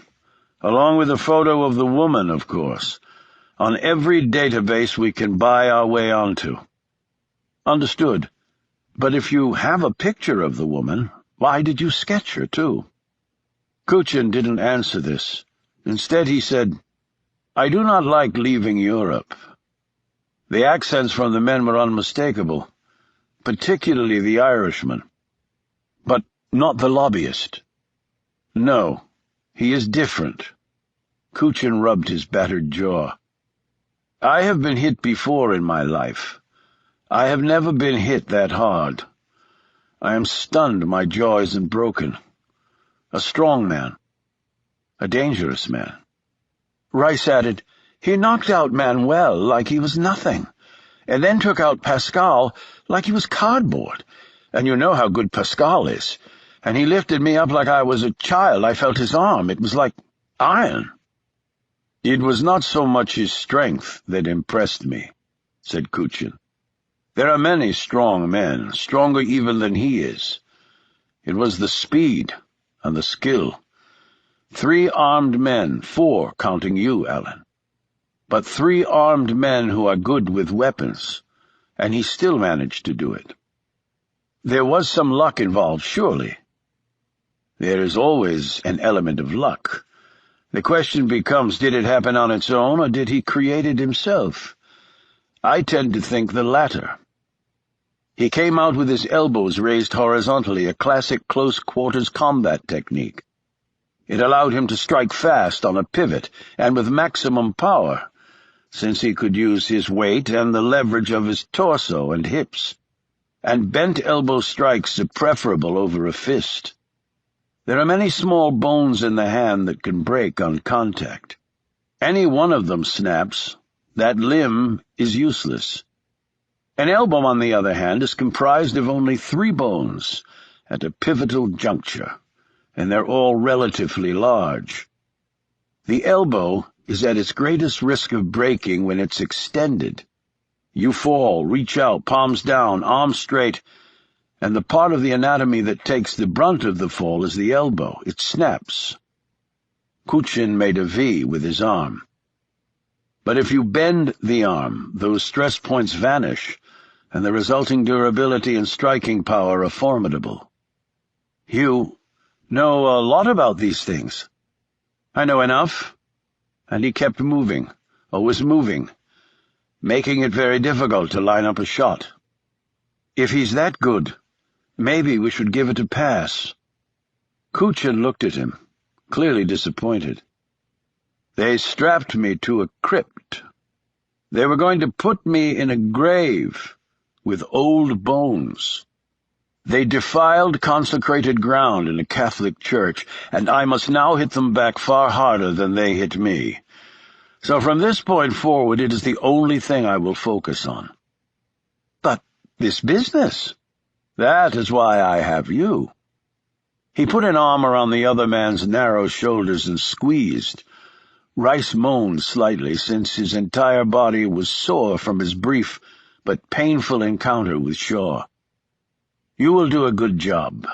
Speaker 2: Along with a photo of the woman, of course, on every database we can buy our way onto." "Understood. But if you have a picture of the woman, why did you sketch her, too?" Kuchin didn't answer this. Instead he said, "I do not like leaving Europe. The accents from the men were unmistakable, particularly the Irishman. But not the lobbyist. No, he is different, Kuchin rubbed his battered jaw. I have been hit before in my life. I have never been hit that hard. I am stunned, my jaw isn't broken. A strong man. A dangerous man. Rice added, He knocked out Manuel like he was nothing, and then took out Pascal like he was cardboard. And you know how good Pascal is. And he lifted me up like I was a child. I felt his arm. It was like iron. It was not so much his strength that impressed me, said Kuchin. There are many strong men, stronger even than he is. It was the speed and the skill. 3 armed men, 4 counting you, Alan. But 3 armed men who are good with weapons, and he still managed to do it. There was some luck involved, surely. There is always an element of luck. The question becomes, did it happen on its own, or did he create it himself? I tend to think the latter. He came out with his elbows raised horizontally, a classic close-quarters combat technique. It allowed him to strike fast on a pivot, and with maximum power, since he could use his weight and the leverage of his torso and hips. And bent elbow strikes are preferable over a fist. There are many small bones in the hand that can break on contact. Any one of them snaps, that limb is useless. An elbow, on the other hand, is comprised of only 3 bones at a pivotal juncture, and they're all relatively large. The elbow is at its greatest risk of breaking when it's extended. You fall, reach out, palms down, arms straight, and the part of the anatomy that takes the brunt of the fall is the elbow. It snaps. Kuchin made a V with his arm. But if you bend the arm, those stress points vanish, and the resulting durability and striking power are formidable. You know a lot about these things. I know enough. And he kept moving, always moving, making it very difficult to line up a shot. If he's that good, maybe we should give it a pass. Kuchin looked at him, clearly disappointed. They strapped me to a crypt. They were going to put me in a grave with old bones. They defiled consecrated ground in a Catholic church, and I must now hit them back far harder than they hit me. So from this point forward, it is the only thing I will focus on. But this business, that is why I have you. He put an arm around the other man's narrow shoulders and squeezed. Rice moaned slightly, since his entire body was sore from his brief but painful encounter with Shaw. You will do a good job,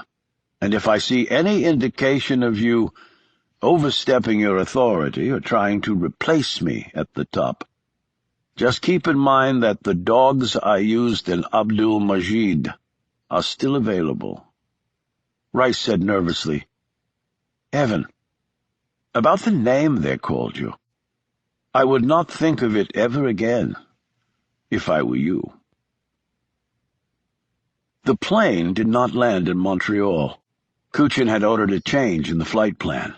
Speaker 2: and if I see any indication of you overstepping your authority or trying to replace me at the top, just keep in mind that the dogs I used in Abdul Majid are still available. Rice said nervously, Evan, about the name they called you, I would not think of it ever again, if I were you. The plane did not land in Montreal. Kuchin had ordered a change in the flight plan.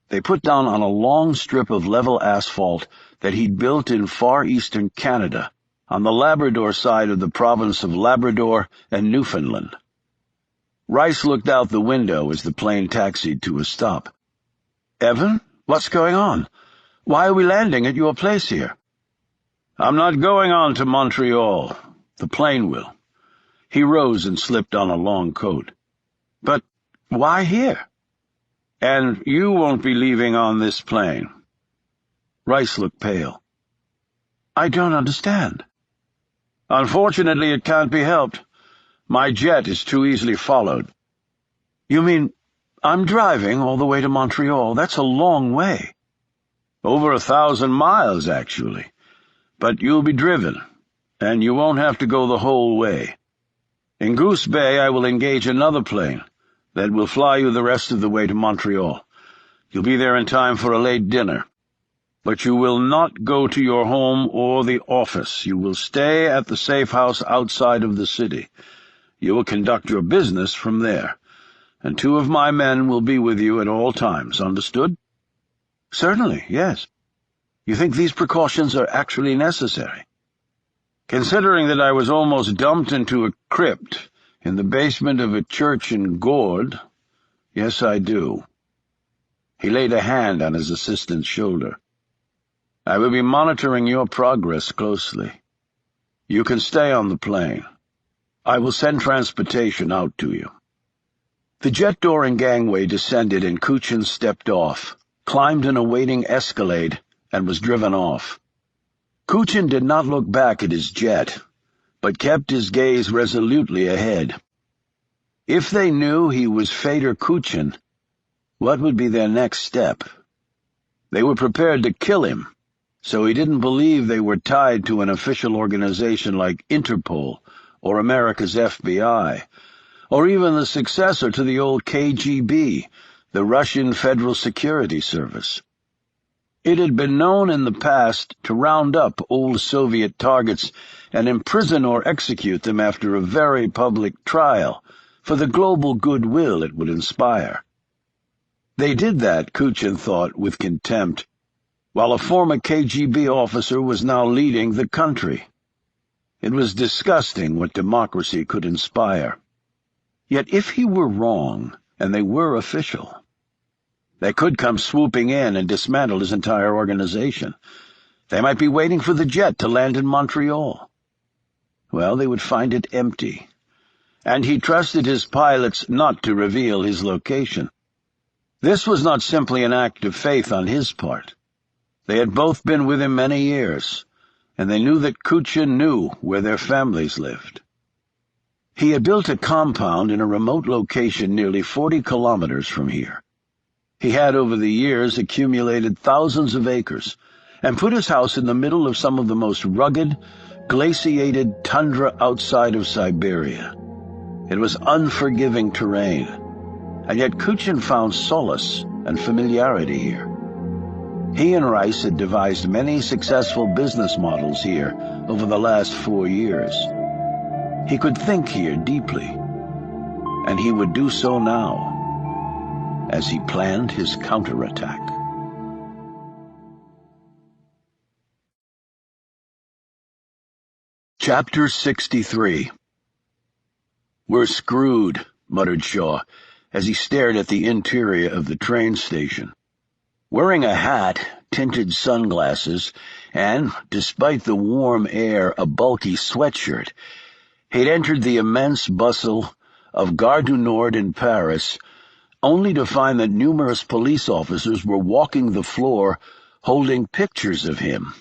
Speaker 2: They put down on a long strip of level asphalt that he'd built in far eastern Canada, on the Labrador side of the province of Labrador and Newfoundland. Rice looked out the window as the plane taxied to a stop. Evan, what's going on? Why are we landing at your place here? I'm not going on to Montreal. The plane will. He rose and slipped on a long coat. But why here? And you won't be leaving on this plane. Rice looked pale. I don't understand. Unfortunately, it can't be helped. My jet is too easily followed. You mean I'm driving all the way to Montreal? That's a long way. Over 1,000 miles, actually. But you'll be driven, and you won't have to go the whole way. In Goose Bay, I will engage another plane that will fly you the rest of the way to Montreal. You'll be there in time for a late dinner. But you will not go to your home or the office. You will stay at the safe house outside of the city. You will conduct your business from there, and 2 of my men will be with you at all times. Understood? Certainly, yes. You think these precautions are actually necessary? Considering that I was almost dumped into a crypt in the basement of a church in Gourd, yes, I do. He laid a hand on his assistant's shoulder. I will be monitoring your progress closely. You can stay on the plane. I will send transportation out to you. The jet door and gangway descended and Kuchin stepped off, climbed an awaiting Escalade, and was driven off. Kuchin did not look back at his jet, but kept his gaze resolutely ahead. If they knew he was Fader Kuchin, what would be their next step? They were prepared to kill him, so he didn't believe they were tied to an official organization like Interpol or America's FBI, or even the successor to the old KGB, the Russian Federal Security Service. It had been known in the past to round up old Soviet targets and imprison or execute them after a very public trial for the global goodwill it would inspire. They did that, Kuchin thought, with contempt, while a former KGB officer was now leading the country. It was disgusting what democracy could inspire. Yet if he were wrong, and they were official, they could come swooping in and dismantle his entire organization. They might be waiting for the jet to land in Montreal. Well, they would find it empty, and he trusted his pilots not to reveal his location. This was not simply an act of faith on his part. They had both been with him many years, and they knew that Kuchin knew where their families lived. He had built a compound in a remote location nearly 40 kilometers from here. He had over the years accumulated thousands of acres and put his house in the middle of some of the most rugged, glaciated tundra outside of Siberia. It was unforgiving terrain, and yet Kuchin found solace and familiarity here. He and Rice had devised many successful business models here over the last 4 years. He could think here deeply, and he would do so now, as he planned his counterattack. Chapter 63. "We're screwed," muttered Shaw, as he stared at the interior of the train station. Wearing a hat, tinted sunglasses, and, despite the warm air, a bulky sweatshirt, he'd entered the immense bustle of Gare du Nord in Paris, only to find that numerous police officers were walking the floor holding pictures of him.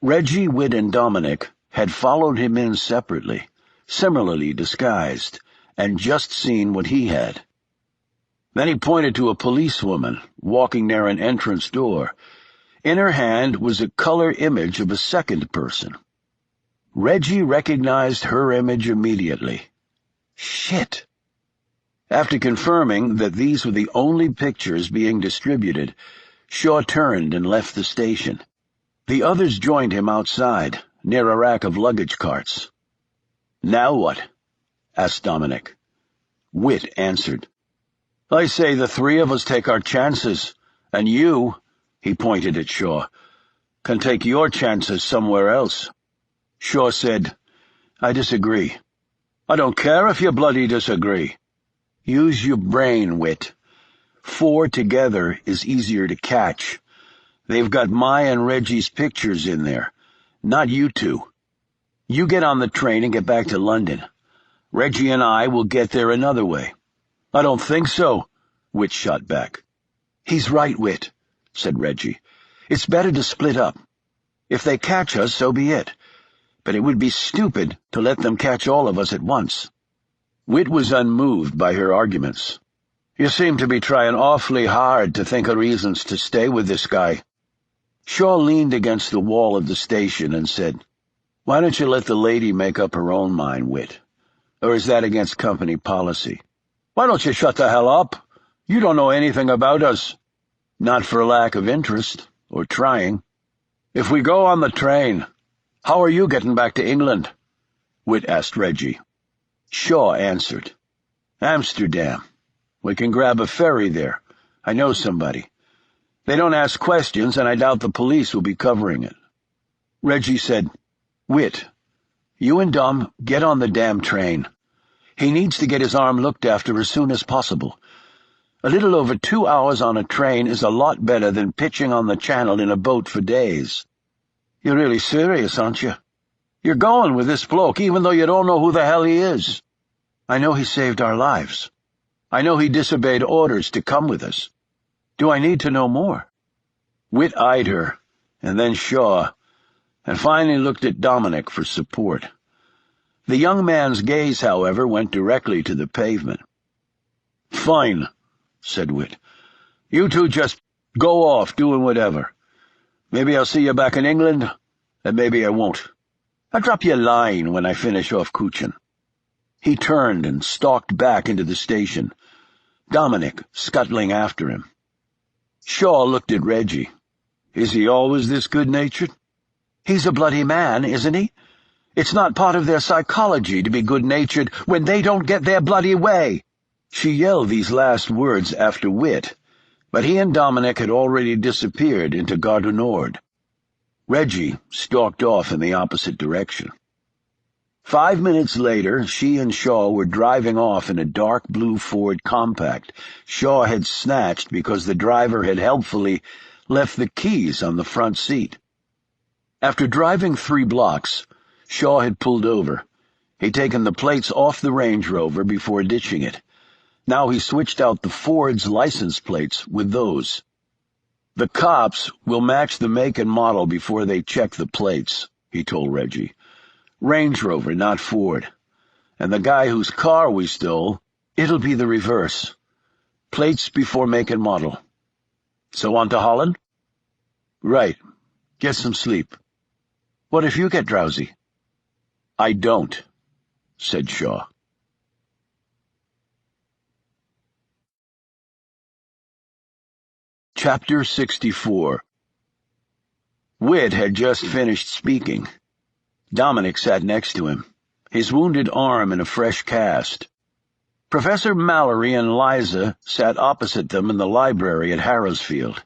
Speaker 2: Reggie, Whit, and Dominic had followed him in separately, similarly disguised, and just seen what he had. Then he pointed to a policewoman walking near an entrance door. In her hand was a color image of a second person. Reggie recognized her image immediately. Shit! After confirming that these were the only pictures being distributed, Shaw turned and left the station. The others joined him outside, near a rack of luggage carts. "Now what?" asked Dominic. Whit answered. "I say the three of us take our chances, and you," he pointed at Shaw, "can take your chances somewhere else." Shaw said, "I disagree." "I don't care if you bloody disagree." "Use your brain, Whit. 4 together is easier to catch. They've got my and Reggie's pictures in there, not you two. You get on the train and get back to London. Reggie and I will get there another way." "I don't think so," Whit shot back. "He's right, Whit," said Reggie. "It's better to split up. If they catch us, so be it. But it would be stupid to let them catch all of us at once." Whit was unmoved by her arguments. "You seem to be trying awfully hard to think of reasons to stay with this guy." Shaw leaned against the wall of the station and said, "Why don't you let the lady make up her own mind, Whit? Or is that against company policy?" "Why don't you shut the hell up? You don't know anything about us." "Not for lack of interest, or trying." "If we go on the train, how are you getting back to England?" Whit asked Reggie. Shaw answered, "Amsterdam. We can grab a ferry there. I know somebody. They don't ask questions, and I doubt the police will be covering it. Reggie said, "Whit, you and Dom get on the damn train. He needs to get his arm looked after as soon as possible. A little over 2 hours on a train is a lot better than pitching on the channel in a boat for days. You're really serious, aren't you? You're going with this bloke, even though you don't know who the hell he is." "I know he saved our lives. I know he disobeyed orders to come with us. Do I need to know more?"
Speaker 1: Whit eyed her, and then Shaw, and finally looked at Dominic for support. The young man's gaze, however, went directly to the pavement. "Fine," said Whit. "You two just go off doing whatever. Maybe I'll see you back in England, and maybe I won't. I'll drop you a line when I finish off Kuchen." He turned and stalked back into the station, Dominic scuttling after him. Shaw looked at Reggie. "Is he always this good-natured?"
Speaker 2: "He's a bloody man, isn't he? It's not part of their psychology to be good-natured when they don't get their bloody way."
Speaker 1: She yelled these last words after Whit, but he and Dominic had already disappeared into Gare du Nord. Reggie stalked off in the opposite direction. 5 minutes later, she and Shaw were driving off in a dark blue Ford Compact Shaw had snatched because the driver had helpfully left the keys on the front seat. After driving 3 blocks, Shaw had pulled over. He'd taken the plates off the Range Rover before ditching it. Now he switched out the Ford's license plates with those. "The cops will match the make and model before they check the plates," he told Reggie. "Range Rover, not Ford. And the guy whose car we stole, it'll be the reverse. Plates before make and model. So on to Holland?" "Right. Get some sleep."
Speaker 2: "What if you get drowsy?"
Speaker 1: "I don't," said Shaw. Chapter 64. Whit had just finished speaking. Dominic sat next to him, his wounded arm in a fresh cast. Professor Mallory and Liza sat opposite them in the library at Harrowsfield.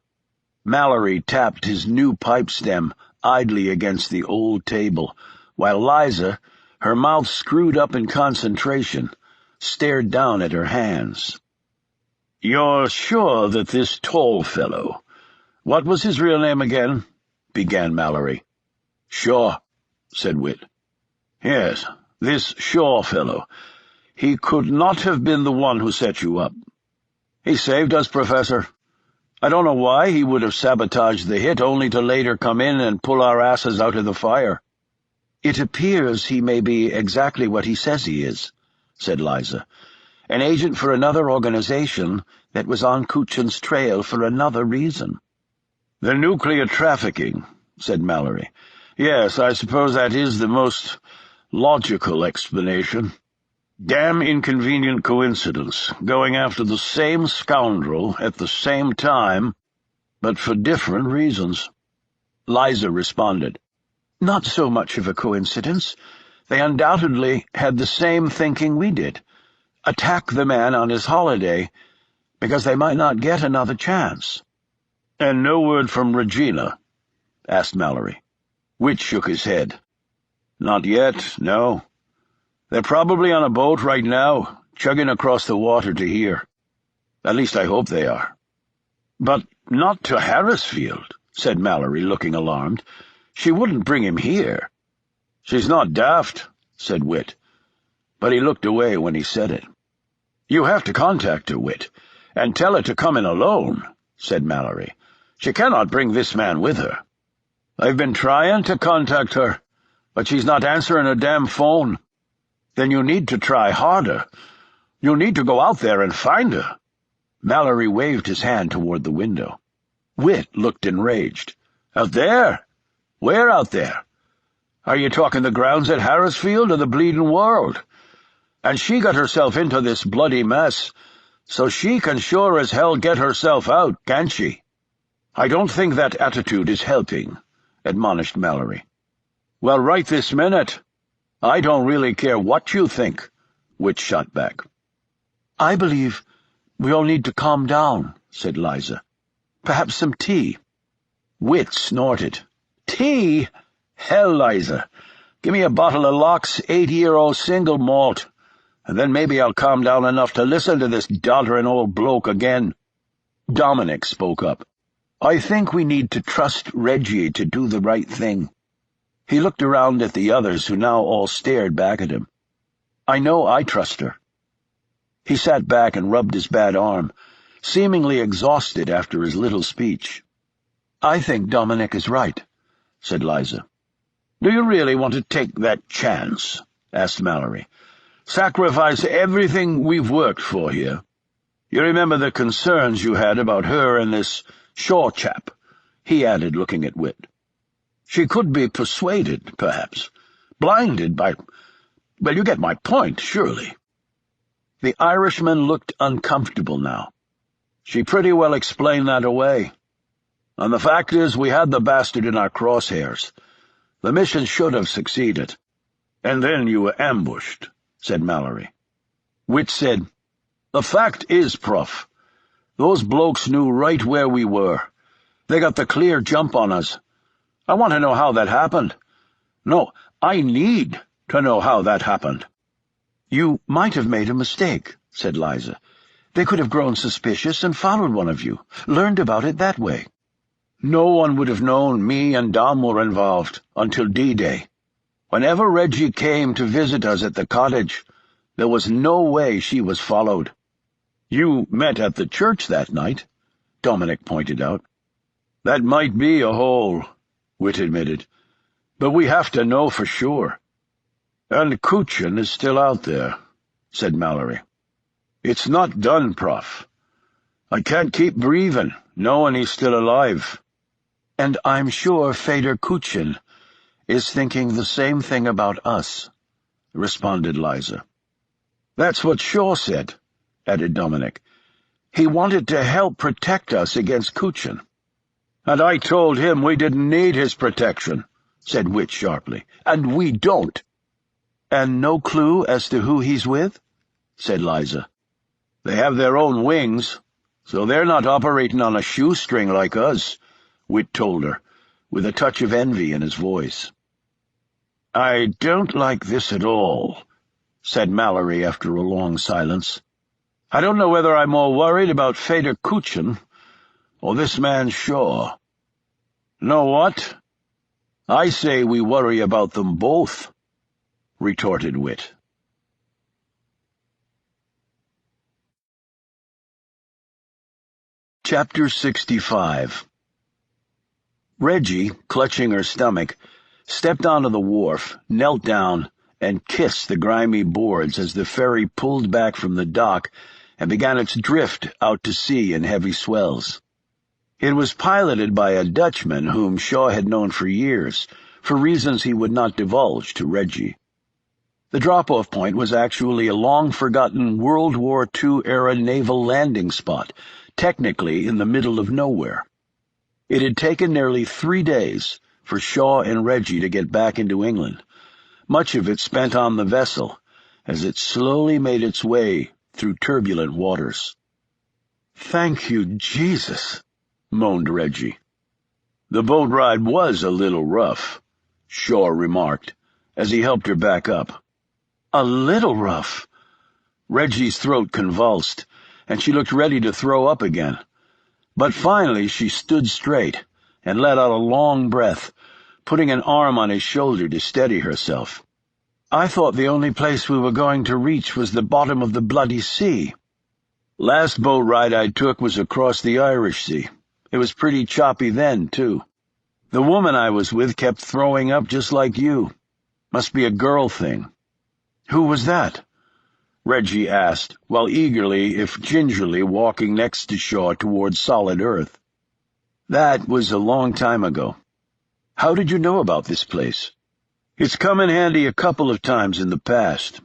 Speaker 1: Mallory tapped his new pipe stem idly against the old table, while Liza, her mouth screwed up in concentration, stared down at her hands. "You're sure that this tall fellow— what was his real name again?" began Mallory. "Shaw," said Whit. "Yes, this Shaw fellow. He could not have been the one who set you up. He saved us, Professor. I don't know why he would have sabotaged the hit only to later come in and pull our asses out of the fire."
Speaker 2: "It appears he may be exactly what he says he is," said Liza. "An agent for another organization that was on Kuchen's trail for another reason."
Speaker 1: "The nuclear trafficking," said Mallory. "Yes, I suppose that is the most logical explanation. Damn inconvenient coincidence, going after the same scoundrel at the same time, but for different reasons."
Speaker 2: Liza responded, "Not so much of a coincidence. They undoubtedly had the same thinking we did. Attack the man on his holiday, because they might not get another chance."
Speaker 1: "And no word from Regina?" asked Mallory.
Speaker 2: Whit shook his head.
Speaker 1: "Not yet, no. They're probably on a boat right now, chugging across the water to here. At least I hope they are." "But not to Harrisfield," said Mallory, looking alarmed. "She wouldn't bring him here." "She's not daft," said Whit, but he looked away when he said it. "You have to contact her, Whit, and tell her to come in alone," said Mallory. "She cannot bring this man with her." "I've been trying to contact her, but she's not answering her damn phone." "Then you need to try harder. You need to go out there and find her."
Speaker 2: Mallory waved his hand toward the window.
Speaker 1: Whit looked enraged. "Out there? Where out there? Are you talking the grounds at Harrisfield or the bleeding world? And she got herself into this bloody mess, so she can sure as hell get herself out, can't she?" "I don't think that attitude is helping," admonished Mallory. "Well, right this minute. I don't really care what you think," Whit shot back.
Speaker 2: "I believe we all need to calm down," said Liza. Perhaps some tea." Whit snorted. "Tea? Hell, Liza. Give me a bottle of Locke's 8-year-old single malt, and then maybe I'll calm down enough to listen to this doddering old bloke again." Dominic spoke up. "I think we need to trust Reggie to do the right thing." He looked around at the others, who now all stared back at him. "I know I trust her." He sat back and rubbed his bad arm, seemingly exhausted after his little speech. "I think Dominic is right," said Liza. "Do you really want to take that chance?" asked Mallory. "Sacrifice everything we've worked for here? You remember the concerns you had about her and this Shaw chap," he added, looking at Whit. "She could be persuaded, perhaps, blinded by— well, you get my point, surely." The Irishman looked uncomfortable now. "She pretty well explained that away. And the fact is, we had the bastard in our crosshairs. The mission should have succeeded. And then you were ambushed," said Mallory. Whit said, "The fact is, Prof, those blokes knew right where we were. They got the clear jump on us. I want to know how that happened. No, I need to know how that happened."
Speaker 3: "You might have made a mistake," said Liza. "They could have grown suspicious and followed one of you, learned about it that way."
Speaker 2: "No one would have known me and Dom were involved until D-Day. Whenever Reggie came to visit us at the cottage, there was no way she was followed." "You met at the church that night," Dominic pointed out. "That might be a hole," Whit admitted, "but we have to know for sure." "And Kuchin is still out there," said Mallory. "It's not done, Prof. I can't keep breathing, knowing he's still alive."
Speaker 3: "And I'm sure Fedor Kuchin is thinking the same thing about us," responded Liza.
Speaker 2: "That's what Shaw said," added Dominic. "He wanted to help protect us against Kuchin." "And I told him we didn't need his protection," said Whit sharply. "And we don't."
Speaker 3: "And no clue as to who he's with?" said Liza.
Speaker 2: "They have their own wings, so they're not operating on a shoestring like us," Whit told her, with a touch of envy in his voice. "I don't like this at all," said Mallory after a long silence. "I don't know whether I'm more worried about Fedor Kuchin or this man Shaw. Know what? I say we worry about them both," retorted Whit.
Speaker 1: Chapter 65. Reggie, clutching her stomach, stepped onto the wharf, knelt down, and kissed the grimy boards as the ferry pulled back from the dock and began its drift out to sea in heavy swells. It was piloted by a Dutchman whom Shaw had known for years, for reasons he would not divulge to Reggie. The drop-off point was actually a long-forgotten World War II-era naval landing spot, technically in the middle of nowhere. It had taken nearly 3 days for Shaw and Reggie to get back into England, much of it spent on the vessel, as it slowly made its way through turbulent waters.
Speaker 2: "Thank you, Jesus," moaned Reggie. "The boat ride was a little rough," Shaw remarked, as he helped her back up.
Speaker 3: "A little rough."
Speaker 2: Reggie's throat convulsed, and she looked ready to throw up again. But finally she stood straight and let out a long breath, putting an arm on his shoulder to steady herself.
Speaker 3: "I thought the only place we were going to reach was the bottom of the bloody sea."
Speaker 2: "Last boat ride I took was across the Irish Sea. It was pretty choppy then, too. The woman I was with kept throwing up just like you. Must be a girl thing."
Speaker 3: "Who was that?"
Speaker 2: Reggie asked, while eagerly, if gingerly, walking next to Shaw towards solid earth. "That was a long time ago. How did you know about this place? It's come in handy a couple of times in the past.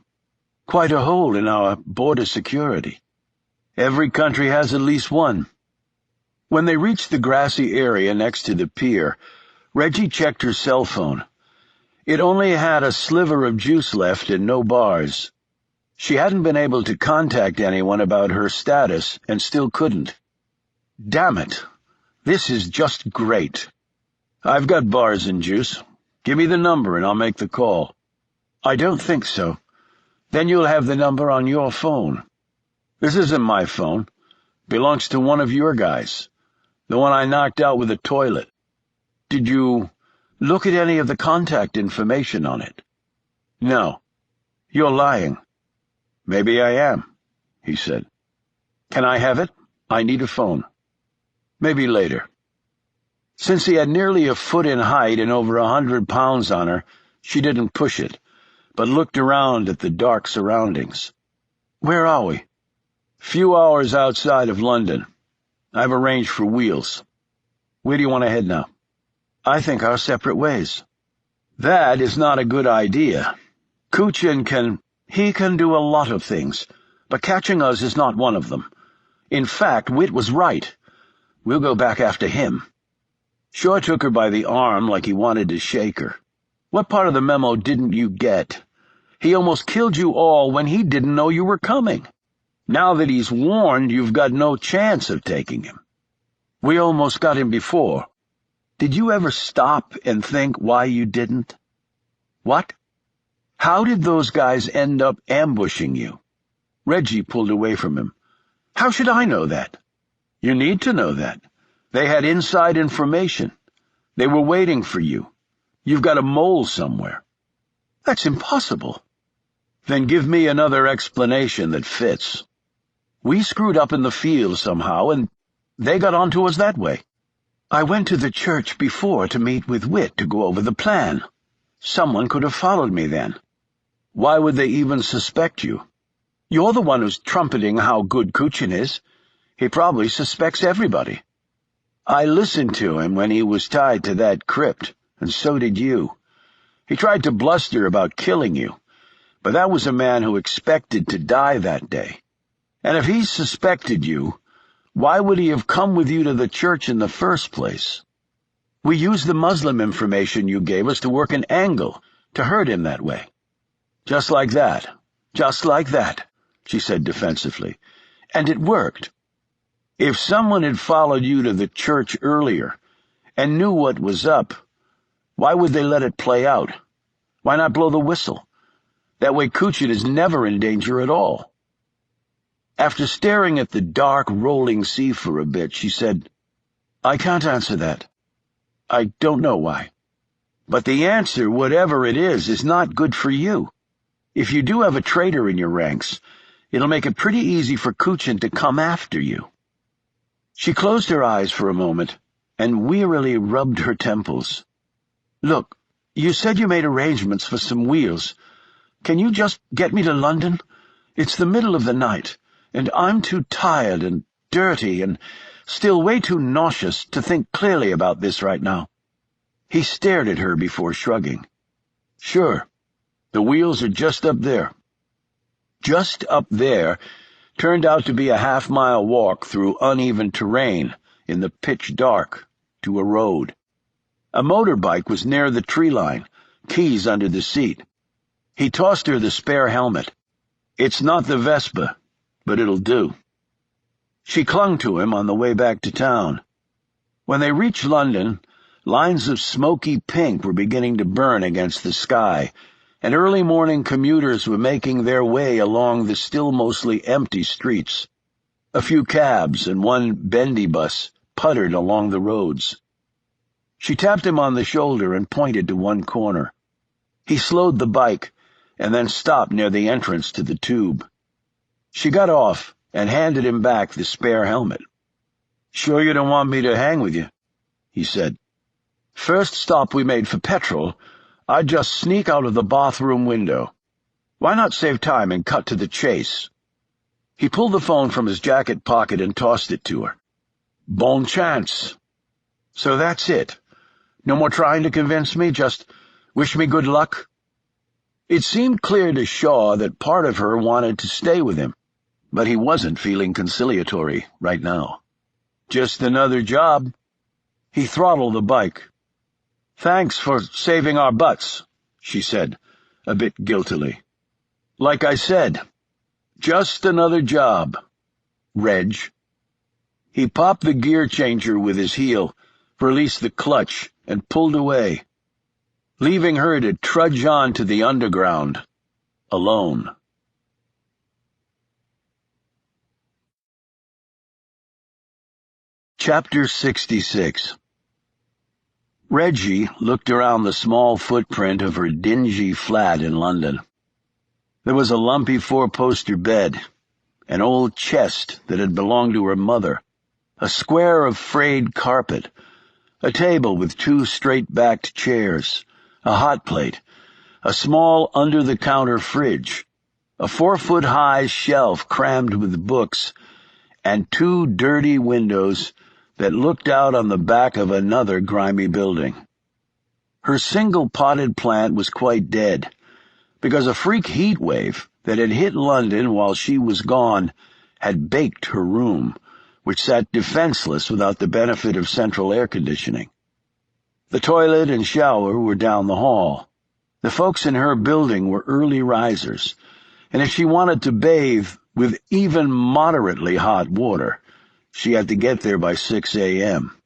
Speaker 3: Quite a hole in our border security."
Speaker 2: "Every country has at least one."
Speaker 1: When they reached the grassy area next to the pier, Reggie checked her cell phone. It only had a sliver of juice left and no bars. She hadn't been able to contact anyone about her status and still couldn't. Damn it!
Speaker 2: This is just great. I've got bars and juice. Give me the number and I'll make the call. I don't think so. Then you'll have the number on your phone. This isn't my phone. Belongs to one of your guys. The one I knocked out with a toilet. Did you look at any of the contact information on it? No. You're lying. Maybe I am, he said. Can I have it? I need a phone. Maybe later. Since he had nearly a foot in height and over 100 pounds on her, she didn't push it, but looked around at the dark surroundings. Where are we? Few hours outside of London. I've arranged for wheels. Where do you want to head now? I think our separate ways. That is not a good idea. Kuchin can do a lot of things, but catching us is not one of them. In fact, Whit was right. We'll go back after him. Shaw took her by the arm like he wanted to shake her. What part of the memo didn't you get? He almost killed you all when he didn't know you were coming. Now that he's warned, you've got no chance of taking him. We almost got him before. Did you ever stop and think why you didn't? What? How did those guys end up ambushing you? Reggie pulled away from him. How should I know that? You need to know that. They had inside information. They were waiting for you. You've got a mole somewhere. That's impossible. Then give me another explanation that fits. We screwed up in the field somehow, and they got onto us that way. I went to the church before to meet with Whit to go over the plan. Someone could have followed me then. Why would they even suspect you? You're the one who's trumpeting how good Kuchin is. He probably suspects everybody. I listened to him when he was tied to that crypt, and so did you. He tried to bluster about killing you, but that was a man who expected to die that day. And if he suspected you, why would he have come with you to the church in the first place? We used the Muslim information you gave us to work an angle, to hurt him that way. Just like that, she said defensively. And it worked. If someone had followed you to the church earlier and knew what was up, why would they let it play out? Why not blow the whistle? That way Kuchin is never in danger at all. After staring at the dark, rolling sea for a bit, she said, I can't answer that. I don't know why. But the answer, whatever it is not good for you. If you do have a traitor in your ranks, it'll make it pretty easy for Kuchin to come after you. She closed her eyes for a moment and wearily rubbed her temples. Look, you said you made arrangements for some wheels. Can you just get me to London? It's the middle of the night, and I'm too tired and dirty and still way too nauseous to think clearly about this right now. He stared at her before shrugging. Sure, the wheels are just up there. Just up there turned out to be a half-mile walk through uneven terrain in the pitch dark to a road. A motorbike was near the tree line, keys under the seat. He tossed her the spare helmet. It's not the Vespa, but it'll do. She clung to him on the way back to town. When they reached London, lines of smoky pink were beginning to burn against the sky, and early morning commuters were making their way along the still mostly empty streets. A few cabs and one bendy bus puttered along the roads. She tapped him on the shoulder and pointed to one corner. He slowed the bike and then stopped near the entrance to the tube. She got off and handed him back the spare helmet. Sure you don't want me to hang with you? He said. First stop we made for petrol, I'd just sneak out of the bathroom window. Why not save time and cut to the chase? He pulled the phone from his jacket pocket and tossed it to her. Bon chance. So that's it. No more trying to convince me, just wish me good luck? It seemed clear to Shaw that part of her wanted to stay with him, but he wasn't feeling conciliatory right now. Just another job. He throttled the bike. Thanks for saving our butts, she said, a bit guiltily. Like I said, just another job. Reg. He popped the gear changer with his heel, released the clutch, and pulled away, leaving her to trudge on to the underground, alone. Chapter 66. Reggie looked around the small footprint of her dingy flat in London. There was a lumpy four-poster bed, an old chest that had belonged to her mother, a square of frayed carpet, a table with two straight-backed chairs, a hot plate, a small under-the-counter fridge, a 4-foot-high shelf crammed with books, and two dirty windows that looked out on the back of another grimy building. Her single potted plant was quite dead, because a freak heat wave that had hit London while she was gone had baked her room, which sat defenseless without the benefit of central air conditioning. The toilet and shower were down the hall. The folks in her building were early risers, and if she wanted to bathe with even moderately hot water, she had to get there by 6 a.m.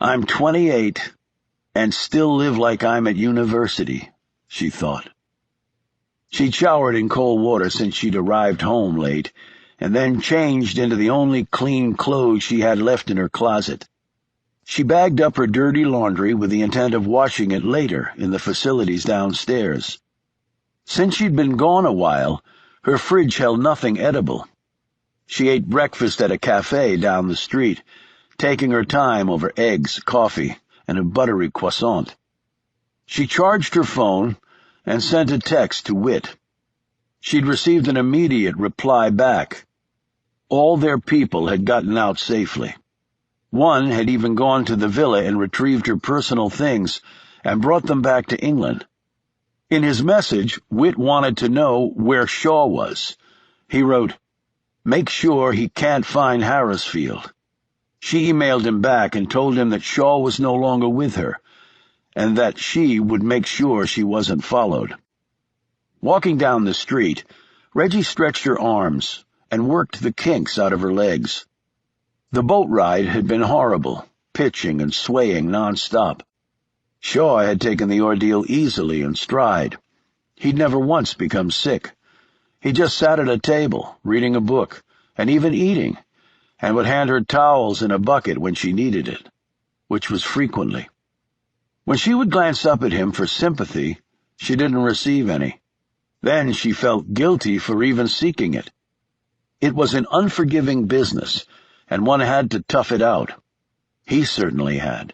Speaker 2: I'm 28 and still live like I'm at university, she thought. She'd showered in cold water since she'd arrived home late, and then changed into the only clean clothes she had left in her closet. She bagged up her dirty laundry with the intent of washing it later in the facilities downstairs. Since she'd been gone a while, her fridge held nothing edible. She ate breakfast at a cafe down the street, taking her time over eggs, coffee, and a buttery croissant. She charged her phone and sent a text to Whit. She'd received an immediate reply back. All their people had gotten out safely. One had even gone to the villa and retrieved her personal things and brought them back to England. In his message, Whit wanted to know where Shaw was. He wrote, "Make sure he can't find Harrisfield." She emailed him back and told him that Shaw was no longer with her, and that she would make sure she wasn't followed. Walking down the street, Reggie stretched her arms and worked the kinks out of her legs. The boat ride had been horrible, pitching and swaying nonstop. Shaw had taken the ordeal easily in stride. He'd never once become sick. He just sat at a table, reading a book, and even eating, and would hand her towels in a bucket when she needed it, which was frequently. When she would glance up at him for sympathy, she didn't receive any. Then she felt guilty for even seeking it. It was an unforgiving business, and one had to tough it out. He certainly had.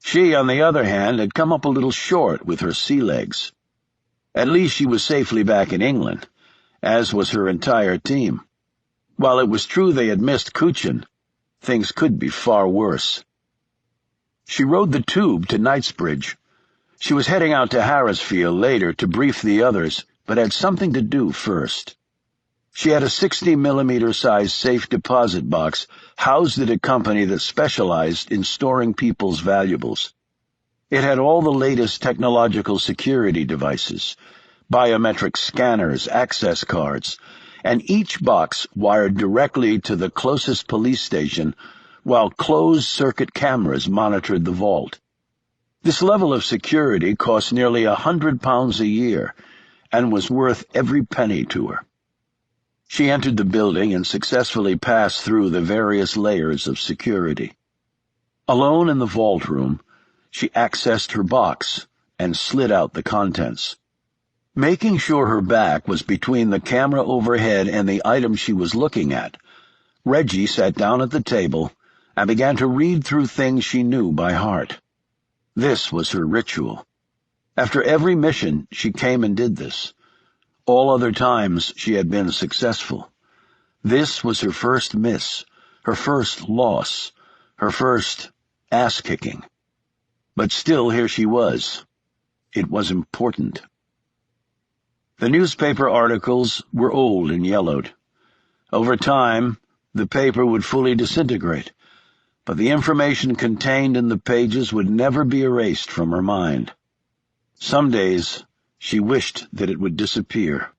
Speaker 2: She, on the other hand, had come up a little short with her sea legs. At least she was safely back in England, as was her entire team. While it was true they had missed Kuchin, things could be far worse. She rode the tube to Knightsbridge. She was heading out to Harrisfield later to brief the others, but had something to do first. She had a 60mm size safe deposit box housed at a company that specialized in storing people's valuables. It had all the latest technological security devices, biometric scanners, access cards, and each box wired directly to the closest police station while closed-circuit cameras monitored the vault. This level of security cost nearly £100 a year and was worth every penny to her. She entered the building and successfully passed through the various layers of security. Alone in the vault room, she accessed her box and slid out the contents. Making sure her back was between the camera overhead and the item she was looking at, Reggie sat down at the table and began to read through things she knew by heart. This was her ritual. After every mission, she came and did this. All other times she had been successful. This was her first miss, her first loss, her first ass-kicking. But still here she was. It was important. The newspaper articles were old and yellowed. Over time, the paper would fully disintegrate, but the information contained in the pages would never be erased from her mind. Some days, she wished that it would disappear.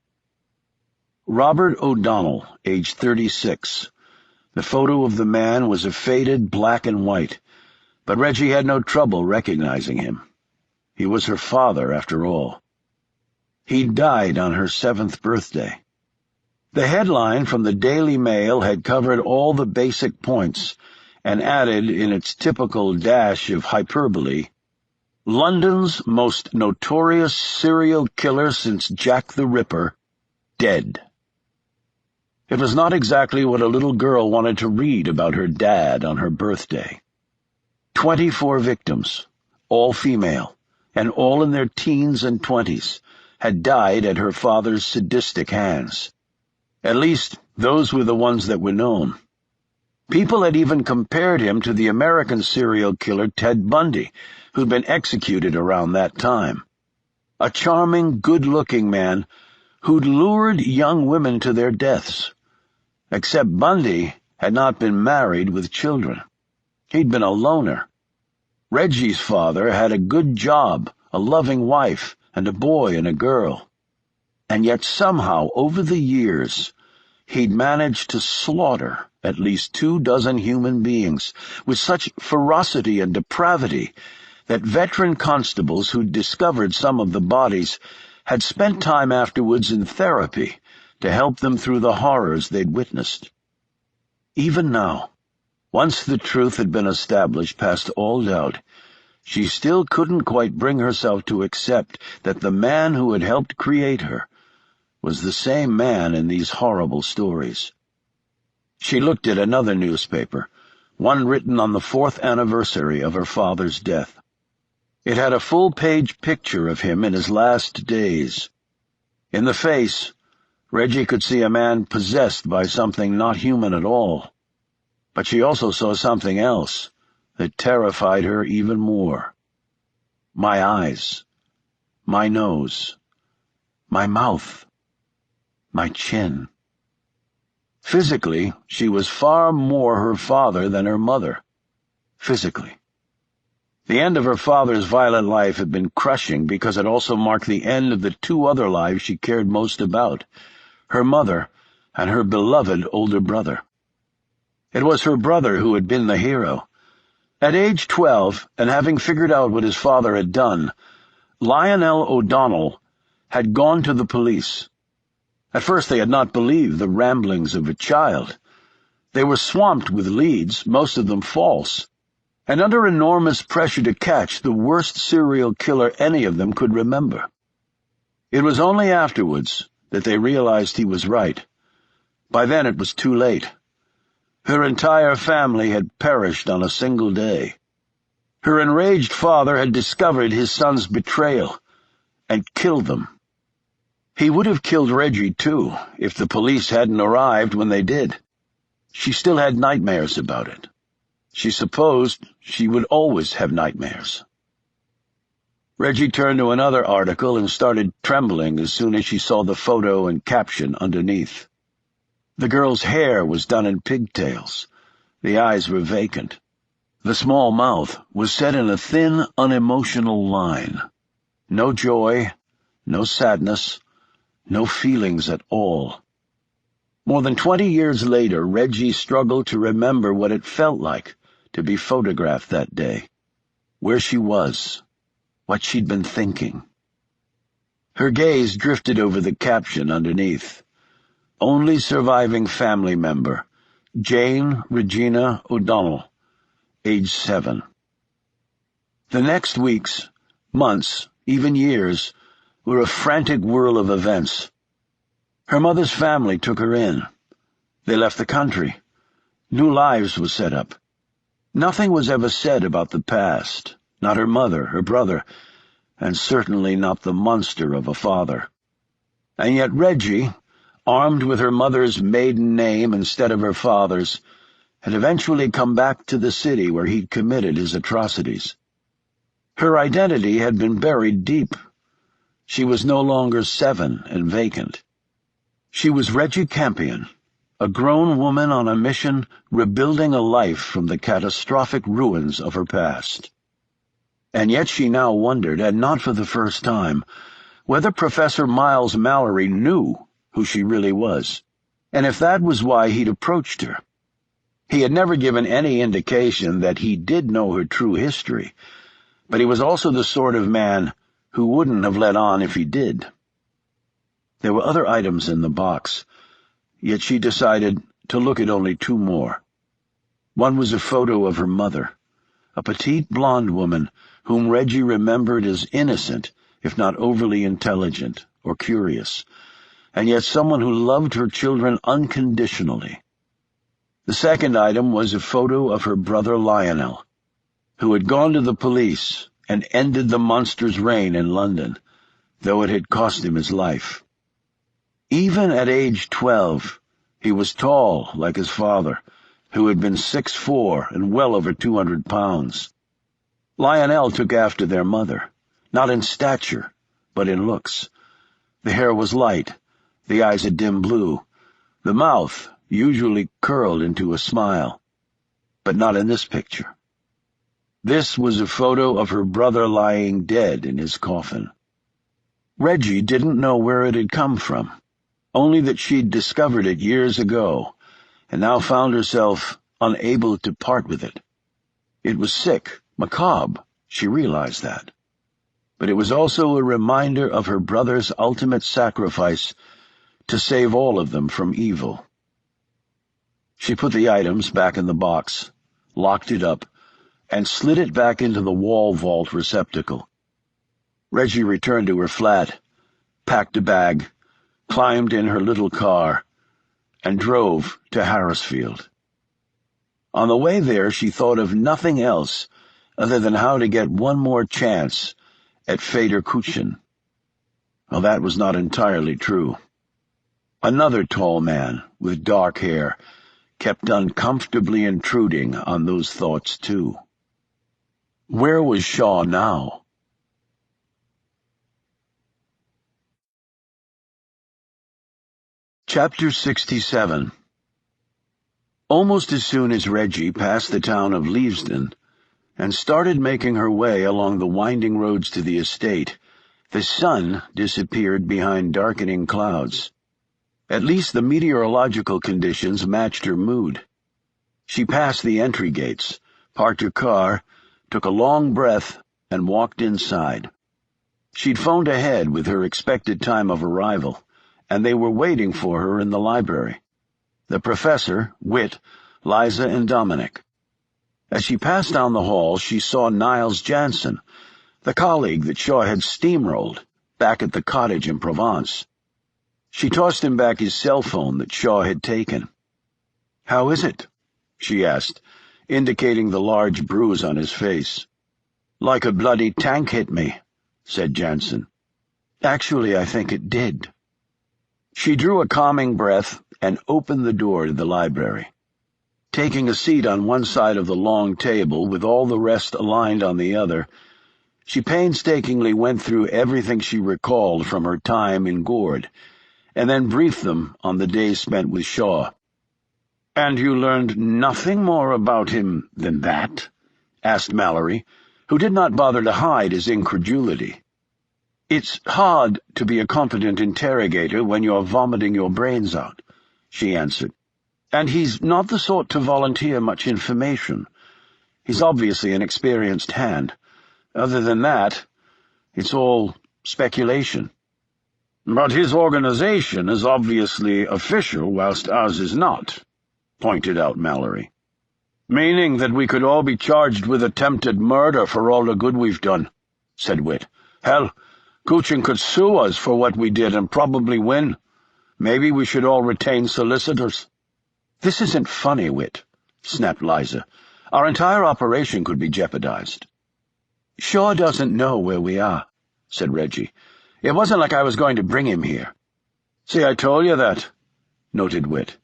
Speaker 2: Robert O'Donnell, age 36, The photo of the man was a faded black and white, but Reggie had no trouble recognizing him. He was her father, after all. He'd died on her 7th birthday. The headline from the Daily Mail had covered all the basic points and added, in its typical dash of hyperbole, "London's most notorious serial killer since Jack the Ripper, dead." It was not exactly what a little girl wanted to read about her dad on her birthday. 24 victims, all female, and all in their teens and 20s, had died at her father's sadistic hands. At least, those were the ones that were known. People had even compared him to the American serial killer Ted Bundy, who'd been executed around that time. A charming, good-looking man who'd lured young women to their deaths. Except Bundy had not been married with children. He'd been a loner. Reggie's father had a good job, a loving wife, and a boy and a girl. And yet somehow, over the years, he'd managed to slaughter at least 24 human beings with such ferocity and depravity that veteran constables who'd discovered some of the bodies had spent time afterwards in therapy to help them through the horrors they'd witnessed. Even now, once the truth had been established past all doubt, she still couldn't quite bring herself to accept that the man who had helped create her was the same man in these horrible stories. She looked at another newspaper, one written on the 4th anniversary of her father's death. It had a full-page picture of him in his last days. In the face, Reggie could see a man possessed by something not human at all. But she also saw something else that terrified her even more. My eyes, my nose, my mouth, my chin. Physically, she was far more her father than her mother. Physically. The end of her father's violent life had been crushing because it also marked the end of the 2 other lives she cared most about, her mother and her beloved older brother. It was her brother who had been the hero. At age 12, and having figured out what his father had done, Lionel O'Donnell had gone to the police. At first they had not believed the ramblings of a child. They were swamped with leads, most of them false, and under enormous pressure to catch the worst serial killer any of them could remember. It was only afterwards that they realized he was right. By then it was too late. Her entire family had perished on a single day. Her enraged father had discovered his son's betrayal and killed them. He would have killed Reggie, too, if the police hadn't arrived when they did. She still had nightmares about it. She supposed she would always have nightmares. Reggie turned to another article and started trembling as soon as she saw the photo and caption underneath. The girl's hair was done in pigtails. The eyes were vacant. The small mouth was set in a thin, unemotional line. No joy, no sadness, no feelings at all. More than 20 years later, Reggie struggled to remember what it felt like to be photographed that day, where she was, what she'd been thinking. Her gaze drifted over the caption underneath. Only surviving family member, Jane Regina O'Donnell, age 7. The next weeks, months, even years, were a frantic whirl of events. Her mother's family took her in. They left the country. New lives were set up. Nothing was ever said about the past, not her mother, her brother, and certainly not the monster of a father. And yet Reggie, armed with her mother's maiden name instead of her father's, had eventually come back to the city where he'd committed his atrocities. Her identity had been buried deep. She was no longer 7 and vacant. She was Reggie Campion, a grown woman on a mission rebuilding a life from the catastrophic ruins of her past. And yet she now wondered, and not for the first time, whether Professor Miles Mallory knew who she really was, and if that was why he'd approached her. He had never given any indication that he did know her true history, but he was also the sort of man who wouldn't have let on if he did. There were other items in the box, yet she decided to look at only two more. One was a photo of her mother, a petite blonde woman whom Reggie remembered as innocent, if not overly intelligent or curious, and yet someone who loved her children unconditionally. The second item was a photo of her brother Lionel, who had gone to the police and ended the monster's reign in London, though it had cost him his life. Even at age 12, he was tall like his father, who had been 6'4" and well over 200 pounds. Lionel took after their mother, not in stature, but in looks. The hair was light, the eyes a dim blue, the mouth usually curled into a smile, but not in this picture. This was a photo of her brother lying dead in his coffin. Reggie didn't know where it had come from, only that she'd discovered it years ago, and now found herself unable to part with it. It was sick, macabre, she realized that. But it was also a reminder of her brother's ultimate sacrifice to save all of them from evil. She put the items back in the box, locked it up, and slid it back into the wall vault receptacle. Reggie returned to her flat, packed a bag, climbed in her little car, and drove to Harrisfield. On the way there, she thought of nothing else other than how to get one more chance at Fader Kuchin. Well, that was not entirely true. Another tall man with dark hair kept uncomfortably intruding on those thoughts, too. Where was Shaw now? Chapter 67. Almost as soon as Reggie passed the town of Leavesden and started making her way along the winding roads to the estate, the sun disappeared behind darkening clouds. At least the meteorological conditions matched her mood. She passed the entry gates, parked her car, took a long breath, and walked inside. She'd phoned ahead with her expected time of arrival, and they were waiting for her in the library. The professor, Whit, Liza, and Dominic. As she passed down the hall, she saw Niles Jansen, the colleague that Shaw had steamrolled, back at the cottage in Provence. She tossed him back his cell phone that Shaw had taken. "How is it?" she asked, indicating the large bruise on his face. "Like a bloody tank hit me," said Jansen. "Actually, I think it did." She drew a calming breath and opened the door to the library. Taking a seat on one side of the long table with all the rest aligned on the other, she painstakingly went through everything she recalled from her time in Gourd, and then briefed them on the days spent with Shaw. "And you learned nothing more about him than that?" asked Mallory, who did not bother to hide his incredulity. "It's hard to be a competent interrogator when you're vomiting your brains out," she answered. "And he's not the sort to volunteer much information. He's obviously an experienced hand. Other than that, it's all speculation." "But his organization is obviously official, whilst ours is not," pointed out Mallory. "Meaning that we could all be charged with attempted murder for all the good we've done," said Whit. "Hell, Kuchin could sue us for what we did and probably win. Maybe we should all retain solicitors." "This isn't funny, Whit," snapped Liza. "Our entire operation could be jeopardized." "Shaw doesn't know where we are," said Reggie. "It wasn't like I was going to bring him here." "See, I told you that," noted Whit.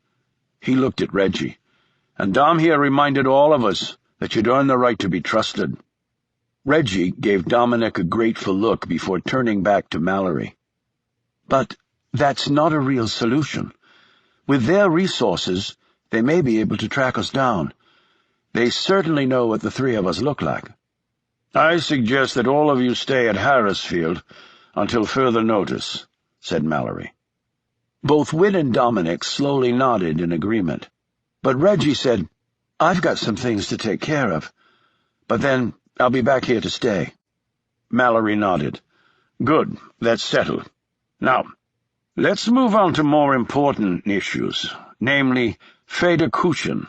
Speaker 2: He looked at Reggie. "And Dom here reminded all of us that you'd earned the right to be trusted." Reggie gave Dominic a grateful look before turning back to Mallory. "But that's not a real solution. With their resources, they may be able to track us down. They certainly know what the three of us look like." "I suggest that all of you stay at Harrisfield until further notice," said Mallory. Both Whit and Dominic slowly nodded in agreement, but Reggie said, I've got some things to take care of, but then I'll be back here to stay."
Speaker 1: Mallory nodded. "Good, that's settled. Now, let's move on to more important issues, namely Feder Kuchen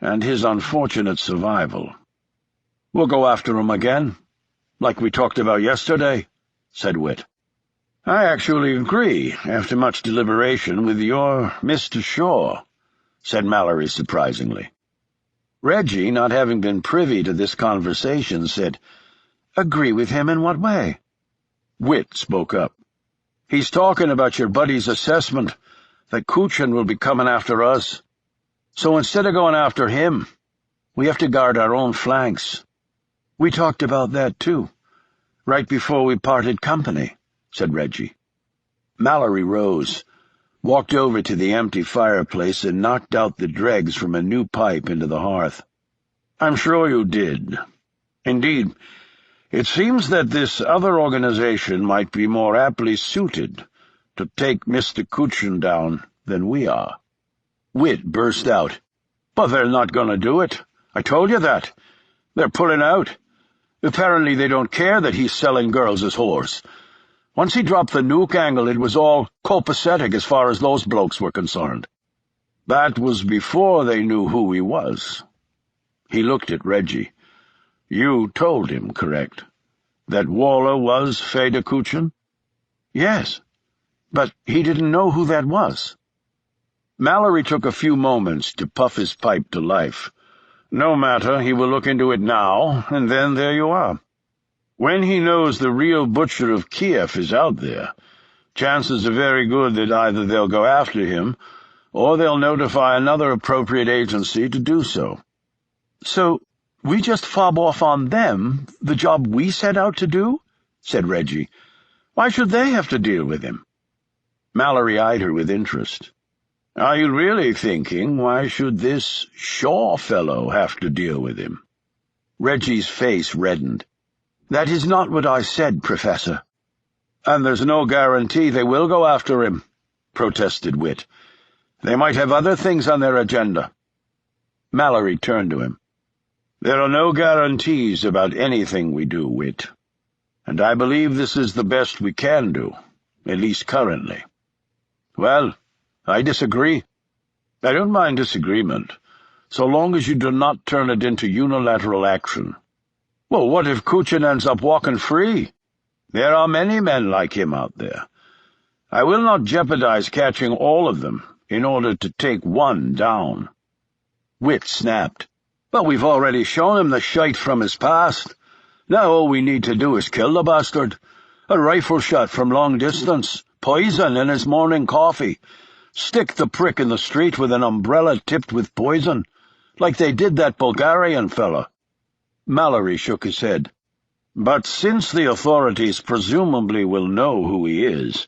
Speaker 1: and his unfortunate survival." "We'll go after him again, like we talked about yesterday," said Witt. "I actually agree, after much deliberation, with your Mr. Shaw," said Mallory surprisingly. Reggie, not having been privy to this conversation, said, "Agree with him in what way?" Witt spoke up. "He's talking about your buddy's assessment that Kuchen will be coming after us. So instead of going after him, we have to guard our own flanks."
Speaker 2: "We talked about that, too, right before we parted company," said Reggie. Mallory rose, walked over to the empty fireplace, and knocked out the dregs from a new pipe into the hearth.
Speaker 1: "I'm sure you did. Indeed, it seems that this other organization might be more aptly suited to take Mr. Kuchen down than we are."
Speaker 2: Witt burst out.
Speaker 1: "But they're not going to do it. I told you that. They're pulling out. Apparently they don't care that he's selling girls as whores. Once he dropped the nuke angle, it was all copacetic as far as those blokes were concerned. That was before they knew who he was." He looked at Reggie. "You told him, correct? That Waller was Feder Kuchen?"
Speaker 2: "Yes, but he didn't know who that was."
Speaker 1: Mallory took a few moments to puff his pipe to life. "No matter, he will look into it now, and then there you are. When he knows the real butcher of Kiev is out there, chances are very good that either they'll go after him, or they'll notify another appropriate agency to do so."
Speaker 2: "So we just fob off on them the job we set out to do?" said Reggie.
Speaker 1: "Why should they have to deal with him?" Mallory eyed her with interest. "Are you really thinking, why should this Shaw fellow have to deal with him?"
Speaker 2: Reggie's face reddened. "That is not what I said, Professor."
Speaker 1: "And there's no guarantee they will go after him," protested Witt. "They might have other things on their agenda." Mallory turned to him. "There are no guarantees about anything we do, Witt. And I believe this is the best we can do, at least currently." "Well, I disagree. I don't mind disagreement, so long as you do not turn it into unilateral action." "Well, what if Kuchen ends up walking free? There are many men like him out there. I will not jeopardize catching all of them in order to take one down."
Speaker 2: Witt snapped.
Speaker 1: "But we've already shown him the shite from his past. Now all we need to do is kill the bastard. A rifle shot from long distance, poison in his morning coffee. Stick the prick in the street with an umbrella tipped with poison, like they did that Bulgarian fella." Mallory shook his head. "But since the authorities presumably will know who he is,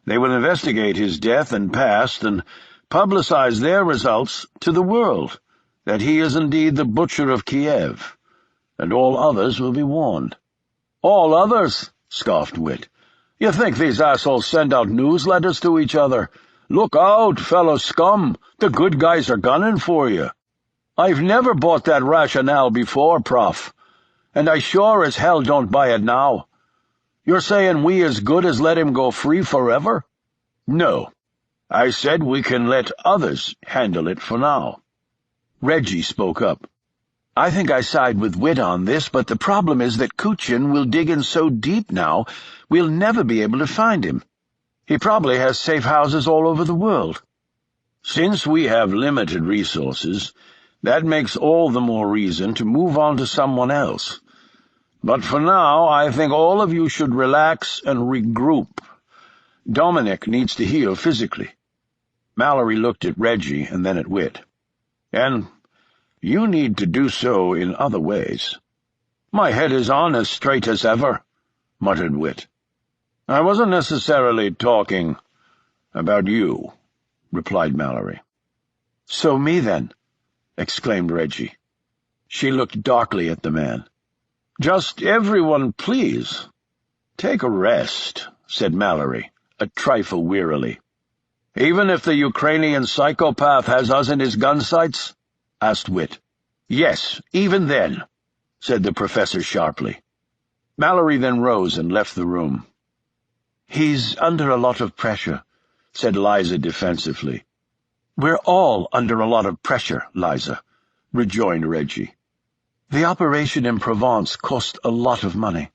Speaker 1: they will investigate his death and past and publicize their results to the world, that he is indeed the butcher of Kiev, and all others will be warned." "All others?" scoffed Witt. "You think these assholes send out newsletters to each other? Look out, fellow scum, the good guys are gunning for you. I've never bought that rationale before, Prof, and I sure as hell don't buy it now. You're saying we as good as let him go free forever?" "No. I said we can let others handle it for now."
Speaker 2: Reggie spoke up. "I think I side with Witt on this, but the problem is that Kuchen will dig in so deep now, we'll never be able to find him. He probably has safe houses all over the world."
Speaker 1: "Since we have limited resources, that makes all the more reason to move on to someone else. But for now, I think all of you should relax and regroup. Dominic needs to heal physically." Mallory looked at Reggie and then at Witt. "And you need to do so in other ways." "My head is on as straight as ever," muttered Witt. "I wasn't necessarily talking about you," replied Mallory.
Speaker 2: "So me, then," exclaimed Reggie. She looked darkly at the man.
Speaker 1: "Just everyone, please. Take a rest," said Mallory, a trifle wearily. "Even if the Ukrainian psychopath has us in his gun sights?" asked Witt. Yes, even then, said the professor sharply. Mallory then rose and left the room. He's under a lot of pressure, said Liza defensively. We're all under a lot of pressure, Liza, rejoined Reggie. The operation in Provence cost a lot of money,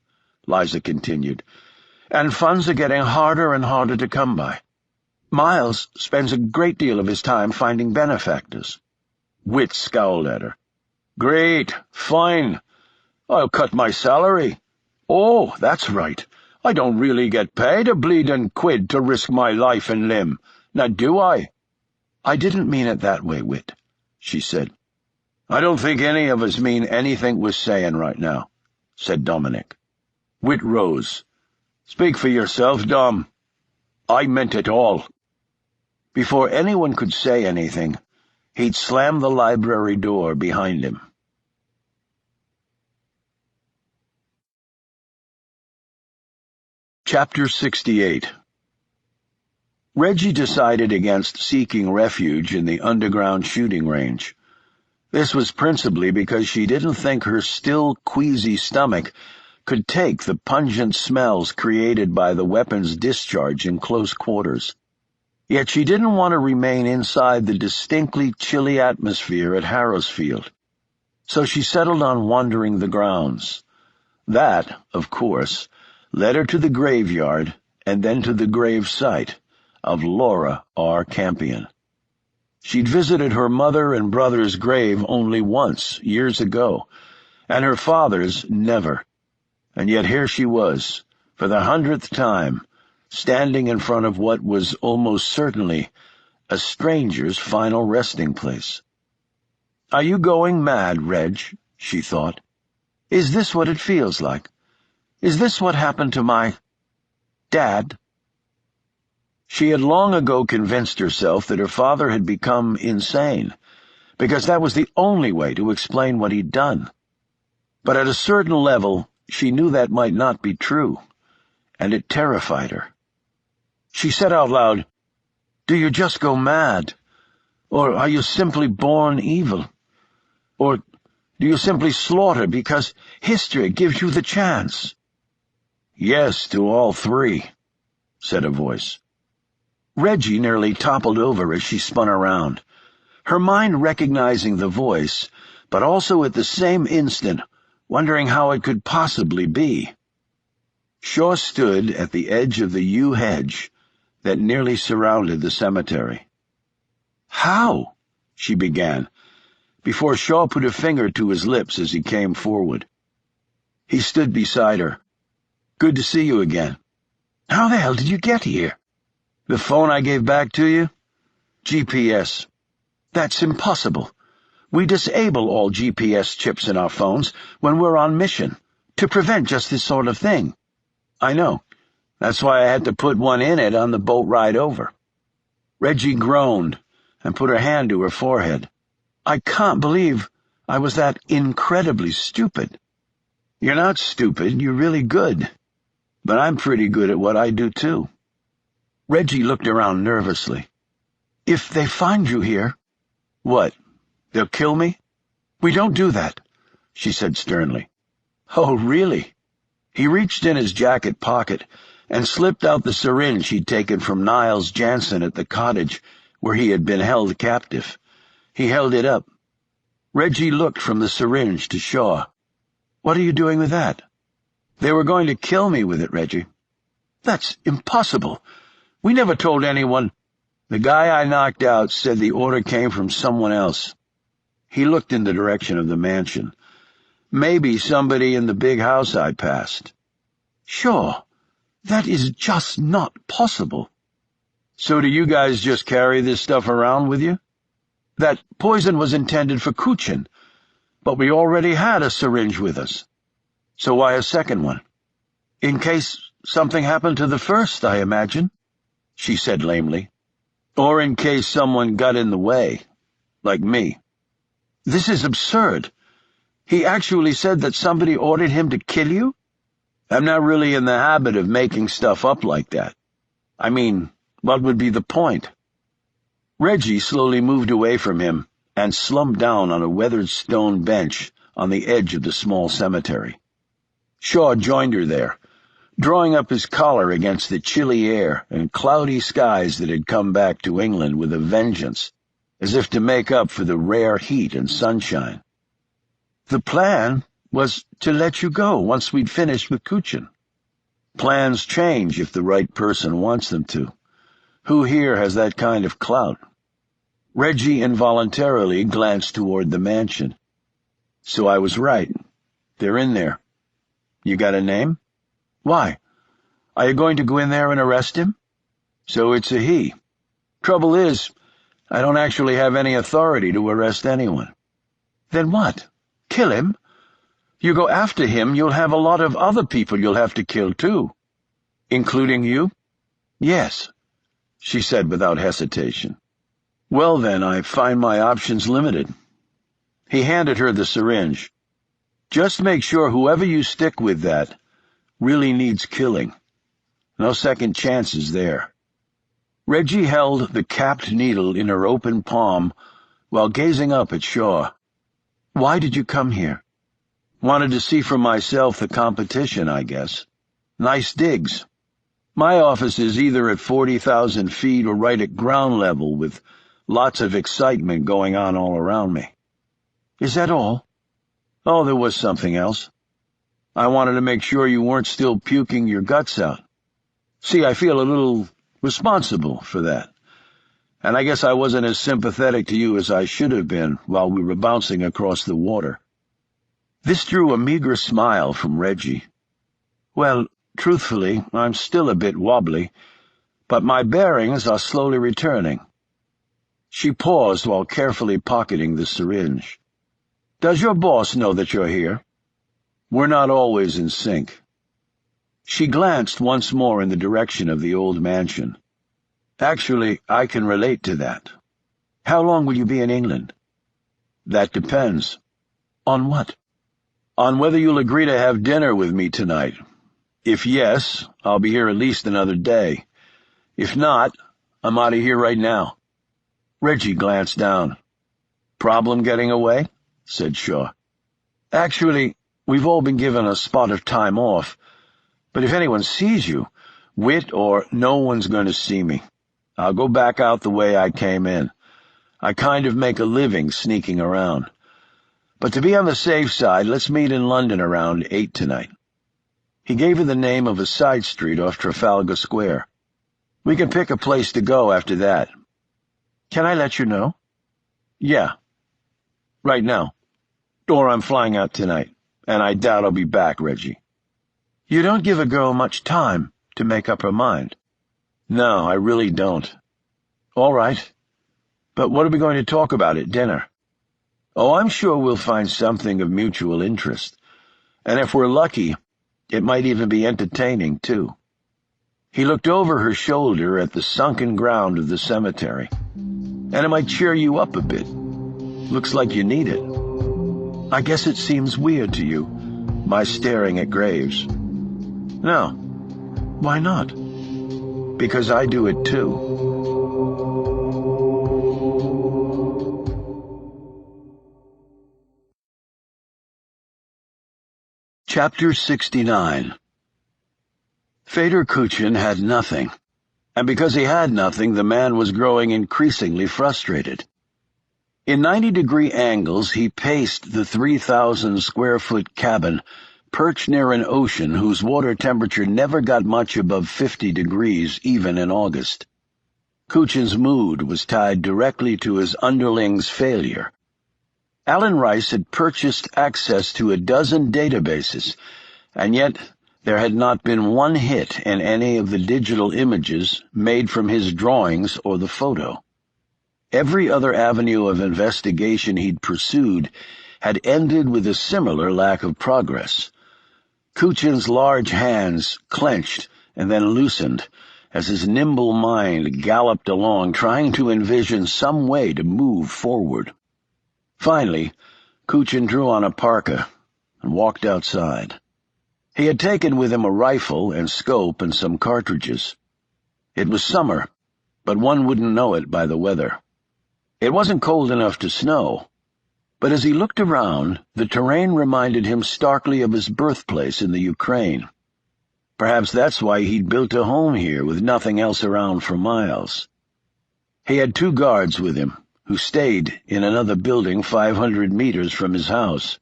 Speaker 1: Liza continued, and funds are getting harder and harder to come by. Miles spends a great deal of his time finding benefactors. Whit scowled at her. Great, fine. I'll cut my salary. Oh, that's right. I don't really get paid a bleedin' quid to risk my life and limb. Now do I? I didn't mean it that way, Whit, she said. I don't think any of us mean anything we're saying right now, said Dominic. Whit rose. Speak for yourself, Dom. I meant it all. Before anyone could say anything, he'd slammed the library door behind him. Chapter 68. Reggie decided against seeking refuge in the underground shooting range. This was principally because she didn't think her still queasy stomach could take the pungent smells created by the weapon's discharge in close quarters. Yet she didn't want to remain inside the distinctly chilly atmosphere at Harrowsfield. So she settled on wandering the grounds. That, of course, led her to the graveyard and then to the grave site of Laura R. Campion. She'd visited her mother and brother's grave only once, years ago, and her father's never. And yet here she was, for the 100th time, standing in front of what was almost certainly a stranger's final resting place. Are you going mad, Reg? She thought. Is this what it feels like? Is this what happened to my dad? She had long ago convinced herself that her father had become insane, because that was the only way to explain what he'd done. But at a certain level, she knew that might not be true, and it terrified her. She said out loud, Do you just go mad? Or are you simply born evil? Or do you simply slaughter because history gives you the chance? Yes to all three, said a voice. Reggie nearly toppled over as she spun around, her mind recognizing the voice, but also at the same instant wondering how it could possibly be. Shaw stood at the edge of the yew hedge that nearly surrounded the cemetery. How? She began, before Shaw put a finger to his lips as he came forward. He stood beside her. Good to see you again. How the hell did you get here? The phone I gave back to you? GPS. That's impossible. We disable all GPS chips in our phones when we're on mission, to prevent just this sort of thing. I know. That's why I had to put one in it on the boat ride over. Reggie groaned and put her hand to her forehead. I can't believe I was that incredibly stupid. You're not stupid, you're really good. But I'm pretty good at what I do, too. Reggie looked around nervously. If they find you here... What? They'll kill me? We don't do that, she said sternly. Oh, really? He reached in his jacket pocket and slipped out the syringe he'd taken from Niles Jansen at the cottage where he had been held captive. He held it up. Reggie looked from the syringe to Shaw. What are you doing with that? They were going to kill me with it, Reggie. That's impossible. We never told anyone. The guy I knocked out said the order came from someone else. He looked in the direction of the mansion. Maybe somebody in the big house I passed. Sure, that is just not possible. So do you guys just carry this stuff around with you? That poison was intended for Kuchin, but we already had a syringe with us. So why a second one? In case something happened to the first, I imagine, she said lamely. Or in case someone got in the way, like me. This is absurd. He actually said that somebody ordered him to kill you? I'm not really in the habit of making stuff up like that. I mean, what would be the point? Reggie slowly moved away from him
Speaker 2: and slumped down on a weathered stone bench on the edge of the small cemetery. Shaw joined her there, drawing up his collar against the chilly air and cloudy skies that had come back to England with a vengeance, as if to make up for the rare heat and sunshine. "The plan was to let you go once we'd finished with Kuchin. Plans change if the right person wants them to. Who here has that kind of clout?" Reggie involuntarily glanced toward the mansion. "So I was right. They're in there. You got a name? Why? Are you going to go in there and arrest him?" "So it's a he. Trouble is, I don't actually have any authority to arrest anyone." "Then what? Kill him? You go after him, you'll have a lot of other people you'll have to kill too." "Including you?" "Yes," she said without hesitation. "Well then, I find my options limited." He handed her the syringe. "Just make sure whoever you stick with that really needs killing. No second chances there." Reggie held the capped needle in her open palm while gazing up at Shaw. "Why did you come here?" "Wanted to see for myself the competition, I guess. Nice digs. My office is either at 40,000 feet or right at ground level with lots of excitement going on all around me." "Is that all?" "Oh, there was something else. I wanted to make sure you weren't still puking your guts out. See, I feel a little responsible for that. And I guess I wasn't as sympathetic to you as I should have been while we were bouncing across the water." This drew a meager smile from Reggie. "Well, truthfully, I'm still a bit wobbly, but my bearings are slowly returning." She paused while carefully pocketing the syringe. "Does your boss know that you're here?" "We're not always in sync." She glanced once more in the direction of the old mansion. "Actually, I can relate to that." "How long will you be in England?" "That depends." "On what?" "On whether you'll agree to have dinner with me tonight. If yes, I'll be here at least another day. If not, I'm out of here right now." Reggie glanced down. "Problem getting away?" said Shaw. "Actually, we've all been given a spot of time off, but if anyone sees you, wit or no one's going to see me. I'll go back out the way I came in. I kind of make a living sneaking around. But to be on the safe side, let's meet in London around 8 tonight." He gave her the name of a side street off Trafalgar Square. "We can pick a place to go after that." "Can I let you know?" "Yeah. Right now. Or I'm flying out tonight, and I doubt I'll be back, Reggie." "You don't give a girl much time to make up her mind." "No, I really don't." "All right. But what are we going to talk about at dinner?" "Oh, I'm sure we'll find something of mutual interest. And if we're lucky, it might even be entertaining, too." He looked over her shoulder at the sunken ground of the cemetery. "And it might cheer you up a bit. Looks like you need it." "I guess it seems weird to you, my staring at graves." "No." "Why not?" "Because I do it too." Chapter 69. Fedor Kuchin had nothing, and because he had nothing, the man was growing increasingly frustrated. In 90-degree angles, he paced the 3,000-square-foot cabin, perched near an ocean whose water temperature never got much above 50 degrees, even in August. Kuchin's mood was tied directly to his underling's failure. Alan Rice had purchased access to a dozen databases, and yet there had not been one hit in any of the digital images made from his drawings or the photo. Every other avenue of investigation he'd pursued had ended with a similar lack of progress. Kuchin's large hands clenched and then loosened as his nimble mind galloped along, trying to envision some way to move forward. Finally, Kuchin drew on a parka and walked outside. He had taken with him a rifle and scope and some cartridges. It was summer, but one wouldn't know it by the weather. It wasn't cold enough to snow, but as he looked around, the terrain reminded him starkly of his birthplace in the Ukraine. Perhaps that's why he'd built a home here with nothing else around for miles. He had 2 guards with him, who stayed in another building 500 meters from his house.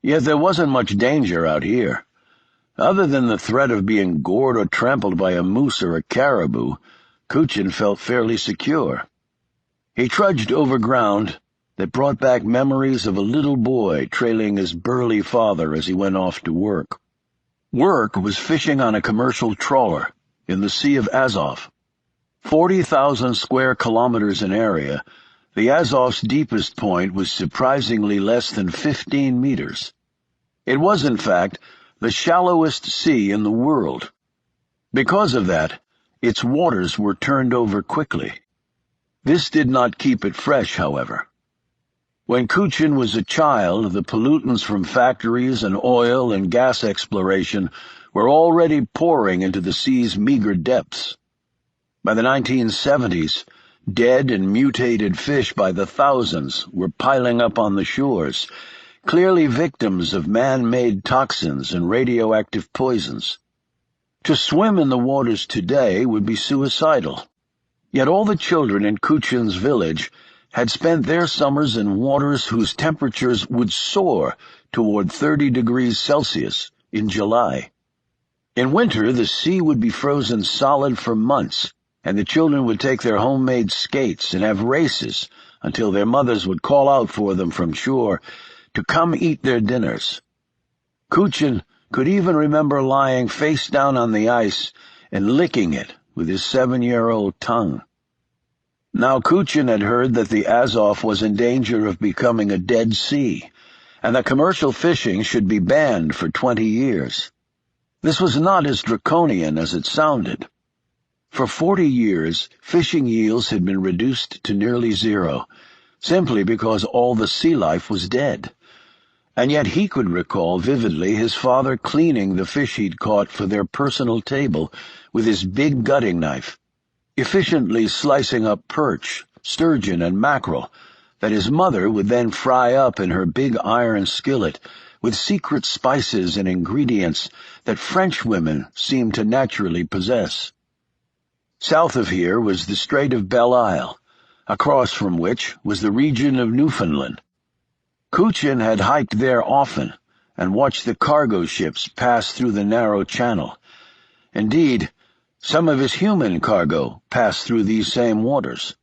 Speaker 2: Yet there wasn't much danger out here. Other than the threat of being gored or trampled by a moose or a caribou, Kuchin felt fairly secure. He trudged over ground that brought back memories of a little boy trailing his burly father as he went off to work. Work was fishing on a commercial trawler in the Sea of Azov. 40,000 square kilometers in area, the Azov's deepest point was surprisingly less than 15 meters. It was, in fact, the shallowest sea in the world. Because of that, its waters were turned over quickly. This did not keep it fresh, however. When Kuchin was a child, the pollutants from factories and oil and gas exploration were already pouring into the sea's meager depths. By the 1970s, dead and mutated fish by the thousands were piling up on the shores, clearly victims of man-made toxins and radioactive poisons. To swim in the waters today would be suicidal. Yet all the children in Kuchin's village had spent their summers in waters whose temperatures would soar toward 30 degrees Celsius in July. In winter, the sea would be frozen solid for months, and the children would take their homemade skates and have races until their mothers would call out for them from shore to come eat their dinners. Kuchin could even remember lying face down on the ice and licking it with his 7-year-old tongue. Now Kuchin had heard that the Azov was in danger of becoming a dead sea, and that commercial fishing should be banned for 20 years. This was not as draconian as it sounded. For 40 years, fishing yields had been reduced to nearly zero, simply because all the sea life was dead. And yet he could recall vividly his father cleaning the fish he'd caught for their personal table with his big gutting knife, efficiently slicing up perch, sturgeon, and mackerel that his mother would then fry up in her big iron skillet with secret spices and ingredients that French women seemed to naturally possess. South of here was the Strait of Belle Isle, across from which was the region of Newfoundland. Kuchin had hiked there often and watched the cargo ships pass through the narrow channel. Indeed, some of his human cargo passed through these same waters.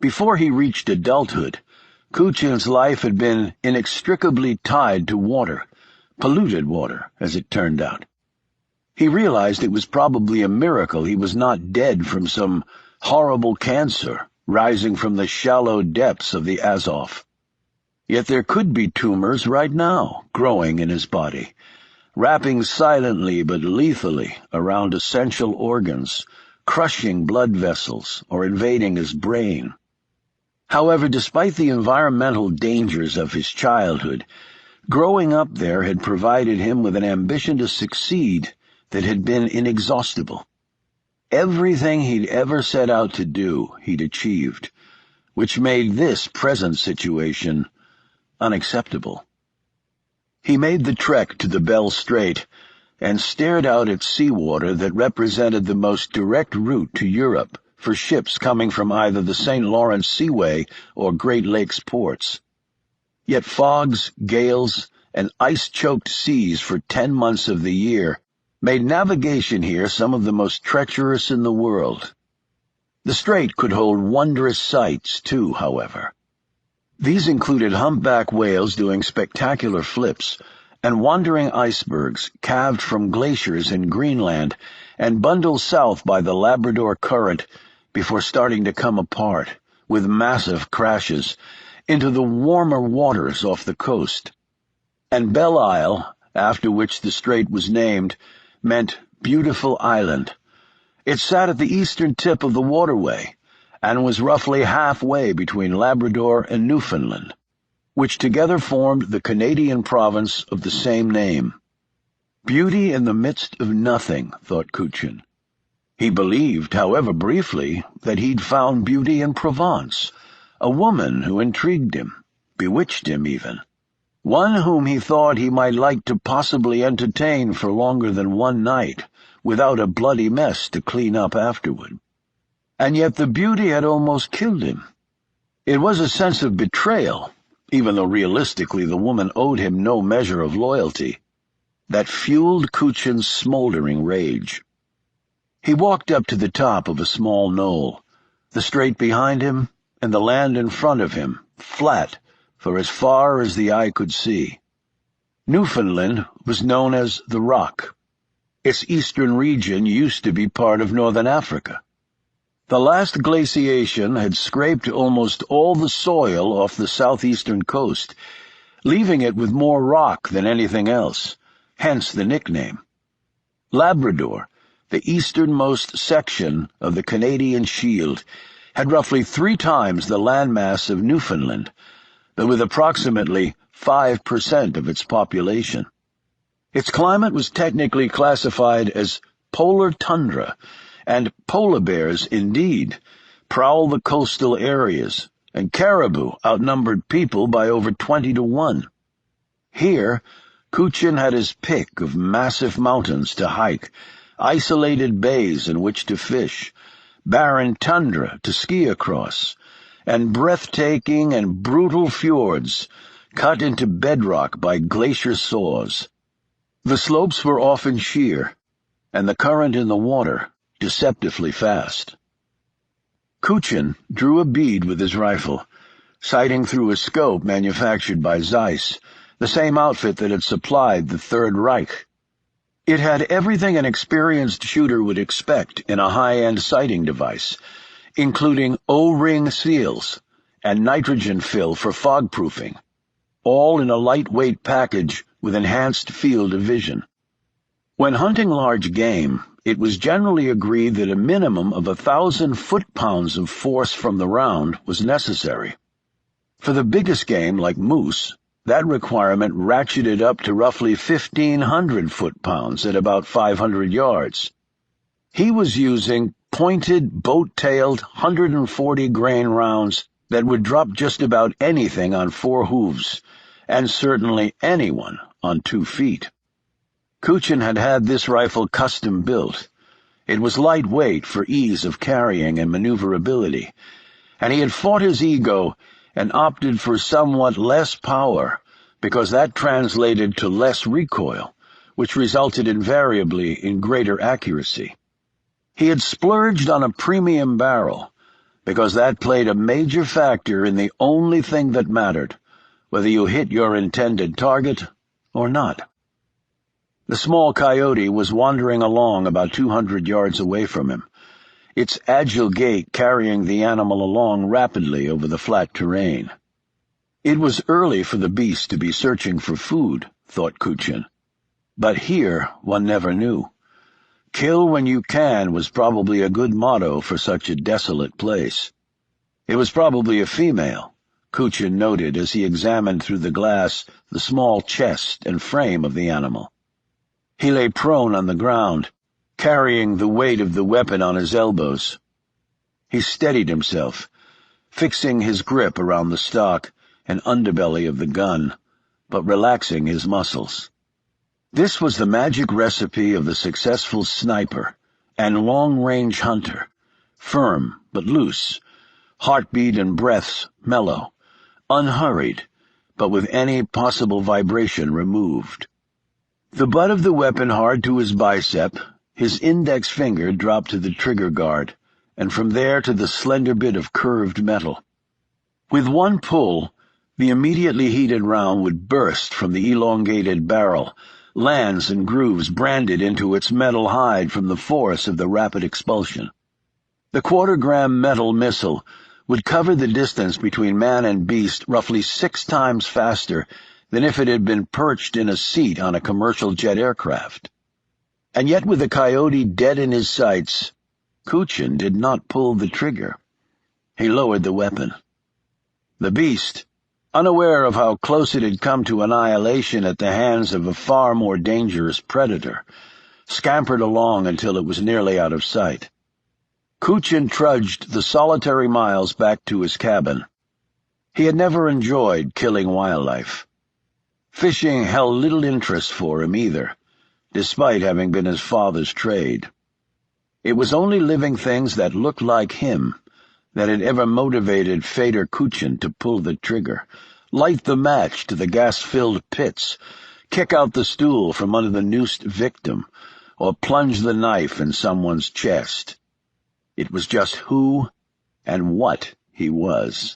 Speaker 2: Before he reached adulthood, Kuchin's life had been inextricably tied to water, polluted water, as it turned out. He realized it was probably a miracle he was not dead from some horrible cancer rising from the shallow depths of the Azov. Yet there could be tumors right now growing in his body, wrapping silently but lethally around essential organs, crushing blood vessels or invading his brain. However, despite the environmental dangers of his childhood, growing up there had provided him with an ambition to succeed that had been inexhaustible. Everything he'd ever set out to do, he'd achieved, which made this present situation unacceptable. He made the trek to the Bell Strait and stared out at seawater that represented the most direct route to Europe for ships coming from either the St. Lawrence Seaway or Great Lakes ports. Yet fogs, gales, and ice-choked seas for 10 months of the year made navigation here some of the most treacherous in the world. The strait could hold wondrous sights, too, however. These included humpback whales doing spectacular flips, and wandering icebergs calved from glaciers in Greenland and bundled south by the Labrador Current before starting to come apart, with massive crashes, into the warmer waters off the coast. And Belle Isle, after which the strait was named, meant Beautiful Island. It sat at the eastern tip of the waterway, and was roughly halfway between Labrador and Newfoundland, which together formed the Canadian province of the same name. Beauty in the midst of nothing, thought Kuchin. He believed, however briefly, that he'd found beauty in Provence, a woman who intrigued him, bewitched him even, one whom he thought he might like to possibly entertain for longer than one night, without a bloody mess to clean up afterward. And yet the beauty had almost killed him. It was a sense of betrayal, even though realistically the woman owed him no measure of loyalty, that fueled Kuchin's smoldering rage. He walked up to the top of a small knoll, the strait behind him and the land in front of him, flat for as far as the eye could see. Newfoundland was known as the Rock. Its eastern region used to be part of northern Africa. The last glaciation had scraped almost all the soil off the southeastern coast, leaving it with more rock than anything else, hence the nickname. Labrador, the easternmost section of the Canadian Shield, had roughly 3 times the landmass of Newfoundland, but with approximately 5% of its population. Its climate was technically classified as polar tundra, and polar bears, indeed, prowl the coastal areas, and caribou outnumbered people by over 20 to 1. Here, Kuchin had his pick of massive mountains to hike, isolated bays in which to fish, barren tundra to ski across, and breathtaking and brutal fjords cut into bedrock by glacier saws. The slopes were often sheer, and the current in the water deceptively fast. Kuchin drew a bead with his rifle, sighting through a scope manufactured by Zeiss, the same outfit that had supplied the Third Reich. It had everything an experienced shooter would expect in a high-end sighting device, including O-ring seals and nitrogen fill for fog-proofing, all in a lightweight package with enhanced field of vision. When hunting large game, it was generally agreed that a minimum of 1,000 foot-pounds of force from the round was necessary. For the biggest game, like moose, that requirement ratcheted up to roughly 1,500 foot-pounds at about 500 yards. He was using pointed, boat-tailed, 140-grain rounds that would drop just about anything on 4 hooves, and certainly anyone on 2 feet. Kuchin had had this rifle custom-built. It was lightweight for ease of carrying and maneuverability, and he had fought his ego and opted for somewhat less power because that translated to less recoil, which resulted invariably in greater accuracy. He had splurged on a premium barrel because that played a major factor in the only thing that mattered, whether you hit your intended target or not. The small coyote was wandering along about 200 yards away from him, its agile gait carrying the animal along rapidly over the flat terrain. It was early for the beast to be searching for food, thought Kuchin, but here one never knew. Kill when you can was probably a good motto for such a desolate place. It was probably a female, Kuchin noted as he examined through the glass the small chest and frame of the animal. He lay prone on the ground, carrying the weight of the weapon on his elbows. He steadied himself, fixing his grip around the stock and underbelly of the gun, but relaxing his muscles. This was the magic recipe of the successful sniper and long-range hunter, firm but loose, heartbeat and breaths mellow, unhurried, but with any possible vibration removed. The butt of the weapon hard to his bicep, his index finger dropped to the trigger guard, and from there to the slender bit of curved metal. With one pull, the immediately heated round would burst from the elongated barrel, lands and grooves branded into its metal hide from the force of the rapid expulsion. The quarter-gram metal missile would cover the distance between man and beast roughly 6 times faster than if it had been perched in a seat on a commercial jet aircraft. And yet with the coyote dead in his sights, Kuchin did not pull the trigger. He lowered the weapon. The beast, unaware of how close it had come to annihilation at the hands of a far more dangerous predator, scampered along until it was nearly out of sight. Kuchin trudged the solitary miles back to his cabin, He had never enjoyed killing wildlife. Fishing held little interest for him either, despite having been his father's trade. It was only living things that looked like him that had ever motivated Fader Kuchen to pull the trigger, light the match to the gas-filled pits, kick out the stool from under the noosed victim, or plunge the knife in someone's chest. It was just who and what he was.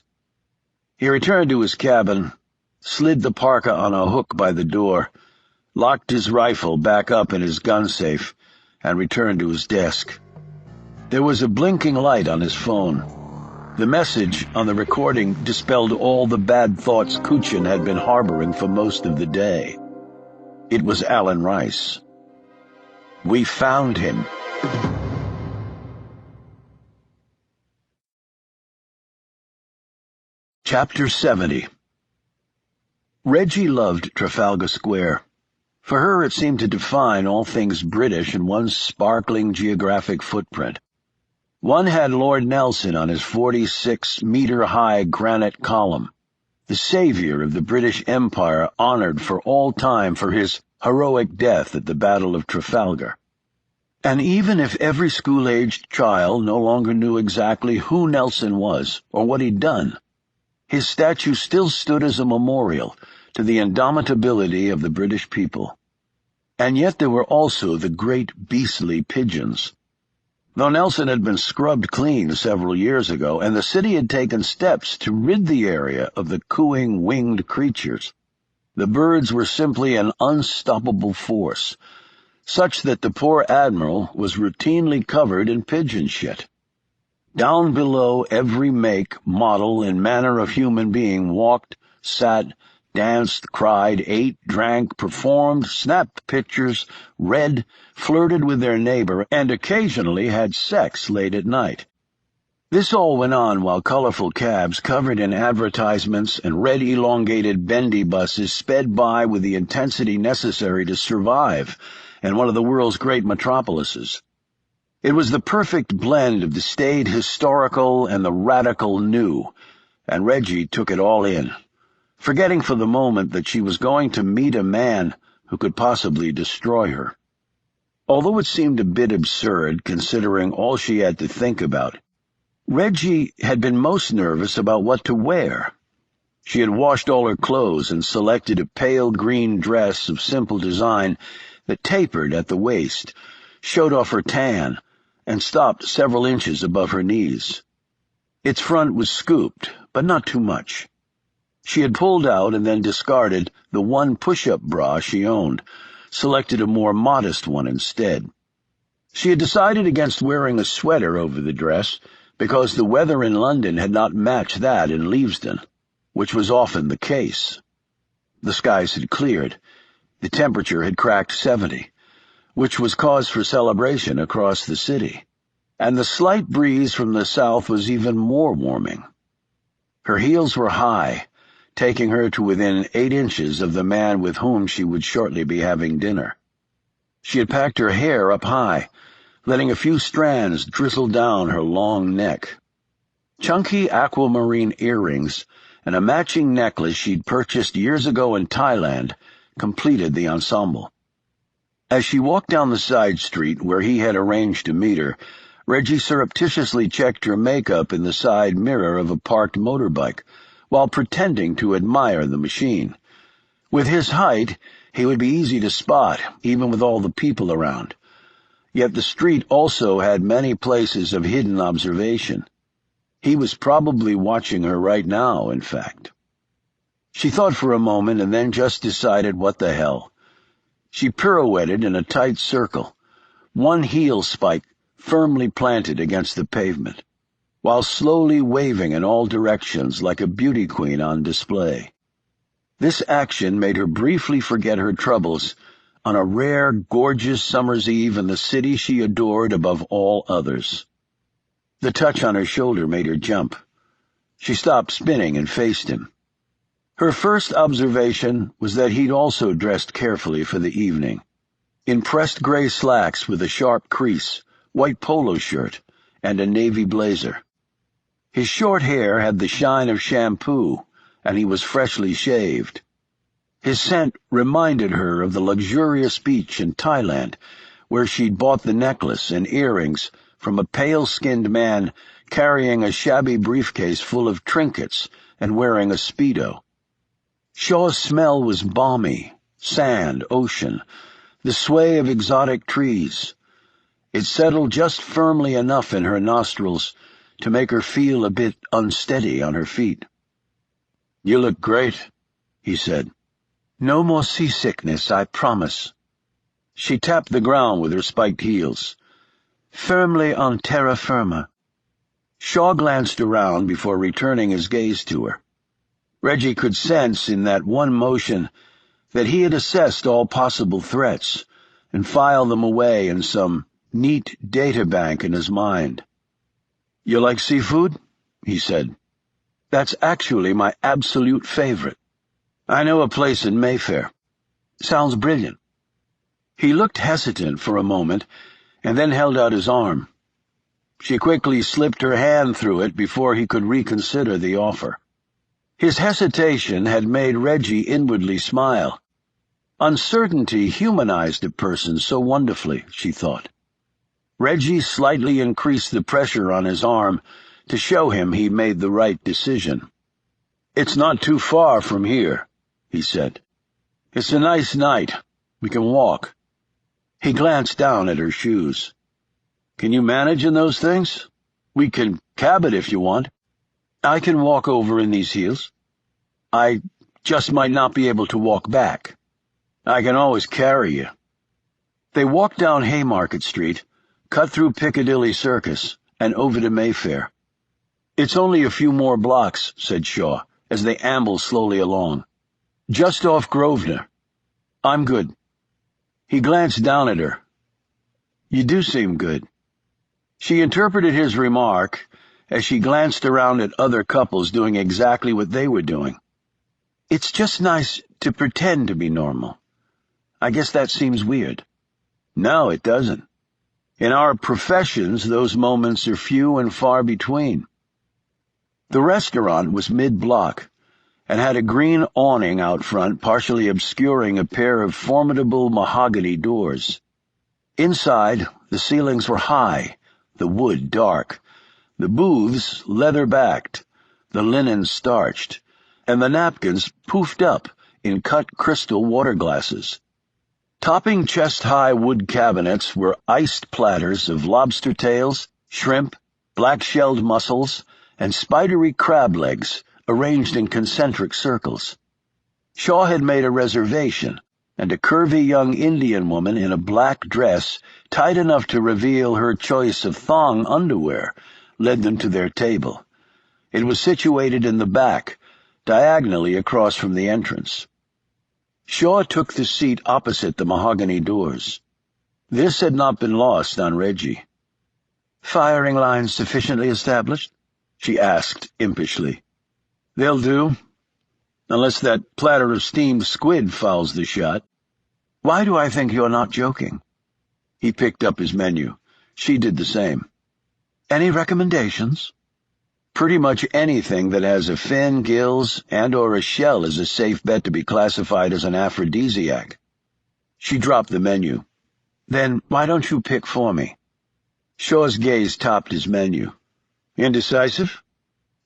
Speaker 2: He returned to his cabin, slid the parka on a hook by the door, locked his rifle back up in his gun safe, and returned to his desk. There was a blinking light on his phone. The message on the recording dispelled all the bad thoughts Kuchen had been harboring for most of the day. It was Alan Rice. "We found him." Chapter 70. Reggie loved Trafalgar Square. For her it seemed to define all things British in one sparkling geographic footprint. One had Lord Nelson on his 46-meter-high granite column, the savior of the British Empire, honored for all time for his heroic death at the Battle of Trafalgar. And even if every school-aged child no longer knew exactly who Nelson was or what he'd done, his statue still stood as a memorial to the indomitability of the British people. And yet there were also the great beastly pigeons. Though Nelson had been scrubbed clean several years ago, and the city had taken steps to rid the area of the cooing winged creatures, the birds were simply an unstoppable force, such that the poor admiral was routinely covered in pigeon shit. Down below every make, model, and manner of human being walked, sat, danced, cried, ate, drank, performed, snapped pictures, read, flirted with their neighbor, and occasionally had sex late at night. This all went on while colorful cabs covered in advertisements and red elongated bendy buses sped by with the intensity necessary to survive in one of the world's great metropolises. It was the perfect blend of the staid historical and the radical new, and Reggie took it all in, forgetting for the moment that she was going to meet a man who could possibly destroy her. Although it seemed a bit absurd, considering all she had to think about, Reggie had been most nervous about what to wear. She had washed all her clothes and selected a pale green dress of simple design that tapered at the waist, showed off her tan, and stopped several inches above her knees. Its front was scooped, but not too much. She had pulled out and then discarded the one push-up bra she owned, selected a more modest one instead. She had decided against wearing a sweater over the dress because the weather in London had not matched that in Leavesden, which was often the case. The skies had cleared. The temperature had cracked 70, which was cause for celebration across the city, and the slight breeze from the south was even more warming. Her heels were high, taking her to within 8 inches of the man with whom she would shortly be having dinner. She had packed her hair up high, letting a few strands drizzle down her long neck. Chunky aquamarine earrings and a matching necklace she'd purchased years ago in Thailand completed the ensemble. As she walked down the side street where he had arranged to meet her, Reggie surreptitiously checked her makeup in the side mirror of a parked motorbike, while pretending to admire the machine. With his height, he would be easy to spot, even with all the people around. Yet the street also had many places of hidden observation. He was probably watching her right now, in fact. She thought for a moment and then just decided what the hell. She pirouetted in a tight circle, one heel spike firmly planted against the pavement, while slowly waving in all directions like a beauty queen on display. This action made her briefly forget her troubles on a rare, gorgeous summer's eve in the city she adored above all others. The touch on her shoulder made her jump. She stopped spinning and faced him. Her first observation was that he'd also dressed carefully for the evening, in pressed gray slacks with a sharp crease, white polo shirt, and a navy blazer. His short hair had the shine of shampoo, and he was freshly shaved. His scent reminded her of the luxurious beach in Thailand, where she'd bought the necklace and earrings from a pale-skinned man carrying a shabby briefcase full of trinkets and wearing a Speedo. Shaw's smell was balmy, sand, ocean, the sway of exotic trees. It settled just firmly enough in her nostrils to make her feel a bit unsteady on her feet. "You look great," he said. "No more seasickness, I promise." She tapped the ground with her spiked heels. "Firmly on terra firma." Shaw glanced around before returning his gaze to her. Reggie could sense in that one motion that he had assessed all possible threats and filed them away in some neat databank in his mind. "You like seafood?" he said. "That's actually my absolute favorite. I know a place in Mayfair. Sounds brilliant." He looked hesitant for a moment and then held out his arm. She quickly slipped her hand through it before he could reconsider the offer. His hesitation had made Reggie inwardly smile. Uncertainty humanized a person so wonderfully, she thought. Reggie slightly increased the pressure on his arm to show him he made the right decision. "It's not too far from here," he said. "It's a nice night. We can walk." He glanced down at her shoes. "Can you manage in those things? We can cab it if you want. I can walk over in these heels. I just might not be able to walk back. I can always carry you." They walked down Haymarket Street, cut through Piccadilly Circus, and over to Mayfair. "It's only a few more blocks," said Shaw, as they ambled slowly along. "Just off Grosvenor. I'm good." He glanced down at her. "You do seem good." She interpreted his remark as she glanced around at other couples doing exactly what they were doing. "It's just nice to pretend to be normal. I guess that seems weird." "No, it doesn't. In our professions, those moments are few and far between." The restaurant was mid-block and had a green awning out front partially obscuring a pair of formidable mahogany doors. Inside, the ceilings were high, the wood dark, the booths leather-backed, the linen starched, and the napkins poofed up in cut crystal water glasses. Topping chest-high wood cabinets were iced platters of lobster tails, shrimp, black-shelled mussels, and spidery crab legs arranged in concentric circles. Shaw had made a reservation, and a curvy young Indian woman in a black dress, tight enough to reveal her choice of thong underwear, led them to their table. It was situated in the back, diagonally across from the entrance. Shaw took the seat opposite the mahogany doors. This had not been lost on Reggie. "Firing lines sufficiently established?" she asked impishly. "They'll do, unless that platter of steamed squid fouls the shot." "Why do I think you're not joking?" He picked up his menu. She did the same. "Any recommendations?" "Pretty much anything that has a fin, gills, and/or a shell is a safe bet to be classified as an aphrodisiac." She dropped the menu. "Then why don't you pick for me?" Shaw's gaze topped his menu. "Indecisive?"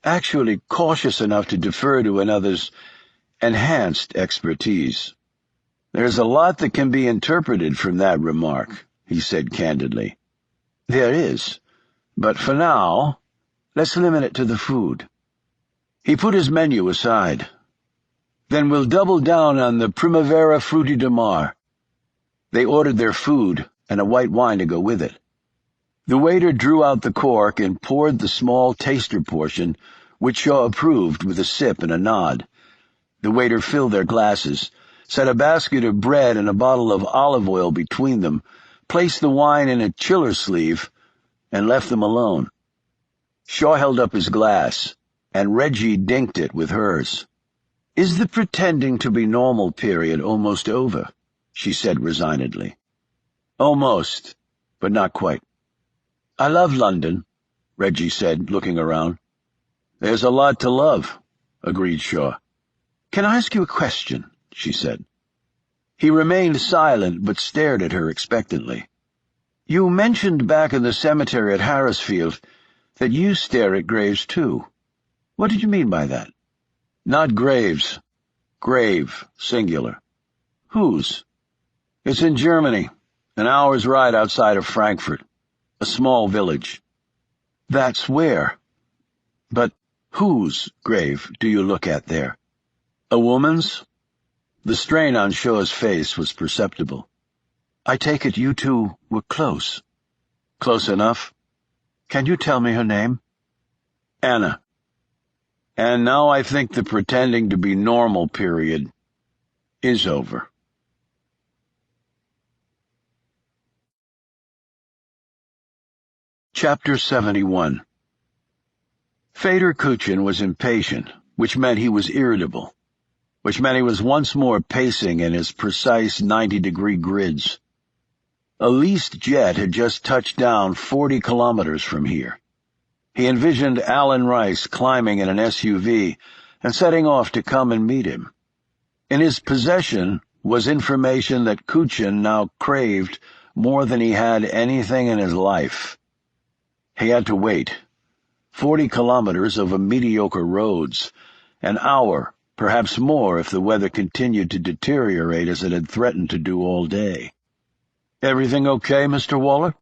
Speaker 2: "Actually cautious enough to defer to another's enhanced expertise." "There's a lot that can be interpreted from that remark," he said candidly. "There is, but for now, let's limit it to the food." He put his menu aside. "Then we'll double down on the Primavera Frutti di Mar." They ordered their food and a white wine to go with it. The waiter drew out the cork and poured the small taster portion, which Shaw approved with a sip and a nod. The waiter filled their glasses, set a basket of bread and a bottle of olive oil between them, placed the wine in a chiller sleeve, and left them alone. Shaw held up his glass, and Reggie dinked it with hers. "Is the pretending to be normal period almost over?" she said resignedly. "Almost, but not quite." "I love London," Reggie said, looking around. "There's a lot to love," agreed Shaw. "Can I ask you a question?" she said. He remained silent but stared at her expectantly. "You mentioned back in the cemetery at Harrisfield that you stare at graves too. What did you mean by that?" "Not graves. Grave, singular." "Whose?" "It's in Germany, an hour's ride outside of Frankfurt. A small village." "That's where. But whose grave do you look at there?" "A woman's?" The strain on Shaw's face was perceptible. "I take it you two were close." "Close enough." "Can you tell me her name?" "Anna. And now I think the pretending to be normal period is over." Chapter 71. Fedor Kuchin was impatient, which meant he was irritable, which meant he was once more pacing in his precise 90-degree grids. A leased jet had just touched down 40 kilometers from here. He envisioned Alan Rice climbing in an SUV and setting off to come and meet him. In his possession was information that Kuchin now craved more than he had anything in his life. He had to wait. 40 kilometers over mediocre roads, an hour, perhaps more if the weather continued to deteriorate as it had threatened to do all day. "Everything okay, Mr. Waller?"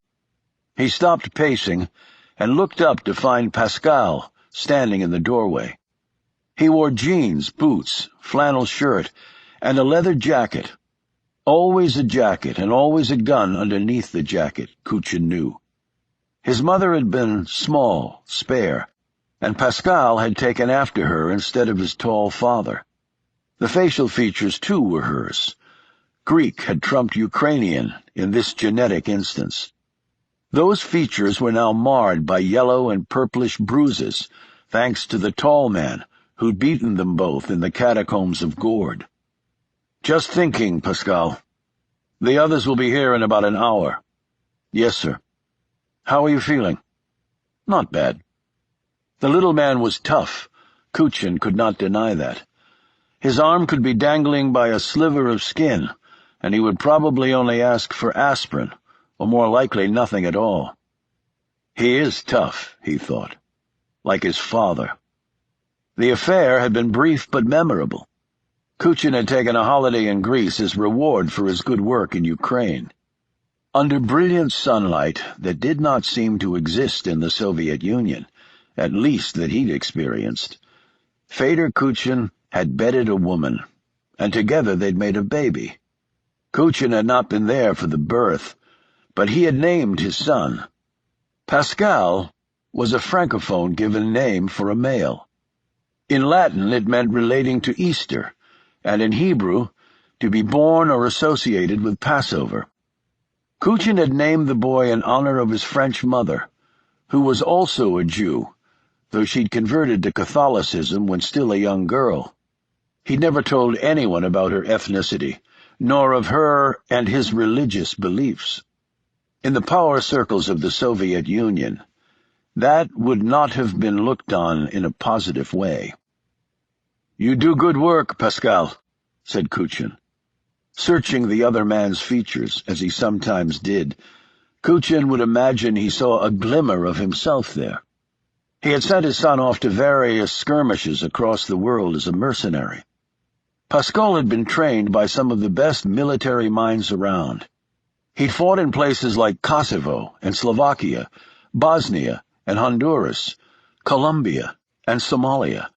Speaker 2: He stopped pacing and looked up to find Pascal standing in the doorway. He wore jeans, boots, flannel shirt, and a leather jacket. Always a jacket and always a gun underneath the jacket, Kuchin knew. His mother had been small, spare, and Pascal had taken after her instead of his tall father. The facial features, too, were hers. Greek had trumped Ukrainian in this genetic instance. Those features were now marred by yellow and purplish bruises, thanks to the tall man who'd beaten them both in the catacombs of Gourd. "Just thinking, Pascal. The others will be here in about an hour." "Yes, sir." "How are you feeling?" "Not bad." The little man was tough. Kuchin could not deny that. His arm could be dangling by a sliver of skin, and he would probably only ask for aspirin, or more likely nothing at all. He is tough, he thought, like his father. The affair had been brief but memorable. Kuchin had taken a holiday in Greece as reward for his good work in Ukraine. Under brilliant sunlight that did not seem to exist in the Soviet Union, at least that he'd experienced, Fedor Kuchin had bedded a woman, and together they'd made a baby. Kuchin had not been there for the birth, but he had named his son. Pascal was a francophone given name for a male. In Latin it meant relating to Easter, and in Hebrew, to be born or associated with Passover. Kuchin had named the boy in honor of his French mother, who was also a Jew, though she'd converted to Catholicism when still a young girl. He'd never told anyone about her ethnicity, nor of her and his religious beliefs. In the power circles of the Soviet Union, that would not have been looked on in a positive way. "You do good work, Pascal," said Kuchin. Searching the other man's features, as he sometimes did, Kuchin would imagine he saw a glimmer of himself there. He had sent his son off to various skirmishes across the world as a mercenary. Pascal had been trained by some of the best military minds around. He'd fought in places like Kosovo and Slovakia, Bosnia and Honduras, Colombia and Somalia.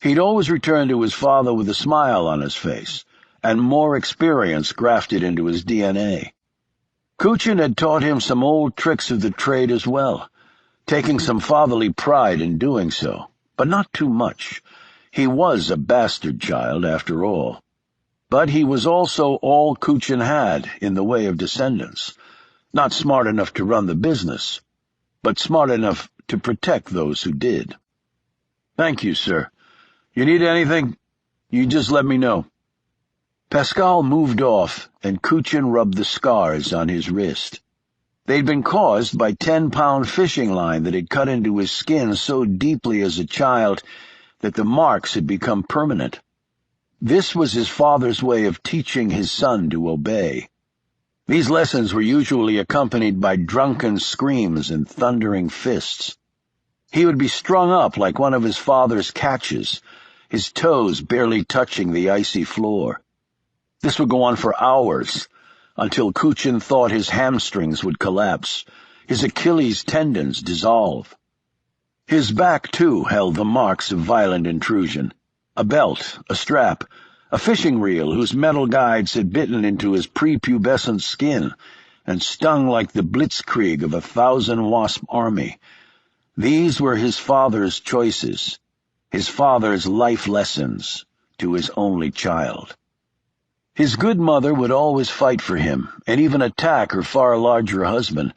Speaker 2: He'd always returned to his father with a smile on his face, and more experience grafted into his DNA. Kuchin had taught him some old tricks of the trade as well, taking some fatherly pride in doing so, but not too much. He was a bastard child, after all. But he was also all Kuchin had in the way of descendants, not smart enough to run the business, but smart enough to protect those who did. "Thank you, sir. You need anything? You just let me know." Pascal moved off, and Kuchin rubbed the scars on his wrist. They'd been caused by 10-pound fishing line that had cut into his skin so deeply as a child that the marks had become permanent. This was his father's way of teaching his son to obey. These lessons were usually accompanied by drunken screams and thundering fists. He would be strung up like one of his father's catches, his toes barely touching the icy floor. This would go on for hours, until Kuchin thought his hamstrings would collapse, his Achilles tendons dissolve. His back, too, held the marks of violent intrusion. A belt, a strap, a fishing reel whose metal guides had bitten into his prepubescent skin and stung like the blitzkrieg of 1,000-wasp army. These were his father's choices, his father's life lessons to his only child. His good mother would always fight for him, and even attack her far larger husband,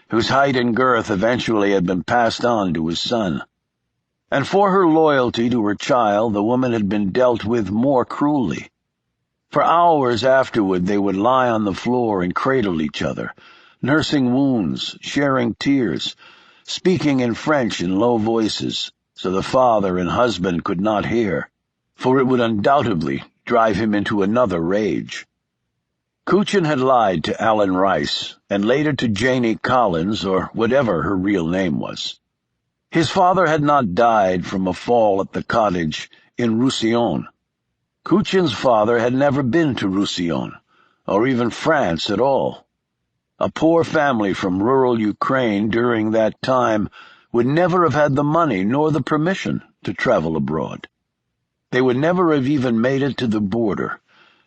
Speaker 2: whose height and girth eventually had been passed on to his son. And for her loyalty to her child, the woman had been dealt with more cruelly. For hours afterward they would lie on the floor and cradle each other, nursing wounds, sharing tears, speaking in French in low voices, so the father and husband could not hear, for it would undoubtedly drive him into another rage. Kuchin had lied to Alan Rice, and later to Janie Collins, or whatever her real name was. His father had not died from a fall at the cottage in Roussillon. Kuchin's father had never been to Roussillon, or even France at all. A poor family from rural Ukraine during that time would never have had the money nor the permission to travel abroad. They would never have even made it to the border.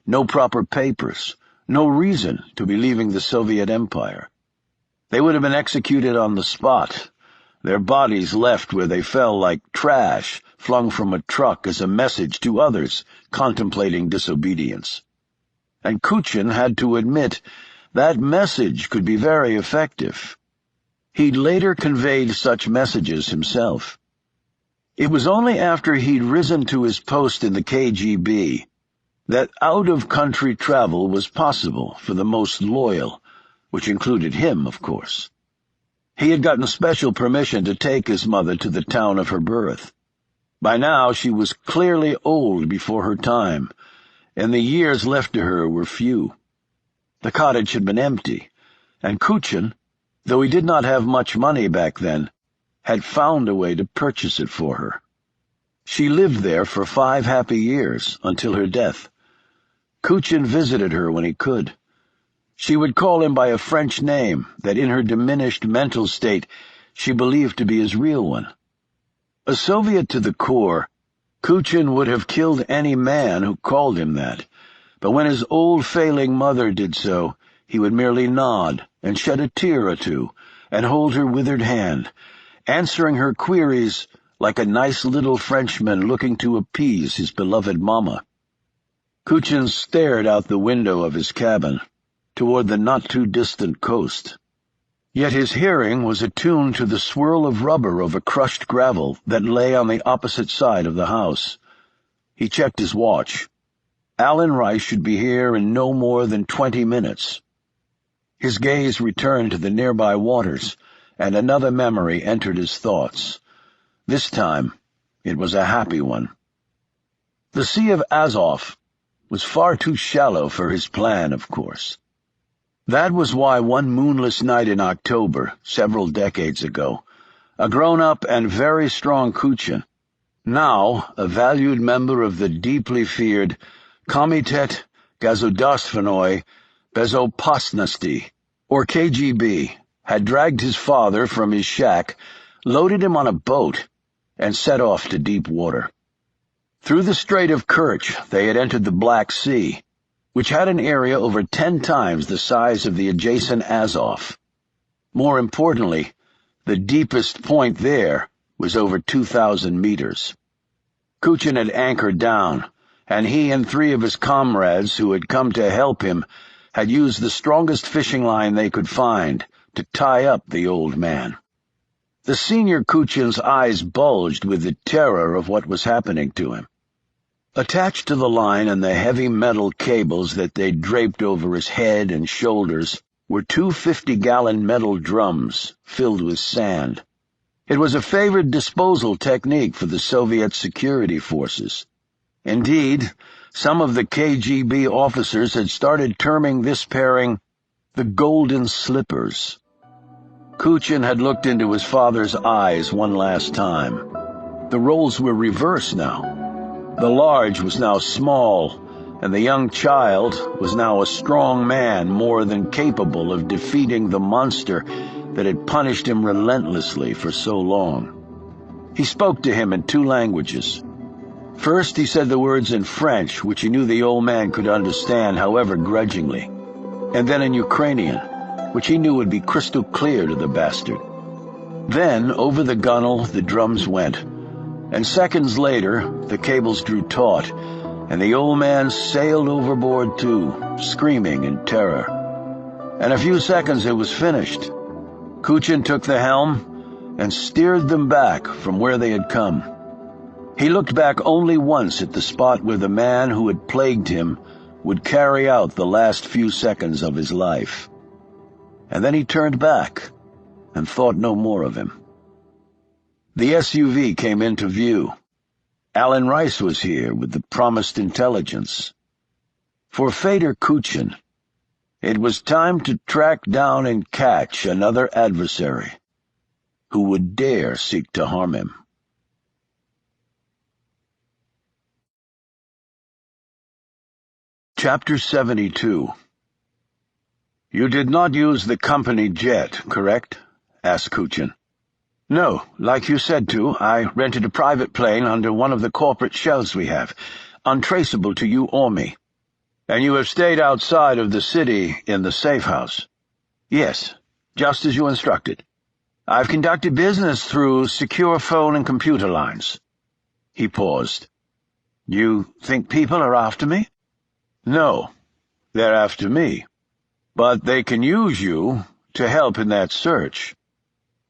Speaker 2: No proper papers, no reason to be leaving the Soviet Empire. They would have been executed on the spot, their bodies left where they fell like trash flung from a truck as a message to others contemplating disobedience. And Kuchin had to admit that message could be very effective. He'd later conveyed such messages himself. It was only after he'd risen to his post in the KGB that out-of-country travel was possible for the most loyal, which included him, of course. He had gotten special permission to take his mother to the town of her birth. By now she was clearly old before her time, and the years left to her were few. The cottage had been empty, and Kuchin, though he did not have much money back then, had found a way to purchase it for her. She lived there for 5 happy years, until her death. Kuchin visited her when he could. She would call him by a French name that in her diminished mental state she believed to be his real one. A Soviet to the core, Kuchin would have killed any man who called him that, but when his old failing mother did so, he would merely nod and shed a tear or two and hold her withered hand, answering her queries like a nice little Frenchman looking to appease his beloved mama. Kuchin stared out the window of his cabin, toward the not-too-distant coast. Yet his hearing was attuned to the swirl of rubber over crushed gravel that lay on the opposite side of the house. He checked his watch. Alan Rice should be here in no more than 20 minutes. His gaze returned to the nearby waters, and another memory entered his thoughts. This time, it was a happy one. The Sea of Azov was far too shallow for his plan, of course. That was why one moonless night in October, several decades ago, a grown-up and very strong Kuchin, now a valued member of the deeply feared Komitet Gasudarstvennoy Bezopasnosti, or KGB, had dragged his father from his shack, loaded him on a boat, and set off to deep water. Through the Strait of Kerch they had entered the Black Sea, which had an area over 10 times the size of the adjacent Azov. More importantly, the deepest point there was over 2,000 meters. Kuchin had anchored down, and he and 3 of his comrades who had come to help him had used the strongest fishing line they could find to tie up the old man. The senior Kuchin's eyes bulged with the terror of what was happening to him. Attached to the line and the heavy metal cables that they draped over his head and shoulders were 2 50-gallon metal drums filled with sand. It was a favored disposal technique for the Soviet security forces. Indeed, Some of the KGB officers had started terming this pairing the Golden Slippers. Kuchin had looked into his father's eyes one last time. The roles were reversed now. The large was now small, and the young child was now a strong man more than capable of defeating the monster that had punished him relentlessly for so long. He spoke to him in two languages. First, he said the words in French, which he knew the old man could understand, however grudgingly, and then in Ukrainian, which he knew would be crystal clear to the bastard. Then, over the gunwale, the drums went, and seconds later, the cables drew taut, and the old man sailed overboard too, screaming in terror. In a few seconds it was finished. Kuchin took the helm and steered them back from where they had come. He looked back only once at the spot where the man who had plagued him would carry out the last few seconds of his life. And then he turned back and thought no more of him. The SUV came into view. Alan Rice was here with the promised intelligence. For Fader Kuchin, it was time to track down and catch another adversary who would dare seek to harm him. Chapter 72. "You did not use the company jet, correct?" asked Kuchin. "No, like you said to. I rented a private plane under one of the corporate shells we have, untraceable to you or me." "And you have stayed outside of the city in the safe house?" "Yes, just as you instructed. I've conducted business through secure phone and computer lines." He paused. "You think people are after me?" "No, they're after me. But they can use you to help in that search.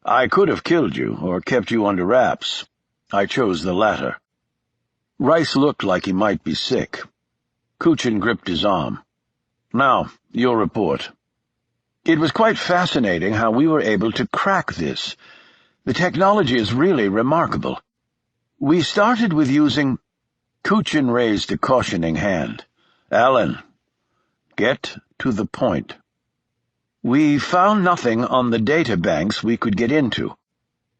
Speaker 2: I could have killed you or kept you under wraps. I chose the latter." Rice looked like he might be sick. Kuchin gripped his arm. "Now, your report." "It was quite fascinating how we were able to crack this. The technology is really remarkable. We started with using—" Kuchin raised a cautioning hand. "Alan, get to the point." "We found nothing on the data banks we could get into.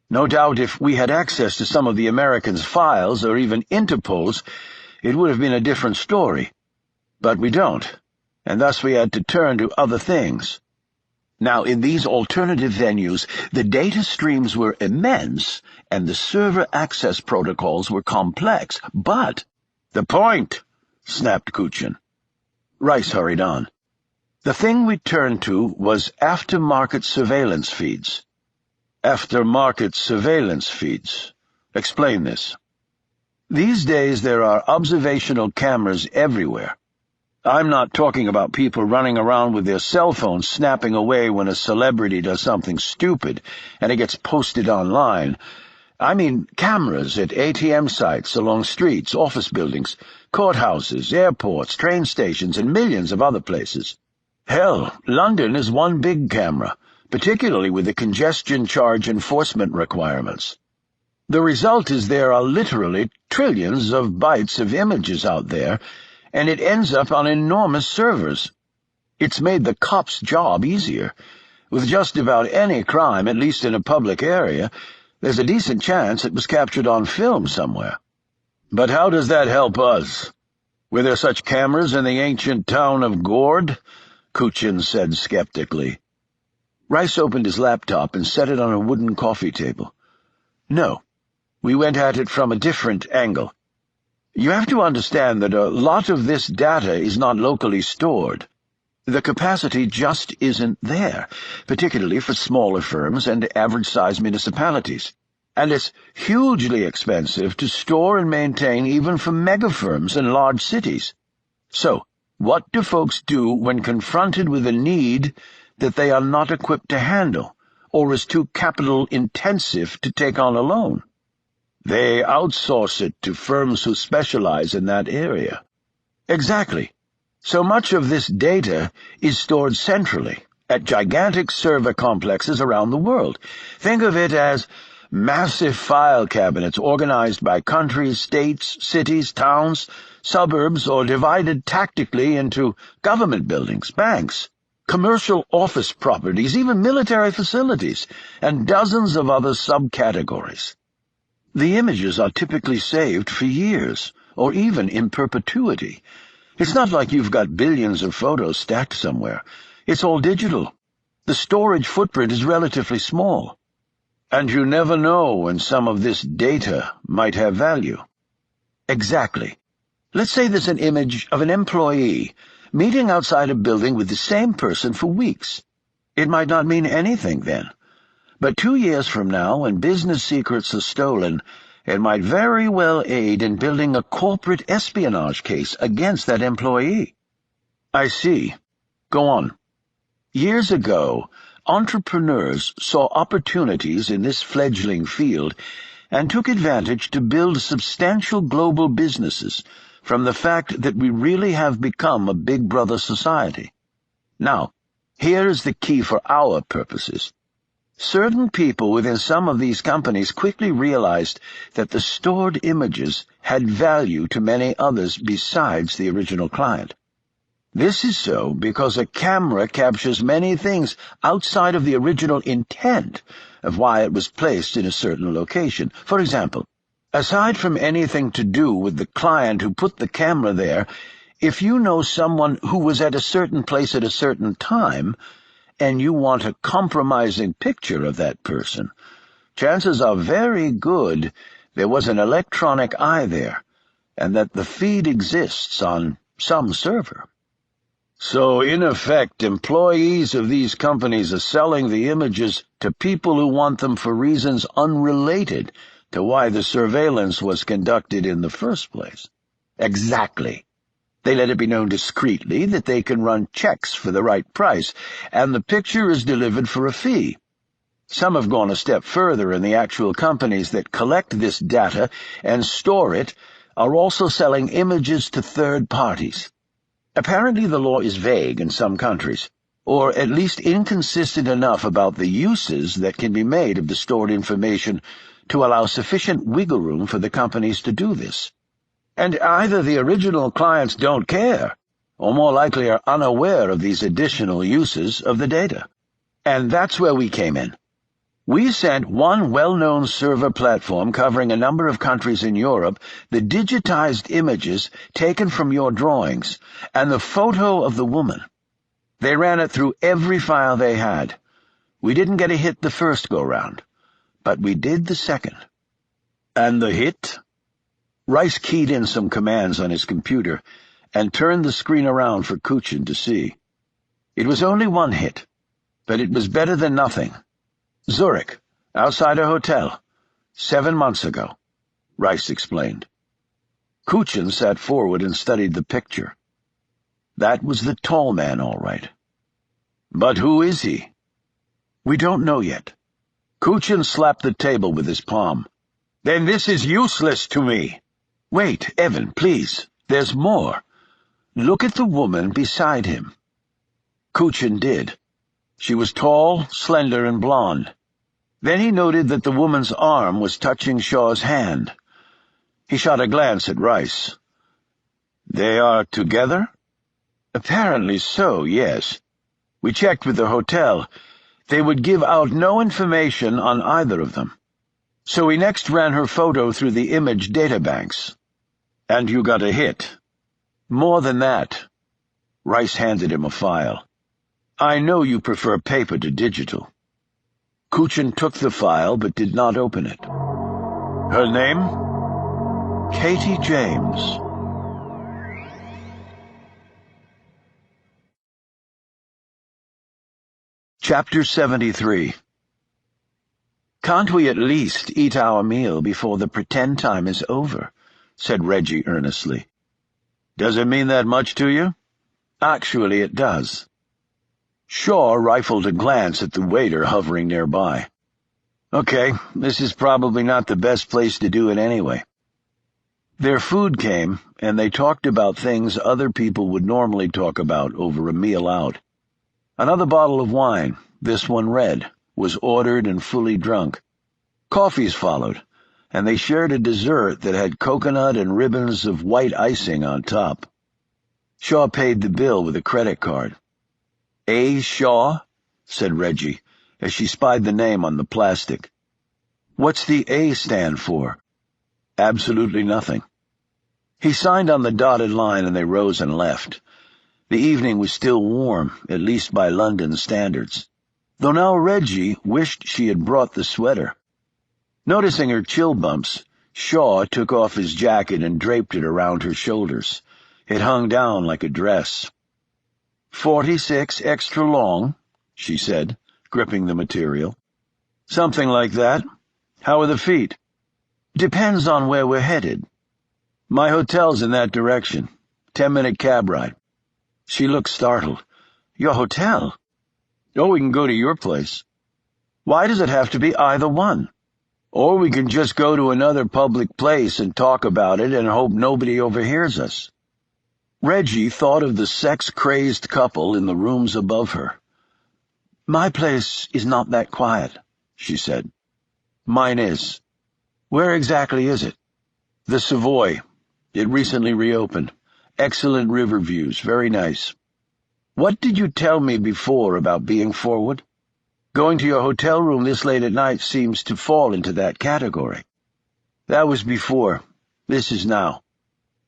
Speaker 2: No doubt if we had access to some of the Americans' files, or even Interpol's, it would have been a different story. But we don't, and thus we had to turn to other things. Now, in these alternative venues, the data streams were immense, and the server access protocols were complex, but—" "The point!" snapped Kuchin. Rice hurried on. "The thing we turned to was aftermarket surveillance feeds." "Aftermarket surveillance feeds? Explain this." "These days there are observational cameras everywhere. I'm not talking about people running around with their cell phones snapping away when a celebrity does something stupid and it gets posted online. I mean cameras at ATM sites, along streets, office buildings, courthouses, airports, train stations, and millions of other places. Hell, London is one big camera, particularly with the congestion charge enforcement requirements. The result is there are literally trillions of bytes of images out there, and it ends up on enormous servers. It's made the cops' job easier. With just about any crime, at least in a public area, there's a decent chance it was captured on film somewhere." "But how does that help us? Were there such cameras in the ancient town of Gourd?" Kuchin said skeptically. Rice opened his laptop and set it on a wooden coffee table. "No, we went at it from a different angle. You have to understand that a lot of this data is not locally stored. The capacity just isn't there, particularly for smaller firms and average-sized municipalities. And it's hugely expensive to store and maintain even for mega-firms in large cities. So, what do folks do when confronted with a need that they are not equipped to handle, or is too capital-intensive to take on alone? They outsource it to firms who specialize in that area." "Exactly. So much of this data is stored centrally, at gigantic server complexes around the world. Think of it as massive file cabinets organized by countries, states, cities, towns,
Speaker 1: suburbs, or divided tactically into government buildings, banks, commercial office properties, even military facilities, and dozens of other subcategories. The images are typically saved for years, or even in perpetuity. It's not like you've got billions of photos stacked somewhere. It's all digital. The storage footprint is relatively small. And you never know when some of this data might have value. Exactly. Let's say there's an image of an employee meeting outside a building with the same person for weeks. It might not mean anything then. But 2 years from now, when business secrets are stolen, it might very well aid in building a corporate espionage case against that employee. I see. Go on. Years ago, entrepreneurs saw opportunities in this fledgling field and took advantage to build substantial global businesses from the fact that we really have become a big brother society. Now, here is the key for our purposes. Certain people within some of these companies quickly realized that the stored images had value to many others besides the original client. This is so because a camera captures many things outside of the original intent of why it was placed in a certain location. For example, aside from anything to do with the client who put the camera there, if you know someone who was at a certain place at a certain time, and you want a compromising picture of that person, chances are very good there was an electronic eye there, and that the feed exists on some server. So, in effect, employees of these companies are selling the images to people who want them for reasons unrelated to why the surveillance was conducted in the first place. Exactly. They let it be known discreetly that they can run checks for the right price, and the picture is delivered for a fee. Some have gone a step further, and the actual companies that collect this data and store it are also selling images to third parties. Apparently the law is vague in some countries, or at least inconsistent enough about the uses that can be made of the stored information to allow sufficient wiggle room for the companies to do this. And either the original clients don't care, or more likely are unaware of these additional uses of the data. And that's where we came in. We sent one well-known server platform covering a number of countries in Europe the digitized images taken from your drawings and the photo of the woman. They ran it through every file they had. We didn't get a hit the first go-round, but we did the second. And the hit? Rice keyed in some commands on his computer and turned the screen around for Kuchin to see. It was only one hit, but it was better than nothing. Zurich, outside a hotel, 7 months ago, Rice explained. Kuchin sat forward and studied the picture. That was the tall man, all right. But who is he? We don't know yet. Kuchin slapped the table with his palm. Then this is useless to me. Wait, Evan, please. There's more. Look at the woman beside him. Kuchin did. She was tall, slender, and blonde. Then he noted that the woman's arm was touching Shaw's hand. He shot a glance at Rice. They are together? Apparently so, yes. We checked with the hotel. They would give out no information on either of them. So we next ran her photo through the image databanks. And you got a hit. More than that. Rice handed him a file. I know you prefer paper to digital. Kuchin took the file but did not open it. Her name? Katie James. Chapter 73. Can't we at least eat our meal before the pretend time is over? Said Reggie earnestly. Does it mean that much to you? Actually, it does. Shaw rifled a glance at the waiter hovering nearby. Okay, this is probably not the best place to do it anyway. Their food came, and they talked about things other people would normally talk about over a meal out. Another bottle of wine, this one red, was ordered and fully drunk. Coffees followed,
Speaker 2: and they shared a dessert that had coconut and ribbons of white icing on top. Shaw paid the bill with a credit card. "A. Shaw?" said Reggie, as she spied the name on the plastic. "What's the A stand for?" "Absolutely nothing." He signed on the dotted line and they rose and left. The evening was still warm, at least by London standards, though now Reggie wished she had brought the sweater. Noticing her chill bumps, Shaw took off his jacket and draped it around her shoulders. It hung down like a dress. 46 extra long, she said, gripping the material. "Something like that. How are the feet?" "Depends on where we're headed." "My hotel's in that direction. 10-minute cab ride." She looked startled. "Your hotel?" "Oh, we can go to your place." "Why does it have to be either one? Or we can just go to another public place and talk about it and hope nobody overhears us." Reggie thought of the sex-crazed couple in the rooms above her. "My place is not that quiet," she said. "Mine is." "Where exactly is it?" "The Savoy. It recently reopened. Excellent river views, very nice." "What did you tell me before about being forward? Going to your hotel room this late at night seems to fall into that category." "That was before. This is now.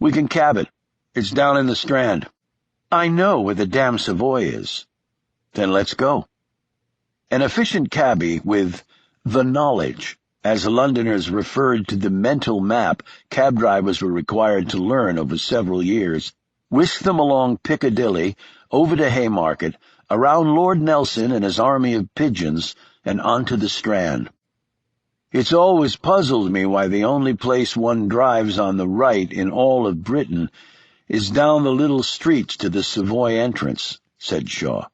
Speaker 2: We can cab it. It's down in the Strand." "I know where the damn Savoy is." "Then let's go." An efficient cabbie with the knowledge, as Londoners referred to the mental map cab drivers were required to learn over several years, whisked them along Piccadilly, over to Haymarket, around Lord Nelson and his army of pigeons, and onto the Strand. "It's always puzzled me why the only place one drives on the right in all of Britain is down the little streets to the Savoy entrance," said Shaw.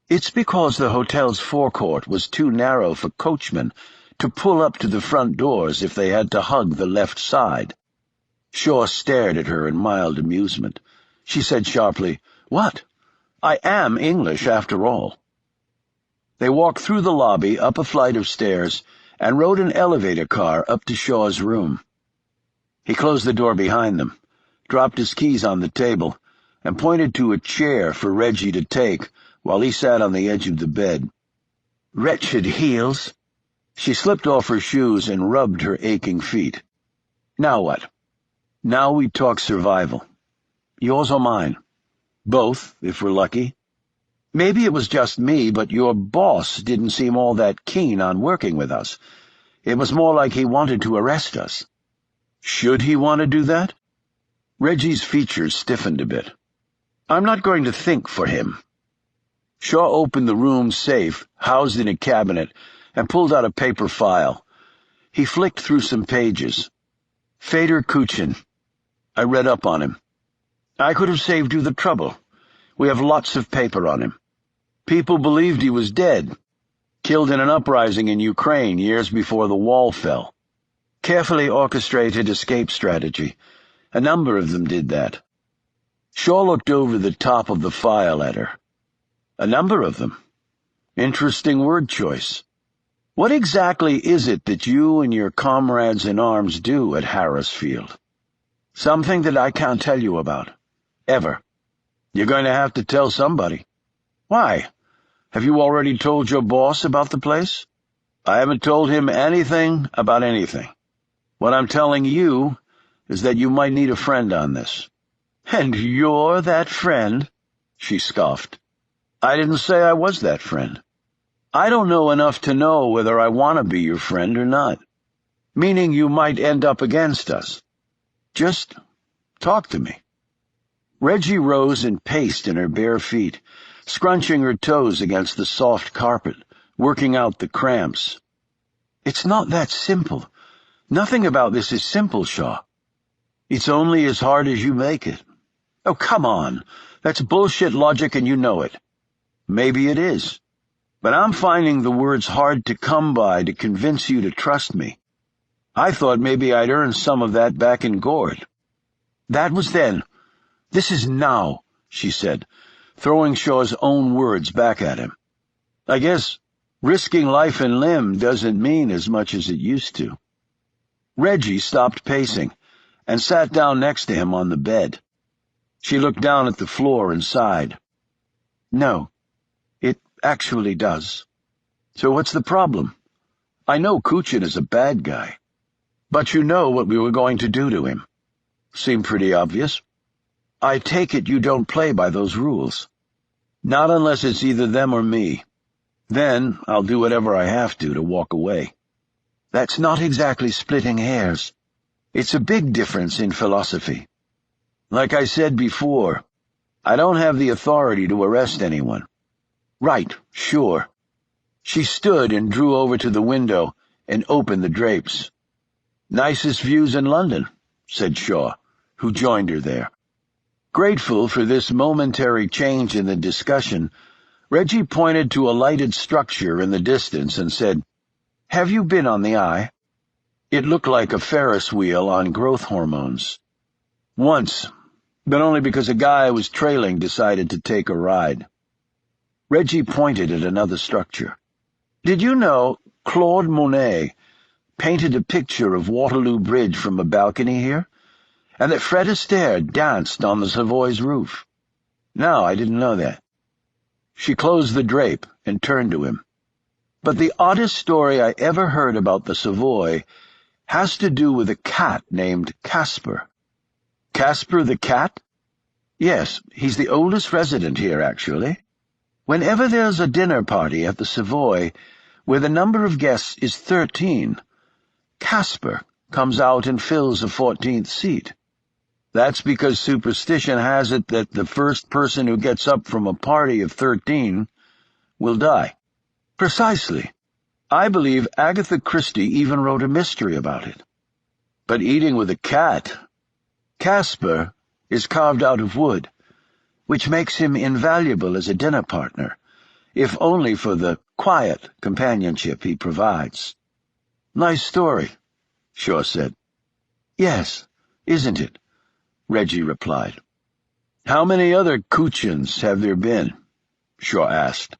Speaker 2: "It's because the hotel's forecourt was too narrow for coachmen to pull up to the front doors if they had to hug the left side." Shaw stared at her in mild amusement. She said sharply, "What? I am English, after all." They walked through the lobby, up a flight of stairs, and rode an elevator car up to Shaw's room. He closed the door behind them, dropped his keys on the table, and pointed to a chair for Reggie to take while he sat on the edge of the bed. "Wretched heels." She slipped off her shoes and rubbed her aching feet. "Now what?" "Now we talk survival. Yours or mine?" "Both, if we're lucky." "Maybe it was just me, but your boss didn't seem all that keen on working with us. It was more like he wanted to arrest us." "Should he want to do that?" Reggie's features stiffened a bit. "I'm not going to think for him." Shaw opened the room's safe, housed in a cabinet, and pulled out a paper file. He flicked through some pages. "Feder Kuchin. I read up on him. I could have saved you the trouble. We have lots of paper on him. People believed he was dead, killed in an uprising in Ukraine years before the wall fell. Carefully orchestrated escape strategy. A number of them did that." Shaw looked over the top of the file at her. "A number of them. Interesting word choice. What exactly is it that you and your comrades in arms do at Harrisfield?" "Something that I can't tell you about. Ever." "You're going to have to tell somebody." "Why? Have you already told your boss about the place?" "I haven't told him anything about anything. What I'm telling you is that you might need a friend on this." "And you're that friend?" she scoffed. "I didn't say I was that friend. I don't know enough to know whether I want to be your friend or not. Meaning you might end up against us. Just talk to me." Reggie rose and paced in her bare feet, scrunching her toes against the soft carpet, working out the cramps. "It's not that simple. Nothing about this is simple, Shaw. It's only as hard as you make it." "Oh, come on. That's bullshit logic and you know it." "Maybe it is. But I'm finding the words hard to come by to convince you to trust me. I thought maybe I'd earned some of that back in Gourd." "That was then. This is now," she said, throwing Shaw's own words back at him. "I guess risking life and limb doesn't mean as much as it used to." Reggie stopped pacing and sat down next to him on the bed. She looked down at the floor and sighed. No, it actually does. So what's the problem? I know Kuchin is a bad guy, but you know what we were going to do to him. Seemed pretty obvious. I take it you don't play by those rules. Not unless it's either them or me. Then I'll do whatever I have to walk away. That's not exactly splitting hairs. It's a big difference in philosophy. Like I said before, I don't have the authority to arrest anyone. Right, sure. She stood and drew over to the window and opened the drapes. Nicest views in London, said Shaw, who joined her there. Grateful for this momentary change in the discussion, Reggie pointed to a lighted structure in the distance and said, Have you been on the Eye? It looked like a Ferris wheel on growth hormones. Once, but only because a guy I was trailing decided to take a ride. Reggie pointed at another structure. Did you know Claude Monet painted a picture of Waterloo Bridge from a balcony here? And that Fred Astaire danced on the Savoy's roof? No, I didn't know that. She closed the drape and turned to him. But the oddest story I ever heard about the Savoy has to do with a cat named Casper. Casper the cat? Yes, he's the oldest resident here, actually. Whenever there's a dinner party at the Savoy where the number of guests is 13, Casper comes out and fills a 14th seat. That's because superstition has it that the first person who gets up from a party of 13 will die. Precisely. I believe Agatha Christie even wrote a mystery about it. But eating with a cat, Casper is carved out of wood, which makes him invaluable as a dinner partner, if only for the quiet companionship he provides. Nice story, Shaw said. Yes, isn't it? Reggie replied. How many other Kuchins have there been? Shaw asked.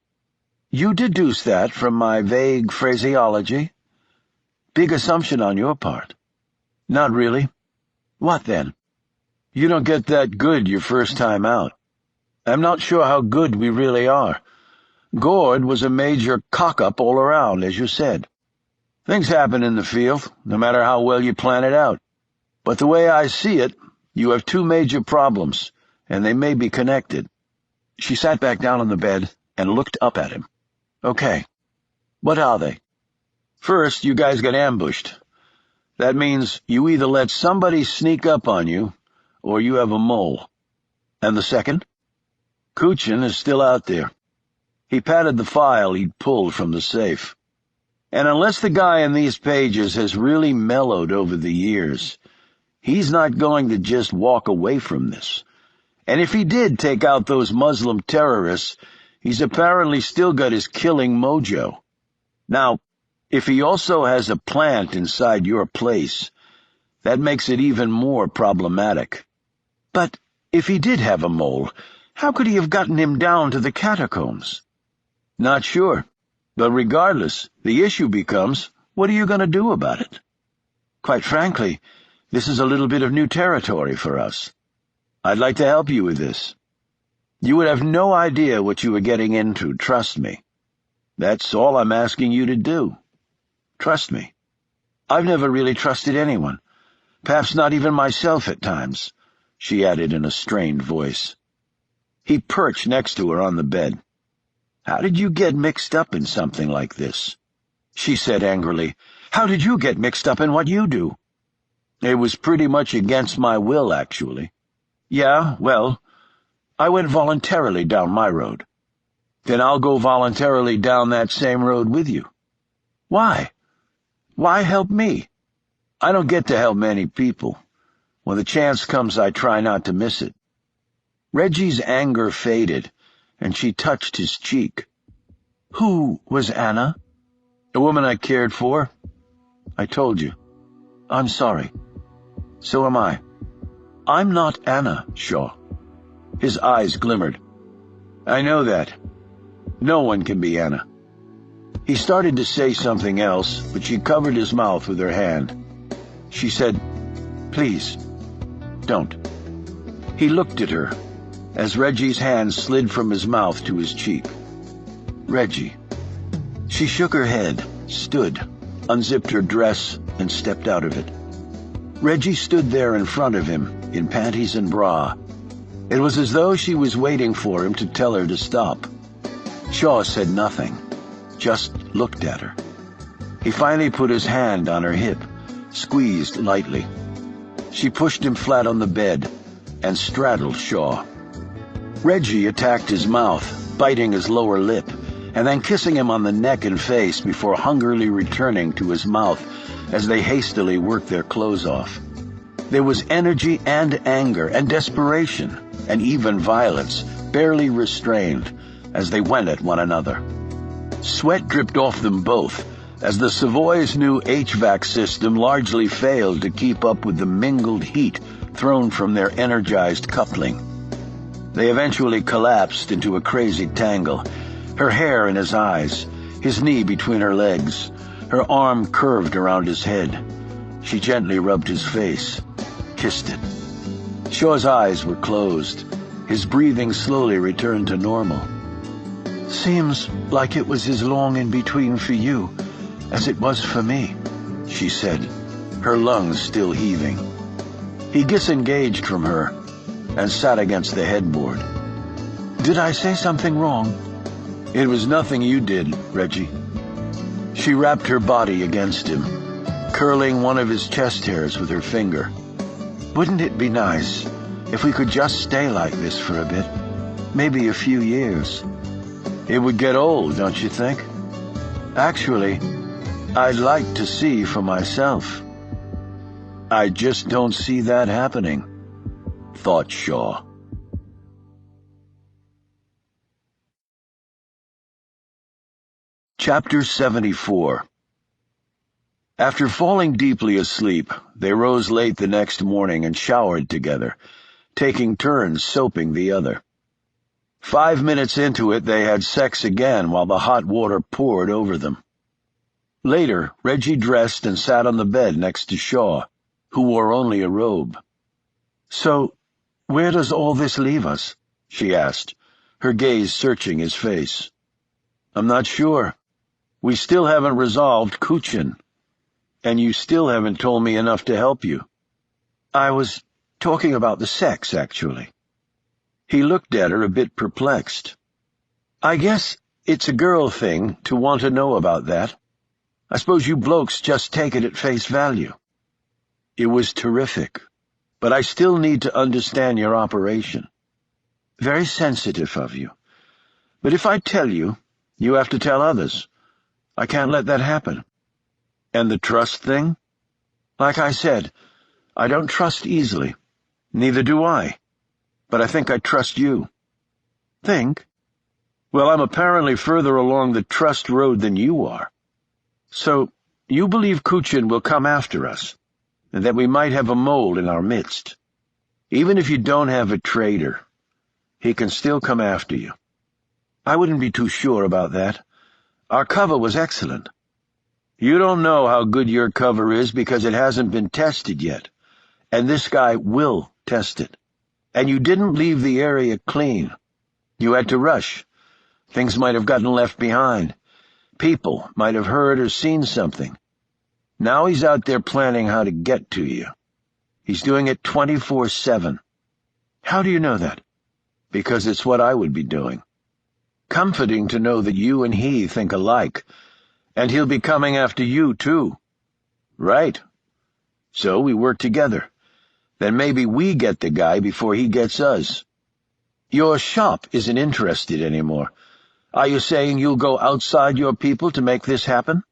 Speaker 2: You deduce that from my vague phraseology? Big assumption on your part. Not really. What then? You don't get that good your first time out. I'm not sure how good we really are. Gourd was a major cock-up all around, as you said. Things happen in the field, no matter how well you plan it out. But the way I see it, you have two major problems, and they may be connected. She sat back down on the bed and looked up at him. Okay. What are they? First, you guys got ambushed. That means you either let somebody sneak up on you, or you have a mole. And the second? Kuchin is still out there. He patted the file he'd pulled from the safe. And unless the guy in these pages has really mellowed over the years, he's not going to just walk away from this. And if he did take out those Muslim terrorists, he's apparently still got his killing mojo. Now, if he also has a plant inside your place, that makes it even more problematic. But if he did have a mole, how could he have gotten him down to the catacombs? Not sure. But regardless, the issue becomes, what are you going to do about it? Quite frankly, this is a little bit of new territory for us. I'd like to help you with this. You would have no idea what you were getting into, trust me. That's all I'm asking you to do. Trust me. I've never really trusted anyone, perhaps not even myself at times, she added in a strained voice. He perched next to her on the bed. How did you get mixed up in something like this? She said angrily. How did you get mixed up in what you do? It was pretty much against my will, actually. Yeah, well, I went voluntarily down my road. Then I'll go voluntarily down that same road with you. Why? Why help me? I don't get to help many people. When the chance comes, I try not to miss it. Reggie's anger faded, and she touched his cheek. Who was Anna? A woman I cared for. I told you. I'm sorry. So am I. I'm not Anna, Shaw. His eyes glimmered. I know that. No one can be Anna. He started to say something else, but she covered his mouth with her hand. She said, "Please, don't." He looked at her as Reggie's hand slid from his mouth to his cheek. "Reggie." She shook her head, stood, unzipped her dress, and stepped out of it. Reggie stood there in front of him, in panties and bra. It was as though she was waiting for him to tell her to stop. Shaw said nothing, just looked at her. He finally put his hand on her hip, squeezed lightly. She pushed him flat on the bed and straddled Shaw. Reggie attacked his mouth, biting his lower lip, and then kissing him on the neck and face before hungrily returning to his mouth as they hastily worked their clothes off. There was energy and anger and desperation and even violence, barely restrained, as they went at one another. Sweat dripped off them both, as the Savoy's new HVAC system largely failed to keep up with the mingled heat thrown from their energized coupling. They eventually collapsed into a crazy tangle, her hair in his eyes, his knee between her legs, her arm curved around his head. She gently rubbed his face, kissed it. Shaw's eyes were closed. His breathing slowly returned to normal. "Seems like it was as long in between for you as it was for me," she said, her lungs still heaving. He disengaged from her and sat against the headboard. "Did I say something wrong?" "It was nothing you did, Reggie." She wrapped her body against him, curling one of his chest hairs with her finger. "Wouldn't it be nice if we could just stay like this for a bit? Maybe a few years." "It would get old, don't you think?" "Actually, I'd like to see for myself." "I just don't see that happening," thought Shaw. Chapter 74. After falling deeply asleep, they rose late the next morning and showered together, taking turns soaping the other. 5 minutes into it, they had sex again while the hot water poured over them. Later, Reggie dressed and sat on the bed next to Shaw, who wore only a robe. "So, where does all this leave us?" she asked, her gaze searching his face. "I'm not sure. We still haven't resolved Kuchin. And you still haven't told me enough to help you." "I was talking about the sex, actually." He looked at her a bit perplexed. "I guess it's a girl thing to want to know about that. I suppose you blokes just take it at face value." "It was terrific, but I still need to understand your operation." "Very sensitive of you. But if I tell you, you have to tell others. I can't let that happen." "And the trust thing?" "Like I said, I don't trust easily. Neither do I. But I think I trust you." "Think?" "Well, I'm apparently further along the trust road than you are. So, you believe Kuchin will come after us, and that we might have a mole in our midst. Even if you don't have a traitor, he can still come after you." "I wouldn't be too sure about that. Our cover was excellent." "You don't know how good your cover is because it hasn't been tested yet, and this guy will test it. And you didn't leave the area clean. You had to rush. Things might have gotten left behind. People might have heard or seen something. Now he's out there planning how to get to you. He's doing it 24/7. "How do you know that?" "Because it's what I would be doing. Comforting to know that you and he think alike, and he'll be coming after you, too." "Right. So we work together. Then maybe we get the guy before he gets us." "Your shop isn't interested anymore. Are you saying you'll go outside your people to make this happen?"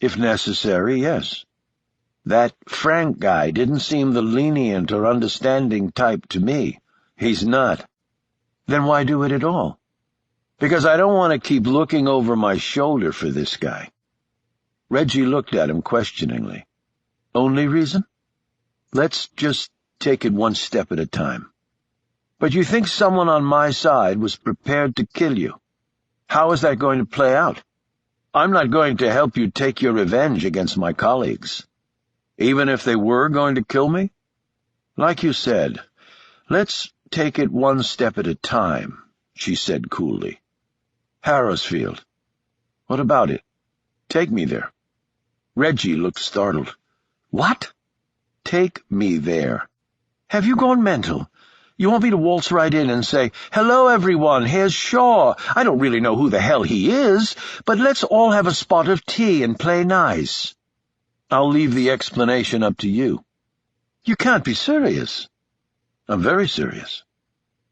Speaker 2: "If necessary, yes. That Frank guy didn't seem the lenient or understanding type to me." "He's not." "Then why do it at all?" "Because I don't want to keep looking over my shoulder for this guy." Reggie looked at him questioningly. "Only reason?" "Let's just take it one step at a time." "But you think someone on my side was prepared to kill you? How is that going to play out? I'm not going to help you take your revenge against my colleagues." Even if they were going to kill me? Like you said, let's take it one step at a time, she said coolly. Harrowsfield. What about it? Take me there. Reggie looked startled. What? Take me there. Have you gone mental? You want me to waltz right in and say, "Hello, everyone, here's Shaw. I don't really know who the hell he is, but let's all have a spot of tea and play nice." I'll leave the explanation up to you. You can't be serious. I'm very serious.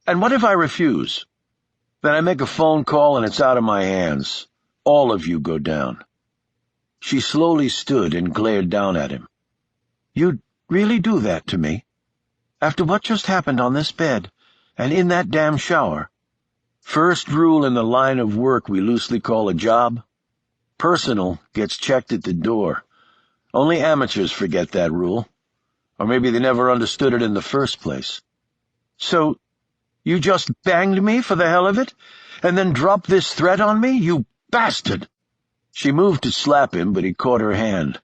Speaker 2: And what if I refuse? Then I make a phone call and it's out of my hands. All of you go down. She slowly stood and glared down at him. You'd really do that to me? After what just happened on this bed, and in that damn shower? First rule in the line of work we loosely call a job: personal gets checked at the door. Only amateurs forget that rule. Or maybe they never understood it in the first place. So, you just banged me for the hell of it, and then dropped this threat on me, you bastard! She moved to slap him, but he caught her hand.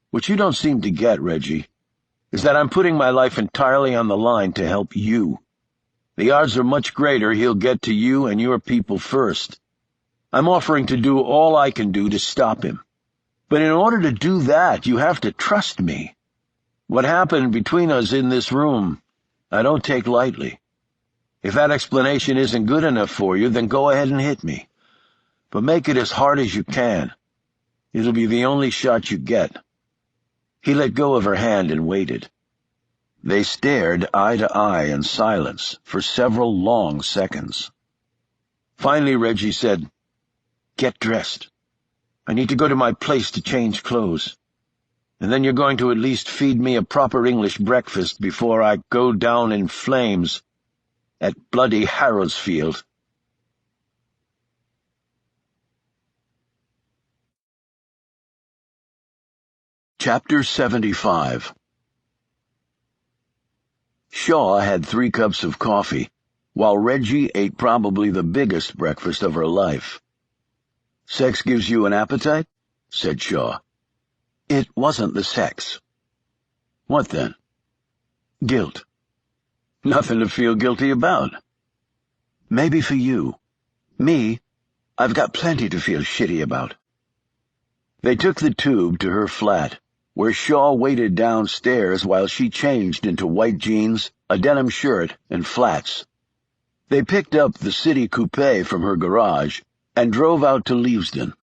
Speaker 2: What you don't seem to get, Reggie, is that I'm putting my life entirely on the line to help you. The odds are much greater he'll get to you and your people first. I'm offering to do all I can do to stop him. But in order to do that, you have to trust me. What happened between us in this room, I don't take lightly. If that explanation isn't good enough for you, then go ahead and hit me. But make it as hard as you can. It'll be the only shot you get. He let go of her hand and waited. They stared eye to eye in silence for several long seconds. Finally, Reggie said, "Get dressed. I need to go to my place to change clothes. And then you're going to at least feed me a proper English breakfast before I go down in flames at bloody Harrowsfield."
Speaker 1: Chapter 75. Shaw had 3 cups of coffee, while Reggie ate probably the biggest breakfast of her life. "Sex gives you an appetite?" said Shaw. "It wasn't the sex." "What then?" "Guilt." "Nothing to feel guilty about." "Maybe for you. Me, I've got plenty to feel shitty about." They took the tube to her flat, where Shaw waited downstairs while she changed into white jeans, a denim shirt, and flats. They picked up the city coupe from her garage and drove out to Leavesden.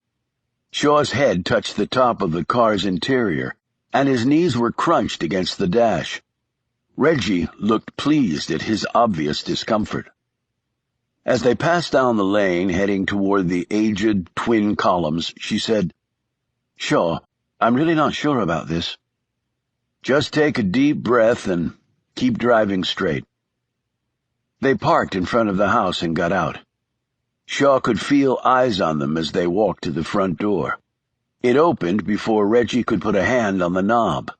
Speaker 1: Shaw's head touched the top of the car's interior, and his knees were crunched against the dash. Reggie looked pleased at his obvious discomfort. As they passed down the lane heading toward the aged twin columns, she said, "Shaw, I'm really not sure about this." "Just take a deep breath and keep driving straight." They parked in front of the house and got out. Shaw could feel eyes on them as they walked to the front door. It opened before Reggie could put a hand on the knob.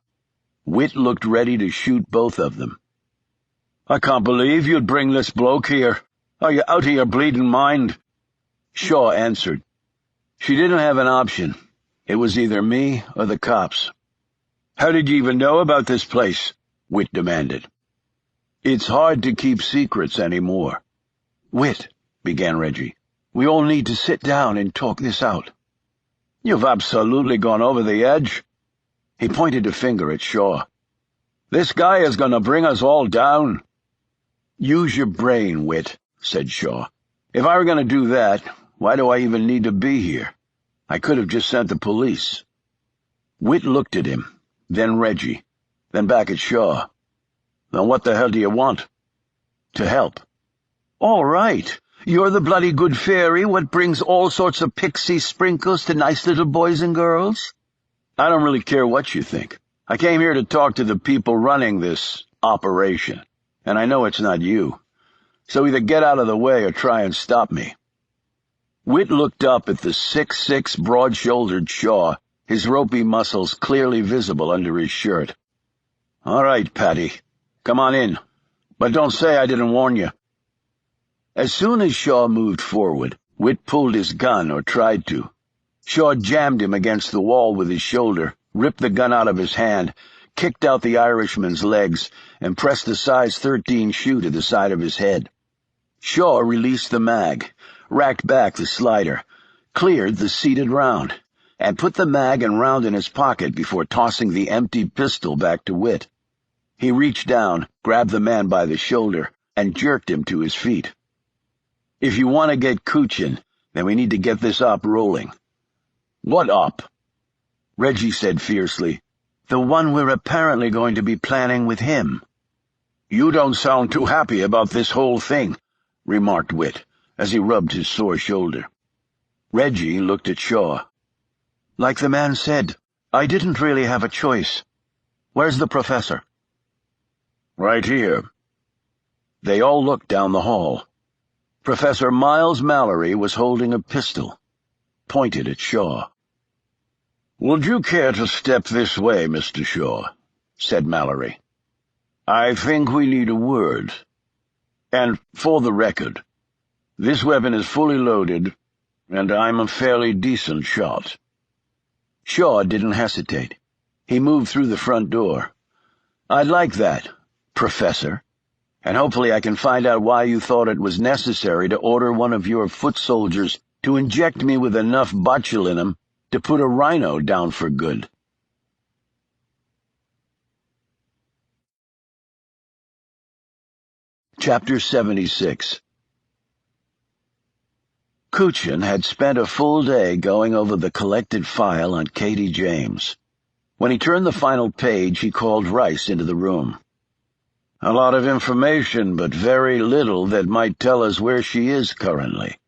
Speaker 1: Whit looked ready to shoot both of them. "I can't believe you'd bring this bloke here. Are you out of your bleeding mind?" Shaw answered. She didn't have an option. It was either me or the cops. "How did you even know about this place?" Whit demanded. "It's hard to keep secrets anymore." "Whit," began Reggie, "we all need to sit down and talk this out." "You've absolutely gone over the edge." He pointed a finger at Shaw. "This guy is going to bring us all down." "Use your brain, Whit," said Shaw. "If I were going to do that, why do I even need to be here? I could have just sent the police." Whit looked at him, then Reggie, then back at Shaw. "Then what the hell do you want?" "To help." "All right. You're the bloody good fairy what brings all sorts of pixie sprinkles to nice little boys and girls?" "I don't really care what you think. I came here to talk to the people running this operation, and I know it's not you. So either get out of the way or try and stop me." Whit looked up at the 6'6" broad-shouldered Shaw, his ropey muscles clearly visible under his shirt. "All right, Patty. Come on in. But don't say I didn't warn you." As soon as Shaw moved forward, Whit pulled his gun or tried to. Shaw jammed him against the wall with his shoulder,
Speaker 2: ripped the gun out of his hand, kicked out the Irishman's legs, and pressed the size 13 shoe to the side of his head. Shaw released the mag, racked back the slider, cleared the seated round, and put the mag and round in his pocket before tossing the empty pistol back to Witt. He reached down, grabbed the man by the shoulder, and jerked him to his feet. "If you want to get Kuchin, then we need to get this op rolling." "What op?" Reggie said fiercely. "The one we're apparently going to be planning with him." "You don't sound too happy about this whole thing," remarked Witt, as he rubbed his sore shoulder. Reggie looked at Shaw. "Like the man said, I didn't really have a choice. Where's the professor?" "Right here." They all looked down the hall. Professor Miles Mallory was holding a pistol, pointed at Shaw. "Would you care to step this way, Mr. Shaw?" said Mallory. "I think we need a word. And for the record, this weapon is fully loaded, and I'm a fairly decent shot." Shaw didn't hesitate. He moved through the front door. "I'd like that, Professor, and hopefully I can find out why you thought it was necessary to order one of your foot soldiers to inject me with enough botulinum to put a rhino down for good." Chapter 76. Kuchin had spent a full day going over the collected file on Katie James. When he turned the final page, he called Rice into the room. "A lot of information, but very little that might tell us where she is currently.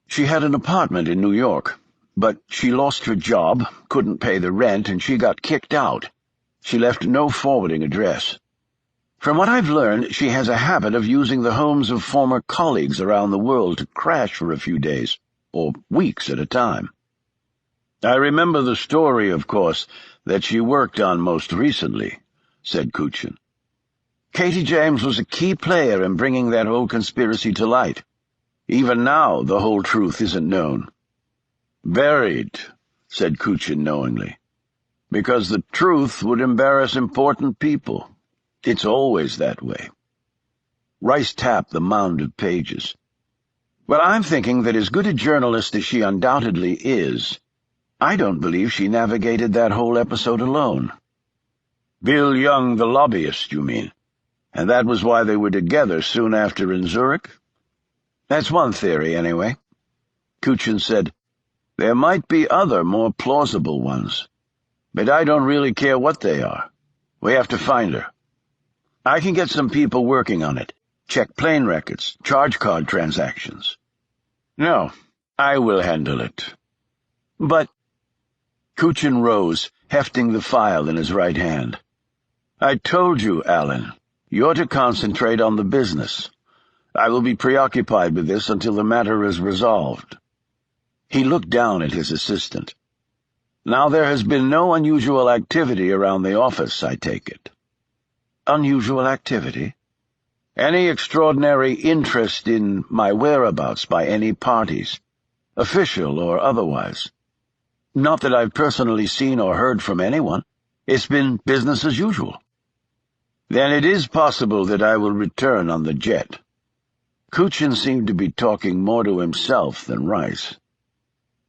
Speaker 2: She had an apartment in New York, but she lost her job, couldn't pay the rent, and she got kicked out. She left no forwarding address. From what I've learned, she has a habit of using the homes of former colleagues around the world to crash for a few days, or weeks at a time. I remember the story, of course, that she worked on most recently," said Kuchin. "Katie James was a key player in bringing that whole conspiracy to light. Even now, the whole truth isn't known." "Buried," said Kuchin knowingly, "because the truth would embarrass important people. It's always that way." Rice tapped the mound of pages. "Well, I'm thinking that as good a journalist as she undoubtedly is, I don't believe she navigated that whole episode alone." "Bill Young, the lobbyist, you mean? And that was why they were together soon after in Zurich?" "That's one theory, anyway." Kuchin said, "There might be other, more plausible ones, but I don't really care what they are. We have to find her. I can get some people working on it, check plane records, charge card transactions." "No, I will handle it." "But—" Kuchin rose, hefting the file in his right hand. "I told you, Alan, you're to concentrate on the business. I will be preoccupied with this until the matter is resolved." He looked down at his assistant. "Now there has been no unusual activity around the office, I take it." "Unusual activity?" "Any extraordinary interest in my whereabouts by any parties, official or otherwise?" "Not that I've personally seen or heard from anyone. It's been business as usual." "Then it is possible that I will return on the jet." Kuchin seemed to be talking more to himself than Rice.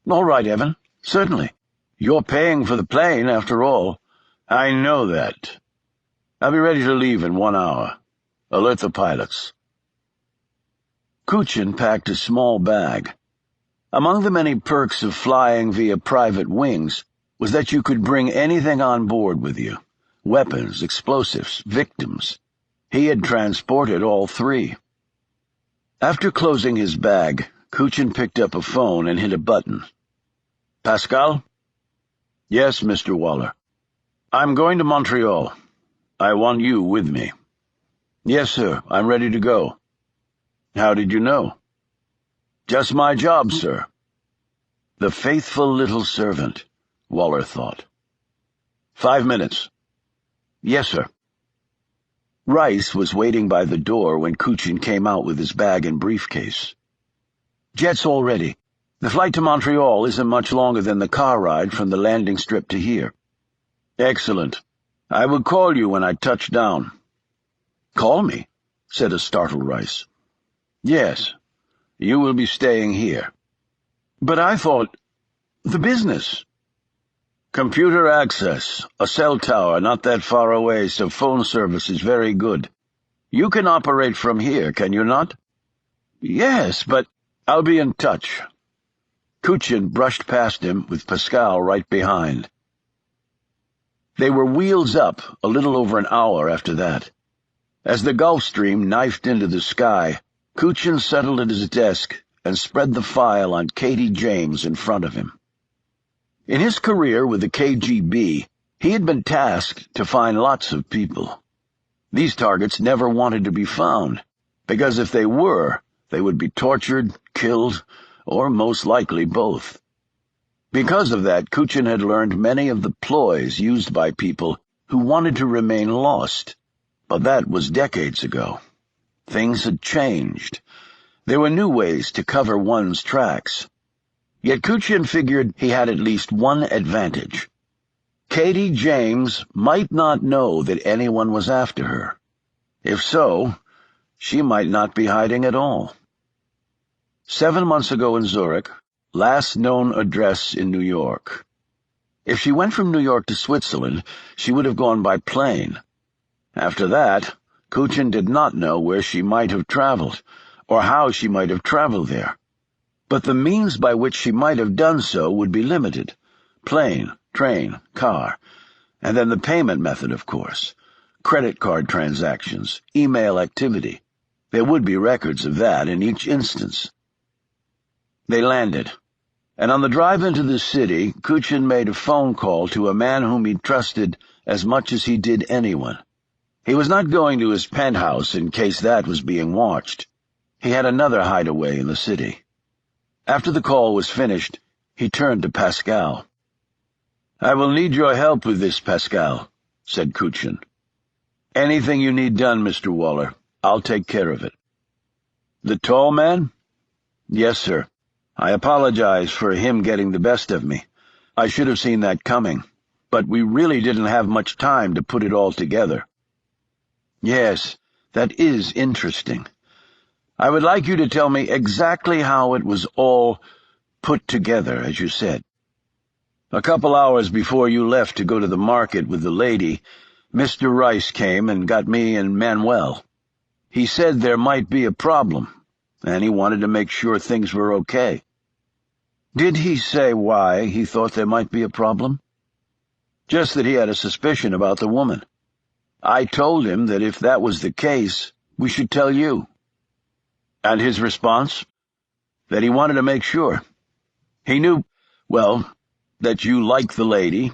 Speaker 2: "All right, Evan. Certainly. You're paying for the plane, after all." "I know that. I'll be ready to leave in 1 hour. Alert the pilots." Kuchin packed a small bag. Among the many perks of flying via private wings was that you could bring anything on board with you: weapons, explosives, victims. He had transported all three. After closing his bag, Kuchin picked up a phone and hit a button. "Pascal?" "Yes, Mr. Waller." "I'm going to Montreal. I want you with me." "Yes, sir. I'm ready to go." "How did you know?" "Just my job, sir." The faithful little servant, Waller thought. 5 minutes. "Yes, sir." Rice was waiting by the door when Kuchin came out with his bag and briefcase. "Jet's all ready. The flight to Montreal isn't much longer than the car ride from the landing strip to here.
Speaker 1: Excellent. I will call you when I touch down.
Speaker 2: Call me, said a startled Rice.
Speaker 1: Yes. You will be staying here.
Speaker 2: But I thought... the business.
Speaker 1: Computer access. A cell tower not that far away, so phone service is very good. You can operate from here, can you not?
Speaker 2: Yes, but
Speaker 1: I'll be in touch. Kuchin brushed past him with Pascal right behind. They were wheels up a little over an hour after that. As the Gulf Stream knifed into the sky, Kuchin settled at his desk and spread the file on Katie James in front of him. In his career with the KGB, he had been tasked to find lots of people. These targets never wanted to be found, because if they were, they would be tortured, killed, or most likely both. Because of that, Kuchin had learned many of the ploys used by people who wanted to remain lost. But that was decades ago. Things had changed. There were new ways to cover one's tracks. Yet Kuchin figured he had at least one advantage. Katie James might not know that anyone was after her. If so, she might not be hiding at all. 7 months ago in Zurich, last known address in New York. If she went from New York to Switzerland, she would have gone by plane. After that, Kuchin did not know where she might have traveled, or how she might have traveled there. But the means by which she might have done so would be limited. Plane, train, car, and then the payment method, of course. Credit card transactions, email activity. There would be records of that in each instance. They landed, and on the drive into the city, Kuchin made a phone call to a man whom he trusted as much as he did anyone. He was not going to his penthouse in case that was being watched. He had another hideaway in the city. After the call was finished, he turned to Pascal. "I will need your help with this, Pascal," said Kuchin. "Anything you need done, Mr. Waller, I'll take care of it." "The tall man?" "Yes, sir. I apologize for him getting the best of me. I should have seen that coming, but we really didn't have much time to put it all together." "Yes, that is interesting. I would like you to tell me exactly how it was all put together, as you said." "A couple hours before you left to go to the market with the lady, Mr. Rice came and got me and Manuel. He said there might be a problem, and he wanted to make sure things were okay." "Did he say why he thought there might be a problem?" "Just that he had a suspicion about the woman. I told him that if that was the case, we should tell you." "And his response?" "That he wanted to make sure. He knew, well, that you liked the lady,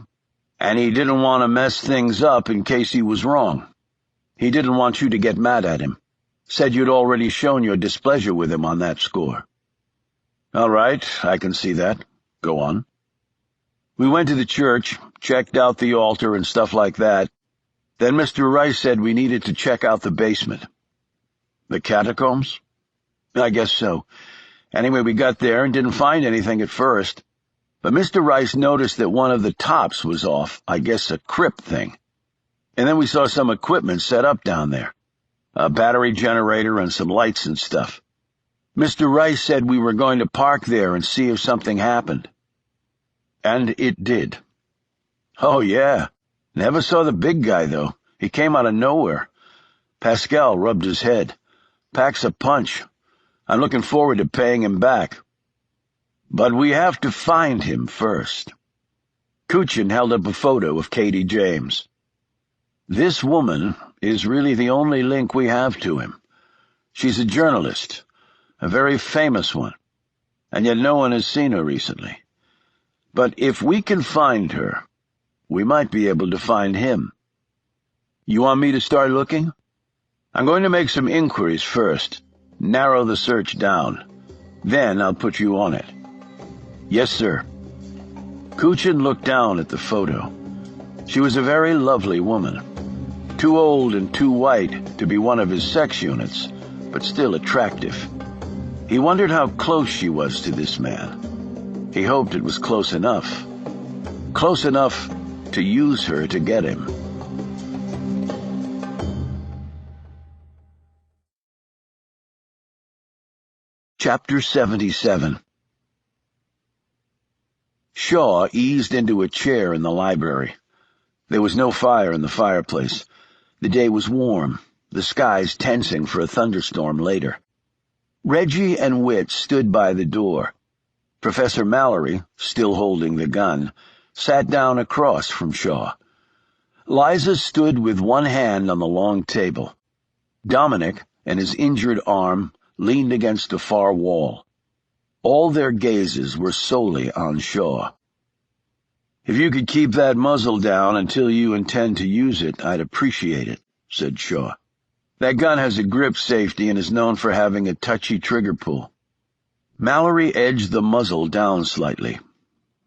Speaker 1: and he didn't want to mess things up in case he was wrong. He didn't want you to get mad at him. Said you'd already shown your displeasure with him on that score." "All right, I can see that. Go on." "We went to the church, checked out the altar and stuff like that. Then Mr. Rice said we needed to check out the basement." "The catacombs?" "I guess so. Anyway, we got there and didn't find anything at first. But Mr. Rice noticed that one of the tops was off, I guess a crypt thing. And then we saw some equipment set up down there. A battery generator and some lights and stuff. Mr. Rice said we were going to park there and see if something happened." "And it did." "Oh, yeah. Never saw the big guy, though. He came out of nowhere." Pascal rubbed his head. "Packs a punch. I'm looking forward to paying him back. But we have to find him first." Kuchin held up a photo of Katie James. "This woman is really the only link we have to him. She's a journalist, a very famous one, and yet no one has seen her recently. But if we can find her, we might be able to find him. You want me to start looking? I'm going to make some inquiries first, narrow the search down. Then I'll put you on it." "Yes, sir." Kuchin looked down at the photo. She was a very lovely woman. Too old and too white to be one of his sex units, but still attractive. He wondered how close she was to this man. He hoped it was close enough. Close enough to use her to get him. Chapter 77. Shaw eased into a chair in the library. There was no fire in the fireplace. The day was warm, the skies tensing for a thunderstorm later. Reggie and Whit stood by the door. Professor Mallory, still holding the gun, sat down across from Shaw. Liza stood with one hand on the long table. Dominic and his injured arm leaned against a far wall. All their gazes were solely on Shaw. "If you could keep that muzzle down until you intend to use it, I'd appreciate it," said Shaw. "That gun has a grip safety and is known for having a touchy trigger pull." Mallory edged the muzzle down slightly.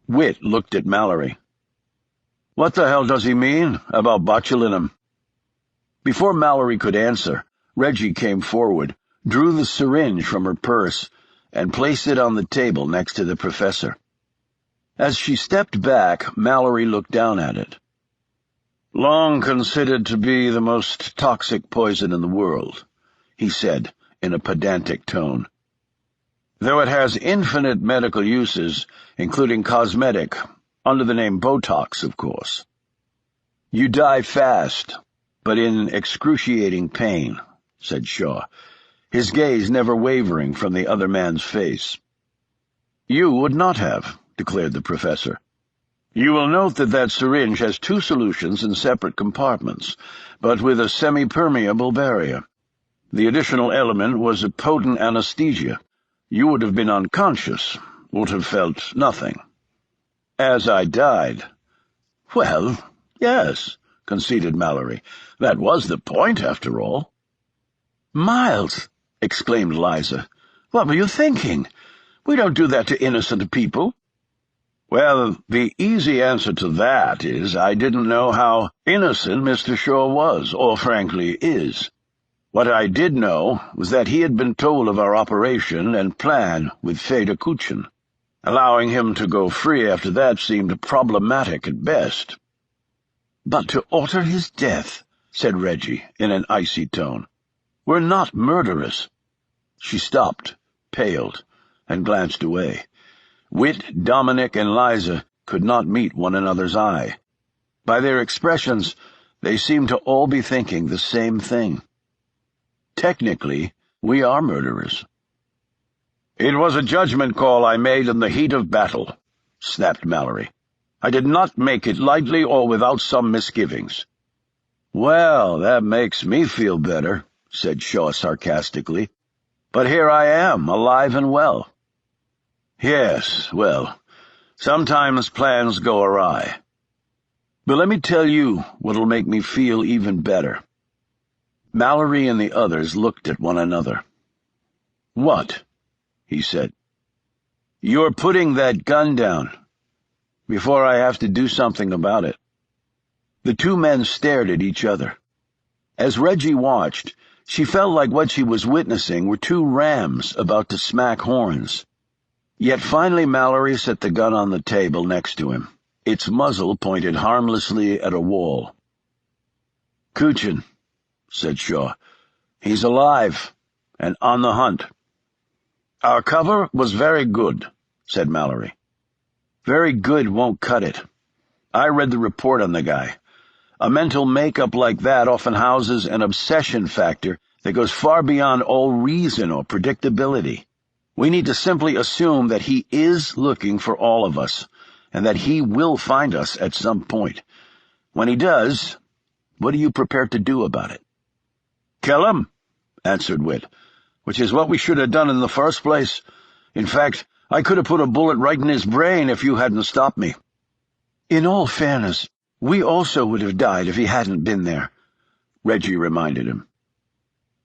Speaker 1: Whit looked at Mallory. "What the hell does he mean about botulinum?" Before Mallory could answer, Reggie came forward, drew the syringe from her purse, and placed it on the table next to the professor. As she stepped back, Mallory looked down at it. "Long considered to be the most toxic poison in the world," he said in a pedantic tone. "Though it has infinite medical uses, including cosmetic, under the name Botox, of course. You die fast, but in excruciating pain," said Shaw, his gaze never wavering from the other man's face. "You would not have," declared the professor. "You will note that syringe has two solutions in separate compartments, but with a semi-permeable barrier. The additional element was a potent anesthesia. You would have been unconscious, would have felt nothing. As I died." "Well, yes," conceded Mallory. "That was the point, after all." "Miles!" exclaimed Liza. "What were you thinking? We don't do that to innocent people." "Well, the easy answer to that is I didn't know how innocent Mr. Shaw was, or frankly is. What I did know was that he had been told of our operation and plan with Feda Kuchin. Allowing him to go free after that seemed problematic at best." "But to alter his death," said Reggie in an icy tone. "We're not murderers." She stopped, paled, and glanced away. Whit, Dominic, and Liza could not meet one another's eye. By their expressions, they seemed to all be thinking the same thing. Technically, we are murderers. "It was a judgment call I made in the heat of battle," snapped Mallory. "I did not make it lightly or without some misgivings." "Well, that makes me feel better," said Shaw sarcastically. "But here I am, alive and well." "Yes, well, sometimes plans go awry. But let me tell you what'll make me feel even better." Mallory and the others looked at one another. "What?" he said. "You're putting that gun down, before I have to do something about it." The two men stared at each other. As Reggie watched, she felt like what she was witnessing were two rams about to smack horns. Yet finally Mallory set the gun on the table next to him, its muzzle pointed harmlessly at a wall. "Kuchin," said Shaw. "He's alive, and on the hunt." "Our cover was very good," said Mallory. "Very good won't cut it. I read the report on the guy. A mental makeup like that often houses an obsession factor that goes far beyond all reason or predictability. We need to simply assume that he is looking for all of us, and that he will find us at some point. When he does, what are you prepared to do about it?" "Kill him," answered Whit, "which is what we should have done in the first place. In fact, I could have put a bullet right in his brain if you hadn't stopped me." "In all fairness, we also would have died if he hadn't been there," Reggie reminded him.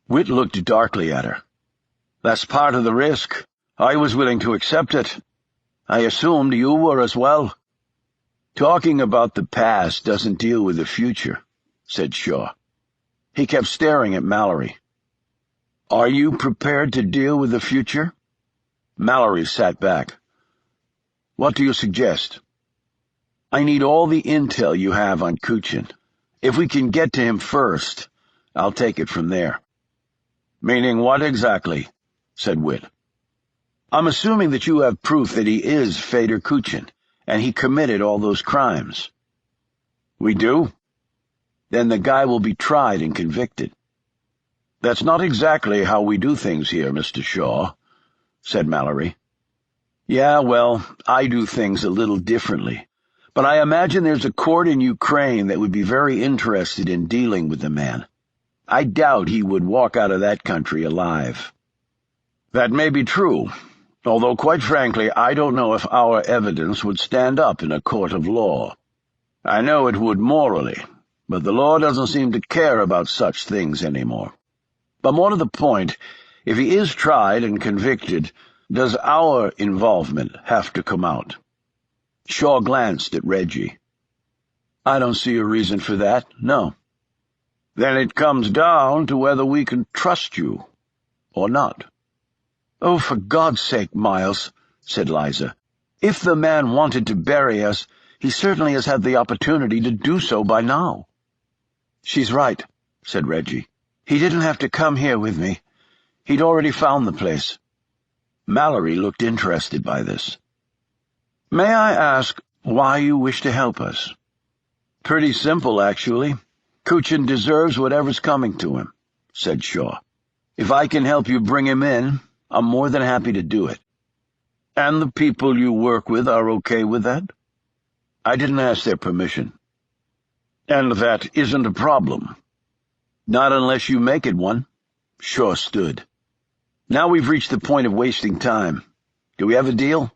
Speaker 1: Whit looked darkly at her. "That's part of the risk. I was willing to accept it. I assumed you were as well." "Talking about the past doesn't deal with the future," said Shaw. He kept staring at Mallory. "Are you prepared to deal with the future?" Mallory sat back. "What do you suggest?"
Speaker 2: I need all the intel you have on Kuchin. If we can get to him first, I'll take it from there." "Meaning what exactly?" said Witt. "I'm assuming that you have proof that he is Fedor Kuchin, and he committed all those crimes." "We do?" "Then the guy will be tried and convicted." "That's not exactly how we do things here, Mr. Shaw," said Mallory. "Yeah, well, I do things a little differently. But I imagine there's a court in Ukraine that would be very interested in dealing with the man. I doubt he would walk out of that country alive." "That may be true, although quite frankly I don't know if our evidence would stand up in a court of law. I know it would morally, but the law doesn't seem to care about such things anymore. But more to the point, if he is tried and convicted, does our involvement have to come out?" Shaw glanced at Reggie. "I don't see a reason for that, no." "Then it comes down to whether we can trust you or not." "Oh, for God's sake, Miles," said Liza. "If the man wanted to bury us, he certainly has had the opportunity to do so by now." "She's right," said Reggie. "He didn't have to come here with me. He'd already found the place." Mallory looked interested by this. "May I ask why you wish to help us?" "Pretty simple, actually. Kuchin deserves whatever's coming to him," said Shaw. "If I can help you bring him in, I'm more than happy to do it." "And the people you work with are okay with that?" "I didn't ask their permission." "And that isn't a problem?" "Not unless you make it one." Shaw stood. "Now we've reached the point of wasting time. Do we have a deal?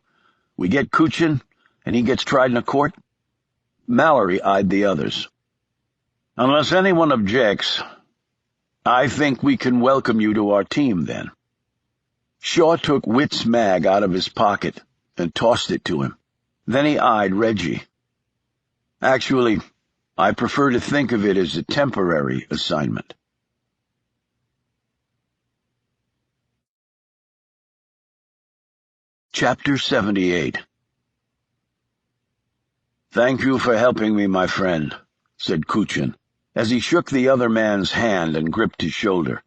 Speaker 2: We get Kuchin, and he gets tried in a court?" Mallory eyed the others. "Unless anyone objects, I think we can welcome you to our team, then." Shaw took Witt's mag out of his pocket and tossed it to him. Then he eyed Reggie. "Actually, I prefer to think of it as a temporary assignment." Chapter 78. "Thank you for helping me, my friend," said Kuchin, as he shook the other man's hand and gripped his shoulder.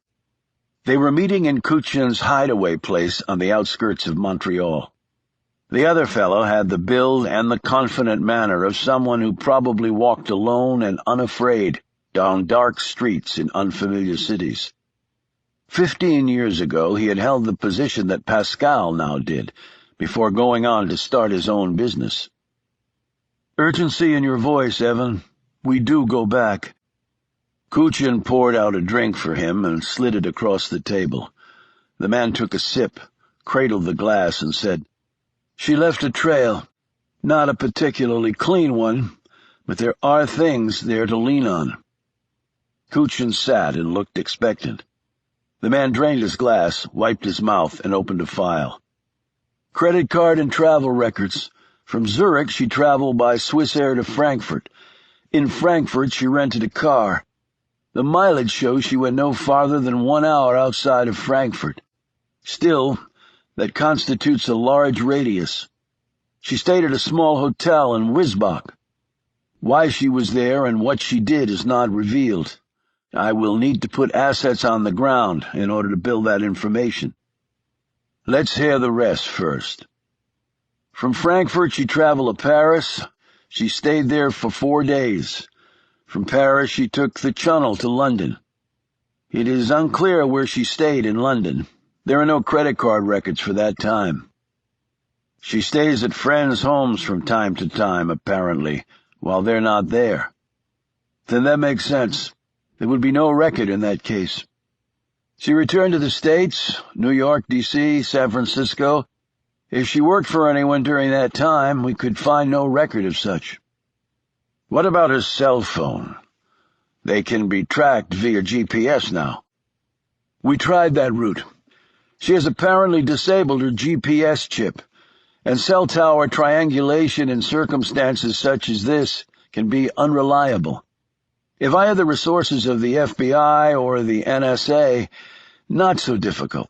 Speaker 2: They were meeting in Kuchin's hideaway place on the outskirts of Montreal. The other fellow had the build and the confident manner of someone who probably walked alone and unafraid down dark streets in unfamiliar cities. 15 years ago he had held the position that Pascal now did, before going on to start his own business. "Urgency in your voice, Evan. We do go back." Kuchin poured out a drink for him and slid it across the table. The man took a sip, cradled the glass, and said, "She left a trail. Not a particularly clean one, but there are things there to lean on." Kuchin sat and looked expectant. The man drained his glass, wiped his mouth, and opened a file. "Credit card and travel records. From Zurich she traveled by Swissair to Frankfurt. In Frankfurt she rented a car. The mileage shows she went no farther than 1 hour outside of Frankfurt. Still, that constitutes a large radius. She stayed at a small hotel in Wisbach. Why she was there and what she did is not revealed. I will need to put assets on the ground in order to build that information. Let's hear the rest first. From Frankfurt she traveled to Paris. She stayed there for 4 days. From Paris she took the Channel to London. It is unclear where she stayed in London. There are no credit card records for that time. She stays at friends' homes from time to time, apparently, while they're not there. Then that makes sense. There would be no record in that case. She returned to the States, New York, D.C., San Francisco. If she worked for anyone during that time, we could find no record of such." "What about her cell phone? They can be tracked via GPS now." "We tried that route. She has apparently disabled her GPS chip, and cell tower triangulation in circumstances such as this can be unreliable. If I had the resources of the FBI or the NSA, not so difficult.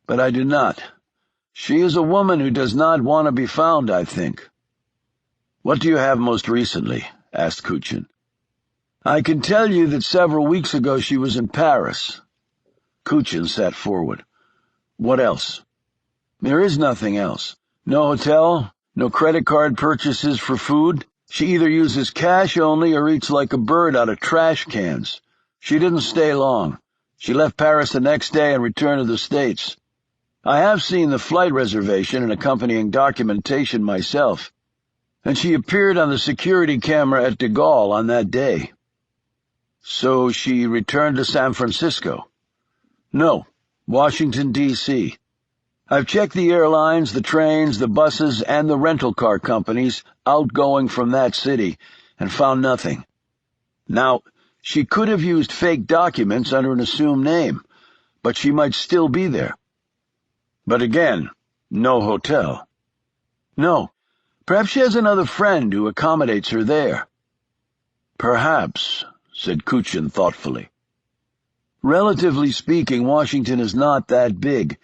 Speaker 2: But I do not. She is a woman who does not want to be found, I think." "What do you have most recently?" asked Kuchin. "I can tell you that several weeks ago she was in Paris." Kuchin sat forward. "What else?" "There is nothing else. No hotel, no credit card purchases for food. She either uses cash only or eats like a bird out of trash cans. She didn't stay long. She left Paris the next day and returned to the States. I have seen the flight reservation and accompanying documentation myself, and she appeared on the security camera at de Gaulle on that day." "So she returned to San Francisco?" "No, Washington, D.C. I've checked the airlines, the trains, the buses, and the rental car companies outgoing from that city, and found nothing. Now, she could have used fake documents under an assumed name, but she might still be there. But again, no hotel." "No. Perhaps she has another friend who accommodates her there." "Perhaps," said Kuchin thoughtfully. "Relatively speaking, Washington is not that big.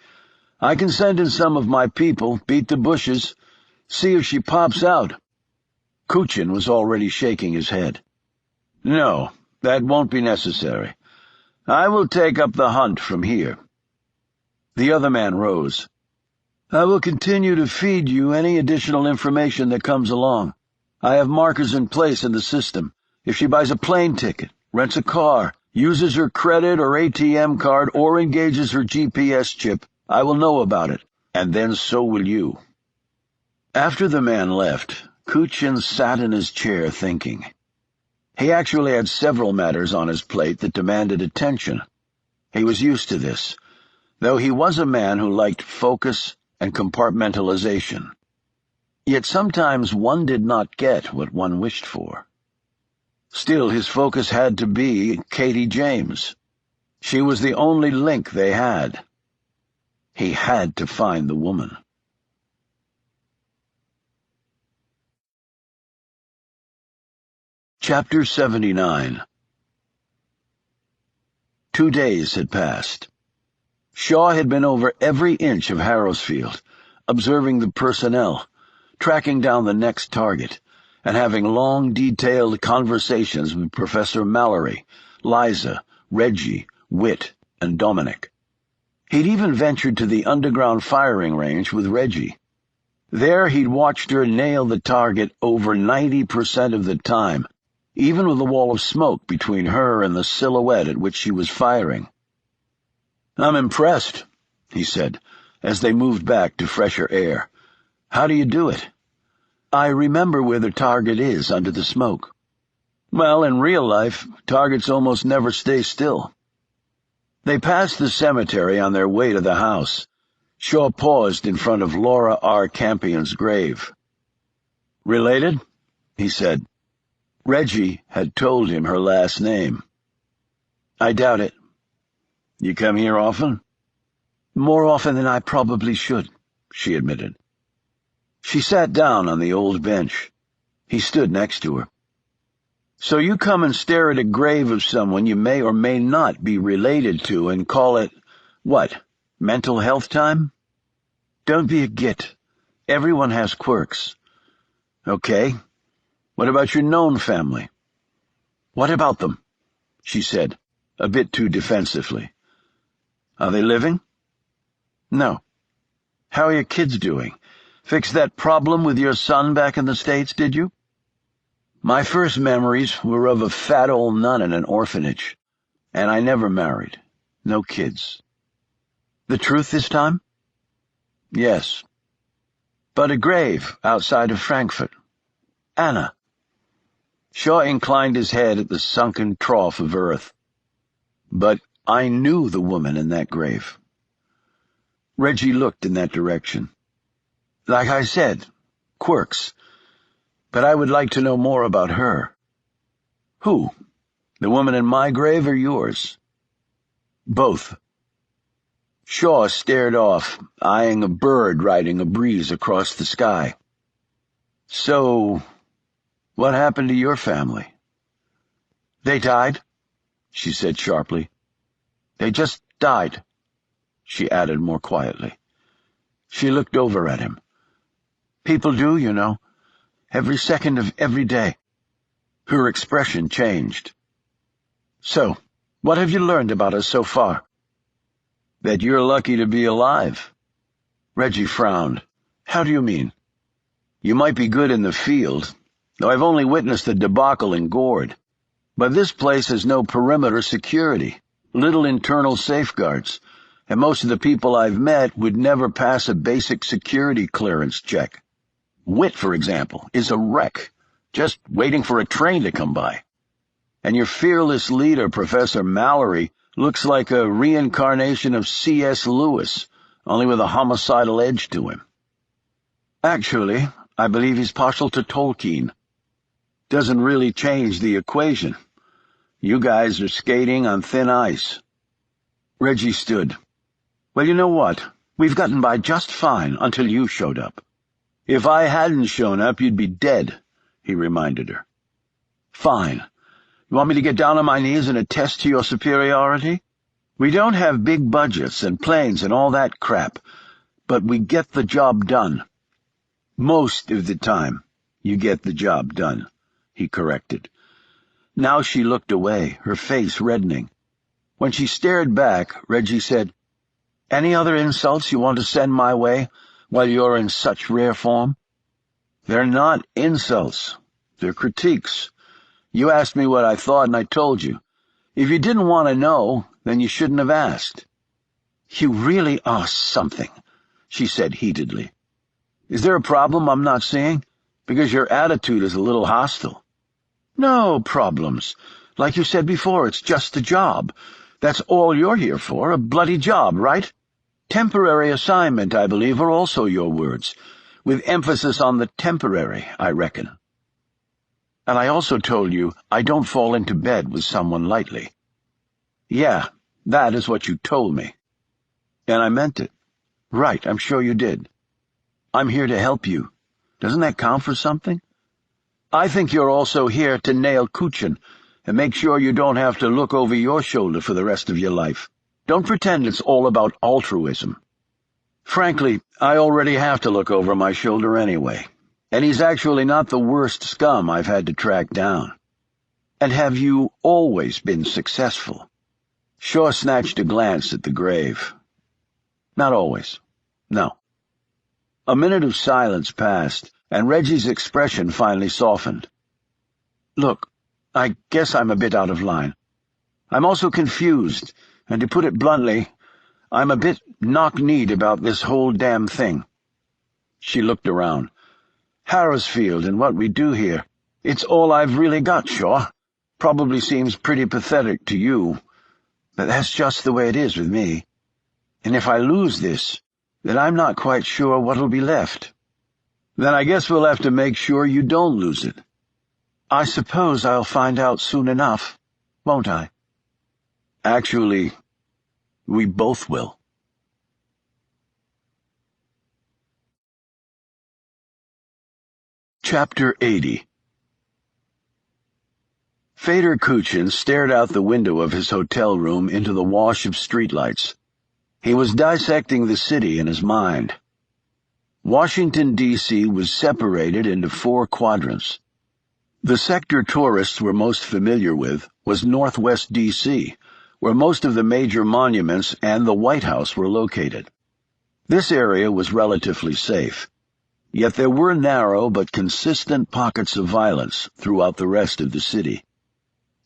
Speaker 2: I can send in some of my people, beat the bushes, see if she pops out." Kuchin was already shaking his head. "No, that won't be necessary. I will take up the hunt from here." The other man rose. "I will continue to feed you any additional information that comes along. I have markers in place in the system. If she buys a plane ticket, rents a car, uses her credit or ATM card, or engages her GPS chip, I will know about it, and then so will you." After the man left, Kuchin sat in his chair thinking. He actually had several matters on his plate that demanded attention. He was used to this, though he was a man who liked focus and compartmentalization. Yet sometimes one did not get what one wished for. Still, his focus had to be Katie James. She was the only link they had. He had to find the woman. Chapter 79. 2 days had passed. Shaw had been over every inch of Harrowsfield, observing the personnel, tracking down the next target, and having long, detailed conversations with Professor Mallory, Liza, Reggie, Witt, and Dominic. He'd even ventured to the underground firing range with Reggie. There he'd watched her nail the target over 90% of the time, even with a wall of smoke between her and the silhouette at which she was firing. "I'm impressed," he said, as they moved back to fresher air. "How do you do it?" "I remember where the target is under the smoke." "Well, in real life, targets almost never stay still." They passed the cemetery on their way to the house. Shaw paused in front of Laura R. Campion's grave. "Related?" he said. Reggie had told him her last name. "I doubt it." "You come here often?" "More often than I probably should," she admitted. She sat down on the old bench. He stood next to her. "So you come and stare at a grave of someone you may or may not be related to and call it, what, mental health time? Don't be a git. Everyone has quirks." "Okay. What about your known family?" "What about them?" she said, a bit too defensively. "Are they living?" "No." "How are your kids doing? Fix that problem with your son back in the States, did you?" "My first memories were of a fat old nun in an orphanage, and I never married. No kids." "The truth this time?" "Yes. But a grave outside of Frankfurt. Anna." Shaw inclined his head at the sunken trough of earth. "But I knew the woman in that grave." Reggie looked in that direction. "Like I said, quirks. But I would like to know more about her." "Who? The woman in my grave or yours?" "Both." Shaw stared off, eyeing a bird riding a breeze across the sky. "So, what happened to your family?" "They died," she said sharply. "They just died," she added more quietly. She looked over at him. "People do, you know. every second of every day. Her expression changed. So, what have you learned about us so far? That you're lucky to be alive. Reggie frowned. How do you mean? You might be good in the field, though I've only witnessed the debacle in Gourd. But this place has no perimeter security, little internal safeguards, and most of the people I've met would never pass a basic security clearance check. Wit, for example, is a wreck, just waiting for a train to come by. And your fearless leader, Professor Mallory, looks like a reincarnation of C.S. Lewis, only with a homicidal edge to him. Actually, I believe he's partial to Tolkien. Doesn't really change the equation. You guys are skating on thin ice. Reggie stood. Well, you know what? We've gotten by just fine until you showed up. If I hadn't shown up, you'd be dead, he reminded her. Fine. You want me to get down on my knees and attest to your superiority? We don't have big budgets and planes and all that crap, but we get the job done. Most of the time, you get the job done, he corrected. Now she looked away, her face reddening. When she stared back, Reggie said, Any other insults you want to send my way while you're in such rare form? They're not insults. They're critiques. You asked me what I thought, and I told you. If you didn't want to know, then you shouldn't have asked. You really are something, she said heatedly. Is there a problem I'm not seeing? Because your attitude is a little hostile. No problems. Like you said before, it's just a job. That's all you're here for, a bloody job, right? Temporary assignment, I believe, are also your words, with emphasis on the temporary, I reckon. And I also told you I don't fall into bed with someone lightly. Yeah, that is what you told me. And I meant it. Right, I'm sure you did. I'm here to help you. Doesn't that count for something? I think you're also here to nail Kuchin and make sure you don't have to look over your shoulder for the rest of your life. Don't pretend it's all about altruism. Frankly, I already have to look over my shoulder anyway, and he's actually not the worst scum I've had to track down. And have you always been successful? Shaw snatched a glance at the grave. Not always. No. A minute of silence passed, and Reggie's expression finally softened. Look, I guess I'm a bit out of line. I'm also confused, and to put it bluntly, I'm a bit knock-kneed about this whole damn thing. She looked around. Harrisfield and what we do here, it's all I've really got, Shaw. Probably seems pretty pathetic to you, but that's just the way it is with me. And if I lose this, then I'm not quite sure what'll be left. Then I guess we'll have to make sure you don't lose it. I suppose I'll find out soon enough, won't I? Actually, we both will. Chapter 80. Fader Kuchin stared out the window of his hotel room into the wash of streetlights. He was dissecting the city in his mind. Washington, D.C. was separated into 4 quadrants. The sector tourists were most familiar with was Northwest D.C., where most of the major monuments and the White House were located. This area was relatively safe, yet there were narrow but consistent pockets of violence throughout the rest of the city.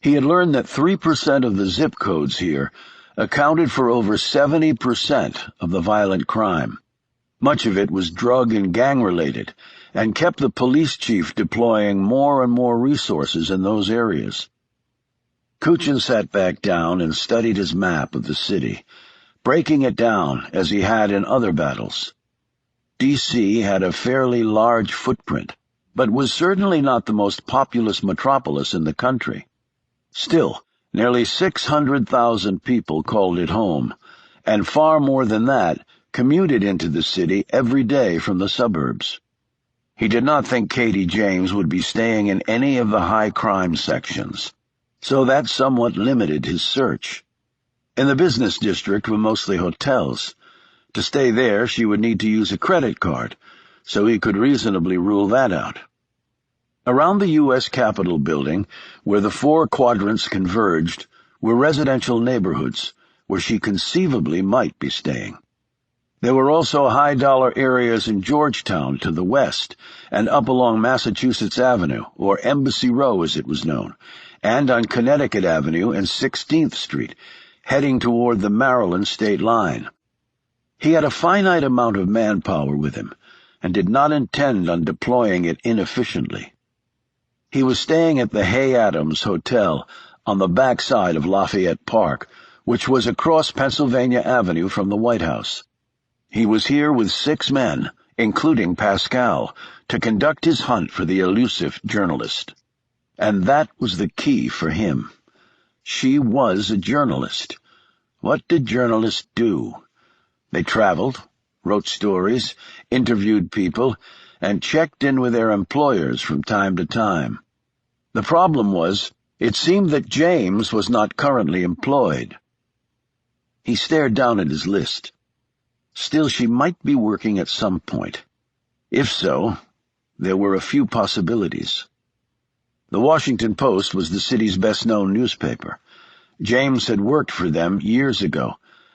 Speaker 2: He had learned that 3% of the zip codes here accounted for over 70% of the violent crime. Much of it was drug and gang-related, and kept the police chief deploying more and more resources in those areas. Kuchin sat back down and studied his map of the city, breaking it down as he had in other battles. D.C. had a fairly large footprint, but was certainly not the most populous metropolis in the country. Still, nearly 600,000 people called it home, and far more than that commuted into the city every day from the suburbs. He did not think Katie James would be staying in any of the high-crime sections, so that somewhat limited his search. In the business district were mostly hotels. To stay there, she would need to use a credit card, so he could reasonably rule that out. Around the U.S. Capitol building, where the four quadrants converged, were residential neighborhoods where she conceivably might be staying. There were also high-dollar areas in Georgetown to the west, and up along Massachusetts Avenue, or Embassy Row as it was known, and on Connecticut Avenue and 16th Street, heading toward the Maryland state line. He had a finite amount of manpower with him, and did not intend on deploying it inefficiently. He was staying at the Hay Adams Hotel on the back side of Lafayette Park, which was across Pennsylvania Avenue from the White House. He was here with 6 men, including Pascal, to conduct his hunt for the elusive journalist. And that was the key for him. She was a journalist. What did journalists do? They traveled, wrote stories, interviewed people, and checked in with their employers from time to time. The problem was, it seemed that James was not currently employed. He stared down at his list. Still, she might be working at some point. If so, there were a few possibilities. The Washington Post was the city's best-known newspaper. James had worked for them years ago,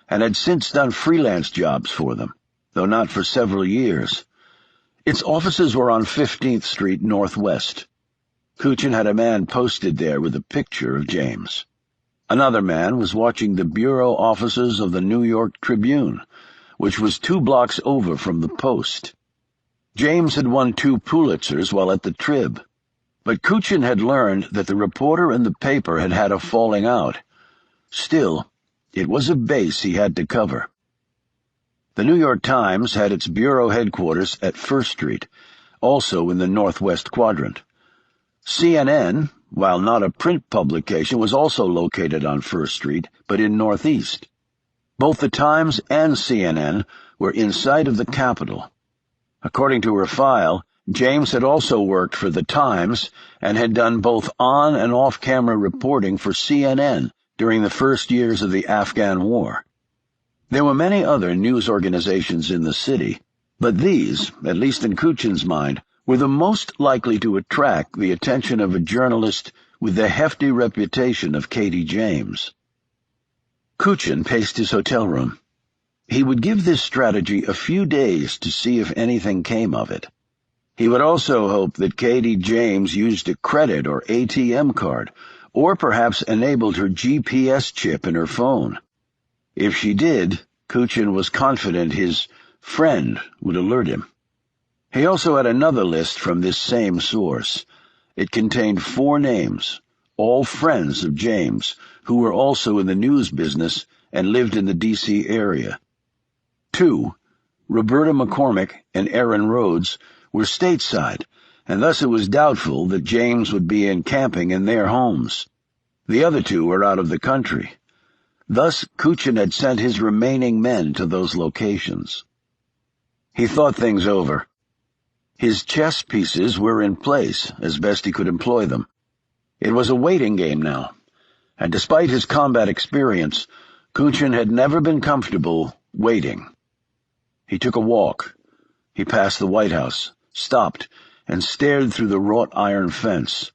Speaker 2: and had since done freelance jobs for them, though not for several years. Its offices were on 15th Street Northwest. Kuchin had a man posted there with a picture of James. Another man was watching the bureau offices of the New York Tribune, which was 2 blocks over from the Post. James had won 2 Pulitzers while at the Trib, but Kuchin had learned that the reporter and the paper had had a falling out. Still, it was a base he had to cover. The New York Times had its bureau headquarters at First Street, also in the Northwest Quadrant. CNN, while not a print publication, was also located on First Street, but in Northeast. Both the Times and CNN were in sight of the Capitol. According to her file, James had also worked for the Times and had done both on- and off-camera reporting for CNN during the first years of the Afghan War. There were many other news organizations in the city, but these, at least in Kuchin's mind, were the most likely to attract the attention of a journalist with the hefty reputation of Katie James. Kuchin paced his hotel room. He would give this strategy a few days to see if anything came of it. He would also hope that Katie James used a credit or ATM card, or perhaps enabled her GPS chip in her phone. If she did, Kuchin was confident his friend would alert him. He also had another list from this same source. It contained 4 names, all friends of James, who were also in the news business and lived in the D.C. area. 2, Roberta McCormick and Aaron Rhodes, were stateside, and thus it was doubtful that James would be encamping in their homes. The other 2 were out of the country. Thus Kuchin had sent his remaining men to those locations. He thought things over. His chess pieces were in place, as best he could employ them. It was a waiting game now, and despite his combat experience, Kuchin had never been comfortable waiting. He took a walk. He passed the White House, stopped, and stared through the wrought iron fence.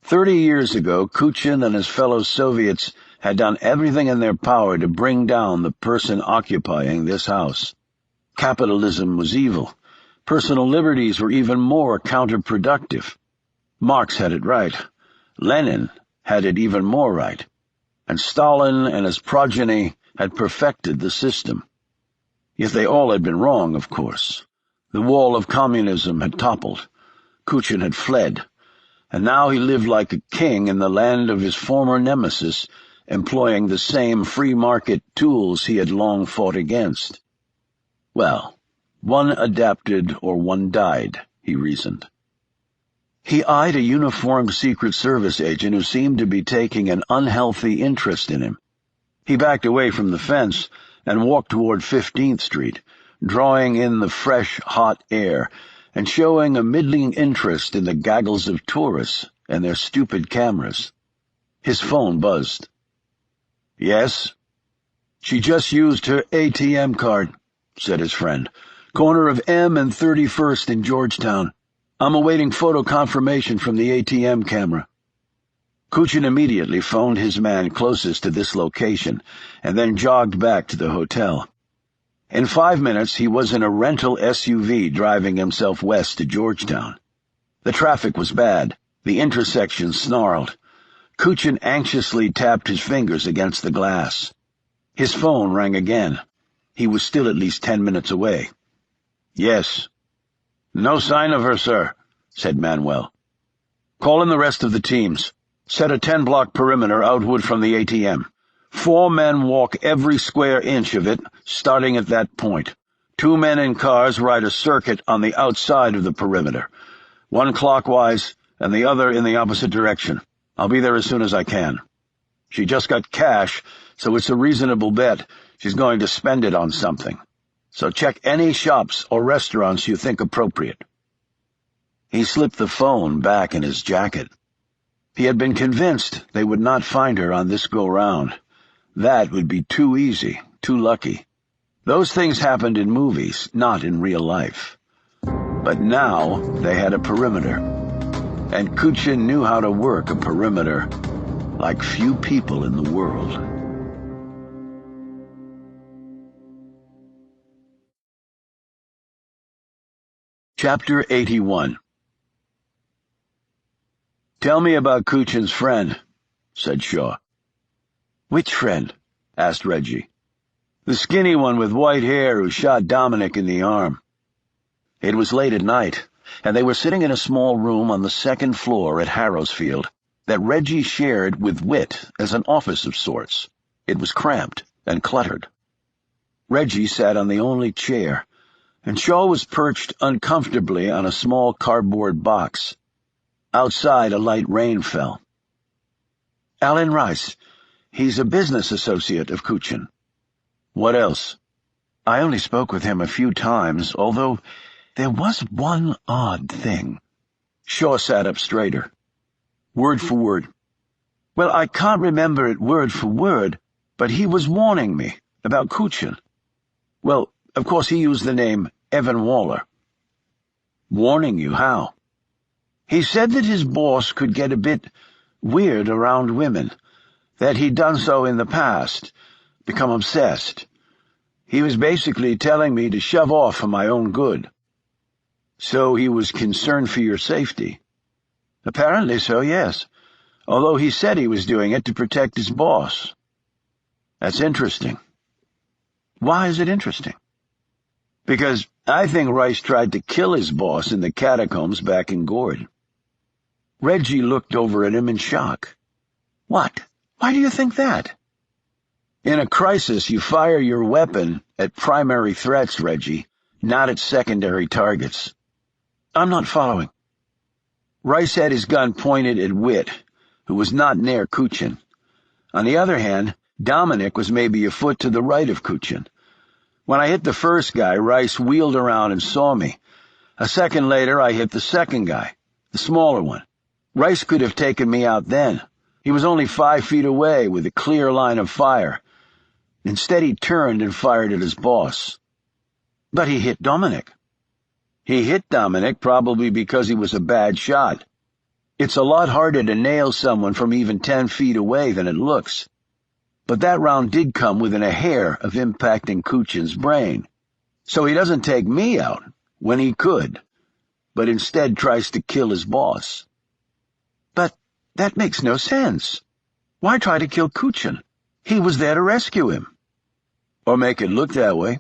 Speaker 2: 30 years ago, Kuchin and his fellow Soviets had done everything in their power to bring down the person occupying this house. Capitalism was evil. Personal liberties were even more counterproductive. Marx had it right. Lenin had it even more right. And Stalin and his progeny had perfected the system. Yet they all had been wrong, of course. The wall of communism had toppled. Kuchin had fled. And now he lived like a king in the land of his former nemesis, employing the same free-market tools he had long fought against. Well, one adapted or one died, he reasoned. He eyed a uniformed Secret Service agent who seemed to be taking an unhealthy interest in him. He backed away from the fence and walked toward 15th Street, drawing in the fresh, hot air and showing a middling interest in the gaggles of tourists and their stupid cameras. His phone buzzed. "Yes?" "She just used her ATM card," said his friend. "Corner of M and 31st in Georgetown. I'm awaiting photo confirmation from the ATM camera. Kuchin immediately phoned his man closest to this location and then jogged back to the hotel. In 5 minutes, he was in a rental SUV driving himself west to Georgetown. The traffic was bad. The intersection snarled. Kuchin anxiously tapped his fingers against the glass. His phone rang again. He was still at least 10 minutes away. "Yes." "No sign of her, sir," said Manuel. "Call in the rest of the teams. Set a 10-block perimeter outward from the ATM. 4 men walk every square inch of it, starting at that point. 2 men in cars ride a circuit on the outside of the perimeter, one clockwise and the other in the opposite direction. I'll be there as soon as I can. She just got cash, so it's a reasonable bet she's going to spend it on something. So check any shops or restaurants you think appropriate." He slipped the phone back in his jacket. He had been convinced they would not find her on this go-round. That would be too easy, too lucky. Those things happened in movies, not in real life. But now they had a perimeter, and Kuchin knew how to work a perimeter like few people in the world. Chapter 81. "Tell me about Kuchin's friend," said Shaw. "Which friend?" asked Reggie. "The skinny one with white hair who shot Dominic in the arm." It was late at night, and they were sitting in a small room on the 2nd floor at Harrowsfield that Reggie shared with Whit as an office of sorts. It was cramped and cluttered. Reggie sat on the only chair, and Shaw was perched uncomfortably on a small cardboard box. Outside, a light rain fell. "Alan Rice. He's a business associate of Kuchin." "What else?" "I only spoke with him a few times, although there was one odd thing." Shaw sat up straighter. "Word for word." "Well, I can't remember it word for word, but he was warning me about Kuchin. Well, of course he used the name Evan Waller." "Warning you how?" "He said that his boss could get a bit weird around women, that he'd done so in the past, become obsessed. He was basically telling me to shove off for my own good." "So he was concerned for your safety?" "Apparently so, yes, although he said he was doing it to protect his boss." "That's interesting." "Why is it interesting?" "Because I think Rice tried to kill his boss in the catacombs back in Gourd." Reggie looked over at him in shock. "What? Why do you think that?" "In a crisis, you fire your weapon at primary threats, Reggie, not at secondary targets." "I'm not following." Rice had his gun pointed at Whit, who was not near Kuchin. On the other hand, Dominic was maybe a foot to the right of Kuchin. When I hit the first guy, Rice wheeled around and saw me. A second later, I hit the second guy, the smaller one. Rice could have taken me out then. He was only 5 feet away with a clear line of fire. Instead, he turned and fired at his boss. "But he hit Dominic." "He hit Dominic probably because he was a bad shot. It's a lot harder to nail someone from even 10 feet away than it looks. But that round did come within a hair of impacting Kuchin's brain. So he doesn't take me out, when he could, but instead tries to kill his boss." "But that makes no sense. Why try to kill Kuchin? He was there to rescue him." "Or make it look that way."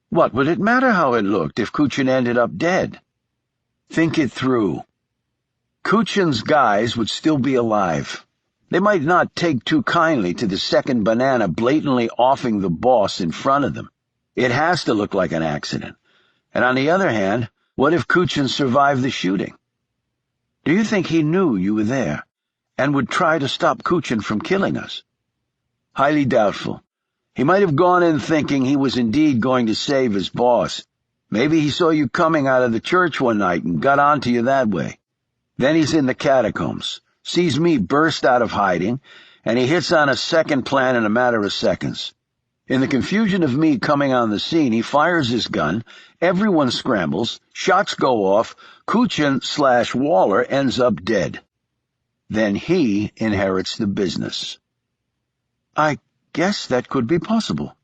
Speaker 2: "What would it matter how it looked if Kuchin ended up dead?" "Think it through. Kuchin's guys would still be alive. They might not take too kindly to the second banana blatantly offing the boss in front of them. It has to look like an accident. And on the other hand, what if Kuchin survived the shooting? Do you think he knew you were there, and would try to stop Kuchin from killing us?" "Highly doubtful. He might have gone in thinking he was indeed going to save his boss. Maybe he saw you coming out of the church one night and got onto you that way. Then he's in the catacombs, sees me burst out of hiding, and he hits on a second plan in a matter of seconds. In the confusion of me coming on the scene, he fires his gun, everyone scrambles, shots go off, Kuchin/Waller ends up dead. Then he inherits the business. I guess that could be possible.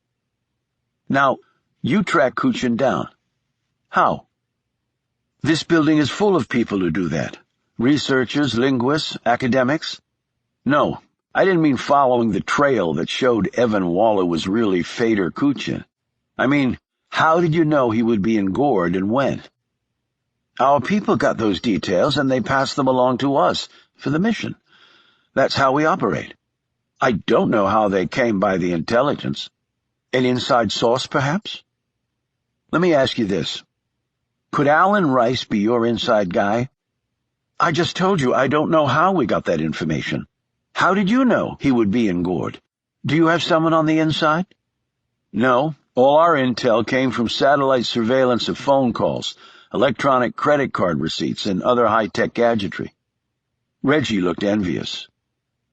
Speaker 2: Now, you track Kuchin down. How? This building is full of people who do that. Researchers, linguists, academics. No, I didn't mean following the trail that showed Evan Waller was really Fader Kuchin. I mean, how did you know he would be in Gourd and when? Our people got those details and they passed them along to us for the mission. That's how we operate. I don't know how they came by the intelligence. An inside source, perhaps? Let me ask you this. Could Alan Rice be your inside guy? I just told you I don't know how we got that information. How did you know he would be in Gourd? Do you have someone on the inside? No, all our intel came from satellite surveillance of phone calls, electronic credit card receipts, and other high-tech gadgetry. Reggie looked envious.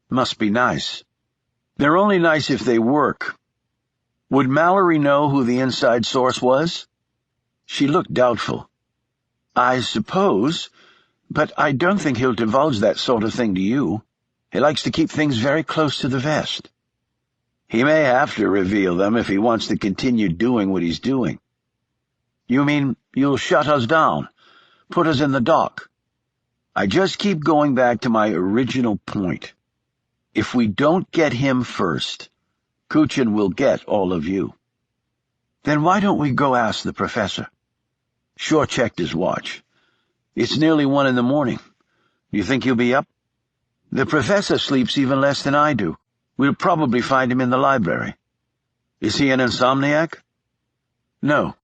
Speaker 2: Must be nice. They're only nice if they work. Would Mallory know who the inside source was? She looked doubtful. I suppose, but I don't think he'll divulge that sort of thing to you. He likes to keep things very close to the vest. He may have to reveal them if he wants to continue doing what he's doing. You mean you'll shut us down, put us in the dock? I just keep going back to my original point. If we don't get him first, Kuchin will get all of you. Then why don't we go ask the professor? Shaw checked his watch. It's nearly 1 in the morning. You think he'll be up? The professor sleeps even less than I do. We'll probably find him in the library. Is he an insomniac? No.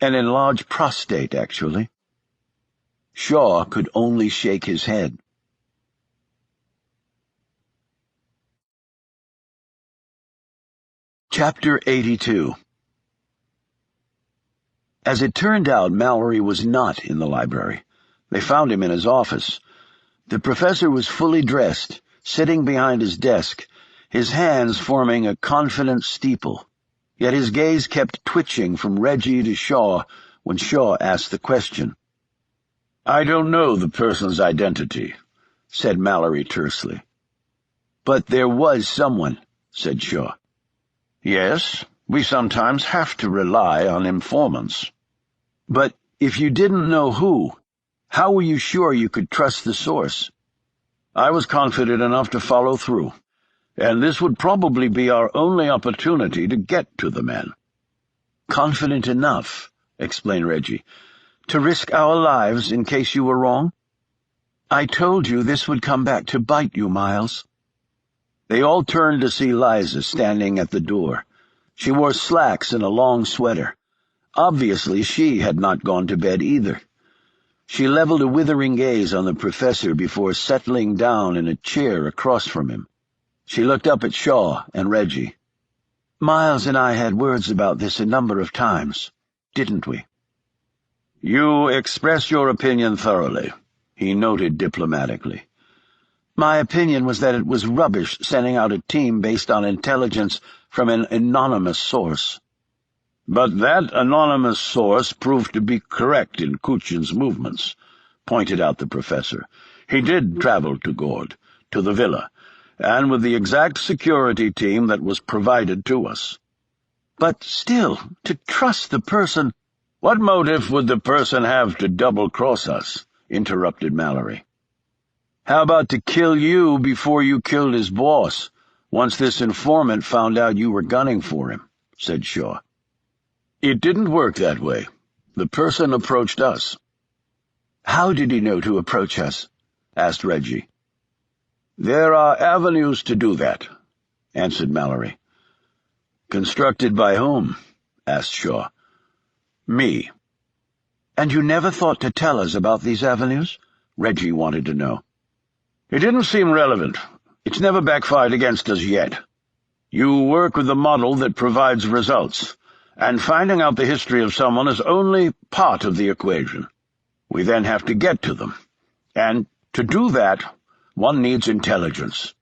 Speaker 2: An enlarged prostate, actually. Shaw could only shake his head. Chapter 82. As it turned out, Mallory was not in the library. They found him in his office. The professor was fully dressed, sitting behind his desk, his hands forming a confident steeple. Yet his gaze kept twitching from Reggie to Shaw when Shaw asked the question. "I don't know the person's identity," said Mallory tersely. "But there was someone," said Shaw. "Yes, we sometimes have to rely on informants." "But if you didn't know who, how were you sure you could trust the source?" "I was confident enough to follow through, and this would probably be our only opportunity to get to the men." "Confident enough," explained Reggie, "to risk our lives in case you were wrong? I told you this would come back to bite you, Miles." They all turned to see Liza standing at the door. She wore slacks and a long sweater. Obviously, she had not gone to bed either. She leveled a withering gaze on the professor before settling down in a chair across from him. She looked up at Shaw and Reggie. "Miles and I had words about this a number of times, didn't we?" "You expressed your opinion thoroughly," he noted diplomatically. "My opinion was that it was rubbish sending out a team based on intelligence from an anonymous source." "But that anonymous source proved to be correct in Kuchin's movements," pointed out the professor. "He did travel to Gourd, to the villa, and with the exact security team that was provided to us." "But still, to trust the person—" "What motive would the person have to double-cross us?" interrupted Mallory. "How about to kill you before you killed his boss, once this informant found out you were gunning for him?" said Shaw. "It didn't work that way. The person approached us." "How did he know to approach us?" asked Reggie. "There are avenues to do that," answered Mallory. "Constructed by whom?" asked Shaw. "Me." "And you never thought to tell us about these avenues?" Reggie wanted to know. "It didn't seem relevant. It's never backfired against us yet. You work with the model that provides results, and finding out the history of someone is only part of the equation. We then have to get to them, and to do that, one needs intelligence."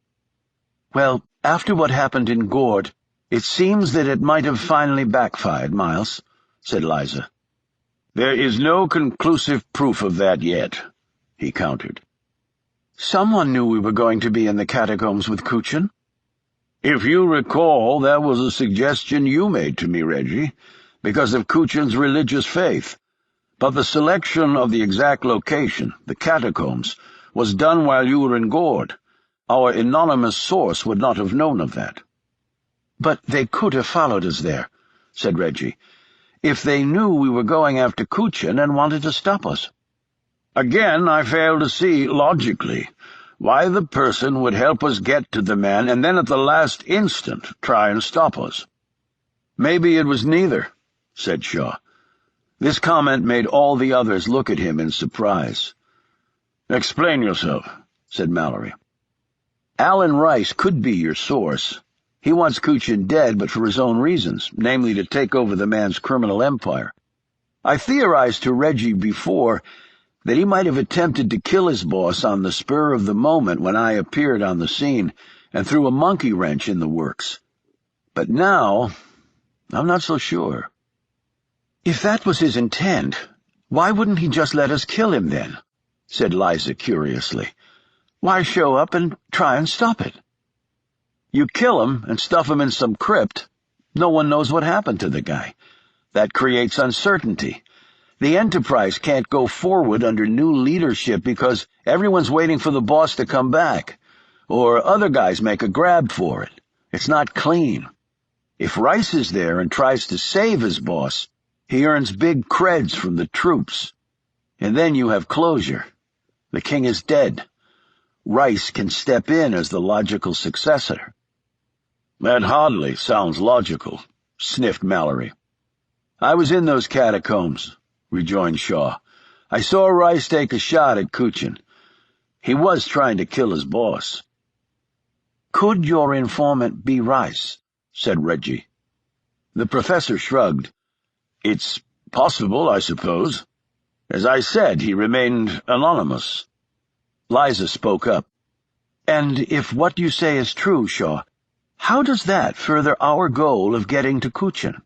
Speaker 2: "Well, after what happened in Gourd,
Speaker 1: "It seems that it might have finally backfired, Miles," said Liza. "There is no conclusive proof of that yet," he countered. "Someone knew we were going to be in the catacombs with Kuchin." "If you recall, that was a suggestion you made to me, Reggie, because of Kuchin's religious faith. But the selection of the exact location, the catacombs, was done while you were in Gourd. Our anonymous source would not have known of that." "But they could have followed us there," said Reggie, "if they knew we were going after Kuchin and wanted to stop us." "Again, I fail to see, logically, why the person would help us get to the man and then at the last instant try and stop us." "Maybe it was neither," said Shaw. This comment made all the others look at him in surprise. "Explain yourself," said Mallory. "Alan Rice could be your source. He wants Kuchin dead, but for his own reasons, namely to take over the man's criminal empire. I theorized to Reggie before that he might have attempted to kill his boss on the spur of the moment when I appeared on the scene and threw a monkey wrench in the works. But now, I'm not so sure." "If that was his intent, why wouldn't he just let us kill him then?" said Liza curiously. "Why show up and try and stop it?" "You kill him and stuff him in some crypt. No one knows what happened to the guy. That creates uncertainty. The Enterprise can't go forward under new leadership because everyone's waiting for the boss to come back, or other guys make a grab for it. It's not clean. If Rice is there and tries to save his boss, he earns big creds from the troops. And then you have closure. The king is dead. Rice can step in as the logical successor." "That hardly sounds logical," sniffed Mallory. "I was in those catacombs," rejoined Shaw. "I saw Rice take a shot at Kuchin. He was trying to kill his boss." "Could your informant be Rice?" said Reggie. The professor shrugged. "It's possible, I suppose. As I said, he remained anonymous." Liza spoke up. "And if what you say is true, Shaw, how does that further our goal of getting to Kuchin?"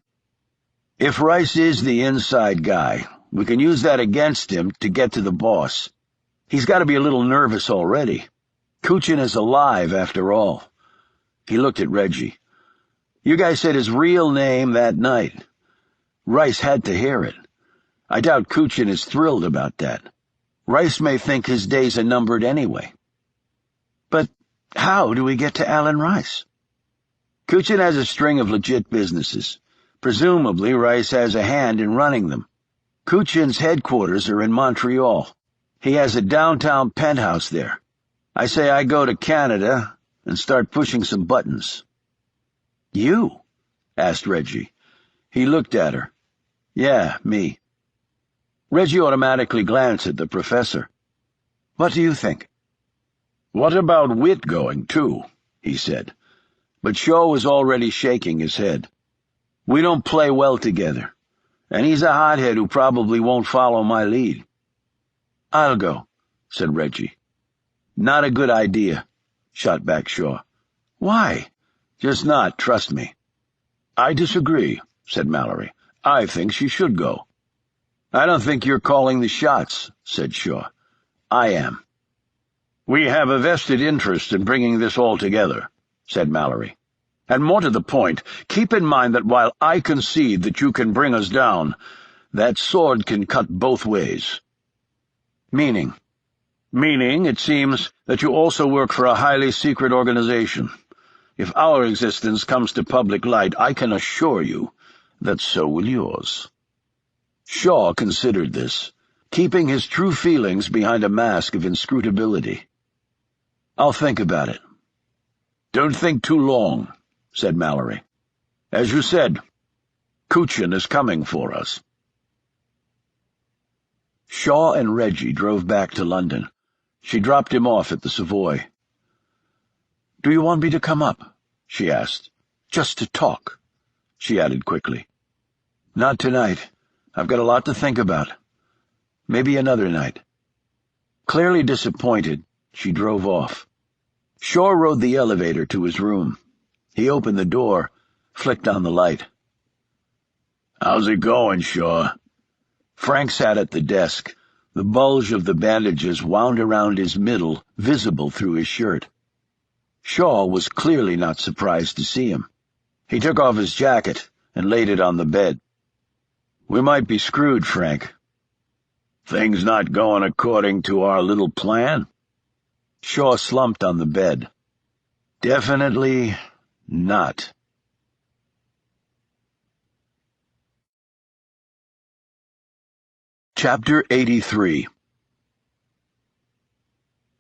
Speaker 1: "If Rice is the inside guy, we can use that against him to get to the boss. He's got to be a little nervous already. Kuchin is alive, after all." He looked at Reggie. "You guys said his real name that night. Rice had to hear it. I doubt Kuchin is thrilled about that. Rice may think his days are numbered anyway." "But how do we get to Alan Rice?" "Kuchin has a string of legit businesses. Presumably Rice has a hand in running them. Kuchin's headquarters are in Montreal. He has a downtown penthouse there. I say I go to Canada and start pushing some buttons." "You?" asked Reggie. He looked at her. "Yeah, me." Reggie automatically glanced at the professor. "What do you think?" "What about Wit going, too?" he said. But Shaw was already shaking his head. "We don't play well together, and he's a hothead who probably won't follow my lead." "I'll go," said Reggie. "Not a good idea," shot back Shaw. "Why?" "Just not, trust me." "I disagree," said Mallory. "I think she should go." "I don't think you're calling the shots," said Shaw. "I am." "We have a vested interest in bringing this all together," said Mallory. "And more to the point, keep in mind that while I concede that you can bring us down, that sword can cut both ways." "Meaning?" "Meaning, it seems, that you also work for a highly secret organization. If our existence comes to public light, I can assure you that so will yours." Shaw considered this, keeping his true feelings behind a mask of inscrutability. "I'll think about it." "Don't think too long," said Mallory. "As you said, Kuchin is coming for us." Shaw and Reggie drove back to London. She dropped him off at the Savoy. "Do you want me to come up?" she asked. "Just to talk," she added quickly. "Not tonight. I've got a lot to think about. Maybe another night." Clearly disappointed, she drove off. Shaw rode the elevator to his room. He opened the door,
Speaker 2: flicked on the light.
Speaker 1: "How's it going, Shaw?"
Speaker 2: Frank sat at the desk, the bulge of the bandages wound around his middle, visible through his shirt. Shaw was clearly not surprised to see him. He took off his jacket and laid it on the bed. "We might be screwed, Frank."
Speaker 1: "Things not going according to our little plan?"
Speaker 2: Shaw slumped on the bed. "Definitely not." Chapter 83.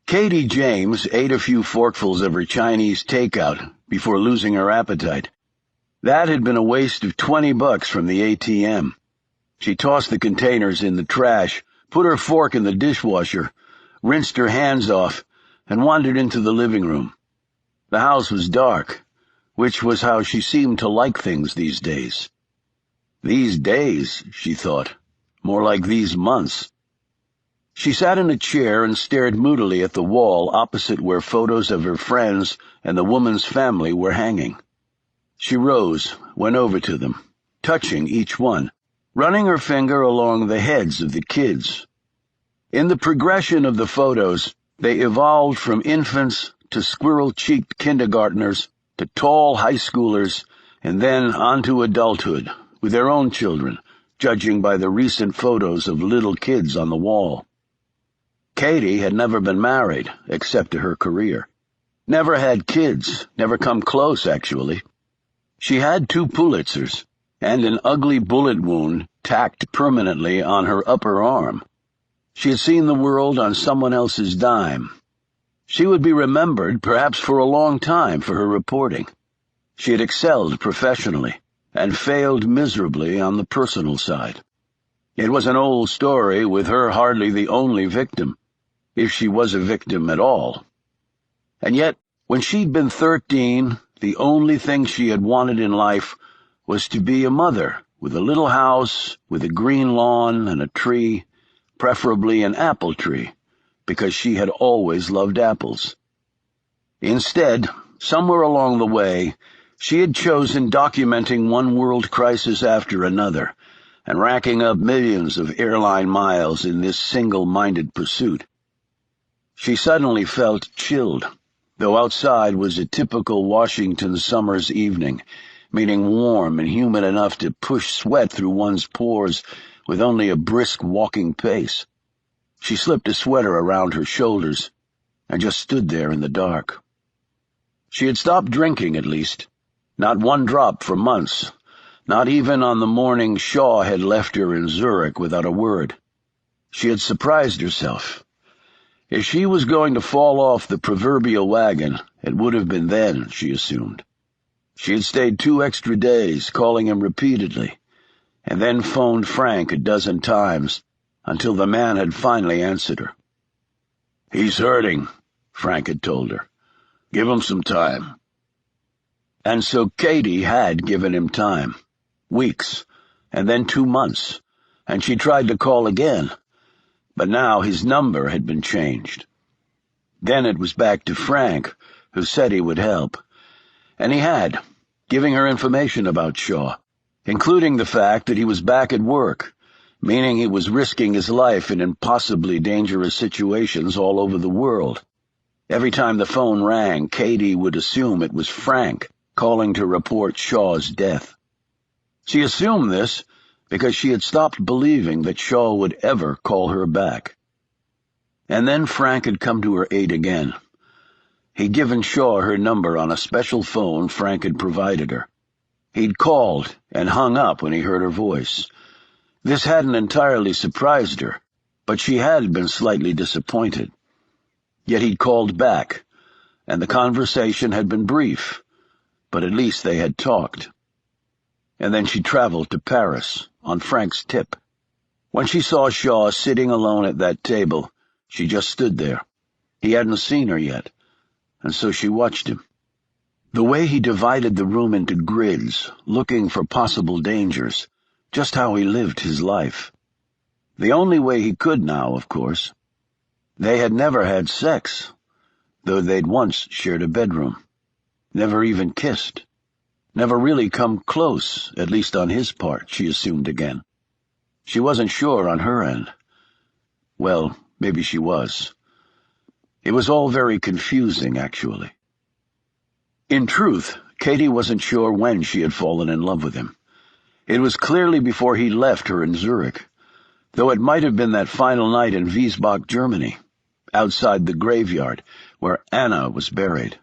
Speaker 2: Katie James ate a few forkfuls of her Chinese takeout before losing her appetite. That had been a waste of $20 from the ATM. She tossed the containers in the trash, put her fork in the dishwasher, rinsed her hands off, and wandered into the living room. The house was dark, which was how she seemed to like things these days. These days, she thought, more like these months. She sat in a chair and stared moodily at the wall opposite where photos of her friends and the woman's family were hanging. She rose, went over to them, touching each one, running her finger along the heads of the kids. In the progression of the photos, they evolved from infants to squirrel-cheeked kindergartners to tall high schoolers, and then on to adulthood, with their own children, judging by the recent photos of little kids on the wall. Katie had never been married, except to her career. Never had kids, never come close, actually. She had 2 Pulitzers, and an ugly bullet wound tacked permanently on her upper arm. She had seen the world on someone else's dime. She would be remembered, perhaps for a long time, for her reporting. She had excelled professionally, and failed miserably on the personal side. It was an old story, with her hardly the only victim, if she was a victim at all. And yet, when she'd been 13, the only thing she had wanted in life was to be a mother, with a little house, with a green lawn and a tree, preferably an apple tree, because she had always loved apples. Instead, somewhere along the way, she had chosen documenting one world crisis after another, and racking up millions of airline miles in this single-minded pursuit. She suddenly felt chilled, though outside was a typical Washington summer's evening, meaning warm and humid enough to push sweat through one's pores with only a brisk walking pace. She slipped a sweater around her shoulders and just stood there in the dark. She had stopped drinking, at least. Not one drop for months, not even on the morning Shaw had left her in Zurich without a word. She had surprised herself. If she was going to fall off the proverbial wagon, it would have been then, she assumed. She had stayed 2 extra days, calling him repeatedly, and then phoned Frank a dozen times, until the man had finally answered her. "He's hurting," Frank had told her. "Give him some time." And so Katie had given him time. Weeks, and then 2 months, and she tried to call again, but now his number had been changed. Then it was back to Frank, who said he would help. And he had, giving her information about Shaw, including the fact that he was back at work, meaning he was risking his life in impossibly dangerous situations all over the world. Every time the phone rang, Katie would assume it was Frank calling to report Shaw's death. She assumed this because she had stopped believing that Shaw would ever call her back. And then Frank had come to her aid again. He'd given Shaw her number on a special phone Frank had provided her. He'd called and hung up when he heard her voice. This hadn't entirely surprised her, but she had been slightly disappointed. Yet he'd called back, and the conversation had been brief, but at least they had talked. And then she traveled to Paris, on Frank's tip. When she saw Shaw sitting alone at that table, she just stood there. He hadn't seen her yet, and so she watched him. The way he divided the room into grids, looking for possible dangers, just how he lived his life. The only way he could now, of course. They had never had sex, though they'd once shared a bedroom. Never even kissed. Never really come close, at least on his part, she assumed again. She wasn't sure on her end. Well, maybe she was. It was all very confusing, actually. In truth, Katie wasn't sure when she had fallen in love with him. It was clearly before he left her in Zurich, though it might have been that final night in Wiesbach, Germany, outside the graveyard where Anna was buried.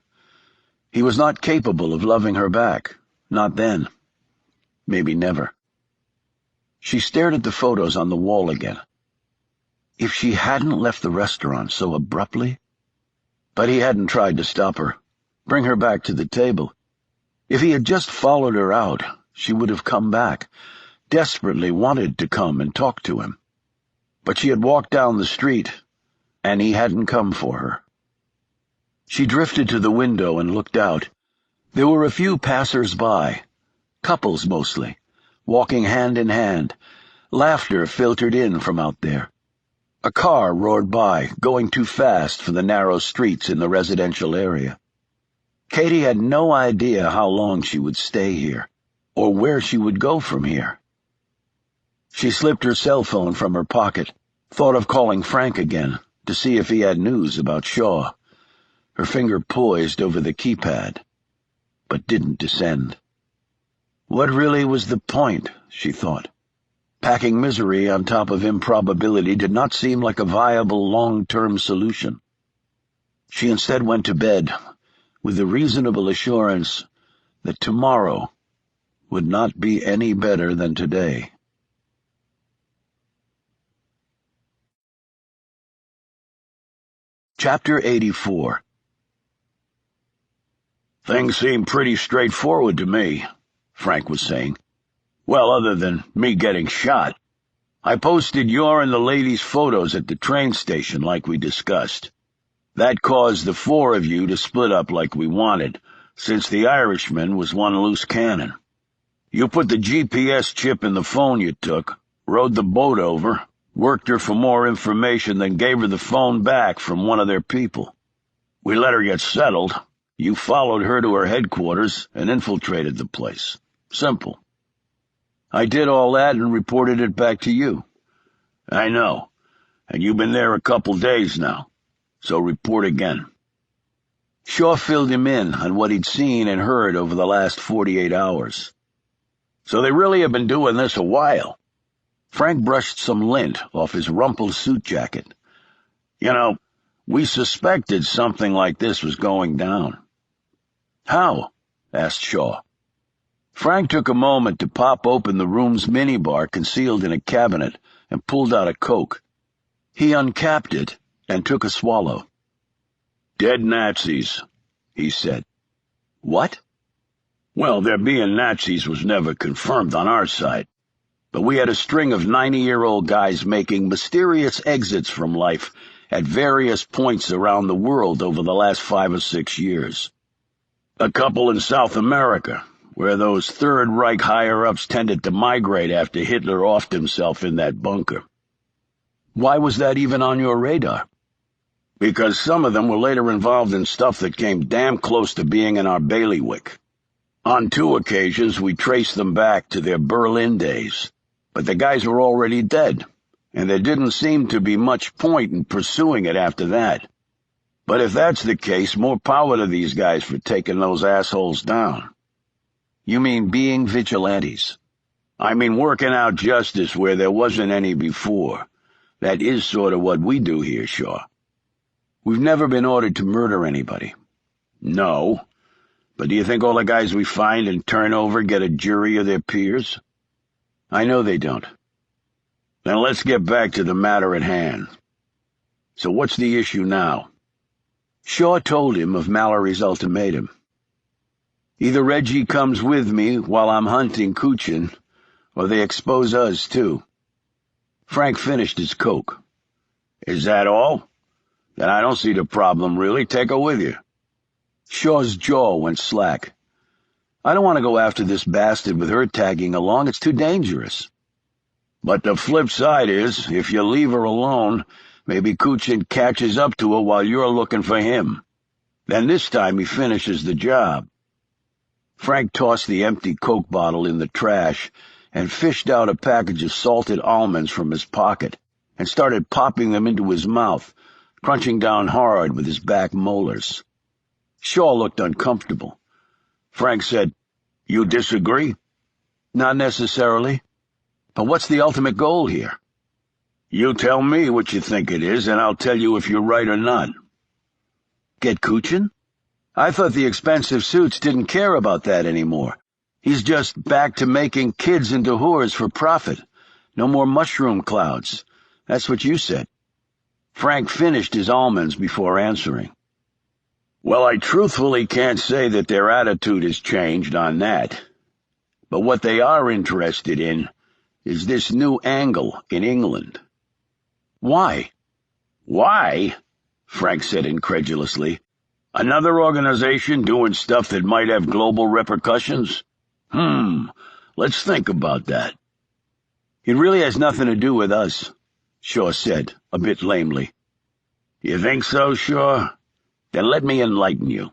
Speaker 2: He was not capable of loving her back, not then. Maybe never. She stared at the photos on the wall again. If she hadn't left the restaurant so abruptly? But he hadn't tried to stop her, bring her back to the table. If he had just followed her out, she would have come back, desperately wanted to come and talk to him. But she had walked down the street, and he hadn't come for her. She drifted to the window and looked out. There were a few passers-by, couples mostly, walking hand in hand. Laughter filtered in from out there. A car roared by, going too fast for the narrow streets in the residential area. Katie had no idea how long she would stay here, or where she would go from here. She slipped her cell phone from her pocket, thought of calling Frank again to see if he had news about Shaw. Her finger poised over the keypad, but didn't descend. What really was the point, she thought. Packing misery on top of improbability did not seem like a viable long-term solution. She instead went to bed with the reasonable assurance that tomorrow would not be any better than today. Chapter 84.
Speaker 1: Things seem pretty straightforward to me, Frank was saying. Well, other than me getting shot. I posted your and the lady's photos at the train station like we discussed. That caused the four of you to split up like we wanted, since the Irishman was one loose cannon. You put the GPS chip in the phone you took, rode the boat over, worked her for more information, then gave her the phone back from one of their people. We let her get settled. You followed her to her headquarters and infiltrated the place. Simple. I did all that and reported it back to you. I know, and you've been there a couple days now, so report again.
Speaker 2: Shaw filled him in on what he'd seen and heard over the last 48 hours.
Speaker 1: So they really have been doing this a while.
Speaker 2: Frank brushed some lint off his rumpled suit jacket.
Speaker 1: You know, we suspected something like this was going down.
Speaker 2: How? Asked Shaw. Frank took a moment to pop open the room's minibar concealed in a cabinet and pulled out a Coke. He uncapped it and took a swallow.
Speaker 1: Dead Nazis, he said.
Speaker 2: What?
Speaker 1: Well, there being Nazis was never confirmed on our side, but we had a string of 90-year-old guys making mysterious exits from life at various points around the world over the last 5 or 6 years. A couple in South America, where those Third Reich higher-ups tended to migrate after Hitler offed himself in that bunker.
Speaker 2: Why was that even on your radar?
Speaker 1: Because some of them were later involved in stuff that came damn close to being in our bailiwick. On 2 occasions, we traced them back to their Berlin days, but the guys were already dead, and there didn't seem to be much point in pursuing it after that. But if that's the case, more power to these guys for taking those assholes down.
Speaker 2: You mean being vigilantes?
Speaker 1: I mean working out justice where there wasn't any before. That is sort of what we do here, Shaw.
Speaker 2: We've never been ordered to murder anybody.
Speaker 1: No. But do you think all the guys we find and turn over get a jury of their peers?
Speaker 2: I know they don't.
Speaker 1: Then let's get back to the matter at hand. So what's the issue now?
Speaker 2: Shaw told him of Mallory's ultimatum. Either Reggie comes with me while I'm hunting Kuchin, or they expose us too. Frank finished his Coke.
Speaker 1: Is that all? Then I don't see the problem, really. Take her with you.
Speaker 2: Shaw's jaw went slack. I don't want to go after this bastard with her tagging along. It's too dangerous.
Speaker 1: But the flip side is, if you leave her alone, maybe Kuchin catches up to her while you're looking for him. Then this time he finishes the job.
Speaker 2: Frank tossed the empty Coke bottle in the trash and fished out a package of salted almonds from his pocket and started popping them into his mouth, crunching down hard with his back molars. Shaw looked uncomfortable. Frank said, "You disagree?" "Not necessarily. But what's the ultimate goal here?" "You tell me what you think it is, and I'll tell you if you're right or not." "Get Kuchin? I thought the expensive suits didn't care about that anymore. He's just back to making kids into whores for profit. No more mushroom clouds. That's what you said." Frank finished his almonds before answering. "Well, I truthfully can't say that their attitude has changed on that. But what they are interested in is this new angle in England." "Why?" "Why?" Frank said incredulously. "Another organization doing stuff that might have global repercussions? Let's think about that." "It really has nothing to do with us," Shaw said, a bit lamely. "You think so, Shaw? Then let me enlighten you.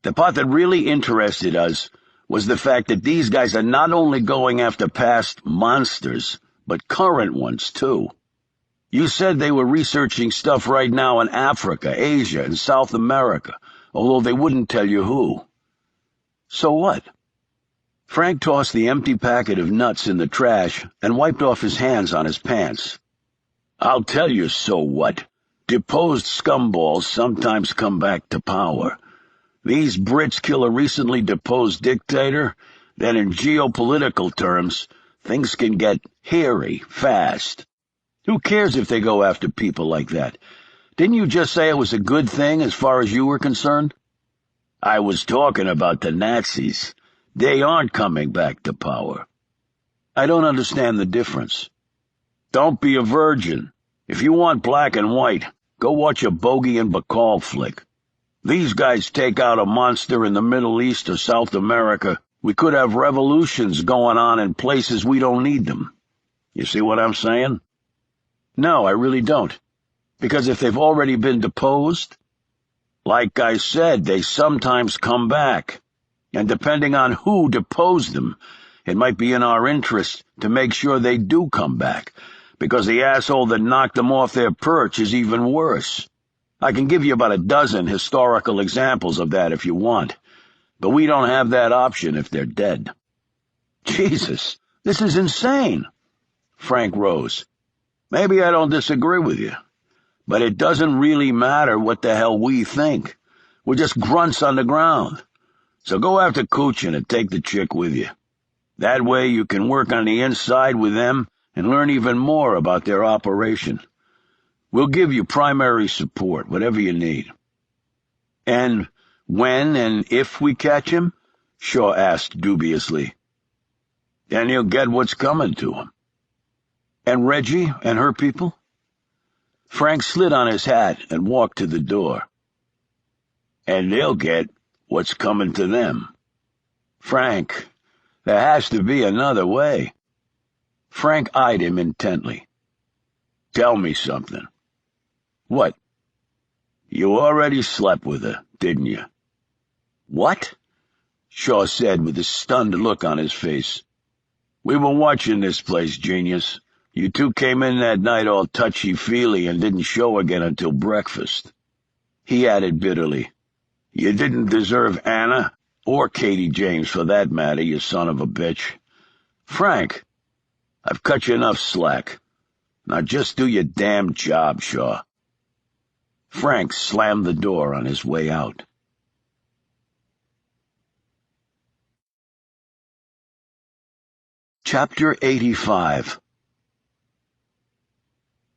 Speaker 2: The part that really interested us was the fact that these guys are not only going after past monsters, but current ones, too. You said they were researching stuff right now in Africa, Asia, and South America, although they wouldn't tell you who. So what?" Frank tossed the empty packet of nuts in the trash and wiped off his hands on his pants. "I'll tell you so what. Deposed scumballs sometimes come back to power. These Brits kill a recently deposed dictator, then in geopolitical terms, things can get hairy fast. Who cares if they go after people like that? Didn't you just say it was a good thing as far as you were concerned?" "I was talking about the Nazis. They aren't coming back to power." "I don't understand the difference." "Don't be a virgin. If you want black and white, go watch a Bogey and Bacall flick. These guys take out a monster in the Middle East or South America, we could have revolutions going on in places we don't need them. You see what I'm saying?" "No, I really don't. Because if they've already been deposed—" "Like I said, they sometimes come back. And depending on who deposed them, it might be in our interest to make sure they do come back, because the asshole that knocked them off their perch is even worse. I can give you about a dozen historical examples of that if you want, but we don't have that option if they're dead." "Jesus, this is insane." Frank rose. "Maybe I don't disagree with you, but it doesn't really matter what the hell we think. We're just grunts on the ground. So go after Kuchin and take the chick with you. That way you can work on the inside with them and learn even more about their operation. We'll give you primary support, whatever you need." "And when and if we catch him?" Shaw asked dubiously. "Then he'll get what's coming to him." "And Reggie and her people?" Frank slid on his hat and walked to the door. "And they'll get what's coming to them." "Frank, there has to be another way." Frank eyed him intently. "Tell me something." "What?" "You already slept with her, didn't you?" "What?" Shaw said with a stunned look on his face. "We were watching this place, genius. You two came in that night all touchy-feely and didn't show again until breakfast." He added bitterly, "You didn't deserve Anna, or Katie James for that matter, you son of a bitch. Frank, I've cut you enough slack. Now just do your damn job, Shaw." Frank slammed the door on his way out. Chapter 85.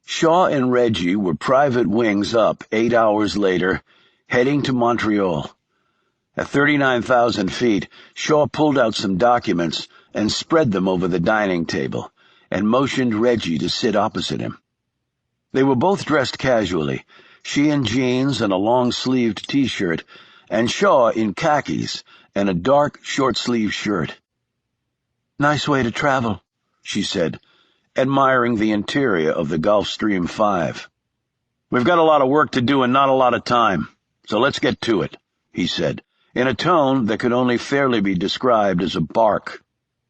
Speaker 2: Shaw and Reggie were private wings up 8 hours later, heading to Montreal. At 39,000 feet, Shaw pulled out some documents and spread them over the dining table, and motioned Reggie to sit opposite him. They were both dressed casually, she in jeans and a long-sleeved T-shirt, and Shaw in khakis and a dark, short-sleeved shirt. "Nice way to travel," she said, admiring the interior of the Gulfstream 5. "We've got a lot of work to do and not a lot of time, so let's get to it," he said, in a tone that could only fairly be described as a bark.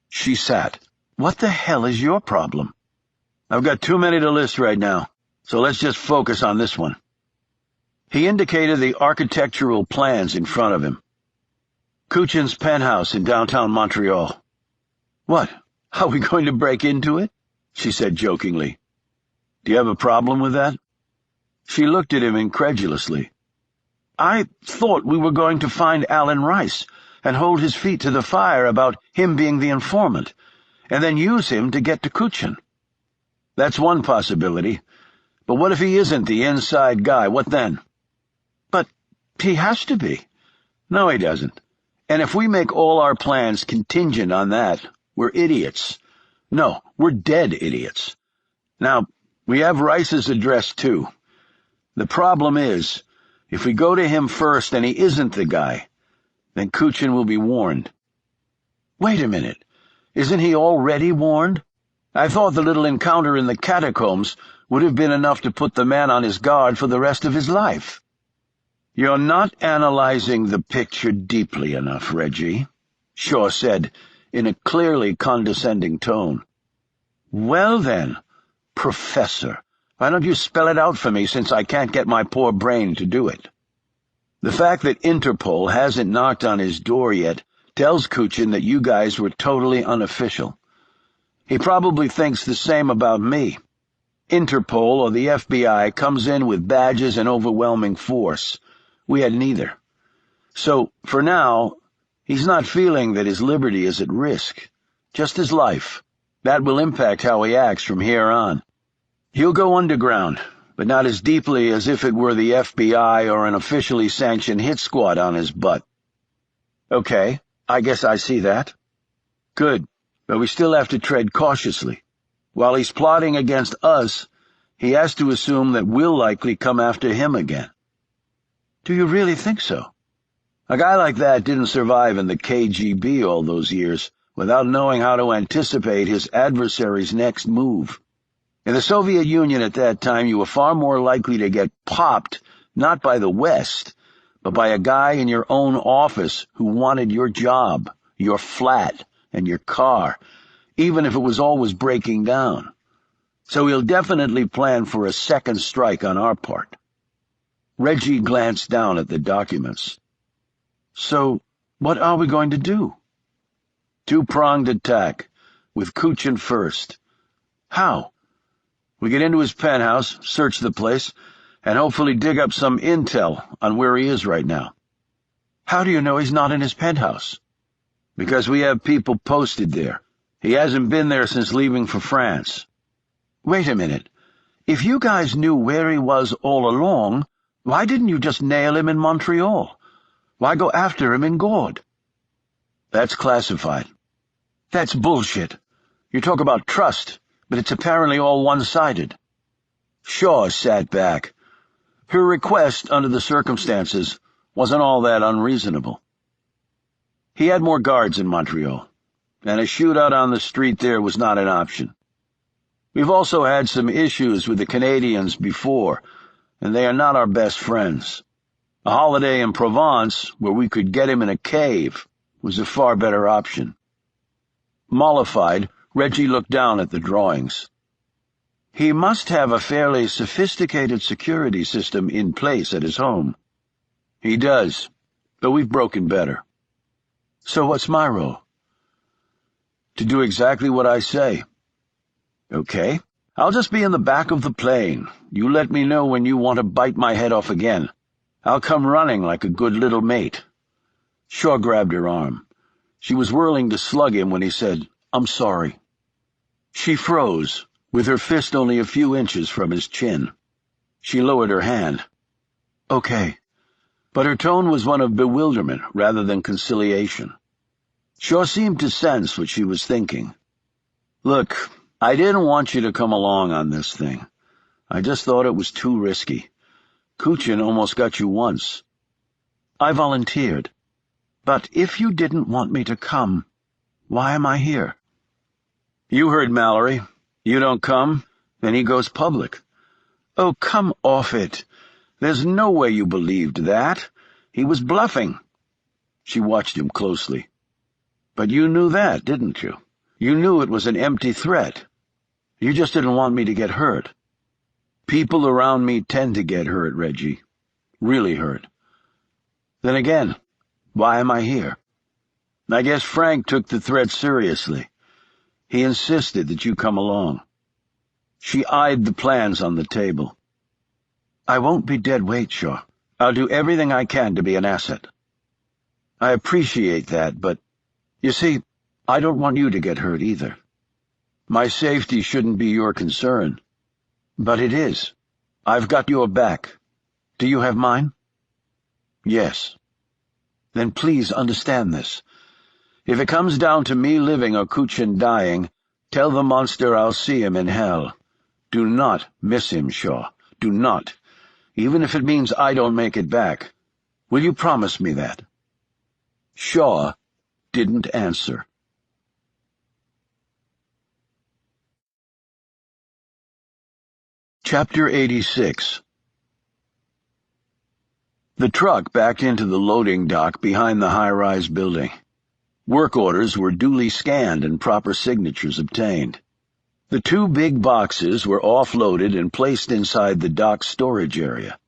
Speaker 2: She sat. "What the hell is your problem?" "I've got too many to list right now, so let's just focus on this one." He indicated the architectural plans in front of him. "Kuchin's penthouse in downtown Montreal." "What, are we going to break into it?" she said jokingly. "Do you have a problem with that?" She looked at him incredulously. "I thought we were going to find Alan Rice and hold his feet to the fire about him being the informant, and then use him to get to Kuchin." "That's one possibility. But what if he isn't the inside guy? What then?" "But he has to be." "No, he doesn't. And if we make all our plans contingent on that, we're idiots. No, we're dead idiots. Now, we have Rice's address, too. The problem is, if we go to him first and he isn't the guy, then Kuchin will be warned." "Wait a minute. Isn't he already warned? I thought the little encounter in the catacombs would have been enough to put the man on his guard for the rest of his life." "You're not analyzing the picture deeply enough, Reggie," Shaw said, in a clearly condescending tone. "Well then, Professor, why don't you spell it out for me, since I can't get my poor brain to do it?" "The fact that Interpol hasn't knocked on his door yet tells Kuchin that you guys were totally unofficial. He probably thinks the same about me. Interpol or the FBI comes in with badges and overwhelming force. We had neither. So, for now, he's not feeling that his liberty is at risk, just his life. That will impact how he acts from here on. He'll go underground, but not as deeply as if it were the FBI or an officially sanctioned hit squad on his butt." "Okay, I guess I see that." "Good, but we still have to tread cautiously. While he's plotting against us, he has to assume that we'll likely come after him again." "Do you really think so?" "A guy like that didn't survive in the KGB all those years without knowing how to anticipate his adversary's next move. In the Soviet Union at that time, you were far more likely to get popped not by the West, but by a guy in your own office who wanted your job, your flat, and your car, even if it was always breaking down. So he'll definitely plan for a second strike on our part." Reggie glanced down at the documents. "So, what are we going to do?" "Two-pronged attack, with Kuchin first." "How?" "We get into his penthouse, search the place, and hopefully dig up some intel on where he is right now." "How do you know he's not in his penthouse?" "Because we have people posted there. He hasn't been there since leaving for France." "Wait a minute. If you guys knew where he was all along, why didn't you just nail him in Montreal? Why go after him in Gourd?" "That's classified." "That's bullshit. You talk about trust, but it's apparently all one-sided." Shaw sat back. Her request, under the circumstances, wasn't all that unreasonable. He had more guards in Montreal, and a shootout on the street there was not an option. We've also had some issues with the Canadians before, and they are not our best friends. A holiday in Provence, where we could get him in a cave, was a far better option. Mollified, Reggie looked down at the drawings. "He must have a fairly sophisticated security system in place at his home." "He does, but we've broken better." "So what's my role?" "To do exactly what I say." "Okay, I'll just be in the back of the plane. You let me know when you want to bite my head off again. I'll come running like a good little mate." Shaw grabbed her arm. She was whirling to slug him when he said, "I'm sorry." She froze, with her fist only a few inches from his chin. She lowered her hand. "Okay." But her tone was one of bewilderment rather than conciliation. Shaw seemed to sense what she was thinking. "Look, I didn't want you to come along on this thing. I just thought it was too risky. Kuchin almost got you once." "I volunteered. But if you didn't want me to come, why am I here?" "You heard Mallory. You don't come, then he goes public." "Oh, come off it. There's no way you believed that. He was bluffing." She watched him closely. "But you knew that, didn't you? You knew it was an empty threat. You just didn't want me to get hurt." "People around me tend to get hurt, Reggie. Really hurt. Then again, why am I here? I guess Frank took the threat seriously. He insisted that you come along." She eyed the plans on the table. "I won't be dead weight, Shaw. I'll do everything I can to be an asset." "I appreciate that, but, you see, I don't want you to get hurt either. My safety shouldn't be your concern. But it is. I've got your back. Do you have mine?" "Yes." "Then please understand this. If it comes down to me living or Kuchin dying, tell the monster I'll see him in hell. Do not miss him, Shaw. Do not. Even if it means I don't make it back. Will you promise me that?" Shaw didn't answer. Chapter 86. The truck backed into the loading dock behind the high-rise building. Work orders were duly scanned and proper signatures obtained. The two big boxes were offloaded and placed inside the dock storage area.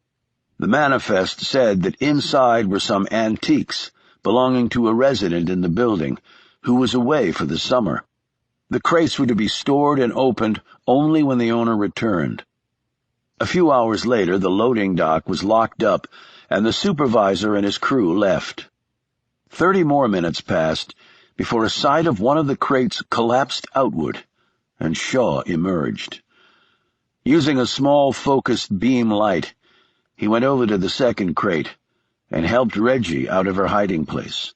Speaker 2: The manifest said that inside were some antiques belonging to a resident in the building who was away for the summer. The crates were to be stored and opened only when the owner returned. A few hours later, the loading dock was locked up, and the supervisor and his crew left. 30 more minutes passed before a side of one of the crates collapsed outward, and Shaw emerged. Using a small focused beam light, he went over to the second crate and helped Reggie out of her hiding place.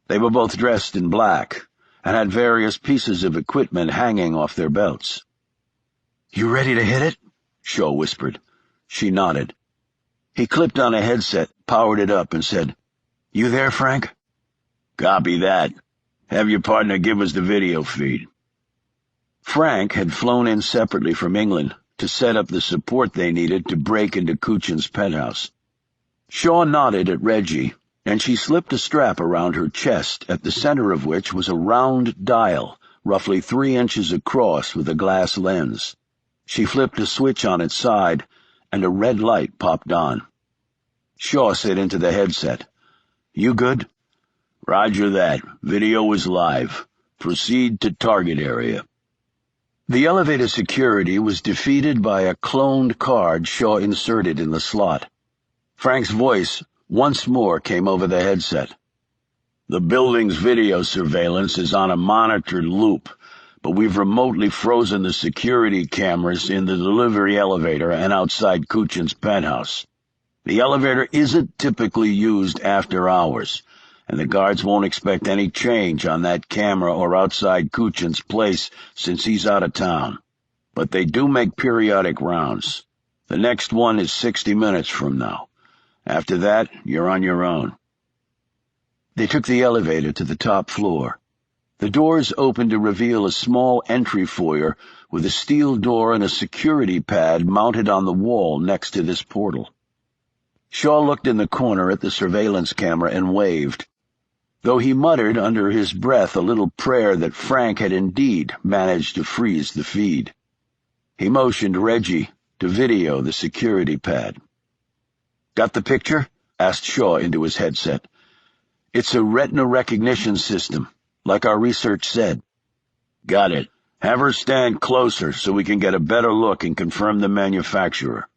Speaker 2: They were both dressed in black and had various pieces of equipment hanging off their belts. "You ready to hit it?" Shaw whispered. She nodded. He clipped on a headset, powered it up, and said, "You there, Frank?" "Copy that. Have your partner give us the video feed." Frank had flown in separately from England to set up the support they needed to break into Kuchin's penthouse. Shaw nodded at Reggie, and she slipped a strap around her chest, at the center of which was a round dial, roughly 3 inches across with a glass lens. She flipped a switch on its side, and a red light popped on. Shaw said into the headset, "You good?" "Roger that. Video is live. Proceed to target area." The elevator security was defeated by a cloned card Shaw inserted in the slot. Frank's voice once more came over the headset. "The building's video surveillance is on a monitored loop, but we've remotely frozen the security cameras in the delivery elevator and outside Kuchin's penthouse. The elevator isn't typically used after hours, and the guards won't expect any change on that camera or outside Kuchin's place since he's out of town. But they do make periodic rounds. The next one is 60 minutes from now. After that, you're on your own." They took the elevator to the top floor. The doors opened to reveal a small entry foyer with a steel door and a security pad mounted on the wall next to this portal. Shaw looked in the corner at the surveillance camera and waved, though he muttered under his breath a little prayer that Frank had indeed managed to freeze the feed. He motioned Reggie to video the security pad. "Got the picture?" asked Shaw into his headset. "It's a retina recognition system, like our research said." "Got it. Have her stand closer so we can get a better look and confirm the manufacturer."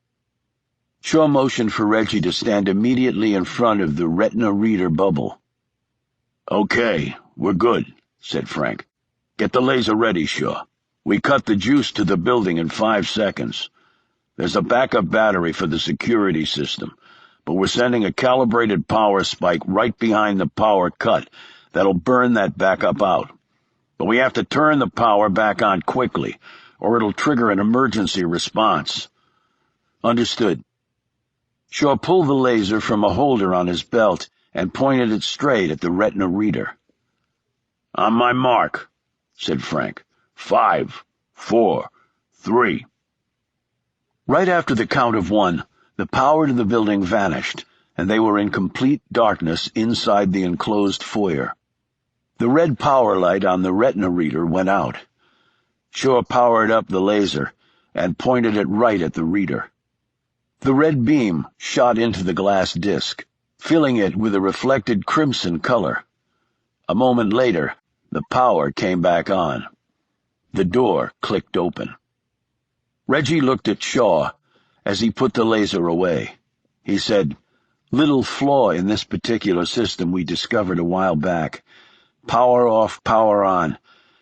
Speaker 2: Shaw motioned for Reggie to stand immediately in front of the retina reader bubble. "Okay, we're good," said Frank. "Get the laser ready, Shaw. We cut the juice to the building in 5 seconds. There's a backup battery for the security system, but we're sending a calibrated power spike right behind the power cut that'll burn that backup out. But we have to turn the power back on quickly, or it'll trigger an emergency response." "Understood." Shaw pulled the laser from a holder on his belt and pointed it straight at the retina reader. "On my mark," said Frank. 5, 4, 3. Right after the count of 1, the power to the building vanished, and they were in complete darkness inside the enclosed foyer. The red power light on the retina reader went out. Shaw powered up the laser and pointed it right at the reader. The red beam shot into the glass disc, filling it with a reflected crimson color. A moment later, the power came back on. The door clicked open. Reggie looked at Shaw as he put the laser away. He said, "Little flaw in this particular system we discovered a while back. Power off, power on,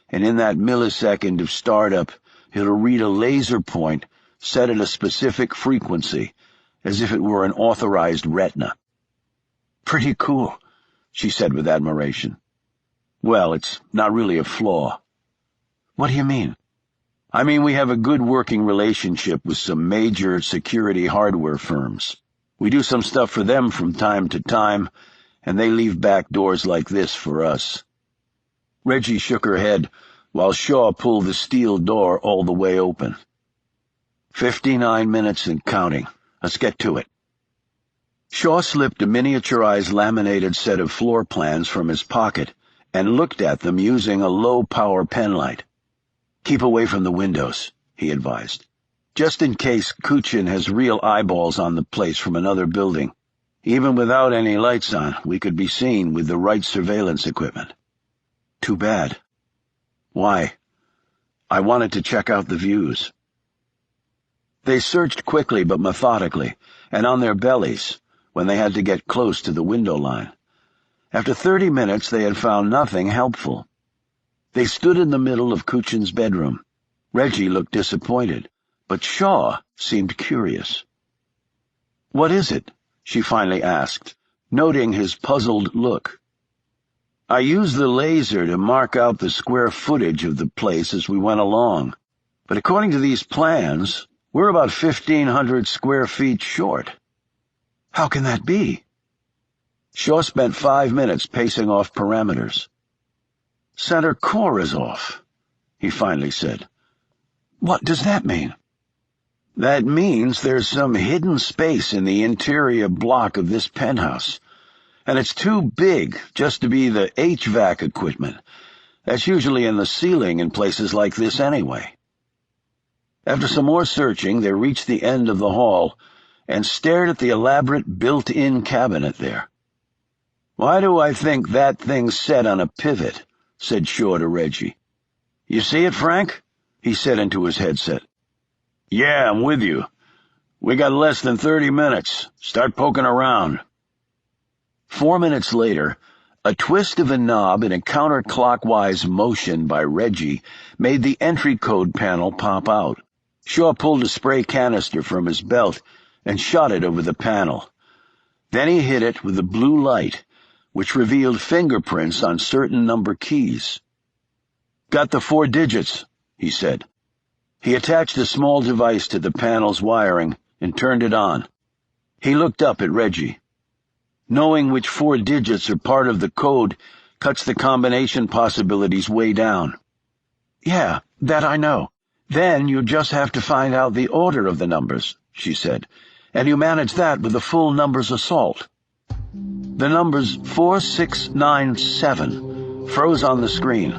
Speaker 2: and in that millisecond of startup, it'll read a laser point set at a specific frequency, as if it were an authorized retina." "Pretty cool," she said with admiration. "Well, it's not really a flaw." "What do you mean?" "I mean, we have a good working relationship with some major security hardware firms. We do some stuff for them from time to time, and they leave back doors like this for us." Reggie shook her head while Shaw pulled the steel door all the way open. 59 minutes and counting. Let's get to it." Shaw slipped a miniaturized laminated set of floor plans from his pocket and looked at them using a low-power penlight. "Keep away from the windows," he advised, "just in case Kuchin has real eyeballs on the place from another building. Even without any lights on, we could be seen with the right surveillance equipment." "Too bad." "Why?" "I wanted to check out the views." They searched quickly but methodically, and on their bellies, when they had to get close to the window line. After 30 minutes they had found nothing helpful. They stood in the middle of Kuchin's bedroom. Reggie looked disappointed, but Shaw seemed curious. "What is it?" she finally asked, noting his puzzled look. "I used the laser to mark out the square footage of the place as we went along, but according to these plans, we're about 1,500 square feet short." "How can that be?" Shaw spent 5 minutes pacing off parameters. "Center core is off," he finally said. "What does that mean?" "That means there's some hidden space in the interior block of this penthouse, and it's too big just to be the HVAC equipment. That's usually in the ceiling in places like this anyway." After some more searching, they reached the end of the hall and stared at the elaborate built-in cabinet there. "Why do I think that thing's set on a pivot?" said Shaw to Reggie. "You see it, Frank?" he said into his headset. "Yeah, I'm with you. We got less than 30 minutes. Start poking around." 4 minutes later, a twist of a knob in a counterclockwise motion by Reggie made the entry code panel pop out. Shaw pulled a spray canister from his belt and shot it over the panel. Then he hit it with the blue light, which revealed fingerprints on certain number keys. "Got the 4 digits," he said. He attached a small device to the panel's wiring and turned it on. He looked up at Reggie. "Knowing which 4 digits are part of the code cuts the combination possibilities way down." "Yeah, that I know. Then you just have to find out the order of the numbers," she said, "and you manage that with a full numbers assault." The numbers 4697 froze on the screen,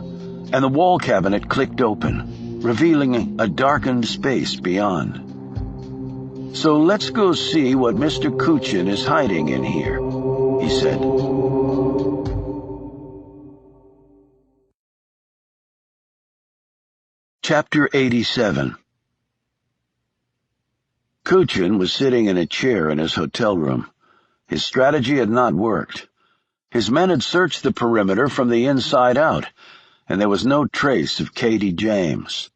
Speaker 2: and the wall cabinet clicked open, revealing a darkened space beyond. "So let's go see what Mr. Kuchin is hiding in here," he said. Chapter 87. Kuchin was sitting in a chair in his hotel room. His strategy had not worked. His men had searched the perimeter from the inside out, and there was no trace of Katie James.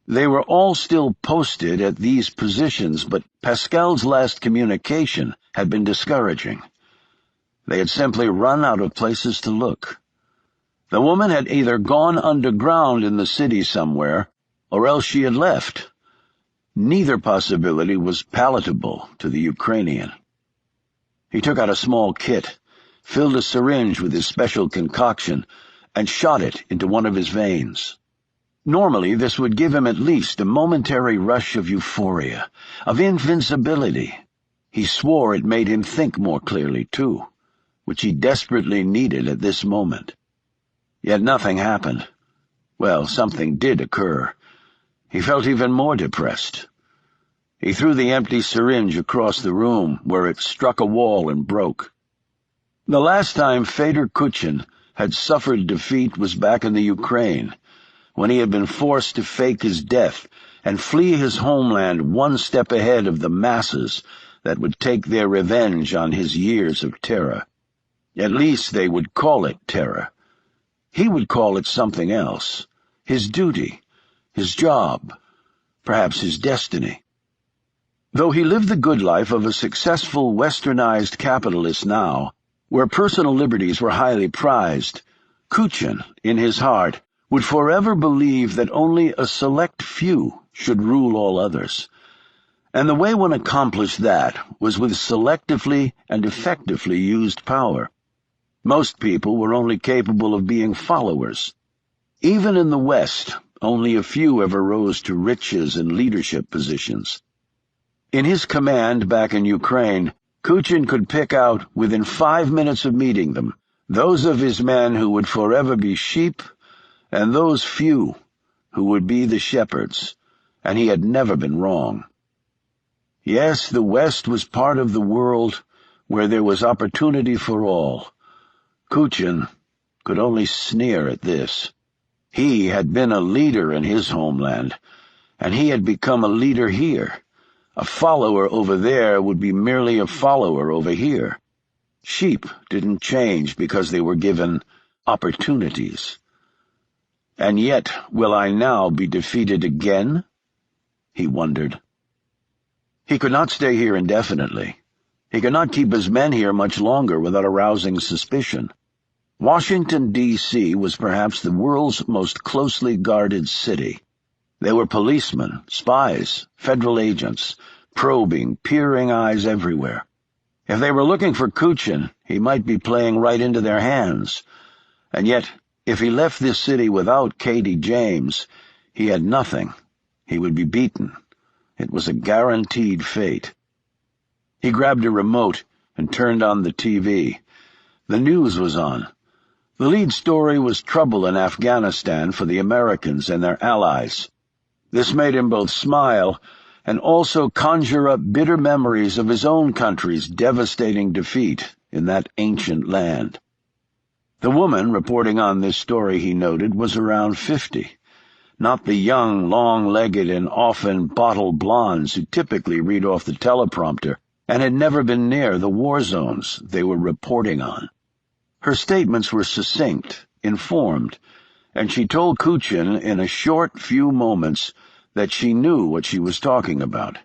Speaker 2: They were all still posted at these positions, but Pascal's last communication had been discouraging. They had simply run out of places to look. The woman had either gone underground in the city somewhere, or else she had left. Neither possibility was palatable to the Ukrainian. He took out a small kit, filled a syringe with his special concoction, and shot it into one of his veins. Normally, this would give him at least a momentary rush of euphoria, of invincibility. He swore it made him think more clearly, too, which he desperately needed at this moment. Yet nothing happened. Well, something did occur. He felt even more depressed. He threw the empty syringe across the room, where it struck a wall and broke. The last time Fedor Kuchin had suffered defeat was back in the Ukraine, when he had been forced to fake his death and flee his homeland one step ahead of the masses that would take their revenge on his years of terror. At least they would call it terror. He would call it something else. His duty, his job, perhaps his destiny. Though he lived the good life of a successful westernized capitalist now, where personal liberties were highly prized, Kuchin, in his heart, would forever believe that only a select few should rule all others. And the way one accomplished that was with selectively and effectively used power. Most people were only capable of being followers. Even in the West, only a few ever rose to riches and leadership positions. In his command back in Ukraine, Kuchin could pick out, within 5 minutes of meeting them, those of his men who would forever be sheep, and those few who would be the shepherds, and he had never been wrong. Yes, the West was part of the world where there was opportunity for all. Kuchin could only sneer at this. He had been a leader in his homeland, and he had become a leader here. A follower over there would be merely a follower over here. Sheep didn't change because they were given opportunities. And yet, will I now be defeated again? He wondered. He could not stay here indefinitely. He could not keep his men here much longer without arousing suspicion. Washington, D.C. was perhaps the world's most closely guarded city. There were policemen, spies, federal agents, probing, peering eyes everywhere. If they were looking for Kuchin, he might be playing right into their hands. And yet, if he left this city without Katie James, he had nothing. He would be beaten. It was a guaranteed fate. He grabbed a remote and turned on the TV. The news was on. The lead story was trouble in Afghanistan for the Americans and their allies. This made him both smile and also conjure up bitter memories of his own country's devastating defeat in that ancient land. The woman reporting on this story, he noted, was around 50, not the young, long-legged, and often bottle blondes who typically read off the teleprompter and had never been near the war zones they were reporting on. Her statements were succinct, informed, and she told Kuchin in a short few moments that she knew what she was talking about.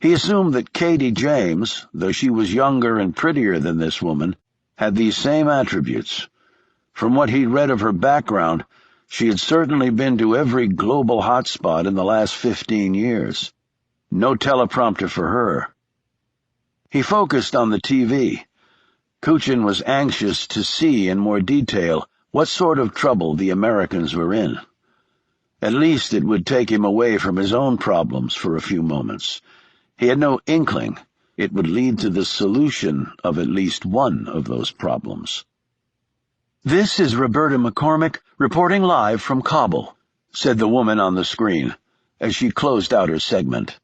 Speaker 2: He assumed that Katie James, though she was younger and prettier than this woman, had these same attributes. From what he'd read of her background, she had certainly been to every global hotspot in the last 15 years. No teleprompter for her. He focused on the TV. Kuchin was anxious to see in more detail what sort of trouble the Americans were in. At least it would take him away from his own problems for a few moments. He had no inkling it would lead to the solution of at least one of those problems. "This is Roberta McCormick, reporting live from Kabul," said the woman on the screen, as she closed out her segment.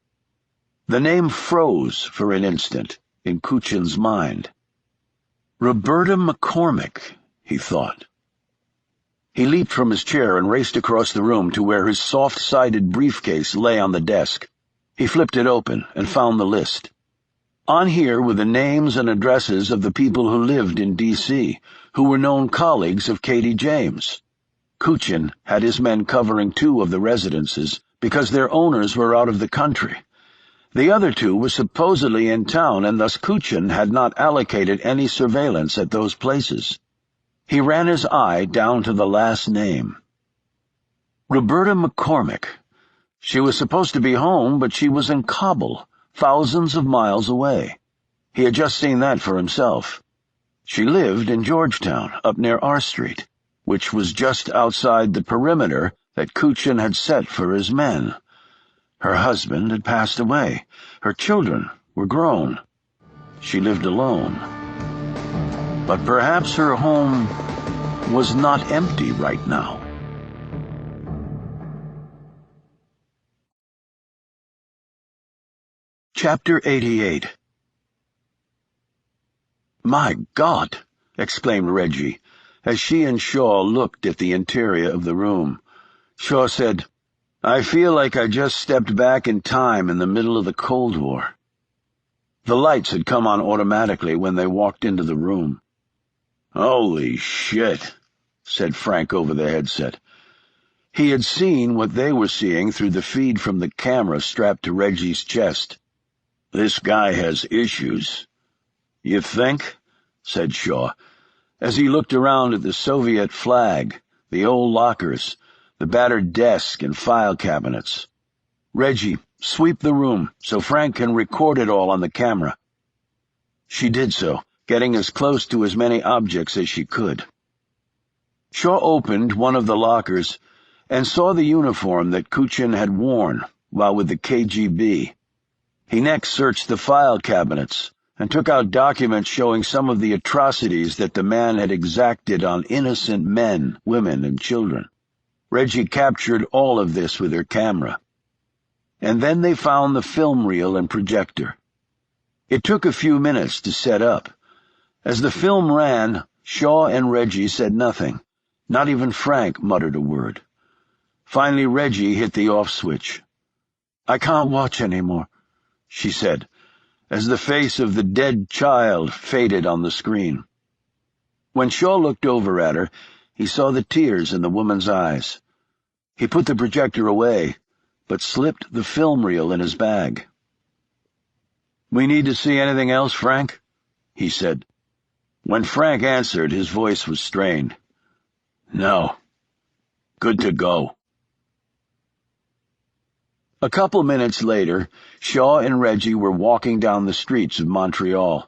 Speaker 2: The name froze for an instant in Kuchin's mind. Roberta McCormick, he thought. He leaped from his chair and raced across the room to where his soft-sided briefcase lay on the desk. He flipped it open and found the list. On here were the names and addresses of the people who lived in D.C., who were known colleagues of Katie James. Kuchin had his men covering 2 of the residences because their owners were out of the country. The other 2 were supposedly in town, and thus Kuchin had not allocated any surveillance at those places. He ran his eye down to the last name. Roberta McCormick. She was supposed to be home, but she was in Kabul, thousands of miles away. He had just seen that for himself. She lived in Georgetown, up near R Street, which was just outside the perimeter that Kuchin had set for his men. Her husband had passed away. Her children were grown. She lived alone. But perhaps her home was not empty right now. Chapter 88. "My God!" exclaimed Reggie, as she and Shaw looked at the interior of the room. Shaw said, "I feel like I just stepped back in time in the middle of the Cold War." The lights had come on automatically when they walked into the room. "Holy shit," said Frank over the headset. He had seen what they were seeing through the feed from the camera strapped to Reggie's chest. "This guy has issues." "You think?" said Shaw, as he looked around at the Soviet flag, the old lockers, the battered desk and file cabinets. "Reggie, sweep the room so Frank can record it all on the camera." She did so, getting as close to as many objects as she could. Shaw opened one of the lockers and saw the uniform that Kuchin had worn while with the KGB. He next searched the file cabinets and took out documents showing some of the atrocities that the man had exacted on innocent men, women, and children. Reggie captured all of this with her camera. And then they found the film reel and projector. It took a few minutes to set up. As the film ran, Shaw and Reggie said nothing. Not even Frank muttered a word. Finally, Reggie hit the off switch. "I can't watch anymore," she said, as the face of the dead child faded on the screen. When Shaw looked over at her, he saw the tears in the woman's eyes. He put the projector away, but slipped the film reel in his bag. "We need to see anything else, Frank?" he said. When Frank answered, his voice was strained. "No. Good to go." A couple minutes later, Shaw and Reggie were walking down the streets of Montreal.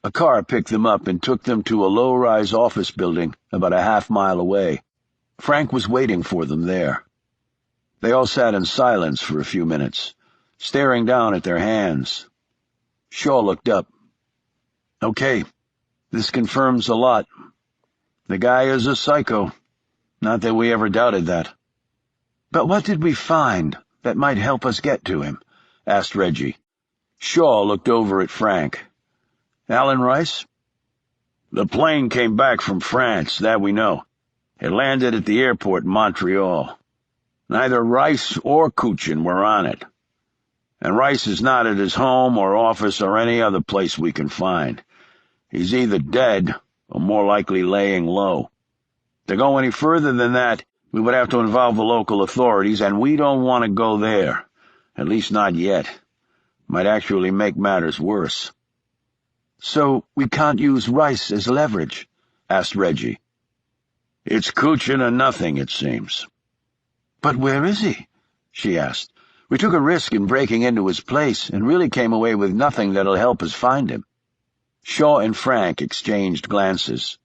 Speaker 2: A car picked them up and took them to a low-rise office building about a half-mile away. Frank was waiting for them there. They all sat in silence for a few minutes, staring down at their hands. Shaw looked up. "Okay, this confirms a lot. The guy is a psycho. Not that we ever doubted that." "But what did we find that might help us get to him?" asked Reggie. Shaw looked over at Frank. "Alan Rice?" "The plane came back from France, that we know. It landed at the airport in Montreal. Neither Rice or Kuchin were on it. And Rice is not at his home or office or any other place we can find. He's either dead or more likely laying low. To go any further than that, we would have to involve the local authorities, and we don't want to go there. At least not yet. Might actually make matters worse." "So we can't use Rice as leverage?" asked Reggie. "It's Kuchin or nothing, it seems." "But where is he?" she asked. "We took a risk in breaking into his place and really came away with nothing that'll help us find him." Shaw and Frank exchanged glances.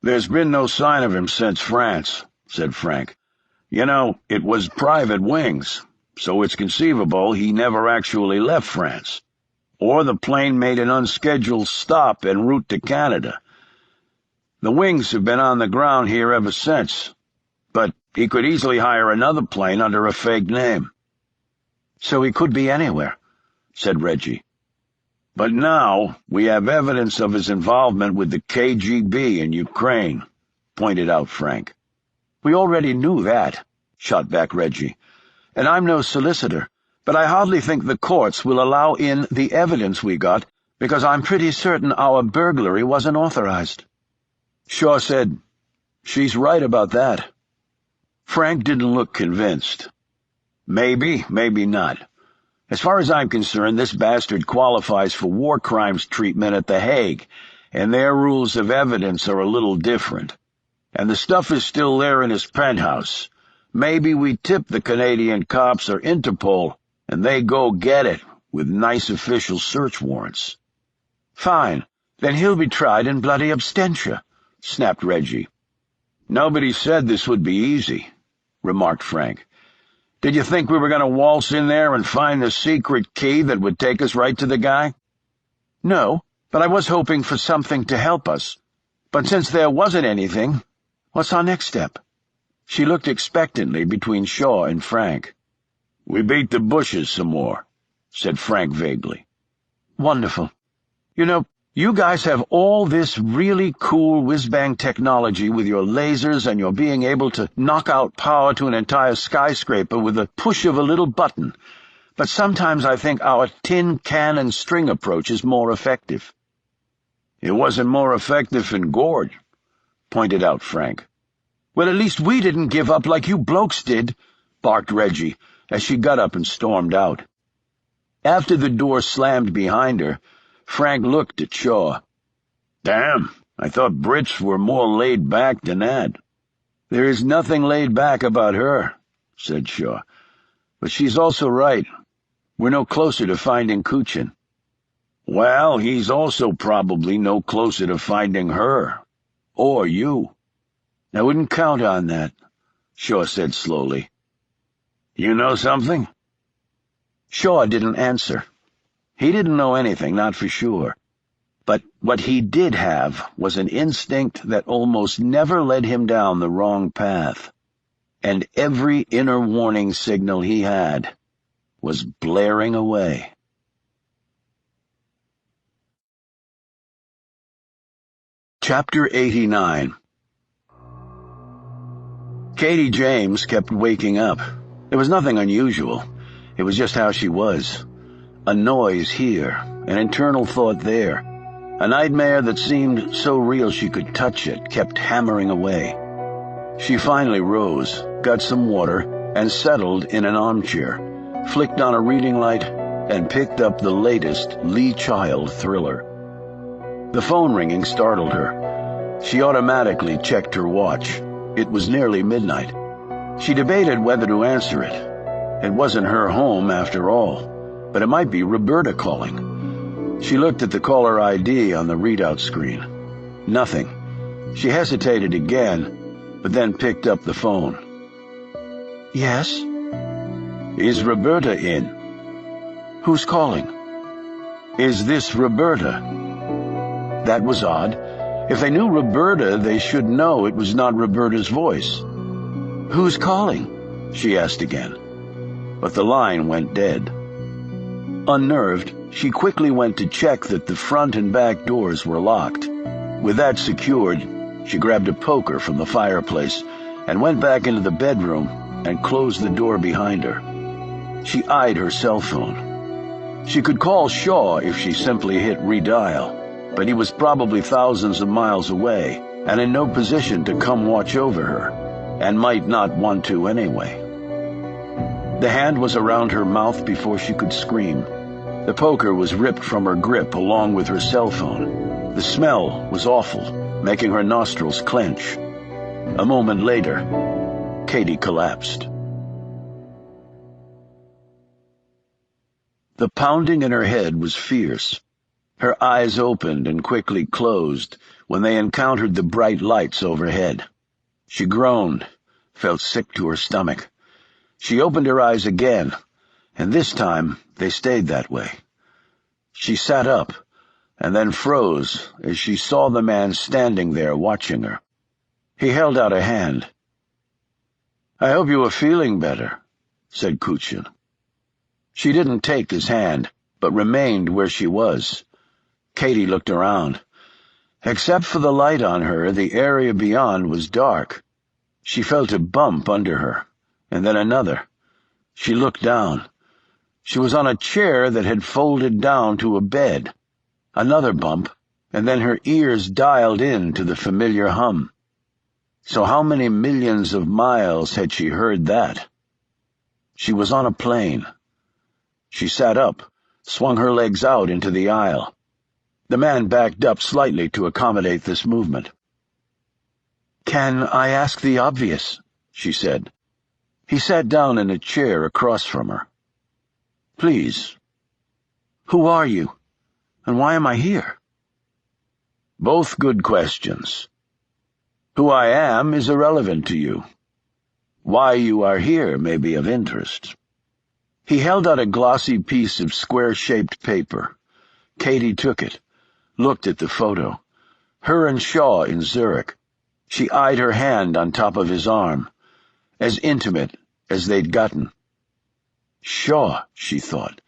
Speaker 2: "There's been no sign of him since France," said Frank. "You know, it was private wings, so it's conceivable he never actually left France. Or the plane made an unscheduled stop en route to Canada. The wings have been on the ground here ever since, but he could easily hire another plane under a fake name." "So he could be anywhere," said Reggie. "But now we have evidence of his involvement with the KGB in Ukraine," pointed out Frank. "We already knew that," shot back Reggie. "And I'm no solicitor, but I hardly think the courts will allow in the evidence we got, because I'm pretty certain our burglary wasn't authorized." Shaw said, "She's right about that." Frank didn't look convinced. "Maybe, maybe not. As far as I'm concerned, this bastard qualifies for war crimes treatment at The Hague, and their rules of evidence are a little different. And the stuff is still there in his penthouse. Maybe we tip the Canadian cops or Interpol, and they go get it with nice official search warrants." "Fine, then he'll be tried in bloody abstentia," snapped Reggie. "Nobody said this would be easy," remarked Frank. "Did you think we were going to waltz in there and find the secret key that would take us right to the guy?" "No, But I was hoping for something to help us. But since there wasn't anything, what's our next step?" She looked expectantly between Shaw and Frank.
Speaker 1: "We beat the bushes some more," said Frank vaguely.
Speaker 2: "Wonderful. You know, you guys have all this really cool whiz-bang technology with your lasers and your being able to knock out power to an entire skyscraper with the push of a little button. But sometimes I think our tin can and string approach is more effective."
Speaker 1: "It wasn't more effective in Gourd," pointed out Frank.
Speaker 2: "Well, at least we didn't give up like you blokes did," barked Reggie as she got up and stormed out. After the door slammed behind her, Frank looked at Shaw.
Speaker 1: "Damn, I thought Brits were more laid back than that."
Speaker 2: "There is nothing laid back about her," said Shaw. "But she's also right. We're no closer to finding Kuchin."
Speaker 1: "Well, he's also probably no closer to finding her. Or you."
Speaker 2: "I wouldn't count on that," Shaw said slowly.
Speaker 1: "You know something?"
Speaker 2: Shaw didn't answer. He didn't know anything, not for sure. But what he did have was an instinct that almost never led him down the wrong path. And every inner warning signal he had was blaring away. Chapter 89. Katie James kept waking up. There was nothing unusual. It was just how she was. A noise here, an internal thought there. A nightmare that seemed so real she could touch it kept hammering away. She finally rose, got some water, and settled in an armchair, flicked on a reading light, and picked up the latest Lee Child thriller. The phone ringing startled her. She automatically checked her watch. It was nearly midnight. She debated whether to answer it. It wasn't her home after all, but it might be Roberta calling. She looked at the caller ID on the readout screen. Nothing. She hesitated again, but then picked up the phone. "Yes?"
Speaker 1: "Is Roberta in?"
Speaker 2: "Who's calling?"
Speaker 1: "Is this Roberta?"
Speaker 2: That was odd. If they knew Roberta, they should know it was not Roberta's voice. "Who's calling?" she asked again. But the line went dead. Unnerved, she quickly went to check that the front and back doors were locked. With that secured, she grabbed a poker from the fireplace and went back into the bedroom and closed the door behind her. She eyed her cell phone. She could call Shaw if she simply hit redial, but he was probably thousands of miles away and in no position to come watch over her, and might not want to anyway. The hand was around her mouth before she could scream. The poker was ripped from her grip along with her cell phone. The smell was awful, making her nostrils clench. A moment later, Katie collapsed. The pounding in her head was fierce. Her eyes opened and quickly closed when they encountered the bright lights overhead. She groaned, felt sick to her stomach. She opened her eyes again, and this time they stayed that way. She sat up, and then froze as she saw the man standing there watching her. He held out a hand. "I hope you are feeling better," said Kuchin. She didn't take his hand, but remained where she was. Katie looked around. Except for the light on her, the area beyond was dark. She felt a bump under her, and then another. She looked down. She was on a chair that had folded down to a bed. Another bump, and then her ears dialed in to the familiar hum. So how many millions of miles had she heard that? She was on a plane. She sat up, swung her legs out into the aisle. The man backed up slightly to accommodate this movement. "Can I ask the obvious?" she said. He sat down in a chair across from her. "Please. Who are you, and why am I here?"
Speaker 1: "Both good questions. Who I am is irrelevant to you. Why you are here may be of interest."
Speaker 2: He held out a glossy piece of square-shaped paper. Katie took it. looked at the photo. Her and Shaw in Zurich. She eyed her hand on top of his arm, as intimate as they'd gotten. Shaw, she thought.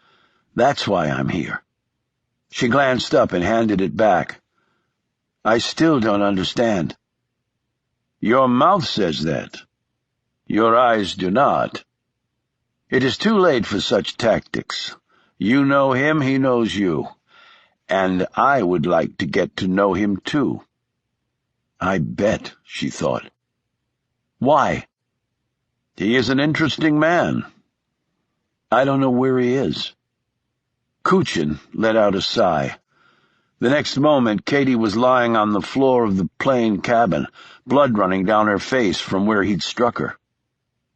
Speaker 2: That's why I'm here. She glanced up and handed it back. I still don't understand. Your mouth says that. Your eyes do not. It is too late for such tactics. You know him, he knows you. And I would like to get to know him too. I bet, she thought. Why? He is an interesting man. I don't know where he is. Kuchin let out a sigh. The next moment, Katie was lying on the floor of the plane cabin, blood running down her face from where he'd struck her.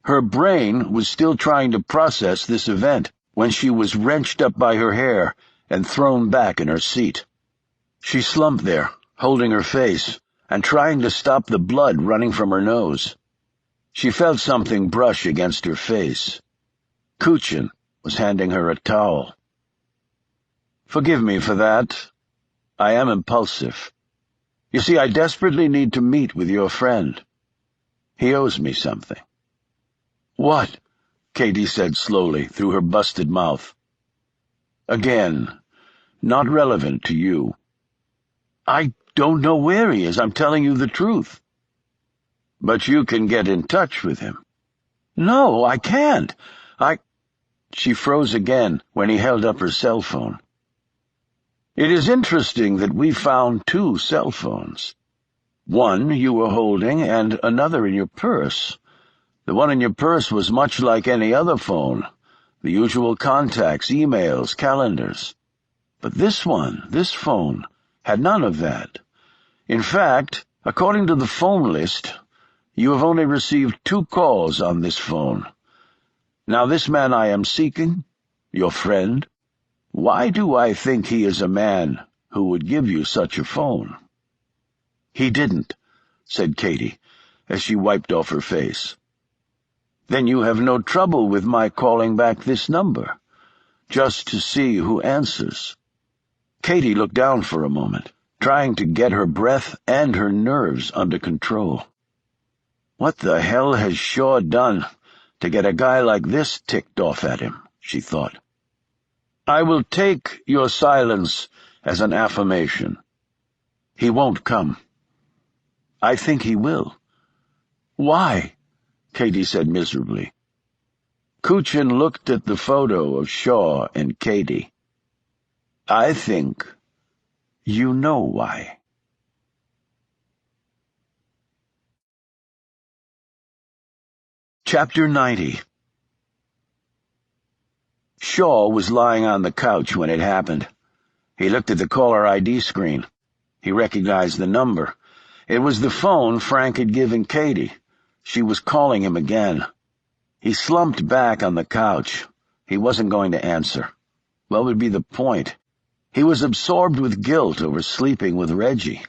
Speaker 2: Her brain was still trying to process this event when she was wrenched up by her hair and thrown back in her seat. She slumped there, holding her face, and trying to stop the blood running from her nose. She felt something brush against her face. Kuchin was handing her a towel. Forgive me for that. I am impulsive. You see, I desperately need to meet with your friend. He owes me something. What? Katie said slowly through her busted mouth. Again, not relevant to you. I don't know where he is, I'm telling you the truth. But you can get in touch with him. No, I can't. She froze again when he held up her cell phone. It is interesting that we found 2 cell phones. One you were holding and another in your purse. The one in your purse was much like any other phone, the usual contacts, emails, calendars. But this phone, had none of that. In fact, according to the phone list, you have only received 2 calls on this phone. Now this man I am seeking, your friend, why do I think he is a man who would give you such a phone? He didn't, said Katie, as she wiped off her face. Then you have no trouble with my calling back this number, just to see who answers. Katie looked down for a moment, trying to get her breath and her nerves under control. What the hell has Shaw done to get a guy like this ticked off at him, she thought. I will take your silence as an affirmation. He won't come. I think he will. Why? Katie said miserably. Kuchin looked at the photo of Shaw and Katie. I think you know why. Chapter 90. Shaw was lying on the couch when it happened. He looked at the caller ID screen. He recognized the number. It was the phone Frank had given Katie. She was calling him again. He slumped back on the couch. He wasn't going to answer. What would be the point? He was absorbed with guilt over sleeping with Reggie.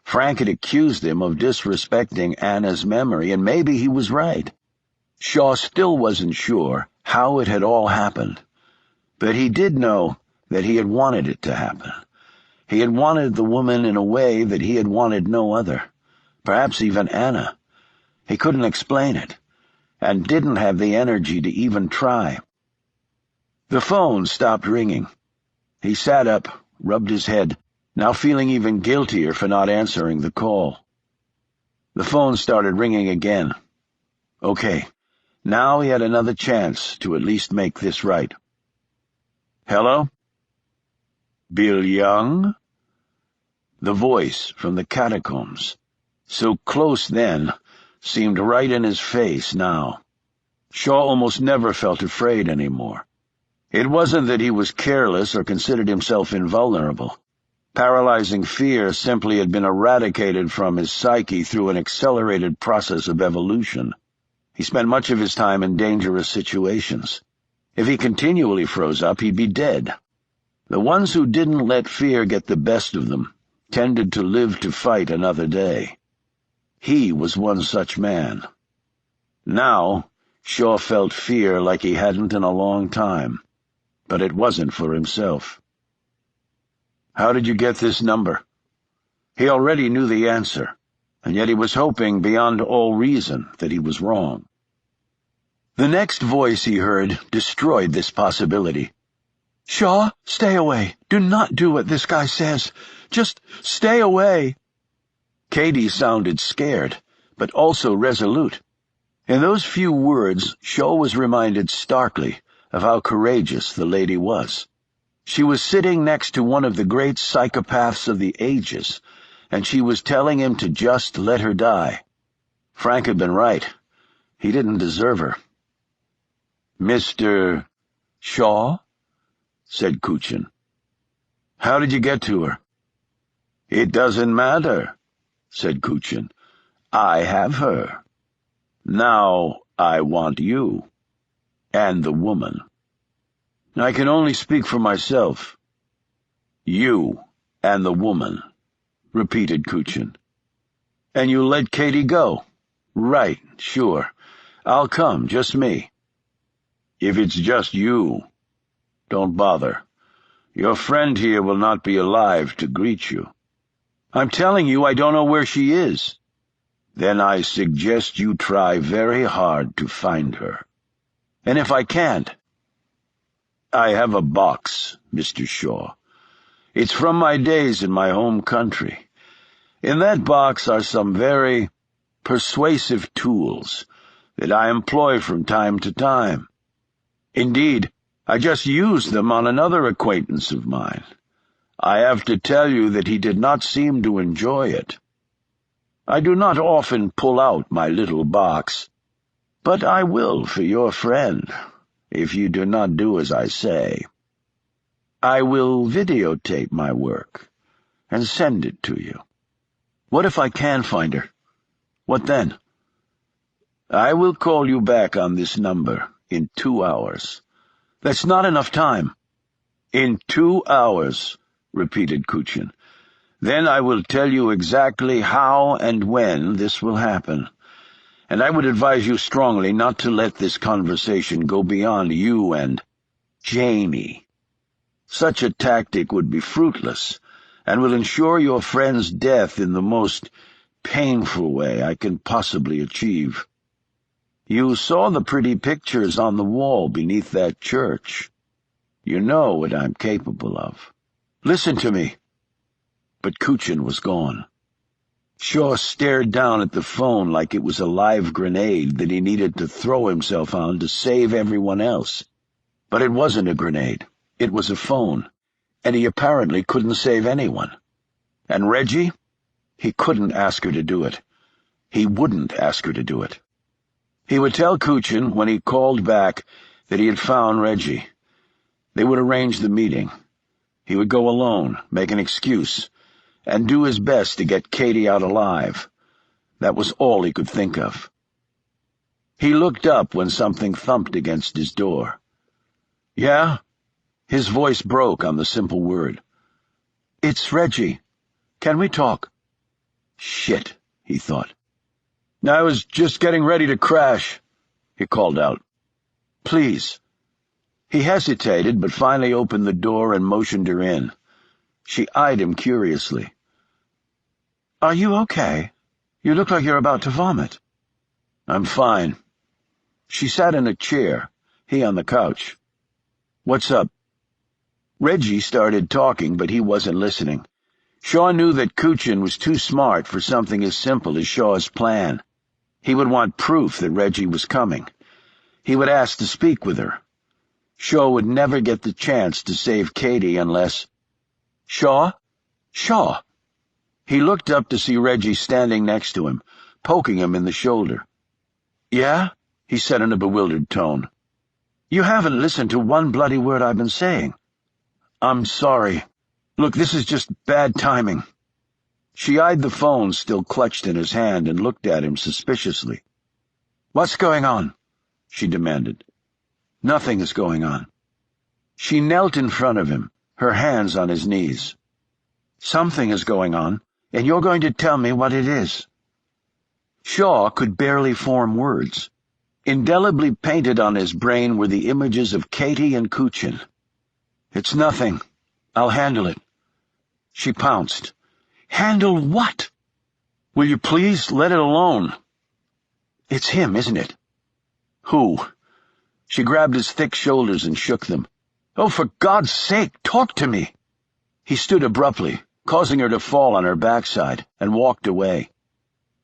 Speaker 2: Frank had accused him of disrespecting Anna's memory, and maybe he was right. Shaw still wasn't sure how it had all happened, but he did know that he had wanted it to happen. He had wanted the woman in a way that he had wanted no other, perhaps even Anna. He couldn't explain it, and didn't have the energy to even try. The phone stopped ringing. He sat up, rubbed his head, now feeling even guiltier for not answering the call. The phone started ringing again. Okay, now he had another chance to at least make this right. Hello? Bill Young? The voice from the catacombs, so close then, seemed right in his face now. Shaw almost never felt afraid anymore. It wasn't that he was careless or considered himself invulnerable. Paralyzing fear simply had been eradicated from his psyche through an accelerated process of evolution. He spent much of his time in dangerous situations. If he continually froze up, he'd be dead. The ones who didn't let fear get the best of them tended to live to fight another day. He was one such man. Now, Shaw felt fear like he hadn't in a long time, but it wasn't for himself. How did you get this number? He already knew the answer, and yet he was hoping beyond all reason that he was wrong. The next voice he heard destroyed this possibility. "Shaw, stay away. Do not do what this guy says. Just stay away." Katie sounded scared, but also resolute. In those few words, Shaw was reminded starkly of how courageous the lady was. She was sitting next to one of the great psychopaths of the ages, and she was telling him to just let her die. Frank had been right. He didn't deserve her. "Mr. Shaw?" said Kuchin. "How did you get to her?" "It doesn't matter," said Kuchin. "I have her. Now I want you. And the woman." "I can only speak for myself." "You and the woman," repeated Kuchin. "And you let Katie go?" "Right, sure. I'll come, just me." "If it's just you, don't bother. Your friend here will not be alive to greet you." "I'm telling you, I don't know where she is." "Then I suggest you try very hard to find her." "And if I can't?" "I have a box, Mr. Shaw. It's from my days in my home country. In that box are some very persuasive tools that I employ from time to time. Indeed, I just used them on another acquaintance of mine. I have to tell you that he did not seem to enjoy it. I do not often pull out my little box, but I will for your friend, if you do not do as I say. I will videotape my work and send it to you." "What if I can find her? What then?" "I will call you back on this number in 2 hours." "That's not enough time." "In 2 hours," repeated Kuchin. "Then I will tell you exactly how and when this will happen. And I would advise you strongly not to let this conversation go beyond you and Jamie. Such a tactic would be fruitless, and will ensure your friend's death in the most painful way I can possibly achieve. You saw the pretty pictures on the wall beneath that church. You know what I'm capable of. Listen to me." But Kuchin was gone. Shaw stared down at the phone like it was a live grenade that he needed to throw himself on to save everyone else. But it wasn't a grenade. It was a phone, and he apparently couldn't save anyone. And Reggie? He couldn't ask her to do it. He wouldn't ask her to do it. He would tell Kuchin when he called back that he had found Reggie. They would arrange the meeting. He would go alone, make an excuse, and do his best to get Katie out alive. That was all he could think of. He looked up when something thumped against his door. "Yeah?" His voice broke on the simple word. "It's Reggie. Can we talk?" "Shit," he thought. "I was just getting ready to crash," he called out. "Please." He hesitated, but finally opened the door and motioned her in. She eyed him curiously. "Are you okay? You look like you're about to vomit." "I'm fine." She sat in a chair, he on the couch. "What's up?" Reggie started talking, but he wasn't listening. Shaw knew that Kuchin was too smart for something as simple as Shaw's plan. He would want proof that Reggie was coming. He would ask to speak with her. Shaw would never get the chance to save Katie unless— "Shaw? Shaw!" He looked up to see Reggie standing next to him, poking him in the shoulder. "Yeah?" he said in a bewildered tone. "You haven't listened to one bloody word I've been saying." "I'm sorry. Look, this is just bad timing." She eyed the phone still clutched in his hand and looked at him suspiciously. "What's going on?" she demanded. "Nothing is going on." She knelt in front of him, her hands on his knees. "Something is going on, and you're going to tell me what it is." Shaw could barely form words. Indelibly painted on his brain were the images of Katie and Kuchin. "It's nothing. I'll handle it." She pounced. "Handle what? Will you please let it alone?" "It's him, isn't it?" "Who?" She grabbed his thick shoulders and shook them. "Oh, for God's sake, talk to me!" He stood abruptly, causing her to fall on her backside, and walked away.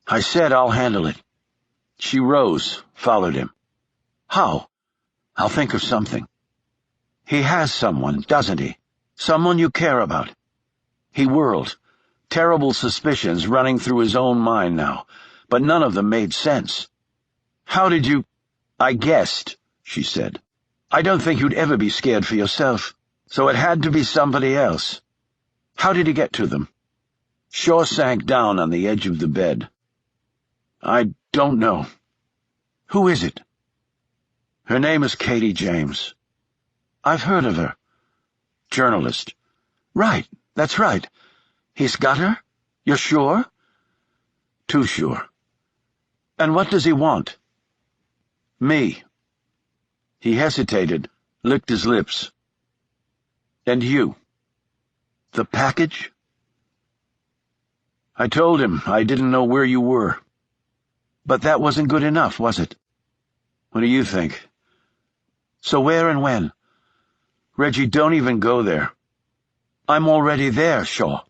Speaker 2: "I said I'll handle it." She rose, followed him. "How?" "I'll think of something." "He has someone, doesn't he? Someone you care about?" He whirled, terrible suspicions running through his own mind now, but none of them made sense. "How did you—" "I guessed," she said. "I don't think you'd ever be scared for yourself, so it had to be somebody else. How did he get to them?" Shaw sank down on the edge of the bed. "I don't know." "Who is it?" "Her name is Katie James." "I've heard of her." "Journalist." "Right, that's right. He's got her? You're sure?" "Too sure." "And what does he want?" "Me." He hesitated, licked his lips. "And you?" "The package?" "I told him I didn't know where you were." "But that wasn't good enough, was it?" "What do you think?" "So where and when?" "Reggie, don't even go there." "I'm already there, Shaw."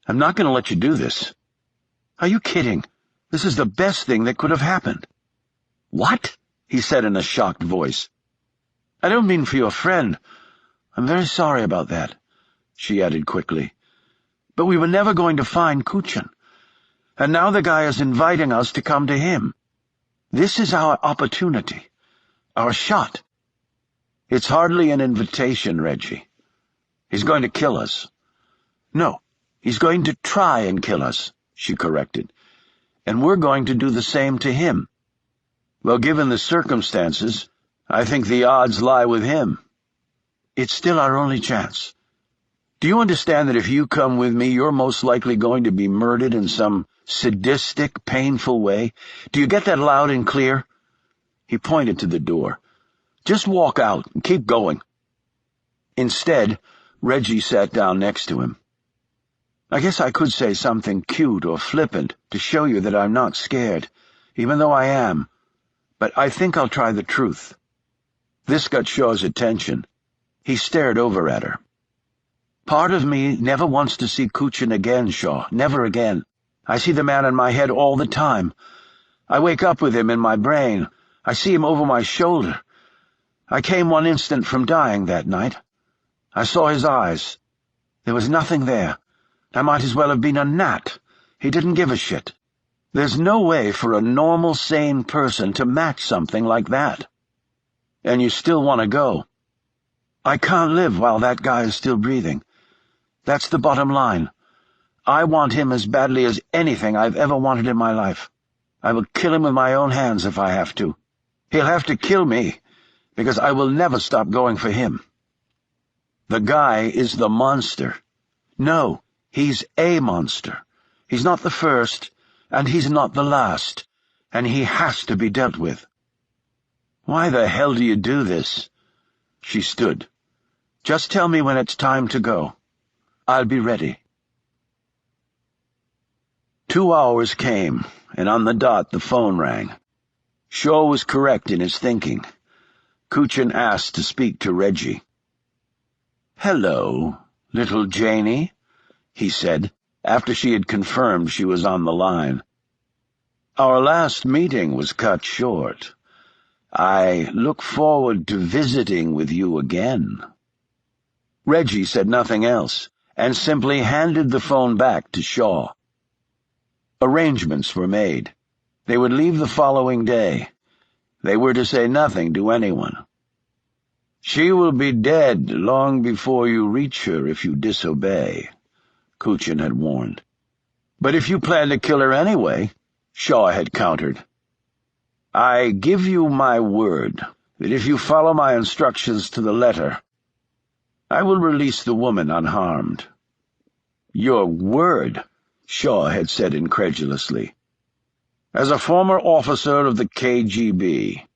Speaker 2: "I'm not going to let you do this." "Are you kidding? This is the best thing that could have happened." "What?" he said in a shocked voice. "I don't mean for your friend. I'm very sorry about that," she added quickly. "But we were never going to find Kuchen. And now the guy is inviting us to come to him. This is our opportunity, our shot." "It's hardly an invitation, Reggie. He's going to kill us." "No, he's going to try and kill us," she corrected. "And we're going to do the same to him." "Well, given the circumstances, I think the odds lie with him." "It's still our only chance." "Do you understand that if you come with me, you're most likely going to be murdered in some sadistic, painful way? Do you get that loud and clear?" He pointed to the door. "Just walk out and keep going." Instead, Reggie sat down next to him. "I guess I could say something cute or flippant to show you that I'm not scared, even though I am. But I think I'll try the truth." This got Shaw's attention. He stared over at her. "Part of me never wants to see Kuchen again, Shaw. Never again. I see the man in my head all the time. I wake up with him in my brain. I see him over my shoulder. I came one instant from dying that night. I saw his eyes. There was nothing there. I might as well have been a gnat. He didn't give a shit. There's no way for a normal, sane person to match something like that. And you still want to go. I can't live while that guy is still breathing. That's the bottom line. I want him as badly as anything I've ever wanted in my life. I will kill him with my own hands if I have to. He'll have to kill me, because I will never stop going for him." "The guy is the monster." "No, he's a monster. He's not the first, and he's not the last, and he has to be dealt with." "Why the hell do you do this?" She stood. "Just tell me when it's time to go. I'll be ready." 2 hours came, and on the dot the phone rang. Shaw was correct in his thinking. Kuchen asked to speak to Reggie. "Hello, little Janie," he said, after she had confirmed she was on the line. "Our last meeting was cut short. I look forward to visiting with you again." Reggie said nothing else, and simply handed the phone back to Shaw. Arrangements were made. They would leave the following day. They were to say nothing to anyone. "She will be dead long before you reach her if you disobey," Kuchen had warned. "But if you plan to kill her anyway," Shaw had countered. "I give you my word that if you follow my instructions to the letter, I will release the woman unharmed." "Your word," Shaw had said incredulously. "As a former officer of the KGB,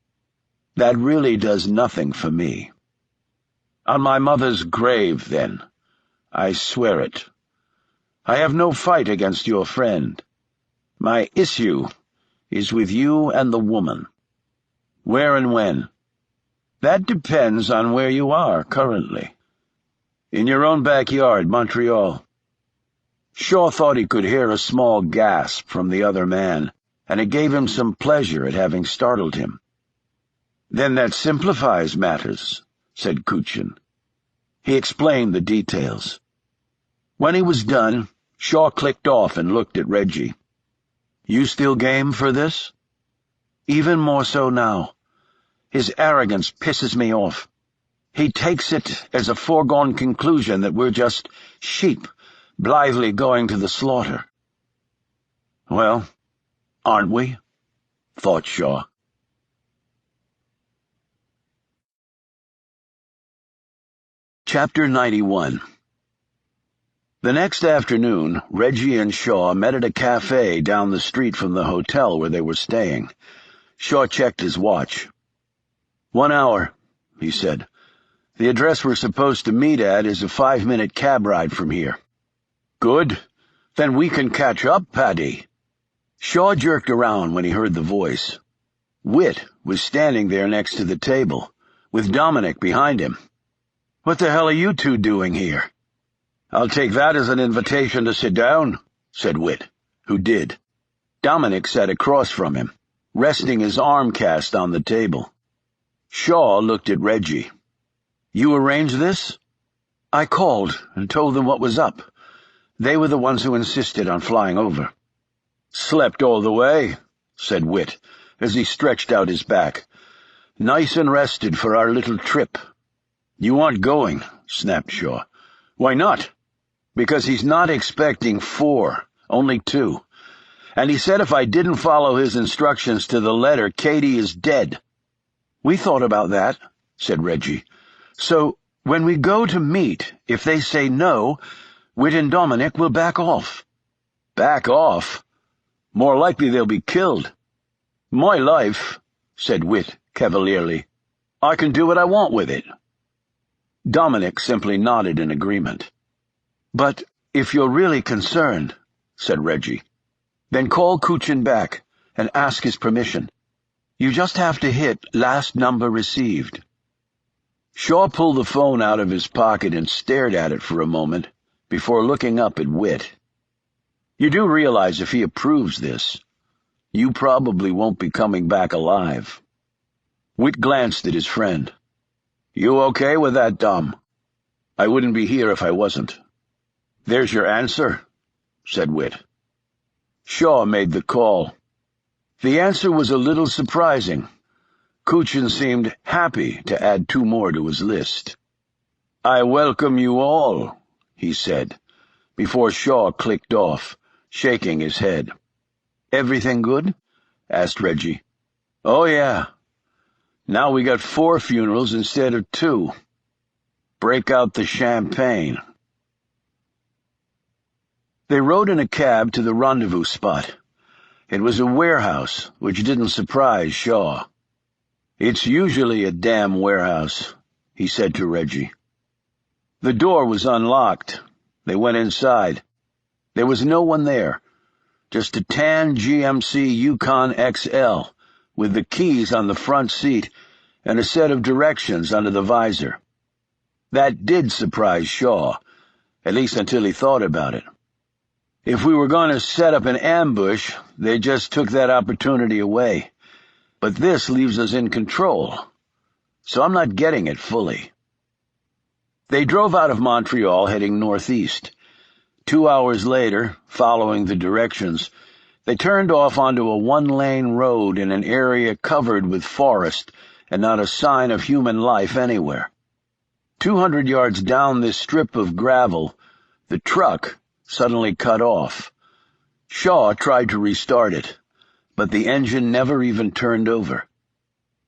Speaker 2: that really does nothing for me. On my mother's grave, then, I swear it."
Speaker 1: I have no fight against your friend. My issue is with you and the woman. Where and when? That depends on where you are currently. In your own backyard, Montreal. Shaw thought he could hear a small gasp from the other man, and it gave him some pleasure at having startled him. Then that simplifies matters, said Kuchin. He explained the details. When he was done, Shaw clicked off and looked at Reggie. You still game for this? Even more so now. His arrogance pisses me off. He takes it as a foregone conclusion that we're just sheep, blithely going to the slaughter. Well, aren't we? Thought Shaw. Chapter 91. The next afternoon, Reggie and Shaw met at a cafe down the street from the hotel where they were staying. Shaw checked his watch. 1 hour, he said. The address we're supposed to meet at is a 5-minute cab ride from here. Good. Then we can catch up, Paddy. Shaw jerked around when he heard the voice. Whit was standing there next to the table, with Dominic behind him. What the hell are you two doing here? I'll take that as an invitation to sit down, said Whit, who did. Dominic sat across from him, resting his arm cast on the table. Shaw looked at Reggie. You arranged this? I called and told them what was up. They were the ones who insisted on flying over. Slept all the way, said Whit, as he stretched out his back. Nice and rested for our little trip. You aren't going, snapped Shaw. Why not? Because he's not expecting 4, only 2. And he said if I didn't follow his instructions to the letter, Katie is dead. We thought about that, said Reggie. So, when we go to meet, if they say no, Whit and Dominic will back off. Back off? More likely they'll be killed. My life, said Whit cavalierly. I can do what I want with it. Dominic simply nodded in agreement. But if you're really concerned, said Reggie, then call Kuchin back and ask his permission. You just have to hit last number received. Shaw pulled the phone out of his pocket and stared at it for a moment before looking up at Whit. You do realize if he approves this, you probably won't be coming back alive. Whit glanced at his friend. You okay with that, Dom? I wouldn't be here if I wasn't. There's your answer, said Whit. Shaw made the call. The answer was a little surprising. Kuchin seemed happy to add 2 more to his list. I welcome you all, he said, before Shaw clicked off, shaking his head. Everything good? Asked Reggie. Oh, yeah. Now we got 4 funerals instead of 2. Break out the champagne. They rode in a cab to the rendezvous spot. It was a warehouse, which didn't surprise Shaw. It's usually a damn warehouse, he said to Reggie. The door was unlocked. They went inside. There was no one there, just a tan GMC Yukon XL, with the keys on the front seat and a set of directions under the visor. That did surprise Shaw, at least until he thought about it. If we were going to set up an ambush, they just took that opportunity away. But this leaves us in control, so I'm not getting it fully. They drove out of Montreal heading northeast. 2 hours later, following the directions, they turned off onto a 1-lane road in an area covered with forest and not a sign of human life anywhere. 200 yards down this strip of gravel, the truck suddenly cut off. Shaw tried to restart it, but the engine never even turned over.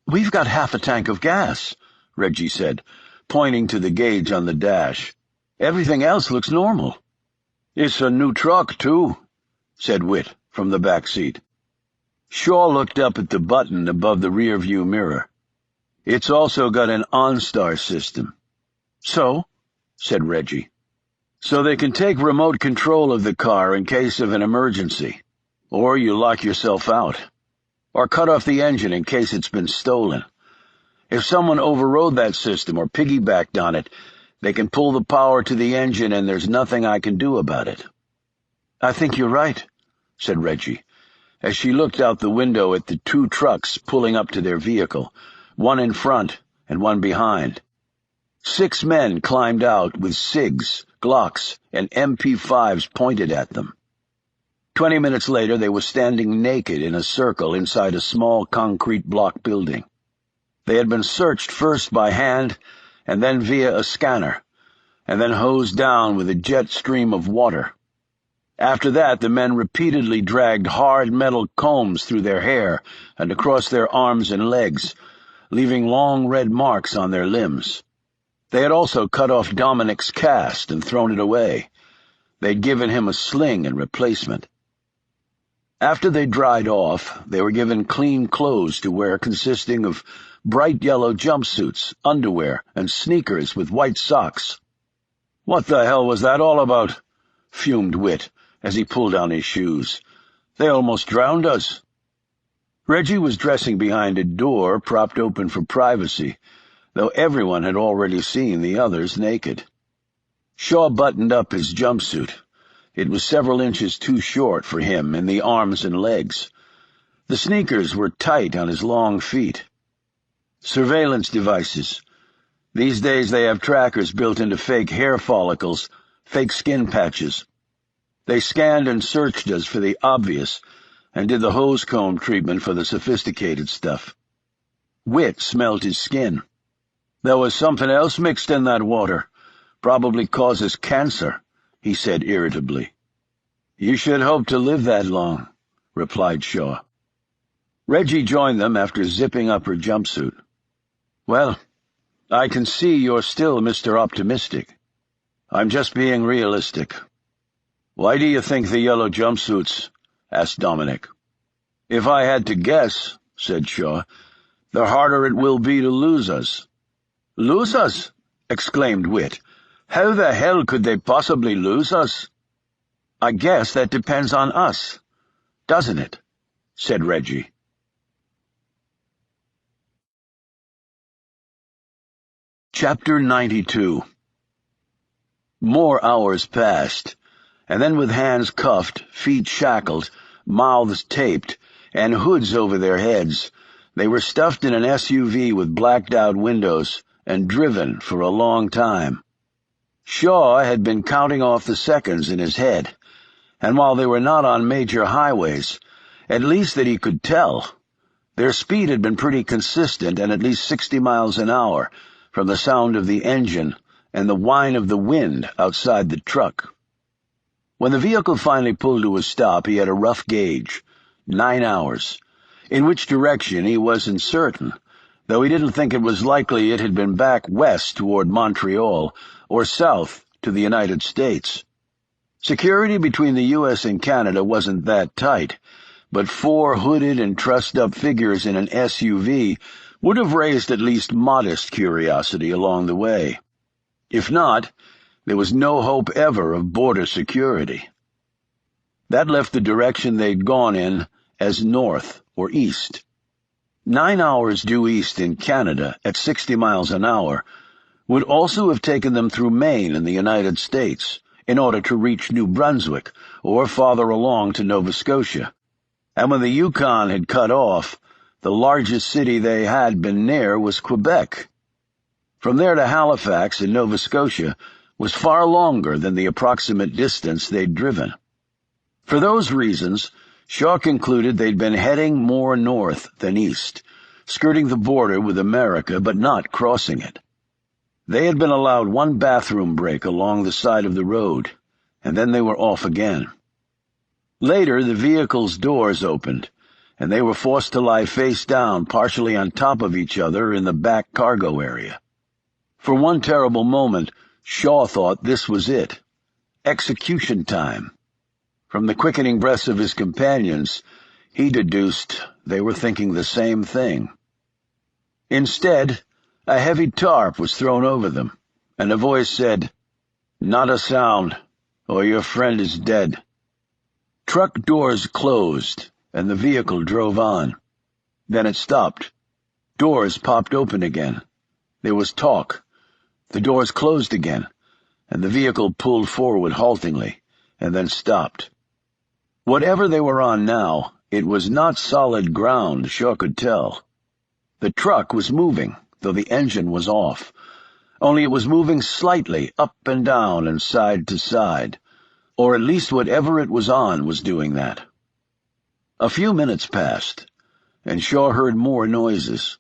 Speaker 1: We've got half a tank of gas, Reggie said, pointing to the gauge on the dash. Everything else looks normal. It's a new truck, too, said Whit from the back seat. Shaw looked up at the button above the rear-view mirror. It's also got an OnStar system. So, said Reggie. So they can take remote control of the car in case of an emergency, or you lock yourself out, or cut off the engine in case it's been stolen. If someone overrode that system or piggybacked on it, they can pull the power to the engine and there's nothing I can do about it." "I think you're right," said Reggie, as she looked out the window at the two trucks pulling up to their vehicle, one in front and one behind. 6 men climbed out with SIGs, Glocks, and MP5s pointed at them. 20 minutes later, they were standing naked in a circle inside a small concrete block building. They had been searched first by hand and then via a scanner, and then hosed down with a jet stream of water. After that, the men repeatedly dragged hard metal combs through their hair and across their arms and legs, leaving long red marks on their limbs. They had also cut off Dominic's cast and thrown it away. They'd given him a sling in replacement. After they dried off, they were given clean clothes to wear consisting of bright yellow jumpsuits, underwear, and sneakers with white socks. "What the hell was that all about?" fumed Whit as he pulled down his shoes. "They almost drowned us." Reggie was dressing behind a door propped open for privacy, though everyone had already seen the others naked. Shaw buttoned up his jumpsuit. It was several inches too short for him in the arms and legs. The sneakers were tight on his long feet. Surveillance devices. These days they have trackers built into fake hair follicles, fake skin patches. They scanned and searched us for the obvious and did the hose comb treatment for the sophisticated stuff. Whit smelled his skin. "There was something else mixed in that water. Probably causes cancer," he said irritably. "You should hope to live that long," replied Shaw. Reggie joined them after zipping up her jumpsuit. "Well, I can see you're still Mr. Optimistic. I'm just being realistic." "Why do you think the yellow jumpsuits?" asked Dominic. "If I had to guess," said Shaw, "the harder it will be to lose us." "Lose us?" exclaimed Whit. "How the hell could they possibly lose us?" "I guess that depends on us, doesn't it?" said Reggie. Chapter 92. More hours passed, and then with hands cuffed, feet shackled, mouths taped, and hoods over their heads, they were stuffed in an SUV with blacked-out windows and driven for a long time. Shaw had been counting off the seconds in his head, and while they were not on major highways, at least that he could tell, their speed had been pretty consistent and at least 60 miles an hour, from the sound of the engine and the whine of the wind outside the truck. When the vehicle finally pulled to a stop, he had a rough gauge, 9 hours. In which direction he wasn't certain, though he didn't think it was likely it had been back west toward Montreal or south to the United States. Security between the U.S. and Canada wasn't that tight, but 4 hooded and trussed-up figures in an SUV would have raised at least modest curiosity along the way. If not, there was no hope ever of border security. That left the direction they'd gone in as north or east. 9 hours due east in Canada at 60 miles an hour would also have taken them through Maine in the United States in order to reach New Brunswick or farther along to Nova Scotia. And when the Yukon had cut off, the largest city they had been near was Quebec. From there to Halifax in Nova Scotia was far longer than the approximate distance they'd driven. For those reasons, Shaw concluded they'd been heading more north than east, skirting the border with America but not crossing it. They had been allowed 1 bathroom break along the side of the road, and then they were off again. Later, the vehicle's doors opened, and they were forced to lie face down, partially on top of each other in the back cargo area. For one terrible moment, Shaw thought this was it. Execution time. From the quickening breaths of his companions, he deduced they were thinking the same thing. Instead, a heavy tarp was thrown over them, and a voice said, Not a sound, or your friend is dead. Truck doors closed, and the vehicle drove on. Then it stopped. Doors popped open again. There was talk. The doors closed again, and the vehicle pulled forward haltingly, and then stopped. Whatever they were on now, it was not solid ground, Shaw could tell. The truck was moving, though the engine was off. Only it was moving slightly up and down and side to side, or at least whatever it was on was doing that. A few minutes passed, and Shaw heard more noises,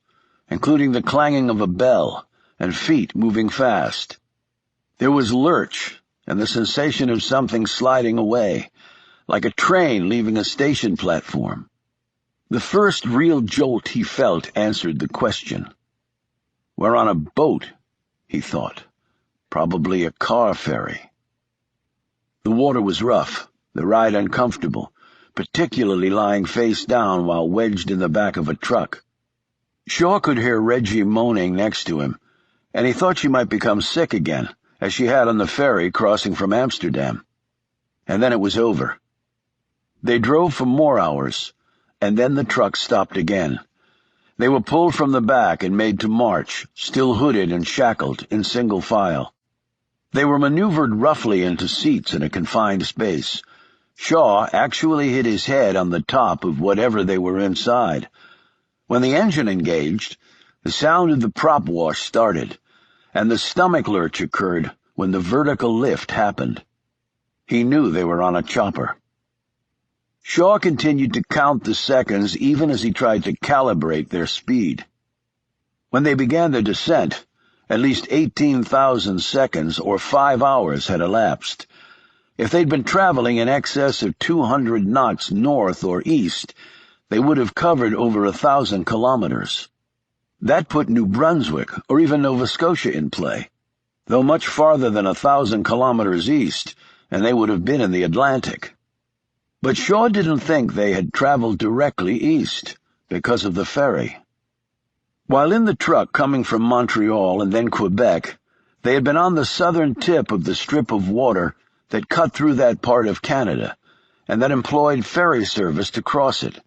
Speaker 1: including the clanging of a bell and feet moving fast. There was lurch and the sensation of something sliding away, like a train leaving a station platform. The first real jolt he felt answered the question. We're on a boat, he thought. Probably a car ferry. The water was rough, the ride uncomfortable, particularly lying face down while wedged in the back of a truck. Shaw could hear Reggie moaning next to him, and he thought she might become sick again, as she had on the ferry crossing from Amsterdam. And then it was over. They drove for more hours, and then the truck stopped again. They were pulled from the back and made to march, still hooded and shackled, in single file. They were maneuvered roughly into seats in a confined space. Shaw actually hit his head on the top of whatever they were inside. When the engine engaged, the sound of the prop wash started, and the stomach lurch occurred when the vertical lift happened. He knew they were on a chopper. Shaw continued to count the seconds even as he tried to calibrate their speed. When they began their descent, at least 18,000 seconds or 5 hours had elapsed. If they'd been traveling in excess of 200 knots north or east, they would have covered over 1,000 kilometers. That put New Brunswick or even Nova Scotia in play, though much farther than 1,000 kilometers east, and they would have been in the Atlantic. But Shaw didn't think they had traveled directly east, because of the ferry. While in the truck coming from Montreal and then Quebec, they had been on the southern tip of the strip of water that cut through that part of Canada, and that employed ferry service to cross it.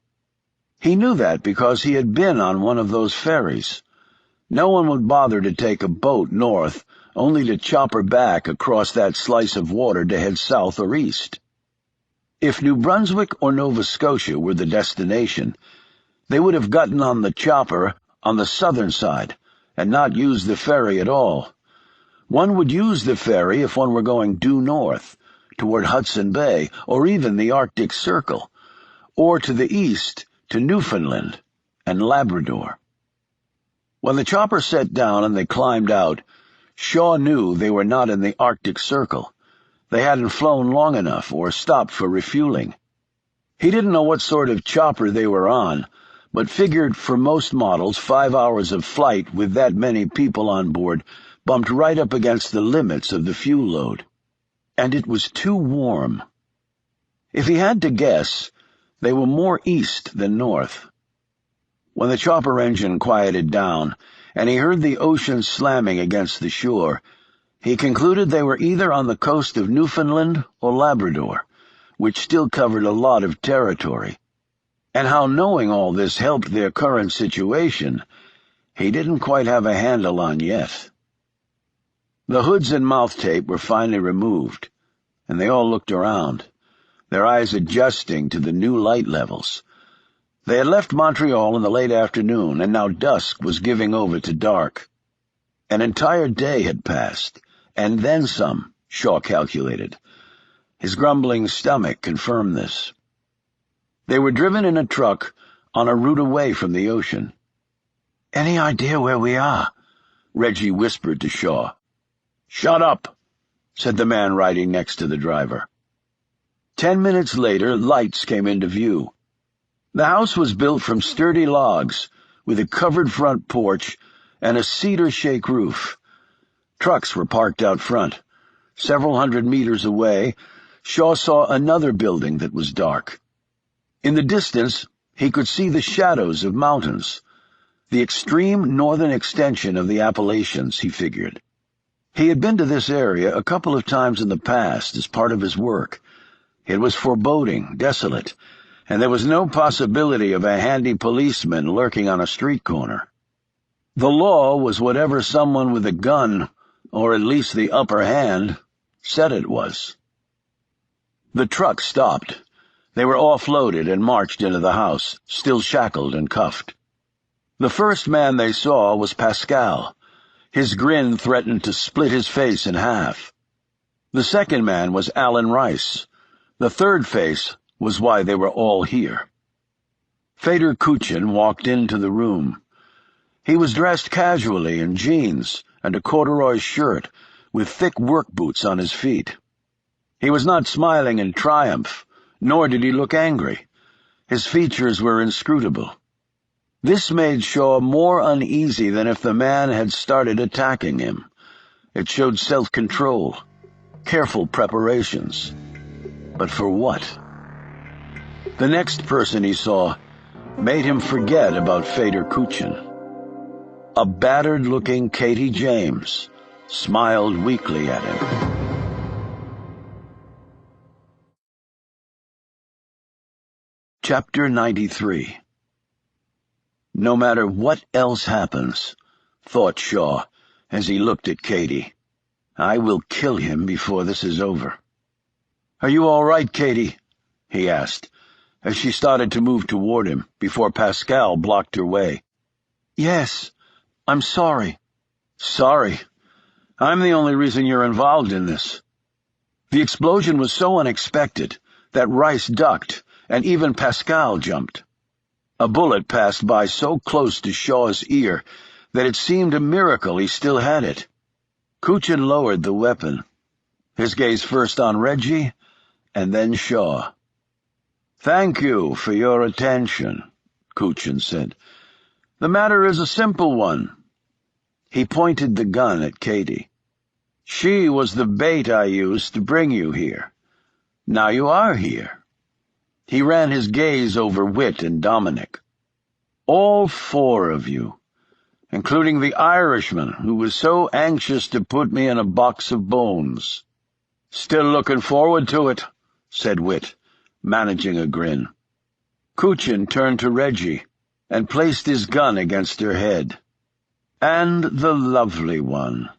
Speaker 1: He knew that because he had been on one of those ferries. No one would bother to take a boat north, only to chopper back across that slice of water to head south or east. If New Brunswick or Nova Scotia were the destination, they would have gotten on the chopper on the southern side and not used the ferry at all. One would use the ferry if one were going due north, toward Hudson Bay or even the Arctic Circle, or to the east to Newfoundland and Labrador. When the chopper set down and they climbed out, Shaw knew they were not in the Arctic Circle. They hadn't flown long enough or stopped for refueling. He didn't know what sort of chopper they were on, but figured for most models 5 hours of flight with that many people on board bumped right up against the limits of the fuel load. And it was too warm. If he had to guess, they were more east than north. When the chopper engine quieted down, and he heard the ocean slamming against the shore, he concluded they were either on the coast of Newfoundland or Labrador, which still covered a lot of territory. And how knowing all this helped their current situation, he didn't quite have a handle on yet. The hoods and mouth tape were finally removed, and they all looked around, their eyes adjusting to the new light levels. They had left Montreal in the late afternoon, and now dusk was giving over to dark. An entire day had passed, and then some, Shaw calculated. His grumbling stomach confirmed this. They were driven in a truck on a route away from the ocean. "Any idea where we are?" Reggie whispered to Shaw. "Shut up," said the man riding next to the driver. 10 minutes later, lights came into view. The house was built from sturdy logs, with a covered front porch and a cedar shake roof. Trucks were parked out front. Several hundred meters away, Shaw saw another building that was dark. In the distance, he could see the shadows of mountains, the extreme northern extension of the Appalachians, he figured.
Speaker 2: He had been to this area a couple of times in the past as part of his work. It was foreboding, desolate, and there was no possibility of a handy policeman lurking on a street corner. The law was whatever someone with a gun, or at least the upper hand, said it was. The truck stopped. They were offloaded and marched into the house, still shackled and cuffed. The first man they saw was Pascal. His grin threatened to split his face in half. The second man was Alan Rice. The third face was why they were all here. Fedor Kuchin walked into the room. He was dressed casually in jeans and a corduroy shirt with thick work boots on his feet. He was not smiling in triumph, nor did he look angry. His features were inscrutable. This made Shaw more uneasy than if the man had started attacking him. It showed self-control, careful preparations. But for what? The next person he saw made him forget about Fedor Kuchin. A battered-looking Katie James smiled weakly at him. Chapter 93. No matter what else happens, thought Shaw as he looked at Katie, I will kill him before this is over. Are you all right, Katie? He asked, as she started to move toward him before Pascal blocked her way. Yes, I'm sorry. Sorry? I'm the only reason you're involved in this. The explosion was so unexpected that Rice ducked, and even Pascal jumped. A bullet passed by so close to Shaw's ear that it seemed a miracle he still had it. Kuchin lowered the weapon, his gaze first on Reggie, and then Shaw. Thank you for your attention, Kuchin said. The matter is a simple one. He pointed the gun at Katie. She was the bait I used to bring you here. Now you are here. He ran his gaze over Whit and Dominic. All four of you, including the Irishman who was so anxious to put me in a box of bones. Still looking forward to it, said Whit, managing a grin. Kuchin turned to Reggie and placed his gun against her head. And the lovely one,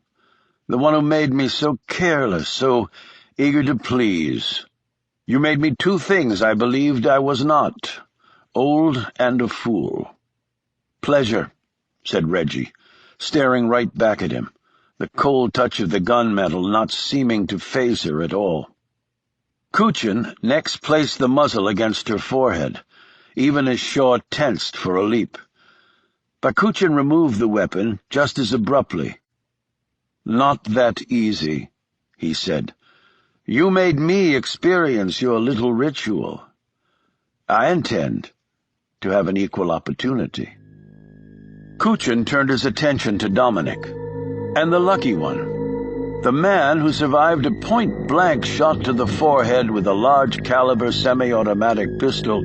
Speaker 2: the one who made me so careless, so eager to please. You made me two things I believed I was not, old and a fool. Pleasure, said Reggie, staring right back at him, the cold touch of the gunmetal not seeming to faze her at all. Kuchin next placed the muzzle against her forehead, even as Shaw tensed for a leap. But Kuchin removed the weapon just as abruptly. Not that easy, he said. You made me experience your little ritual. I intend to have an equal opportunity. Kuchin turned his attention to Dominic, and the lucky one, the man who survived a point-blank shot to the forehead with a large-caliber semi-automatic pistol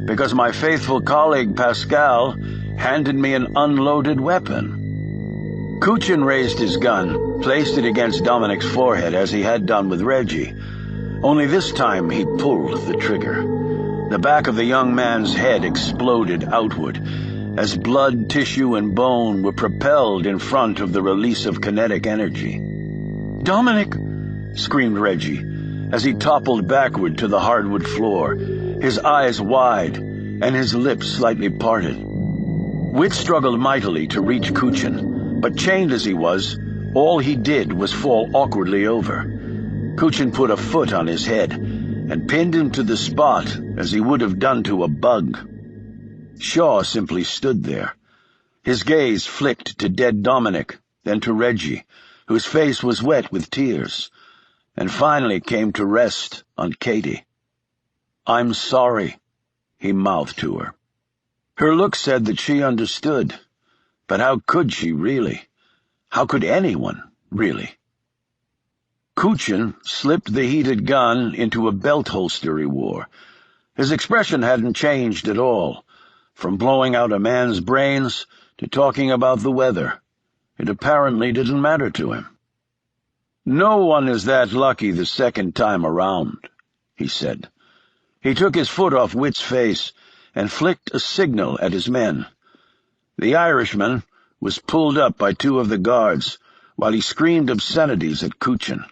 Speaker 2: because my faithful colleague Pascal handed me an unloaded weapon. Kuchin raised his gun, placed it against Dominic's forehead as he had done with Reggie. Only this time he pulled the trigger. The back of the young man's head exploded outward, as blood, tissue, and bone were propelled in front of the release of kinetic energy. "Dominic!" screamed Reggie, as he toppled backward to the hardwood floor, his eyes wide and his lips slightly parted. Whit struggled mightily to reach Kuchin, but chained as he was, all he did was fall awkwardly over. Kuchin put a foot on his head and pinned him to the spot as he would have done to a bug. Shaw simply stood there. His gaze flicked to dead Dominic, then to Reggie, whose face was wet with tears, and finally came to rest on Katie. "I'm sorry," he mouthed to her. Her look said that she understood, but how could she really? How could anyone, really? Kuchin slipped the heated gun into a belt holster he wore. His expression hadn't changed at all, from blowing out a man's brains to talking about the weather. It apparently didn't matter to him.
Speaker 1: "No one is that lucky the second time around," he said. He took his foot off Witt's face and flicked a signal at his men. The Irishman was pulled up by two of the guards while he screamed obscenities at Kuchin.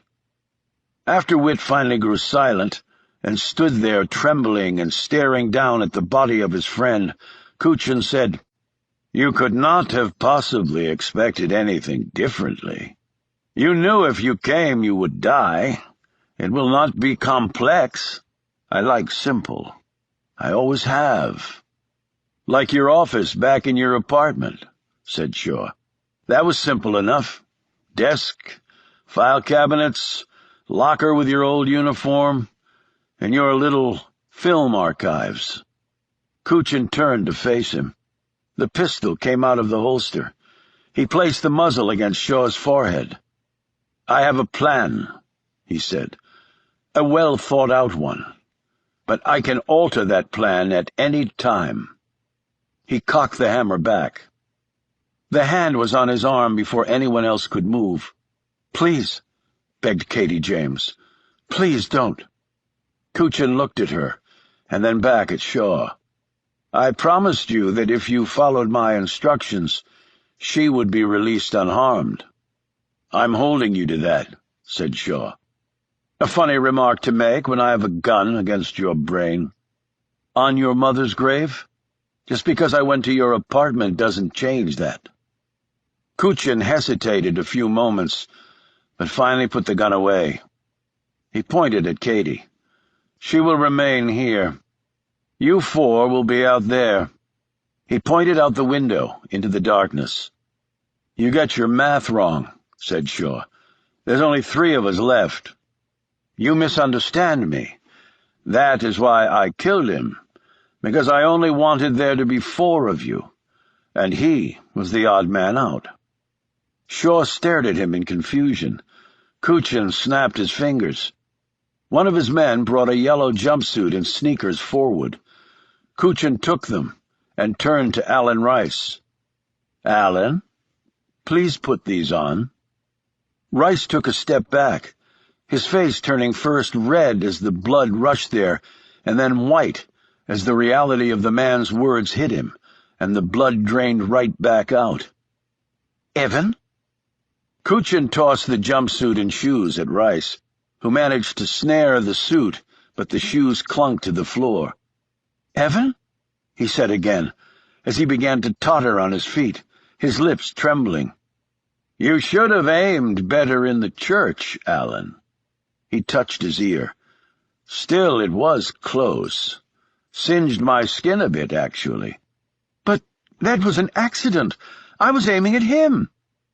Speaker 1: After Witt finally grew silent and stood there trembling and staring down at the body of his friend, Kuchin said, "You could not have possibly expected anything differently. You knew if you came you would die. It will not be complex. I like simple. I always have." "Like your office back in your apartment," said Shaw. "That was simple enough. Desk, file cabinets, locker with your old uniform, and your little film archives." Kuchin turned to face him. The pistol came out of the holster. He placed the muzzle against Shaw's forehead. "I have a plan," he said. "A well-thought-out one. But I can alter that plan at any time." He cocked the hammer back. The hand was on his arm before anyone else could move. "Please," begged Katie James. "Please don't." Kuchin looked at her, and then back at Shaw. "I promised you that if you followed my instructions, she would be released unharmed." "I'm holding you to that," said Shaw. "A funny remark to make when I have a gun against your brain." "On your mother's grave? Just because I went to your apartment doesn't change that." Kuchin hesitated a few moments, but finally put the gun away. He pointed at Katie. "She will remain here. You four will be out there." He pointed out the window into the darkness. "You got your math wrong," said Shaw. "There's only 3 of us left. You misunderstand me. That is why I killed him, because I only wanted there to be 4 of you, and he was the odd man out." Shaw stared at him in confusion. Kuchin snapped his fingers. One of his men brought a yellow jumpsuit and sneakers forward. Kuchin took them and turned to Alan Rice. "Alan, please put these on." Rice took a step back, his face turning first red as the blood rushed there, and then white as the reality of the man's words hit him, and the blood drained right back out. "Evan?" Kuchin tossed the jumpsuit and shoes at Rice, who managed to snare the suit, but the shoes clunked to the floor. "Evan?" he said again, as he began to totter on his feet, his lips trembling. "You should have aimed better in the church, Alan." He touched his ear. "Still, it was close. Singed my skin a bit, actually." "But that was an accident. I was aiming at him."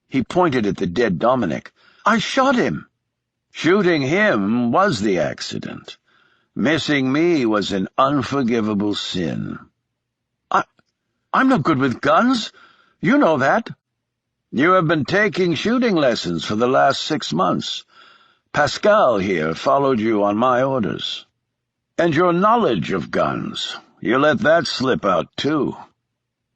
Speaker 1: He pointed at the dead Dominic. "I shot him." "Shooting him was the accident. Missing me was an unforgivable sin." I'm no good with guns. You know that." "You have been taking shooting lessons for the last 6 months. Pascal here followed you on my orders. And your knowledge of guns, you let that slip out too.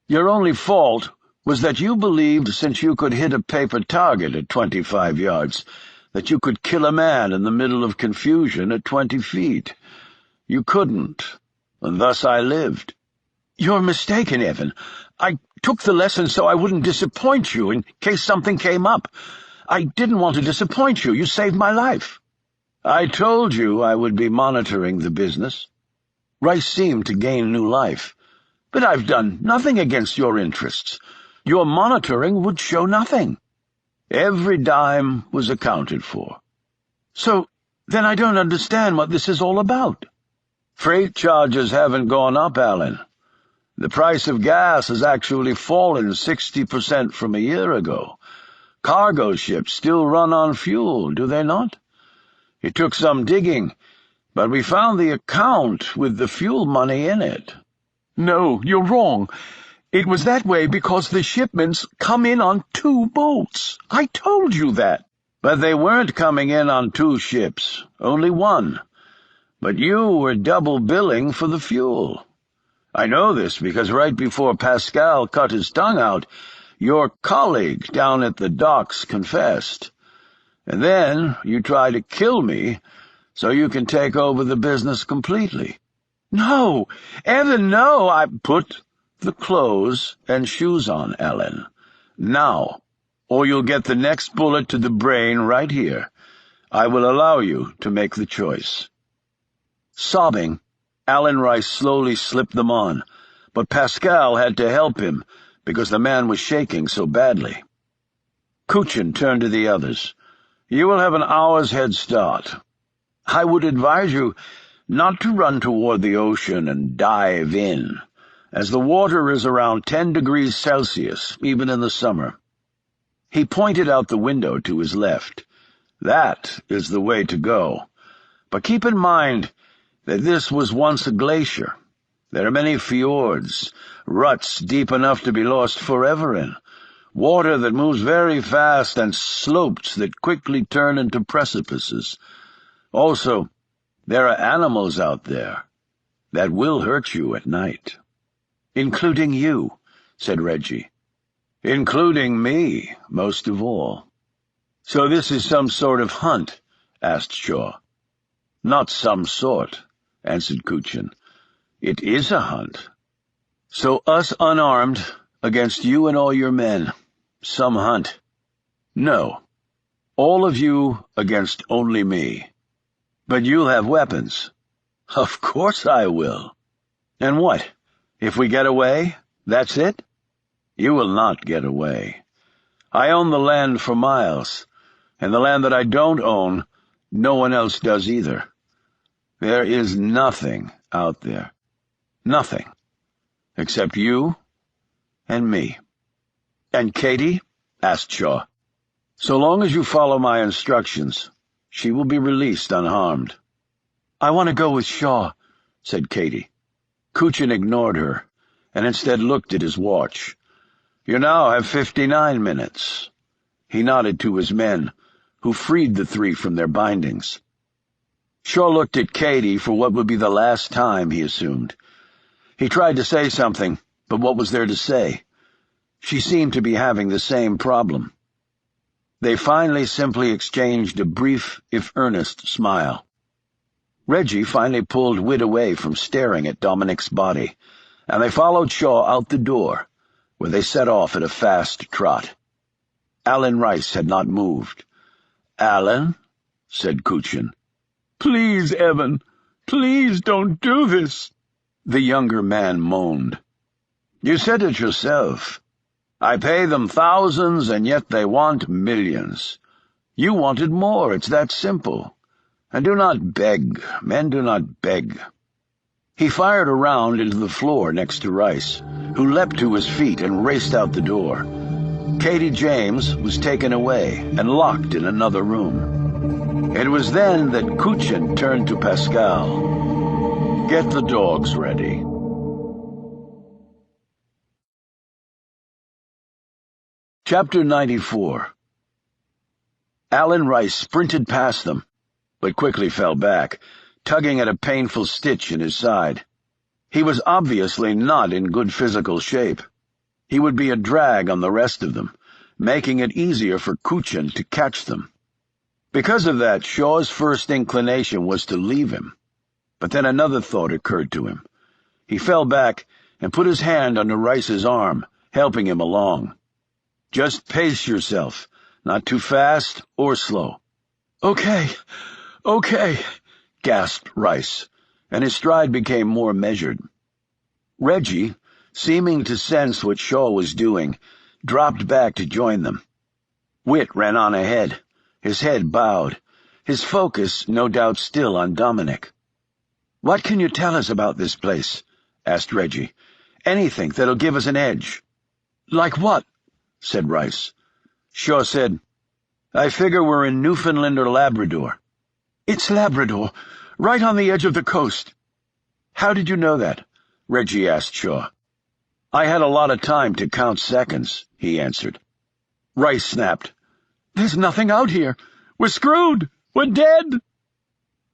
Speaker 1: Your only fault was that you believed since you could hit a paper target at 25 yards, that you could kill a man in the middle of confusion at 20 feet. You couldn't, and thus I lived." "You're mistaken, Evan. I took the lesson so I wouldn't disappoint you in case something came up. I didn't want to disappoint you. You saved my life." "I told you I would be monitoring the business." Rice seemed to gain new life. "But I've done nothing against your interests. Your monitoring would show nothing." "Every dime was accounted for." "So then I don't understand what this is all about." "Freight charges haven't gone up, Alan. The price of gas has actually fallen 60% from a year ago. Cargo ships still run on fuel, do they not? It took some digging, but we found the account with the fuel money in it." "No, you're wrong. It was that way because the shipments come in on 2 boats. I told you that." "But they weren't coming in on 2 ships, only 1. But you were double billing for the fuel. I know this because right before Pascal cut his tongue out, your colleague down at the docks confessed.
Speaker 2: And then you try to kill me so you can take over the business completely. No, Evan, no, I put the clothes and shoes on, Ellen. Now, or you'll get the next bullet to the brain right here. I will allow you to make the choice. Sobbing, Alan Rice slowly slipped them on, but Pascal had to help him because the man was shaking so badly. Kuchin turned to the others. You will have an hour's head start. I would advise you not to run toward the ocean and dive in, as the water is around 10 degrees Celsius, even in the summer. He pointed out the window to his left. That is the way to go. But keep in mind that this was once a glacier. There are many fjords, ruts deep enough to be lost forever in, water that moves very fast, and slopes that quickly turn into precipices. Also, there are animals out there that will hurt you at night. Including you, said Reggie. Including me, most of all. So this is some sort of hunt? Asked Shaw. Not some sort, answered Kuchin. It is a hunt. So us unarmed against you and all your men. Some hunt. No. All of you against only me. But you'll have weapons. Of course I will. And what? If we get away, that's it? You will not get away. I own the land for miles, and the land that I don't own, no one else does either. There is nothing out there. Nothing. Except you and me. And Katie? Asked Shaw. So long as you follow my instructions, she will be released unharmed. I want to go with Shaw, said Katie. Kuchin ignored her, and instead looked at his watch. You now have 59 minutes. He nodded to his men, who freed the three from their bindings. Shaw looked at Katie for what would be the last time, he assumed. He tried to say something, but what was there to say? She seemed to be having the same problem. They finally simply exchanged a brief, if earnest, smile. Reggie finally pulled Whit away from staring at Dominic's body, and they followed Shaw out the door, where they set off at a fast trot. Alan Rice had not moved. Alan, said Kuchin. Please, Evan, please don't do this. The younger man moaned. You said it yourself. I pay them thousands, and yet they want millions. You wanted more, it's that simple. And do not beg, men do not beg. He fired a round into the floor next to Rice, who leapt to his feet and raced out the door. Katie James was taken away and locked in another room. It was then that Kuchin turned to Pascal. Get the dogs ready. Chapter 94. Alan Rice sprinted past them, but quickly fell back, tugging at a painful stitch in his side. He was obviously not in good physical shape. He would be a drag on the rest of them, making it easier for Kuchin to catch them. Because of that, Shaw's first inclination was to leave him. But then another thought occurred to him. He fell back and put his hand under Rice's arm, helping him along. Just pace yourself, not too fast or slow. Okay, gasped Rice, and his stride became more measured. Reggie, seeming to sense what Shaw was doing, dropped back to join them. Whit ran on ahead, his head bowed, his focus no doubt still on Dominic. What can you tell us about this place? Asked Reggie. Anything that'll give us an edge. Like what? Said Rice. Shaw said, I figure we're in Newfoundland or Labrador. It's Labrador, right on the edge of the coast. How did you know that? Reggie asked Shaw. I had a lot of time to count seconds, he answered. Rice snapped. There's nothing out here. We're screwed. We're dead.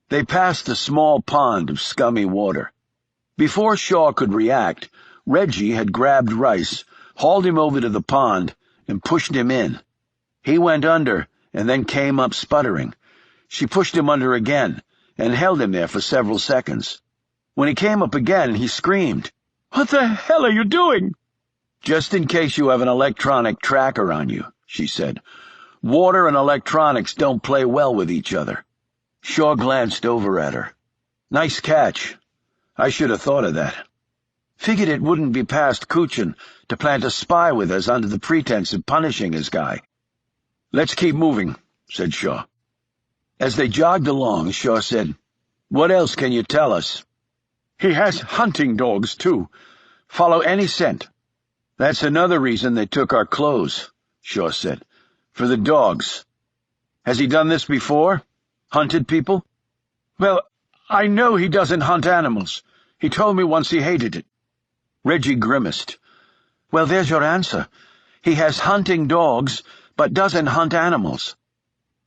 Speaker 2: They passed a small pond of scummy water. Before Shaw could react, Reggie had grabbed Rice, hauled him over to the pond, and pushed him in. He went under and then came up sputtering. She pushed him under again, and held him there for several seconds. When he came up again, he screamed, "What the hell are you doing?" "Just in case you have an electronic tracker on you," she said. "Water and electronics don't play well with each other." Shaw glanced over at her. "Nice catch. I should have thought of that. Figured it wouldn't be past Kuchin to plant a spy with us under the pretense of punishing his guy." "Let's keep moving," said Shaw. As they jogged along, Shaw said, "What else can you tell us?" "He has hunting dogs, too. Follow any scent." "That's another reason they took our clothes," Shaw said. "For the dogs. Has he done this before? Hunted people?" "Well, I know he doesn't hunt animals. He told me once he hated it." Reggie grimaced. "Well, there's your answer. He has hunting dogs, but doesn't hunt animals."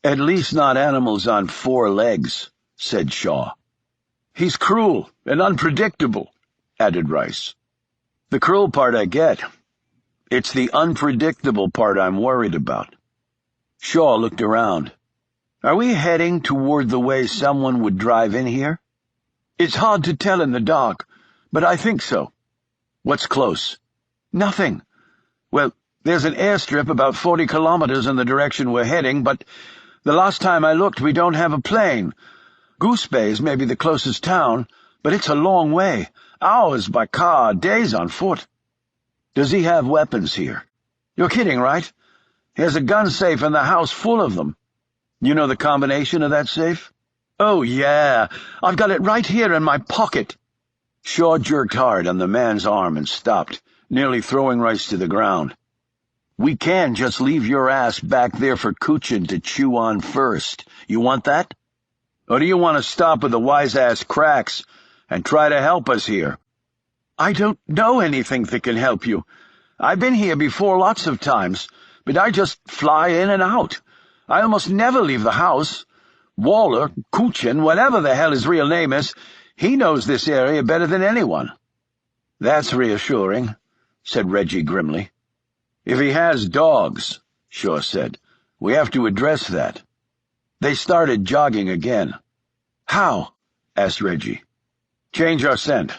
Speaker 2: "At least not animals on 4 legs," said Shaw. "He's cruel and unpredictable," added Rice. "The cruel part I get. It's the unpredictable part I'm worried about." Shaw looked around. "Are we heading toward the way someone would drive in here?" "It's hard to tell in the dark, but I think so." "What's close?" "Nothing. Well, there's an airstrip about 40 kilometers in the direction we're heading, but the last time I looked, we don't have a plane. Goose Bay's maybe the closest town, but it's a long way. Hours by car, days on foot." "Does he have weapons here?" "You're kidding, right? He has a gun safe in the house full of them." "You know the combination of that safe?" "Oh, yeah. I've got it right here in my pocket." Shaw jerked hard on the man's arm and stopped, nearly throwing Rice to the ground. "We can just leave your ass back there for Kuchin to chew on first. You want that? Or do you want to stop with the wise-ass cracks and try to help us here?" "I don't know anything that can help you. I've been here before lots of times, but I just fly in and out. I almost never leave the house. Waller, Kuchin, whatever the hell his real name is, he knows this area better than anyone." "That's reassuring," said Reggie grimly. "If he has dogs," Shaw said, "we have to address that." They started jogging again. "How?" asked Reggie. "Change our scent."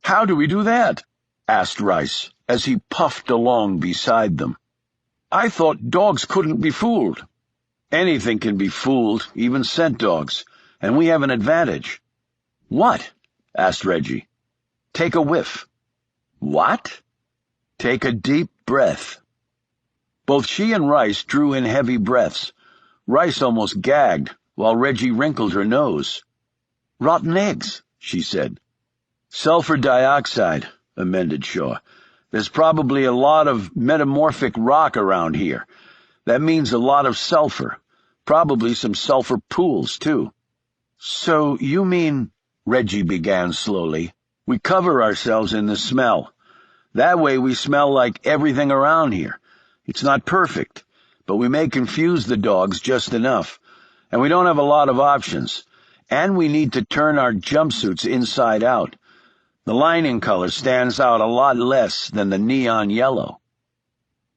Speaker 2: "How do we do that?" asked Rice, as he puffed along beside them. "I thought dogs couldn't be fooled." "Anything can be fooled, even scent dogs, and we have an advantage." "What?" asked Reggie. "Take a whiff." "What?" "Take a deep breath." Both she and Rice drew in heavy breaths. Rice almost gagged, while Reggie wrinkled her nose. "Rotten eggs," she said. "Sulfur dioxide," amended Shaw. "There's probably a lot of metamorphic rock around here. That means a lot of sulfur. Probably some sulfur pools, too." "So you mean," Reggie began slowly, "we cover ourselves in the smell. That way we smell like everything around here. It's not perfect, but we may confuse the dogs just enough. And we don't have a lot of options. And we need to turn our jumpsuits inside out. The lining color stands out a lot less than the neon yellow."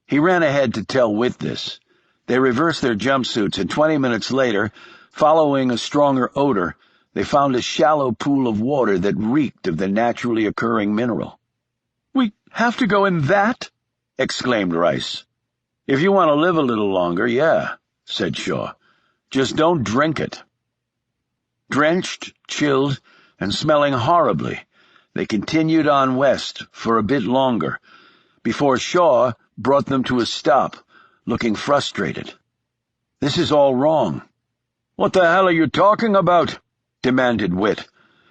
Speaker 2: He ran ahead to tell Whit this. They reversed their jumpsuits, and 20 minutes later, following a stronger odor, they found a shallow pool of water that reeked of the naturally occurring mineral. "We have to go in that?" exclaimed Rice. "If you want to live a little longer, yeah," said Shaw. "Just don't drink it." Drenched, chilled, and smelling horribly, they continued on west for a bit longer, before Shaw brought them to a stop, looking frustrated. "This is all wrong." "What the hell are you talking about?" demanded Whit,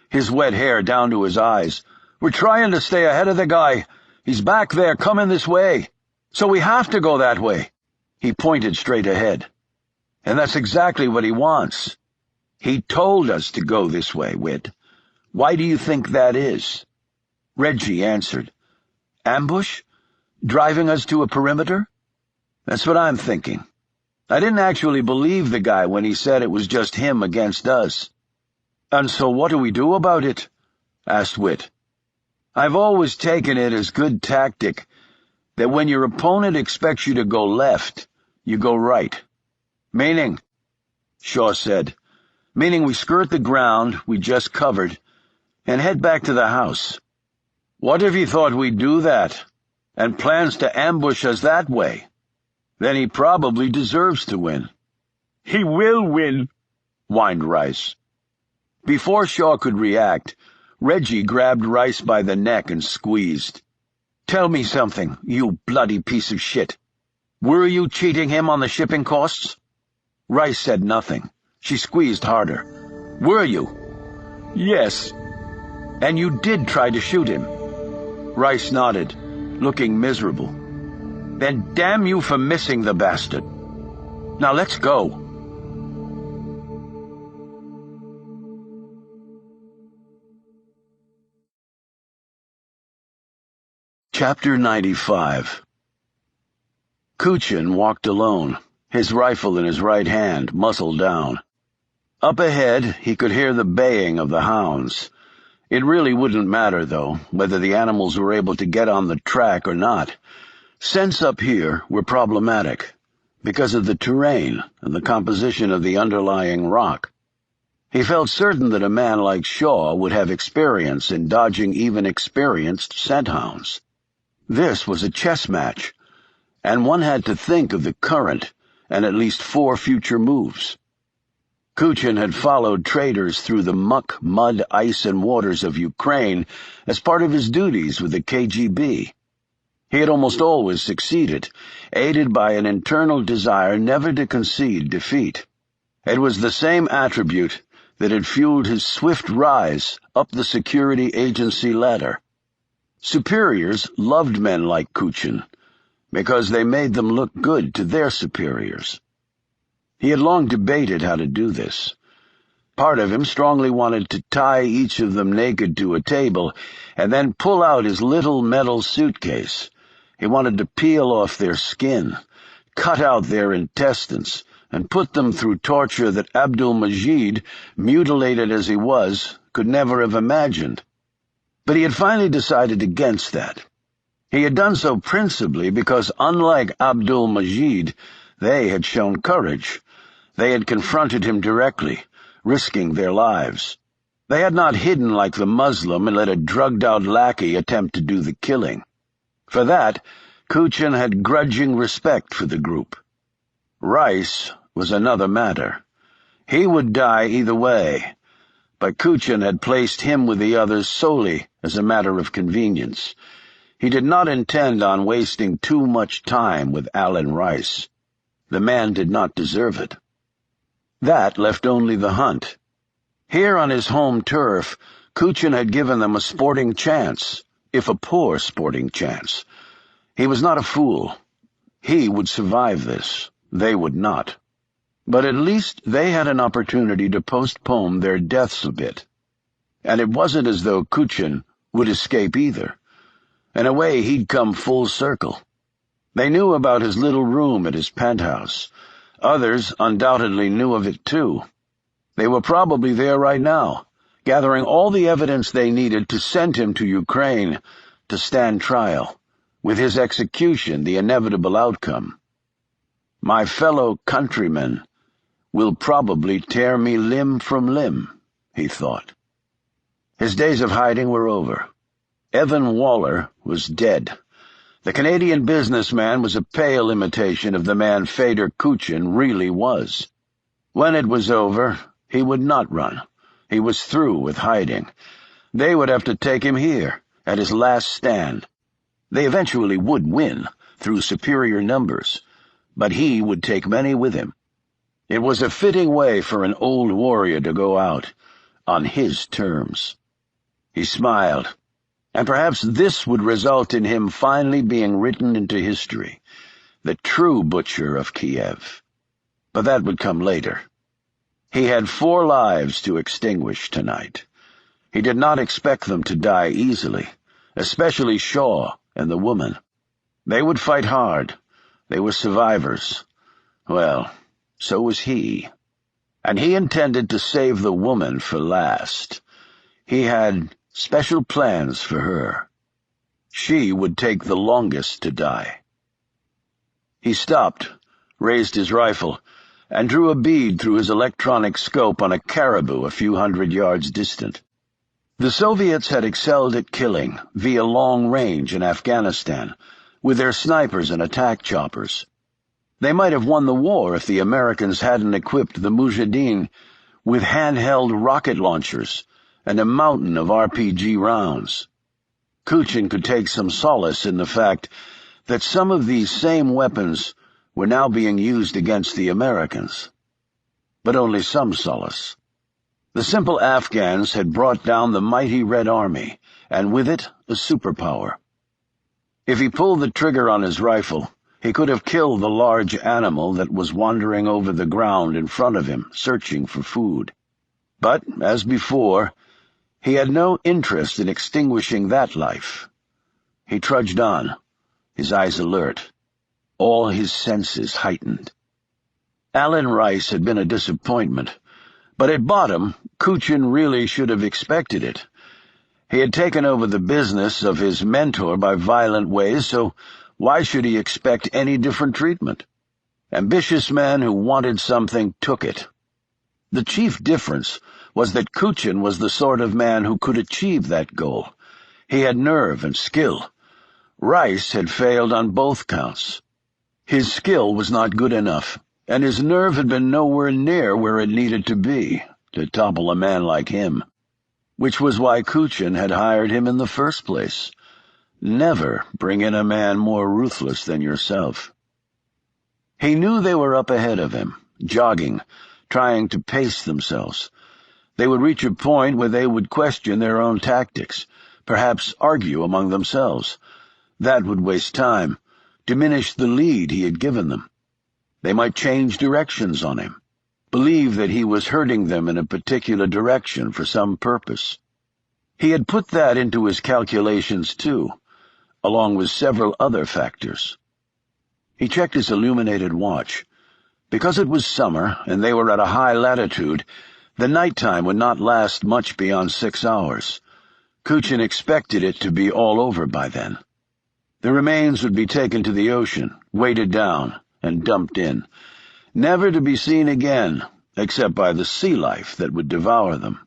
Speaker 2: his wet hair down to his eyes. "We're trying to stay ahead of the guy. He's back there, coming this way. So we have to go that way." He pointed straight ahead. "And that's exactly what he wants. He told us to go this way, Whit. Why do you think that is?" Reggie answered. "Ambush? Driving us to a perimeter?" "That's what I'm thinking. I didn't actually believe the guy when he said it was just him against us." "And so what do we do about it?" asked Whit. "I've always taken it as good tactic that when your opponent expects you to go left, you go right.
Speaker 1: Meaning, Shaw said, meaning we skirt the ground we just covered and head back to the house. What if he thought we'd do that, and plans to ambush us that way? Then he probably deserves to win.
Speaker 2: He will win, whined Rice.
Speaker 1: Before Shaw could react, Reggie grabbed Rice by the neck and squeezed. Tell me something, you bloody piece of shit. Were you cheating him on the shipping costs? Rice said nothing. She squeezed harder. Were you?
Speaker 2: Yes.
Speaker 1: And you did try to shoot him? Rice nodded, looking miserable. Then damn you for missing the bastard. Now let's go. Chapter 95. Kuchin walked alone, his rifle in his right hand, muzzle down. Up ahead, he could hear the baying of the hounds. It really wouldn't matter, though, whether the animals were able to get on the track or not. Scents up here were problematic, because of the terrain and the composition of the underlying rock. He felt certain that a man like Shaw would have experience in dodging even experienced scent hounds. This was a chess match, and one had to think of the current and at least 4 future moves. Kuchin had followed traders through the muck, mud, ice, and waters of Ukraine as part of his duties with the KGB. He had almost always succeeded, aided by an internal desire never to concede defeat. It was the same attribute that had fueled his swift rise up the security agency ladder. Superiors loved men like Kuchin because they made them look good to their superiors. He had long debated how to do this. Part of him strongly wanted to tie each of them naked to a table and then pull out his little metal suitcase. He wanted to peel off their skin, cut out their intestines, and put them through torture that Abdul-Majid, mutilated as he was, could never have imagined. But he had finally decided against that. He had done so principally because, unlike Abdul-Majid, they had shown courage. They had confronted him directly, risking their lives. They had not hidden like the Muslim and let a drugged-out lackey attempt to do the killing. For that, Kuchin had grudging respect for the group. Rice was another matter. He would die either way, but Kuchin had placed him with the others solely as a matter of convenience. He did not intend on wasting too much time with Alan Rice. The man did not deserve it. That left only the hunt. Here on his home turf, Kuchin had given them a sporting chance, if a poor sporting chance. He was not a fool. He would survive this. They would not. But at least they had an opportunity to postpone their deaths a bit. And it wasn't as though Kuchin would escape either. In a way, he'd come full circle. They knew about his little room at his penthouse. Others undoubtedly knew of it too. They were probably there right now, gathering all the evidence they needed to send him to Ukraine to stand trial, with his execution the inevitable outcome. My fellow countrymen will probably tear me limb from limb, he thought. His days of hiding were over. Evan Waller was dead. The Canadian businessman was a pale imitation of the man Fader Kuchin really was. When it was over, he would not run. He was through with hiding. They would have to take him here, at his last stand. They eventually would win, through superior numbers, but he would take many with him. It was a fitting way for an old warrior to go out, on his terms. He smiled, and perhaps this would result in him finally being written into history, the true butcher of Kiev. But that would come later. He had 4 lives to extinguish tonight. He did not expect them to die easily, especially Shaw and the woman. They would fight hard. They were survivors. Well, so was he. And he intended to save the woman for last. He had special plans for her. She would take the longest to die. He stopped, raised his rifle, and drew a bead through his electronic scope on a caribou a few hundred yards distant. The Soviets had excelled at killing via long range in Afghanistan, with their snipers and attack choppers. They might have won the war if the Americans hadn't equipped the Mujahideen with handheld rocket launchers and a mountain of RPG rounds. Kuchin could take some solace in the fact that some of these same weapons were now being used against the Americans. But only some solace. The simple Afghans had brought down the mighty Red Army, and with it a superpower. If he pulled the trigger on his rifle, he could have killed the large animal that was wandering over the ground in front of him, searching for food. But, as before, he had no interest in extinguishing that life. He trudged on, his eyes alert, all his senses heightened. Alan Rice had been a disappointment, but at bottom, Kuchin really should have expected it. He had taken over the business of his mentor by violent ways, so why should he expect any different treatment? Ambitious man who wanted something took it. The chief difference was that Kuchin was the sort of man who could achieve that goal. He had nerve and skill. Rice had failed on both counts. His skill was not good enough, and his nerve had been nowhere near where it needed to be to topple a man like him, which was why Kuchin had hired him in the first place. Never bring in a man more ruthless than yourself. He knew they were up ahead of him, jogging, trying to pace themselves. They would reach a point where they would question their own tactics, perhaps argue among themselves. That would waste time, diminish the lead he had given them. They might change directions on him, believe that he was herding them in a particular direction for some purpose. He had put that into his calculations too, along with several other factors. He checked his illuminated watch. Because it was summer and they were at a high latitude, the nighttime would not last much beyond 6 hours. Kuchin expected it to be all over by then. The remains would be taken to the ocean, weighted down, and dumped in, never to be seen again, except by the sea life that would devour them.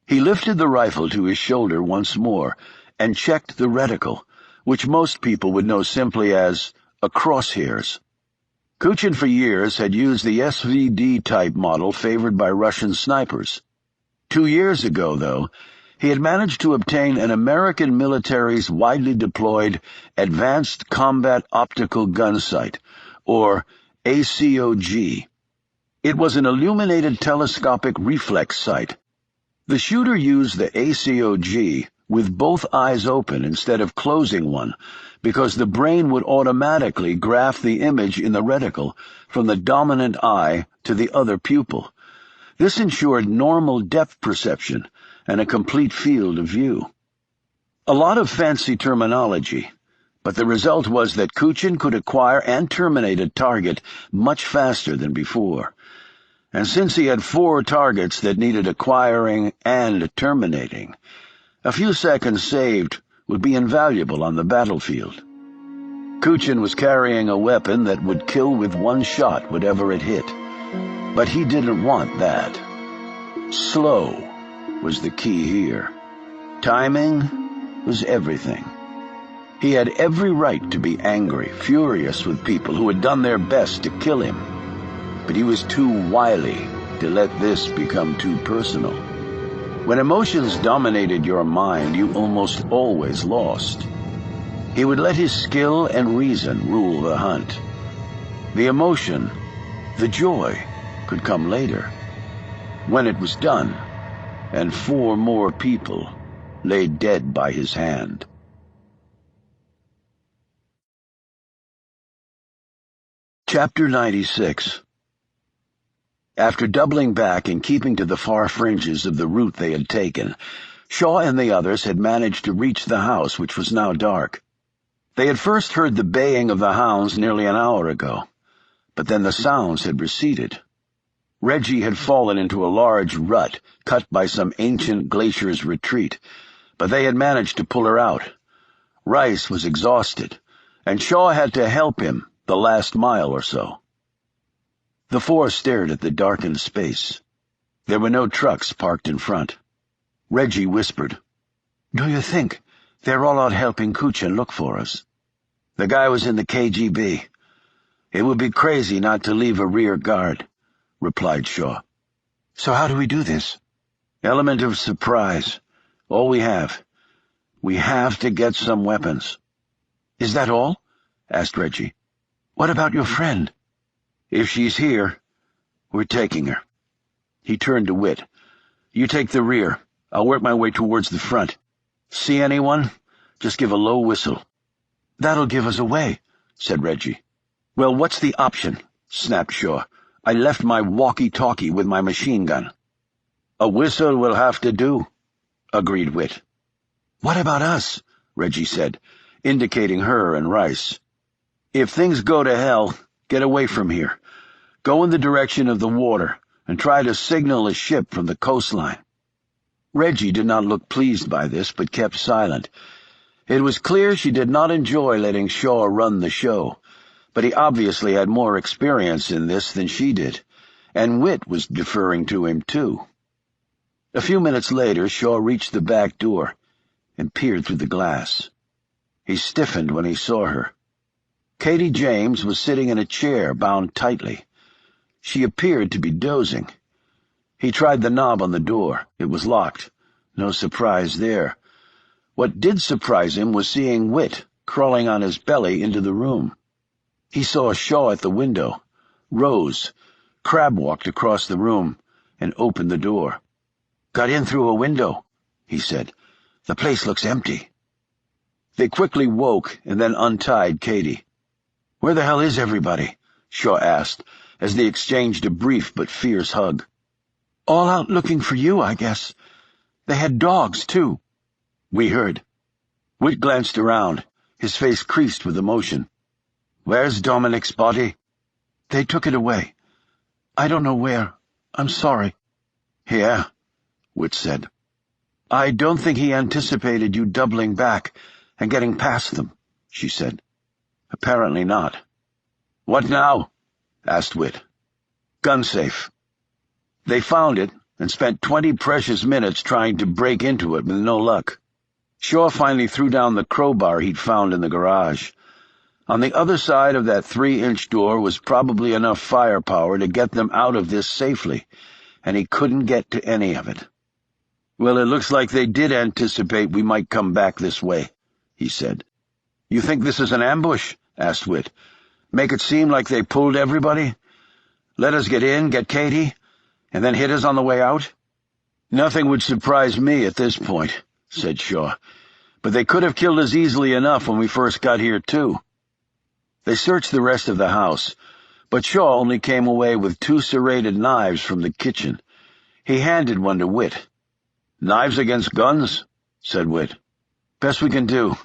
Speaker 1: He lifted the rifle to his shoulder once more and checked the reticle, which most people would know simply as a crosshairs. Kuchin for years had used the SVD-type model favored by Russian snipers. 2 years ago, though, he had managed to obtain an American military's widely deployed Advanced Combat Optical Gun Sight, or ACOG. It was an illuminated telescopic reflex sight. The shooter used the ACOG with both eyes open instead of closing one, because the brain would automatically graph the image in the reticle from the dominant eye to the other pupil. This ensured normal depth perception and a complete field of view. A lot of fancy terminology, but the result was that Kuchin could acquire and terminate a target much faster than before. And since he had 4 targets that needed acquiring and terminating, a few seconds saved would be invaluable on the battlefield. Kuchin was carrying a weapon that would kill with one shot whatever it hit, but he didn't want that. Slow was the key here. Timing was everything. He had every right to be angry, furious with people who had done their best to kill him, but he was too wily to let this become too personal. When emotions dominated your mind, you almost always lost. He would let his skill and reason rule the hunt. The emotion, the joy, could come later, when it was done, and 4 more people lay dead by his hand. Chapter 96. After doubling back and keeping to the far fringes of the route they had taken, Shaw and the others had managed to reach the house, which was now dark. They had first heard the baying of the hounds nearly an hour ago, but then the sounds had receded. Reggie had fallen into a large rut cut by some ancient glacier's retreat, but they had managed to pull her out. Rice was exhausted, and Shaw had to help him the last mile or so.
Speaker 2: The four stared at the darkened space. There were no trucks parked in front. Reggie whispered, "Do you think they're all out helping Kuchen look for us?" "The guy was in the KGB. It would be crazy not to leave a rear guard," replied Shaw. "So how do we do this?" "Element of surprise. All we have. We have to get some weapons." "Is that all?" asked Reggie. "What about your friend?" "If she's here, we're taking her." He turned to Whit. "You take the rear. I'll work my way towards the front. See anyone? Just give a low whistle." "That'll give us away," said Reggie. "Well, what's the option?" snapped Shaw. "I left my walkie-talkie with my machine gun." "A whistle will have to do," agreed Whit. "What about us?" Reggie said, indicating her and Rice. "If things go to hell, get away from here. Go in the direction of the water and try to signal a ship from the coastline." Reggie did not look pleased by this, but kept silent. It was clear she did not enjoy letting Shaw run the show, but he obviously had more experience in this than she did, and Whit was deferring to him too. A few minutes later, Shaw reached the back door and peered through the glass. He stiffened when he saw her. Katie James was sitting in a chair, bound tightly. She appeared to be dozing. He tried the knob on the door. It was locked. No surprise there. What did surprise him was seeing Whit crawling on his belly into the room. He saw Shaw at the window, rose, crab-walked across the room, and opened the door. "Got in through a window," he said. "The place looks empty." They quickly woke and then untied Katie. "Where the hell is everybody?" Shaw asked, as they exchanged a brief but fierce hug. "All out looking for you, I guess. They had dogs, too." "We heard." Whit glanced around, his face creased with emotion. "Where's Dominic's body?" "They took it away. I don't know where. I'm sorry." "Yeah," Whit said. "I don't think he anticipated you doubling back and getting past them," she said. "Apparently not." "What now?" asked Whit. "Gun safe." They found it and spent 20 precious minutes trying to break into it with no luck. Shaw finally threw down the crowbar he'd found in the garage. On the other side of that 3-inch door was probably enough firepower to get them out of this safely, and he couldn't get to any of it. "Well, it looks like they did anticipate we might come back this way," he said. "You think this is an ambush?" asked Whit. "Make it seem like they pulled everybody? Let us get in, get Katie, and then hit us on the way out?" "Nothing would surprise me at this point," said Shaw. "But they could have killed us easily enough when we first got here, too." They searched the rest of the house, but Shaw only came away with 2 serrated knives from the kitchen. He handed one to Whit. "Knives against guns," said Whit. "Best we can do.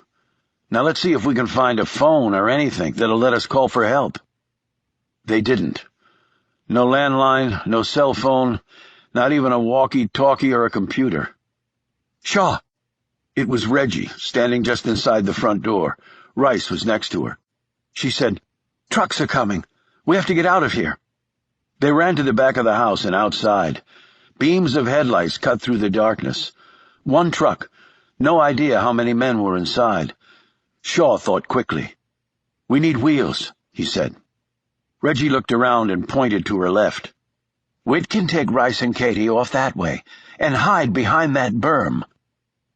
Speaker 2: Now let's see if we can find a phone or anything that'll let us call for help." They didn't. No landline, no cell phone, not even a walkie-talkie or a computer. "Shaw!" It was Reggie, standing just inside the front door. Rice was next to her. She said, "Trucks are coming. We have to get out of here." They ran to the back of the house and outside. Beams of headlights cut through the darkness. One truck. No idea how many men were inside. Shaw thought quickly. "We need wheels," he said. Reggie looked around and pointed to her left. "Whit can take Rice and Katie off that way and hide behind that berm.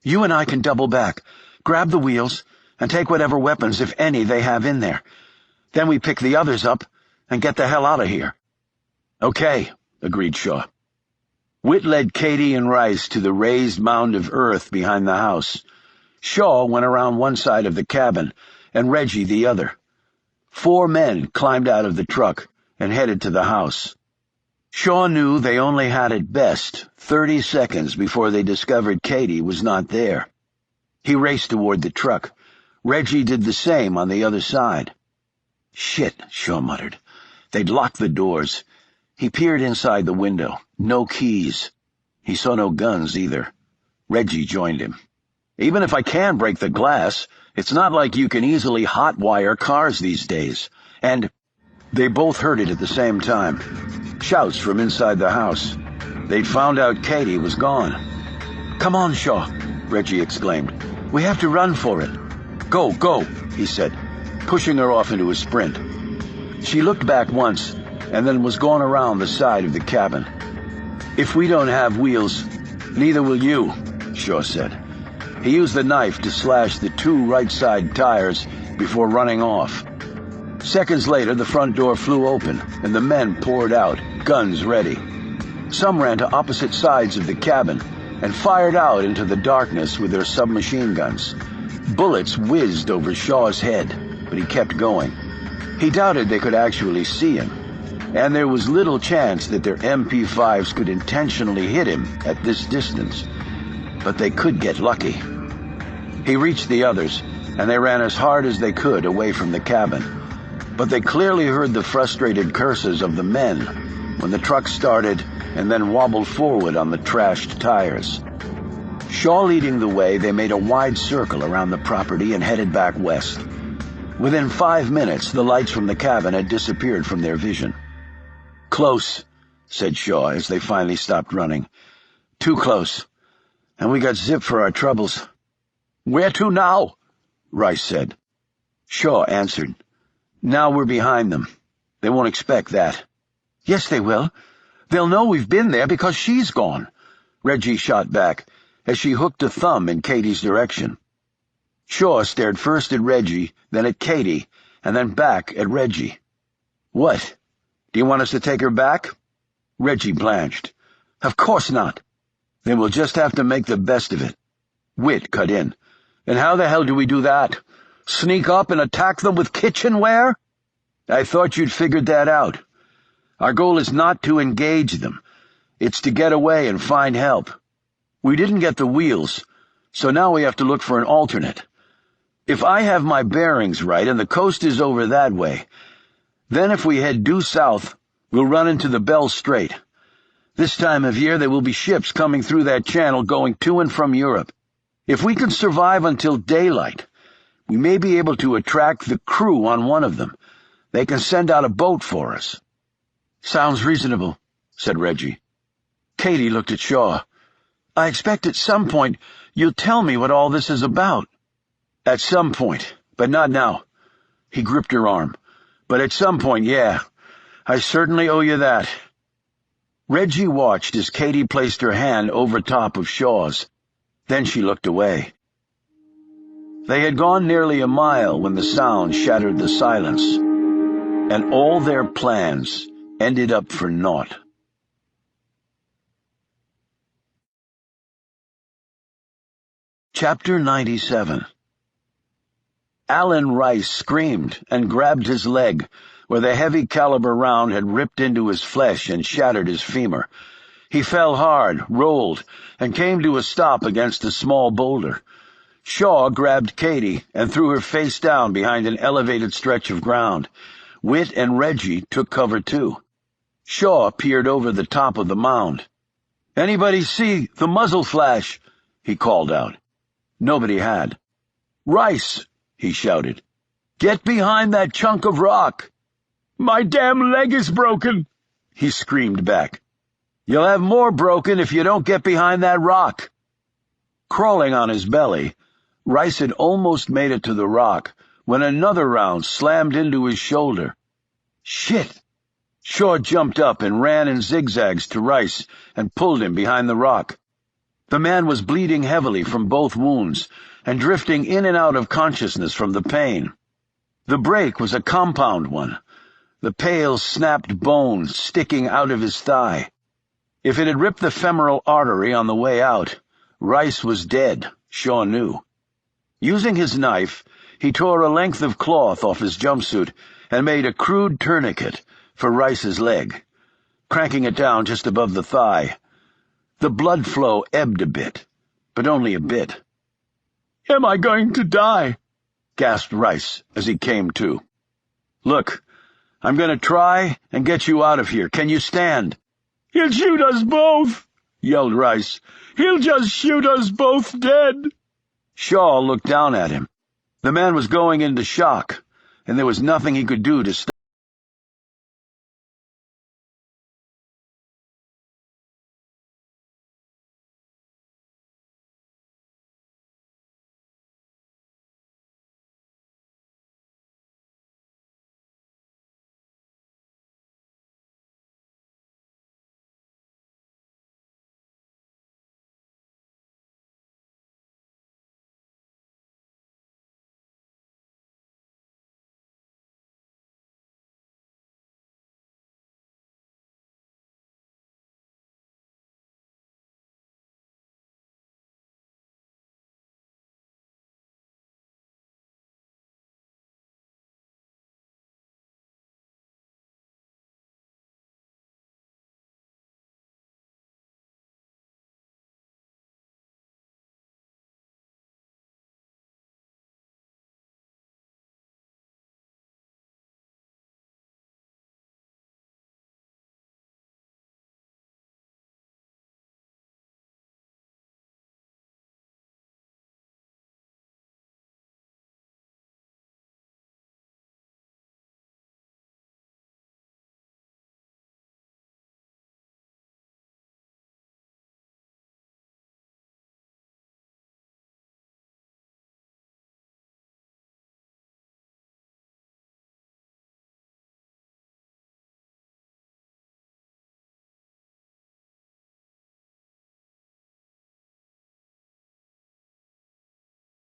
Speaker 2: You and I can double back, grab the wheels, and take whatever weapons, if any, they have in there. Then we pick the others up and get the hell out of here." "Okay," agreed Shaw. Whit led Katie and Rice to the raised mound of earth behind the house. Shaw went around one side of the cabin, and Reggie the other. 4 men climbed out of the truck and headed to the house. Shaw knew they only had at best 30 seconds before they discovered Katie was not there. He raced toward the truck. Reggie did the same on the other side. "Shit," Shaw muttered. They'd locked the doors. He peered inside the window. No keys. He saw no guns either. Reggie joined him. "Even if I can break the glass, it's not like you can easily hotwire cars these days. And—" They both heard it at the same time. Shouts from inside the house. They'd found out Katie was gone. "Come on, Shaw," Reggie exclaimed. "We have to run for it." "Go, go," he said, pushing her off into a sprint. She looked back once, and then was gone around the side of the cabin. "If we don't have wheels, neither will you," Shaw said. He used the knife to slash the 2 right-side tires before running off. Seconds later, the front door flew open, and the men poured out, guns ready. Some ran to opposite sides of the cabin and fired out into the darkness with their submachine guns. Bullets whizzed over Shaw's head, but he kept going. He doubted they could actually see him, and there was little chance that their MP5s could intentionally hit him at this distance. But they could get lucky. He reached the others, and they ran as hard as they could away from the cabin. But they clearly heard the frustrated curses of the men when the truck started and then wobbled forward on the trashed tires. Shaw leading the way, they made a wide circle around the property and headed back west. Within 5 minutes, the lights from the cabin had disappeared from their vision. "Close," said Shaw as they finally stopped running. "Too close. And we got zip for our troubles." "Where to now?" Rice said. Shaw answered. "Now we're behind them. They won't expect that." "Yes, they will. They'll know we've been there because she's gone," Reggie shot back as she hooked a thumb in Katie's direction. Shaw stared first at Reggie, then at Katie, and then back at Reggie. "What? Do you want us to take her back?" Reggie blanched. "Of course not." "Then we'll just have to make the best of it." Whit cut in. "And how the hell do we do that? Sneak up and attack them with kitchenware?" "I thought you'd figured that out. Our goal is not to engage them. It's to get away and find help. We didn't get the wheels, so now we have to look for an alternate. If I have my bearings right and the coast is over that way, then if we head due south, we'll run into the Bell Strait. This time of year there will be ships coming through that channel going to and from Europe. If we can survive until daylight, we may be able to attract the crew on one of them. They can send out a boat for us." "Sounds reasonable," said Reggie. Katie looked at Shaw. "I expect at some point you'll tell me what all this is about." "At some point, but not now." He gripped her arm. "But at some point, yeah. I certainly owe you that." Reggie watched as Katie placed her hand over top of Shaw's. Then she looked away. They had gone nearly a mile when the sound shattered the silence, and all their plans ended up for naught. Chapter 97. Alan Rice screamed and grabbed his leg, where the heavy-caliber round had ripped into his flesh and shattered his femur. He fell hard, rolled, and came to a stop against a small boulder. Shaw grabbed Katie and threw her face down behind an elevated stretch of ground. Whit and Reggie took cover too. Shaw peered over the top of the mound. "Anybody see the muzzle flash?" he called out. Nobody had. "Rice!" he shouted. "Get behind that chunk of rock!" "My damn leg is broken!" he screamed back. "You'll have more broken if you don't get behind that rock." Crawling on his belly, Rice had almost made it to the rock when another round slammed into his shoulder. "Shit!" Shaw jumped up and ran in zigzags to Rice and pulled him behind the rock. The man was bleeding heavily from both wounds and drifting in and out of consciousness from the pain. The break was a compound one, the pale, snapped bone sticking out of his thigh. If it had ripped the femoral artery on the way out, Rice was dead, Shaw knew. Using his knife, he tore a length of cloth off his jumpsuit and made a crude tourniquet for Rice's leg, cranking it down just above the thigh. The blood flow ebbed a bit, but only a bit. "Am I going to die?" gasped Rice as he came to. "Look, I'm going to try and get you out of here. Can you stand?" "He'll shoot us both," yelled Rice. "He'll just shoot us both dead." Shaw looked down at him. The man was going into shock, and there was nothing he could do to stop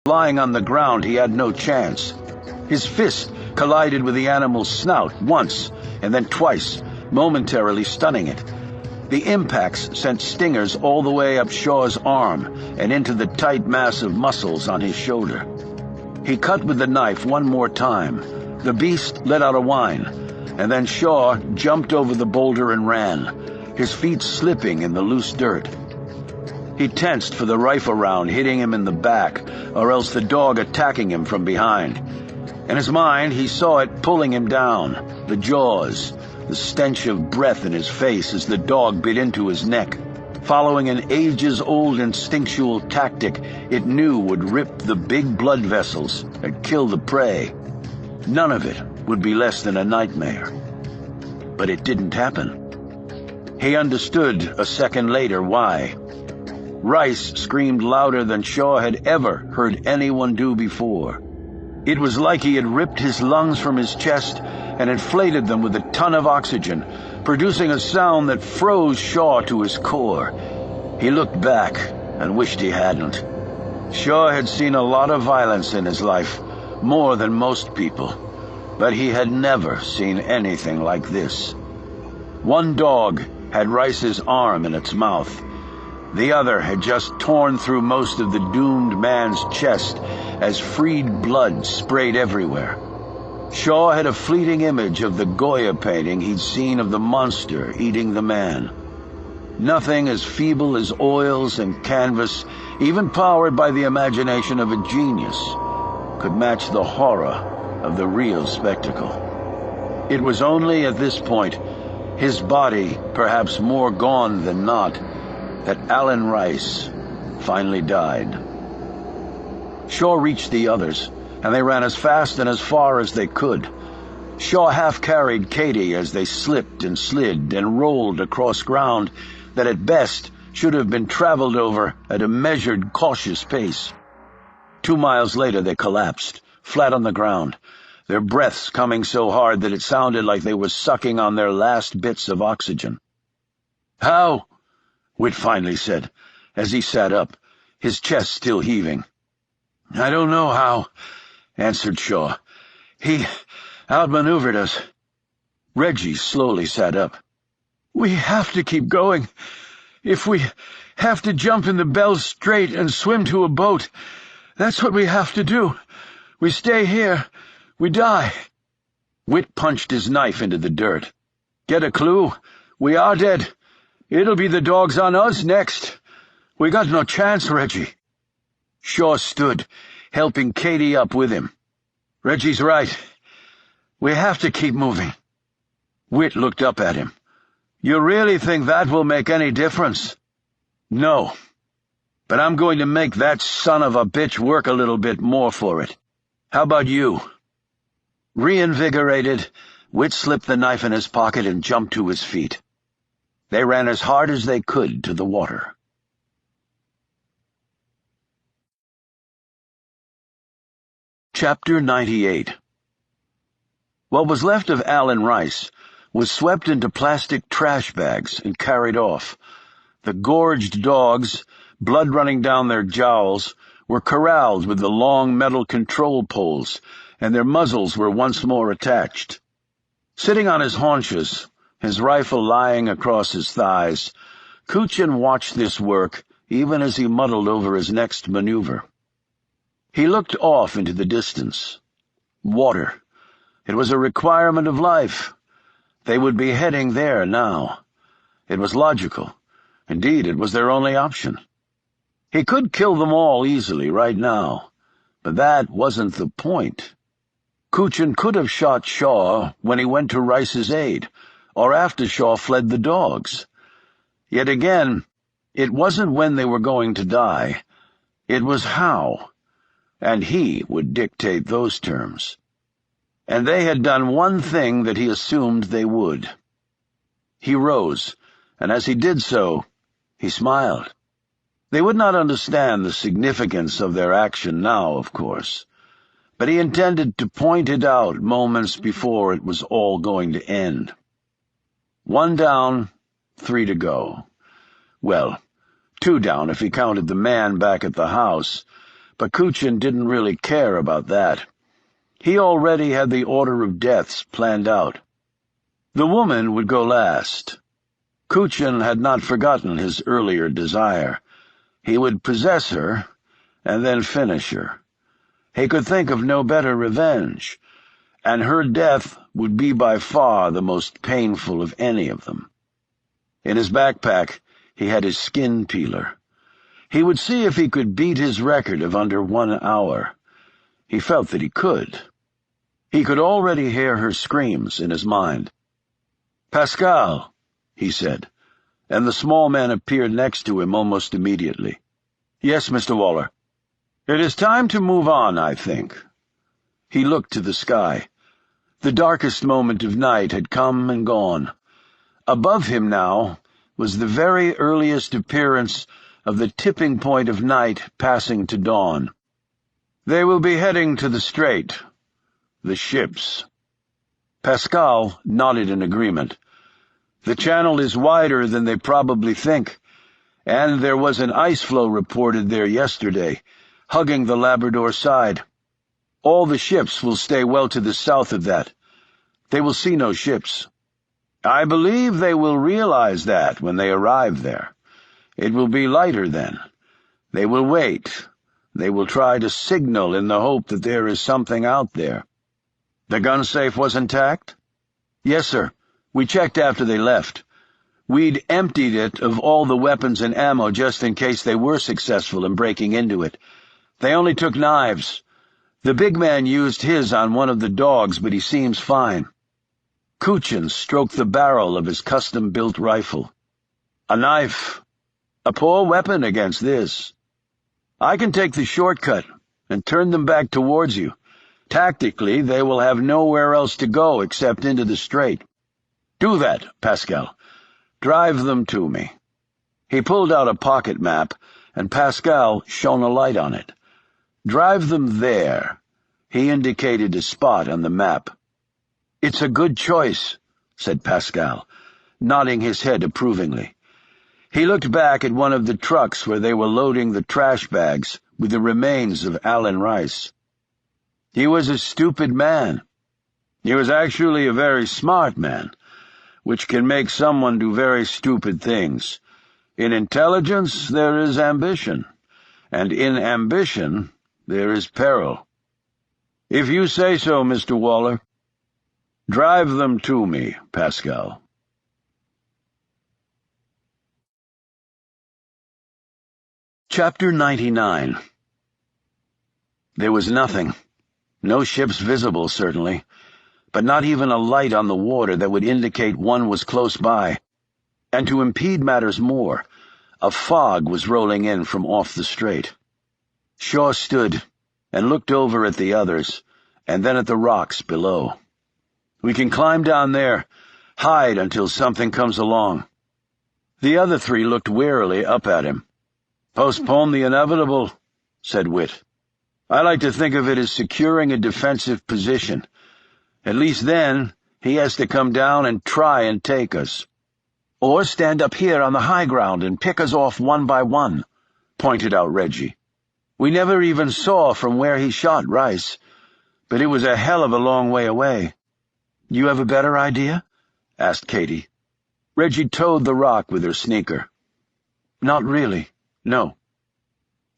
Speaker 2: Lying on the ground, he had no chance. His fist collided with the animal's snout once, and then twice, momentarily stunning it. The impacts sent stingers all the way up Shaw's arm and into the tight mass of muscles on his shoulder. He cut with the knife one more time. The beast let out a whine, and then Shaw jumped over the boulder and ran, his feet slipping in the loose dirt. He tensed for the rifle round hitting him in the back, or else the dog attacking him from behind. In his mind, he saw it pulling him down, the jaws, the stench of breath in his face as the dog bit into his neck, following an ages-old instinctual tactic it knew would rip the big blood vessels and kill the prey. None of it would be less than a nightmare. But it didn't happen. He understood a second later why. Rice screamed louder than Shaw had ever heard anyone do before. It was like he had ripped his lungs from his chest and inflated them with a ton of oxygen, producing a sound that froze Shaw to his core. He looked back and wished he hadn't. Shaw had seen a lot of violence in his life, more than most people, but he had never seen anything like this. One dog had Rice's arm in its mouth. The other had just torn through most of the doomed man's chest as freed blood sprayed everywhere. Shaw had a fleeting image of the Goya painting he'd seen of the monster eating the man. Nothing as feeble as oils and canvas, even powered by the imagination of a genius, could match the horror of the real spectacle. It was only at this point, his body perhaps more gone than not, that Alan Rice finally died. Shaw reached the others, and they ran as fast and as far as they could. Shaw half-carried Katie as they slipped and slid and rolled across ground that at best should have been traveled over at a measured, cautious pace. 2 miles later they collapsed, flat on the ground, their breaths coming so hard that it sounded like they were sucking on their last bits of oxygen. "How?" Whit finally said, as he sat up, his chest still heaving. "I don't know how," answered Shaw. "He outmaneuvered us." Reggie slowly sat up. "We have to keep going. If we have to jump in the Bell Strait and swim to a boat, that's what we have to do. We stay here, we die." Whit punched his knife into the dirt. "Get a clue? We are dead. It'll be the dogs on us next. We got no chance, Reggie." Shaw stood, helping Katie up with him. "Reggie's right. We have to keep moving." Whit looked up at him. "You really think that will make any difference?" "No. But I'm going to make that son of a bitch work a little bit more for it. How about you?" Reinvigorated, Whit slipped the knife in his pocket and jumped to his feet. They ran as hard as they could to the water. Chapter 98. What was left of Alan Rice was swept into plastic trash bags and carried off. The gorged dogs, blood running down their jowls, were corralled with the long metal control poles, and their muzzles were once more attached. Sitting on his haunches, his rifle lying across his thighs, Kuchin watched this work even as he muddled over his next maneuver. He looked off into the distance. Water. It was a requirement of life. They would be heading there now. It was logical. Indeed, it was their only option. He could kill them all easily right now, but that wasn't the point. Kuchin could have shot Shaw when he went to Rice's aid, or after Shaw fled the dogs. Yet again, it wasn't when they were going to die. It was how, and he would dictate those terms. And they had done one thing that he assumed they would. He rose, and as he did so, he smiled. They would not understand the significance of their action now, of course, but he intended to point it out moments before it was all going to end. 1 down, 3 to go. Well, 2 down if he counted the man back at the house, but Kuchin didn't really care about that. He already had the order of deaths planned out. The woman would go last. Kuchin had not forgotten his earlier desire. He would possess her, and then finish her. He could think of no better revenge, and her death would be by far the most painful of any of them. In his backpack, he had his skin peeler. He would see if he could beat his record of under 1 hour. He felt that he could. He could already hear her screams in his mind. "Pascal," he said, and the small man appeared next to him almost immediately. "Yes, Mr. Waller." "It is time to move on, I think." He looked to the sky. The darkest moment of night had come and gone. Above him now was the very earliest appearance of the tipping point of night passing to dawn. "They will be heading to the strait. The ships." Pascal nodded in agreement. "The channel is wider than they probably think, and there was an ice floe reported there yesterday, hugging the Labrador side. All the ships will stay well to the south of that. They will see no ships. I believe they will realize that when they arrive there. It will be lighter then. They will wait. They will try to signal in the hope that there is something out there." "The gun safe was intact?" "Yes, sir. We checked after they left. We'd emptied it of all the weapons and ammo just in case they were successful in breaking into it. They only took knives. The big man used his on one of the dogs, but he seems fine." Kuchin stroked the barrel of his custom-built rifle. "A knife. A poor weapon against this. I can take the shortcut and turn them back towards you. Tactically, they will have nowhere else to go except into the strait. Do that, Pascal. Drive them to me." He pulled out a pocket map, and Pascal shone a light on it. "Drive them there." He indicated a spot on the map. "It's a good choice," said Pascal, nodding his head approvingly. He looked back at one of the trucks where they were loading the trash bags with the remains of Alan Rice. He was a stupid man. He was actually a very smart man, which can make someone do very stupid things. In intelligence there is ambition, and in ambition there is peril. "If you say so, Mr. Waller. Drive them to me, Pascal." Chapter 99. There was nothing. No ships visible, certainly, but not even a light on the water that would indicate one was close by. And to impede matters more, a fog was rolling in from off the strait. Shaw stood and looked over at the others, and then at the rocks below. "We can climb down there, hide until something comes along." The other three looked warily up at him. "Postpone the inevitable," said Witt. "I like to think of it as securing a defensive position. At least then he has to come down and try and take us." "Or stand up here on the high ground and pick us off one by one," pointed out Reggie. "We never even saw from where he shot Rice, but it was a hell of a long way away." "You have a better idea?" asked Katie. Reggie toed the rock with her sneaker. "Not really, no."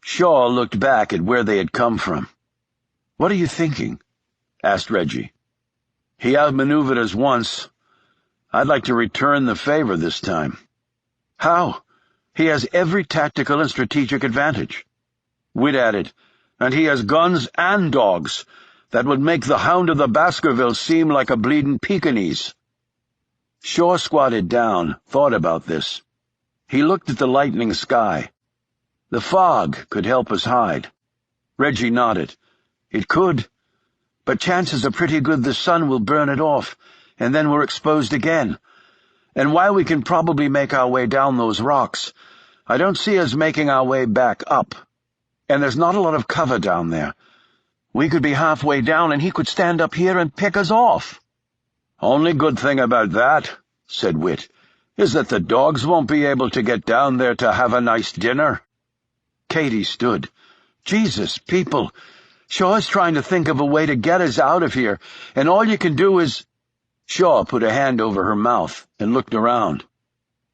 Speaker 2: Shaw looked back at where they had come from. "What are you thinking?" asked Reggie. "He outmaneuvered us once. I'd like to return the favor this time." "How? He has every tactical and strategic advantage." Witt added, "And he has guns and dogs that would make the Hound of the Baskervilles seem like a bleedin' Pekingese." Shaw squatted down, thought about this. He looked at the lightening sky. "The fog could help us hide." Reggie nodded. "It could, but chances are pretty good the sun will burn it off, and then we're exposed again. And while we can probably make our way down those rocks, I don't see us making our way back up. And there's not a lot of cover down there. We could be halfway down and he could stand up here and pick us off." "Only good thing about that," said Witt, "is that the dogs won't be able to get down there to have a nice dinner." Katie stood, Jesus, people. Shaw's trying to think of a way to get us out of here, and all you can do is—" Shaw put a hand over her mouth and looked around.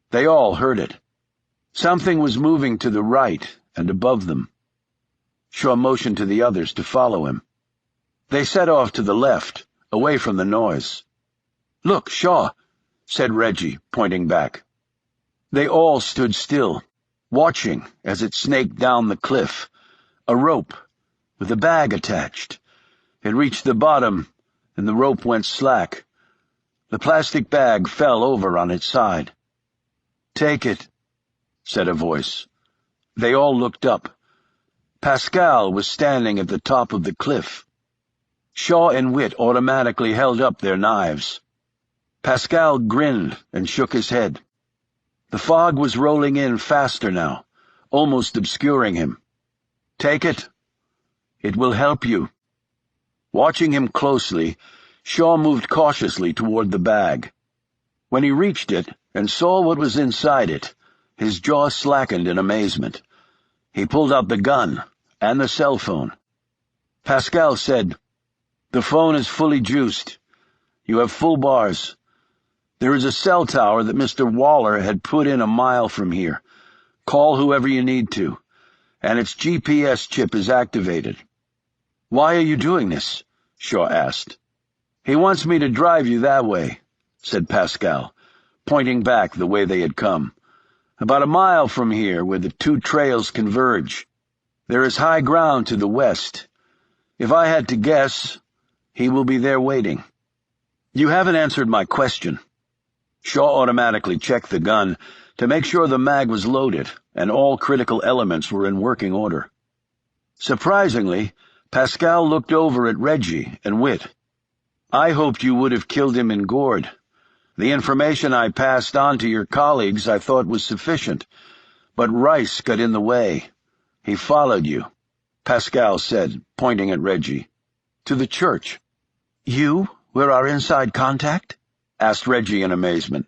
Speaker 2: They all heard it. Something was moving to the right and above them. Shaw motioned to the others to follow him. They set off to the left, away from the noise. "Look, Shaw," said Reggie, pointing back. They all stood still, watching as it snaked down the cliff, a rope with a bag attached. It reached the bottom, and the rope went slack. The plastic bag fell over on its side. "Take it," said a voice. They all looked up. Pascal was standing at the top of the cliff. Shaw and Witt automatically held up their knives. Pascal grinned and shook his head. The fog was rolling in faster now, almost obscuring him. "Take it. It will help you." Watching him closely, Shaw moved cautiously toward the bag. When he reached it and saw what was inside it, his jaw slackened in amazement. He pulled out the gun and the cell phone. Pascal said, "The phone is fully juiced. You have full bars. There is a cell tower that Mr. Waller had put in a mile from here. Call whoever you need to, and its GPS chip is activated." "Why are you doing this?" Shaw asked. "He wants me to drive you that way," said Pascal, pointing back the way they had come. "About a mile from here, where the two trails converge. There is high ground to the west. If I had to guess, he will be there waiting." "You haven't answered my question." Shaw automatically checked the gun to make sure the mag was loaded and all critical elements were in working order. Surprisingly, Pascal looked over at Reggie and Witt. "I hoped you would have killed him in Gourd. The information I passed on to your colleagues I thought was sufficient, but Rice got in the way. He followed you," Pascal said, pointing at Reggie. "To the church." "You were our inside contact?" asked Reggie in amazement.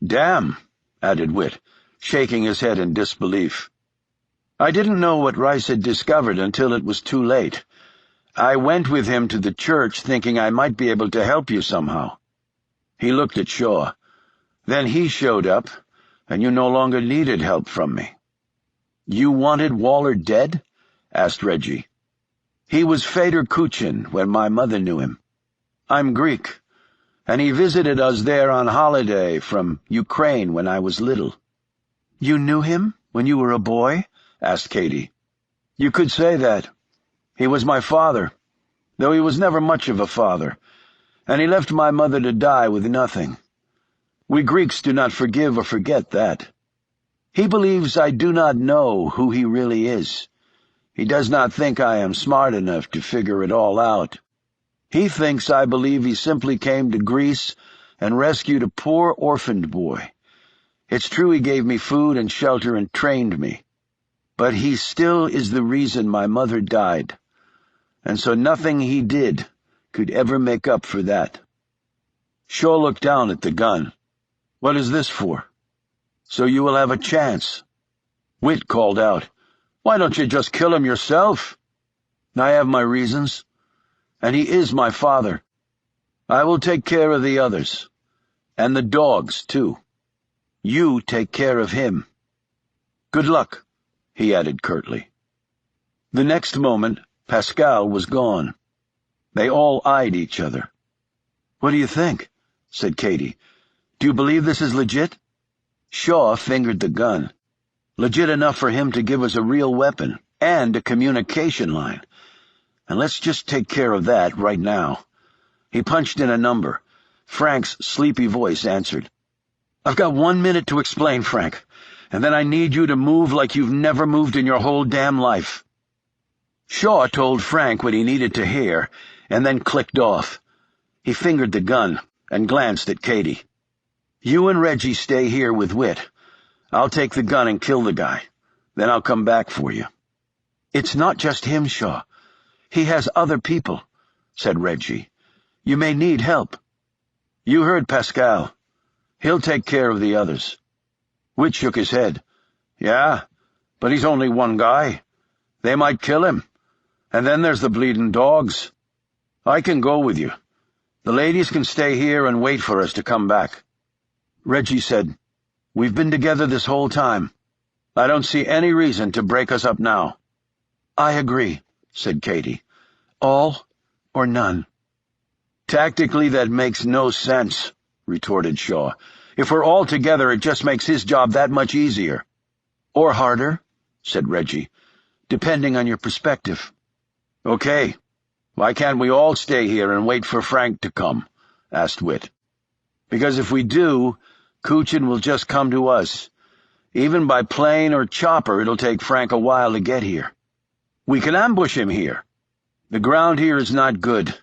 Speaker 2: "Damn," added Witt, shaking his head in disbelief. "I didn't know what Rice had discovered until it was too late. I went with him to the church thinking I might be able to help you somehow." He looked at Shaw. "Then he showed up, and you no longer needed help from me." "You wanted Waller dead?" asked Reggie. "He was Feder Kuchin when my mother knew him. I'm Greek, and he visited us there on holiday from Ukraine when I was little." "You knew him when you were a boy?" asked Katie. "You could say that. He was my father, though he was never much of a father, and he left my mother to die with nothing. We Greeks do not forgive or forget that. He believes I do not know who he really is. He does not think I am smart enough to figure it all out. He thinks I believe he simply came to Greece and rescued a poor orphaned boy. It's true he gave me food and shelter and trained me, but he still is the reason my mother died, and so nothing he did could ever make up for that." Shaw looked down at the gun. "What is this for?" "So you will have a chance." Witt called out, "Why don't you just kill him yourself?" "I have my reasons, and he is my father. I will take care of the others, and the dogs, too. You take care of him. Good luck," he added curtly. The next moment, Pascal was gone. They all eyed each other. "What do you think?" said Katie. "Do you believe this is legit?" Shaw fingered the gun. "Legit enough for him to give us a real weapon and a communication line. And let's just take care of that right now." He punched in a number. Frank's sleepy voice answered. "I've got 1 minute to explain, Frank, and then I need you to move like you've never moved in your whole damn life." Shaw told Frank what he needed to hear, and then clicked off. He fingered the gun and glanced at Katie. "You and Reggie stay here with Witt. I'll take the gun and kill the guy. Then I'll come back for you." "It's not just him, Shaw. He has other people," said Reggie. "You may need help." "You heard Pascal. He'll take care of the others." Witt shook his head. "Yeah, but he's only one guy. They might kill him. And then there's the bleeding dogs. I can go with you. The ladies can stay here and wait for us to come back." Reggie said, "We've been together this whole time. I don't see any reason to break us up now." "I agree," said Katie. "All or none."
Speaker 1: "Tactically, that makes no sense," retorted Shaw. "If we're all together, it just makes his job that much easier."
Speaker 2: "Or harder," said Reggie, "depending on your perspective."
Speaker 1: "Okay. Why can't we all stay here and wait for Frank to come?" asked Whit. "Because if we do, Kuchin will just come to us. Even by plane or chopper, it'll take Frank a while to get here. We can ambush him here. The ground here is not good.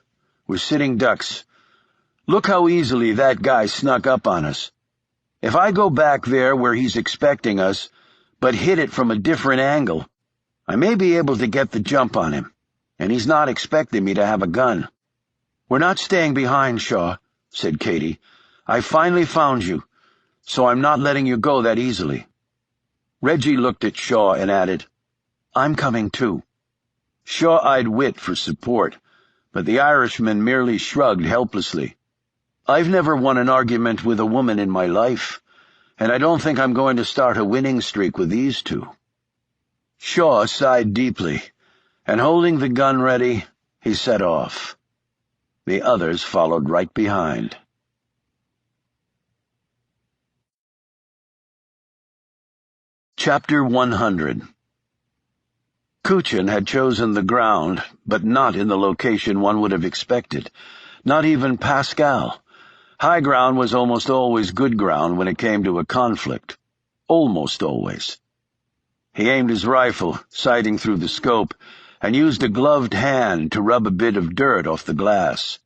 Speaker 1: We're sitting ducks. Look how easily that guy snuck up on us. If I go back there where he's expecting us, but hit it from a different angle, I may be able to get the jump on him, and he's not expecting me to have a gun."
Speaker 2: "We're not staying behind, Shaw," said Katie. "I finally found you, so I'm not letting you go that easily."
Speaker 1: Reggie looked at Shaw and added,
Speaker 2: "I'm coming too."
Speaker 1: Shaw eyed Whit for support, but the Irishman merely shrugged helplessly. "I've never won an argument with a woman in my life, and I don't think I'm going to start a winning streak with these two." Shaw sighed deeply, and holding the gun ready, he set off. The others followed right behind. Chapter 100. Kuchin had chosen the ground, but not in the location one would have expected. Not even Pascal. High ground was almost always good ground when it came to a conflict. Almost always. He aimed his rifle, sighting through the scope, and used a gloved hand to rub a bit of dirt off the glass.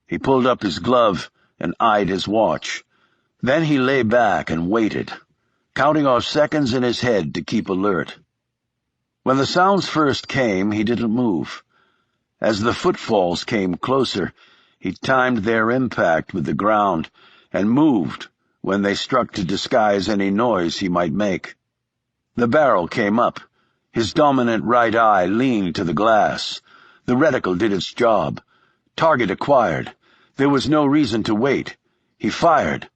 Speaker 1: He pulled up his glove and eyed his watch. Then he lay back and waited, counting off seconds in his head to keep alert. When the sounds first came, he didn't move. As the footfalls came closer, he timed their impact with the ground and moved when they struck to disguise any noise he might make. The barrel came up. His dominant right eye leaned to the glass. The reticle did its job. Target acquired. There was no reason to wait. He fired.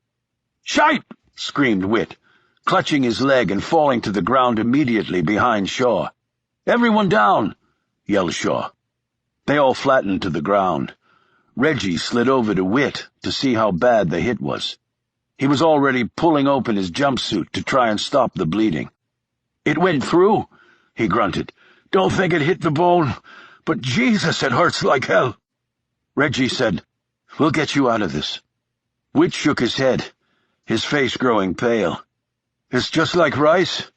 Speaker 1: "Shite!" screamed Whit, clutching his leg and falling to the ground immediately behind Shaw. "Everyone down!" yelled Shaw. They all flattened to the ground. Reggie slid over to Whit to see how bad the hit was. He was already pulling open his jumpsuit to try and stop the bleeding. "It went through," he grunted. "Don't think it hit the bone, but Jesus, it hurts like hell." Reggie said, "We'll get you out of this." Whit shook his head, his face growing pale. "It's just like Rice.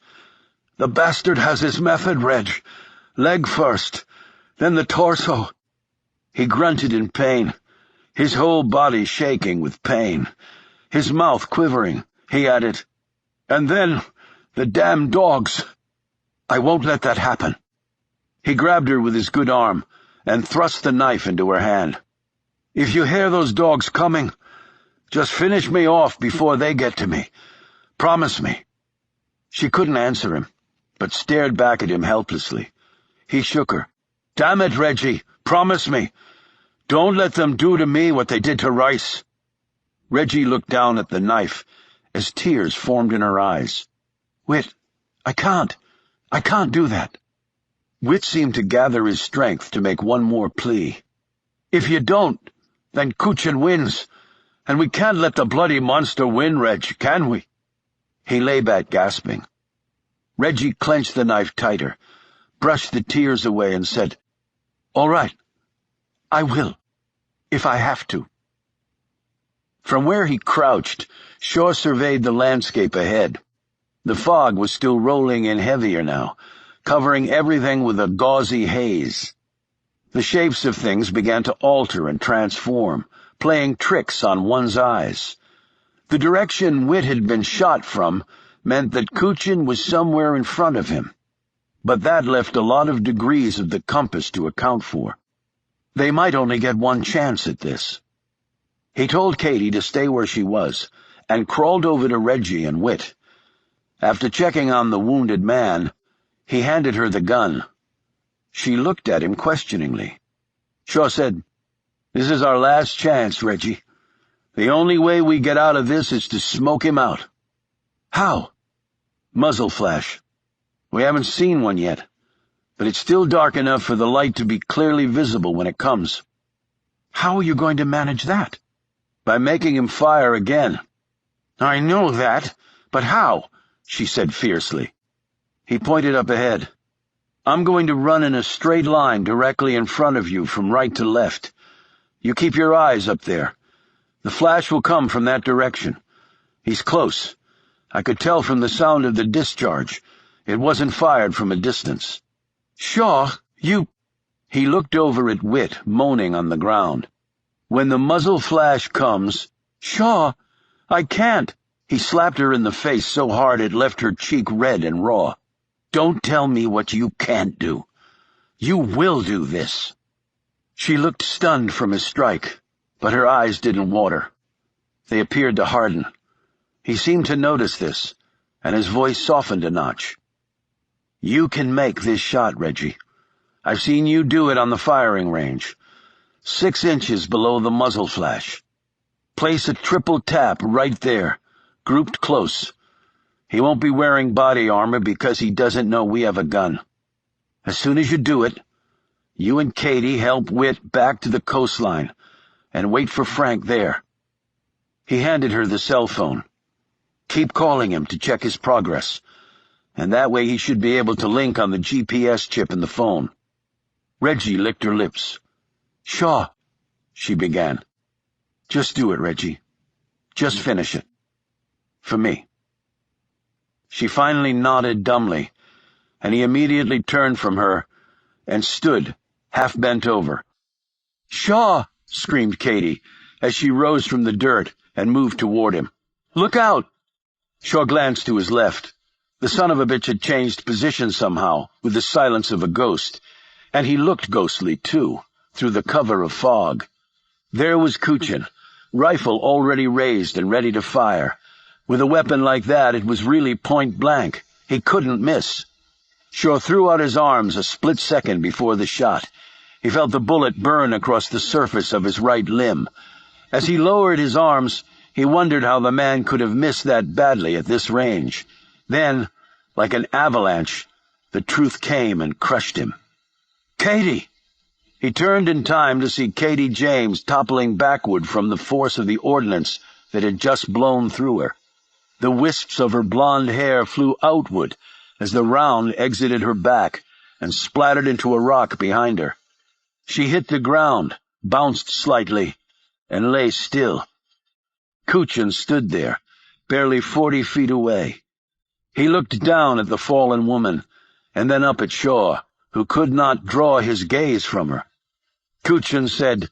Speaker 1: The bastard has his method, Reg. Leg first, then the torso." He grunted in pain, his whole body shaking with pain, his mouth quivering. He added, "And then the damn dogs. I won't let that happen." He grabbed her with his good arm and thrust the knife into her hand. "If you hear those dogs coming, just finish me off before they get to me. Promise me." She couldn't answer him, but stared back at him helplessly. He shook her. "Damn it, Reggie, promise me. Don't let them do to me what they did to Rice." Reggie looked down at the knife as tears formed in her eyes. "Whit, I can't do that." Whit seemed to gather his strength to make one more plea. "If you don't, then Kuchin wins, and we can't let the bloody monster win, Reg, can we?" He lay back gasping. Reggie clenched the knife tighter, brushed the tears away, and said, "All right, I will, if I have to." From where he crouched, Shaw surveyed the landscape ahead. The fog was still rolling in heavier now, covering everything with a gauzy haze. The shapes of things began to alter and transform, playing tricks on one's eyes. The direction Whit had been shot from meant that Kuchin was somewhere in front of him, but that left a lot of degrees of the compass to account for. They might only get one chance at this. He told Katie to stay where she was, and crawled over to Reggie and Whit. After checking on the wounded man, he handed her the gun.
Speaker 2: She looked at him questioningly. Shaw said, "This is our last chance, Reggie. The only way we get out of this is to smoke him out." "How?" "Muzzle flash. We haven't seen one yet, but it's still dark enough for the light to be clearly visible when it comes." "How are you going to manage that?" "By making him fire again." "I know that, but how?" she said fiercely. He pointed up ahead. "I'm going to run in a straight line directly in front of you from right to left. You keep your eyes up there. The flash will come from that direction. He's close. I could tell from the sound of the discharge. It wasn't fired from a distance." "Shaw, you—" He looked over at Whit, moaning on the ground. "When the muzzle flash comes—" "Shaw, I can't." He slapped her in the face so hard it left her cheek red and raw. "Don't tell me what you can't do. You will do this." She looked stunned from his strike, but her eyes didn't water. They appeared to harden. He seemed to notice this, and his voice softened a notch. "You can make this shot, Reggie. I've seen you do it on the firing range. 6 inches below the muzzle flash. Place a triple tap right there, grouped close. He won't be wearing body armor because he doesn't know we have a gun. As soon as you do it, you and Katie help Whit back to the coastline and wait for Frank there." He handed her the cell phone. "Keep calling him to check his progress, and that way he should be able to link on the GPS chip in the phone." Reggie licked her lips. "Shaw," she began. "Just do it, Reggie. Just finish it. For me." She finally nodded dumbly, and he immediately turned from her and stood, half bent over. "Shaw!" screamed Katie, as she rose from the dirt and moved toward him. "Look out!" Shaw glanced to his left. The son of a bitch had changed position somehow, with the silence of a ghost, and he looked ghostly, too, through the cover of fog. There was Kuchin, rifle already raised and ready to fire. With a weapon like that, it was really point blank. He couldn't miss. Shaw threw out his arms a split second before the shot. He felt the bullet burn across the surface of his right limb. As he lowered his arms, he wondered how the man could have missed that badly at this range. Then, like an avalanche, the truth came and crushed him. "Katie!" He turned in time to see Katie James toppling backward from the force of the ordnance that had just blown through her. The wisps of her blonde hair flew outward as the round exited her back and splattered into a rock behind her. She hit the ground, bounced slightly, and lay still. Kuchin stood there, barely 40 feet away. He looked down at the fallen woman, and then up at Shaw, who could not draw his gaze from her. Kuchin said,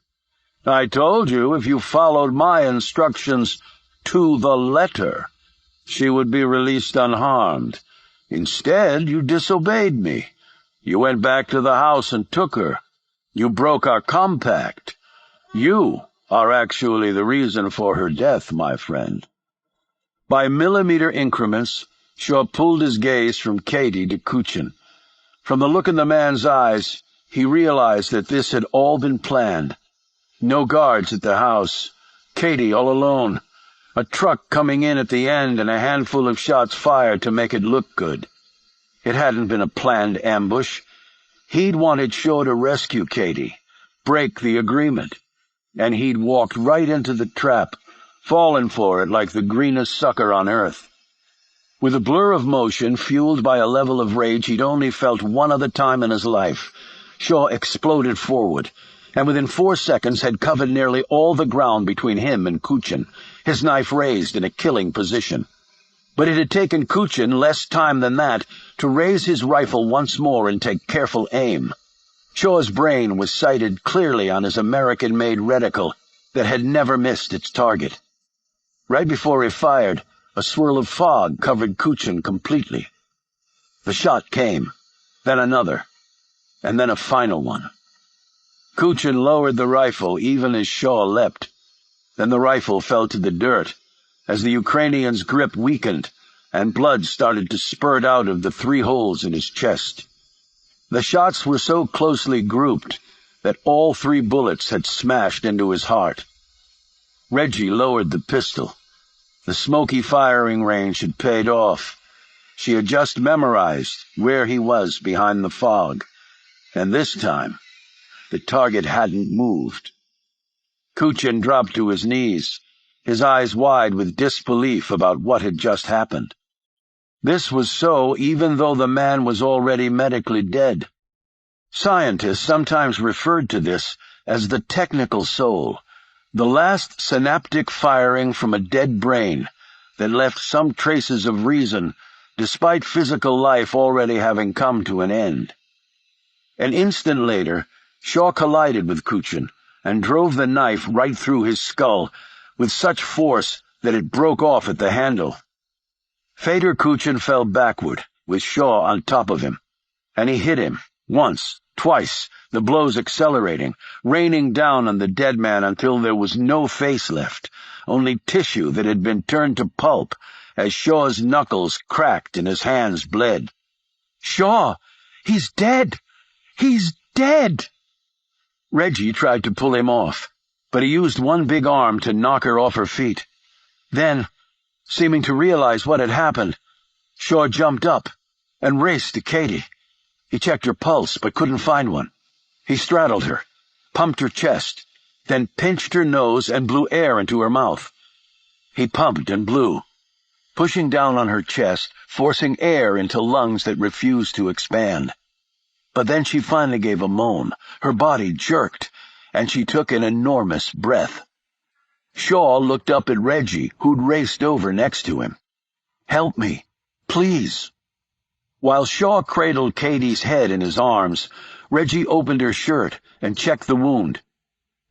Speaker 2: "I told you if you followed my instructions to the letter, she would be released unharmed. Instead, you disobeyed me. You went back to the house and took her. You broke our compact. You are actually the reason for her death, my friend." By millimeter increments, Shaw pulled his gaze from Katie to Kuchin. From the look in the man's eyes, he realized that this had all been planned. No guards at the house. Katie all alone. A truck coming in at the end and a handful of shots fired to make it look good. It hadn't been a planned ambush. He'd wanted Shaw to rescue Katie, break the agreement, and he'd walked right into the trap, fallen for it like the greenest sucker on earth. With a blur of motion, fueled by a level of rage he'd only felt one other time in his life, Shaw exploded forward, and within 4 seconds had covered nearly all the ground between him and Kuchin, his knife raised in a killing position. But it had taken Kuchin less time than that to raise his rifle once more and take careful aim. Shaw's brain was sighted clearly on his American-made reticle that had never missed its target. Right before he fired, a swirl of fog covered Kuchin completely. The shot came, then another, and then a final one. Kuchin lowered the rifle even as Shaw leapt. Then the rifle fell to the dirt as the Ukrainian's grip weakened and blood started to spurt out of the 3 holes in his chest. The shots were so closely grouped that all 3 bullets had smashed into his heart. Reggie lowered the pistol. The smoky firing range had paid off. She had just memorized where he was behind the fog, and this time the target hadn't moved. Kuchin dropped to his knees, his eyes wide with disbelief about what had just happened. This was so even though the man was already medically dead. Scientists sometimes referred to this as the technical soul, the last synaptic firing from a dead brain that left some traces of reason despite physical life already having come to an end. An instant later, Shaw collided with Kuchin and drove the knife right through his skull with such force that it broke off at the handle. Fader Kuchin fell backward, with Shaw on top of him, and he hit him, once, twice, the blows accelerating, raining down on the dead man until there was no face left, only tissue that had been turned to pulp as Shaw's knuckles cracked and his hands bled. "Shaw! He's dead! He's dead!" Reggie tried to pull him off, but he used one big arm to knock her off her feet. Then, seeming to realize what had happened, Shaw jumped up and raced to Katie. He checked her pulse, but couldn't find one. He straddled her, pumped her chest, then pinched her nose and blew air into her mouth. He pumped and blew, pushing down on her chest, forcing air into lungs that refused to expand. But then she finally gave a moan. Her body jerked, and she took an enormous breath. Shaw looked up at Reggie, who'd raced over next to him. "Help me, please." While Shaw cradled Katie's head in his arms, Reggie opened her shirt and checked the wound.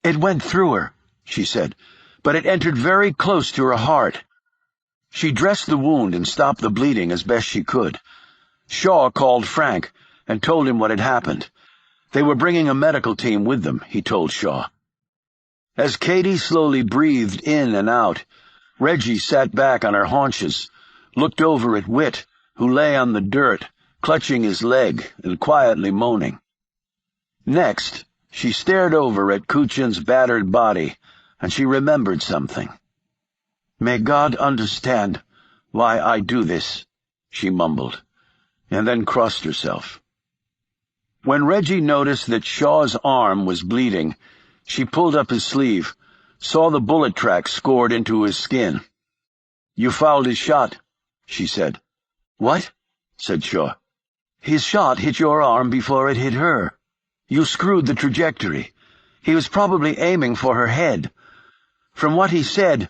Speaker 2: "It went through her," she said, "but it entered very close to her heart." She dressed the wound and stopped the bleeding as best she could. Shaw called Frank and told him what had happened. They were bringing a medical team with them, he told Shaw. As Katie slowly breathed in and out, Reggie sat back on her haunches, looked over at Whit, who lay on the dirt, clutching his leg and quietly moaning. Next, she stared over at Kuchin's battered body, and she remembered something. "May God understand why I do this," she mumbled, and then crossed herself. When Reggie noticed that Shaw's arm was bleeding, she pulled up his sleeve, saw the bullet track scored into his skin. "You fouled his shot," she said. "What?" said Shaw. "His shot hit your arm before it hit her. You screwed the trajectory. He was probably aiming for her head. From what he said,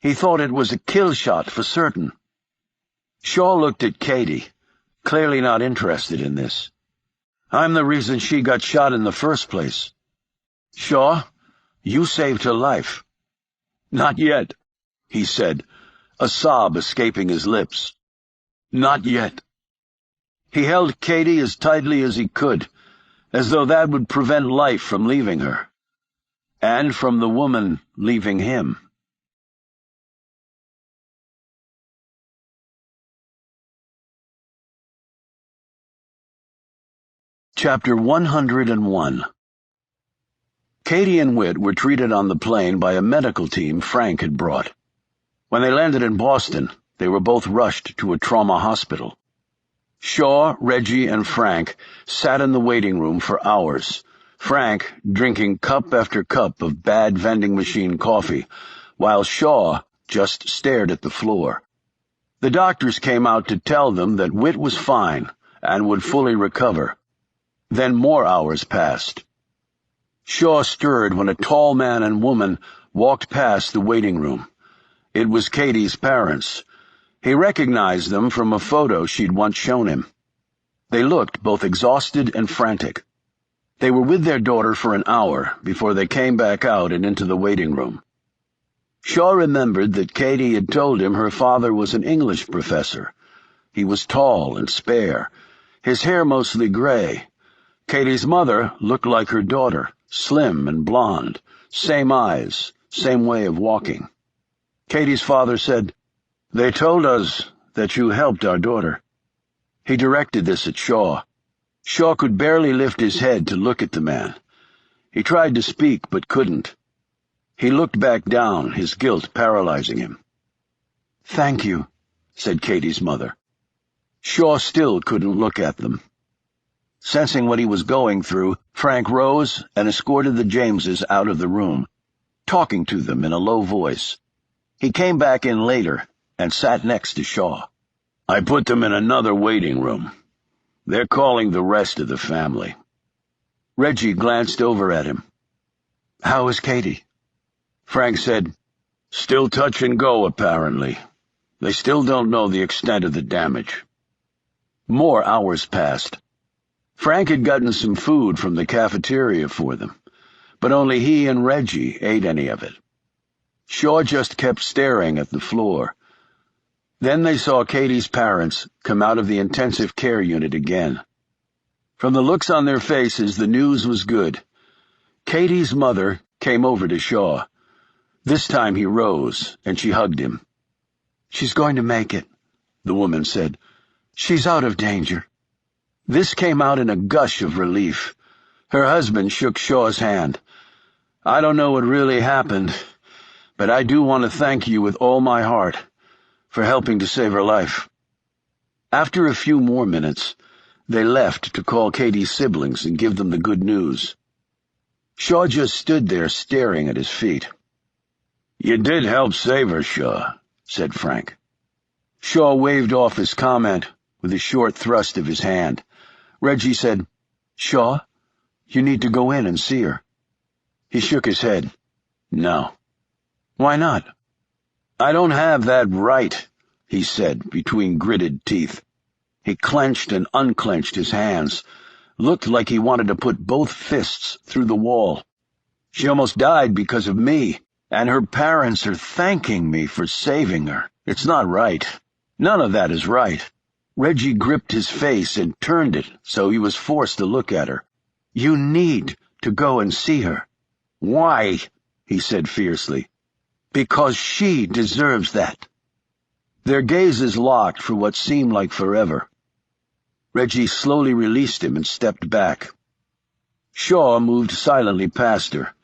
Speaker 2: he thought it was a kill shot for certain." Shaw looked at Katie, clearly not interested in this. "I'm the reason she got shot in the first place. Shaw, you saved her life." "Not yet," he said, a sob escaping his lips. "Not yet." He held Katie as tightly as he could, as though that would prevent life from leaving her, and from the woman leaving him. Chapter 101. Katie and Whit were treated on the plane by a medical team Frank had brought. When they landed in Boston, they were both rushed to a trauma hospital. Shaw, Reggie, and Frank sat in the waiting room for hours, Frank drinking cup after cup of bad vending machine coffee, while Shaw just stared at the floor. The doctors came out to tell them that Whit was fine and would fully recover. Then more hours passed. Shaw stirred when a tall man and woman walked past the waiting room. It was Katie's parents. He recognized them from a photo she'd once shown him. They looked both exhausted and frantic. They were with their daughter for an hour before they came back out and into the waiting room. Shaw remembered that Katie had told him her father was an English professor. He was tall and spare, his hair mostly gray. Katie's mother looked like her daughter, slim and blonde, same eyes, same way of walking. Katie's father said, "They told us that you helped our daughter." He directed this at Shaw. Shaw could barely lift his head to look at the man. He tried to speak, but couldn't. He looked back down, his guilt paralyzing him. "Thank you," said Katie's mother. Shaw still couldn't look at them. Sensing what he was going through, Frank rose and escorted the Jameses out of the room, talking to them in a low voice. He came back in later and sat next to Shaw. "I put them in another waiting room. They're calling the rest of the family." Reggie glanced over at him. "How is Katie?" Frank said, "Still touch and go, apparently. They still don't know the extent of the damage." More hours passed. Frank had gotten some food from the cafeteria for them, but only he and Reggie ate any of it. Shaw just kept staring at the floor. Then they saw Katie's parents come out of the intensive care unit again. From the looks on their faces, the news was good. Katie's mother came over to Shaw. This time he rose, and she hugged him. "She's going to make it," the woman said. "She's out of danger." This came out in a gush of relief. Her husband shook Shaw's hand. "I don't know what really happened, but I do want to thank you with all my heart for helping to save her life." After a few more minutes, they left to call Katie's siblings and give them the good news. Shaw just stood there staring at his feet. "You did help save her, Shaw," said Frank. Shaw waved off his comment with a short thrust of his hand. Reggie said, "Shaw, you need to go in and see her." He shook his head. "No." "Why not?" "I don't have that right," he said between gritted teeth. He clenched and unclenched his hands, looked like he wanted to put both fists through the wall. "She almost died because of me, and her parents are thanking me for saving her. It's not right. None of that is right." Reggie gripped his face and turned it so he was forced to look at her. "You need to go and see her." "Why?" he said fiercely. "Because she deserves that." Their gazes locked for what seemed like forever. Reggie slowly released him and stepped back. Shaw moved silently past her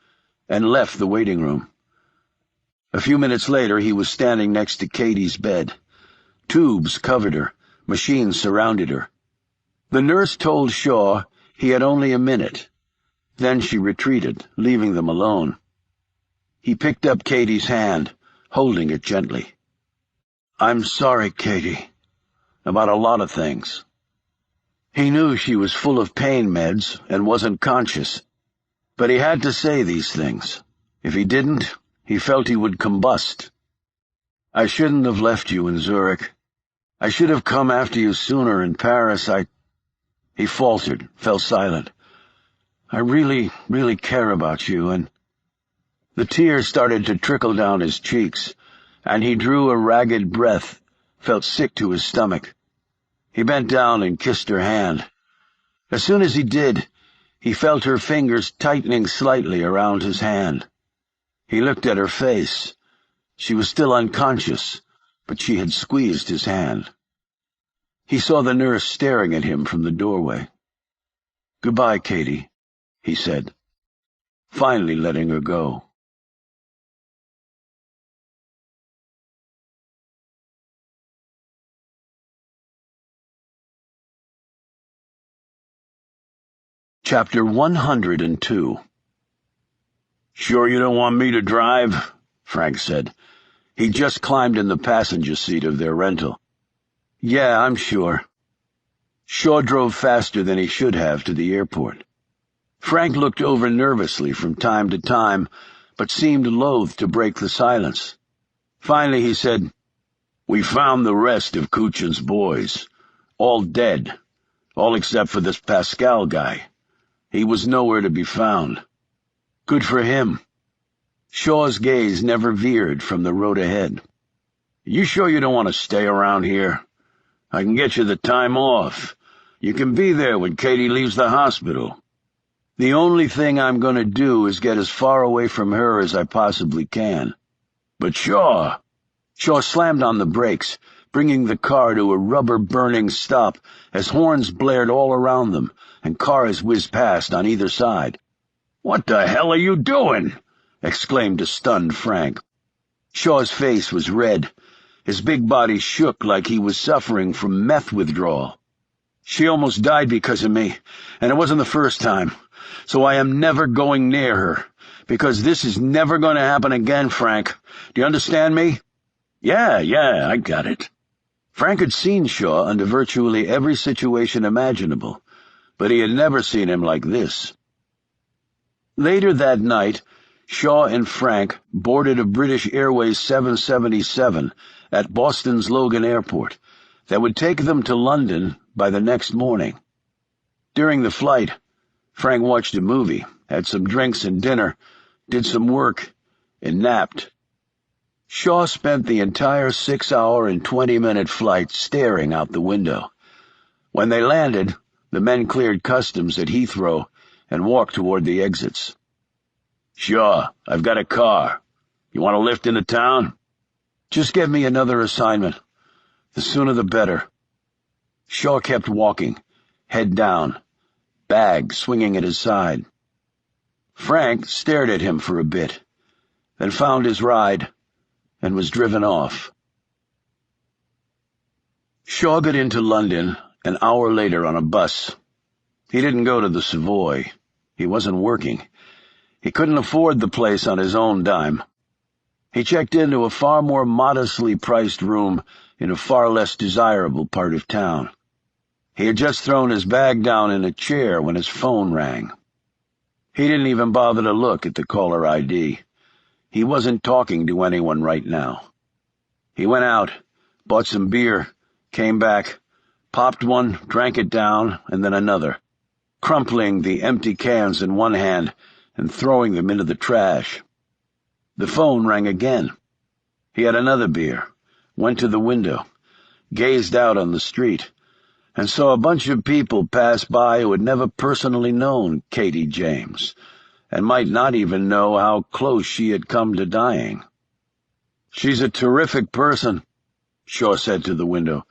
Speaker 2: and left the waiting room. A few minutes later, he was standing next to Katie's bed. Tubes covered her, machines surrounded her. The nurse told Shaw he had only a minute. Then she retreated, leaving them alone. He picked up Katie's hand, holding it gently. "I'm sorry, Katie, about a lot of things." He knew she was full of pain meds and wasn't conscious, but he had to say these things. If he didn't, he felt he would combust. "I shouldn't have left you in Zurich. I should have come after you sooner in Paris. He faltered, fell silent. "I really, really care about you, and—" The tears started to trickle down his cheeks, and he drew a ragged breath, felt sick to his stomach. He bent down and kissed her hand. As soon as he did, he felt her fingers tightening slightly around his hand. He looked at her face. She was still unconscious, but she had squeezed his hand. He saw the nurse staring at him from the doorway. "Goodbye, Katie," he said, finally letting her go. Chapter 102. "Sure you don't want me to drive?" Frank said. He just climbed in the passenger seat of their rental. "Yeah, I'm sure." Shaw drove faster than he should have to the airport. Frank looked over nervously from time to time, but seemed loath to break the silence. Finally he said, "We found the rest of Kuchin's boys. All dead. All except for this Pascal guy. He was nowhere to be found." "Good for him." Shaw's gaze never veered from the road ahead. "You sure you don't want to stay around here? I can get you the time off. You can be there when Katie leaves the hospital." "The only thing I'm going to do is get as far away from her as I possibly can." "But Shaw—" Shaw slammed on the brakes, bringing the car to a rubber-burning stop as horns blared all around them and cars whizzed past on either side.
Speaker 1: "What the hell are you doing?"
Speaker 2: exclaimed a stunned Frank. Shaw's face was red. His big body shook like he was suffering from meth withdrawal. "She almost died because of me, and it wasn't the first time, so I am never going near her, because this is never going to happen again, Frank. Do you understand me?"
Speaker 1: Yeah, I got it.
Speaker 2: Frank had seen Shaw under virtually every situation imaginable, but he had never seen him like this. Later that night, Shaw and Frank boarded a British Airways 777 at Boston's Logan Airport that would take them to London by the next morning. During the flight, Frank watched a movie, had some drinks and dinner, did some work, and napped. Shaw spent the entire 6-hour and 20-minute flight staring out the window. When they landed, the men cleared customs at Heathrow and walked toward the exits.
Speaker 1: "Shaw, I've got a car. You want to lift into town?"
Speaker 2: "Just give me another assignment. The sooner the better." Shaw kept walking, head down, bag swinging at his side. Frank stared at him for a bit, then found his ride and was driven off. Shaw got into London an hour later on a bus. He didn't go to the Savoy. He wasn't working. He couldn't afford the place on his own dime. He checked into a far more modestly priced room in a far less desirable part of town. He had just thrown his bag down in a chair when his phone rang. He didn't even bother to look at the caller ID. He wasn't talking to anyone right now. He went out, bought some beer, came back, popped one, drank it down, and then another, crumpling the empty cans in one hand and throwing them into the trash. The phone rang again. He had another beer, went to the window, gazed out on the street, and saw a bunch of people pass by who had never personally known Katie James, and might not even know how close she had come to dying. "She's a terrific person," Shaw said to the window.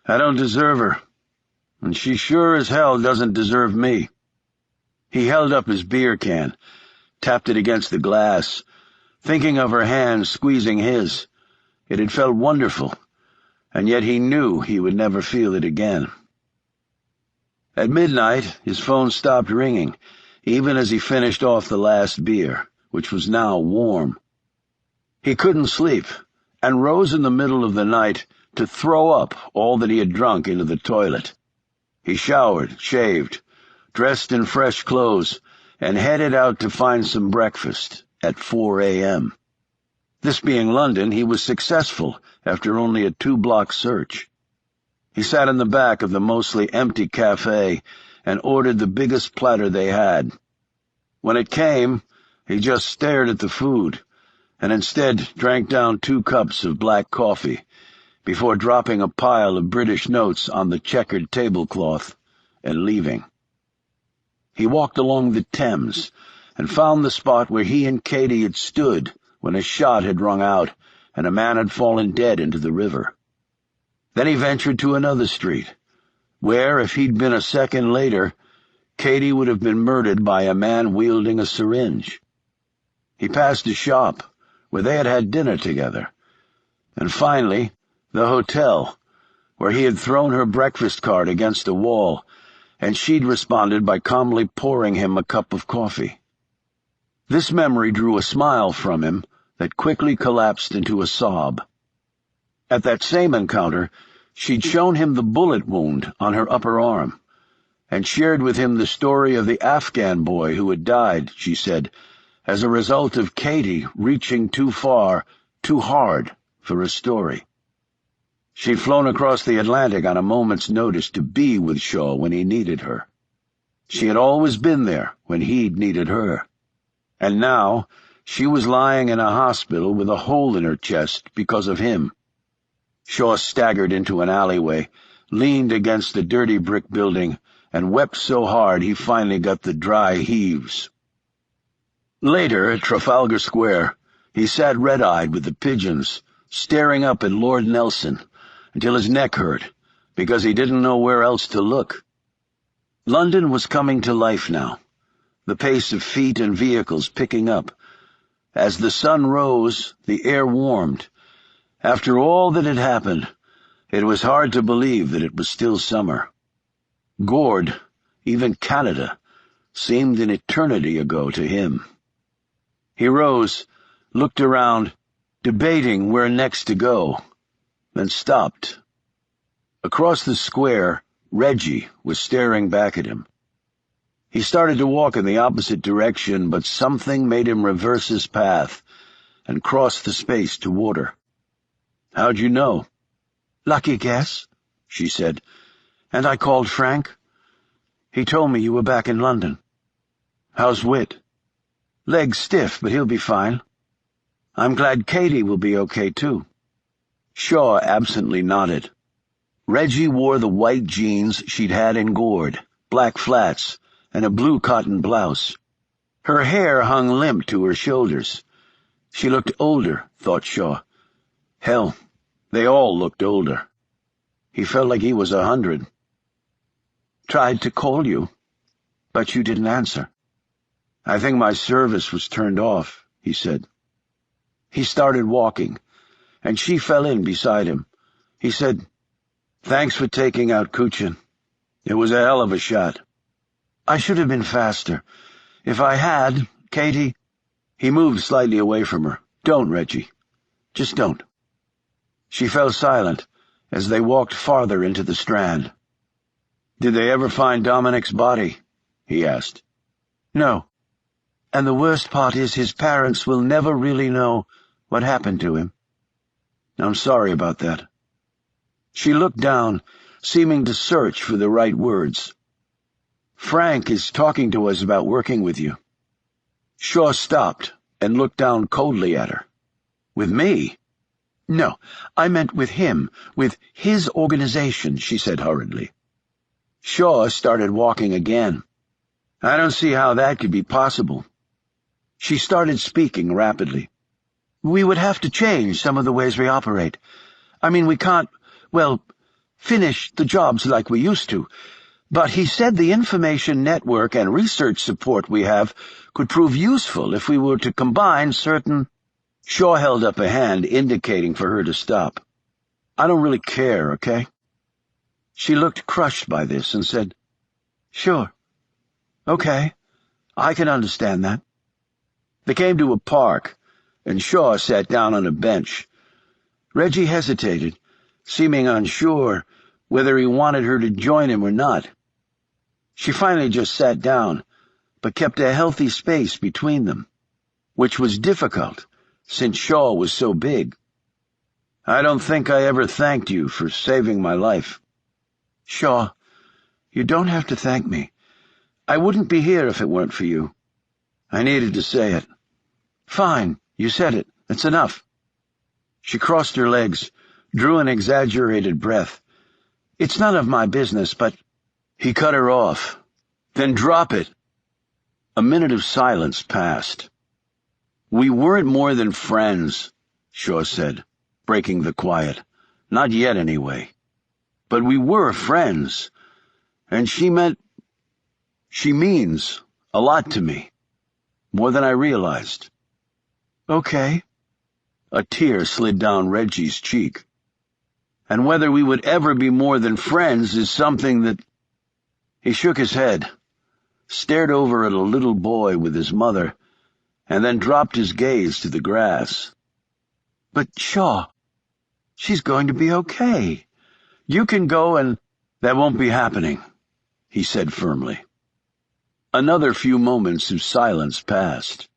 Speaker 2: "I don't deserve her, and she sure as hell doesn't deserve me." He held up his beer can, tapped it against the glass, thinking of her hand squeezing his. It had felt wonderful, and yet he knew he would never feel it again. At midnight, his phone stopped ringing, even as he finished off the last beer, which was now warm. He couldn't sleep, and rose in the middle of the night to throw up all that he had drunk into the toilet. He showered, shaved, dressed in fresh clothes, and headed out to find some breakfast at 4 a.m. This being London, he was successful after only a 2-block search. He sat in the back of the mostly empty cafe and ordered the biggest platter they had. When it came, he just stared at the food, and instead drank down 2 cups of black coffee, before dropping a pile of British notes on the checkered tablecloth and leaving. He walked along the Thames and found the spot where he and Katie had stood when a shot had rung out and a man had fallen dead into the river. Then he ventured to another street, where, if he'd been a second later, Katie would have been murdered by a man wielding a syringe. He passed a shop where they had had dinner together, and finally the hotel, where he had thrown her breakfast card against a wall, and she'd responded by calmly pouring him a cup of coffee. This memory drew a smile from him that quickly collapsed into a sob. At that same encounter, she'd shown him the bullet wound on her upper arm, and shared with him the story of the Afghan boy who had died, she said, as a result of Katie reaching too far, too hard for a story. She'd flown across the Atlantic on a moment's notice to be with Shaw when he needed her. She had always been there when he'd needed her. And now she was lying in a hospital with a hole in her chest because of him. Shaw staggered into an alleyway, leaned against the dirty brick building, and wept so hard he finally got the dry heaves. Later, at Trafalgar Square, he sat red-eyed with the pigeons, staring up at Lord Nelson, until his neck hurt, because he didn't know where else to look. London was coming to life now, the pace of feet and vehicles picking up. As the sun rose, the air warmed. After all that had happened, it was hard to believe that it was still summer. Gourd, even Canada, seemed an eternity ago to him. He rose, looked around, debating where next to go, then stopped. Across the square, Reggie was staring back at him. He started to walk in the opposite direction, but something made him reverse his path and cross the space toward her. "How'd you know?"
Speaker 4: "Lucky guess," she said. "And I called Frank. He told me you were back in London."
Speaker 2: "How's Whit?"
Speaker 4: "Leg's stiff, but he'll be fine. I'm glad Katie will be okay, too."
Speaker 2: Shaw absently nodded. Reggie wore the white jeans she'd had in Gourd, black flats, and a blue cotton blouse. Her hair hung limp to her shoulders. She looked older, thought Shaw. Hell, they all looked older. He felt like he was 100.
Speaker 4: "Tried to call you, but you didn't answer."
Speaker 2: "I think my service was turned off," he said. He started walking, and she fell in beside him. He said, "Thanks for taking out Kuchin. It was a hell of a shot."
Speaker 4: "I should have been faster. If I had, Katie—"
Speaker 2: He moved slightly away from her. "Don't, Reggie. Just don't." She fell silent as they walked farther into the Strand. "Did they ever find Dominic's body?" he asked.
Speaker 4: "No. And the worst part is his parents will never really know what happened to him."
Speaker 2: "I'm sorry about that." She looked down, seeming to search for the right words. "Frank is talking to us about working with you." Shaw stopped and looked down coldly at her. "With me?"
Speaker 4: "No, I meant with him, with his organization," she said hurriedly.
Speaker 2: Shaw started walking again. "I don't see how that could be possible." She started speaking rapidly.
Speaker 4: "We would have to change some of the ways we operate. I mean, we can't, finish the jobs like we used to. But he said the information network and research support we have could prove useful if we were to combine certain—"
Speaker 2: Shaw held up a hand, indicating for her to stop. "I don't really care, okay?" She looked crushed by this and said,
Speaker 4: "Sure. Okay. I can understand that."
Speaker 2: They came to a park, and Shaw sat down on a bench. Reggie hesitated, seeming unsure whether he wanted her to join him or not. She finally just sat down, but kept a healthy space between them, which was difficult since Shaw was so big. "I don't think I ever thanked you for saving my life."
Speaker 4: "Shaw, you don't have to thank me. I wouldn't be here if it weren't for you."
Speaker 2: I needed to say it.
Speaker 4: "Fine, you said it. That's enough."
Speaker 2: She crossed her legs, drew an exaggerated breath.
Speaker 4: "It's none of my business, but—"
Speaker 2: He cut her off. "Then drop it." A minute of silence passed. "We weren't more than friends," Shaw said, breaking the quiet. "Not yet, anyway. But we were friends, and she means a lot to me, more than I realized."
Speaker 4: "Okay."
Speaker 2: A tear slid down Reggie's cheek. "And whether we would ever be more than friends is something that—" He shook his head, stared over at a little boy with his mother, and then dropped his gaze to the grass.
Speaker 4: "But, Shaw, she's going to be okay. You can go and—"
Speaker 2: "That won't be happening," he said firmly. Another few moments of silence passed.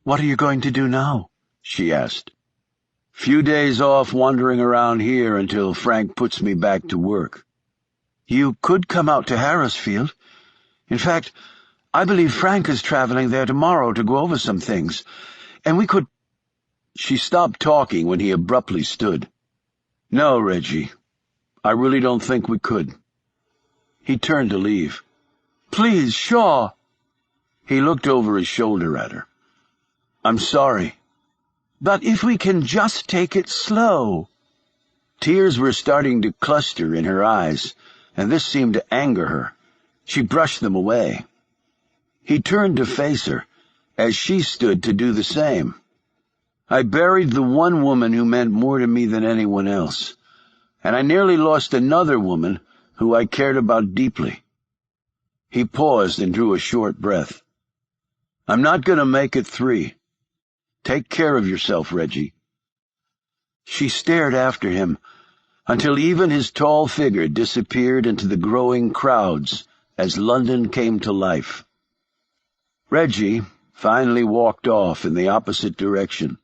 Speaker 4: "What are you going to do now?"
Speaker 2: she asked. "Few days off wandering around here until Frank puts me back to work."
Speaker 4: "You could come out to Harrisfield. In fact, I believe Frank is traveling there tomorrow to go over some things, and we could—"
Speaker 2: She stopped talking when he abruptly stood. "No, Reggie, I really don't think we could." He turned to leave.
Speaker 4: "Please, Shaw."
Speaker 2: He looked over his shoulder at her. "I'm sorry.
Speaker 4: But if we can just take it slow."
Speaker 2: Tears were starting to cluster in her eyes, and this seemed to anger her. She brushed them away. He turned to face her, as she stood to do the same. I buried the one woman who meant more to me than anyone else, and I nearly lost another woman who I cared about deeply. He paused and drew a short breath. I'm not going to make it 3. Take care of yourself, Reggie. She stared after him until even his tall figure disappeared into the growing crowds as London came to life. Reggie finally walked off in the opposite direction.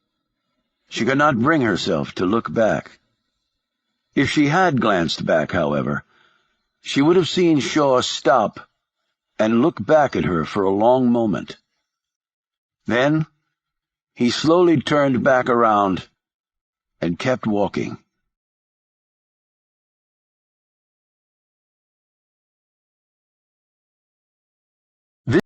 Speaker 2: She could not bring herself to look back. If she had glanced back, however, she would have seen Shaw stop and look back at her for a long moment. Then he slowly turned back around and kept walking.